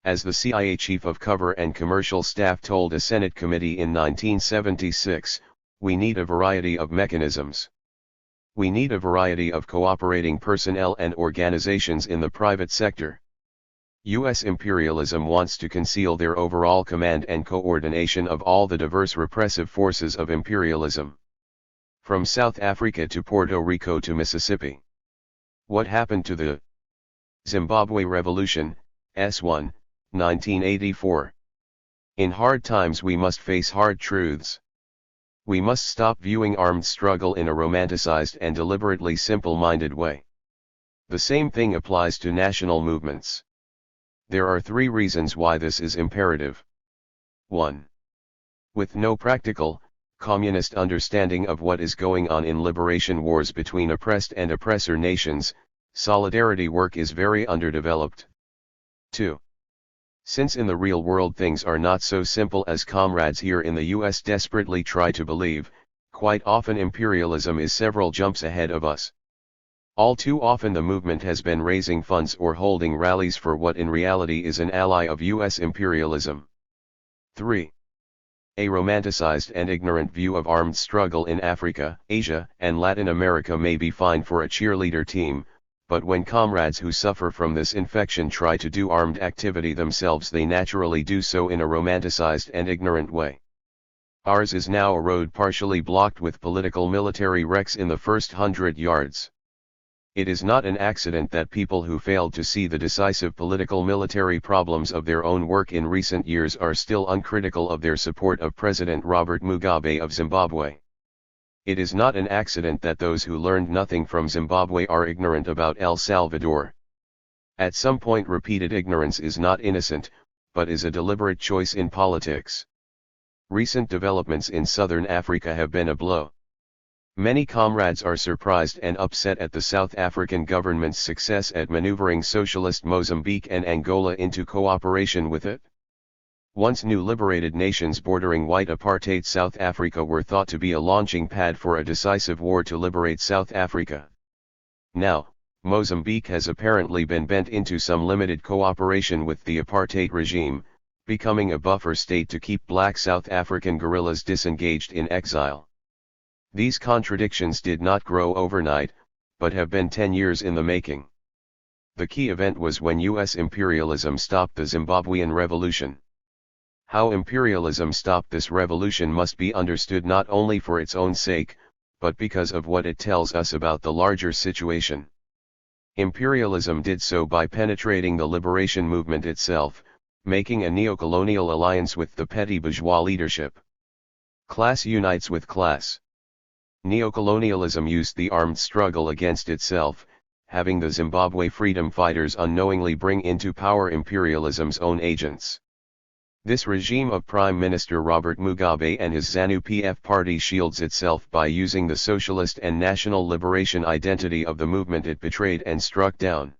As the CIA chief of cover and commercial staff told a Senate committee in 1976, we need a variety of mechanisms. We need a variety of cooperating personnel and organizations in the private sector. U.S. imperialism wants to conceal their overall command and coordination of all the diverse repressive forces of imperialism. From South Africa to Puerto Rico to Mississippi. What happened to the Zimbabwe Revolution, S1, 1984? In hard times we must face hard truths. We must stop viewing armed struggle in a romanticized and deliberately simple-minded way. The same thing applies to national movements. There are 3 reasons why this is imperative. 1. With no practical, communist understanding of what is going on in liberation wars between oppressed and oppressor nations, solidarity work is very underdeveloped. 2. Since in the real world things are not so simple as comrades here in the US desperately try to believe, quite often imperialism is several jumps ahead of us. All too often the movement has been raising funds or holding rallies for what in reality is an ally of US imperialism. 3. A romanticized and ignorant view of armed struggle in Africa, Asia, and Latin America may be fine for a cheerleader team, but when comrades who suffer from this infection try to do armed activity themselves, they naturally do so in a romanticized and ignorant way. Ours is now a road partially blocked with political military wrecks in the first 100 yards. It is not an accident that people who failed to see the decisive political military problems of their own work in recent years are still uncritical of their support of President Robert Mugabe of Zimbabwe. It is not an accident that those who learned nothing from Zimbabwe are ignorant about El Salvador. At some point repeated ignorance is not innocent, but is a deliberate choice in politics. Recent developments in southern Africa have been a blow. Many comrades are surprised and upset at the South African government's success at maneuvering socialist Mozambique and Angola into cooperation with it. Once new liberated nations bordering white apartheid South Africa were thought to be a launching pad for a decisive war to liberate South Africa. Now, Mozambique has apparently been bent into some limited cooperation with the apartheid regime, becoming a buffer state to keep black South African guerrillas disengaged in exile. These contradictions did not grow overnight, but have been 10 years in the making. The key event was when U.S. imperialism stopped the Zimbabwean revolution. How imperialism stopped this revolution must be understood not only for its own sake, but because of what it tells us about the larger situation. Imperialism did so by penetrating the liberation movement itself, making a neocolonial alliance with the petty bourgeois leadership. Class unites with class. Neocolonialism used the armed struggle against itself, having the Zimbabwe freedom fighters unknowingly bring into power imperialism's own agents. This regime of Prime Minister Robert Mugabe and his ZANU-PF party shields itself by using the socialist and national liberation identity of the movement it betrayed and struck down.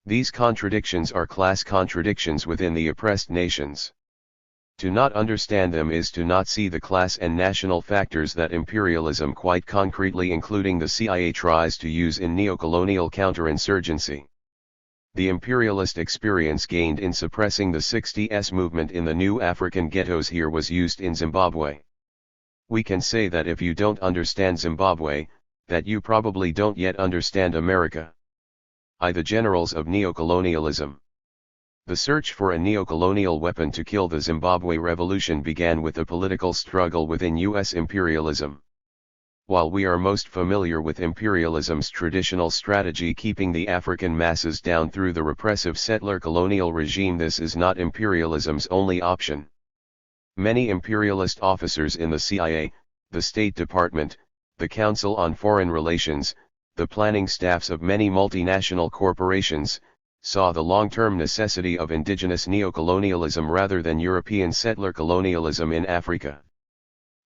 These contradictions are class contradictions within the oppressed nations. To not understand them is to not see the class and national factors that imperialism quite concretely including the CIA tries to use in neocolonial counterinsurgency. The imperialist experience gained in suppressing the 60s movement in the new African ghettos here was used in Zimbabwe. We can say that if you don't understand Zimbabwe, that you probably don't yet understand America. The generals of neocolonialism. The search for a neocolonial weapon to kill the Zimbabwe revolution began with a political struggle within U.S. imperialism. While we are most familiar with imperialism's traditional strategy keeping the African masses down through the repressive settler colonial regime, this is not imperialism's only option. Many imperialist officers in the CIA, the State Department, the Council on Foreign Relations, the planning staffs of many multinational corporations, saw the long-term necessity of indigenous neocolonialism rather than European settler colonialism in Africa.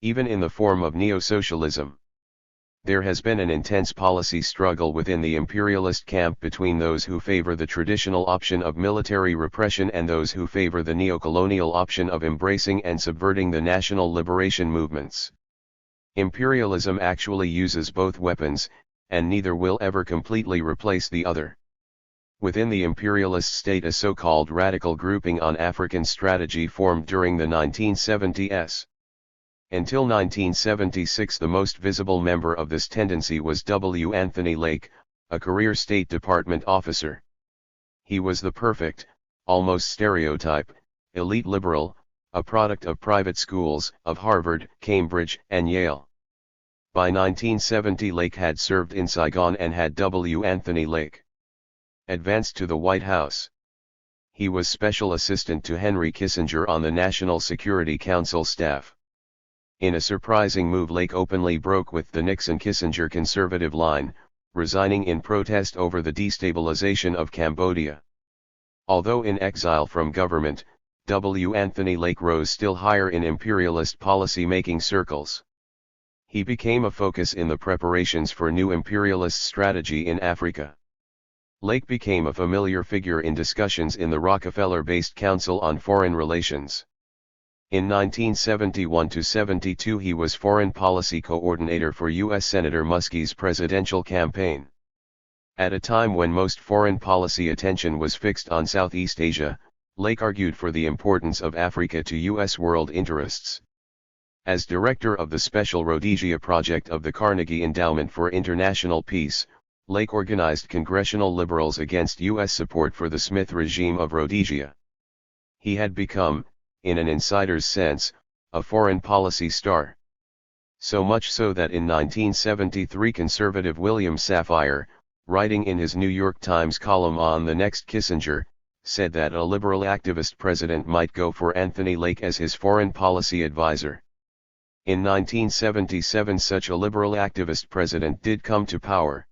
Even in the form of neo-socialism, there has been an intense policy struggle within the imperialist camp between those who favor the traditional option of military repression and those who favor the neo-colonial option of embracing and subverting the national liberation movements. Imperialism actually uses both weapons, and neither will ever completely replace the other. Within the imperialist state, a so-called radical grouping on African strategy formed during the 1970s. Until 1976, the most visible member of this tendency was W. Anthony Lake, a career State Department officer. He was the perfect, almost stereotype, elite liberal, a product of private schools, of Harvard, Cambridge, and Yale. By 1970, Lake had served in Saigon and had W. Anthony Lake advanced to the White House. He was special assistant to Henry Kissinger on the National Security Council staff. In a surprising move, Lake openly broke with the Nixon-Kissinger conservative line, resigning in protest over the destabilization of Cambodia. Although in exile from government, W. Anthony Lake rose still higher in imperialist policy-making circles. He became a focus in the preparations for new imperialist strategy in Africa. Lake became a familiar figure in discussions in the Rockefeller-based Council on Foreign Relations. In 1971–72 he was foreign policy coordinator for U.S. Senator Muskie's presidential campaign. At a time when most foreign policy attention was fixed on Southeast Asia, Lake argued for the importance of Africa to U.S. world interests. As director of the Special Rhodesia Project of the Carnegie Endowment for International Peace, Lake organized congressional liberals against U.S. support for the Smith regime of Rhodesia. He had become, in an insider's sense, a foreign policy star. So much so that in 1973 conservative William Safire, writing in his New York Times column on the next Kissinger, said that a liberal activist president might go for Anthony Lake as his foreign policy advisor. In 1977 such a liberal activist president did come to power.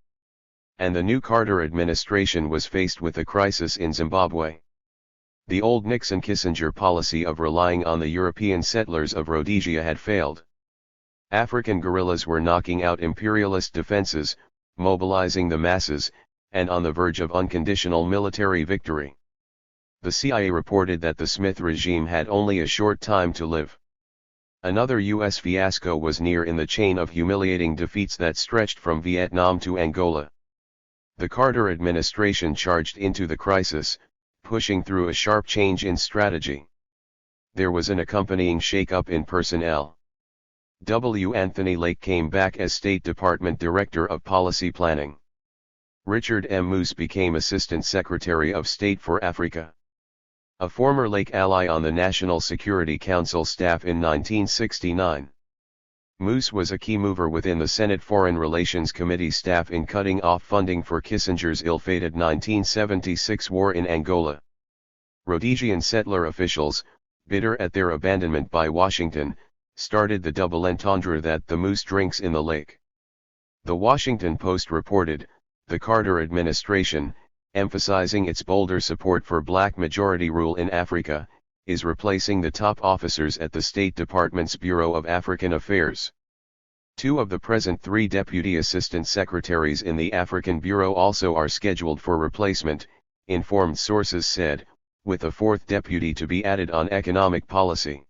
And the new Carter administration was faced with a crisis in Zimbabwe. The old Nixon-Kissinger policy of relying on the European settlers of Rhodesia had failed. African guerrillas were knocking out imperialist defenses, mobilizing the masses, and on the verge of unconditional military victory. The CIA reported that the Smith regime had only a short time to live. Another U.S. fiasco was near in the chain of humiliating defeats that stretched from Vietnam to Angola. The Carter administration charged into the crisis, pushing through a sharp change in strategy. There was an accompanying shake-up in personnel. W. Anthony Lake came back as State Department Director of Policy Planning. Richard M. Moose became Assistant Secretary of State for Africa. A former Lake ally on the National Security Council staff in 1969. Moose was a key mover within the Senate Foreign Relations Committee staff in cutting off funding for Kissinger's ill-fated 1976 war in Angola. Rhodesian settler officials, bitter at their abandonment by Washington, started the double entendre that the moose drinks in the lake. The Washington Post reported, the Carter administration, emphasizing its bolder support for black majority rule in Africa, is replacing the top officers at the State Department's Bureau of African Affairs. Two of the present 3 deputy assistant secretaries in the African Bureau also are scheduled for replacement, informed sources said, with a 4th deputy to be added on economic policy.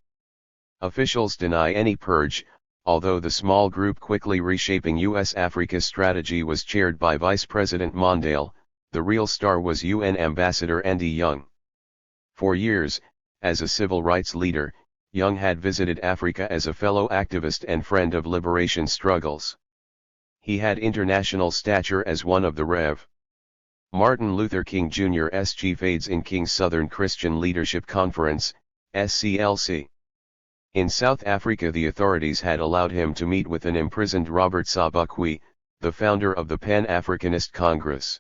Officials deny any purge, although the small group quickly reshaping U.S.-Africa strategy was chaired by Vice President Mondale. The real star was UN Ambassador Andy Young. For years, as a civil rights leader, Young had visited Africa as a fellow activist and friend of liberation struggles. He had international stature as one of the Rev. Martin Luther King Jr.'s chief aides in King's Southern Christian Leadership Conference, SCLC. In South Africa, the authorities had allowed him to meet with an imprisoned Robert Sobukwe, the founder of the Pan-Africanist Congress.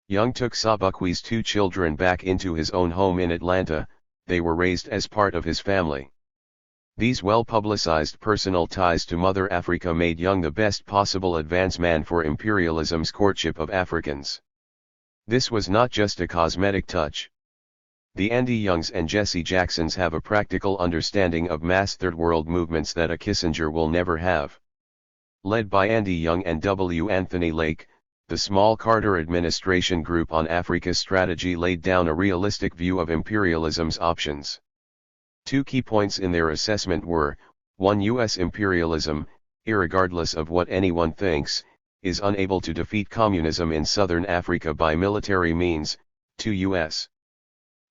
Young took Sobukwe's 2 children back into his own home in Atlanta. They were raised as part of his family. These well-publicized personal ties to Mother Africa made Young the best possible advance man for imperialism's courtship of Africans. This was not just a cosmetic touch. The Andy Youngs and Jesse Jacksons have a practical understanding of mass third world movements that a Kissinger will never have. Led by Andy Young and W. Anthony Lake, the small Carter administration group on Africa strategy laid down a realistic view of imperialism's options. 2 key points in their assessment were: 1. U.S. imperialism, irregardless of what anyone thinks, is unable to defeat communism in southern Africa by military means. 2. U.S.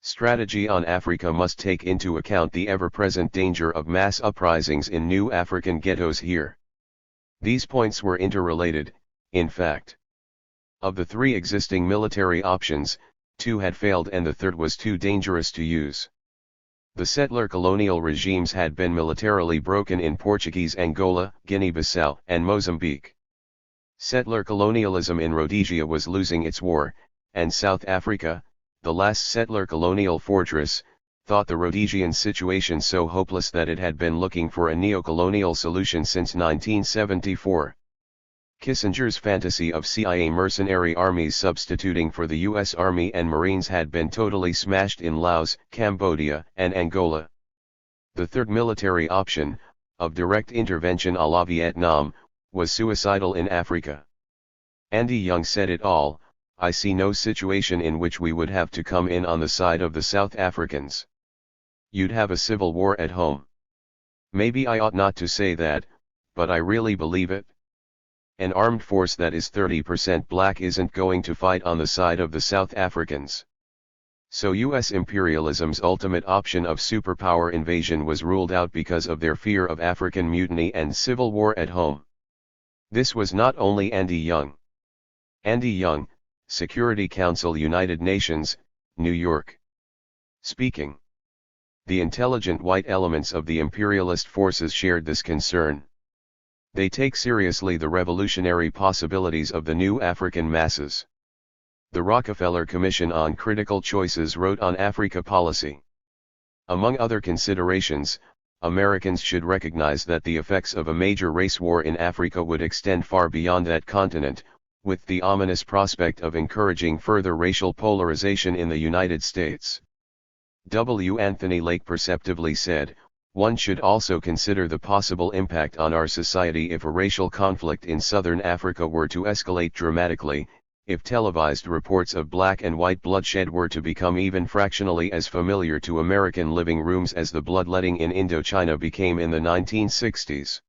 strategy on Africa must take into account the ever-present danger of mass uprisings in new African ghettos here. These points were interrelated, in fact. Of the 3 existing military options, 2 had failed and the third was too dangerous to use. The settler colonial regimes had been militarily broken in Portuguese Angola, Guinea-Bissau, and Mozambique. Settler colonialism in Rhodesia was losing its war, and South Africa, the last settler colonial fortress, thought the Rhodesian situation so hopeless that it had been looking for a neo-colonial solution since 1974. Kissinger's fantasy of CIA mercenary armies substituting for the U.S. Army and Marines had been totally smashed in Laos, Cambodia, and Angola. The third military option, of direct intervention à la Vietnam, was suicidal in Africa. Andy Young said it all: "I see no situation in which we would have to come in on the side of the South Africans. You'd have a civil war at home. Maybe I ought not to say that, but I really believe it. An armed force that is 30% black isn't going to fight on the side of the South Africans." So U.S. imperialism's ultimate option of superpower invasion was ruled out because of their fear of African mutiny and civil war at home. This was not only Andy Young. Andy Young, Security Council, United Nations, New York. Speaking. The intelligent white elements of the imperialist forces shared this concern. They take seriously the revolutionary possibilities of the new African masses. The Rockefeller Commission on Critical Choices wrote on Africa policy. Among other considerations, Americans should recognize that the effects of a major race war in Africa would extend far beyond that continent, with the ominous prospect of encouraging further racial polarization in the United States. W. Anthony Lake perceptively said, "One should also consider the possible impact on our society if a racial conflict in southern Africa were to escalate dramatically, if televised reports of black and white bloodshed were to become even fractionally as familiar to American living rooms as the bloodletting in Indochina became in the 1960s.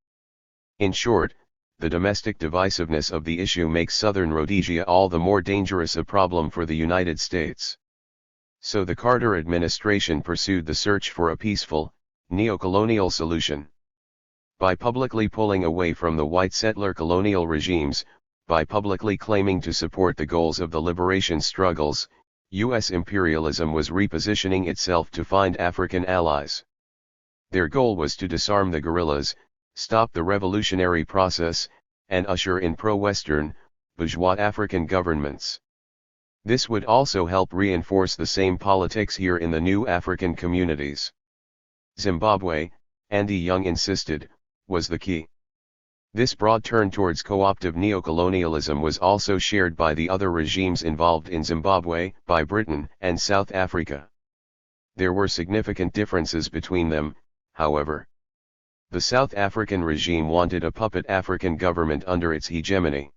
In short, the domestic divisiveness of the issue makes southern Rhodesia all the more dangerous a problem for the United States." So the Carter administration pursued the search for a peaceful, neo-colonial solution. By publicly pulling away from the white settler colonial regimes, by publicly claiming to support the goals of the liberation struggles, U.S. imperialism was repositioning itself to find African allies. Their goal was to disarm the guerrillas, stop the revolutionary process, and usher in pro-Western, bourgeois African governments. This would also help reinforce the same politics here in the new African communities. Zimbabwe, Andy Young insisted, was the key. This broad turn towards co-optive neocolonialism was also shared by the other regimes involved in Zimbabwe, by Britain and South Africa. There were significant differences between them, however. The South African regime wanted a puppet African government under its hegemony.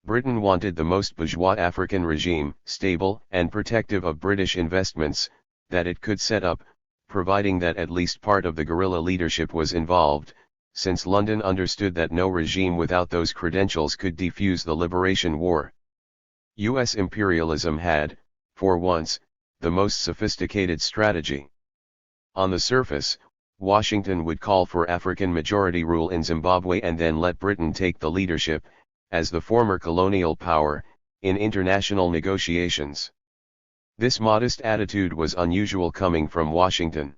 Britain wanted the most bourgeois African regime, stable and protective of British investments, that it could set up, providing that at least part of the guerrilla leadership was involved, since London understood that no regime without those credentials could defuse the liberation war. U.S. imperialism had, for once, the most sophisticated strategy. On the surface, Washington would call for African majority rule in Zimbabwe and then let Britain take the leadership, as the former colonial power, in international negotiations. This modest attitude was unusual coming from Washington.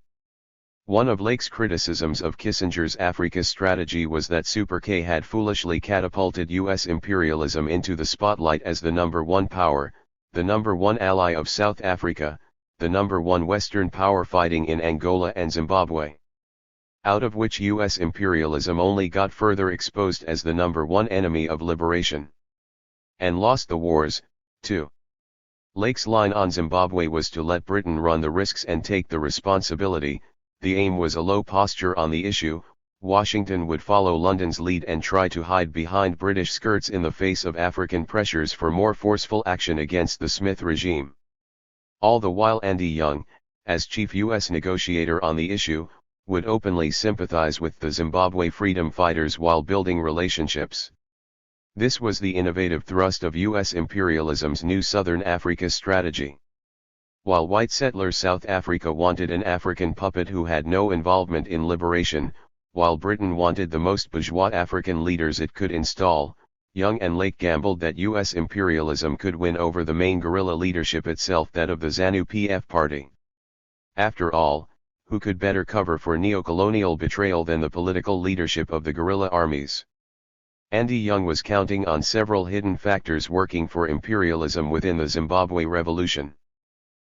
One of Lake's criticisms of Kissinger's Africa strategy was that Super K had foolishly catapulted U.S. imperialism into the spotlight as the number one power, the number one ally of South Africa, the number one Western power fighting in Angola and Zimbabwe. Out of which U.S. imperialism only got further exposed as the number one enemy of liberation. And lost the wars, too. Lake's line on Zimbabwe was to let Britain run the risks and take the responsibility. The aim was a low posture on the issue. Washington would follow London's lead and try to hide behind British skirts in the face of African pressures for more forceful action against the Smith regime. All the while Andy Young, as chief U.S. negotiator on the issue, would openly sympathize with the Zimbabwe freedom fighters while building relationships. This was the innovative thrust of U.S. imperialism's new Southern Africa strategy. While white settler South Africa wanted an African puppet who had no involvement in liberation, while Britain wanted the most bourgeois African leaders it could install, Young and Lake gambled that U.S. imperialism could win over the main guerrilla leadership itself, that of the ZANU-PF party. After all, who could better cover for neocolonial betrayal than the political leadership of the guerrilla armies? Andy Young was counting on several hidden factors working for imperialism within the Zimbabwe Revolution.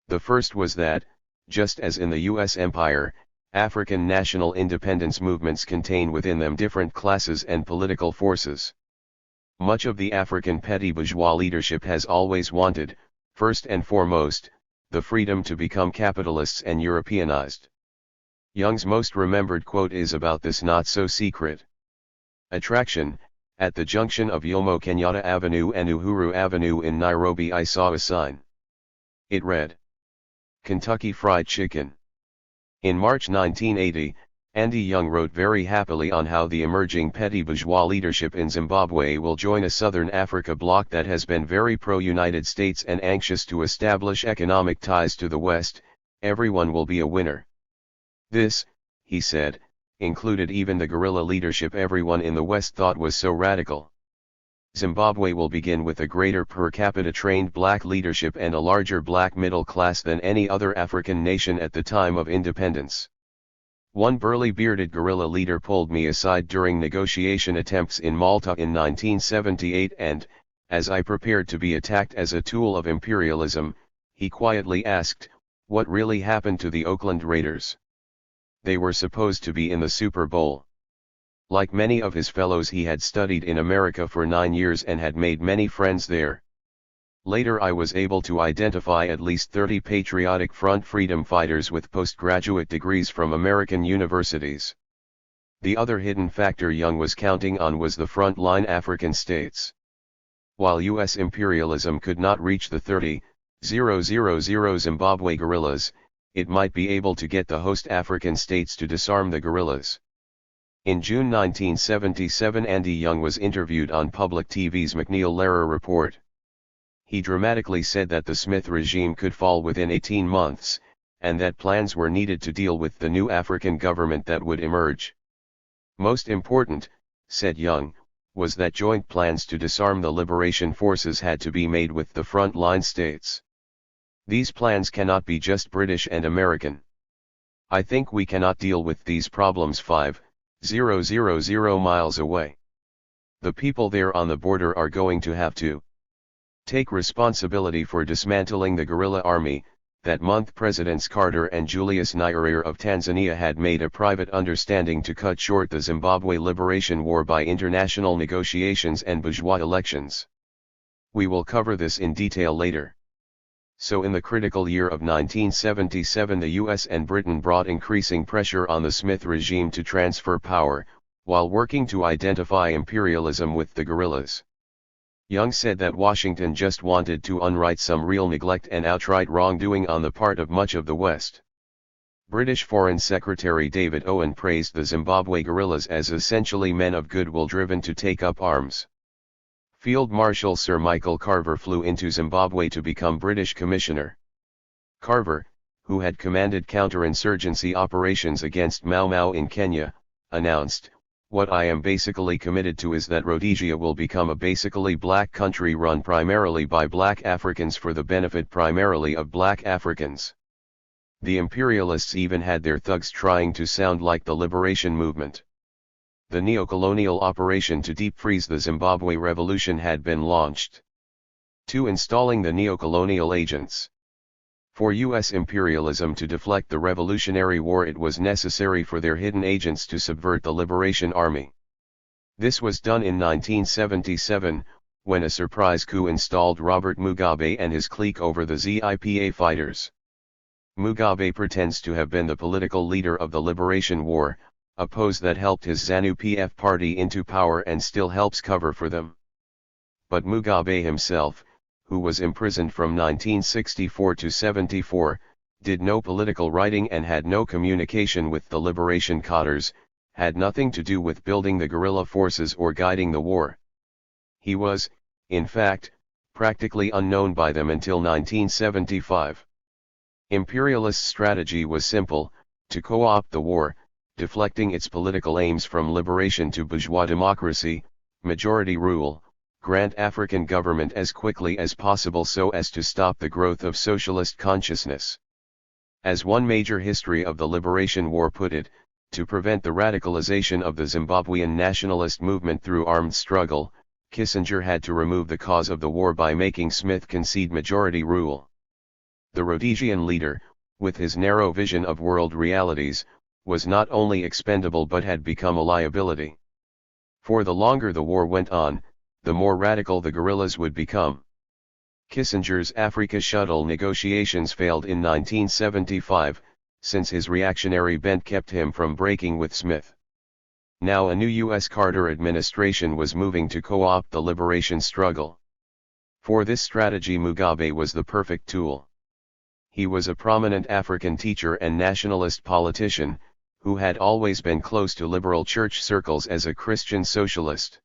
The first was that, just as in the U.S. empire, African national independence movements contain within them different classes and political forces. Much of the African petty bourgeois leadership has always wanted, first and foremost, the freedom to become capitalists and Europeanized. Young's most remembered quote is about this not-so-secret attraction. At the junction of Jomo Kenyatta Avenue and Uhuru Avenue in Nairobi I saw a sign. It read, "Kentucky Fried Chicken." In March 1980, Andy Young wrote very happily on how the emerging petty bourgeois leadership in Zimbabwe will join a Southern Africa bloc that has been very pro-United States and anxious to establish economic ties to the West. Everyone will be a winner. This, he said, included even the guerrilla leadership everyone in the West thought was so radical. Zimbabwe will begin with a greater per capita trained black leadership and a larger black middle class than any other African nation at the time of independence. One burly bearded guerrilla leader pulled me aside during negotiation attempts in Malta in 1978 and, as I prepared to be attacked as a tool of imperialism, he quietly asked, "What really happened to the Oakland Raiders?" They were supposed to be in the Super Bowl. Like many of his fellows, he had studied in America for 9 years and had made many friends there. Later I was able to identify at least 30 patriotic front freedom fighters with postgraduate degrees from American universities. The other hidden factor Young was counting on was the front-line African states. While U.S. imperialism could not reach the 30,000 Zimbabwe guerrillas, it might be able to get the host African states to disarm the guerrillas. In June 1977, Andy Young was interviewed on public TV's McNeil-Lehrer Report. He dramatically said that the Smith regime could fall within 18 months, and that plans were needed to deal with the new African government that would emerge. Most important, said Young, was that joint plans to disarm the liberation forces had to be made with the front-line states. These plans cannot be just British and American. I think we cannot deal with these problems 5,000 miles away. The people there on the border are going to have to take responsibility for dismantling the guerrilla army. That month Presidents Carter and Julius Nyerere of Tanzania had made a private understanding to cut short the Zimbabwe Liberation War by international negotiations and bourgeois elections. We will cover this in detail later. So in the critical year of 1977 the US and Britain brought increasing pressure on the Smith regime to transfer power, while working to identify imperialism with the guerrillas. Young said that Washington just wanted to unright some real neglect and outright wrongdoing on the part of much of the West. British Foreign Secretary David Owen praised the Zimbabwe guerrillas as essentially men of goodwill driven to take up arms. Field Marshal Sir Michael Carver flew into Zimbabwe to become British Commissioner. Carver, who had commanded counterinsurgency operations against Mau Mau in Kenya, announced, "What I am basically committed to is that Rhodesia will become a basically black country run primarily by black Africans for the benefit primarily of black Africans." The imperialists even had their thugs trying to sound like the liberation movement. The neo-colonial operation to deep freeze the Zimbabwe revolution had been launched. 2. Installing the neo-colonial agents. For U.S. imperialism to deflect the Revolutionary War, it was necessary for their hidden agents to subvert the Liberation Army. This was done in 1977, when a surprise coup installed Robert Mugabe and his clique over the ZIPA fighters. Mugabe pretends to have been the political leader of the Liberation War, a pose that helped his ZANU-PF party into power and still helps cover for them. But Mugabe himself, who was imprisoned from 1964 to 74, did no political writing and had no communication with the liberation cadres, had nothing to do with building the guerrilla forces or guiding the war. He was, in fact, practically unknown by them until 1975. Imperialist strategy was simple: to co-opt the war, deflecting its political aims from liberation to bourgeois democracy, majority rule, grant African government as quickly as possible so as to stop the growth of socialist consciousness. As one major history of the Liberation War put it, to prevent the radicalization of the Zimbabwean nationalist movement through armed struggle, Kissinger had to remove the cause of the war by making Smith concede majority rule. The Rhodesian leader, with his narrow vision of world realities, was not only expendable but had become a liability. For the longer the war went on, the more radical the guerrillas would become. Kissinger's Africa Shuttle negotiations failed in 1975, since his reactionary bent kept him from breaking with Smith. Now a new U.S. Carter administration was moving to co-opt the liberation struggle. For this strategy, Mugabe was the perfect tool. He was a prominent African teacher and nationalist politician, who had always been close to liberal church circles as a Christian socialist.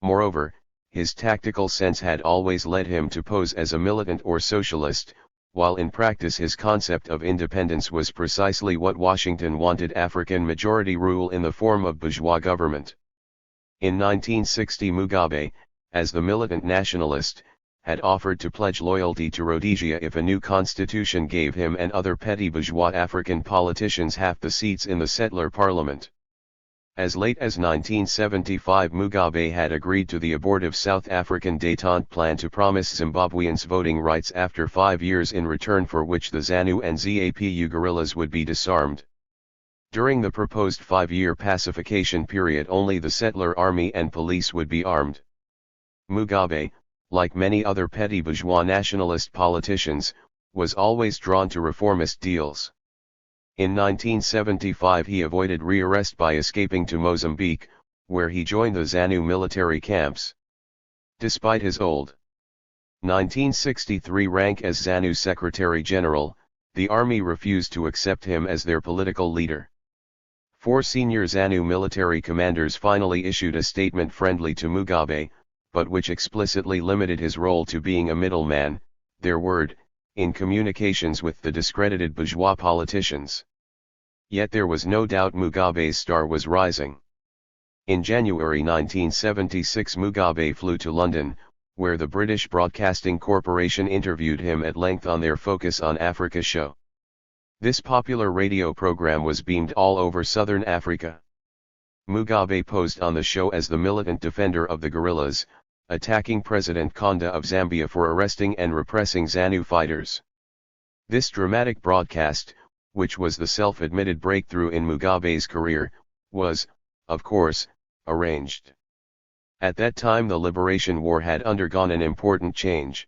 Moreover, his tactical sense had always led him to pose as a militant or socialist, while in practice his concept of independence was precisely what Washington wanted: African majority rule in the form of bourgeois government. In 1960, Mugabe, as the militant nationalist, had offered to pledge loyalty to Rhodesia if a new constitution gave him and other petty bourgeois African politicians half the seats in the settler parliament. As late as 1975, Mugabe had agreed to the abortive South African détente plan to promise Zimbabweans voting rights after 5 years, in return for which the ZANU and ZAPU guerrillas would be disarmed. During the proposed 5-year pacification period, only the settler army and police would be armed. Mugabe, like many other petty bourgeois nationalist politicians, was always drawn to reformist deals. In 1975 he avoided rearrest by escaping to Mozambique, where he joined the ZANU military camps. Despite his old 1963 rank as ZANU Secretary General, the army refused to accept him as their political leader. 4 senior ZANU military commanders finally issued a statement friendly to Mugabe, but which explicitly limited his role to being a middleman, their word, in communications with the discredited bourgeois politicians. Yet there was no doubt Mugabe's star was rising. In January 1976, Mugabe flew to London, where the British Broadcasting Corporation interviewed him at length on their Focus on Africa show. This popular radio program was beamed all over southern Africa. Mugabe posed on the show as the militant defender of the guerrillas, attacking President Kaunda of Zambia for arresting and repressing ZANU fighters. This dramatic broadcast, which was the self-admitted breakthrough in Mugabe's career, was, of course, arranged. At that time the Liberation War had undergone an important change.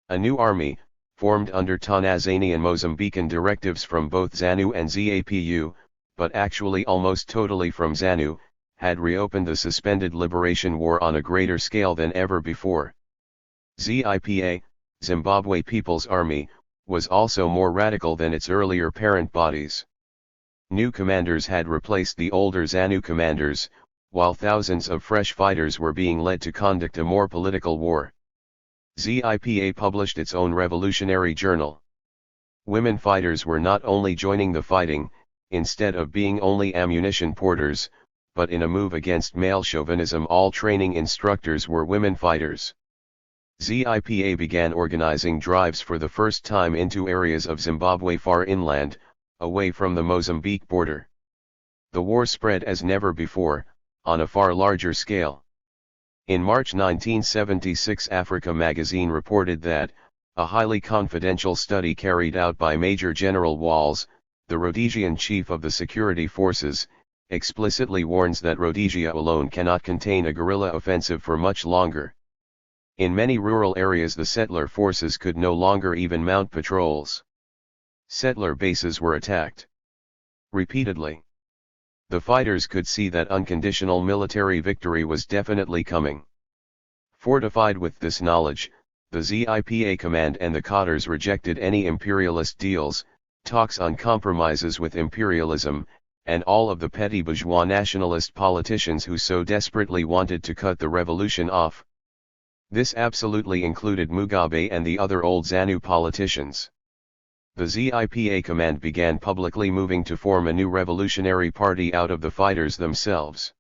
A new army, formed under Tanzanian and Mozambican directives from both ZANU and ZAPU, but actually almost totally from ZANU, had reopened the suspended Liberation War on a greater scale than ever before. ZIPA, Zimbabwe People's Army, was also more radical than its earlier parent bodies. New commanders had replaced the older ZANU commanders, while thousands of fresh fighters were being led to conduct a more political war. ZIPA published its own revolutionary journal. Women fighters were not only joining the fighting, instead of being only ammunition porters, but in a move against male chauvinism all training instructors were women fighters. ZIPA began organizing drives for the first time into areas of Zimbabwe far inland, away from the Mozambique border. The war spread as never before, on a far larger scale. In March 1976, Africa magazine reported that a highly confidential study carried out by Major General Walls, the Rhodesian chief of the security forces, explicitly warns that Rhodesia alone cannot contain a guerrilla offensive for much longer. In many rural areas the settler forces could no longer even mount patrols. Settler bases were attacked repeatedly. The fighters could see that unconditional military victory was definitely coming. Fortified with this knowledge, the ZIPA command and the cadres rejected any imperialist deals, talks on compromises with imperialism, and all of the petty bourgeois nationalist politicians who so desperately wanted to cut the revolution off. This absolutely included Mugabe and the other old ZANU politicians. The ZIPA command began publicly moving to form a new revolutionary party out of the fighters themselves.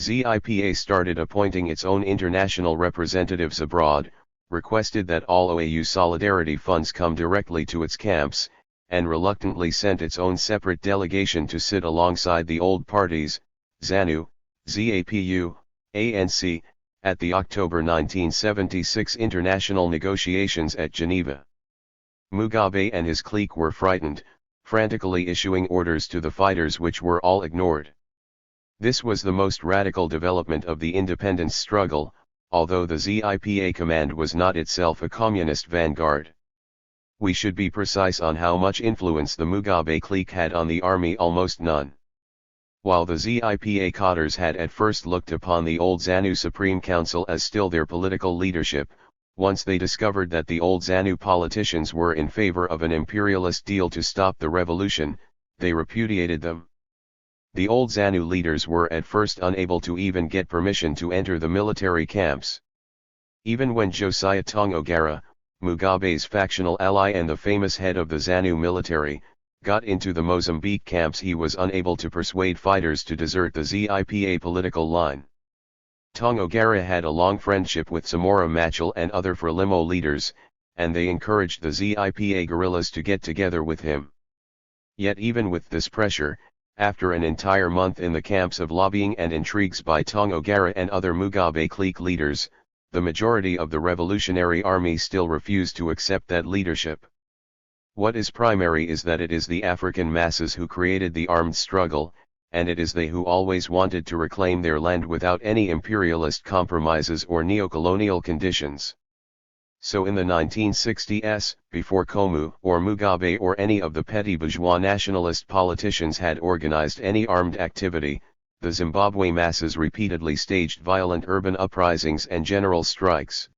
ZIPA started appointing its own international representatives abroad, requested that all OAU solidarity funds come directly to its camps, and reluctantly sent its own separate delegation to sit alongside the old parties, ZANU, ZAPU, ANC, at the October 1976 international negotiations at Geneva. Mugabe and his clique were frightened, frantically issuing orders to the fighters which were all ignored. This was the most radical development of the independence struggle, although the ZIPA command was not itself a communist vanguard. We should be precise on how much influence the Mugabe clique had on the army: almost none. While the ZIPA cadres had at first looked upon the old ZANU Supreme Council as still their political leadership, once they discovered that the old ZANU politicians were in favor of an imperialist deal to stop the revolution, they repudiated them. The old ZANU leaders were at first unable to even get permission to enter the military camps. Even when Josiah Tongogara, Mugabe's factional ally and the famous head of the ZANU military, got into the Mozambique camps, he was unable to persuade fighters to desert the ZIPA political line. Tongogara had a long friendship with Samora Machel and other Frelimo leaders, and they encouraged the ZIPA guerrillas to get together with him. Yet even with this pressure, after an entire month in the camps of lobbying and intrigues by Tongogara and other Mugabe clique leaders, the majority of the Revolutionary Army still refused to accept that leadership. What is primary is that it is the African masses who created the armed struggle, and it is they who always wanted to reclaim their land without any imperialist compromises or neo-colonial conditions. So in the 1960s, before Komu or Mugabe or any of the petty bourgeois nationalist politicians had organized any armed activity, the Zimbabwe masses repeatedly staged violent urban uprisings and general strikes.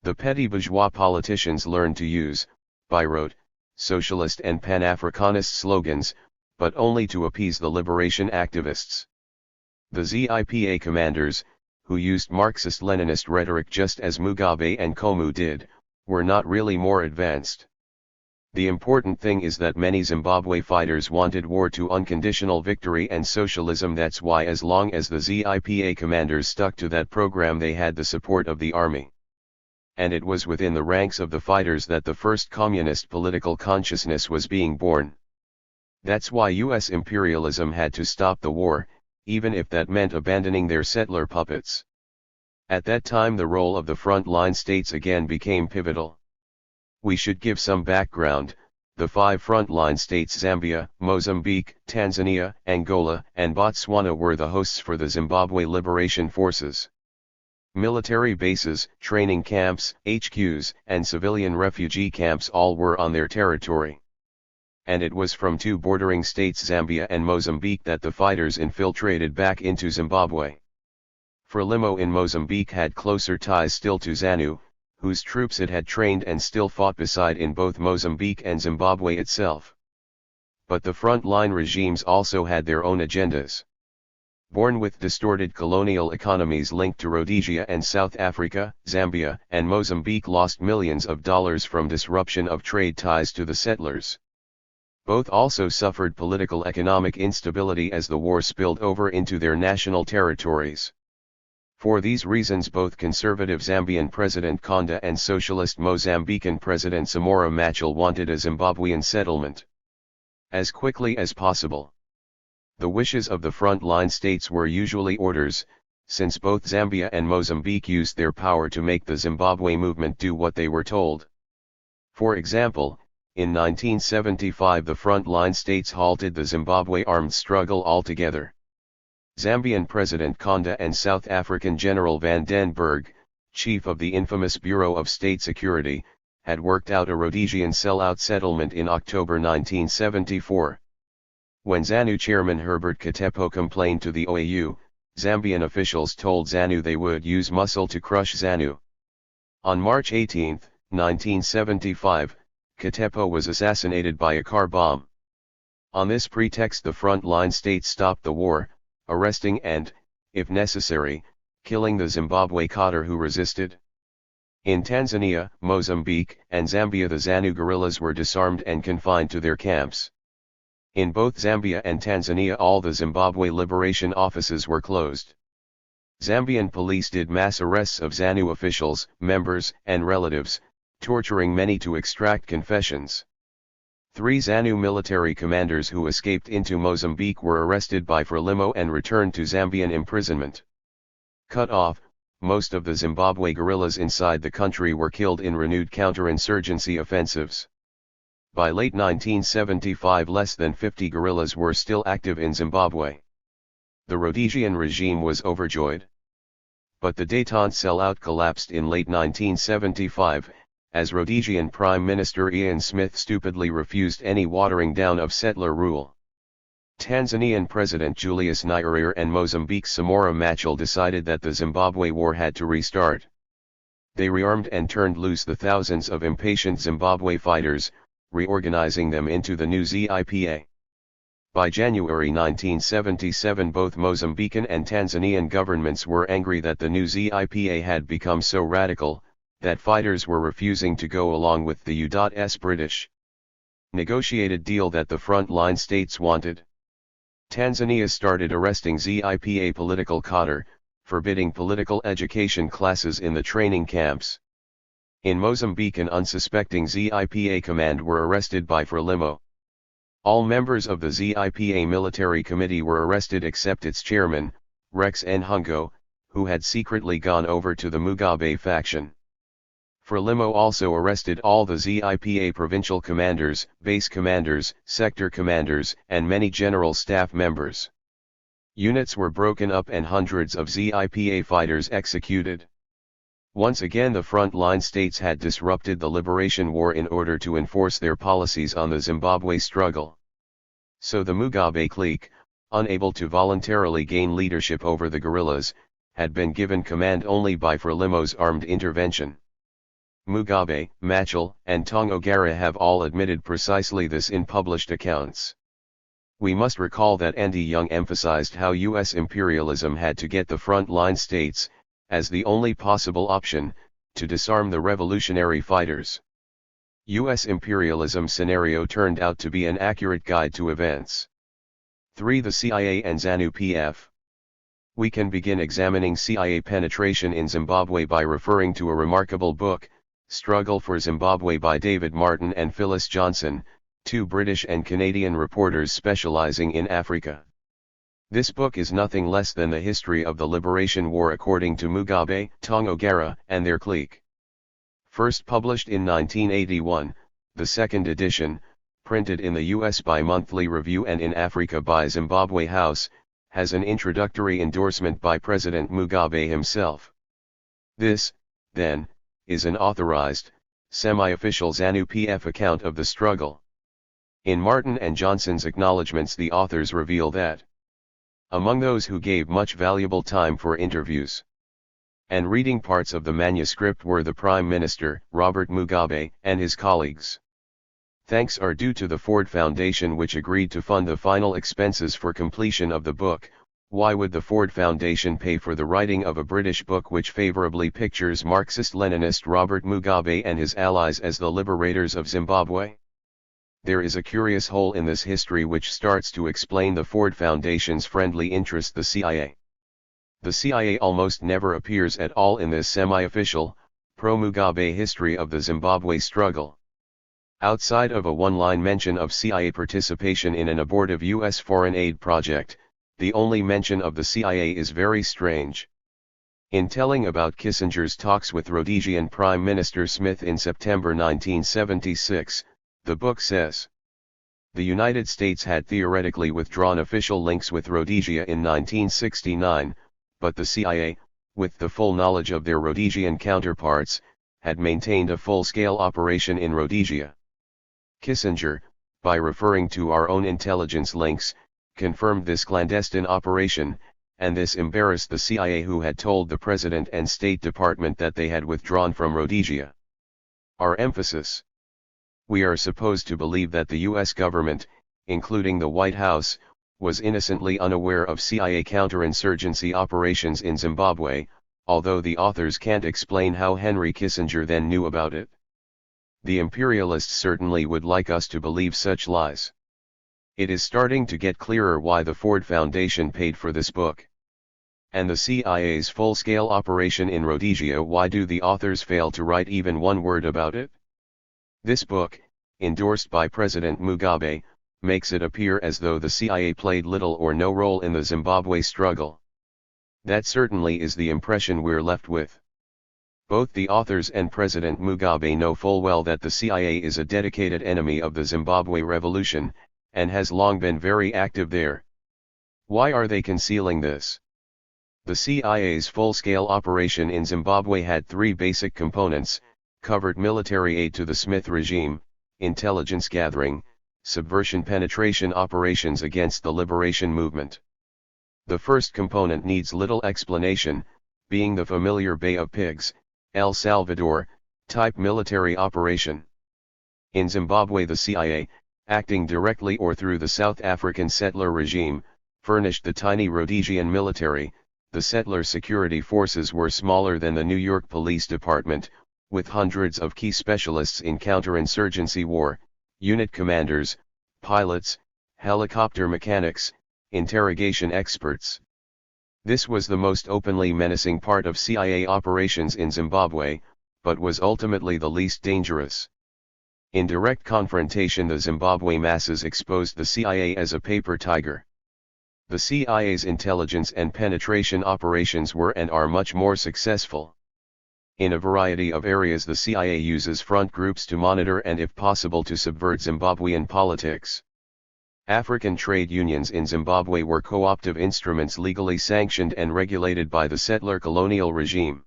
The petty bourgeois politicians learned to use, by rote, socialist and Pan-Africanist slogans, but only to appease the liberation activists. The ZIPA commanders, who used Marxist-Leninist rhetoric just as Mugabe and Komu did, were not really more advanced. The important thing is that many Zimbabwe fighters wanted war to unconditional victory and socialism. That's why as long as the ZIPA commanders stuck to that program they had the support of the army. And it was within the ranks of the fighters that the first communist political consciousness was being born. That's why US imperialism had to stop the war, even if that meant abandoning their settler puppets. At that time the role of the front-line states again became pivotal. We should give some background. The 5 front-line states Zambia, Mozambique, Tanzania, Angola, and Botswana were the hosts for the Zimbabwe Liberation Forces. Military bases, training camps, HQs, and civilian refugee camps all were on their territory. And it was from 2 bordering states Zambia and Mozambique that the fighters infiltrated back into Zimbabwe. Frelimo in Mozambique had closer ties still to ZANU, whose troops it had trained and still fought beside in both Mozambique and Zimbabwe itself. But the front-line regimes also had their own agendas. Born with distorted colonial economies linked to Rhodesia and South Africa, Zambia and Mozambique lost millions of dollars from disruption of trade ties to the settlers. Both also suffered political economic instability as the war spilled over into their national territories. For these reasons both conservative Zambian President Conde and socialist Mozambican President Samora Machel wanted a Zimbabwean settlement as quickly as possible. The wishes of the front-line states were usually orders, since both Zambia and Mozambique used their power to make the Zimbabwe movement do what they were told. For example, in 1975 the front-line states halted the Zimbabwe armed struggle altogether. Zambian President Conde and South African General van den Berg, chief of the infamous Bureau of State Security, had worked out a Rhodesian sellout settlement in October 1974. When ZANU chairman Herbert Katepo complained to the OAU, Zambian officials told ZANU they would use muscle to crush ZANU. On March 18, 1975, Katepo was assassinated by a car bomb. On this pretext the front-line states stopped the war, arresting and, if necessary, killing the Zimbabwe cadre who resisted. In Tanzania, Mozambique, and Zambia the ZANU guerrillas were disarmed and confined to their camps. In both Zambia and Tanzania all the Zimbabwe liberation offices were closed. Zambian police did mass arrests of ZANU officials, members, and relatives, torturing many to extract confessions. 3 ZANU military commanders who escaped into Mozambique were arrested by Frelimo and returned to Zambian imprisonment. Cut off, most of the Zimbabwe guerrillas inside the country were killed in renewed counterinsurgency offensives. By late 1975 less than 50 guerrillas were still active in Zimbabwe. The Rhodesian regime was overjoyed. But the détente sellout collapsed in late 1975, as Rhodesian Prime Minister Ian Smith stupidly refused any watering down of settler rule. Tanzanian President Julius Nyerere and Mozambique's Samora Machel decided that the Zimbabwe war had to restart. They rearmed and turned loose the thousands of impatient Zimbabwe fighters, reorganizing them into the new ZIPA. By January 1977 both Mozambican and Tanzanian governments were angry that the new ZIPA had become so radical, that fighters were refusing to go along with the U.S. British negotiated deal that the front-line states wanted. Tanzania started arresting ZIPA political cadre, forbidding political education classes in the training camps. In Mozambique an unsuspecting ZIPA command were arrested by Frelimo. All members of the ZIPA military committee were arrested except its chairman, Rex Nhungo, who had secretly gone over to the Mugabe faction. Frelimo also arrested all the ZIPA provincial commanders, base commanders, sector commanders, and many general staff members. Units were broken up and hundreds of ZIPA fighters executed. Once again the front-line states had disrupted the liberation war in order to enforce their policies on the Zimbabwe struggle. So the Mugabe clique, unable to voluntarily gain leadership over the guerrillas, had been given command only by Frelimo's armed intervention. Mugabe, Machel, and Tongogara have all admitted precisely this in published accounts. We must recall that Andy Young emphasized how U.S. imperialism had to get the front-line states, as the only possible option, to disarm the revolutionary fighters. U.S. imperialism scenario turned out to be an accurate guide to events. 3. The CIA and ZANU-PF. We can begin examining CIA penetration in Zimbabwe by referring to a remarkable book, Struggle for Zimbabwe by David Martin and Phyllis Johnson, 2 British and Canadian reporters specializing in Africa. This book is nothing less than the history of the liberation war according to Mugabe, Tongogara, and their clique. First published in 1981, the second edition, printed in the U.S. by Monthly Review and in Africa by Zimbabwe House, has an introductory endorsement by President Mugabe himself. This, then, is an authorized, semi-official ZANU-PF account of the struggle. In Martin and Johnson's acknowledgements the authors reveal that among those who gave much valuable time for interviews and reading parts of the manuscript were the Prime Minister, Robert Mugabe, and his colleagues. Thanks are due to the Ford Foundation which agreed to fund the final expenses for completion of the book. Why would the Ford Foundation pay for the writing of a British book which favorably pictures Marxist-Leninist Robert Mugabe and his allies as the liberators of Zimbabwe? There is a curious hole in this history which starts to explain the Ford Foundation's friendly interest the CIA. The CIA almost never appears at all in this semi-official, pro-Mugabe history of the Zimbabwe struggle. Outside of a one-line mention of CIA participation in an abortive U.S. foreign aid project, the only mention of the CIA is very strange. In telling about Kissinger's talks with Rhodesian Prime Minister Smith in September 1976, the book says, the United States had theoretically withdrawn official links with Rhodesia in 1969, but the CIA, with the full knowledge of their Rhodesian counterparts, had maintained a full-scale operation in Rhodesia. Kissinger, by referring to our own intelligence links, confirmed this clandestine operation, and this embarrassed the CIA, who had told the President and State Department that they had withdrawn from Rhodesia. Our emphasis. We are supposed to believe that the U.S. government, including the White House, was innocently unaware of CIA counterinsurgency operations in Zimbabwe, although the authors can't explain how Henry Kissinger then knew about it. The imperialists certainly would like us to believe such lies. It is starting to get clearer why the Ford Foundation paid for this book. And the CIA's full-scale operation in Rhodesia, why do the authors fail to write even one word about it? This book, endorsed by President Mugabe, makes it appear as though the CIA played little or no role in the Zimbabwe struggle. That certainly is the impression we're left with. Both the authors and President Mugabe know full well that the CIA is a dedicated enemy of the Zimbabwe revolution, and has long been very active there. Why are they concealing this? The CIA's full-scale operation in Zimbabwe had three basic components: covert military aid to the Smith regime, intelligence gathering, subversion penetration operations against the liberation movement. The first component needs little explanation, being the familiar Bay of Pigs, El Salvador, type military operation. In Zimbabwe, the CIA, acting directly or through the South African settler regime, furnished the tiny Rhodesian military. The settler security forces were smaller than the New York Police Department, with hundreds of key specialists in counterinsurgency war, unit commanders, pilots, helicopter mechanics, interrogation experts. This was the most openly menacing part of CIA operations in Zimbabwe, but was ultimately the least dangerous. In direct confrontation, the Zimbabwe masses exposed the CIA as a paper tiger. The CIA's intelligence and penetration operations were and are much more successful. In a variety of areas, the CIA uses front groups to monitor and, if possible, to subvert Zimbabwean politics. African trade unions in Zimbabwe were co-optive instruments legally sanctioned and regulated by the settler colonial regime.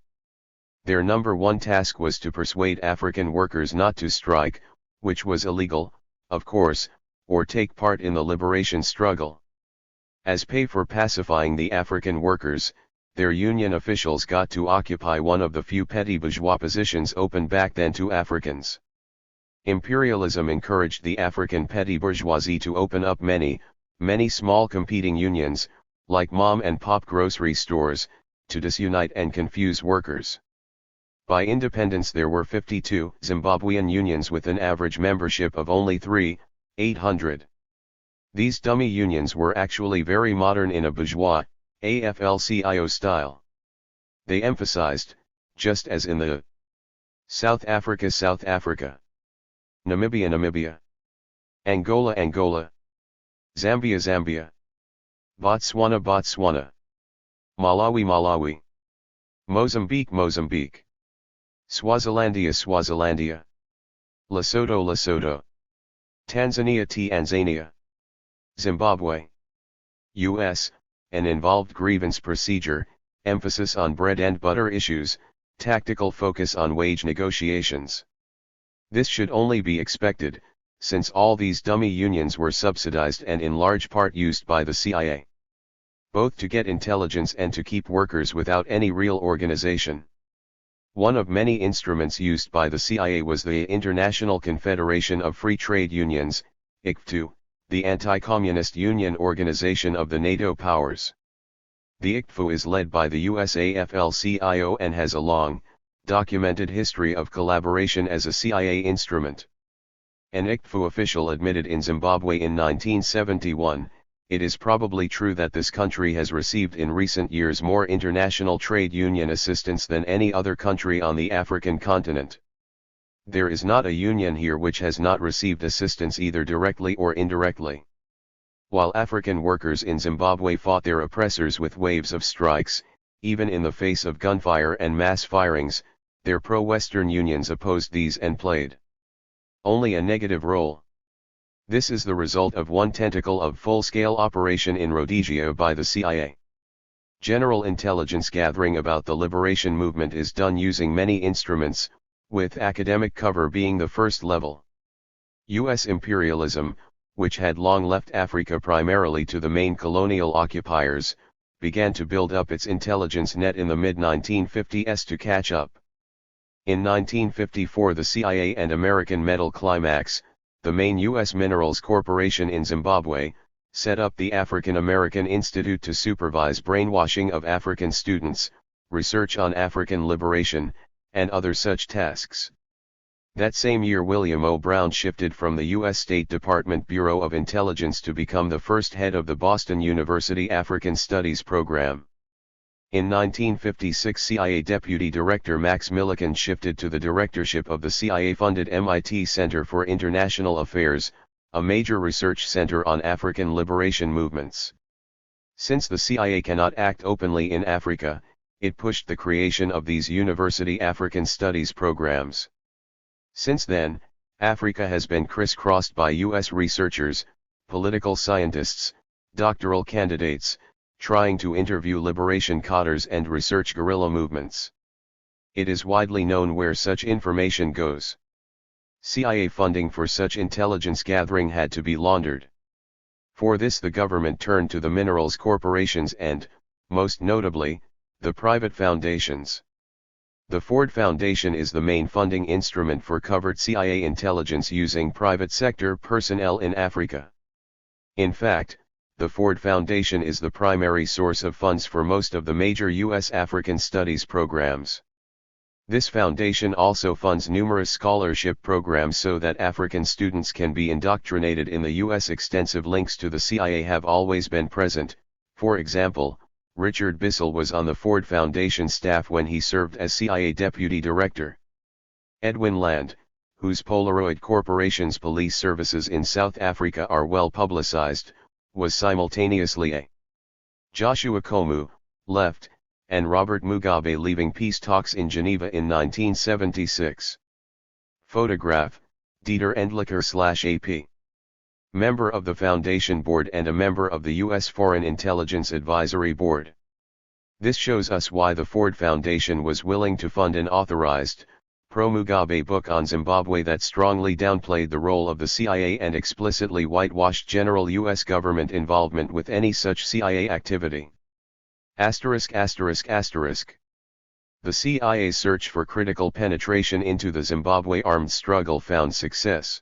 Their number one task was to persuade African workers not to strike, which was illegal, of course, or take part in the liberation struggle. As pay for pacifying the African workers, their union officials got to occupy one of the few petty bourgeois positions open back then to Africans. Imperialism encouraged the African petty bourgeoisie to open up many small competing unions, like mom and pop grocery stores, to disunite and confuse workers. By independence, there were 52 Zimbabwean unions with an average membership of only 3,800. These dummy unions were actually very modern in a bourgeois, AFL-CIO style. They emphasized, just as in the South Africa, Namibia, Angola, Zambia, Botswana, Malawi, Mozambique, Swazilandia, Lesotho, Tanzania, Zimbabwe, U.S., an involved grievance procedure, emphasis on bread and butter issues, tactical focus on wage negotiations. This should only be expected, since all these dummy unions were subsidized and in large part used by the CIA, both to get intelligence and to keep workers without any real organization. One of many instruments used by the CIA was the International Confederation of Free Trade Unions, ICFTU, the anti-communist union organization of the NATO powers. The ICFTU is led by the US AFL-CIO and has a long, documented history of collaboration as a CIA instrument. An ICFTU official admitted in Zimbabwe in 1971, it is probably true that this country has received in recent years more international trade union assistance than any other country on the African continent. There is not a union here which has not received assistance either directly or indirectly. While African workers in Zimbabwe fought their oppressors with waves of strikes, even in the face of gunfire and mass firings, their pro-Western unions opposed these and played only a negative role. This is the result of one tentacle of full-scale operation in Rhodesia by the CIA. General intelligence gathering about the liberation movement is done using many instruments, with academic cover being the first level. U.S. imperialism, which had long left Africa primarily to the main colonial occupiers, began to build up its intelligence net in the mid-1950s to catch up. In 1954 the CIA and American Metal Climax, the main U.S. minerals corporation in Zimbabwe, set up the African American Institute to supervise brainwashing of African students, research on African liberation, and other such tasks. That same year William O. Brown shifted from the U.S. State Department Bureau of Intelligence to become the first head of the Boston University African Studies program. In 1956 CIA Deputy Director Max Millikan shifted to the directorship of the CIA-funded MIT Center for International Affairs, a major research center on African liberation movements. Since the CIA cannot act openly in Africa, it pushed the creation of these university African studies programs. Since then, Africa has been crisscrossed by U.S. researchers, political scientists, doctoral candidates, trying to interview liberation cadres and research guerrilla movements. It is widely known where such information goes. CIA funding for such intelligence gathering had to be laundered. For this the government turned to the minerals corporations and, most notably, the private foundations. The Ford Foundation is the main funding instrument for covert CIA intelligence using private sector personnel in Africa. In fact, the Ford Foundation is the primary source of funds for most of the major U.S. African studies programs. This foundation also funds numerous scholarship programs so that African students can be indoctrinated in the U.S. Extensive links to the CIA have always been present. For example, Richard Bissell was on the Ford Foundation staff when he served as CIA Deputy Director. Edwin Land, whose Polaroid Corporation's police services in South Africa are well publicized, was simultaneously a Joshua Komu, left, and Robert Mugabe leaving peace talks in Geneva in 1976. Photograph, Dieter Endlicher/AP. Member of the Foundation Board and a member of the U.S. Foreign Intelligence Advisory Board. This shows us why the Ford Foundation was willing to fund an authorized, pro-Mugabe book on Zimbabwe that strongly downplayed the role of the CIA and explicitly whitewashed general U.S. government involvement with any such CIA activity. ****. The CIA's search for critical penetration into the Zimbabwe armed struggle found success.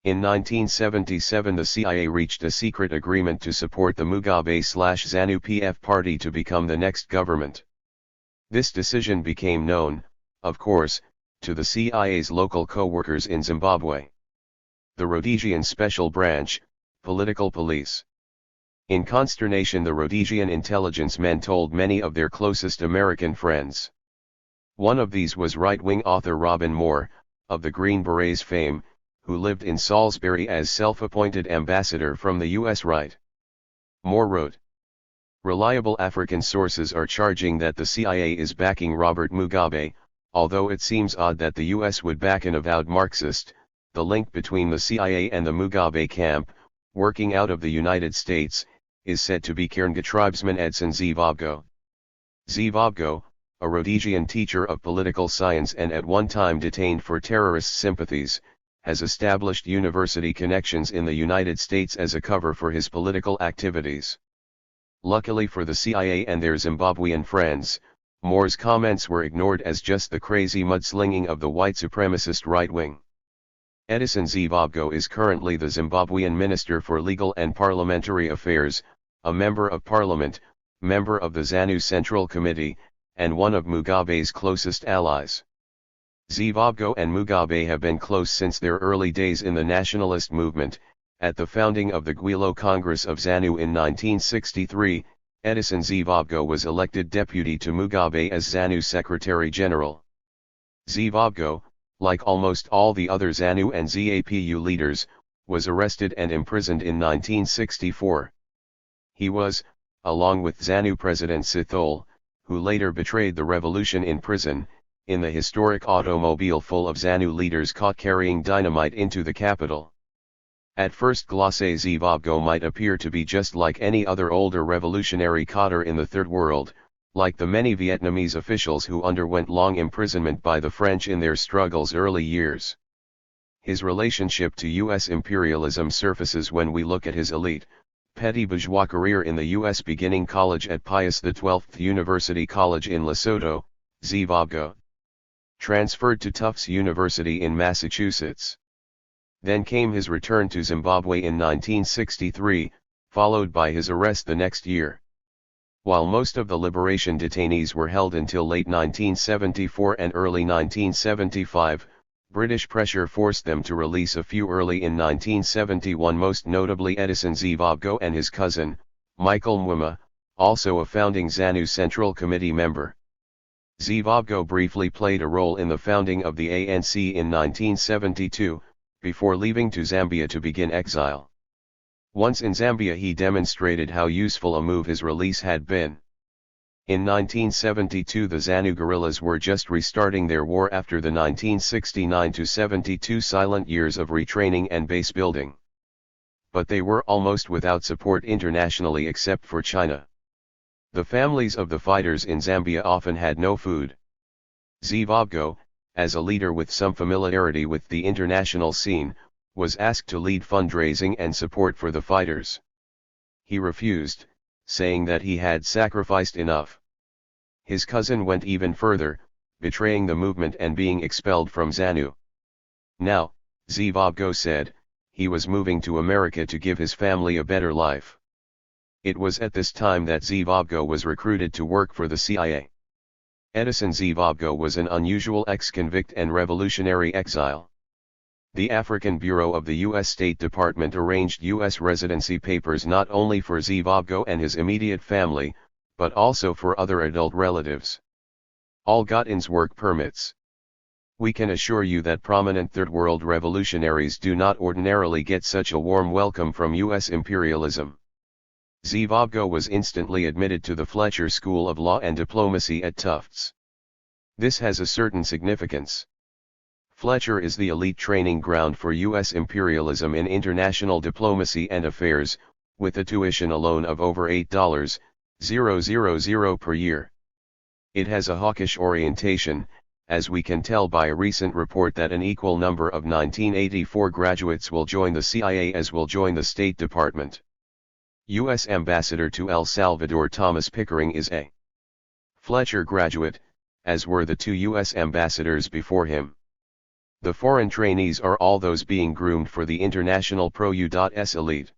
In 1977 the CIA reached a secret agreement to support the Mugabe/ZANU-PF party to become the next government. This decision became known, of course, to the CIA's local co-workers in Zimbabwe. The Rhodesian Special Branch, Political Police. In consternation the Rhodesian intelligence men told many of their closest American friends. One of these was right-wing author Robin Moore, of the Green Berets fame, who lived in Salisbury as self-appointed ambassador from the U.S. right. Moore wrote, "Reliable African sources are charging that the CIA is backing Robert Mugabe, although it seems odd that the U.S. would back an avowed Marxist. The link between the CIA and the Mugabe camp, working out of the United States, is said to be kerngetribesman Edson Zvabgo. Zvabgo, a Rhodesian teacher of political science and at one time detained for terrorist sympathies, has established university connections in the United States as a cover for his political activities." Luckily for the CIA and their Zimbabwean friends, Moore's comments were ignored as just the crazy mudslinging of the white supremacist right wing. Edison Zvabgo is currently the Zimbabwean Minister for Legal and Parliamentary Affairs, a Member of Parliament, member of the ZANU Central Committee, and one of Mugabe's closest allies. Zvabgo and Mugabe have been close since their early days in the nationalist movement, At the founding of the Guilo Congress of ZANU in 1963, Edison Zivobgo was elected deputy to Mugabe as ZANU Secretary General. Zivobgo, like almost all the other ZANU and ZAPU leaders, was arrested and imprisoned in 1964. He was, along with ZANU President Sithole, who later betrayed the revolution in prison, in the historic automobile full of ZANU leaders caught carrying dynamite into the capital. At first glance Zivobgo might appear to be just like any other older revolutionary cadre in the Third World, like the many Vietnamese officials who underwent long imprisonment by the French in their struggle's early years. His relationship to U.S. imperialism surfaces when we look at his elite, petty bourgeois career in the U.S. beginning college at Pius XII University College in Lesotho, Zivobgo transferred to Tufts University in Massachusetts. Then came his return to Zimbabwe in 1963, followed by his arrest the next year. While most of the liberation detainees were held until late 1974 and early 1975, British pressure forced them to release a few early in 1971, most notably Edison Zivobgo and his cousin, Michael Mwema, also a founding ZANU Central Committee member. Zivobgo briefly played a role in the founding of the ANC in 1972, before leaving to Zambia to begin exile. Once in Zambia he demonstrated how useful a move his release had been. In 1972 the ZANU guerrillas were just restarting their war after the 1969-72 silent years of retraining and base building. But they were almost without support internationally except for China. The families of the fighters in Zambia often had no food. Zivobgo, as a leader with some familiarity with the international scene, was asked to lead fundraising and support for the fighters. He refused, saying that he had sacrificed enough. His cousin went even further, betraying the movement and being expelled from ZANU. Now, Zivobgo said, he was moving to America to give his family a better life. It was at this time that Zivobgo was recruited to work for the CIA. Edison Zivobgo was an unusual ex-convict and revolutionary exile. The African Bureau of the U.S. State Department arranged U.S. residency papers not only for Zivobgo and his immediate family, but also for other adult relatives. All got ins work permits. We can assure you that prominent Third World revolutionaries do not ordinarily get such a warm welcome from U.S. imperialism. Zivobgo was instantly admitted to the Fletcher School of Law and Diplomacy at Tufts. This has a certain significance. Fletcher is the elite training ground for U.S. imperialism in international diplomacy and affairs, with a tuition alone of over $8,000 per year. It has a hawkish orientation, as we can tell by a recent report that an equal number of 1984 graduates will join the CIA as will join the State Department. U.S. Ambassador to El Salvador Thomas Pickering is a Fletcher graduate, as were the two U.S. ambassadors before him. The foreign trainees are all those being groomed for the international pro-U.S. elite.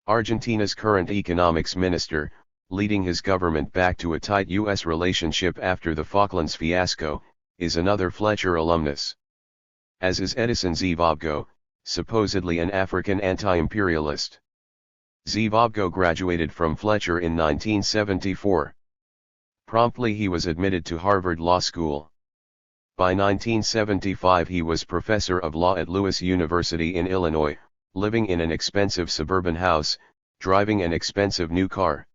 Argentina's current economics minister, leading his government back to a tight U.S. relationship after the Falklands fiasco, is another Fletcher alumnus. As is Edison Zivobgo, supposedly an African anti-imperialist. Zivobgo graduated from Fletcher in 1974. Promptly he was admitted to Harvard Law School. By 1975 he was professor of law at Lewis University in Illinois, living in an expensive suburban house, driving an expensive new car.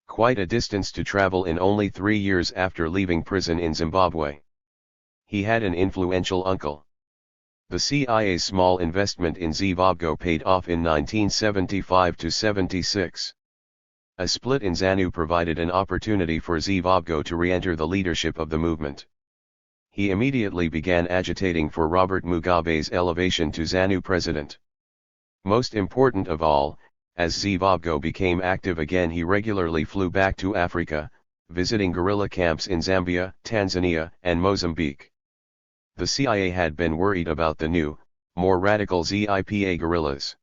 Quite a distance to travel in only 3 years after leaving prison in Zimbabwe. He had an influential uncle. The CIA's small investment in Zivobgo paid off in 1975-76. A split in ZANU provided an opportunity for Zivobgo to re-enter the leadership of the movement. He immediately began agitating for Robert Mugabe's elevation to ZANU president. Most important of all, as Zivobgo became active again, he regularly flew back to Africa, visiting guerrilla camps in Zambia, Tanzania, and Mozambique. The CIA had been worried about the new, more radical ZIPA guerrillas.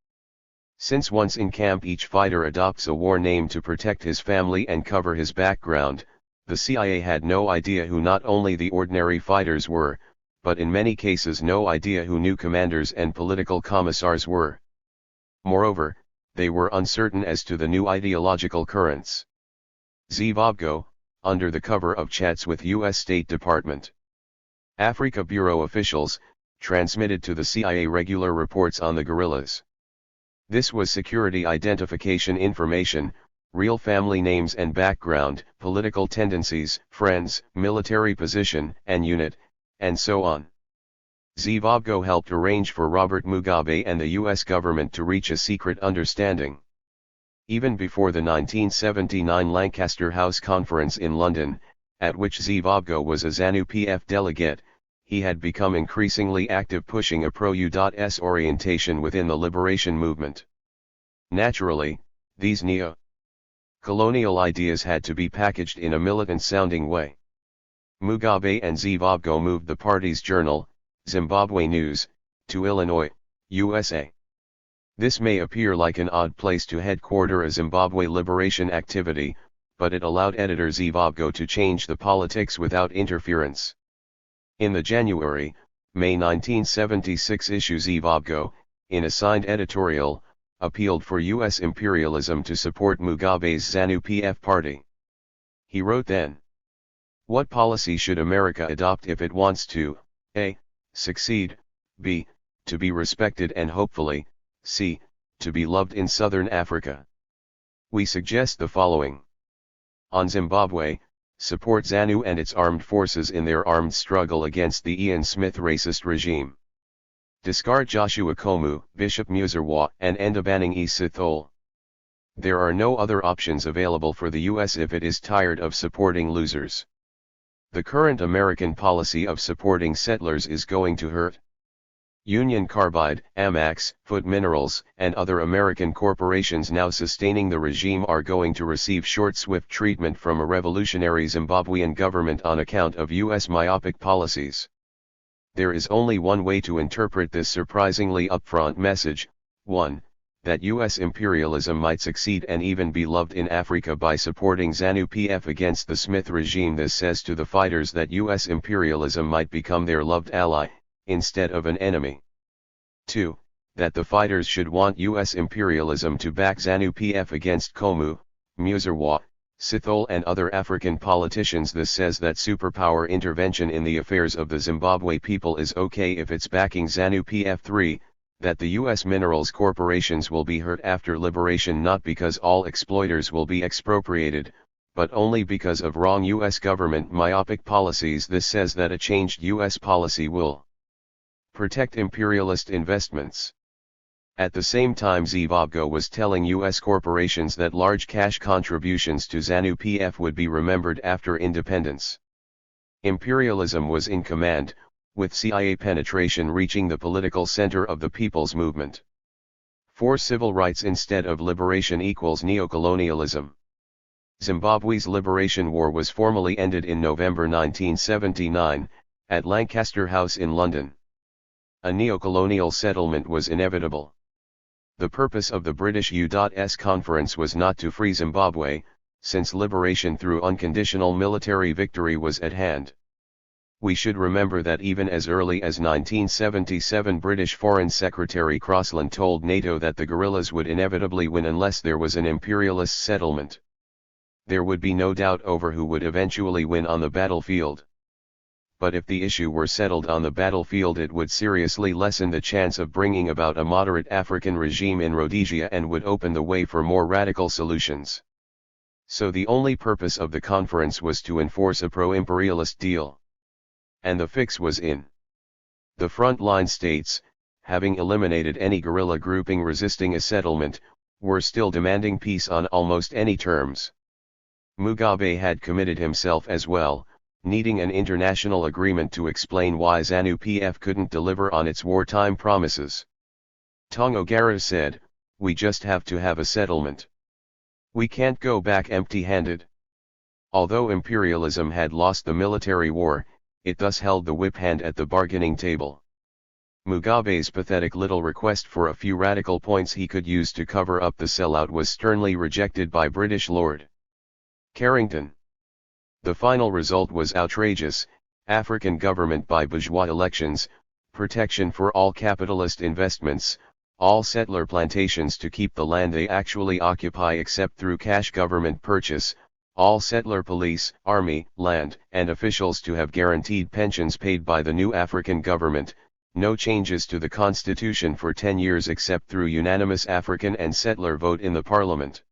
Since once in camp each fighter adopts a war name to protect his family and cover his background, the CIA had no idea who not only the ordinary fighters were, but in many cases no idea who new commanders and political commissars were. Moreover, they were uncertain as to the new ideological currents. Zimbabwe, under the cover of chats with U.S. State Department Africa Bureau officials, transmitted to the CIA regular reports on the guerrillas. This was security identification information, real family names and background, political tendencies, friends, military position and unit, and so on. Zimbabwe helped arrange for Robert Mugabe and the US government to reach a secret understanding. Even before the 1979 Lancaster House Conference in London, at which Zimbabwe was a ZANU-PF delegate, he had become increasingly active pushing a pro-US orientation within the liberation movement. Naturally, these neo-colonial ideas had to be packaged in a militant-sounding way. Mugabe and Zimbabwe moved the party's journal, Zimbabwe News, to Illinois, USA. This may appear like an odd place to headquarter a Zimbabwe liberation activity, but it allowed editor Zimbabwe to change the politics without interference. In the January-May 1976 issue, Zimbabwe, in a signed editorial, appealed for U.S. imperialism to support Mugabe's ZANU-PF party. He wrote then, "What policy should America adopt if it wants to, a. succeed, b. to be respected and hopefully, c. to be loved in southern Africa? We suggest the following. On Zimbabwe, support ZANU and its armed forces in their armed struggle against the Ian Smith racist regime. Discard Joshua Komu, Bishop Muserwa, and Endabanning E. Sithole. There are no other options available for the U.S. if it is tired of supporting losers. The current American policy of supporting settlers is going to hurt. Union Carbide, Amex, Foot Minerals, and other American corporations now sustaining the regime are going to receive short swift treatment from a revolutionary Zimbabwean government on account of U.S. myopic policies. There is only one way to interpret this surprisingly upfront message: 1. That U.S. imperialism might succeed and even be loved in Africa by supporting ZANU-PF against the Smith regime. This says to the fighters that U.S. imperialism might become their loved ally, instead of an enemy. 2. That the fighters should want U.S. imperialism to back ZANU-PF against Komu, Muserwa, Sithole and other African politicians. This says that superpower intervention in the affairs of the Zimbabwe people is okay if it's backing ZANU-PF. 3. That the U.S. minerals corporations will be hurt after liberation not because all exploiters will be expropriated, but only because of wrong U.S. government myopic policies. This says that a changed U.S. policy will protect imperialist investments. At the same time, Zimbabwe was telling U.S. corporations that large cash contributions to ZANU-PF would be remembered after independence. Imperialism was in command, with CIA penetration reaching the political center of the people's movement. 4. Civil rights instead of liberation equals neocolonialism. Zimbabwe's liberation war was formally ended in November 1979, at Lancaster House in London. A neocolonial settlement was inevitable. The purpose of the British U.S. conference was not to free Zimbabwe, since liberation through unconditional military victory was at hand. We should remember that even as early as 1977 British Foreign Secretary Crosland told NATO that the guerrillas would inevitably win unless there was an imperialist settlement. There would be no doubt over who would eventually win on the battlefield. But if the issue were settled on the battlefield, it would seriously lessen the chance of bringing about a moderate African regime in Rhodesia and would open the way for more radical solutions. So the only purpose of the conference was to enforce a pro-imperialist deal. And the fix was in. The front-line states, having eliminated any guerrilla grouping resisting a settlement, were still demanding peace on almost any terms. Mugabe had committed himself as well, needing an international agreement to explain why ZANU-PF couldn't deliver on its wartime promises. Tongogara said, "We just have to have a settlement. We can't go back empty-handed." Although imperialism had lost the military war, it thus held the whip hand at the bargaining table. Mugabe's pathetic little request for a few radical points he could use to cover up the sellout was sternly rejected by British Lord Carrington. The final result was outrageous: African government by bourgeois elections, protection for all capitalist investments, all settler plantations to keep the land they actually occupy except through cash government purchase, all settler police, army, land, and officials to have guaranteed pensions paid by the new African government, no changes to the constitution for 10 years except through unanimous African and settler vote in the parliament.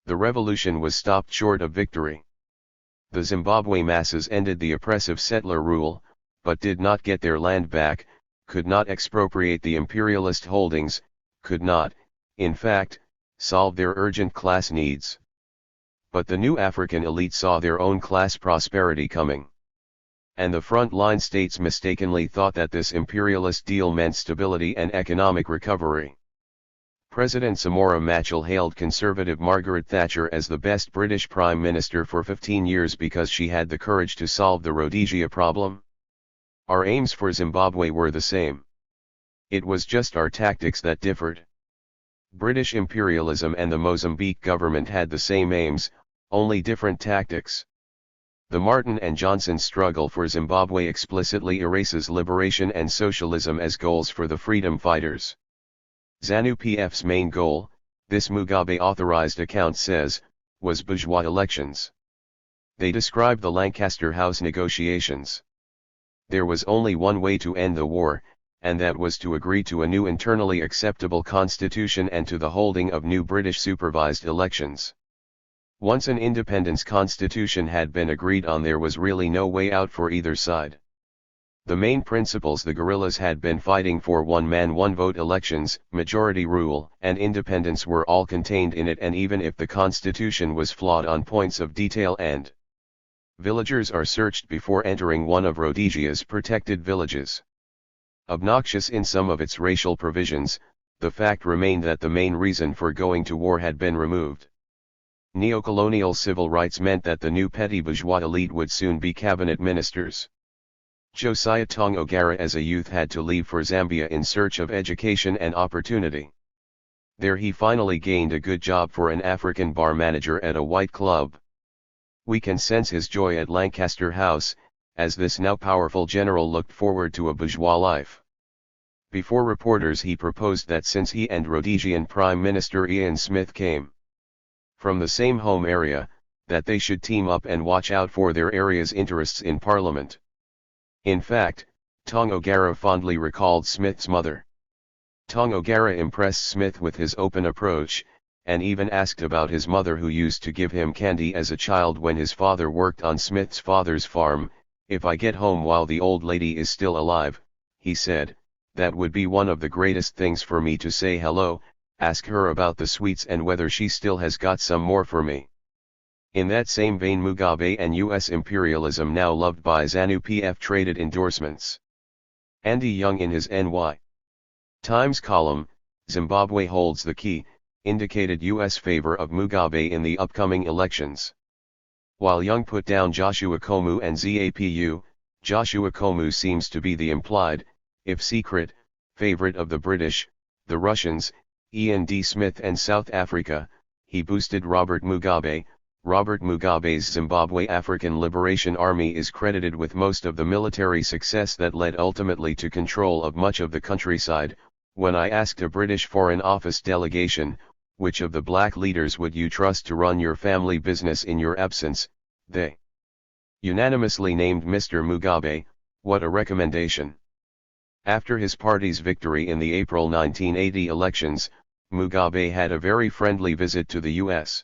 The revolution was stopped short of victory. The Zimbabwe masses ended the oppressive settler rule, but did not get their land back, could not expropriate the imperialist holdings, could not, in fact, solve their urgent class needs. But the new African elite saw their own class prosperity coming. And the front-line states mistakenly thought that this imperialist deal meant stability and economic recovery. President Samora Machel hailed conservative Margaret Thatcher as the best British Prime Minister for 15 years because she had the courage to solve the Rhodesia problem. Our aims for Zimbabwe were the same. It was just our tactics that differed. British imperialism and the Mozambique government had the same aims, only different tactics. The Martin and Johnson struggle for Zimbabwe explicitly erases liberation and socialism as goals for the freedom fighters. ZANU-PF's main goal, this Mugabe-authorized account says, was bourgeois elections. They describe the Lancaster House negotiations. There was only one way to end the war, and that was to agree to a new internally acceptable constitution and to the holding of new British supervised elections. Once an independence constitution had been agreed on, there was really no way out for either side. The main principles the guerrillas had been fighting for, one man one vote elections, majority rule, and independence, were all contained in it, and even if the constitution was flawed on points of detail and villagers are searched before entering one of Rhodesia's protected villages. Obnoxious in some of its racial provisions, the fact remained that the main reason for going to war had been removed. Neocolonial civil rights meant that the new petty bourgeois elite would soon be cabinet ministers. Josiah Tongogara as a youth had to leave for Zambia in search of education and opportunity. There he finally gained a good job for an African bar manager at a white club. We can sense his joy at Lancaster House, as this now powerful general looked forward to a bourgeois life. Before reporters he proposed that since he and Rhodesian Prime Minister Ian Smith came from the same home area, that they should team up and watch out for their area's interests in Parliament. In fact, Tongogara fondly recalled Smith's mother. Tongogara impressed Smith with his open approach, and even asked about his mother, who used to give him candy as a child when his father worked on Smith's father's farm. "If I get home while the old lady is still alive," he said, "that would be one of the greatest things for me to say hello, ask her about the sweets and whether she still has got some more for me." In that same vein, Mugabe and U.S. imperialism, now loved by ZANU-PF, traded endorsements. Andy Young in his NY Times column, "Zimbabwe holds the key," indicated U.S. favor of Mugabe in the upcoming elections. While Young put down Joshua Komu and ZAPU, Joshua Komu seems to be the implied, if secret, favorite of the British, the Russians, Ian D. Smith and South Africa. He boosted Robert Mugabe. Robert Mugabe's Zimbabwe African Liberation Army is credited with most of the military success that led ultimately to control of much of the countryside. When I asked a British Foreign Office delegation, which of the black leaders would you trust to run your family business in your absence, they unanimously named Mr. Mugabe. What a recommendation! After his party's victory in the April 1980 elections, Mugabe had a very friendly visit to the U.S.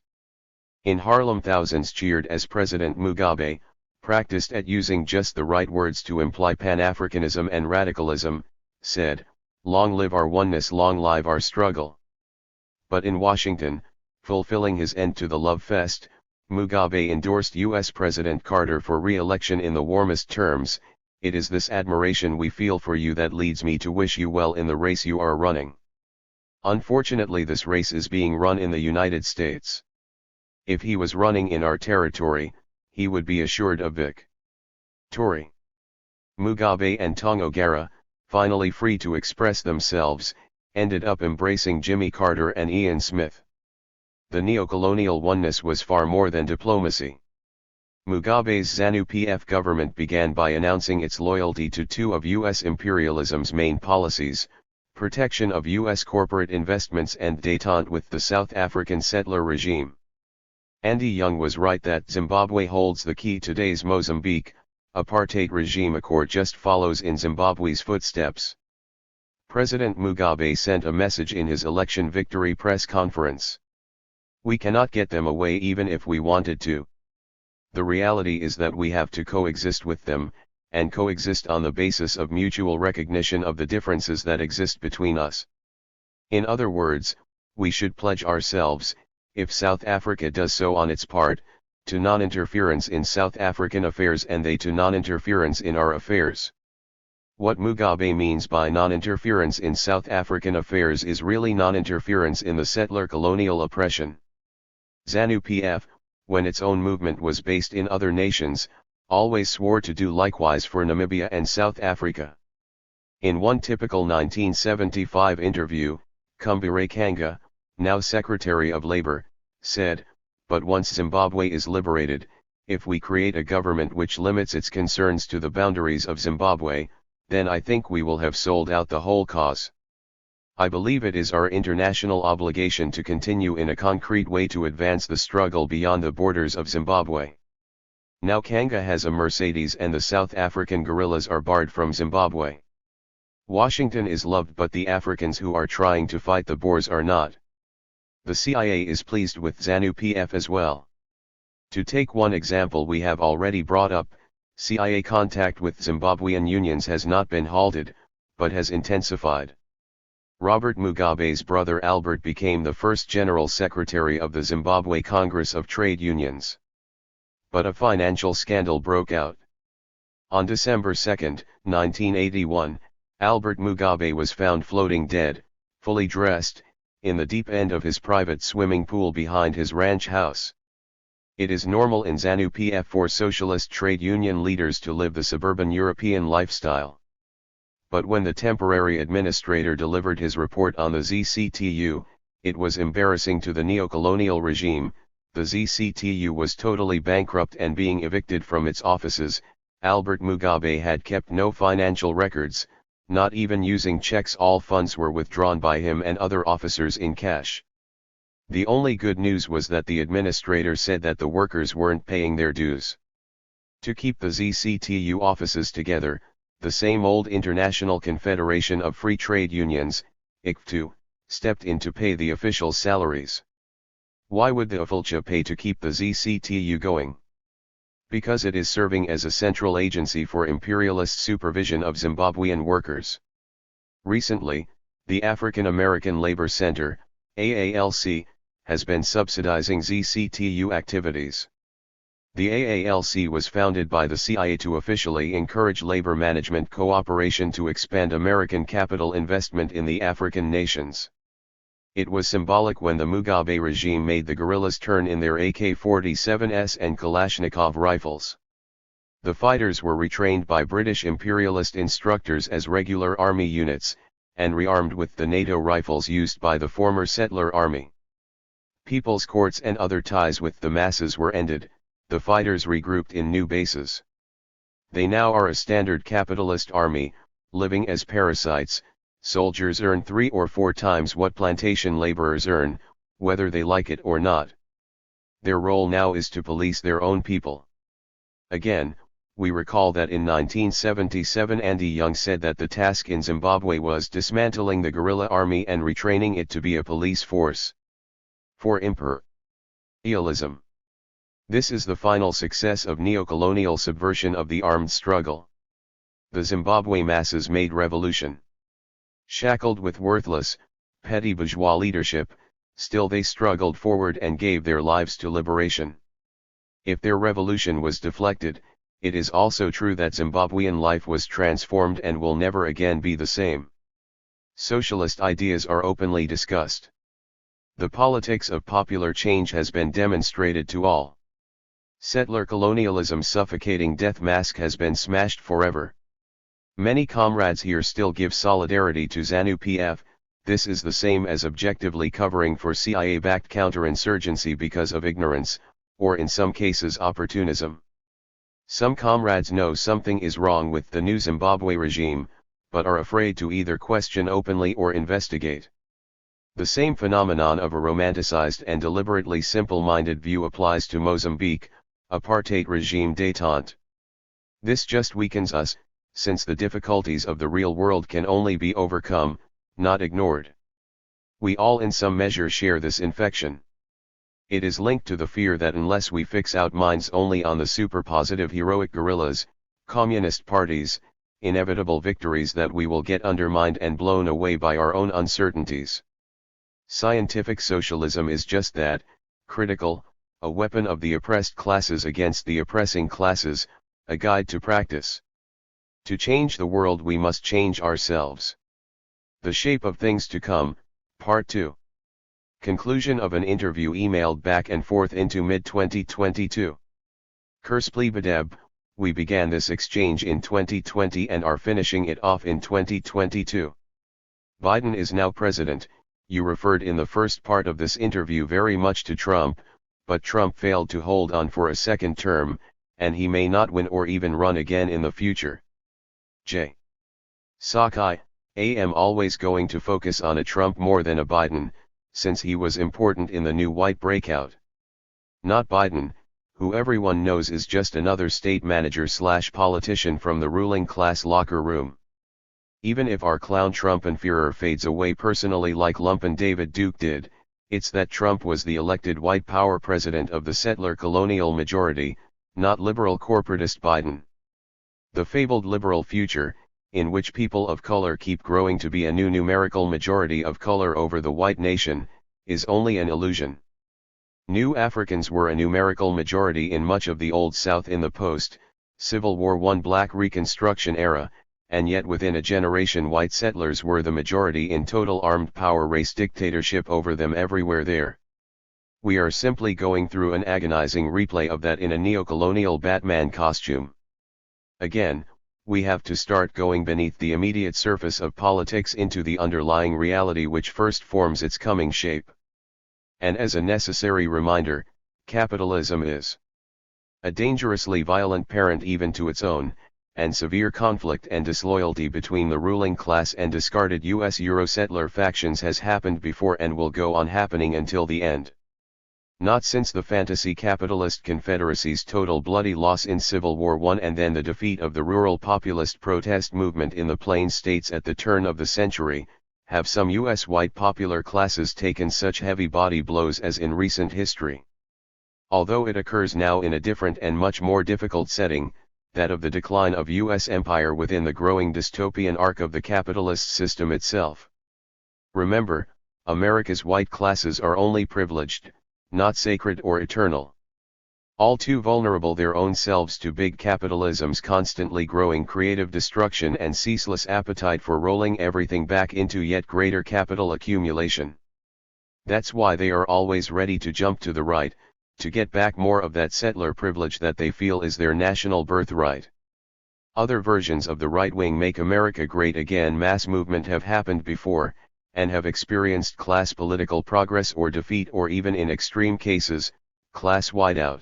In Harlem, thousands cheered as President Mugabe practiced at using just the right words to imply Pan-Africanism and radicalism, said, "Long live our oneness, long live our struggle." But in Washington, fulfilling his end to the love fest, Mugabe endorsed U.S. President Carter for re-election in the warmest terms. "It is this admiration we feel for you that leads me to wish you well in the race you are running." Unfortunately, this race is being run in the United States. If he was running in our territory, he would be assured of victory. Mugabe and Tongogara, finally free to express themselves, ended up embracing Jimmy Carter and Ian Smith. The neocolonial oneness was far more than diplomacy. Mugabe's ZANU-PF government began by announcing its loyalty to two of U.S. imperialism's main policies: protection of U.S. corporate investments and détente with the South African settler regime. Andy Young was right that Zimbabwe holds the key to today's Mozambique. Apartheid regime accord just follows in Zimbabwe's footsteps. President Mugabe sent a message in his election victory press conference. We cannot get them away even if we wanted to. The reality is that we have to coexist with them, and coexist on the basis of mutual recognition of the differences that exist between us. In other words, we should pledge ourselves, if South Africa does so on its part, to non-interference in South African affairs and they to non-interference in our affairs. What Mugabe means by non-interference in South African affairs is really non-interference in the settler colonial oppression. ZANU-PF, when its own movement was based in other nations, always swore to do likewise for Namibia and South Africa. In one typical 1975 interview, Kumbire Kanga, now Secretary of Labor, said, "But once Zimbabwe is liberated, if we create a government which limits its concerns to the boundaries of Zimbabwe, then I think we will have sold out the whole cause. I believe it is our international obligation to continue in a concrete way to advance the struggle beyond the borders of Zimbabwe." Now Kanga has a Mercedes and the South African guerrillas are barred from Zimbabwe. Washington is loved but the Africans who are trying to fight the Boers are not. The CIA is pleased with ZANU-PF as well. To take one example we have already brought up, CIA contact with Zimbabwean unions has not been halted, but has intensified. Robert Mugabe's brother Albert became the first General Secretary of the Zimbabwe Congress of Trade Unions. But a financial scandal broke out. On December 2, 1981, Albert Mugabe was found floating dead, fully dressed, in the deep end of his private swimming pool behind his ranch house. It is normal in ZANU-PF for socialist trade union leaders to live the suburban European lifestyle. But when the temporary administrator delivered his report on the ZCTU, it was embarrassing to the neocolonial regime. The ZCTU was totally bankrupt and being evicted from its offices. Albert Mugabe had kept no financial records, not even using checks. All funds were withdrawn by him and other officers in cash. The only good news was that the administrator said that the workers weren't paying their dues. To keep the ZCTU offices together, the same old International Confederation of Free Trade Unions, ICFTU, stepped in to pay the official salaries. Why would the IFLCHA pay to keep the ZCTU going? Because it is serving as a central agency for imperialist supervision of Zimbabwean workers. Recently, the African American Labor Center, AALC, has been subsidizing ZCTU activities. The AALC was founded by the CIA to officially encourage labor management cooperation to expand American capital investment in the African nations. It was symbolic when the Mugabe regime made the guerrillas turn in their AK-47s and Kalashnikov rifles. The fighters were retrained by British imperialist instructors as regular army units, and rearmed with the NATO rifles used by the former settler army. People's courts and other ties with the masses were ended, the fighters regrouped in new bases. They now are a standard capitalist army, living as parasites. Soldiers earn 3 or 4 times what plantation laborers earn, whether they like it or not. Their role now is to police their own people. Again, we recall that in 1977 Andy Young said that the task in Zimbabwe was dismantling the guerrilla army and retraining it to be a police force. For imperialism. This is the final success of neocolonial subversion of the armed struggle. The Zimbabwe masses made revolution. Shackled with worthless, petty bourgeois leadership, still they struggled forward and gave their lives to liberation. If their revolution was deflected, it is also true that Zimbabwean life was transformed and will never again be the same. Socialist ideas are openly discussed. The politics of popular change has been demonstrated to all. Settler colonialism's suffocating death mask has been smashed forever. Many comrades here still give solidarity to ZANU-PF. This is the same as objectively covering for CIA-backed counterinsurgency because of ignorance, or in some cases opportunism. Some comrades know something is wrong with the new Zimbabwe regime, but are afraid to either question openly or investigate. The same phenomenon of a romanticized and deliberately simple-minded view applies to Mozambique, apartheid regime détente. This just weakens us, since the difficulties of the real world can only be overcome, not ignored. We all in some measure share this infection. It is linked to the fear that unless we fix our minds only on the superpositive heroic guerrillas, communist parties, inevitable victories, that we will get undermined and blown away by our own uncertainties. Scientific socialism is just that, critical, a weapon of the oppressed classes against the oppressing classes, a guide to practice. To change the world we must change ourselves. The Shape of Things to Come, Part 2. Conclusion of an interview emailed back and forth into mid-2022. Kerspli Badeb, we began this exchange in 2020 and are finishing it off in 2022. Biden is now president. You referred in the first part of this interview very much to Trump, but Trump failed to hold on for a second term, and he may not win or even run again in the future. J. Sakai, am always going to focus on a Trump more than a Biden, since he was important in the new white breakout. Not Biden, who everyone knows is just another state manager/politician from the ruling class locker room. Even if our clown Trumpenführer fades away personally like lumpen David Duke did, it's that Trump was the elected white power president of the settler colonial majority, not liberal corporatist Biden. The fabled liberal future, in which people of color keep growing to be a new numerical majority of color over the white nation, is only an illusion. New Africans were a numerical majority in much of the Old South in the post-Civil War I Black Reconstruction era, and yet within a generation white settlers were the majority in total armed power race dictatorship over them everywhere there. We are simply going through an agonizing replay of that in a neocolonial Batman costume. Again, we have to start going beneath the immediate surface of politics into the underlying reality which first forms its coming shape. And as a necessary reminder, capitalism is a dangerously violent parent even to its own, and severe conflict and disloyalty between the ruling class and discarded U.S. Euro-settler factions has happened before and will go on happening until the end. Not since the fantasy capitalist confederacy's total bloody loss in Civil War I and then the defeat of the rural populist protest movement in the Plains states at the turn of the century, have some U.S. white popular classes taken such heavy body blows as in recent history. Although it occurs now in a different and much more difficult setting, that of the decline of U.S. empire within the growing dystopian arc of the capitalist system itself. Remember, America's white classes are only privileged, not sacred or eternal. All too vulnerable their own selves to big capitalism's constantly growing creative destruction and ceaseless appetite for rolling everything back into yet greater capital accumulation. That's why they are always ready to jump to the right, to get back more of that settler privilege that they feel is their national birthright. Other versions of the right-wing Make America Great Again mass movement have happened before, and have experienced class political progress or defeat or even in extreme cases, class whiteout.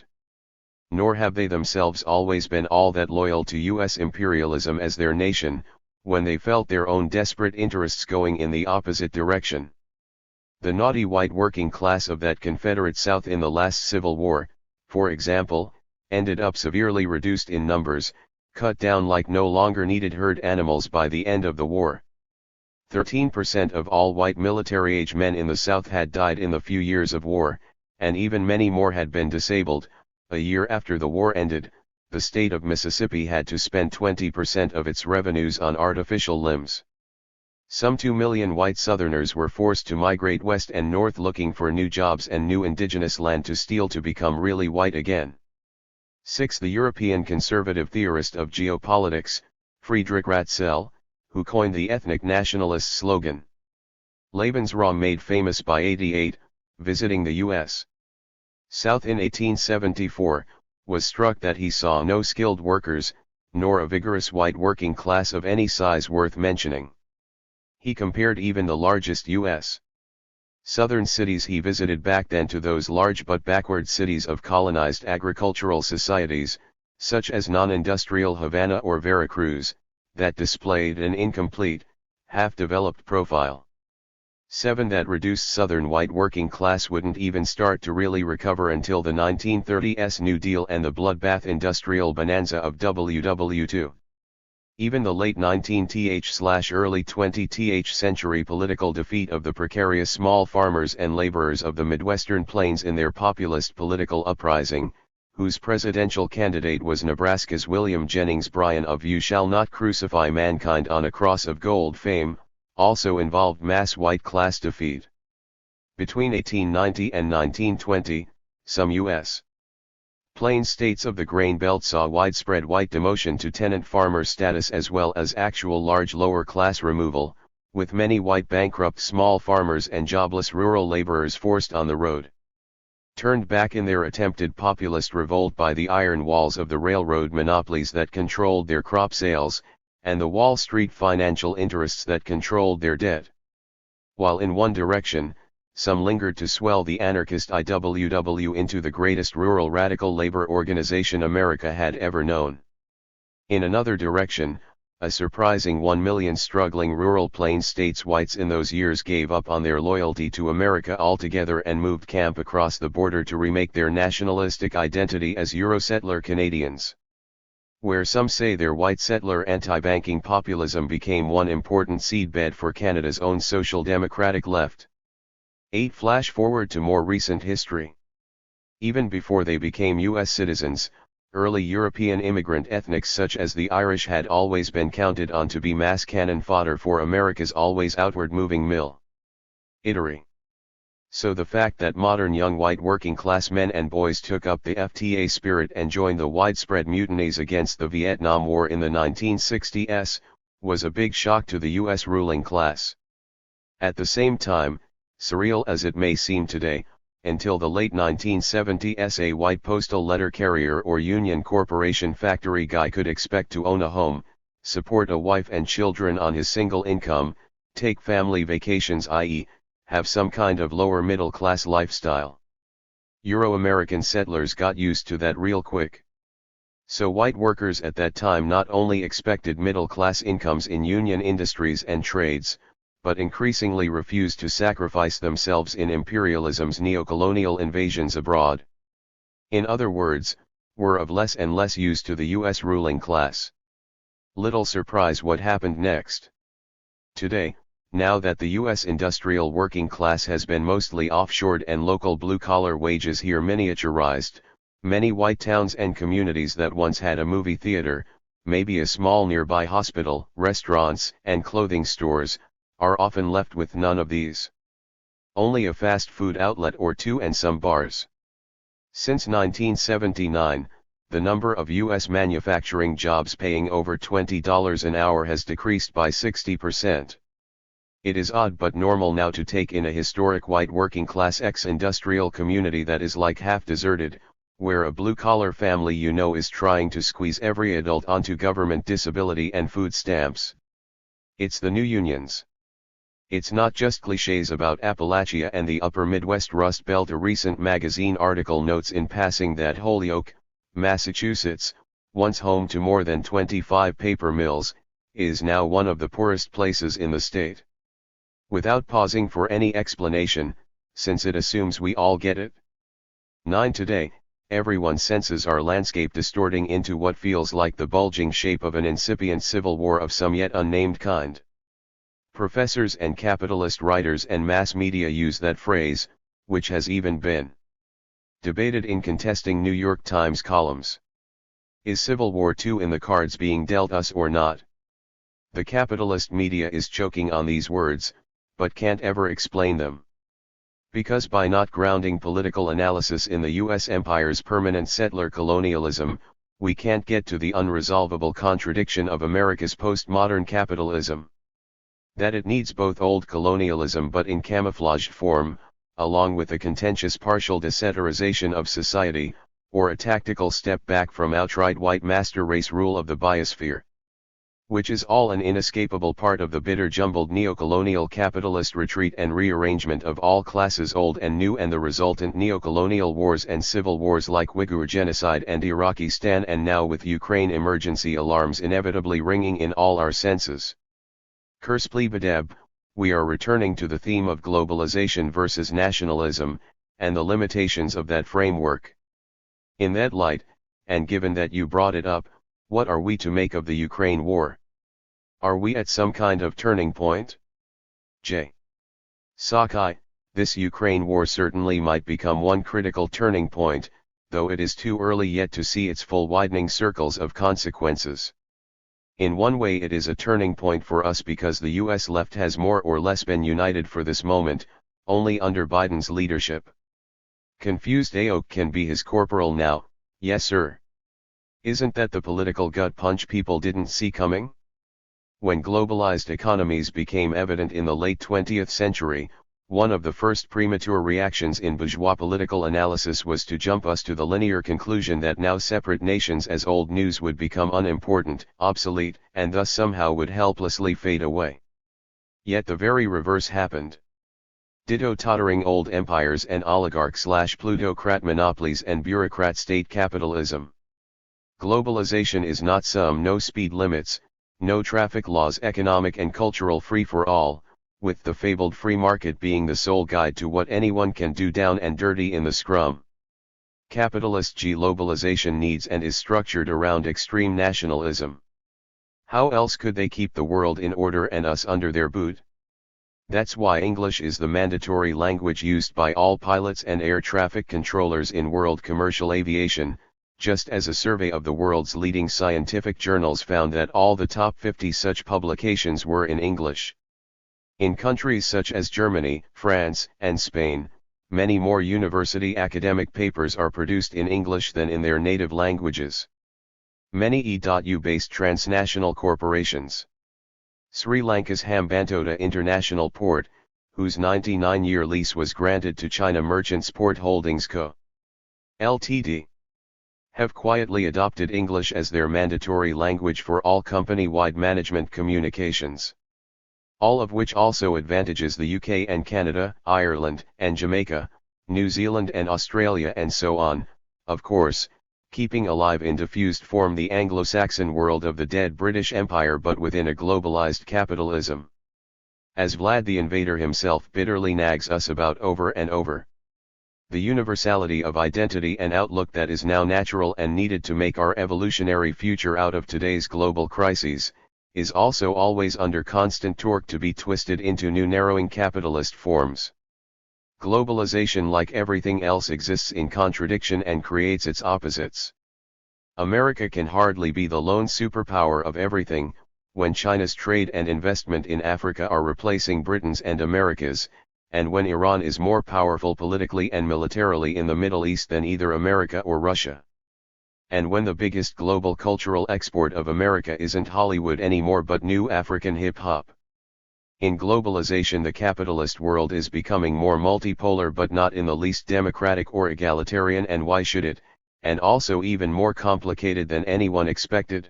Nor have they themselves always been all that loyal to U.S. imperialism as their nation, when they felt their own desperate interests going in the opposite direction. The naughty white working class of that Confederate South in the last Civil War, for example, ended up severely reduced in numbers, cut down like no longer needed herd animals by the end of the war. 13% of all white military-age men in the South had died in the few years of war, and even many more had been disabled. A year after the war ended, the state of Mississippi had to spend 20% of its revenues on artificial limbs. Some 2 million white Southerners were forced to migrate west and north looking for new jobs and new indigenous land to steal to become really white again. 6. The European conservative theorist of geopolitics, Friedrich Ratzel, who coined the ethnic nationalist slogan. Lebensraum made famous by 88, visiting the U.S. South in 1874, was struck that he saw no skilled workers, nor a vigorous white working class of any size worth mentioning. He compared even the largest U.S. Southern cities he visited back then to those large but backward cities of colonized agricultural societies, such as non-industrial Havana or Veracruz, that displayed an incomplete, half-developed profile. 7. That reduced Southern white working class wouldn't even start to really recover until the 1930s New Deal and the bloodbath industrial bonanza of WW2. Even the late 19th/early 20th century political defeat of the precarious small farmers and laborers of the Midwestern plains in their populist political uprising, whose presidential candidate was Nebraska's William Jennings Bryan of "You shall not crucify mankind on a cross of gold" fame, also involved mass white class defeat. Between 1890 and 1920, some U.S. Plains states of the Grain Belt saw widespread white demotion to tenant farmer status as well as actual large lower class removal, with many white bankrupt small farmers and jobless rural laborers forced on the road. Turned back in their attempted populist revolt by the iron walls of the railroad monopolies that controlled their crop sales, and the Wall Street financial interests that controlled their debt. While in one direction, some lingered to swell the anarchist IWW into the greatest rural radical labor organization America had ever known. In another direction, a surprising 1 million struggling rural plains states whites in those years gave up on their loyalty to America altogether and moved camp across the border to remake their nationalistic identity as Euro-settler Canadians. Where some say their white settler anti-banking populism became one important seedbed for Canada's own social democratic left. 8. Flash forward to more recent history. Even before they became U.S. citizens, early European immigrant ethnics such as the Irish had always been counted on to be mass cannon fodder for America's always outward-moving military. So the fact that modern young white working-class men and boys took up the FTA spirit and joined the widespread mutinies against the Vietnam War in the 1960s, was a big shock to the U.S. ruling class. At the same time, surreal as it may seem today, until the late 1970s a white postal letter carrier or union corporation factory guy could expect to own a home, support a wife and children on his single income, take family vacations, i.e., have some kind of lower middle class lifestyle. Euro-American settlers got used to that real quick. So white workers at that time not only expected middle class incomes in union industries and trades, but increasingly refused to sacrifice themselves in imperialism's neocolonial invasions abroad. In other words, were of less and less use to the U.S. ruling class. Little surprise what happened next. Today, now that the U.S. industrial working class has been mostly offshored and local blue-collar wages here miniaturized, many white towns and communities that once had a movie theater, maybe a small nearby hospital, restaurants, and clothing stores, are often left with none of these. Only a fast food outlet or two and some bars. Since 1979, the number of U.S. manufacturing jobs paying over $20 an hour has decreased by 60%. It is odd but normal now to take in a historic white working-class ex-industrial community that is like half-deserted, where a blue-collar family you know is trying to squeeze every adult onto government disability and food stamps. It's the new unions. It's not just cliches about Appalachia and the upper Midwest Rust Belt. A recent magazine article notes in passing that Holyoke, Massachusetts, once home to more than 25 paper mills, is now one of the poorest places in the state. Without pausing for any explanation, since it assumes we all get it. 9. Today, everyone's senses are landscape distorting into what feels like the bulging shape of an incipient civil war of some yet unnamed kind. Professors and capitalist writers and mass media use that phrase, which has even been debated in contesting New York Times columns. Is Civil War II in the cards being dealt us or not? The capitalist media is choking on these words, but can't ever explain them. Because by not grounding political analysis in the U.S. empire's permanent settler colonialism, we can't get to the unresolvable contradiction of America's postmodern capitalism. That it needs both old colonialism but in camouflaged form, along with a contentious partial desetterization of society, or a tactical step back from outright white master race rule of the biosphere. which is all an inescapable part of the bitter jumbled neocolonial capitalist retreat and rearrangement of all classes old and new, and the resultant neocolonial wars and civil wars like Uyghur genocide and Iraqistan, and now with Ukraine emergency alarms inevitably ringing in all our senses. Kurspli Badeb, we are returning to the theme of globalization versus nationalism, and the limitations of that framework. In that light, and given that you brought it up, what are we to make of the Ukraine war? Are we at some kind of turning point? J. Sakai, this Ukraine war certainly might become one critical turning point, though it is too early yet to see its full widening circles of consequences. In one way it is a turning point for us because the US left has more or less been united for this moment, only under Biden's leadership. Confused AOC can be his corporal now, yes sir. Isn't that the political gut punch people didn't see coming? When globalized economies became evident in the late 20th century, one of the first premature reactions in bourgeois political analysis was to jump us to the linear conclusion that now separate nations as old news would become unimportant, obsolete, and thus somehow would helplessly fade away. Yet the very reverse happened. Ditto tottering old empires and oligarch/plutocrat monopolies and bureaucrat state capitalism. Globalization is not some no speed limits, no traffic laws economic and cultural free-for-all, with the fabled free market being the sole guide to what anyone can do down and dirty in the scrum. Capitalist globalization needs and is structured around extreme nationalism. How else could they keep the world in order and us under their boot? That's why English is the mandatory language used by all pilots and air traffic controllers in world commercial aviation, just as a survey of the world's leading scientific journals found that all the top 50 such publications were in English. In countries such as Germany, France, and Spain, many more university academic papers are produced in English than in their native languages. Many EU-based transnational corporations. Sri Lanka's Hambantota International Port, whose 99-year lease was granted to China Merchants Port Holdings Co. Ltd. have quietly adopted English as their mandatory language for all company-wide management communications. All of which also advantages the UK and Canada, Ireland and Jamaica, New Zealand and Australia and so on, of course, keeping alive in diffused form the Anglo-Saxon world of the dead British Empire but within a globalized capitalism. As Vlad the Invader himself bitterly nags us about over and over. The universality of identity and outlook that is now natural and needed to make our evolutionary future out of today's global crises, is also always under constant torque to be twisted into new narrowing capitalist forms. Globalization, like everything else, exists in contradiction and creates its opposites. America can hardly be the lone superpower of everything, when China's trade and investment in Africa are replacing Britain's and America's, and when Iran is more powerful politically and militarily in the Middle East than either America or Russia. And when the biggest global cultural export of America isn't Hollywood anymore but new African hip-hop. In globalization, the capitalist world is becoming more multipolar but not in the least democratic or egalitarian, and why should it, and also even more complicated than anyone expected.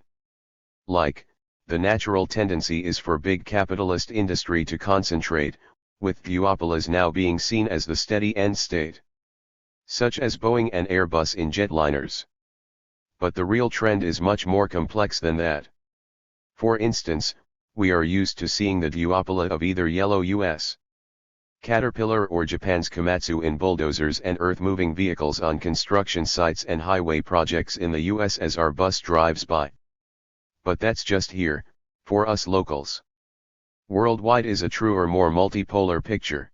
The natural tendency is for big capitalist industry to concentrate, with duopolies now being seen as the steady end state. Such as Boeing and Airbus in jetliners. But the real trend is much more complex than that. For instance, we are used to seeing the duopoly of either yellow US Caterpillar or Japan's Komatsu in bulldozers and earth-moving vehicles on construction sites and highway projects in the US as our bus drives by. But that's just here, for us locals. Worldwide is a truer, more multipolar picture.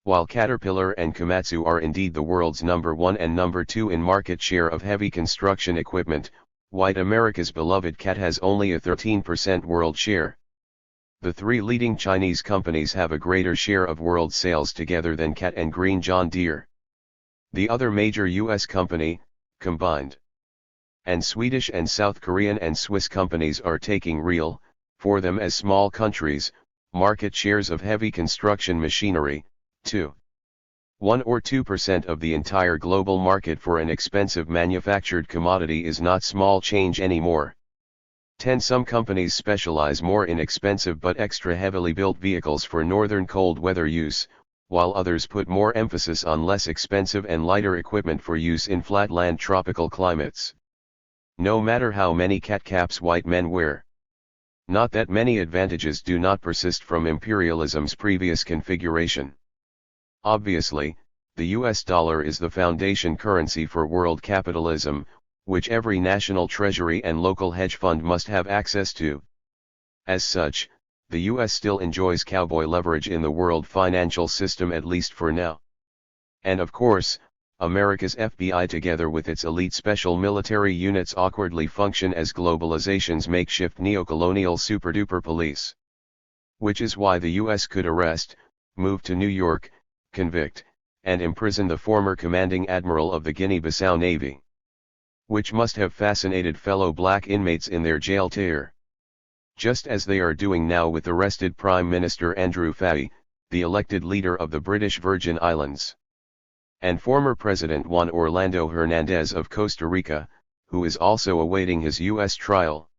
While Caterpillar and Komatsu are indeed the world's number 1 and number 2 in market share of heavy construction equipment, white America's beloved Cat has only a 13% world share. The 3 leading Chinese companies have a greater share of world sales together than Cat and Green John Deere. The other major US company, combined. And Swedish and South Korean and Swiss companies are taking real, for them as small countries, market shares of heavy construction machinery, too. 1 or 2% of the entire global market for an expensive manufactured commodity is not small change anymore. 10. Some companies specialize more in expensive but extra heavily built vehicles for northern cold weather use, while others put more emphasis on less expensive and lighter equipment for use in flatland tropical climates. No matter how many cat caps white men wear. Not that many advantages do not persist from imperialism's previous configuration. Obviously, the US dollar is the foundation currency for world capitalism, which every national treasury and local hedge fund must have access to. As such, the US still enjoys cowboy leverage in the world financial system, at least for now. And of course, America's FBI together with its elite special military units awkwardly function as globalization's makeshift neocolonial super-duper police. Which is why the US could arrest, move to New York, convict, and imprison the former commanding admiral of the Guinea-Bissau Navy. Which must have fascinated fellow black inmates in their jail tier. Just as they are doing now with arrested Prime Minister Andrew Faye, the elected leader of the British Virgin Islands. And former President Juan Orlando Hernandez of Costa Rica, who is also awaiting his U.S. trial.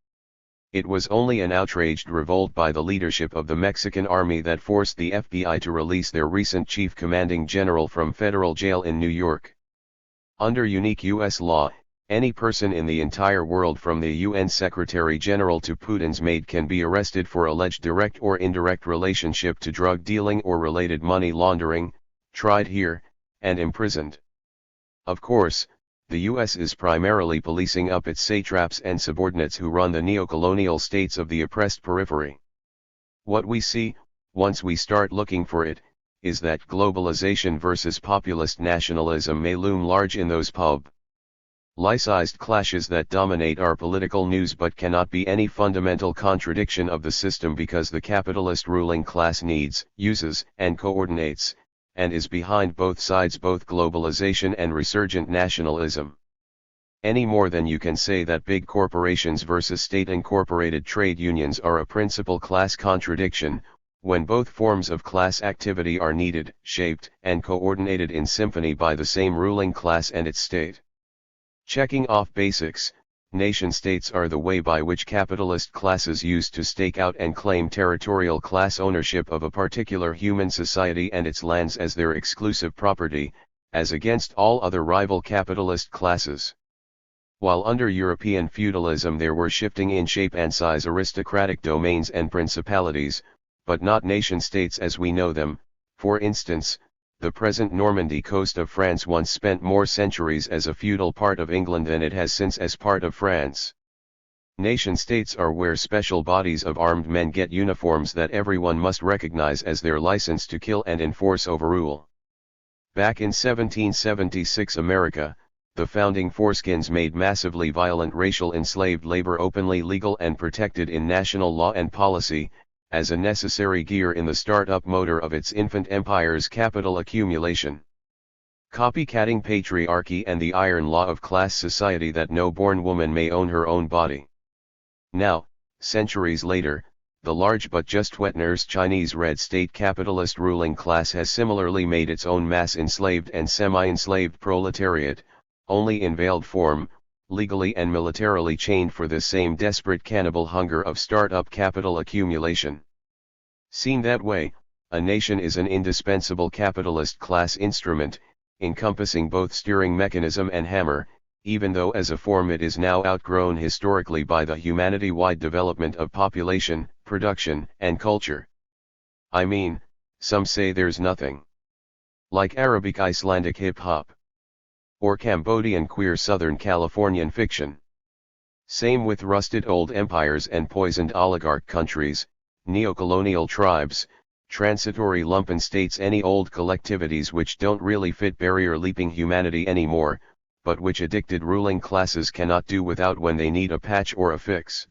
It was only an outraged revolt by the leadership of the Mexican army that forced the FBI to release their recent chief commanding general from federal jail in New York. Under unique U.S. law, any person in the entire world from the UN Secretary General to Putin's maid can be arrested for alleged direct or indirect relationship to drug dealing or related money laundering, tried here, and imprisoned. Of course, the US is primarily policing up its satraps and subordinates who run the neocolonial states of the oppressed periphery. What we see, once we start looking for it, is that globalization versus populist nationalism may loom large in those pub-licized clashes that dominate our political news, but cannot be any fundamental contradiction of the system because the capitalist ruling class needs, uses, and coordinates, and is behind both sides, both globalization and resurgent nationalism. Any more than you can say that big corporations versus state-incorporated trade unions are a principal class contradiction, when both forms of class activity are needed, shaped, and coordinated in symphony by the same ruling class and its state. Checking off basics, nation-states are the way by which capitalist classes use to stake out and claim territorial class ownership of a particular human society and its lands as their exclusive property, as against all other rival capitalist classes. While under European feudalism there were shifting in shape and size aristocratic domains and principalities, but not nation-states as we know them. For instance, the present Normandy coast of France once spent more centuries as a feudal part of England than it has since as part of France. Nation-states are where special bodies of armed men get uniforms that everyone must recognize as their license to kill and enforce overrule. Back in 1776 America, the founding foreskins made massively violent racial enslaved labor openly legal and protected in national law and policy, as a necessary gear in the start-up motor of its infant empire's capital accumulation. Copycatting patriarchy and the iron law of class society that no born woman may own her own body. Now, centuries later, the large but just wet-nursed Chinese red state capitalist ruling class has similarly made its own mass-enslaved and semi-enslaved proletariat, only in veiled form, legally and militarily chained for the same desperate cannibal hunger of start-up capital accumulation. Seen that way, a nation is an indispensable capitalist class instrument, encompassing both steering mechanism and hammer, even though as a form it is now outgrown historically by the humanity-wide development of population, production, and culture. I mean, some say there's nothing like Arabic Icelandic hip-hop. Or Cambodian queer Southern Californian fiction. Same with rusted old empires and poisoned oligarch countries, neocolonial tribes, transitory lumpen states, any old collectivities which don't really fit barrier-leaping humanity anymore, but which addicted ruling classes cannot do without when they need a patch or a fix.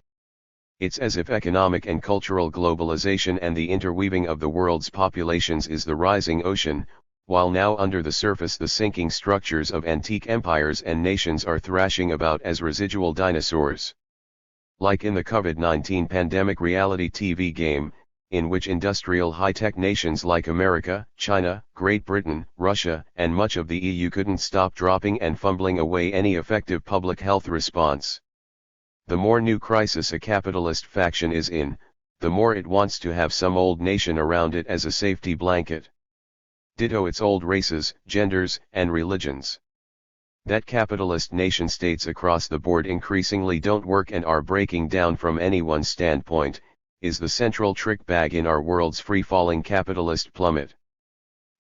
It's as if economic and cultural globalization and the interweaving of the world's populations is the rising ocean, while now under the surface the sinking structures of antique empires and nations are thrashing about as residual dinosaurs. Like in the COVID-19 pandemic reality TV game, in which industrial high-tech nations like America, China, Great Britain, Russia, and much of the EU couldn't stop dropping and fumbling away any effective public health response. The more new crisis a capitalist faction is in, the more it wants to have some old nation around it as a safety blanket. Ditto its old races, genders, and religions. That capitalist nation-states across the board increasingly don't work and are breaking down from anyone's standpoint, is the central trick bag in our world's free-falling capitalist plummet.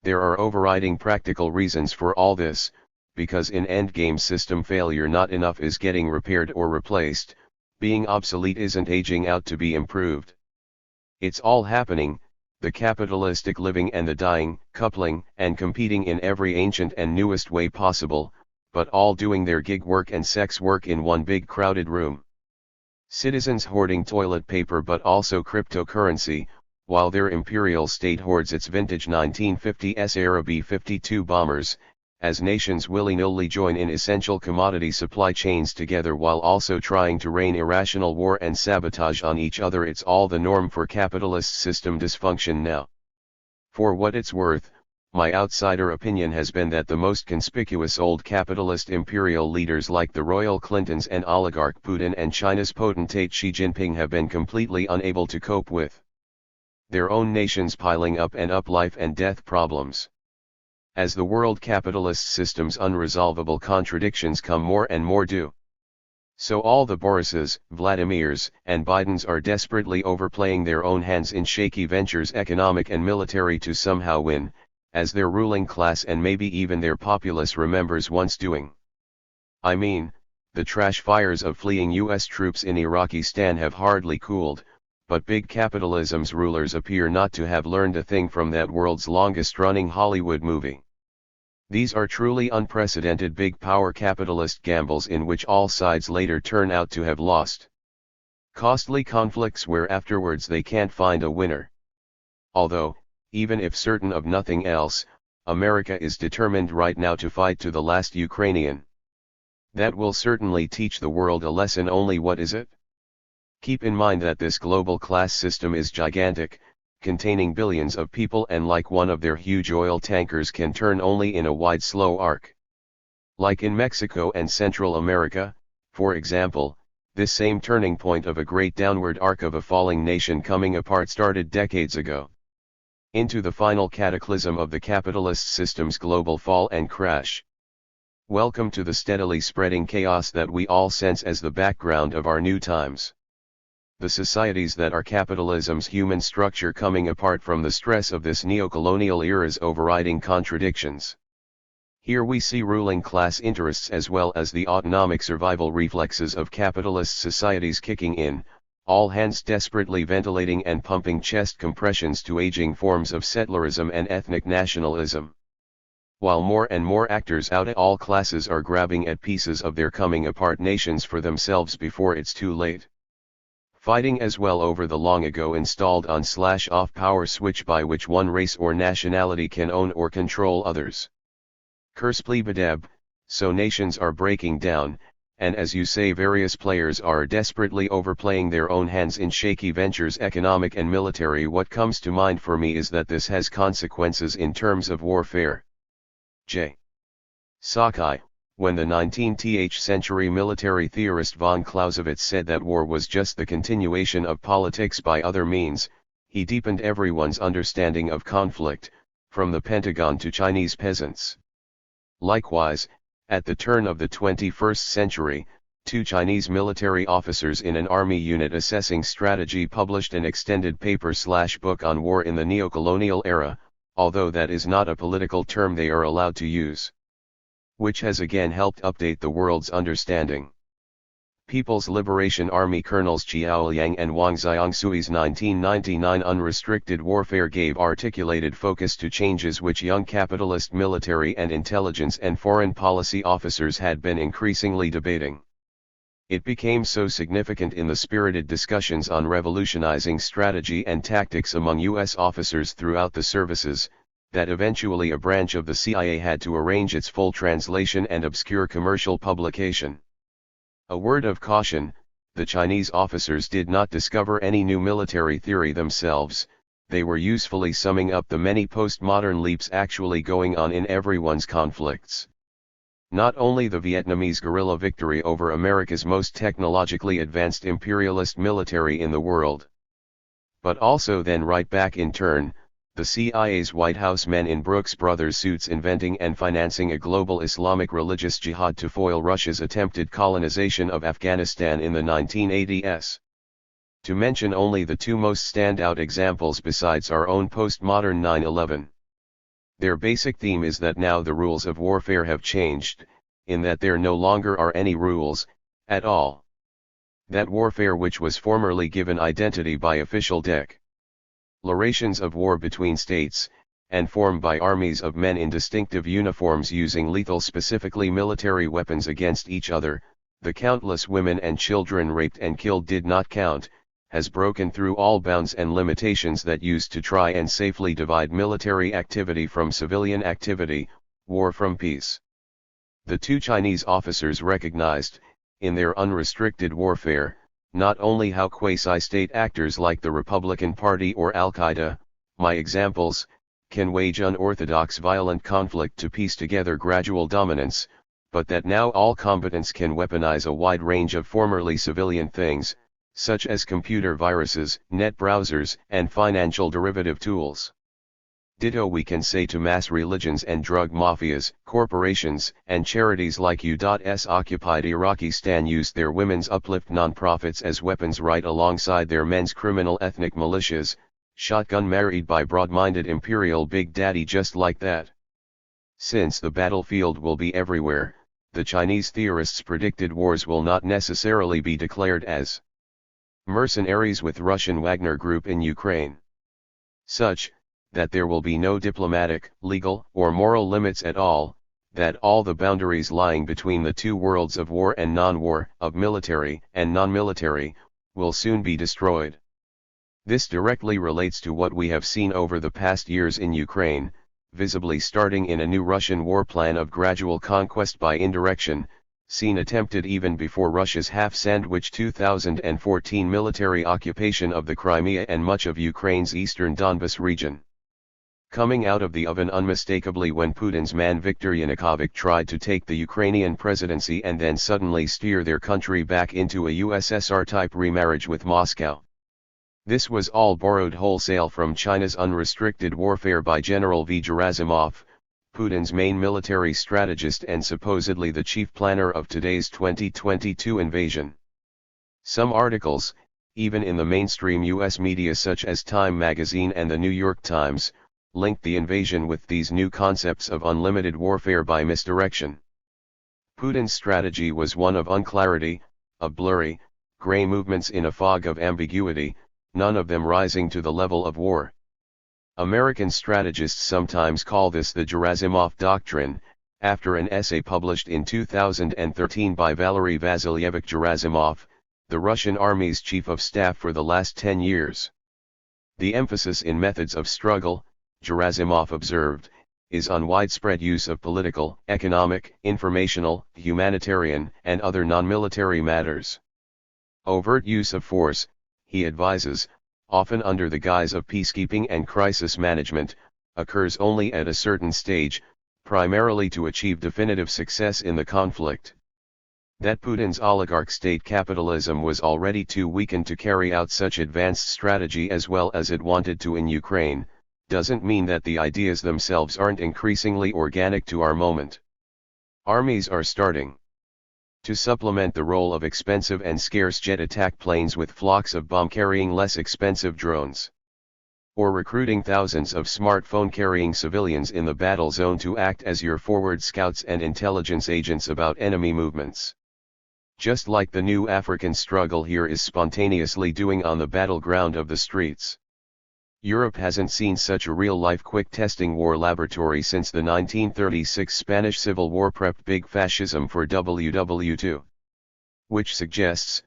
There are overriding practical reasons for all this, because in endgame system failure not enough is getting repaired or replaced, being obsolete isn't aging out to be improved. It's all happening, the capitalistic living and the dying, coupling and competing in every ancient and newest way possible, but all doing their gig work and sex work in one big crowded room. Citizens hoarding toilet paper but also cryptocurrency, while their imperial state hoards its vintage 1950s era B-52 bombers, as nations willy-nilly join in essential commodity supply chains together while also trying to rain irrational war and sabotage on each other. It's all the norm for capitalist system dysfunction now. For what it's worth, my outsider opinion has been that the most conspicuous old capitalist imperial leaders like the royal Clintons and oligarch Putin and China's potentate Xi Jinping have been completely unable to cope with their own nations piling up life and death problems. As the world capitalist system's unresolvable contradictions come more and more due, so all the Borises, Vladimirs, and Bidens are desperately overplaying their own hands in shaky ventures, economic and military, to somehow win, as their ruling class and maybe even their populace remembers once doing. I mean, the trash fires of fleeing US troops in Iraqistan have hardly cooled, but big capitalism's rulers appear not to have learned a thing from that world's longest-running Hollywood movie. These are truly unprecedented big power capitalist gambles in which all sides later turn out to have lost. Costly conflicts where afterwards they can't find a winner. Although, even if certain of nothing else, America is determined right now to fight to the last Ukrainian. That will certainly teach the world a lesson. Only what is it? Keep in mind that this global class system is gigantic, containing billions of people, and like one of their huge oil tankers can turn only in a wide slow arc. Like in Mexico and Central America, for example, this same turning point of a great downward arc of a falling nation coming apart started decades ago. Into the final cataclysm of the capitalist system's global fall and crash. Welcome to the steadily spreading chaos that we all sense as the background of our new times. The societies that are capitalism's human structure coming apart from the stress of this neo-colonial era's overriding contradictions. Here we see ruling class interests as well as the autonomic survival reflexes of capitalist societies kicking in, all hands desperately ventilating and pumping chest compressions to aging forms of settlerism and ethnic nationalism. While more and more actors out of all classes are grabbing at pieces of their coming apart nations for themselves before it's too late. Fighting as well over the long ago installed on/off power switch by which one race or nationality can own or control others. Badeb, so nations are breaking down, and as you say various players are desperately overplaying their own hands in shaky ventures, economic and military. What comes to mind for me is that this has consequences in terms of warfare. J. Sakai, when the 19th century military theorist von Clausewitz said that war was just the continuation of politics by other means, he deepened everyone's understanding of conflict, from the Pentagon to Chinese peasants. Likewise, at the turn of the 21st century, two Chinese military officers in an army unit assessing strategy published an extended paper/book on war in the neocolonial era, although that is not a political term they are allowed to use. Which has again helped update the world's understanding. People's Liberation Army Colonels Qiao Liang and Wang Xiangsui's 1999 Unrestricted Warfare gave articulated focus to changes which young capitalist military and intelligence and foreign policy officers had been increasingly debating. It became so significant in the spirited discussions on revolutionizing strategy and tactics among U.S. officers throughout the services, that eventually a branch of the CIA had to arrange its full translation and obscure commercial publication. A word of caution, the Chinese officers did not discover any new military theory themselves, they were usefully summing up the many postmodern leaps actually going on in everyone's conflicts. Not only the Vietnamese guerrilla victory over America's most technologically advanced imperialist military in the world, but also then right back in turn, the CIA's White House men in Brooks Brothers suits inventing and financing a global Islamic religious jihad to foil Russia's attempted colonization of Afghanistan in the 1980s. To mention only the two most standout examples besides our own postmodern 9/11. Their basic theme is that now the rules of warfare have changed, in that there no longer are any rules, at all. That warfare which was formerly given identity by official declarations of war between states, and formed by armies of men in distinctive uniforms using lethal specifically military weapons against each other, the countless women and children raped and killed did not count, has broken through all bounds and limitations that used to try and safely divide military activity from civilian activity, war from peace. The two Chinese officers recognized, in their unrestricted warfare, not only how quasi-state actors like the Republican Party or Al-Qaeda, my examples, can wage unorthodox violent conflict to piece together gradual dominance, but that now all combatants can weaponize a wide range of formerly civilian things, such as computer viruses, net browsers, and financial derivative tools. Ditto we can say to mass religions and drug mafias, corporations, and charities like U.S. occupied Iraqistan use their women's uplift nonprofits as weapons right alongside their men's criminal ethnic militias, shotgun married by broad-minded imperial big daddy just like that. Since the battlefield will be everywhere, the Chinese theorists predicted wars will not necessarily be declared as mercenaries with Russian Wagner Group in Ukraine. Such, that there will be no diplomatic, legal, or moral limits at all, that all the boundaries lying between the two worlds of war and non-war, of military and non-military, will soon be destroyed. This directly relates to what we have seen over the past years in Ukraine, visibly starting in a new Russian war plan of gradual conquest by indirection, seen attempted even before Russia's half-sandwich 2014 military occupation of the Crimea and much of Ukraine's eastern Donbas region. Coming out of the oven unmistakably when Putin's man Viktor Yanukovych tried to take the Ukrainian presidency and then suddenly steer their country back into a USSR-type remarriage with Moscow. This was all borrowed wholesale from China's unrestricted warfare by General V. Gerasimov, Putin's main military strategist and supposedly the chief planner of today's 2022 invasion. Some articles, even in the mainstream US media such as Time magazine and the New York Times, linked the invasion with these new concepts of unlimited warfare by misdirection. Putin's strategy was one of unclarity, of blurry, gray movements in a fog of ambiguity, none of them rising to the level of war. American strategists sometimes call this the Gerasimov Doctrine, after an essay published in 2013 by Valery Vasilyevich Gerasimov, the Russian Army's chief of staff for the last 10 years. The emphasis in methods of struggle, Gerasimov observed, is on widespread use of political, economic, informational, humanitarian, and other non-military matters. Overt use of force, he advises, often under the guise of peacekeeping and crisis management, occurs only at a certain stage, primarily to achieve definitive success in the conflict. That Putin's oligarch state capitalism was already too weakened to carry out such advanced strategy as well as it wanted to in Ukraine, doesn't mean that the ideas themselves aren't increasingly organic to our moment. Armies are starting to supplement the role of expensive and scarce jet attack planes with flocks of bomb-carrying less expensive drones. Or recruiting thousands of smartphone-carrying civilians in the battle zone to act as your forward scouts and intelligence agents about enemy movements. Just like the new African struggle here is spontaneously doing on the battleground of the streets. Europe hasn't seen such a real-life quick-testing war laboratory since the 1936 Spanish Civil War prepped big fascism for WW2. Which suggests,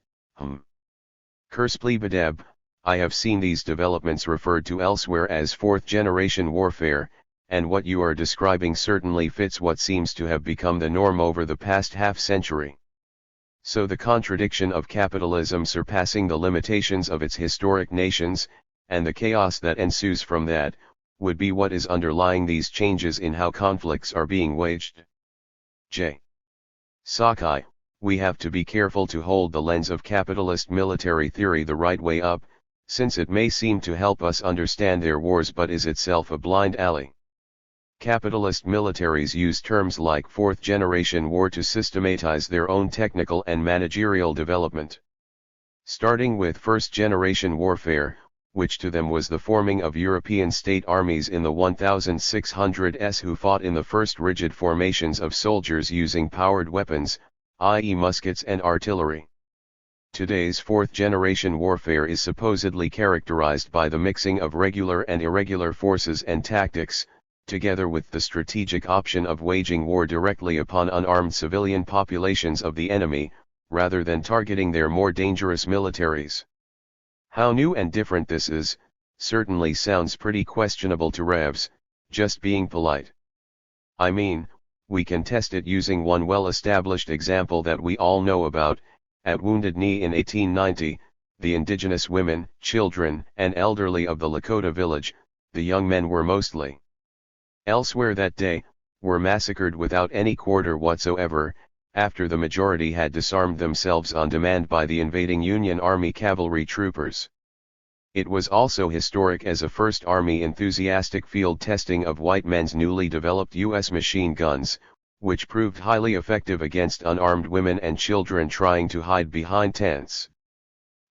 Kurspli-Badeb, I have seen these developments referred to elsewhere as fourth-generation warfare, and what you are describing certainly fits what seems to have become the norm over the past half-century. So the contradiction of capitalism surpassing the limitations of its historic nations, and the chaos that ensues from that, would be what is underlying these changes in how conflicts are being waged. J. Sakai, we have to be careful to hold the lens of capitalist military theory the right way up, since it may seem to help us understand their wars but is itself a blind alley. Capitalist militaries use terms like fourth-generation war to systematize their own technical and managerial development. Starting with first-generation warfare, which to them was the forming of European state armies in the 1600s who fought in the first rigid formations of soldiers using powered weapons, i.e. muskets and artillery. Today's fourth-generation warfare is supposedly characterized by the mixing of regular and irregular forces and tactics, together with the strategic option of waging war directly upon unarmed civilian populations of the enemy, rather than targeting their more dangerous militaries. How new and different this is, certainly sounds pretty questionable to Revs, just being polite. I mean, we can test it using one well-established example that we all know about. At Wounded Knee in 1890, the indigenous women, children, and elderly of the Lakota village, the young men were mostly elsewhere that day, were massacred without any quarter whatsoever, after the majority had disarmed themselves on demand by the invading Union Army cavalry troopers. It was also historic as a first Army enthusiastic field testing of white men's newly developed U.S. machine guns, which proved highly effective against unarmed women and children trying to hide behind tents.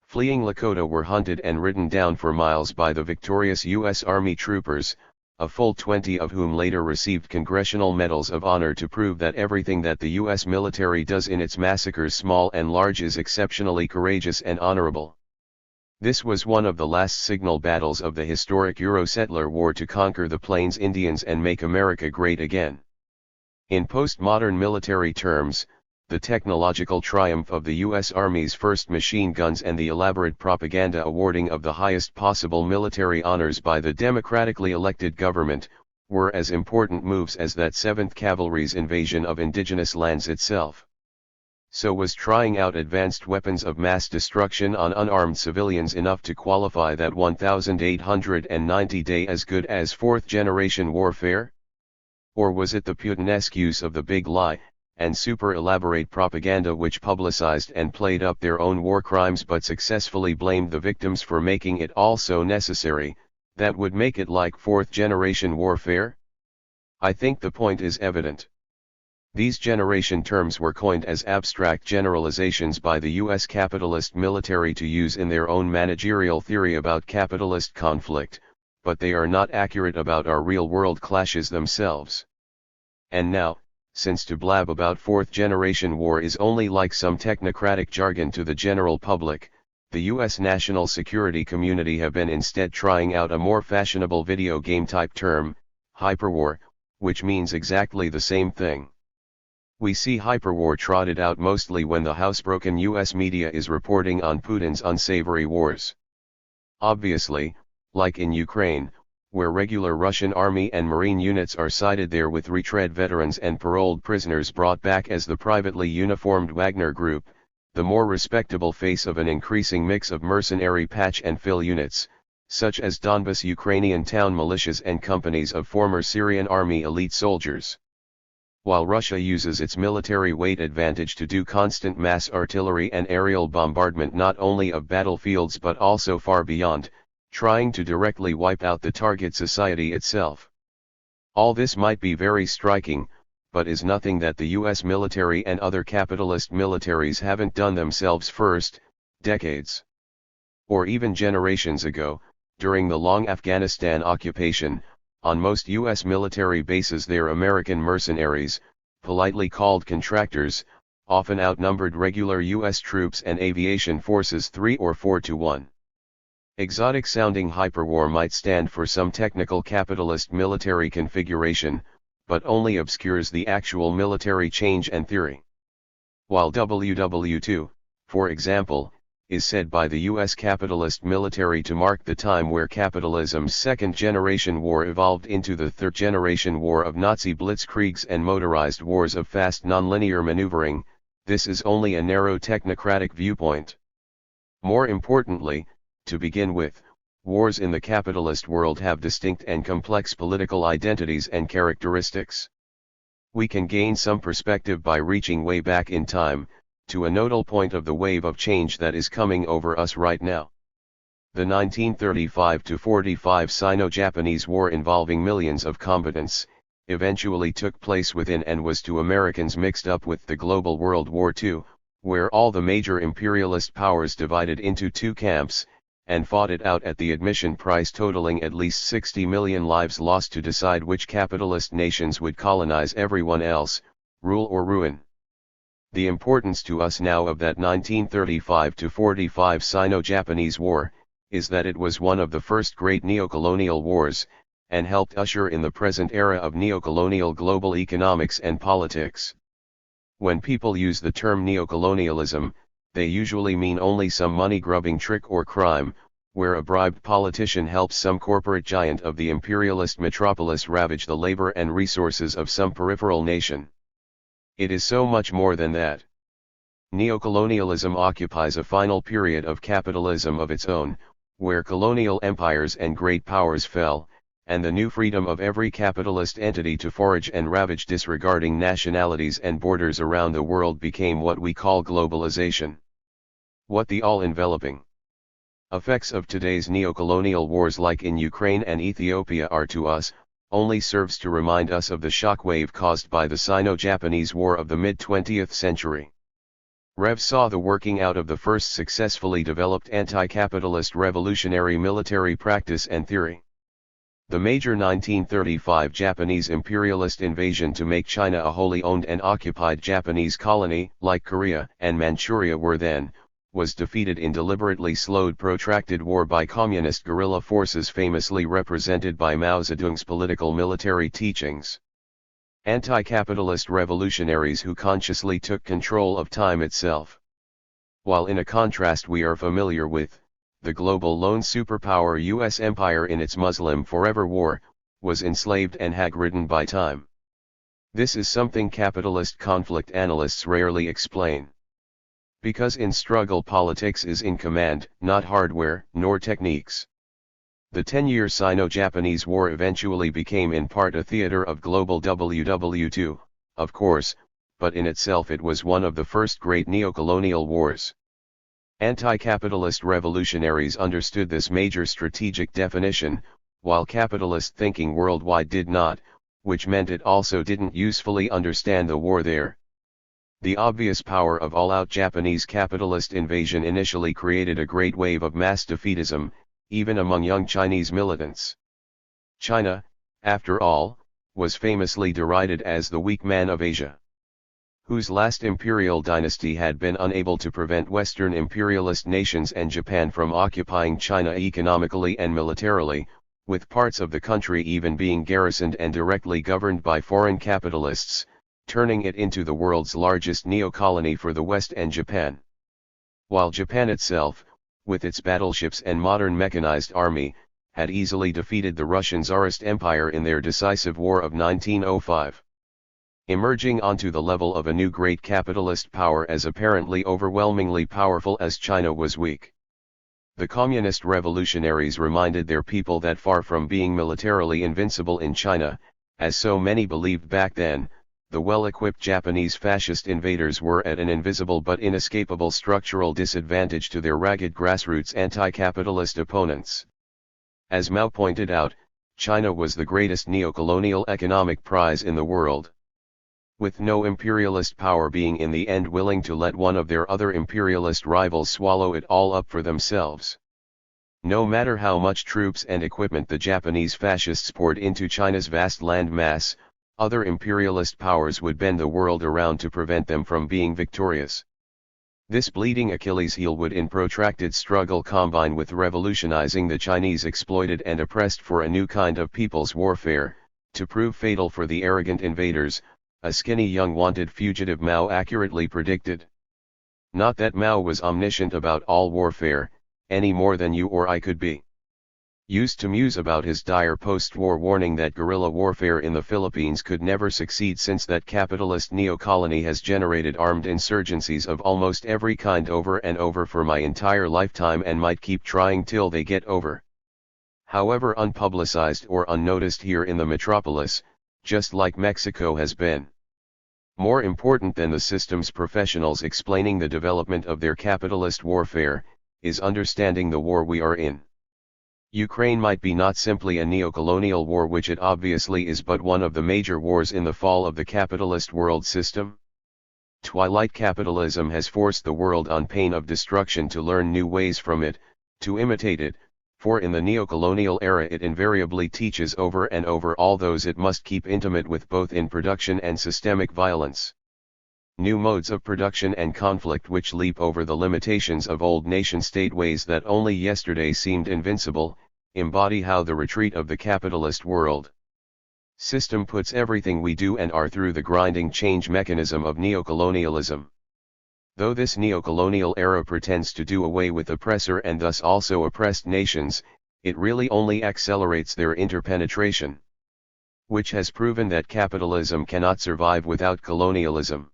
Fleeing Lakota were hunted and ridden down for miles by the victorious U.S. Army troopers, a full 20 of whom later received Congressional Medals of Honor to prove that everything that the U.S. military does in its massacres small and large is exceptionally courageous and honorable. This was one of the last signal battles of the historic Euro-settler war to conquer the Plains Indians and make America great again. In postmodern military terms, the technological triumph of the U.S. Army's first machine guns and the elaborate propaganda awarding of the highest possible military honors by the democratically elected government, were as important moves as that 7th Cavalry's invasion of indigenous lands itself. So was trying out advanced weapons of mass destruction on unarmed civilians enough to qualify that 1890 day as good as fourth-generation warfare? Or was it the Putinesque use of the big lie, and super-elaborate propaganda which publicized and played up their own war crimes but successfully blamed the victims for making it all so necessary, that would make it like fourth-generation warfare? I think the point is evident. These generation terms were coined as abstract generalizations by the U.S. capitalist military to use in their own managerial theory about capitalist conflict, but they are not accurate about our real-world clashes themselves. And now, since to blab about fourth-generation war is only like some technocratic jargon to the general public, the U.S. national security community have been instead trying out a more fashionable video game type term, hyperwar, which means exactly the same thing. We see hyperwar trotted out mostly when the housebroken U.S. media is reporting on Putin's unsavory wars. Obviously, like in Ukraine, where regular Russian army and marine units are sided there with retread veterans and paroled prisoners brought back as the privately uniformed Wagner Group, the more respectable face of an increasing mix of mercenary patch and fill units, such as Donbas Ukrainian town militias and companies of former Syrian army elite soldiers. While Russia uses its military weight advantage to do constant mass artillery and aerial bombardment not only of battlefields but also far beyond, trying to directly wipe out the target society itself. All this might be very striking, but is nothing that the US military and other capitalist militaries haven't done themselves first, decades or even generations ago, during the long Afghanistan occupation. On most US military bases their American mercenaries, politely called contractors, often outnumbered regular US troops and aviation forces 3 or 4 to 1. Exotic-sounding hyperwar might stand for some technical capitalist military configuration, but only obscures the actual military change and theory. While WW2, for example, is said by the U.S. capitalist military to mark the time where capitalism's second-generation war evolved into the third-generation war of Nazi blitzkriegs and motorized wars of fast nonlinear maneuvering, this is only a narrow technocratic viewpoint. More importantly, to begin with, wars in the capitalist world have distinct and complex political identities and characteristics. We can gain some perspective by reaching way back in time, to a nodal point of the wave of change that is coming over us right now. The 1935-45 Sino-Japanese War, involving millions of combatants, eventually took place within and was to Americans mixed up with the global World War II, where all the major imperialist powers divided into two camps, and fought it out at the admission price totaling at least 60 million lives lost to decide which capitalist nations would colonize everyone else, rule or ruin. The importance to us now of that 1935-45 Sino-Japanese War, is that it was one of the first great neocolonial wars, and helped usher in the present era of neocolonial global economics and politics. When people use the term neocolonialism, they usually mean only some money-grubbing trick or crime, where a bribed politician helps some corporate giant of the imperialist metropolis ravage the labor and resources of some peripheral nation. It is so much more than that. Neocolonialism occupies a final period of capitalism of its own, where colonial empires and great powers fell, and the new freedom of every capitalist entity to forage and ravage disregarding nationalities and borders around the world became what we call globalization. What the all-enveloping effects of today's neocolonial wars, like in Ukraine and Ethiopia, are to us, only serves to remind us of the shockwave caused by the Sino-Japanese War of the mid-20th century. Rev saw the working out of the first successfully developed anti-capitalist revolutionary military practice and theory. The major 1935 Japanese imperialist invasion to make China a wholly owned and occupied Japanese colony, like Korea and Manchuria were then, was defeated in deliberately slowed protracted war by communist guerrilla forces famously represented by Mao Zedong's political military teachings. Anti-capitalist revolutionaries who consciously took control of time itself. While in a contrast we are familiar with, the global lone superpower US empire in its Muslim forever war, was enslaved and hag-ridden by time. This is something capitalist conflict analysts rarely explain. Because in struggle politics is in command, not hardware, nor techniques. The 10-year Sino-Japanese War eventually became in part a theater of global WW2, of course, but in itself it was one of the first great neocolonial wars. Anti-capitalist revolutionaries understood this major strategic definition, while capitalist thinking worldwide did not, which meant it also didn't usefully understand the war there. The obvious power of all-out Japanese capitalist invasion initially created a great wave of mass defeatism, even among young Chinese militants. China, after all, was famously derided as the weak man of Asia, whose last imperial dynasty had been unable to prevent Western imperialist nations and Japan from occupying China economically and militarily, with parts of the country even being garrisoned and directly governed by foreign capitalists, turning it into the world's largest neo-colony for the West and Japan. While Japan itself, with its battleships and modern mechanized army, had easily defeated the Russian Tsarist Empire in their decisive war of 1905. Emerging onto the level of a new great capitalist power as apparently overwhelmingly powerful as China was weak. The communist revolutionaries reminded their people that far from being militarily invincible in China, as so many believed back then, the well-equipped Japanese fascist invaders were at an invisible but inescapable structural disadvantage to their ragged grassroots anti-capitalist opponents. As Mao pointed out, China was the greatest neocolonial economic prize in the world. With no imperialist power being in the end willing to let one of their other imperialist rivals swallow it all up for themselves. No matter how much troops and equipment the Japanese fascists poured into China's vast land mass, other imperialist powers would bend the world around to prevent them from being victorious. This bleeding Achilles heel would in protracted struggle combine with revolutionizing the Chinese exploited and oppressed for a new kind of people's warfare, to prove fatal for the arrogant invaders, a skinny young wanted fugitive Mao accurately predicted. Not that Mao was omniscient about all warfare, any more than you or I could be. Used to muse about his dire post-war warning that guerrilla warfare in the Philippines could never succeed since that capitalist neo-colony has generated armed insurgencies of almost every kind over and over for my entire lifetime and might keep trying till they get over. However unpublicized or unnoticed here in the metropolis, just like Mexico has been. More important than the system's professionals explaining the development of their capitalist warfare, is understanding the war we are in. Ukraine might be not simply a neocolonial war, which it obviously is, but one of the major wars in the fall of the capitalist world system. Twilight capitalism has forced the world on pain of destruction to learn new ways from it, to imitate it, for in the neocolonial era it invariably teaches over and over all those it must keep intimate with, both in production and systemic violence. New modes of production and conflict which leap over the limitations of old nation-state ways that only yesterday seemed invincible, embody how the retreat of the capitalist world system puts everything we do and are through the grinding change mechanism of neocolonialism. Though this neocolonial era pretends to do away with oppressor and thus also oppressed nations, it really only accelerates their interpenetration, which has proven that capitalism cannot survive without colonialism.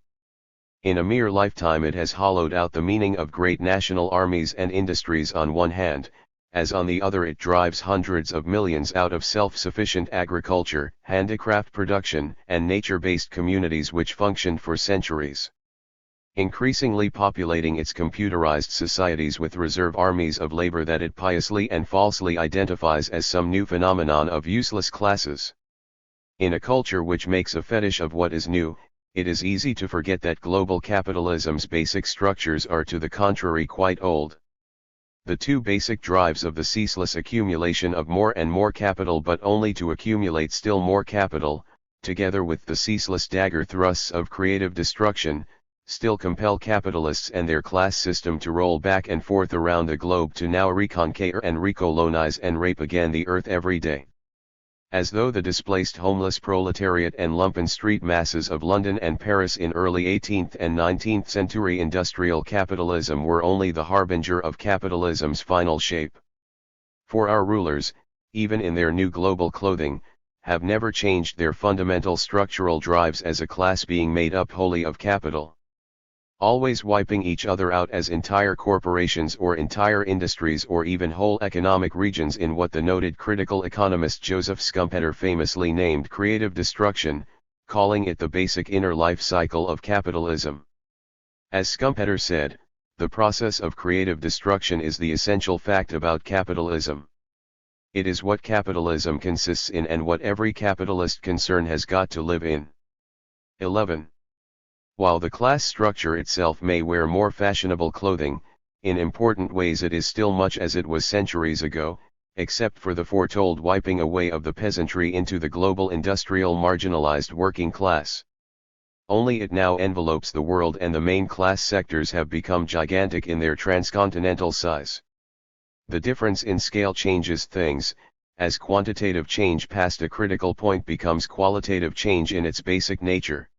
In a mere lifetime it has hollowed out the meaning of great national armies and industries on one hand, as on the other it drives hundreds of millions out of self-sufficient agriculture, handicraft production, and nature-based communities which functioned for centuries, increasingly populating its computerized societies with reserve armies of labor that it piously and falsely identifies as some new phenomenon of useless classes. In a culture which makes a fetish of what is new, it is easy to forget that global capitalism's basic structures are to the contrary quite old. The two basic drives of the ceaseless accumulation of more and more capital, but only to accumulate still more capital, together with the ceaseless dagger thrusts of creative destruction, still compel capitalists and their class system to roll back and forth around the globe to now reconquer and recolonize and rape again the earth every day. As though the displaced homeless proletariat and lumpen street masses of London and Paris in early 18th and 19th century industrial capitalism were only the harbinger of capitalism's final shape. For our rulers, even in their new global clothing, have never changed their fundamental structural drives as a class being made up wholly of capital, always wiping each other out as entire corporations or entire industries or even whole economic regions in what the noted critical economist Joseph Schumpeter famously named creative destruction, calling it the basic inner life cycle of capitalism. As Schumpeter said, the process of creative destruction is the essential fact about capitalism. It is what capitalism consists in and what every capitalist concern has got to live in. 11. While the class structure itself may wear more fashionable clothing, in important ways it is still much as it was centuries ago, except for the foretold wiping away of the peasantry into the global industrial marginalized working class. Only it now envelopes the world, and the main class sectors have become gigantic in their transcontinental size. The difference in scale changes things, as quantitative change past a critical point becomes qualitative change in its basic nature.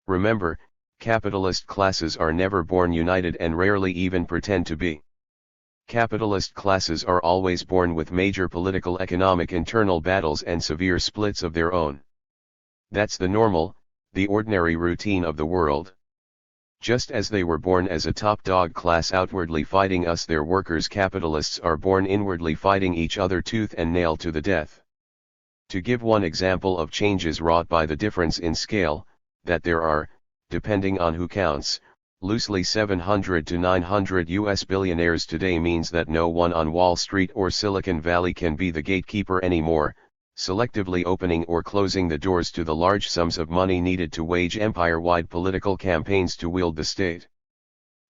Remember, capitalist classes are never born united and rarely even pretend to be. Capitalist classes are always born with major political economic internal battles and severe splits of their own. That's the normal, the ordinary routine of the world. Just as they were born as a top dog class outwardly fighting us, their workers capitalists are born inwardly fighting each other tooth and nail to the death. To give one example of changes wrought by the difference in scale, that there are, depending on who counts, loosely 700 to 900 US billionaires today means that no one on Wall Street or Silicon Valley can be the gatekeeper anymore, selectively opening or closing the doors to the large sums of money needed to wage empire-wide political campaigns to wield the state.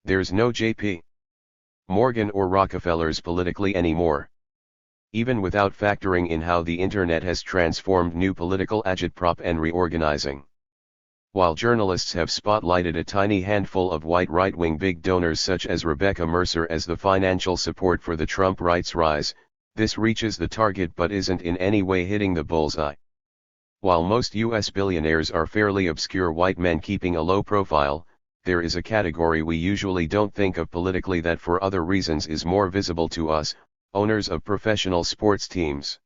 There's no J.P. Morgan or Rockefellers politically anymore. Even without factoring in how the internet has transformed new political agitprop and reorganizing. While journalists have spotlighted a tiny handful of white right-wing big donors such as Rebecca Mercer as the financial support for the Trump rights rise, this reaches the target but isn't in any way hitting the bullseye. While most US billionaires are fairly obscure white men keeping a low profile, there is a category we usually don't think of politically that for other reasons is more visible to us, owners of professional sports teams.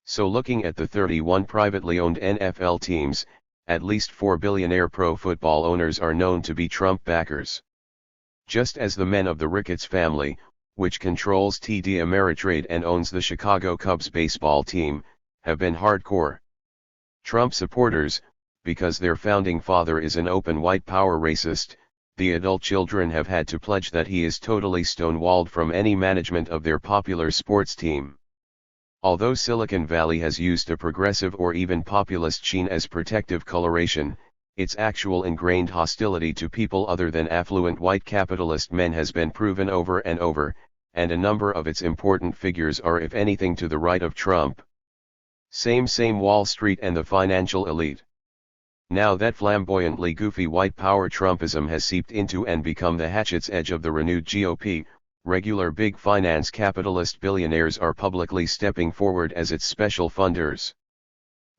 So looking at the 31 privately owned NFL teams, at least 4 billionaire pro football owners are known to be Trump backers. Just as the men of the Ricketts family, which controls TD Ameritrade and owns the Chicago Cubs baseball team, have been hardcore Trump supporters, because their founding father is an open white power racist, the adult children have had to pledge that he is totally stonewalled from any management of their popular sports team. Although Silicon Valley has used a progressive or even populist sheen as protective coloration, its actual ingrained hostility to people other than affluent white capitalist men has been proven over and over, and a number of its important figures are if anything to the right of Trump. Same Wall Street and the financial elite. Now that flamboyantly goofy white power Trumpism has seeped into and become the hatchet's edge of the renewed GOP, regular big finance capitalist billionaires are publicly stepping forward as its special funders.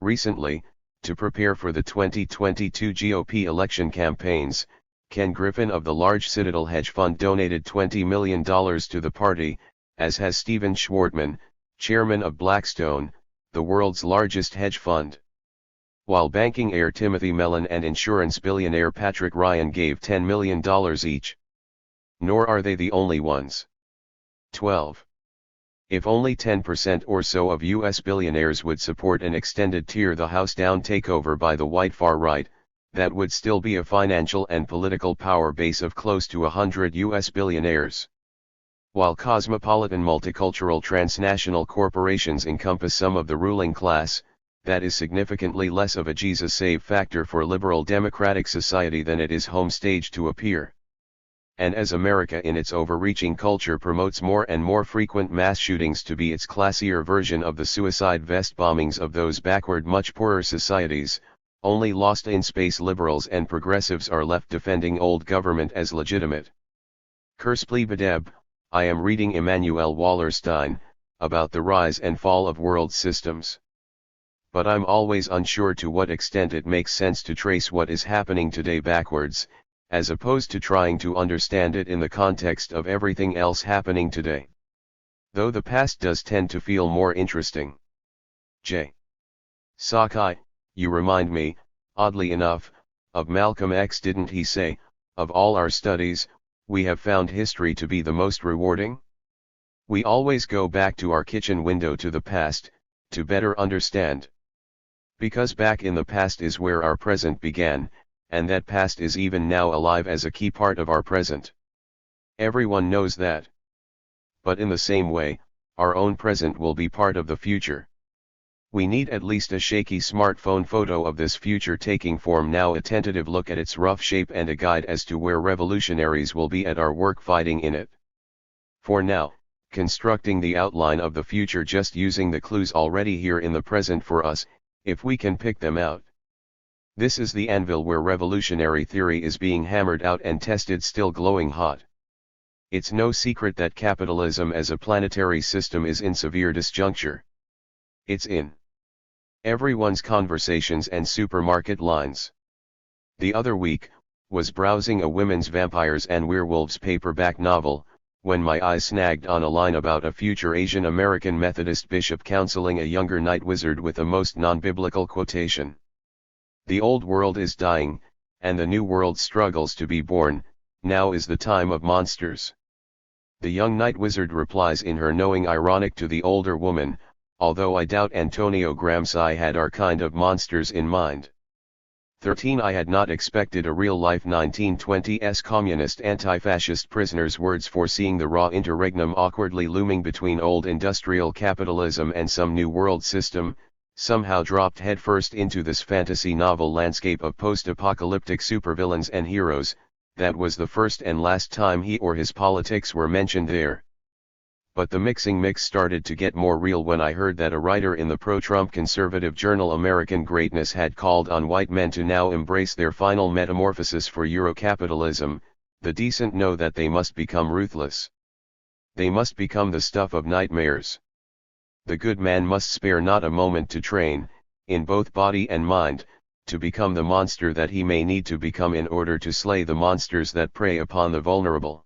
Recently, to prepare for the 2022 GOP election campaigns, Ken Griffin of the large Citadel hedge fund donated $20 million to the party, as has Steven Schwartman, chairman of Blackstone, the world's largest hedge fund. While banking heir Timothy Mellon and insurance billionaire Patrick Ryan gave $10 million each. Nor are they the only ones. 12. If only 10% or so of US billionaires would support an extended tear the house down takeover by the white far right, that would still be a financial and political power base of close to 100 US billionaires. While cosmopolitan multicultural transnational corporations encompass some of the ruling class, that is significantly less of a Jesus save factor for liberal democratic society than it is home stage to appear. And as America in its overreaching culture promotes more and more frequent mass shootings to be its classier version of the suicide vest bombings of those backward much poorer societies, only lost in space liberals and progressives are left defending old government as legitimate. Kerspli Badeb, I am reading Immanuel Wallerstein, about the rise and fall of world systems. But I'm always unsure to what extent it makes sense to trace what is happening today backwards, as opposed to trying to understand it in the context of everything else happening today. Though the past does tend to feel more interesting. J. Sakai, you remind me, oddly enough, of Malcolm X. Didn't he say, of all our studies, we have found history to be the most rewarding? We always go back to our kitchen window to the past, to better understand. Because back in the past is where our present began, and that past is even now alive as a key part of our present. Everyone knows that. But in the same way, our own present will be part of the future. We need at least a shaky smartphone photo of this future taking form now, a tentative look at its rough shape and a guide as to where revolutionaries will be at our work fighting in it. For now, constructing the outline of the future just using the clues already here in the present for us, if we can pick them out. This is the anvil where revolutionary theory is being hammered out and tested, still glowing hot. It's no secret that capitalism as a planetary system is in severe disjuncture. It's in everyone's conversations and supermarket lines. The other week, was browsing a women's vampires and werewolves paperback novel, when my eyes snagged on a line about a future Asian American Methodist bishop counseling a younger night wizard with a most non-biblical quotation. The old world is dying, and the new world struggles to be born, now is the time of monsters. The young night wizard replies in her knowing ironic to the older woman, although I doubt Antonio Gramsci had our kind of monsters in mind. 13. I had not expected a real-life 1920s communist anti-fascist prisoner's words foreseeing the raw interregnum awkwardly looming between old industrial capitalism and some new world system, somehow dropped headfirst into this fantasy novel landscape of post-apocalyptic supervillains and heroes. That was the first and last time he or his politics were mentioned there. But the mix started to get more real when I heard that a writer in the pro-Trump conservative journal American Greatness had called on white men to now embrace their final metamorphosis for Eurocapitalism. The decent know that they must become ruthless. They must become the stuff of nightmares. The good man must spare not a moment to train, in both body and mind, to become the monster that he may need to become in order to slay the monsters that prey upon the vulnerable.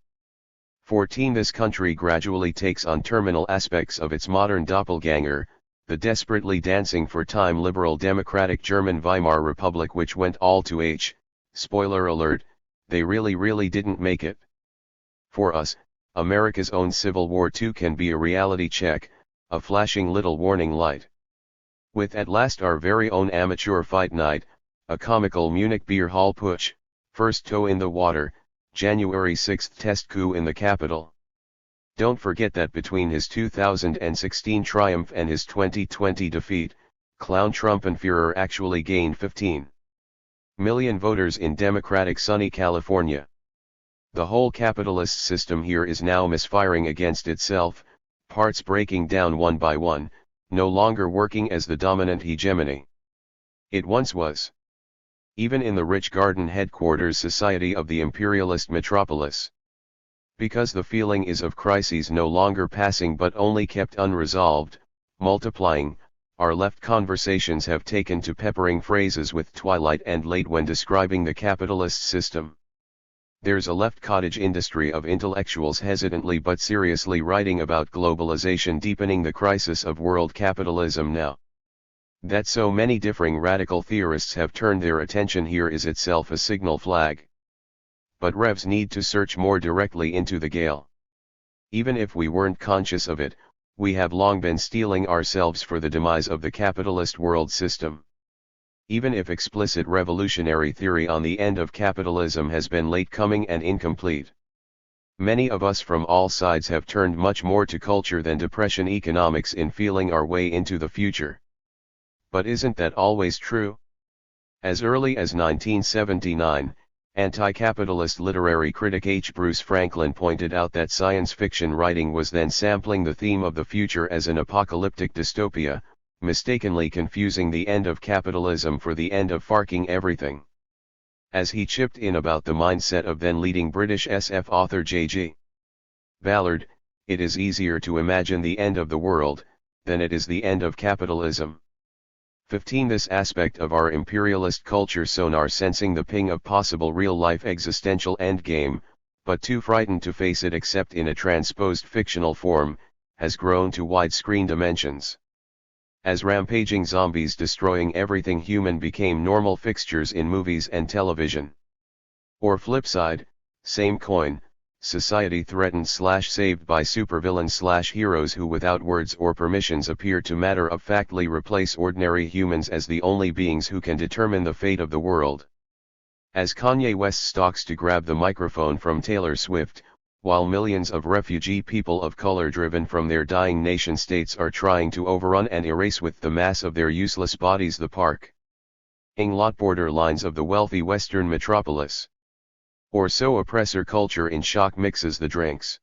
14. This country gradually takes on terminal aspects of its modern doppelganger, the desperately dancing for time liberal democratic German Weimar Republic, which went all to H. Spoiler alert, they really didn't make it. For us, America's own Civil War too can be a reality check, a flashing little warning light. With at last our very own amateur fight night, A comical Munich beer hall putsch, first toe in the water, January 6 test coup in the capital. Don't forget that between his 2016 triumph and his 2020 defeat, clown Trumpenführer actually gained 15 million voters in Democratic sunny California. The whole capitalist system here is now misfiring against itself, parts breaking down one by one, no longer working as the dominant hegemony it once was. Even in the rich garden headquarters society of the imperialist metropolis. Because the feeling is of crises no longer passing but only kept unresolved, multiplying, our left conversations have taken to peppering phrases with twilight and late when describing the capitalist system. There's a left cottage industry of intellectuals hesitantly but seriously writing about globalization deepening the crisis of world capitalism now. That so many differing radical theorists have turned their attention here is itself a signal flag. But Revs need to search more directly into the gale. Even if we weren't conscious of it, we have long been steeling ourselves for the demise of the capitalist world system. Even if explicit revolutionary theory on the end of capitalism has been late coming and incomplete. Many of us from all sides have turned much more to culture than depression economics in feeling our way into the future. But isn't that always true? As early as 1979, anti-capitalist literary critic H. Bruce Franklin pointed out that science fiction writing was then sampling the theme of the future as an apocalyptic dystopia, mistakenly confusing the end of capitalism for the end of farking everything. As he chipped in about the mindset of then leading British SF author J.G. Ballard, it is easier to imagine the end of the world, than it is the end of capitalism. 15. This aspect of our imperialist culture sonar sensing the ping of possible real-life existential endgame, but too frightened to face it except in a transposed fictional form, has grown to widescreen dimensions. As rampaging zombies destroying everything human became normal fixtures in movies and television. Or flip side, same coin, society threatened / saved by supervillains / heroes who without words or permissions appear to matter-of-factly replace ordinary humans as the only beings who can determine the fate of the world. As Kanye West stalks to grab the microphone from Taylor Swift, while millions of refugee people of color driven from their dying nation-states are trying to overrun and erase with the mass of their useless bodies the parking lot borderlines of the wealthy western metropolis. Or so oppressor culture in shock mixes the drinks.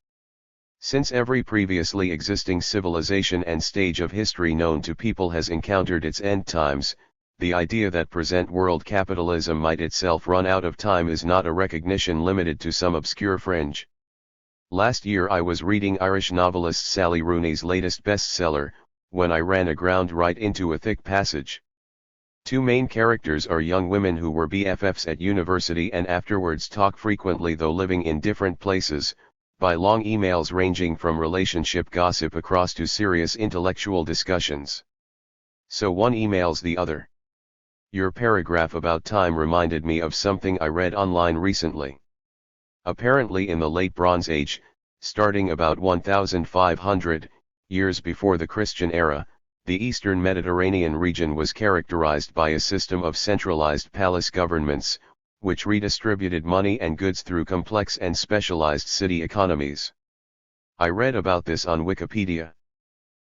Since every previously existing civilization and stage of history known to people has encountered its end times, the idea that present world capitalism might itself run out of time is not a recognition limited to some obscure fringe. Last year I was reading Irish novelist Sally Rooney's latest bestseller, when I ran aground right into a thick passage. Two main characters are young women who were BFFs at university and afterwards talk frequently though living in different places, by long emails ranging from relationship gossip across to serious intellectual discussions. So one emails the other. Your paragraph about time reminded me of something I read online recently. Apparently in the late Bronze Age, starting about 1500 years before the Christian era, the eastern Mediterranean region was characterized by a system of centralized palace governments, which redistributed money and goods through complex and specialized city economies. I read about this on Wikipedia.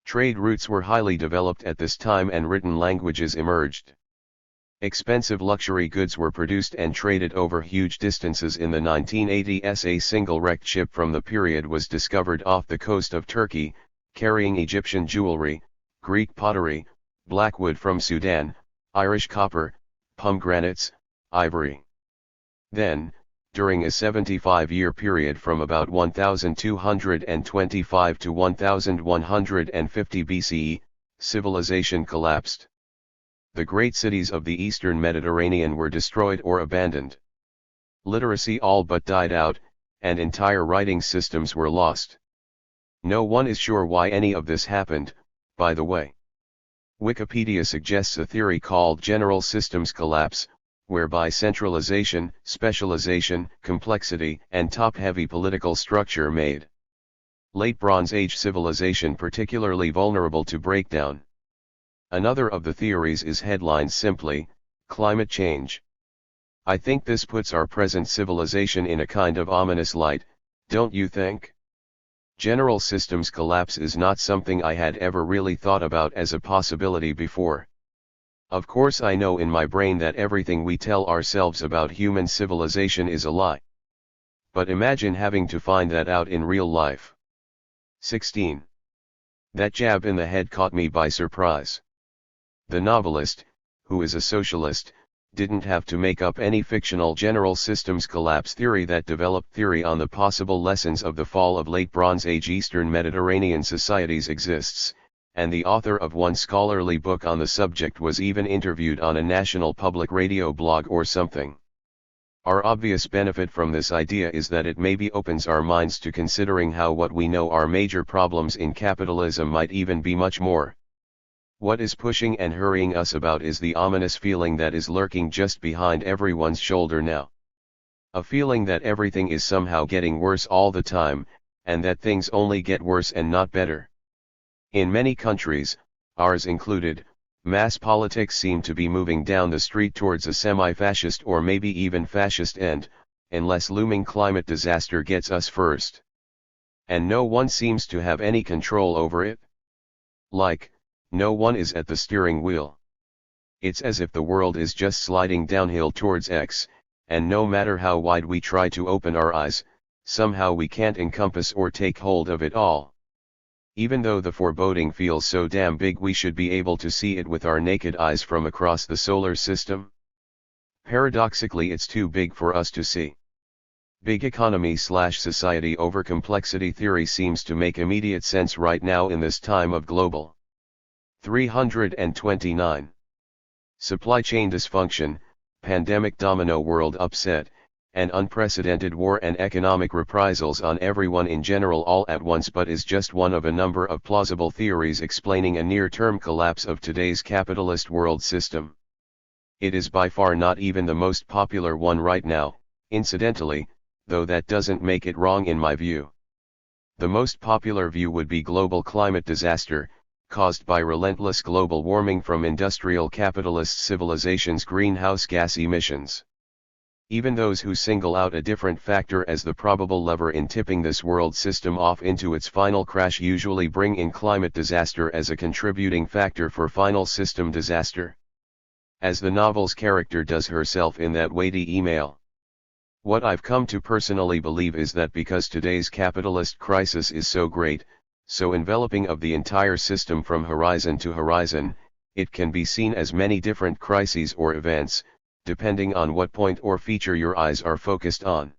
Trade routes were highly developed at this time and written languages emerged. Expensive luxury goods were produced and traded over huge distances. In the 1980s, a single wrecked ship from the period was discovered off the coast of Turkey, carrying Egyptian jewelry, Greek pottery, blackwood from Sudan, Irish copper, pomegranates, ivory. Then, during a 75-year period from about 1225 to 1150 BCE, civilization collapsed. The great cities of the eastern Mediterranean were destroyed or abandoned. Literacy all but died out, and entire writing systems were lost. No one is sure why any of this happened, by the way. Wikipedia suggests a theory called general systems collapse, whereby centralization, specialization, complexity, and top-heavy political structure made late Bronze Age civilization particularly vulnerable to breakdown. Another of the theories is headlined simply, Climate change. I think this puts our present civilization in a kind of ominous light, don't you think? General systems collapse is not something I had ever really thought about as a possibility before. Of course I know in my brain that everything we tell ourselves about human civilization is a lie. But imagine having to find that out in real life. 16. That jab in the head caught me by surprise. The novelist, who is a socialist, didn't have to make up any fictional general systems collapse theory that developed theory on the possible lessons of the fall of late Bronze Age Eastern Mediterranean societies exists, and the author of one scholarly book on the subject was even interviewed on a national public radio blog or something. Our obvious benefit from this idea is that it maybe opens our minds to considering how what we know are major problems in capitalism might even be much more. What is pushing and hurrying us about is the ominous feeling that is lurking just behind everyone's shoulder now. A feeling that everything is somehow getting worse all the time, and that things only get worse and not better. In many countries, ours included, mass politics seem to be moving down the street towards a semi-fascist or maybe even fascist end, unless looming climate disaster gets us first. And no one seems to have any control over it. No one is at the steering wheel. It's as if the world is just sliding downhill towards X, and no matter how wide we try to open our eyes, somehow we can't encompass or take hold of it all. Even though the foreboding feels so damn big, we should be able to see it with our naked eyes from across the solar system. Paradoxically, it's too big for us to see. Big economy/society over complexity theory seems to make immediate sense right now in this time of global 329. Supply chain dysfunction, pandemic domino world upset, and unprecedented war and economic reprisals on everyone in general all at once, but is just one of a number of plausible theories explaining a near-term collapse of today's capitalist world system. It is by far not even the most popular one right now, incidentally, though that doesn't make it wrong in my view. The most popular view would be global climate disaster, caused by relentless global warming from industrial capitalist civilization's greenhouse gas emissions. Even those who single out a different factor as the probable lever in tipping this world system off into its final crash usually bring in climate disaster as a contributing factor for final system disaster. As the novel's character does herself in that weighty email. What I've come to personally believe is that because today's capitalist crisis is so great, so enveloping of the entire system from horizon to horizon, it can be seen as many different crises or events, depending on what point or feature your eyes are focused on.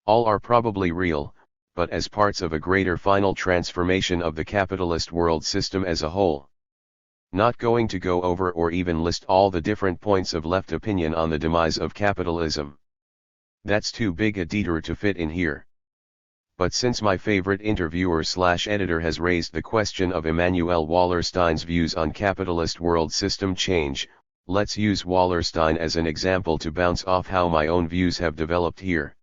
All are probably real, but as parts of a greater final transformation of the capitalist world system as a whole. Not going to go over or even list all the different points of left opinion on the demise of capitalism. That's too big a detour to fit in here. But since my favorite interviewer/editor has raised the question of Immanuel Wallerstein's views on capitalist world system change, let's use Wallerstein as an example to bounce off how my own views have developed here.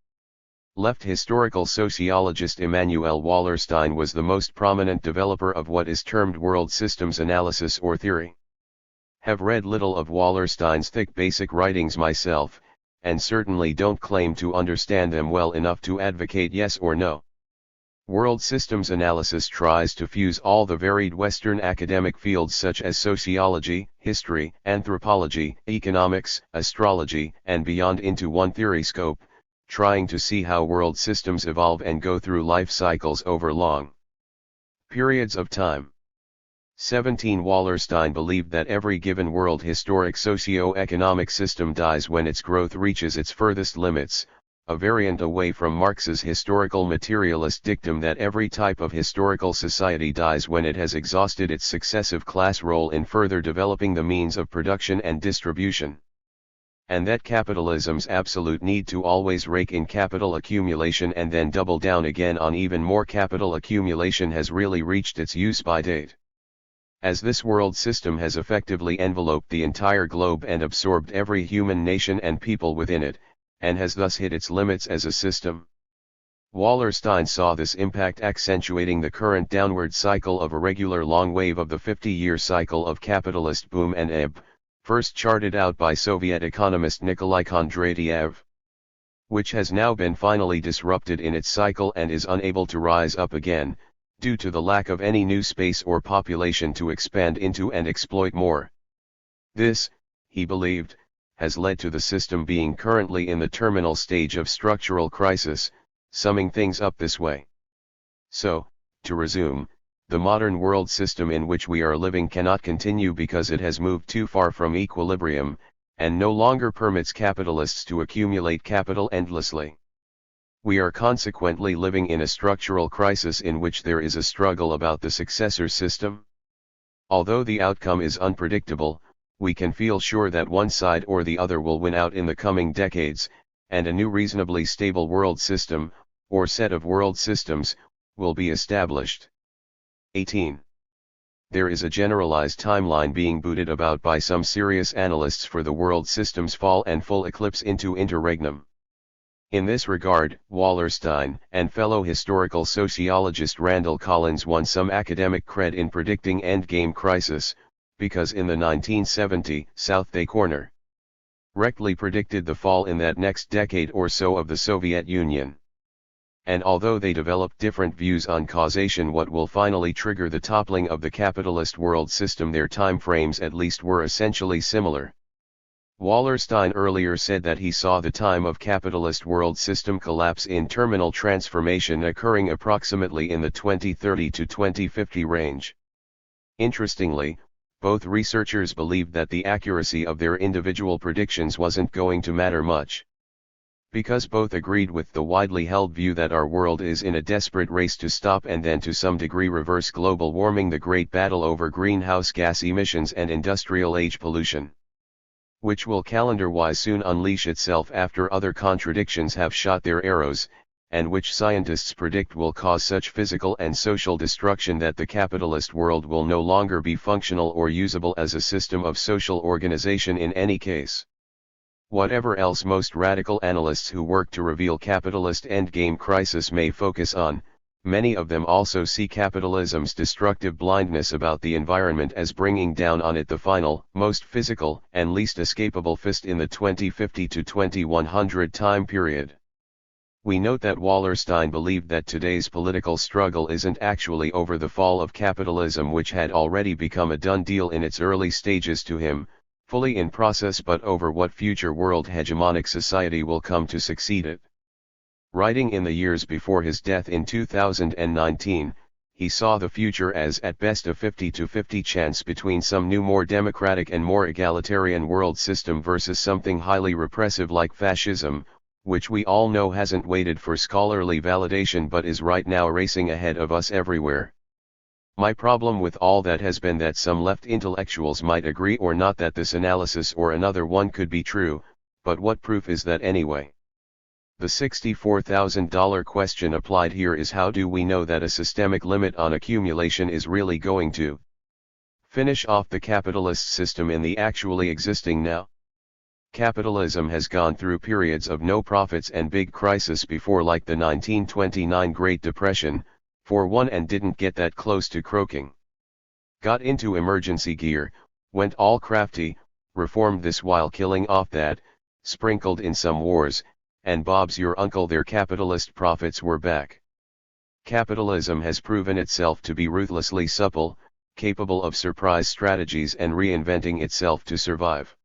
Left historical sociologist Immanuel Wallerstein was the most prominent developer of what is termed world systems analysis or theory. Have read little of Wallerstein's thick basic writings myself, and certainly don't claim to understand them well enough to advocate yes or no. World systems analysis tries to fuse all the varied Western academic fields such as sociology, history, anthropology, economics, astrology, and beyond into one theory scope, trying to see how world systems evolve and go through life cycles over long periods of time. 17. Wallerstein believed that every given world historic socio-economic system dies when its growth reaches its furthest limits, a variant away from Marx's historical materialist dictum that every type of historical society dies when it has exhausted its successive class role in further developing the means of production and distribution. And that capitalism's absolute need to always rake in capital accumulation and then double down again on even more capital accumulation has really reached its use-by date. As this world system has effectively enveloped the entire globe and absorbed every human nation and people within it, and has thus hit its limits as a system. Wallerstein saw this impact accentuating the current downward cycle of a regular long wave of the 50-year cycle of capitalist boom and ebb, first charted out by Soviet economist Nikolai Kondratyev, which has now been finally disrupted in its cycle and is unable to rise up again, due to the lack of any new space or population to expand into and exploit more. This, he believed, has led to the system being currently in the terminal stage of structural crisis, summing things up this way. So, to resume, the modern world system in which we are living cannot continue because it has moved too far from equilibrium, and no longer permits capitalists to accumulate capital endlessly. We are consequently living in a structural crisis in which there is a struggle about the successor system. Although the outcome is unpredictable, we can feel sure that one side or the other will win out in the coming decades, and a new reasonably stable world system, or set of world systems, will be established. 18. There is a generalized timeline being booted about by some serious analysts for the world system's fall and full eclipse into interregnum. In this regard, Wallerstein and fellow historical sociologist Randall Collins won some academic cred in predicting endgame crisis, because in the 1970 South they correctly predicted the fall in that next decade or so of the Soviet Union. And although they developed different views on causation, what will finally trigger the toppling of the capitalist world system, their time frames at least were essentially similar. Wallerstein earlier said that he saw the time of capitalist world system collapse in terminal transformation occurring approximately in the 2030 to 2050 range. Interestingly, both researchers believed that the accuracy of their individual predictions wasn't going to matter much, because both agreed with the widely held view that our world is in a desperate race to stop and then to some degree reverse global warming, the great battle over greenhouse gas emissions and industrial age pollution, which will calendar-wise soon unleash itself after other contradictions have shot their arrows, and which scientists predict will cause such physical and social destruction that the capitalist world will no longer be functional or usable as a system of social organization in any case. Whatever else most radical analysts who work to reveal capitalist endgame crisis may focus on, many of them also see capitalism's destructive blindness about the environment as bringing down on it the final, most physical, and least escapable fist in the 2050 to 2100 time period. We note that Wallerstein believed that today's political struggle isn't actually over the fall of capitalism, which had already become a done deal in its early stages to him, fully in process, but over what future world hegemonic society will come to succeed it. Writing in the years before his death in 2019, he saw the future as at best a 50-50 chance between some new more democratic and more egalitarian world system versus something highly repressive like fascism, which we all know hasn't waited for scholarly validation but is right now racing ahead of us everywhere. My problem with all that has been that some left intellectuals might agree or not that this analysis or another one could be true, but what proof is that anyway? The $64,000 question applied here is, how do we know that a systemic limit on accumulation is really going to finish off the capitalist system in the actually existing now? Capitalism has gone through periods of no profits and big crisis before, like the 1929 Great Depression, for one, and didn't get that close to croaking. Got into emergency gear, went all crafty, reformed this while killing off that, sprinkled in some wars, and Bob's your uncle, their capitalist profits were back. Capitalism has proven itself to be ruthlessly supple, capable of surprise strategies and reinventing itself to survive.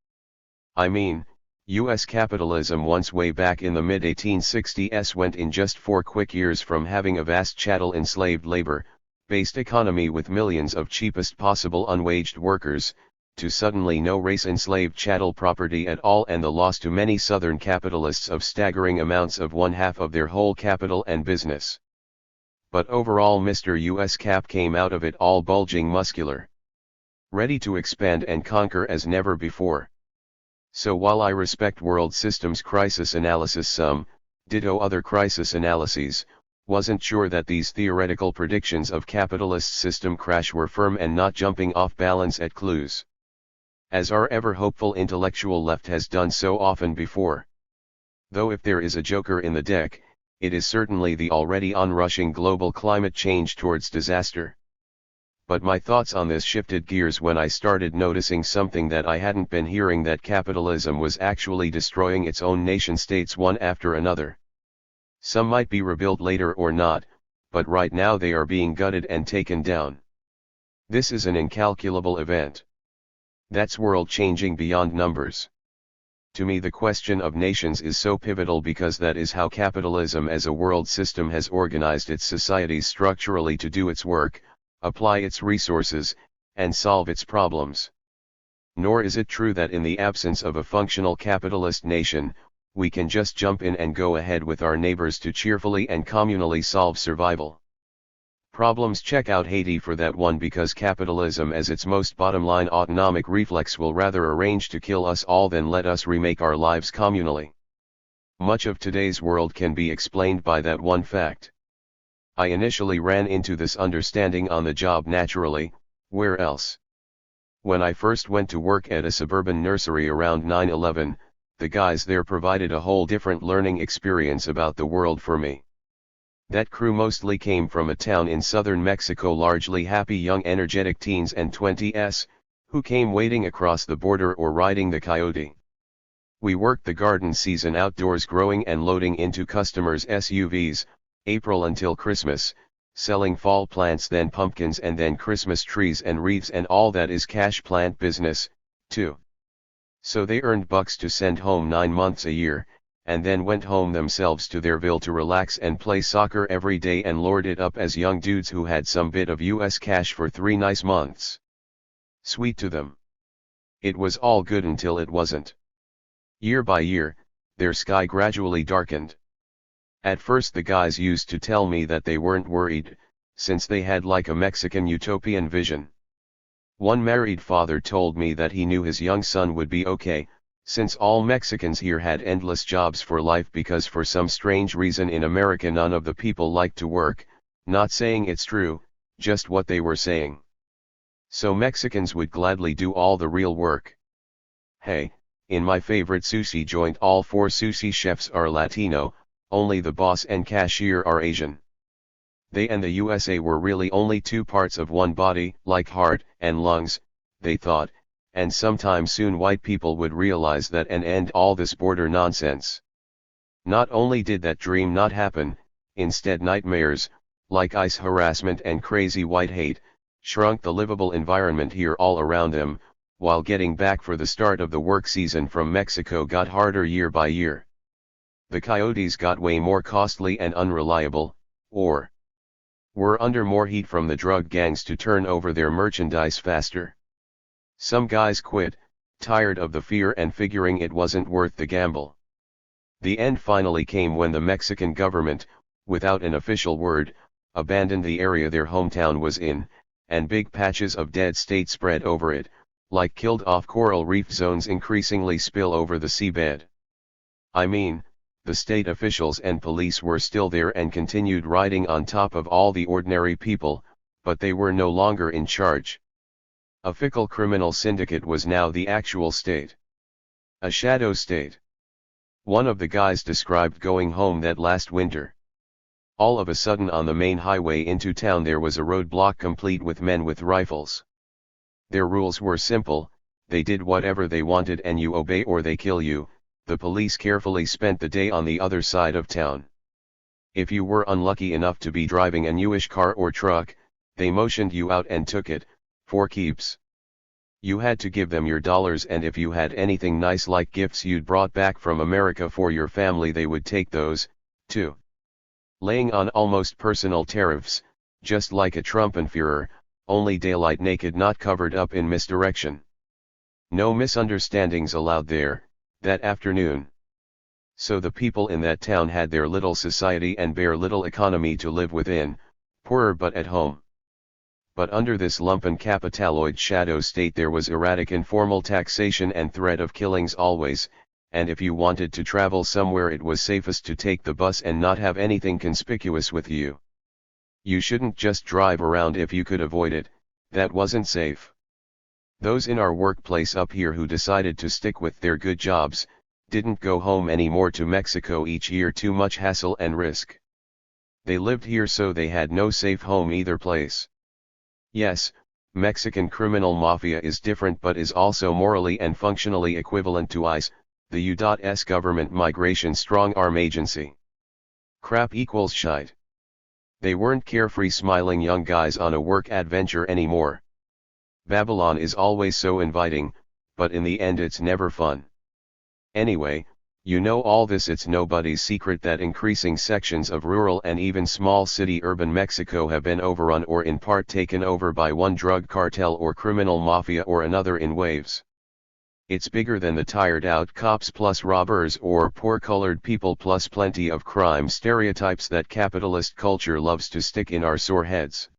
I mean, US capitalism once way back in the mid-1860s went in just 4 quick years from having a vast chattel enslaved labor-based economy with millions of cheapest possible unwaged workers, to suddenly no race enslaved chattel property at all, and the loss to many southern capitalists of staggering amounts of 1/2 of their whole capital and business. But overall Mr. US Cap came out of it all bulging, muscular, ready to expand and conquer as never before. So while I respect world systems crisis analysis, some, ditto other crisis analyses, wasn't sure that these theoretical predictions of capitalist system crash were firm and not jumping off balance at clues, as our ever-hopeful intellectual left has done so often before. Though if there is a joker in the deck, it is certainly the already onrushing global climate change towards disaster. But my thoughts on this shifted gears when I started noticing something that I hadn't been hearing, that capitalism was actually destroying its own nation states one after another. Some might be rebuilt later or not, but right now they are being gutted and taken down. This is an incalculable event. That's world-changing beyond numbers. To me, the question of nations is so pivotal because that is how capitalism as a world system has organized its societies structurally to do its work, apply its resources, and solve its problems. Nor is it true that in the absence of a functional capitalist nation, we can just jump in and go ahead with our neighbors to cheerfully and communally solve survival problems. Check out Haiti for that one, because capitalism as its most bottom-line autonomic reflex will rather arrange to kill us all than let us remake our lives communally. Much of today's world can be explained by that one fact. I initially ran into this understanding on the job naturally, where else? When I first went to work at a suburban nursery around 9/11, the guys there provided a whole different learning experience about the world for me. That crew mostly came from a town in southern Mexico, largely happy young energetic teens and 20s, who came wading across the border or riding the coyote. We worked the garden season outdoors, growing and loading into customers' SUVs, April until Christmas, selling fall plants, then pumpkins, and then Christmas trees and wreaths, and all that is cash plant business, too. So they earned bucks to send home 9 months a year, and then went home themselves to their ville to relax and play soccer every day and lord it up as young dudes who had some bit of US cash for 3 nice months. Sweet to them. It was all good until it wasn't. Year by year, their sky gradually darkened. At first the guys used to tell me that they weren't worried, since they had like a Mexican utopian vision. One married father told me that he knew his young son would be okay, since all Mexicans here had endless jobs for life, because for some strange reason in America none of the people like to work. Not saying it's true, just what they were saying. So Mexicans would gladly do all the real work. Hey, in my favorite sushi joint all 4 sushi chefs are Latino, only the boss and cashier are Asian. They and the USA were really only 2 parts of one body, like heart and lungs, they thought, and sometime soon white people would realize that and end all this border nonsense. Not only did that dream not happen, instead nightmares, like ICE harassment and crazy white hate, shrunk the livable environment here all around them, while getting back for the start of the work season from Mexico got harder year by year. The coyotes got way more costly and unreliable, or were under more heat from the drug gangs to turn over their merchandise faster. Some guys quit, tired of the fear and figuring it wasn't worth the gamble. The end finally came when the Mexican government, without an official word, abandoned the area their hometown was in, and big patches of dead state spread over it, like killed-off coral reef zones increasingly spill over the seabed. I mean, the state officials and police were still there and continued riding on top of all the ordinary people, but they were no longer in charge. A fickle criminal syndicate was now the actual state. A shadow state. One of the guys described going home that last winter. All of a sudden on the main highway into town there was a roadblock complete with men with rifles. Their rules were simple: they did whatever they wanted and you obey or they kill you. The police carefully spent the day on the other side of town. If you were unlucky enough to be driving a newish car or truck, they motioned you out and took it, for keeps. You had to give them your dollars, and if you had anything nice like gifts you'd brought back from America for your family, they would take those, too. Laying on almost personal tariffs, just like a Trumpenführer, only daylight, naked, not covered up in misdirection. No misunderstandings allowed there, that afternoon. So the people in that town had their little society and bare little economy to live within, poorer but at home. But under this lumpen capitaloid shadow state there was erratic informal taxation and threat of killings always, and if you wanted to travel somewhere it was safest to take the bus and not have anything conspicuous with you. You shouldn't just drive around if you could avoid it, that wasn't safe. Those in our workplace up here who decided to stick with their good jobs, didn't go home anymore to Mexico each year, too much hassle and risk. They lived here so they had no safe home either place. Yes, Mexican criminal mafia is different but is also morally and functionally equivalent to ICE, the U.S. government migration strong-arm agency. Crap equals shite. They weren't carefree smiling young guys on a work adventure anymore. Babylon is always so inviting, but in the end it's never fun. Anyway, you know all this, it's nobody's secret that increasing sections of rural and even small city urban Mexico have been overrun or in part taken over by one drug cartel or criminal mafia or another in waves. It's bigger than the tired out cops plus robbers or poor colored people plus plenty of crime stereotypes that capitalist culture loves to stick in our sore heads.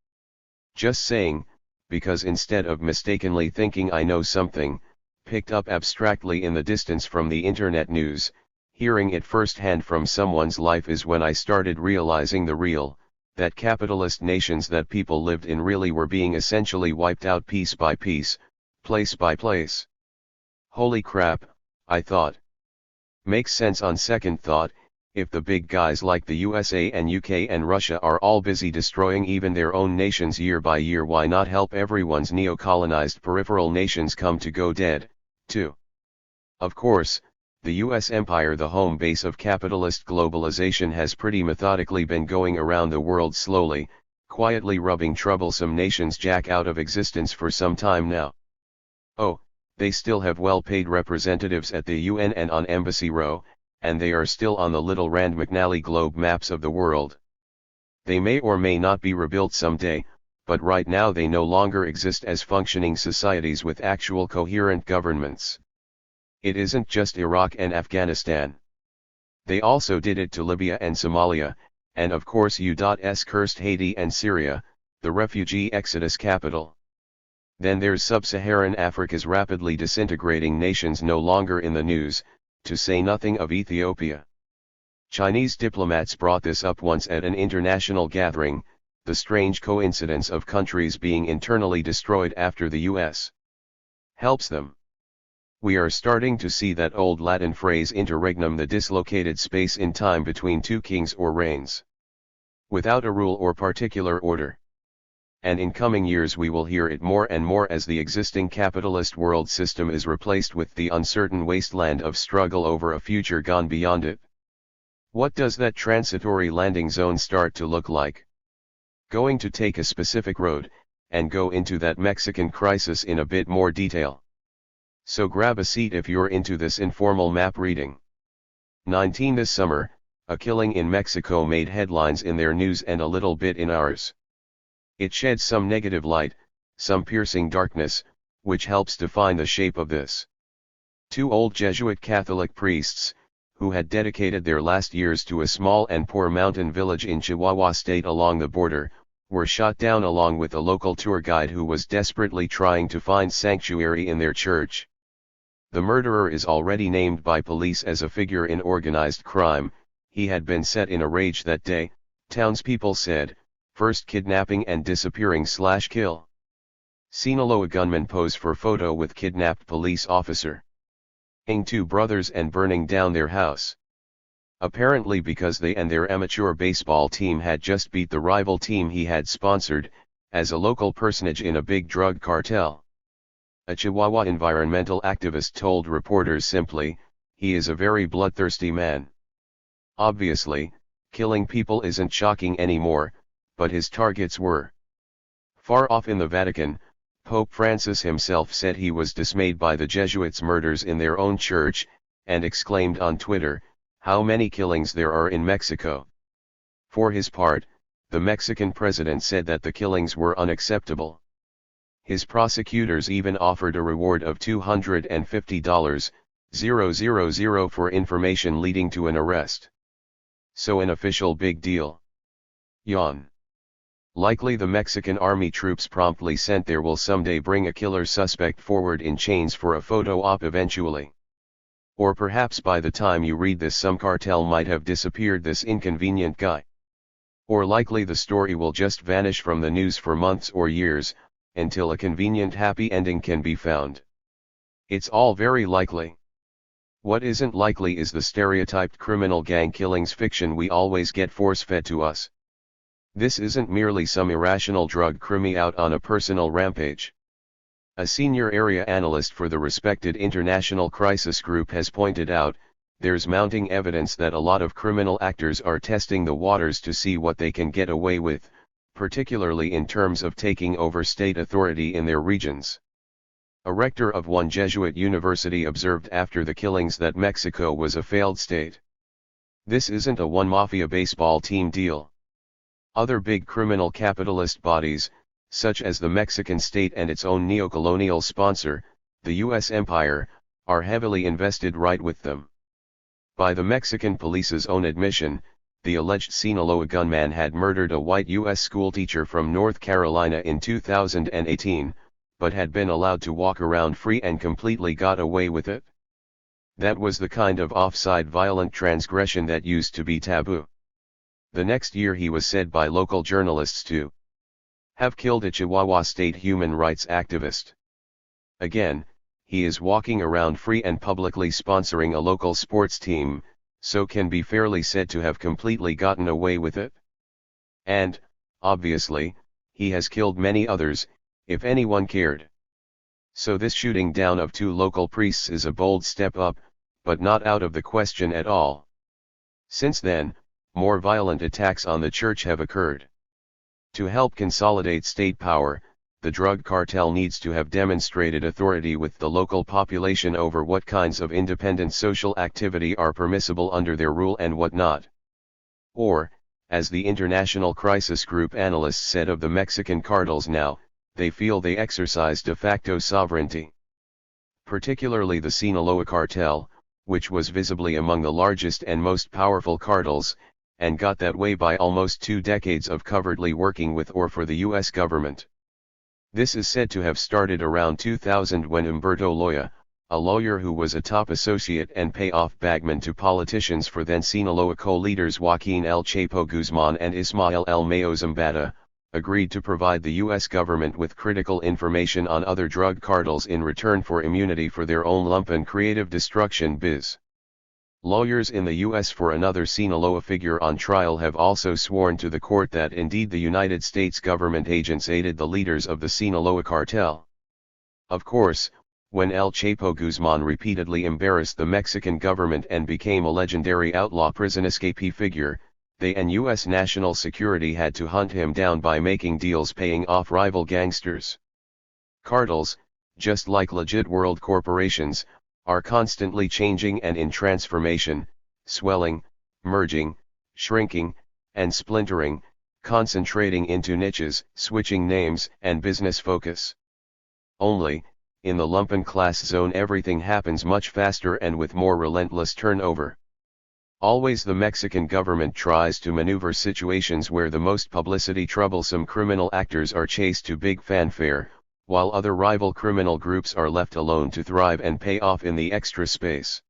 Just saying, because instead of mistakenly thinking I know something, picked up abstractly in the distance from the internet news, hearing it firsthand from someone's life is when I started realizing that capitalist nations that people lived in really were being essentially wiped out piece by piece, place by place. Holy crap, I thought. Makes sense on second thought. If the big guys like the USA and UK and Russia are all busy destroying even their own nations year by year, why not help everyone's neo-colonized peripheral nations come to go dead, too? Of course, the US empire, the home base of capitalist globalization, has pretty methodically been going around the world slowly, quietly rubbing troublesome nations jack out of existence for some time now. Oh, they still have well-paid representatives at the UN and on Embassy Row, and they are still on the little Rand McNally globe maps of the world. They may or may not be rebuilt someday, but right now they no longer exist as functioning societies with actual coherent governments. It isn't just Iraq and Afghanistan. They also did it to Libya and Somalia, and of course U.S. cursed Haiti and Syria, the refugee exodus capital. Then there's sub-Saharan Africa's rapidly disintegrating nations no longer in the news, to say nothing of Ethiopia. Chinese diplomats brought this up once at an international gathering, the strange coincidence of countries being internally destroyed after the US helps them. We are starting to see that old Latin phrase interregnum, the dislocated space in time between two kings or reigns, without a rule or particular order. And in coming years we will hear it more and more as the existing capitalist world system is replaced with the uncertain wasteland of struggle over a future gone beyond it. What does that transitory landing zone start to look like? Going to take a specific road, and go into that Mexican crisis in a bit more detail. So grab a seat if you're into this informal map reading. 19 This summer, a killing in Mexico made headlines in their news and a little bit in ours. It sheds some negative light, some piercing darkness, which helps define the shape of this. Two old Jesuit Catholic priests, who had dedicated their last years to a small and poor mountain village in Chihuahua State along the border, were shot down along with a local tour guide who was desperately trying to find sanctuary in their church. The murderer is already named by police as a figure in organized crime. He had been set in a rage that day, townspeople said. First kidnapping and disappearing/kill. Sinaloa gunman pose for photo with kidnapped police officer. Ing two brothers and burning down their house. Apparently because they and their amateur baseball team had just beat the rival team he had sponsored, as a local personage in a big drug cartel. A Chihuahua environmental activist told reporters simply, "He is a very bloodthirsty man." Obviously, killing people isn't shocking anymore, but his targets were. Far off in the Vatican, Pope Francis himself said he was dismayed by the Jesuits' murders in their own church, and exclaimed on Twitter, "How many killings there are in Mexico." For his part, the Mexican president said that the killings were unacceptable. His prosecutors even offered a reward of $250,000 for information leading to an arrest. So an official big deal. Yawn. Likely the Mexican army troops promptly sent there will someday bring a killer suspect forward in chains for a photo op eventually. Or perhaps by the time you read this some cartel might have disappeared this inconvenient guy. Or likely the story will just vanish from the news for months or years, until a convenient happy ending can be found. It's all very likely. What isn't likely is the stereotyped criminal gang killings fiction we always get force-fed to us. This isn't merely some irrational drug crimi out on a personal rampage. A senior area analyst for the respected International Crisis Group has pointed out, there's mounting evidence that a lot of criminal actors are testing the waters to see what they can get away with, particularly in terms of taking over state authority in their regions. A rector of one Jesuit university observed after the killings that Mexico was a failed state. This isn't a one mafia baseball team deal. Other big criminal capitalist bodies, such as the Mexican state and its own neocolonial sponsor, the U.S. empire, are heavily invested right with them. By the Mexican police's own admission, the alleged Sinaloa gunman had murdered a white U.S. schoolteacher from North Carolina in 2018, but had been allowed to walk around free and completely got away with it. That was the kind of offside violent transgression that used to be taboo. The next year he was said by local journalists to have killed a Chihuahua state human rights activist. Again, he is walking around free and publicly sponsoring a local sports team, so can be fairly said to have completely gotten away with it. And, obviously, he has killed many others, if anyone cared. So this shooting down of 2 local priests is a bold step up, but not out of the question at all. Since then, more violent attacks on the church have occurred. To help consolidate state power, the drug cartel needs to have demonstrated authority with the local population over what kinds of independent social activity are permissible under their rule and what not. Or, as the International Crisis Group analysts said of the Mexican cartels now, they feel they exercise de facto sovereignty. Particularly the Sinaloa cartel, which was visibly among the largest and most powerful cartels, and got that way by almost 2 decades of covertly working with or for the U.S. government. This is said to have started around 2000 when Humberto Loya, a lawyer who was a top associate and payoff bagman to politicians for then Sinaloa co-leaders Joaquin El Chapo Guzman and Ismael El Mayo Zambada, agreed to provide the U.S. government with critical information on other drug cartels in return for immunity for their own lumpen creative destruction biz. Lawyers in the U.S. for another Sinaloa figure on trial have also sworn to the court that indeed the United States government agents aided the leaders of the Sinaloa cartel. Of course, when El Chapo Guzman repeatedly embarrassed the Mexican government and became a legendary outlaw prison escapee figure, they and U.S. national security had to hunt him down by making deals paying off rival gangsters. Cartels, just like legit world corporations, are constantly changing and in transformation, swelling, merging, shrinking, and splintering, concentrating into niches, switching names and business focus. Only, in the lumpen class zone everything happens much faster and with more relentless turnover. Always the Mexican government tries to maneuver situations where the most publicity troublesome criminal actors are chased to big fanfare, while other rival criminal groups are left alone to thrive and pay off in the extra space.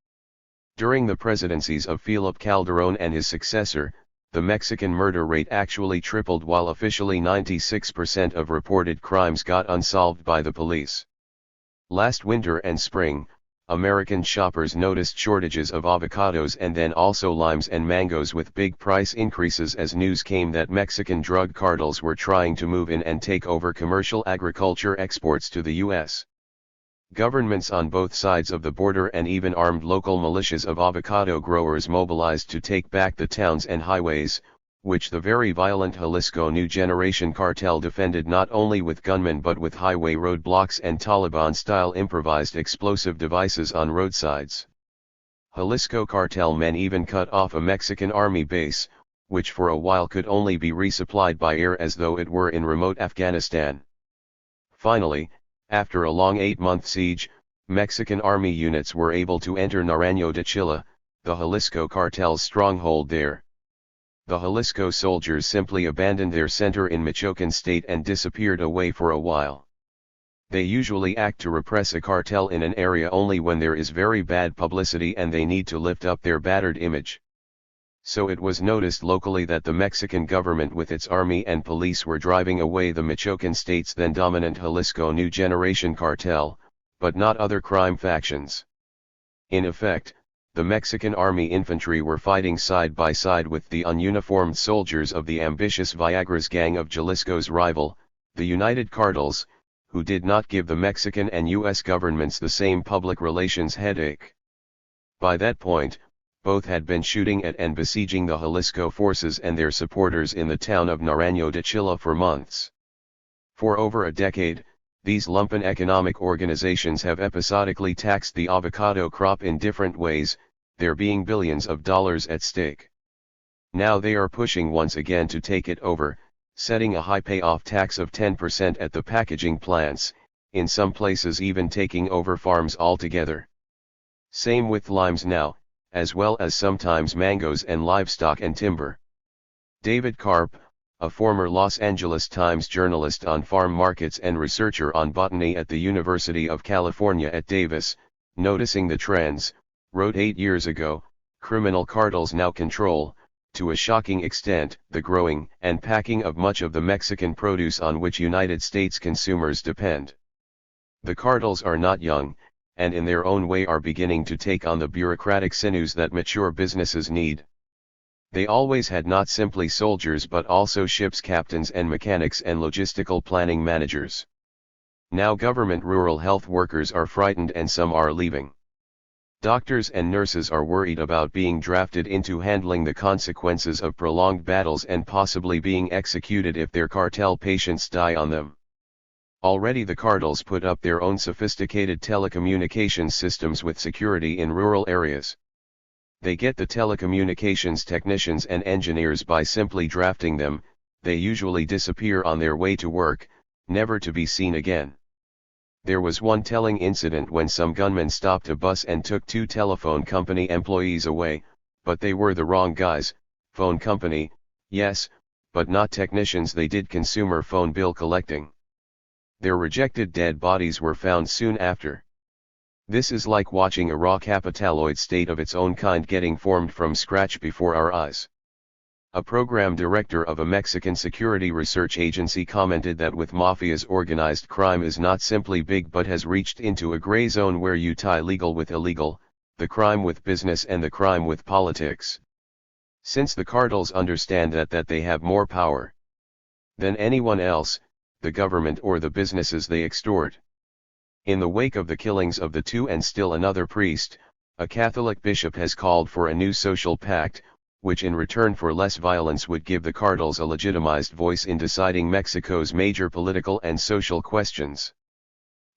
During the presidencies of Felipe Calderón and his successor, the Mexican murder rate actually tripled while officially 96% of reported crimes got unsolved by the police. Last winter and spring, American shoppers noticed shortages of avocados and then also limes and mangoes with big price increases as news came that Mexican drug cartels were trying to move in and take over commercial agriculture exports to the U.S. Governments on both sides of the border and even armed local militias of avocado growers mobilized to take back the towns and highways, which the very violent Jalisco New Generation cartel defended not only with gunmen but with highway roadblocks and Taliban-style improvised explosive devices on roadsides. Jalisco cartel men even cut off a Mexican army base, which for a while could only be resupplied by air as though it were in remote Afghanistan. Finally, after a long 8-month siege, Mexican army units were able to enter Naraño de Chila, the Jalisco cartel's stronghold there. The Jalisco soldiers simply abandoned their center in Michoacan state and disappeared away for a while. They usually act to repress a cartel in an area only when there is very bad publicity and they need to lift up their battered image. So it was noticed locally that the Mexican government with its army and police were driving away the Michoacan state's then dominant Jalisco New Generation cartel, but not other crime factions. In effect, the Mexican army infantry were fighting side by side with the ununiformed soldiers of the ambitious Viagra's gang of Jalisco's rival, the United Cartels, who did not give the Mexican and U.S. governments the same public relations headache. By that point, both had been shooting at and besieging the Jalisco forces and their supporters in the town of Naraño de Chilla for months. For over a decade, these lumpen economic organizations have episodically taxed the avocado crop in different ways, there being billions of dollars at stake. Now they are pushing once again to take it over, setting a high payoff tax of 10% at the packaging plants, in some places even taking over farms altogether. Same with limes now, as well as sometimes mangoes and livestock and timber. David Karp, a former Los Angeles Times journalist on farm markets and researcher on botany at the University of California at Davis, noticing the trends, wrote 8 years ago, criminal cartels now control, to a shocking extent, the growing and packing of much of the Mexican produce on which United States consumers depend. The cartels are not young, and in their own way are beginning to take on the bureaucratic sinews that mature businesses need. They always had not simply soldiers but also ships captains and mechanics and logistical planning managers. Now government rural health workers are frightened and some are leaving. Doctors and nurses are worried about being drafted into handling the consequences of prolonged battles and possibly being executed if their cartel patients die on them. Already the cartels put up their own sophisticated telecommunications systems with security in rural areas. They get the telecommunications technicians and engineers by simply drafting them, they usually disappear on their way to work, never to be seen again. There was one telling incident when some gunmen stopped a bus and took 2 telephone company employees away, but they were the wrong guys. Phone company, yes, but not technicians. They did consumer phone bill collecting. Their rejected dead bodies were found soon after. This is like watching a raw capitaloid state of its own kind getting formed from scratch before our eyes. A program director of a Mexican security research agency commented that with mafias organized crime is not simply big but has reached into a gray zone where you tie legal with illegal, the crime with business and the crime with politics. Since the cartels understand that they have more power than anyone else, the government or the businesses they extort. In the wake of the killings of the 2 and still another priest, a Catholic bishop has called for a new social pact, which in return for less violence would give the cartels a legitimized voice in deciding Mexico's major political and social questions.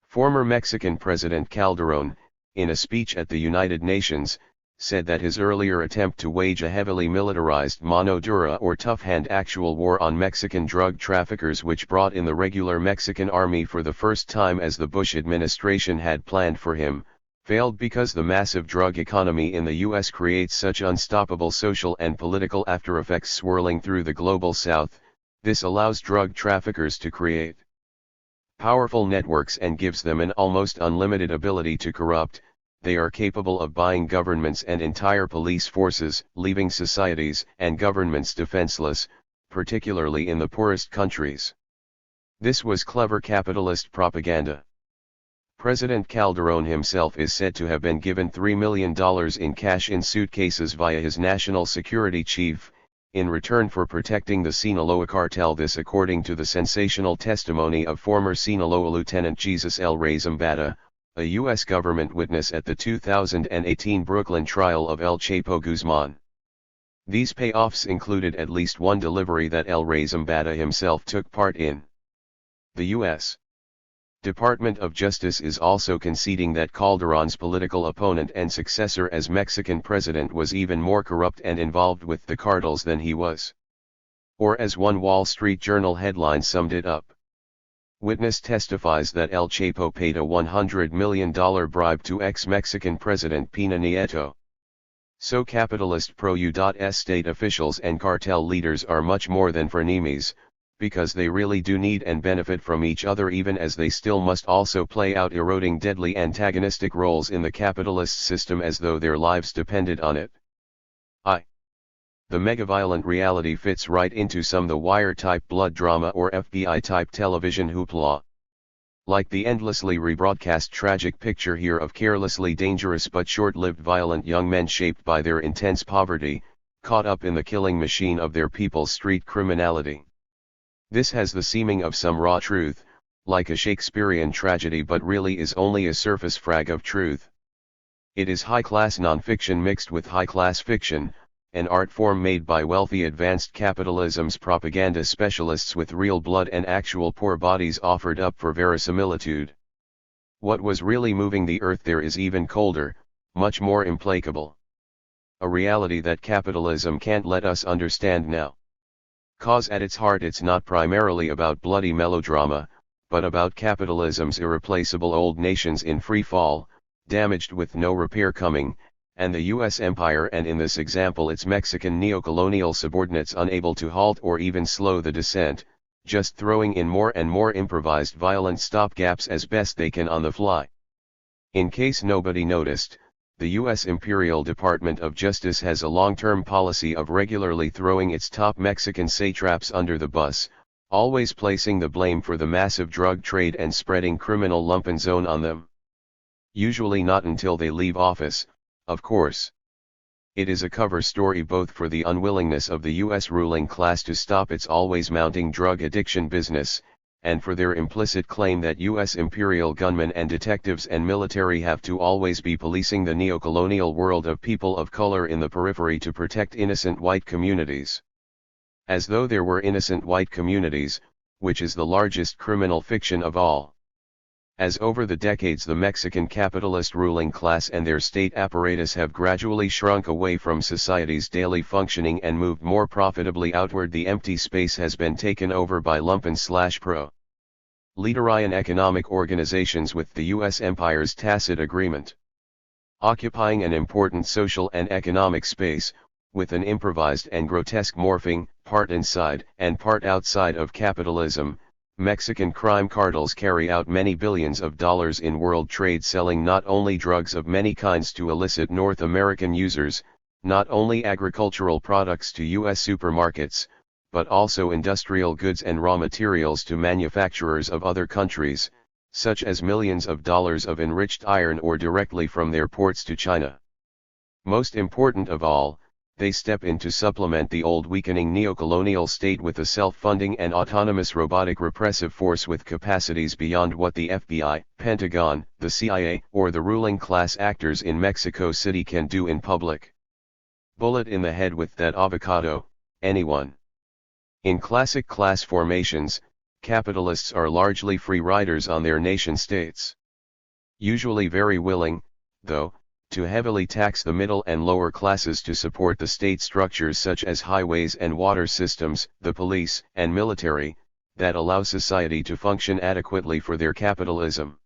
Former Mexican President Calderón, in a speech at the United Nations, said that his earlier attempt to wage a heavily militarized mano dura or tough-hand actual war on Mexican drug traffickers, which brought in the regular Mexican army for the first time as the Bush administration had planned for him, failed because the massive drug economy in the U.S. creates such unstoppable social and political aftereffects swirling through the global South. This allows drug traffickers to create powerful networks and gives them an almost unlimited ability to corrupt. They are capable of buying governments and entire police forces, leaving societies and governments defenseless, particularly in the poorest countries. This was clever capitalist propaganda. President Calderón himself is said to have been given $3 million in cash in suitcases via his national security chief, in return for protecting the Sinaloa cartel. This according to the sensational testimony of former Sinaloa Lieutenant Jesus El Rey Zambada, a U.S. government witness at the 2018 Brooklyn trial of El Chapo Guzman. These payoffs included at least one delivery that El Rey Zambada himself took part in. The U.S. Department of Justice is also conceding that Calderón's political opponent and successor as Mexican president was even more corrupt and involved with the cartels than he was. Or as one Wall Street Journal headline summed it up, witness testifies that El Chapo paid a $100 million bribe to ex-Mexican President Peña Nieto. So capitalist pro-U.S. state officials and cartel leaders are much more than frenemies, because they really do need and benefit from each other, even as they still must also play out eroding deadly antagonistic roles in the capitalist system as though their lives depended on it. The megaviolent reality fits right into some The Wire type blood drama or FBI type television hoopla. Like the endlessly rebroadcast tragic picture here of carelessly dangerous but short-lived violent young men shaped by their intense poverty, caught up in the killing machine of their people's street criminality. This has the seeming of some raw truth, like a Shakespearean tragedy, but really is only a surface frag of truth. It is high-class non-fiction mixed with high-class fiction, an art form made by wealthy advanced capitalism's propaganda specialists with real blood and actual poor bodies offered up for verisimilitude. What was really moving the earth there is even colder, much more implacable. A reality that capitalism can't let us understand now. 'Cause at its heart it's not primarily about bloody melodrama, but about capitalism's irreplaceable old nations in free fall, damaged with no repair coming, and the US empire, and in this example its Mexican neocolonial subordinates unable to halt or even slow the descent, just throwing in more and more improvised violent stopgaps as best they can on the fly. In case nobody noticed, the US Imperial Department of Justice has a long-term policy of regularly throwing its top Mexican satraps under the bus, always placing the blame for the massive drug trade and spreading criminal lumpen zone on them. Usually not until they leave office, of course. It is a cover story both for the unwillingness of the US ruling class to stop its always mounting drug addiction business, and for their implicit claim that US imperial gunmen and detectives and military have to always be policing the neocolonial world of people of color in the periphery to protect innocent white communities. As though there were innocent white communities, which is the largest criminal fiction of all. As over the decades the Mexican capitalist ruling class and their state apparatus have gradually shrunk away from society's daily functioning and moved more profitably outward, the empty space has been taken over by lumpen/pro leaderian economic organizations with the US empire's tacit agreement. Occupying an important social and economic space, with an improvised and grotesque morphing, part inside and part outside of capitalism, Mexican crime cartels carry out many billions of dollars in world trade, selling not only drugs of many kinds to illicit North American users, not only agricultural products to US supermarkets, but also industrial goods and raw materials to manufacturers of other countries, such as millions of dollars of enriched iron ore directly from their ports to China. Most important of all, they step in to supplement the old weakening neocolonial state with a self-funding and autonomous robotic repressive force with capacities beyond what the FBI, Pentagon, the CIA, or the ruling class actors in Mexico City can do in public. Bullet in the head with that avocado, anyone. In classic class formations, capitalists are largely free riders on their nation-states. Usually very willing, though, to heavily tax the middle and lower classes to support the state structures such as highways and water systems, the police and military, that allow society to function adequately for their capitalism.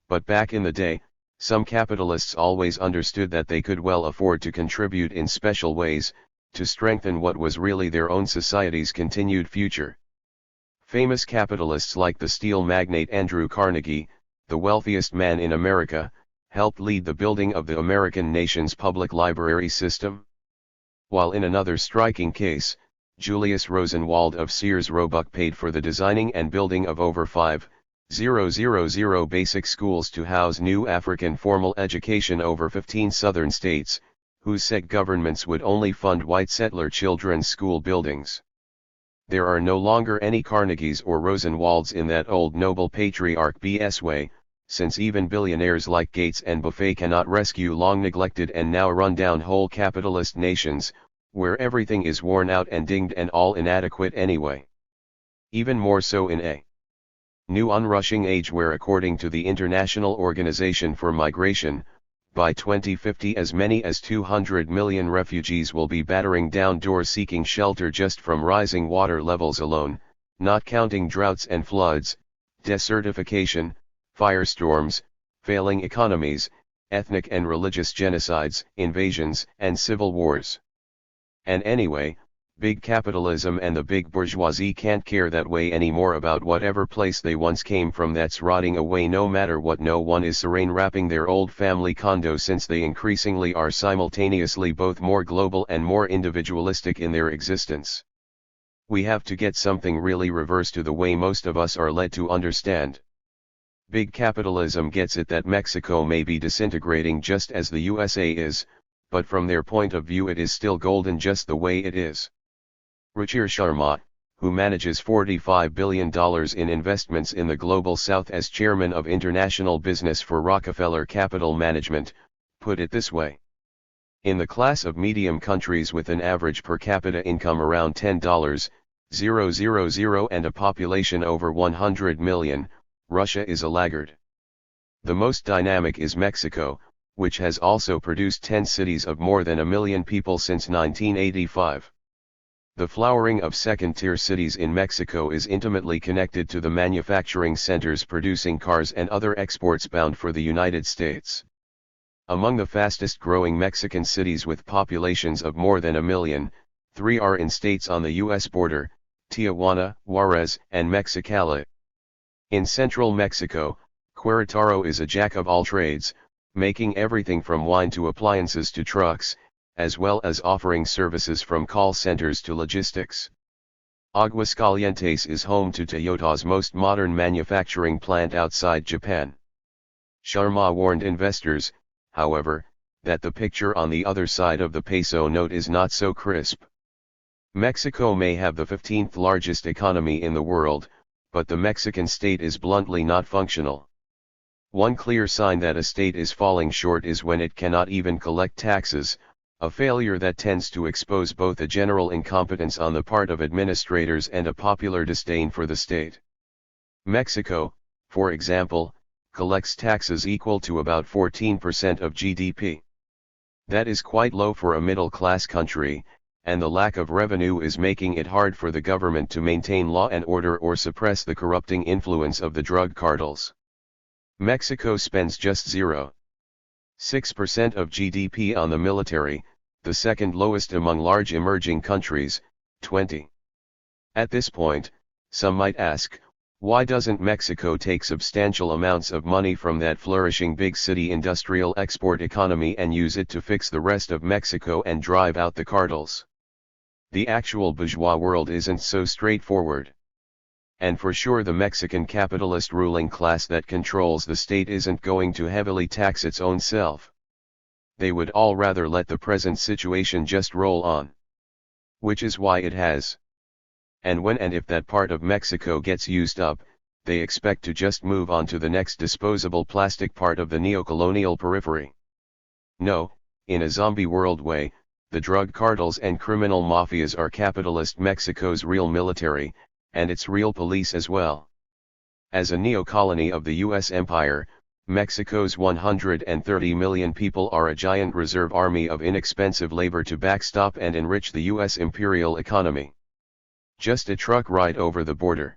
But back in the day, some capitalists always understood that they could well afford to contribute in special ways, to strengthen what was really their own society's continued future. Famous capitalists like the steel magnate Andrew Carnegie, the wealthiest man in America, helped lead the building of the American nation's public library system. While in another striking case, Julius Rosenwald of Sears Roebuck paid for the designing and building of over 5,000 basic schools to house new African formal education over 15 southern states, whose set governments would only fund white settler children's school buildings. There are no longer any Carnegies or Rosenwalds in that old noble patriarch BS way, since even billionaires like Gates and Buffett cannot rescue long neglected and now run-down whole capitalist nations, where everything is worn out and dinged and all inadequate anyway. Even more so in a new onrushing age where, according to the International Organization for Migration, by 2050 as many as 200 million refugees will be battering down doors seeking shelter just from rising water levels alone, not counting droughts and floods, desertification, firestorms, failing economies, ethnic and religious genocides, invasions, and civil wars. And anyway, big capitalism and the big bourgeoisie can't care that way anymore about whatever place they once came from that's rotting away no matter what. No one is serene wrapping their old family condo since they increasingly are simultaneously both more global and more individualistic in their existence. We have to get something really reverse to the way most of us are led to understand. Big capitalism gets it that Mexico may be disintegrating just as the USA is, but from their point of view it is still golden just the way it is. Ruchir Sharma, who manages $45 billion in investments in the Global South as chairman of international business for Rockefeller Capital Management, put it this way. In the class of medium countries with an average per capita income around $10,000 and a population over 100 million, Russia is a laggard. The most dynamic is Mexico, which has also produced 10 cities of more than 1 million people since 1985. The flowering of second-tier cities in Mexico is intimately connected to the manufacturing centers producing cars and other exports bound for the United States. Among the fastest-growing Mexican cities with populations of more than 1 million, 3 are in states on the U.S. border: Tijuana, Juarez, and Mexicali. In central Mexico, Querétaro is a jack of all trades, making everything from wine to appliances to trucks, as well as offering services from call centers to logistics. Aguascalientes is home to Toyota's most modern manufacturing plant outside Japan. Sharma warned investors, however, that the picture on the other side of the peso note is not so crisp. Mexico may have the 15th largest economy in the world, but the Mexican state is bluntly not functional. One clear sign that a state is falling short is when it cannot even collect taxes, a failure that tends to expose both a general incompetence on the part of administrators and a popular disdain for the state. Mexico, for example, collects taxes equal to about 14% of GDP. That is quite low for a middle-class country, and the lack of revenue is making it hard for the government to maintain law and order or suppress the corrupting influence of the drug cartels. Mexico spends just 0.6% of GDP on the military, the second lowest among large emerging countries, 20. At this point, some might ask, why doesn't Mexico take substantial amounts of money from that flourishing big city industrial export economy and use it to fix the rest of Mexico and drive out the cartels? The actual bourgeois world isn't so straightforward. And for sure the Mexican capitalist ruling class that controls the state isn't going to heavily tax its own self. They would all rather let the present situation just roll on. Which is why it has. And when and if that part of Mexico gets used up, they expect to just move on to the next disposable plastic part of the neocolonial periphery. No, in a zombie world way, the drug cartels and criminal mafias are capitalist Mexico's real military, and its real police as well. As a neo-colony of the U.S. empire, Mexico's 130 million people are a giant reserve army of inexpensive labor to backstop and enrich the U.S. imperial economy. Just a truck ride over the border.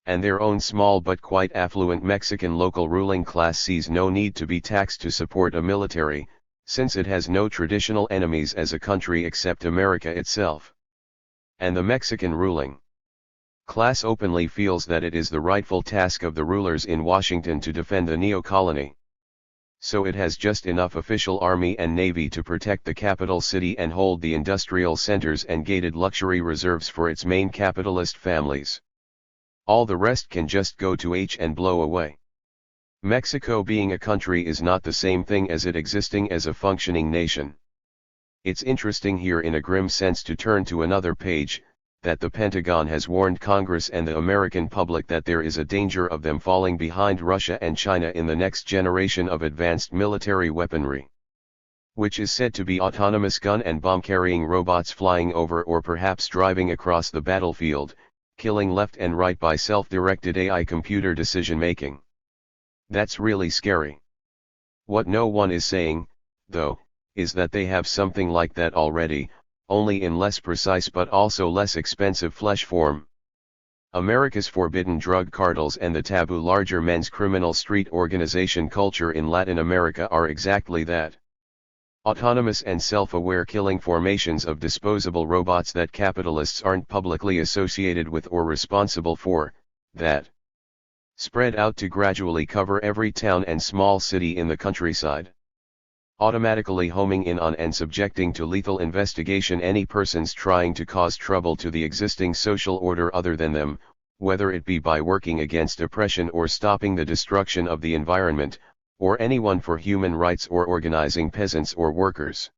And their own small but quite affluent Mexican local ruling class sees no need to be taxed to support a military, since it has no traditional enemies as a country except America itself. And the Mexican ruling class openly feels that it is the rightful task of the rulers in Washington to defend the neo-colony. So it has just enough official army and navy to protect the capital city and hold the industrial centers and gated luxury reserves for its main capitalist families. All the rest can just go to H and blow away. Mexico being a country is not the same thing as it existing as a functioning nation. It's interesting here in a grim sense to turn to another page, that the Pentagon has warned Congress and the American public that there is a danger of them falling behind Russia and China in the next generation of advanced military weaponry. Which is said to be autonomous gun and bomb-carrying robots flying over or perhaps driving across the battlefield, killing left and right by self-directed AI computer decision-making. That's really scary. What no one is saying, though, is that they have something like that already, only in less precise but also less expensive flesh form. America's forbidden drug cartels and the taboo larger men's criminal street organization culture in Latin America are exactly that. Autonomous and self-aware killing formations of disposable robots that capitalists aren't publicly associated with or responsible for, that spread out to gradually cover every town and small city in the countryside. Automatically homing in on and subjecting to lethal investigation any persons trying to cause trouble to the existing social order other than them, whether it be by working against oppression or stopping the destruction of the environment, or anyone for human rights or organizing peasants or workers.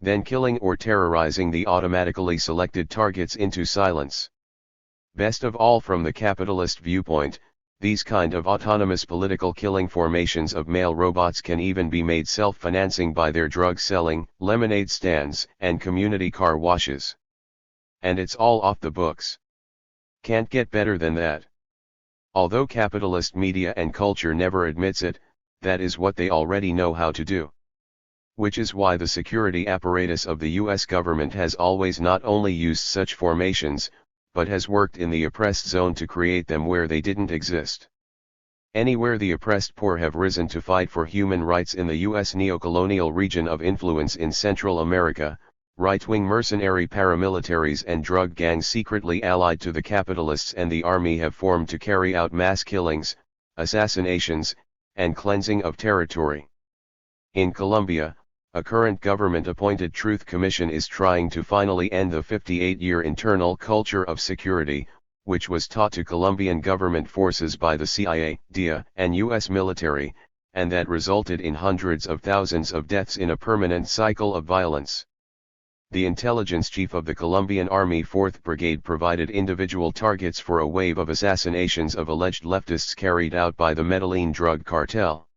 Then killing or terrorizing the automatically selected targets into silence. Best of all, from the capitalist viewpoint, these kind of autonomous political killing formations of male robots can even be made self-financing by their drug selling, lemonade stands, and community car washes. And it's all off the books. Can't get better than that. Although capitalist media and culture never admits it, that is what they already know how to do. Which is why the security apparatus of the US government has always not only used such formations, but has worked in the oppressed zone to create them where they didn't exist. Anywhere the oppressed poor have risen to fight for human rights in the US neocolonial region of influence in Central America, right-wing mercenary paramilitaries and drug gangs secretly allied to the capitalists and the army have formed to carry out mass killings, assassinations, and cleansing of territory. In Colombia, a current government-appointed Truth Commission is trying to finally end the 58-year internal culture of security, which was taught to Colombian government forces by the CIA, DIA, and US military, and that resulted in hundreds of thousands of deaths in a permanent cycle of violence. The intelligence chief of the Colombian Army 4th Brigade provided individual targets for a wave of assassinations of alleged leftists carried out by the Medellin drug cartel.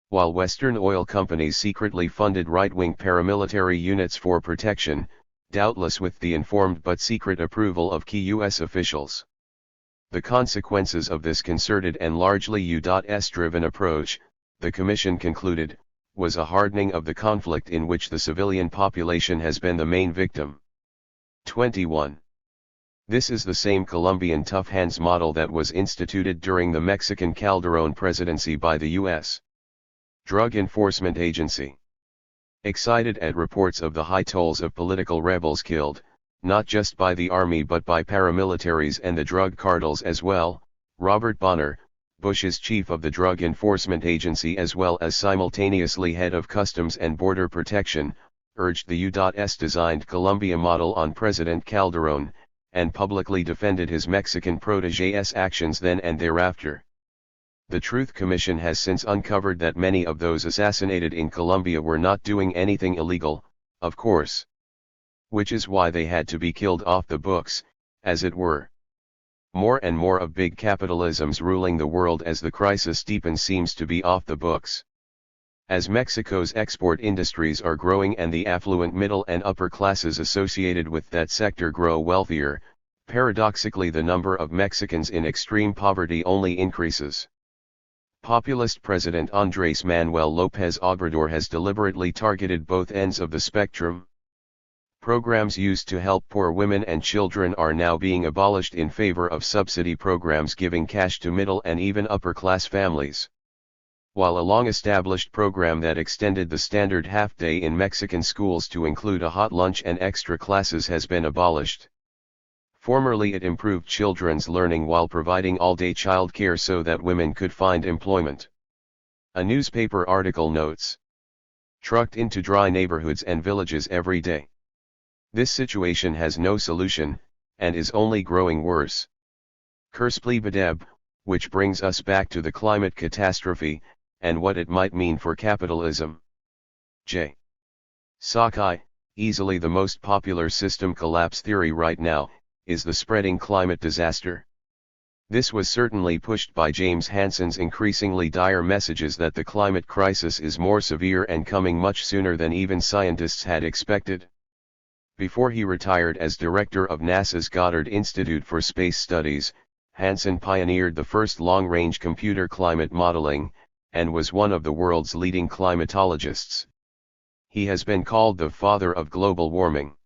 While Western oil companies secretly funded right-wing paramilitary units for protection, doubtless with the informed but secret approval of key US officials. The consequences of this concerted and largely US-driven approach, the Commission concluded, was a hardening of the conflict in which the civilian population has been the main victim. 21. This is the same Colombian tough hands model that was instituted during the Mexican Calderón presidency by the U.S. Drug Enforcement Agency. Excited at reports of the high tolls of political rebels killed, not just by the army but by paramilitaries and the drug cartels as well, Robert Bonner, Bush's chief of the Drug Enforcement Agency as well as simultaneously head of Customs and Border Protection, urged the U.S.-designed Colombia model on President Calderón, and publicly defended his Mexican protégé's actions then and thereafter. The Truth Commission has since uncovered that many of those assassinated in Colombia were not doing anything illegal, of course. Which is why they had to be killed off the books, as it were. More and more of big capitalism's ruling the world as the crisis deepens seems to be off the books. As Mexico's export industries are growing and the affluent middle and upper classes associated with that sector grow wealthier, paradoxically the number of Mexicans in extreme poverty only increases. Populist President Andrés Manuel López Obrador has deliberately targeted both ends of the spectrum. Programs used to help poor women and children are now being abolished in favor of subsidy programs giving cash to middle and even upper-class families. While a long-established program that extended the standard half-day in Mexican schools to include a hot lunch and extra classes has been abolished. Formerly it improved children's learning while providing all-day childcare so that women could find employment. A newspaper article notes. Trucked into dry neighborhoods and villages every day. This situation has no solution, and is only growing worse. THIRD-WORLDISM, which brings us back to the climate catastrophe, and what it might mean for capitalism. J. Sakai, easily the most popular system collapse theory right now, is the spreading climate disaster. This was certainly pushed by James Hansen's increasingly dire messages that the climate crisis is more severe and coming much sooner than even scientists had expected. Before he retired as director of NASA's Goddard Institute for Space Studies, Hansen pioneered the first long-range computer climate modeling, and was one of the world's leading climatologists. He has been called the father of global warming.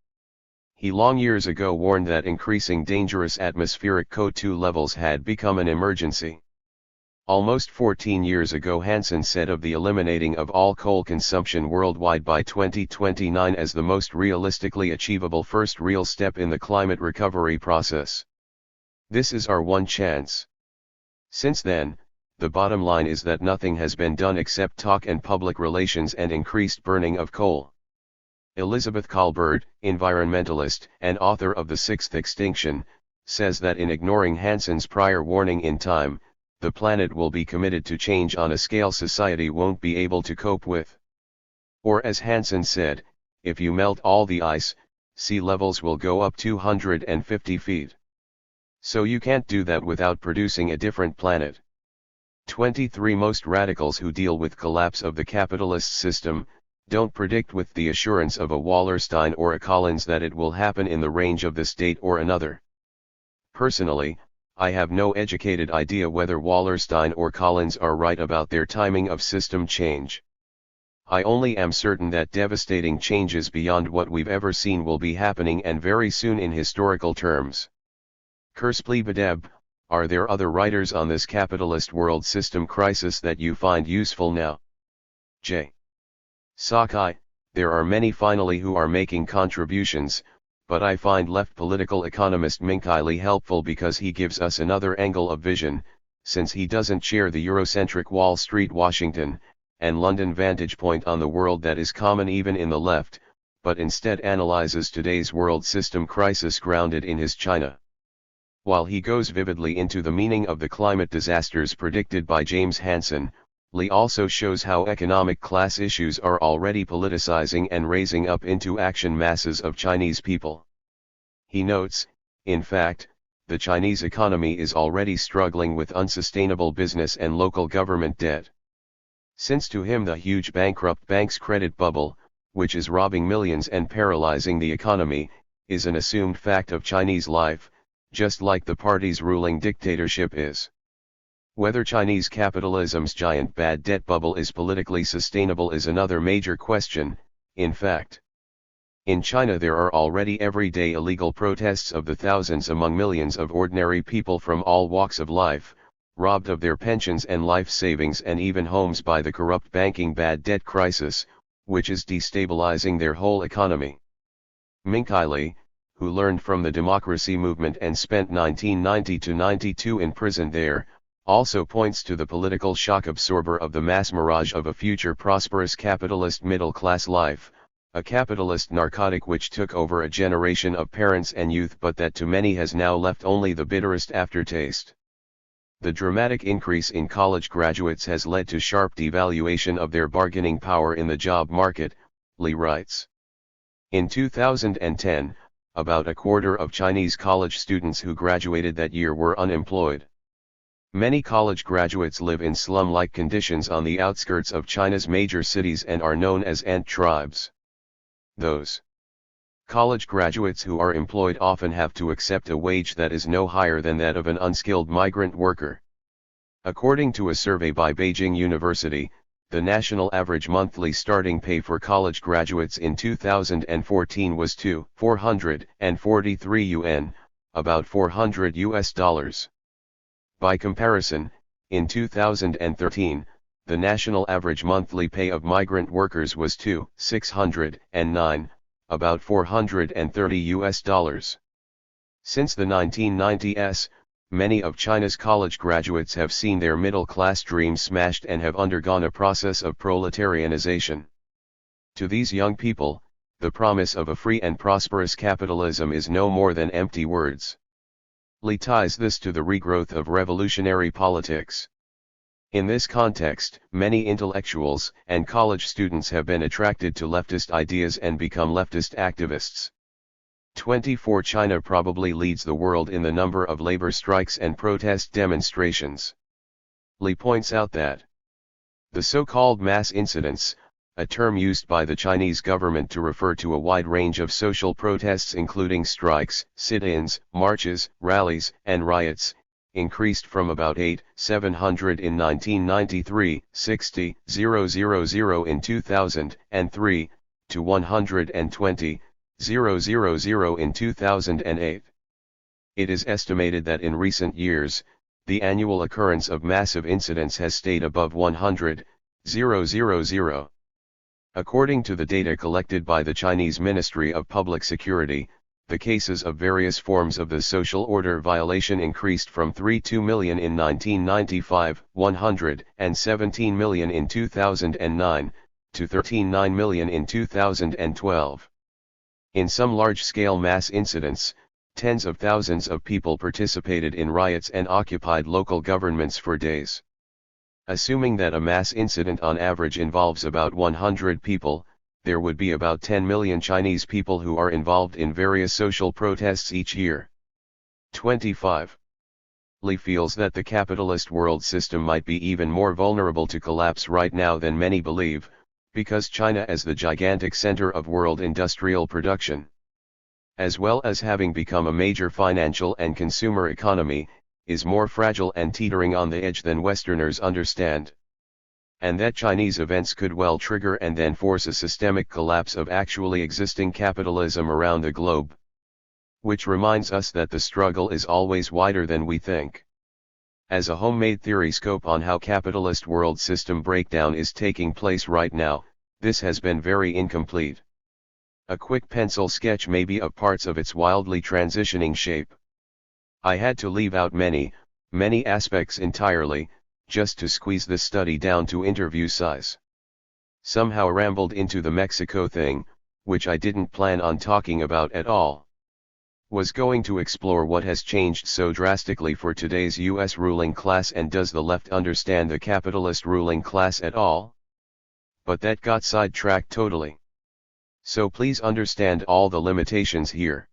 He long years ago warned that increasing dangerous atmospheric CO2 levels had become an emergency. Almost 14 years ago Hansen said of the eliminating of all coal consumption worldwide by 2029 as the most realistically achievable first real step in the climate recovery process. This is our one chance. Since then, the bottom line is that nothing has been done except talk and public relations and increased burning of coal. Elizabeth Kolbert, environmentalist and author of The Sixth Extinction, says that in ignoring Hansen's prior warning in time, the planet will be committed to change on a scale society won't be able to cope with. Or as Hansen said, if you melt all the ice, sea levels will go up 250 feet. So you can't do that without producing a different planet. 23 Most radicals who deal with collapse of the capitalist system, don't predict with the assurance of a Wallerstein or a Collins that it will happen in the range of this date or another. Personally, I have no educated idea whether Wallerstein or Collins are right about their timing of system change. I only am certain that devastating changes beyond what we've ever seen will be happening and very soon in historical terms. Badeb, are there other writers on this capitalist world system crisis that you find useful now? J. Sakai, there are many finally who are making contributions, but I find left political economist Minkaili helpful because he gives us another angle of vision, since he doesn't share the Eurocentric Wall Street Washington and London vantage point on the world that is common even in the left, but instead analyzes today's world system crisis grounded in his China. While he goes vividly into the meaning of the climate disasters predicted by James Hansen, Lee also shows how economic class issues are already politicizing and raising up into action masses of Chinese people. He notes, in fact, the Chinese economy is already struggling with unsustainable business and local government debt. Since to him the huge bankrupt bank's credit bubble, which is robbing millions and paralyzing the economy, is an assumed fact of Chinese life, just like the party's ruling dictatorship is. Whether Chinese capitalism's giant bad debt bubble is politically sustainable is another major question, in fact. In China there are already everyday illegal protests of the thousands among millions of ordinary people from all walks of life, robbed of their pensions and life savings and even homes by the corrupt banking bad debt crisis, which is destabilizing their whole economy. Minkaili, who learned from the democracy movement and spent 1990 to 92 in prison there, also points to the political shock absorber of the mass mirage of a future prosperous capitalist middle-class life, a capitalist narcotic which took over a generation of parents and youth but that to many has now left only the bitterest aftertaste. The dramatic increase in college graduates has led to sharp devaluation of their bargaining power in the job market, Lee writes. In 2010, about a quarter of Chinese college students who graduated that year were unemployed. Many college graduates live in slum-like conditions on the outskirts of China's major cities and are known as ant tribes. Those college graduates who are employed often have to accept a wage that is no higher than that of an unskilled migrant worker. According to a survey by Beijing University, the national average monthly starting pay for college graduates in 2014 was 443 yuan, about $400. By comparison, in 2013, the national average monthly pay of migrant workers was 609, about $430. Since the 1990s, many of China's college graduates have seen their middle-class dreams smashed and have undergone a process of proletarianization. To these young people, the promise of a free and prosperous capitalism is no more than empty words. Lee ties this to the regrowth of revolutionary politics. In this context, many intellectuals and college students have been attracted to leftist ideas and become leftist activists. 24 China probably leads the world in the number of labor strikes and protest demonstrations. Lee points out that the so-called mass incidents, a term used by the Chinese government to refer to a wide range of social protests including strikes, sit-ins, marches, rallies, and riots, increased from about 8,700 in 1993, 60,000 in 2003, to 120,000 in 2008. It is estimated that in recent years, the annual occurrence of massive incidents has stayed above 100,000. According to the data collected by the Chinese Ministry of Public Security, the cases of various forms of the social order violation increased from 32 million in 1995, 117 million in 2009, to 13.9 million in 2012. In some large-scale mass incidents, Tens of thousands of people participated in riots and occupied local governments for days. Assuming that a mass incident on average involves about 100 people, there would be about 10 million Chinese people who are involved in various social protests each year. 25. Li feels that the capitalist world system might be even more vulnerable to collapse right now than many believe, because China as the gigantic center of world industrial production, as well as having become a major financial and consumer economy, is more fragile and teetering on the edge than Westerners understand. And that Chinese events could well trigger and then force a systemic collapse of actually existing capitalism around the globe. Which reminds us that the struggle is always wider than we think. As a homemade theory scope on how capitalist world system breakdown is taking place right now, this has been very incomplete. A quick pencil sketch maybe of parts of its wildly transitioning shape. I had to leave out many aspects entirely, just to squeeze this study down to interview size. Somehow rambled into the Mexico thing, which I didn't plan on talking about at all. Was going to explore what has changed so drastically for today's US ruling class, and does the left understand the capitalist ruling class at all? But that got sidetracked totally. So please understand all the limitations here.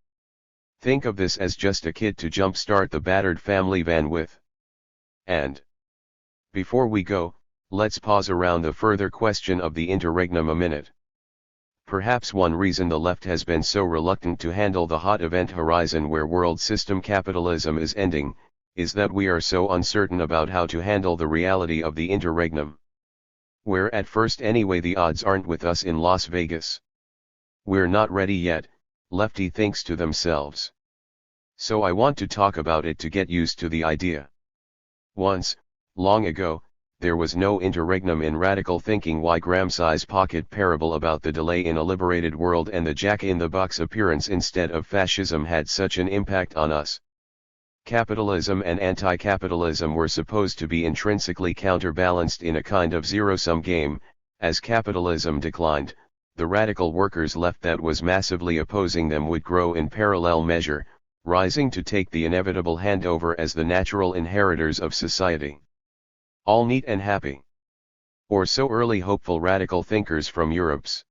Think of this as just a kit to jumpstart the battered family van with. And before we go, let's pause around the further question of the interregnum a minute. Perhaps one reason the left has been so reluctant to handle the hot event horizon where world system capitalism is ending, is that we are so uncertain about how to handle the reality of the interregnum. Where at first anyway the odds aren't with us in Las Vegas. We're not ready yet, Lefty thinks to themselves. So I want to talk about it to get used to the idea. Once, long ago, there was no interregnum in radical thinking. Why Gramsci's pocket parable about the delay in a liberated world and the jack-in-the-box appearance instead of fascism had such an impact on us. Capitalism and anti-capitalism were supposed to be intrinsically counterbalanced in a kind of zero-sum game. As capitalism declined, the radical workers left that was massively opposing them would grow in parallel measure, rising to take the inevitable handover as the natural inheritors of society. All neat and happy. Or so early hopeful radical thinkers from Europe's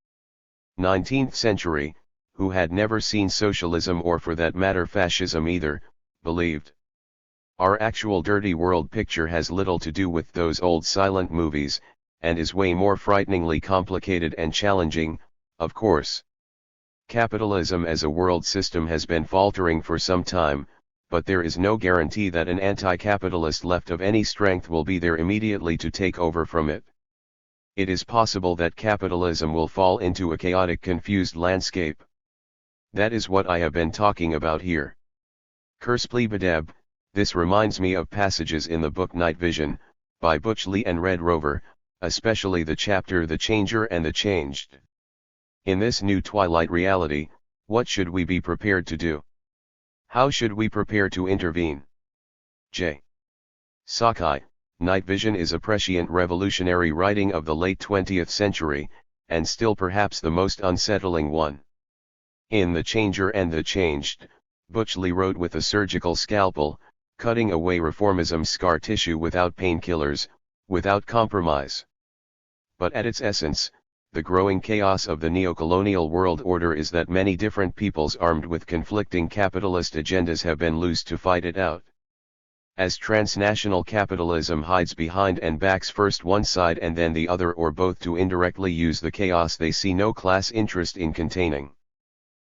19th century, who had never seen socialism or for that matter fascism either, believed. Our actual dirty world picture has little to do with those old silent movies, and is way more frighteningly complicated and challenging, of course. Capitalism as a world system has been faltering for some time, but there is no guarantee that an anti-capitalist left of any strength will be there immediately to take over from it. It is possible that capitalism will fall into a chaotic, confused landscape. That is what I have been talking about here. Kerspli Badeb, this reminds me of passages in the book Night Vision, by Butch Lee and Red Rover, especially the chapter The Changer and the Changed. In this new twilight reality, what should we be prepared to do? How should we prepare to intervene? J. Sakai, Night Vision is a prescient revolutionary writing of the late 20th century, and still perhaps the most unsettling one. In The Changer and the Changed, Butch Lee wrote with a surgical scalpel, cutting away reformism's scar tissue without painkillers, without compromise. But at its essence, the growing chaos of the neocolonial world order is that many different peoples armed with conflicting capitalist agendas have been loosed to fight it out. As transnational capitalism hides behind and backs first one side and then the other or both to indirectly use the chaos they see no class interest in containing.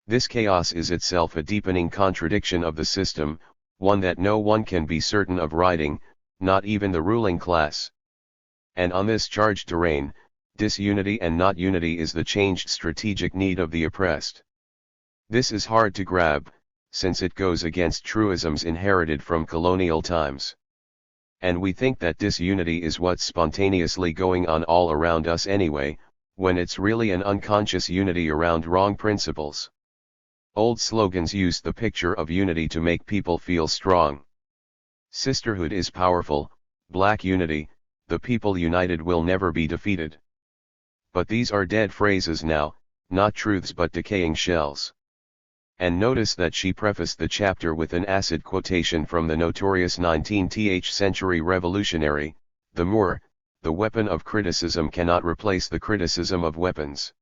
This chaos is itself a deepening contradiction of the system, one that no one can be certain of righting, not even the ruling class. And on this charged terrain, disunity and not unity is the changed strategic need of the oppressed. This is hard to grab, since it goes against truisms inherited from colonial times. And we think that disunity is what's spontaneously going on all around us anyway, when it's really an unconscious unity around wrong principles. Old slogans used the picture of unity to make people feel strong. Sisterhood is powerful, Black unity, the people united will never be defeated. But these are dead phrases now, not truths but decaying shells. And notice that she prefaced the chapter with an acid quotation from the notorious 19th century revolutionary, the Moor, "The weapon of criticism cannot replace the criticism of weapons."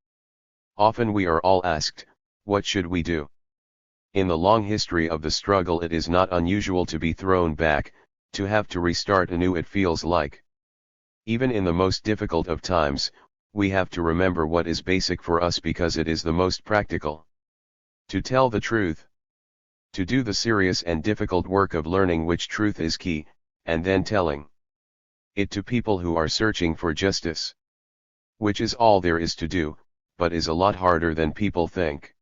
Often we are all asked, what should we do? In the long history of the struggle, it is not unusual to be thrown back, to have to restart anew, it feels like. Even in the most difficult of times, we have to remember what is basic for us because it is the most practical. To tell the truth. To do the serious and difficult work of learning which truth is key, and then telling it to people who are searching for justice. Which is all there is to do, but is a lot harder than people think.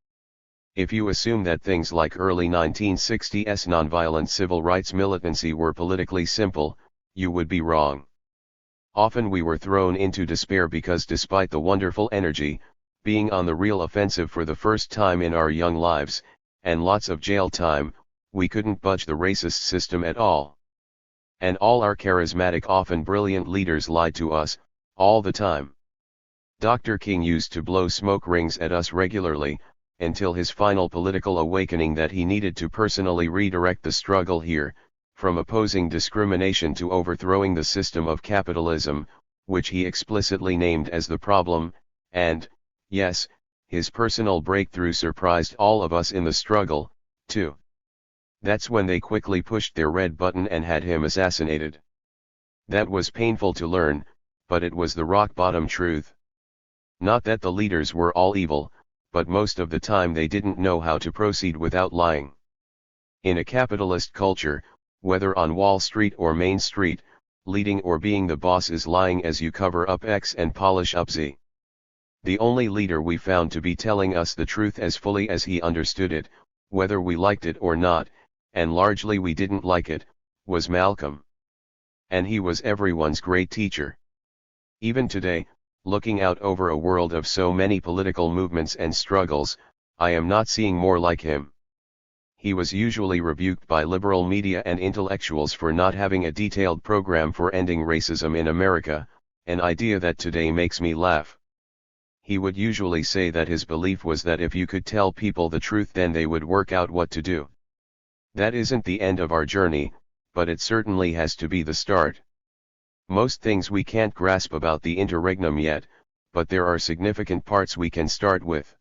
If you assume that things like early 1960s nonviolent civil rights militancy were politically simple, you would be wrong. Often we were thrown into despair because despite the wonderful energy, being on the real offensive for the first time in our young lives, and lots of jail time, we couldn't budge the racist system at all. And all our charismatic, often brilliant leaders lied to us, all the time. Dr. King used to blow smoke rings at us regularly, until his final political awakening that he needed to personally redirect the struggle here, from opposing discrimination to overthrowing the system of capitalism, which he explicitly named as the problem, and, yes, his personal breakthrough surprised all of us in the struggle, too. That's when they quickly pushed their red button and had him assassinated. That was painful to learn, but it was the rock-bottom truth. Not that the leaders were all evil, but most of the time they didn't know how to proceed without lying. In a capitalist culture, whether on Wall Street or Main Street, leading or being the boss is lying as you cover up X and polish up Z. The only leader we found to be telling us the truth as fully as he understood it, whether we liked it or not, and largely we didn't like it, was Malcolm. And he was everyone's great teacher. Even today, looking out over a world of so many political movements and struggles, I am not seeing more like him. He was usually rebuked by liberal media and intellectuals for not having a detailed program for ending racism in America, an idea that today makes me laugh. He would usually say that his belief was that if you could tell people the truth then they would work out what to do. That isn't the end of our journey, but it certainly has to be the start. Most things we can't grasp about the interregnum yet, but there are significant parts we can start with.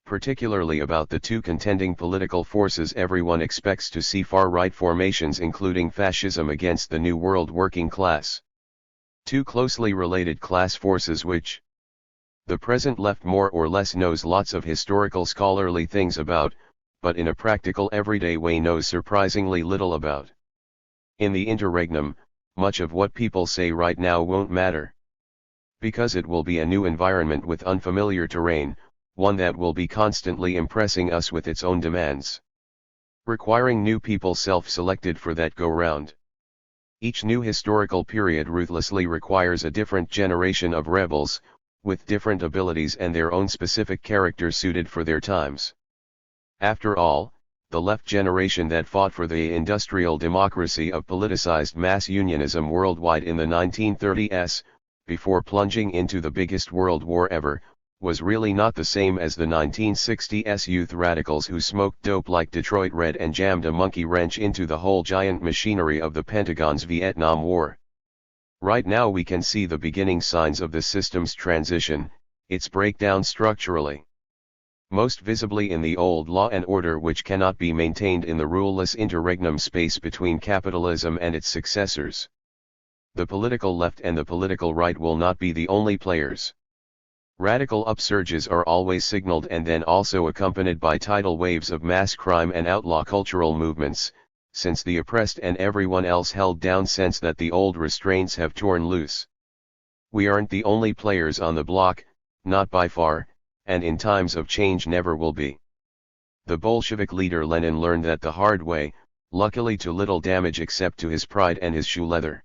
Particularly about the two contending political forces everyone expects to see: far-right formations including fascism against the New World working class. Two closely related class forces which the present left more or less knows lots of historical scholarly things about, but in a practical everyday way knows surprisingly little about. In the interregnum, much of what people say right now won't matter. Because it will be a new environment with unfamiliar terrain, one that will be constantly impressing us with its own demands. Requiring new people self-selected for that go-round. Each new historical period ruthlessly requires a different generation of rebels, with different abilities and their own specific character suited for their times. After all, the left generation that fought for the industrial democracy of politicized mass unionism worldwide in the 1930s, before plunging into the biggest world war ever, was really not the same as the 1960s youth radicals who smoked dope like Detroit Red and jammed a monkey wrench into the whole giant machinery of the Pentagon's Vietnam War. Right now we can see the beginning signs of the system's transition, its breakdown structurally. Most visibly in the old law and order which cannot be maintained in the ruleless interregnum space between capitalism and its successors. The political left and the political right will not be the only players. Radical upsurges are always signaled and then also accompanied by tidal waves of mass crime and outlaw cultural movements, since the oppressed and everyone else held down sense that the old restraints have torn loose. We aren't the only players on the block, not by far, and in times of change never will be. The Bolshevik leader Lenin learned that the hard way, luckily to little damage except to his pride and his shoe leather.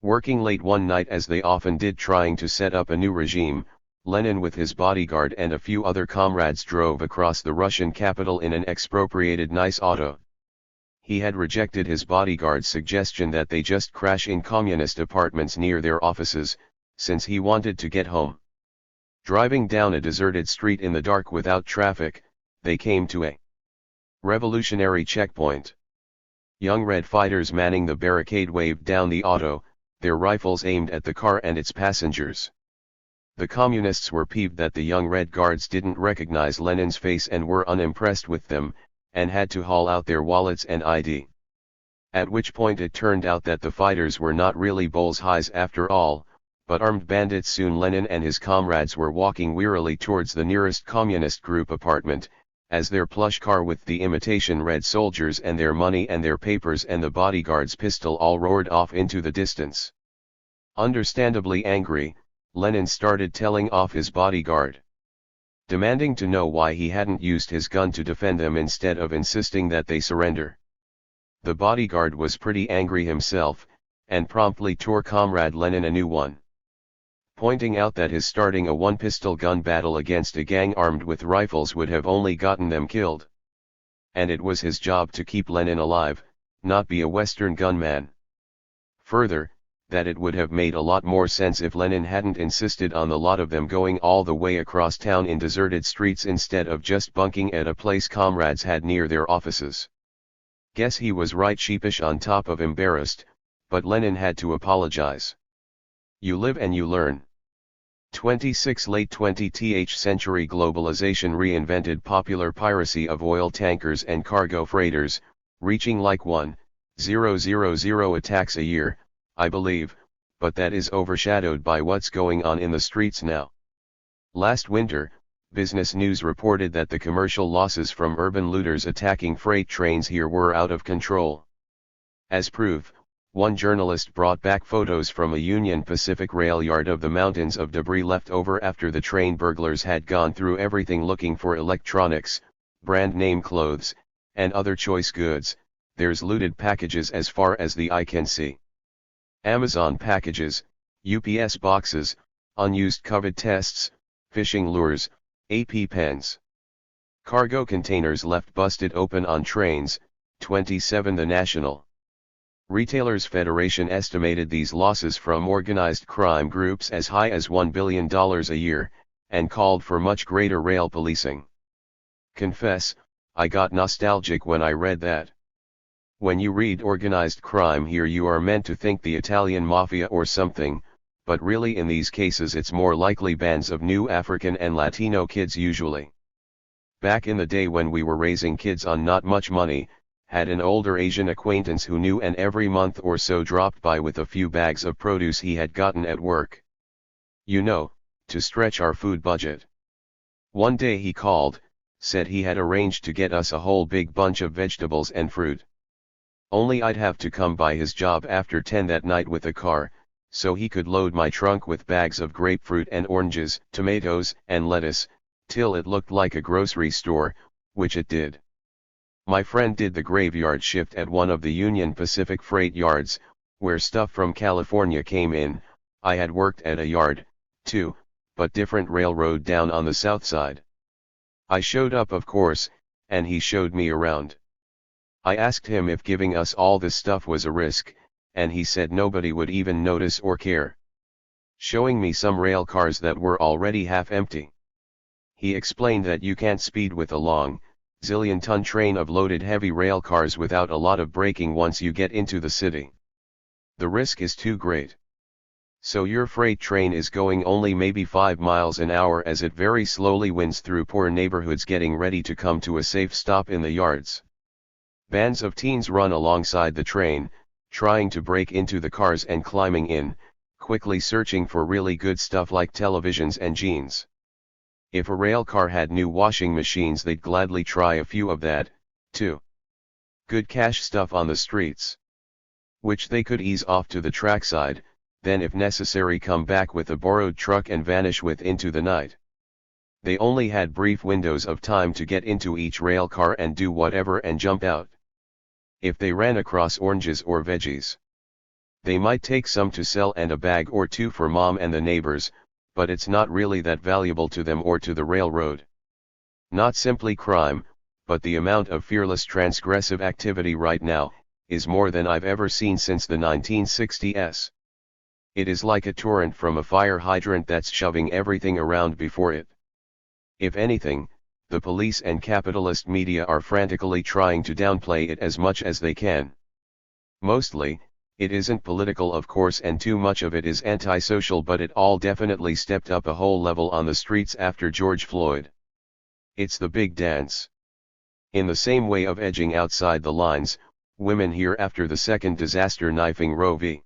Working late one night as they often did trying to set up a new regime, Lenin with his bodyguard and a few other comrades drove across the Russian capital in an expropriated nice auto. He had rejected his bodyguard's suggestion that they just crash in communist apartments near their offices, since he wanted to get home. Driving down a deserted street in the dark without traffic, They came to a revolutionary checkpoint. Young Red fighters manning the barricade waved down the auto, their rifles aimed at the car and its passengers. The communists were peeved that the young Red guards didn't recognize Lenin's face and were unimpressed with them, and had to haul out their wallets and ID. At which point it turned out that the fighters were not really bullseyes after all, but armed bandits. Soon Lenin and his comrades were walking wearily towards the nearest communist group apartment, as their plush car with the imitation red soldiers and their money and their papers and the bodyguard's pistol all roared off into the distance. Understandably angry, Lenin started telling off his bodyguard, demanding to know why he hadn't used his gun to defend them instead of insisting that they surrender. The bodyguard was pretty angry himself, and promptly tore Comrade Lenin a new one, pointing out that his starting a one-pistol gun battle against a gang armed with rifles would have only gotten them killed. And it was his job to keep Lenin alive, not be a Western gunman. Further, that it would have made a lot more sense if Lenin hadn't insisted on the lot of them going all the way across town in deserted streets instead of just bunking at a place comrades had near their offices. Guess he was right, sheepish on top of embarrassed, but Lenin had to apologize. You live and you learn. 26 Late 20th century globalization reinvented popular piracy of oil tankers and cargo freighters, reaching like 1,000 attacks a year, I believe, but that is overshadowed by what's going on in the streets now. Last winter, Business News reported that the commercial losses from urban looters attacking freight trains here were out of control. As proof, one journalist brought back photos from a Union Pacific rail yard of the mountains of debris left over after the train burglars had gone through everything looking for electronics, brand name clothes, and other choice goods. There's looted packages as far as the eye can see. Amazon packages, UPS boxes, unused COVID tests, fishing lures, AP pens. Cargo containers left busted open on trains. 27 The National Retailers Federation estimated these losses from organized crime groups as high as $1 billion a year, and called for much greater rail policing. Confess, I got nostalgic when I read that. When you read organized crime here you are meant to think the Italian mafia or something, but really in these cases it's more likely bands of new African and Latino kids usually. Back in the day when we were raising kids on not much money, had an older Asian acquaintance who knew and every month or so dropped by with a few bags of produce he had gotten at work. You know, to stretch our food budget. One day he called, said he had arranged to get us a whole big bunch of vegetables and fruit. Only I'd have to come by his job after 10 that night with a car, so he could load my trunk with bags of grapefruit and oranges, tomatoes and lettuce, till it looked like a grocery store, which it did. My friend did the graveyard shift at one of the Union Pacific freight yards, where stuff from California came in. I had worked at a yard, too, but different railroad down on the south side. I showed up of course, and he showed me around. I asked him if giving us all this stuff was a risk, and he said nobody would even notice or care. Showing me some rail cars that were already half empty. He explained that you can't speed with a long, zillion-ton train of loaded heavy rail cars without a lot of braking once you get into the city. The risk is too great. So your freight train is going only maybe 5 miles an hour as it very slowly winds through poor neighborhoods getting ready to come to a safe stop in the yards. Bands of teens run alongside the train, trying to break into the cars and climbing in, quickly searching for really good stuff like televisions and jeans. If a rail car had new washing machines they'd gladly try a few of that, too. Good cash stuff on the streets. Which they could ease off to the trackside, then if necessary come back with a borrowed truck and vanish with into the night. They only had brief windows of time to get into each rail car and do whatever and jump out. If they ran across oranges or veggies, they might take some to sell and a bag or two for mom and the neighbors, but it's not really that valuable to them or to the railroad. Not simply crime, but the amount of fearless transgressive activity right now, is more than I've ever seen since the 1960s. It is like a torrent from a fire hydrant that's shoving everything around before it. If anything, the police and capitalist media are frantically trying to downplay it as much as they can. Mostly, it isn't political of course, and too much of it is antisocial, but it all definitely stepped up a whole level on the streets after George Floyd. It's the big dance. In the same way of edging outside the lines, women here after the second disaster knifing Roe v.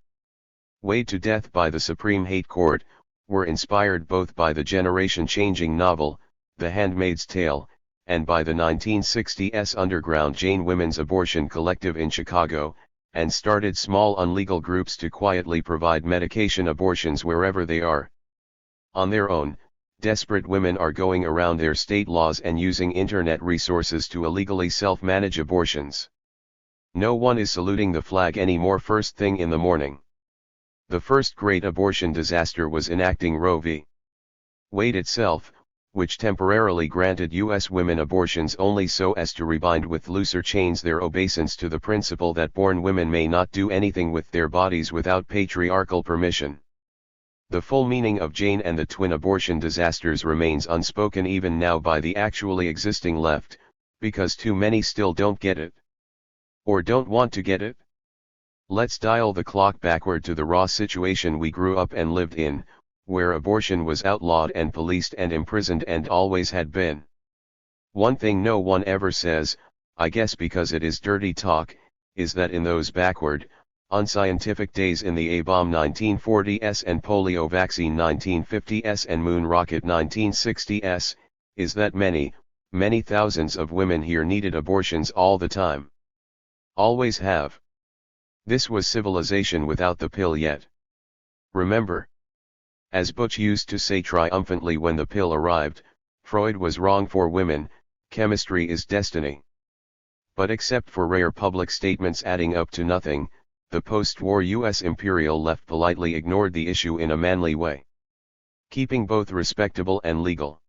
Wade to death by the Supreme Hate Court, were inspired both by the generation-changing novel, The Handmaid's Tale, and by the 1960s underground Jane Women's Abortion Collective in Chicago, and started small unlegal groups to quietly provide medication abortions wherever they are. On their own, desperate women are going around their state laws and using internet resources to illegally self-manage abortions. No one is saluting the flag anymore first thing in the morning. The first great abortion disaster was enacting Roe v. Wade itself, which temporarily granted U.S. women abortions only so as to rebind with looser chains their obeisance to the principle that born women may not do anything with their bodies without patriarchal permission. The full meaning of Jane and the twin abortion disasters remains unspoken even now by the actually existing left, because too many still don't get it. Or don't want to get it. Let's dial the clock backward to the raw situation we grew up and lived in, where abortion was outlawed and policed and imprisoned and always had been. One thing no one ever says, I guess because it is dirty talk, is that in those backward, unscientific days in the A-bomb 1940s and polio vaccine 1950s and moon rocket 1960s, is that many, many thousands of women here needed abortions all the time. Always have. This was civilization without the pill yet. Remember? As Butch used to say triumphantly when the pill arrived, Freud was wrong for women, chemistry is destiny. But except for rare public statements adding up to nothing, the post-war US imperial left politely ignored the issue in a manly way, keeping both respectable and legal.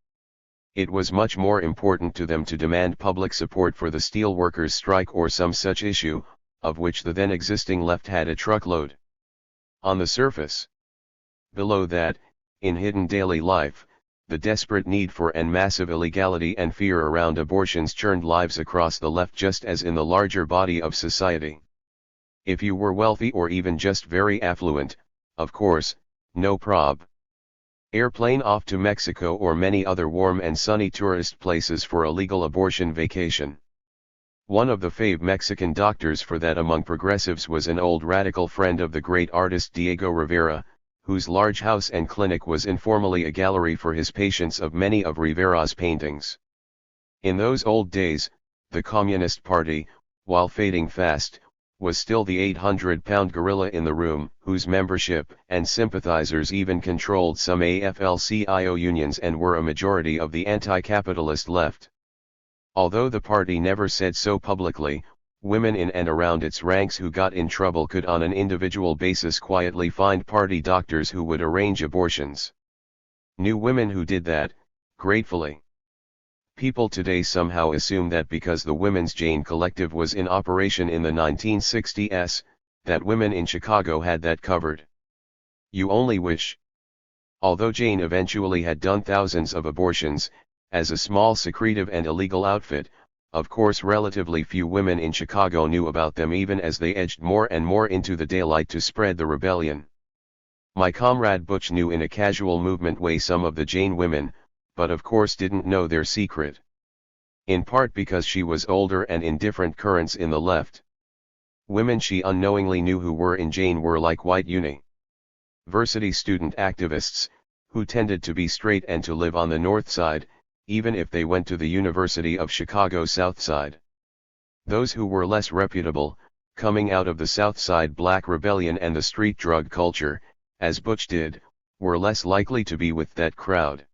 It was much more important to them to demand public support for the steelworkers' strike or some such issue, of which the then existing left had a truckload. On the surface. Below that, in hidden daily life, the desperate need for and massive illegality and fear around abortions churned lives across the left just as in the larger body of society. If you were wealthy or even just very affluent, of course, no prob. Airplane off to Mexico or many other warm and sunny tourist places for a legal abortion vacation. One of the fave Mexican doctors for that among progressives was an old radical friend of the great artist Diego Rivera, whose large house and clinic was informally a gallery for his patients of many of Rivera's paintings. In those old days, the Communist Party, while fading fast, was still the 800-pound gorilla in the room, whose membership and sympathizers even controlled some AFL-CIO unions and were a majority of the anti-capitalist left. Although the party never said so publicly, women in and around its ranks who got in trouble could on an individual basis quietly find party doctors who would arrange abortions. Knew women who did that, gratefully. People today somehow assume that because the Women's Jane Collective was in operation in the 1960s, that women in Chicago had that covered. You only wish. Although Jane eventually had done thousands of abortions, as a small secretive and illegal outfit, of course relatively few women in Chicago knew about them even as they edged more and more into the daylight to spread the rebellion. My comrade Butch knew in a casual movement way some of the Jane women, but of course didn't know their secret. In part because she was older and in different currents in the left. Women she unknowingly knew who were in Jane were like white university student activists, who tended to be straight and to live on the north side, even if they went to the University of Chicago South Side. Those who were less reputable, coming out of the South Side black rebellion and the street drug culture, as Butch did, were less likely to be with that crowd.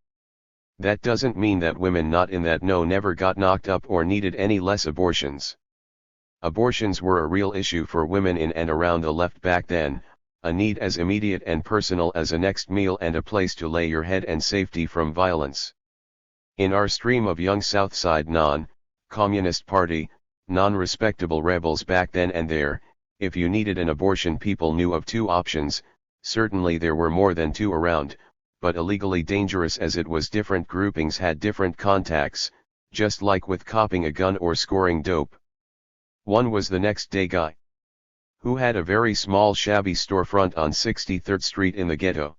That doesn't mean that women not in that know never got knocked up or needed any less abortions. Abortions were a real issue for women in and around the left back then, a need as immediate and personal as a next meal and a place to lay your head and safety from violence. In our stream of young Southside non-Communist Party, non-respectable rebels back then and there, if you needed an abortion people knew of two options, certainly there were more than two around, but illegally dangerous as it was different groupings had different contacts, just like with copying a gun or scoring dope. One was the next day guy, who had a very small shabby storefront on 63rd Street in the ghetto.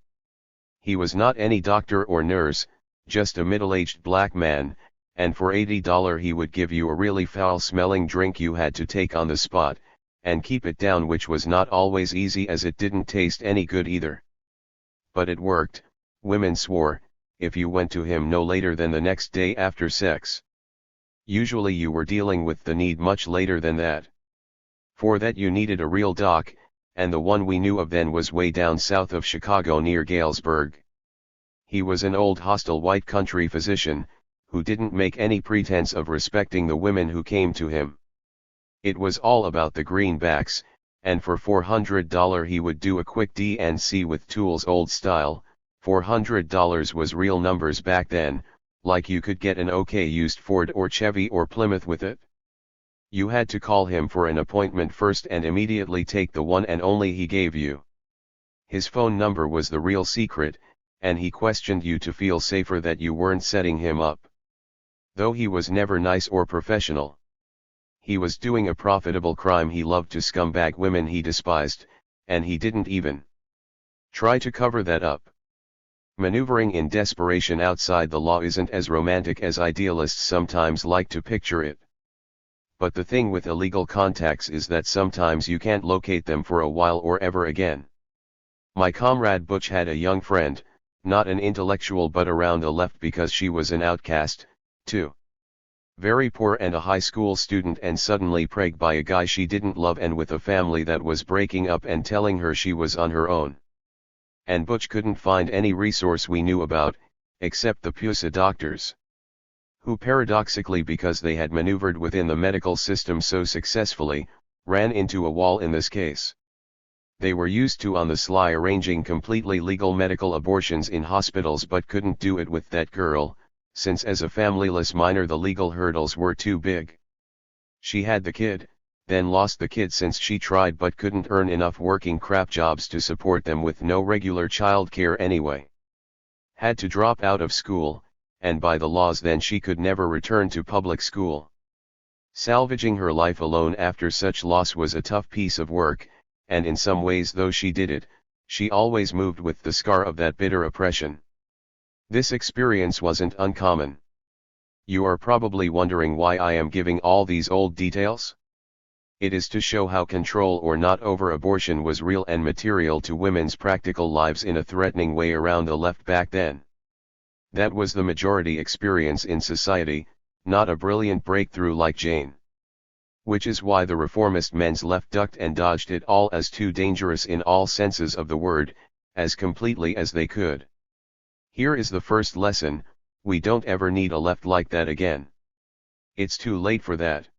He was not any doctor or nurse, just a middle-aged black man, and for $80 he would give you a really foul-smelling drink you had to take on the spot, and keep it down, which was not always easy as it didn't taste any good either. But it worked, women swore, if you went to him no later than the next day after sex. Usually you were dealing with the need much later than that. For that you needed a real doc, and the one we knew of then was way down south of Chicago near Galesburg. He was an old hostile white country physician, who didn't make any pretense of respecting the women who came to him. It was all about the greenbacks, and for $400 he would do a quick D&C with tools old style. $400 was real numbers back then, like you could get an okay used Ford or Chevy or Plymouth with it. You had to call him for an appointment first and immediately take the one and only he gave you. His phone number was the real secret, and he questioned you to feel safer that you weren't setting him up. Though he was never nice or professional. He was doing a profitable crime. He loved to scumbag women he despised, and he didn't even try to cover that up. Maneuvering in desperation outside the law isn't as romantic as idealists sometimes like to picture it. But the thing with illegal contacts is that sometimes you can't locate them for a while or ever again. My comrade Butch had a young friend, not an intellectual but around the left because she was an outcast, too. Very poor and a high school student, and suddenly pregged by a guy she didn't love and with a family that was breaking up and telling her she was on her own. And Butch couldn't find any resource we knew about, except the PUSA doctors. Who paradoxically, because they had maneuvered within the medical system so successfully, ran into a wall in this case. They were used to on the sly arranging completely legal medical abortions in hospitals but couldn't do it with that girl, since as a familyless minor the legal hurdles were too big. She had the kid, then lost the kid since she tried but couldn't earn enough working crap jobs to support them with no regular child care anyway. Had to drop out of school, and by the laws then she could never return to public school. Salvaging her life alone after such loss was a tough piece of work, and in some ways though she did it, she always moved with the scar of that bitter oppression. This experience wasn't uncommon. You are probably wondering why I am giving all these old details? It is to show how control or not over abortion was real and material to women's practical lives in a threatening way around the left back then. That was the majority experience in society, not a brilliant breakthrough like Jane. Which is why the reformist men's left ducked and dodged it all as too dangerous in all senses of the word, as completely as they could. Here is the first lesson: we don't ever need a left like that again. It's too late for that.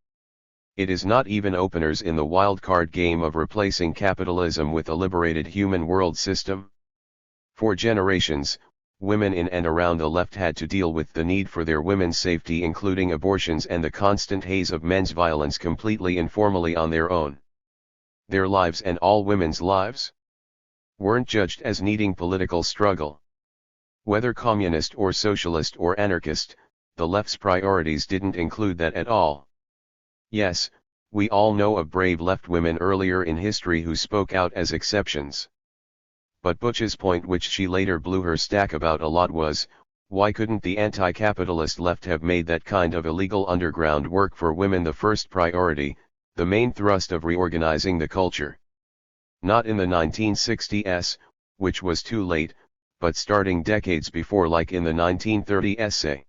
It is not even openers in the wild card game of replacing capitalism with a liberated human world system. For generations, women in and around the left had to deal with the need for their women's safety, including abortions and the constant haze of men's violence, completely informally on their own. Their lives, and all women's lives, weren't judged as needing political struggle. Whether communist or socialist or anarchist, the left's priorities didn't include that at all. Yes, we all know of brave left women earlier in history who spoke out as exceptions. But Butch's point, which she later blew her stack about a lot, was, why couldn't the anti-capitalist left have made that kind of illegal underground work for women the first priority, the main thrust of reorganizing the culture? Not in the 1960s, which was too late, but starting decades before, like in the 1930 essay.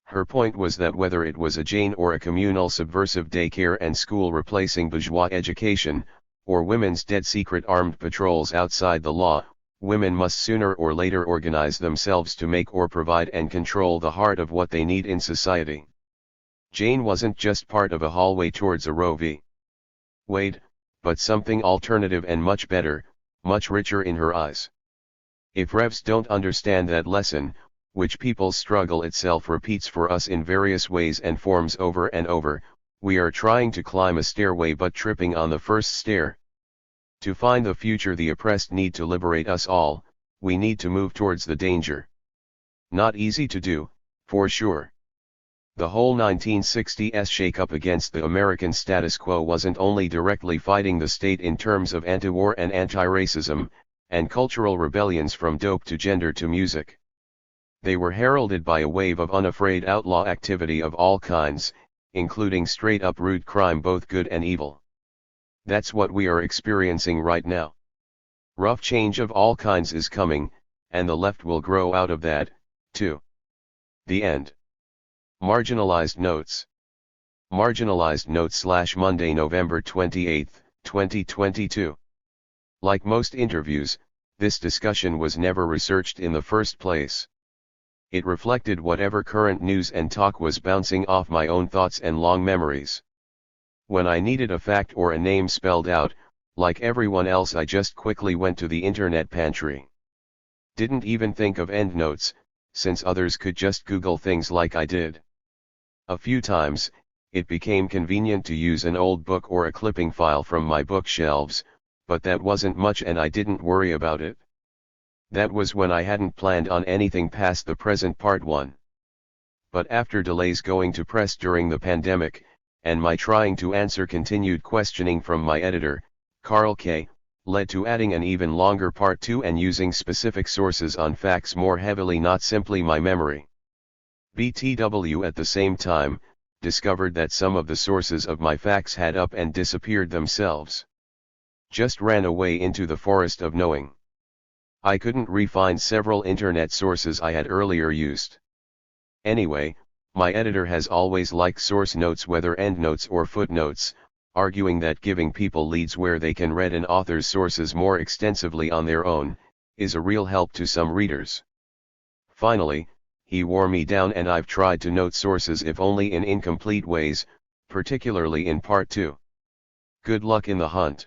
Her point was that whether it was a Jane or a communal subversive daycare and school replacing bourgeois education, or women's dead secret armed patrols outside the law, women must sooner or later organize themselves to make or provide and control the heart of what they need in society. Jane wasn't just part of a hallway towards a Roe v. Wade, but something alternative and much better, much richer in her eyes. If Revs don't understand that lesson, which people's struggle itself repeats for us in various ways and forms over and over, we are trying to climb a stairway but tripping on the first stair. To find the future the oppressed need to liberate us all, we need to move towards the danger. Not easy to do, for sure. The whole 1960s shake-up against the American status quo wasn't only directly fighting the state in terms of anti-war and anti-racism, and cultural rebellions from dope to gender to music. They were heralded by a wave of unafraid outlaw activity of all kinds, including straight-up rude crime, both good and evil. That's what we are experiencing right now. Rough change of all kinds is coming, and the left will grow out of that, too. The end. Marginalized Notes. Marginalized Notes / Monday, November 28, 2022. Like most interviews, this discussion was never researched in the first place. It reflected whatever current news and talk was bouncing off my own thoughts and long memories. When I needed a fact or a name spelled out, like everyone else, I just quickly went to the internet pantry. Didn't even think of endnotes, since others could just Google things like I did. A few times, it became convenient to use an old book or a clipping file from my bookshelves, but that wasn't much and I didn't worry about it. That was when I hadn't planned on anything past the present part 1. But after delays going to press during the pandemic, and my trying to answer continued questioning from my editor, Carl K., led to adding an even longer part 2 and using specific sources on facts more heavily, not simply my memory. BTW at the same time, discovered that some of the sources of my facts had up and disappeared themselves. Just ran away into the forest of knowing. I couldn't re-find several internet sources I had earlier used. Anyway, my editor has always liked source notes, whether endnotes or footnotes, arguing that giving people leads where they can read an author's sources more extensively on their own, is a real help to some readers. Finally, he wore me down and I've tried to note sources, if only in incomplete ways, particularly in part 2. Good luck in the hunt.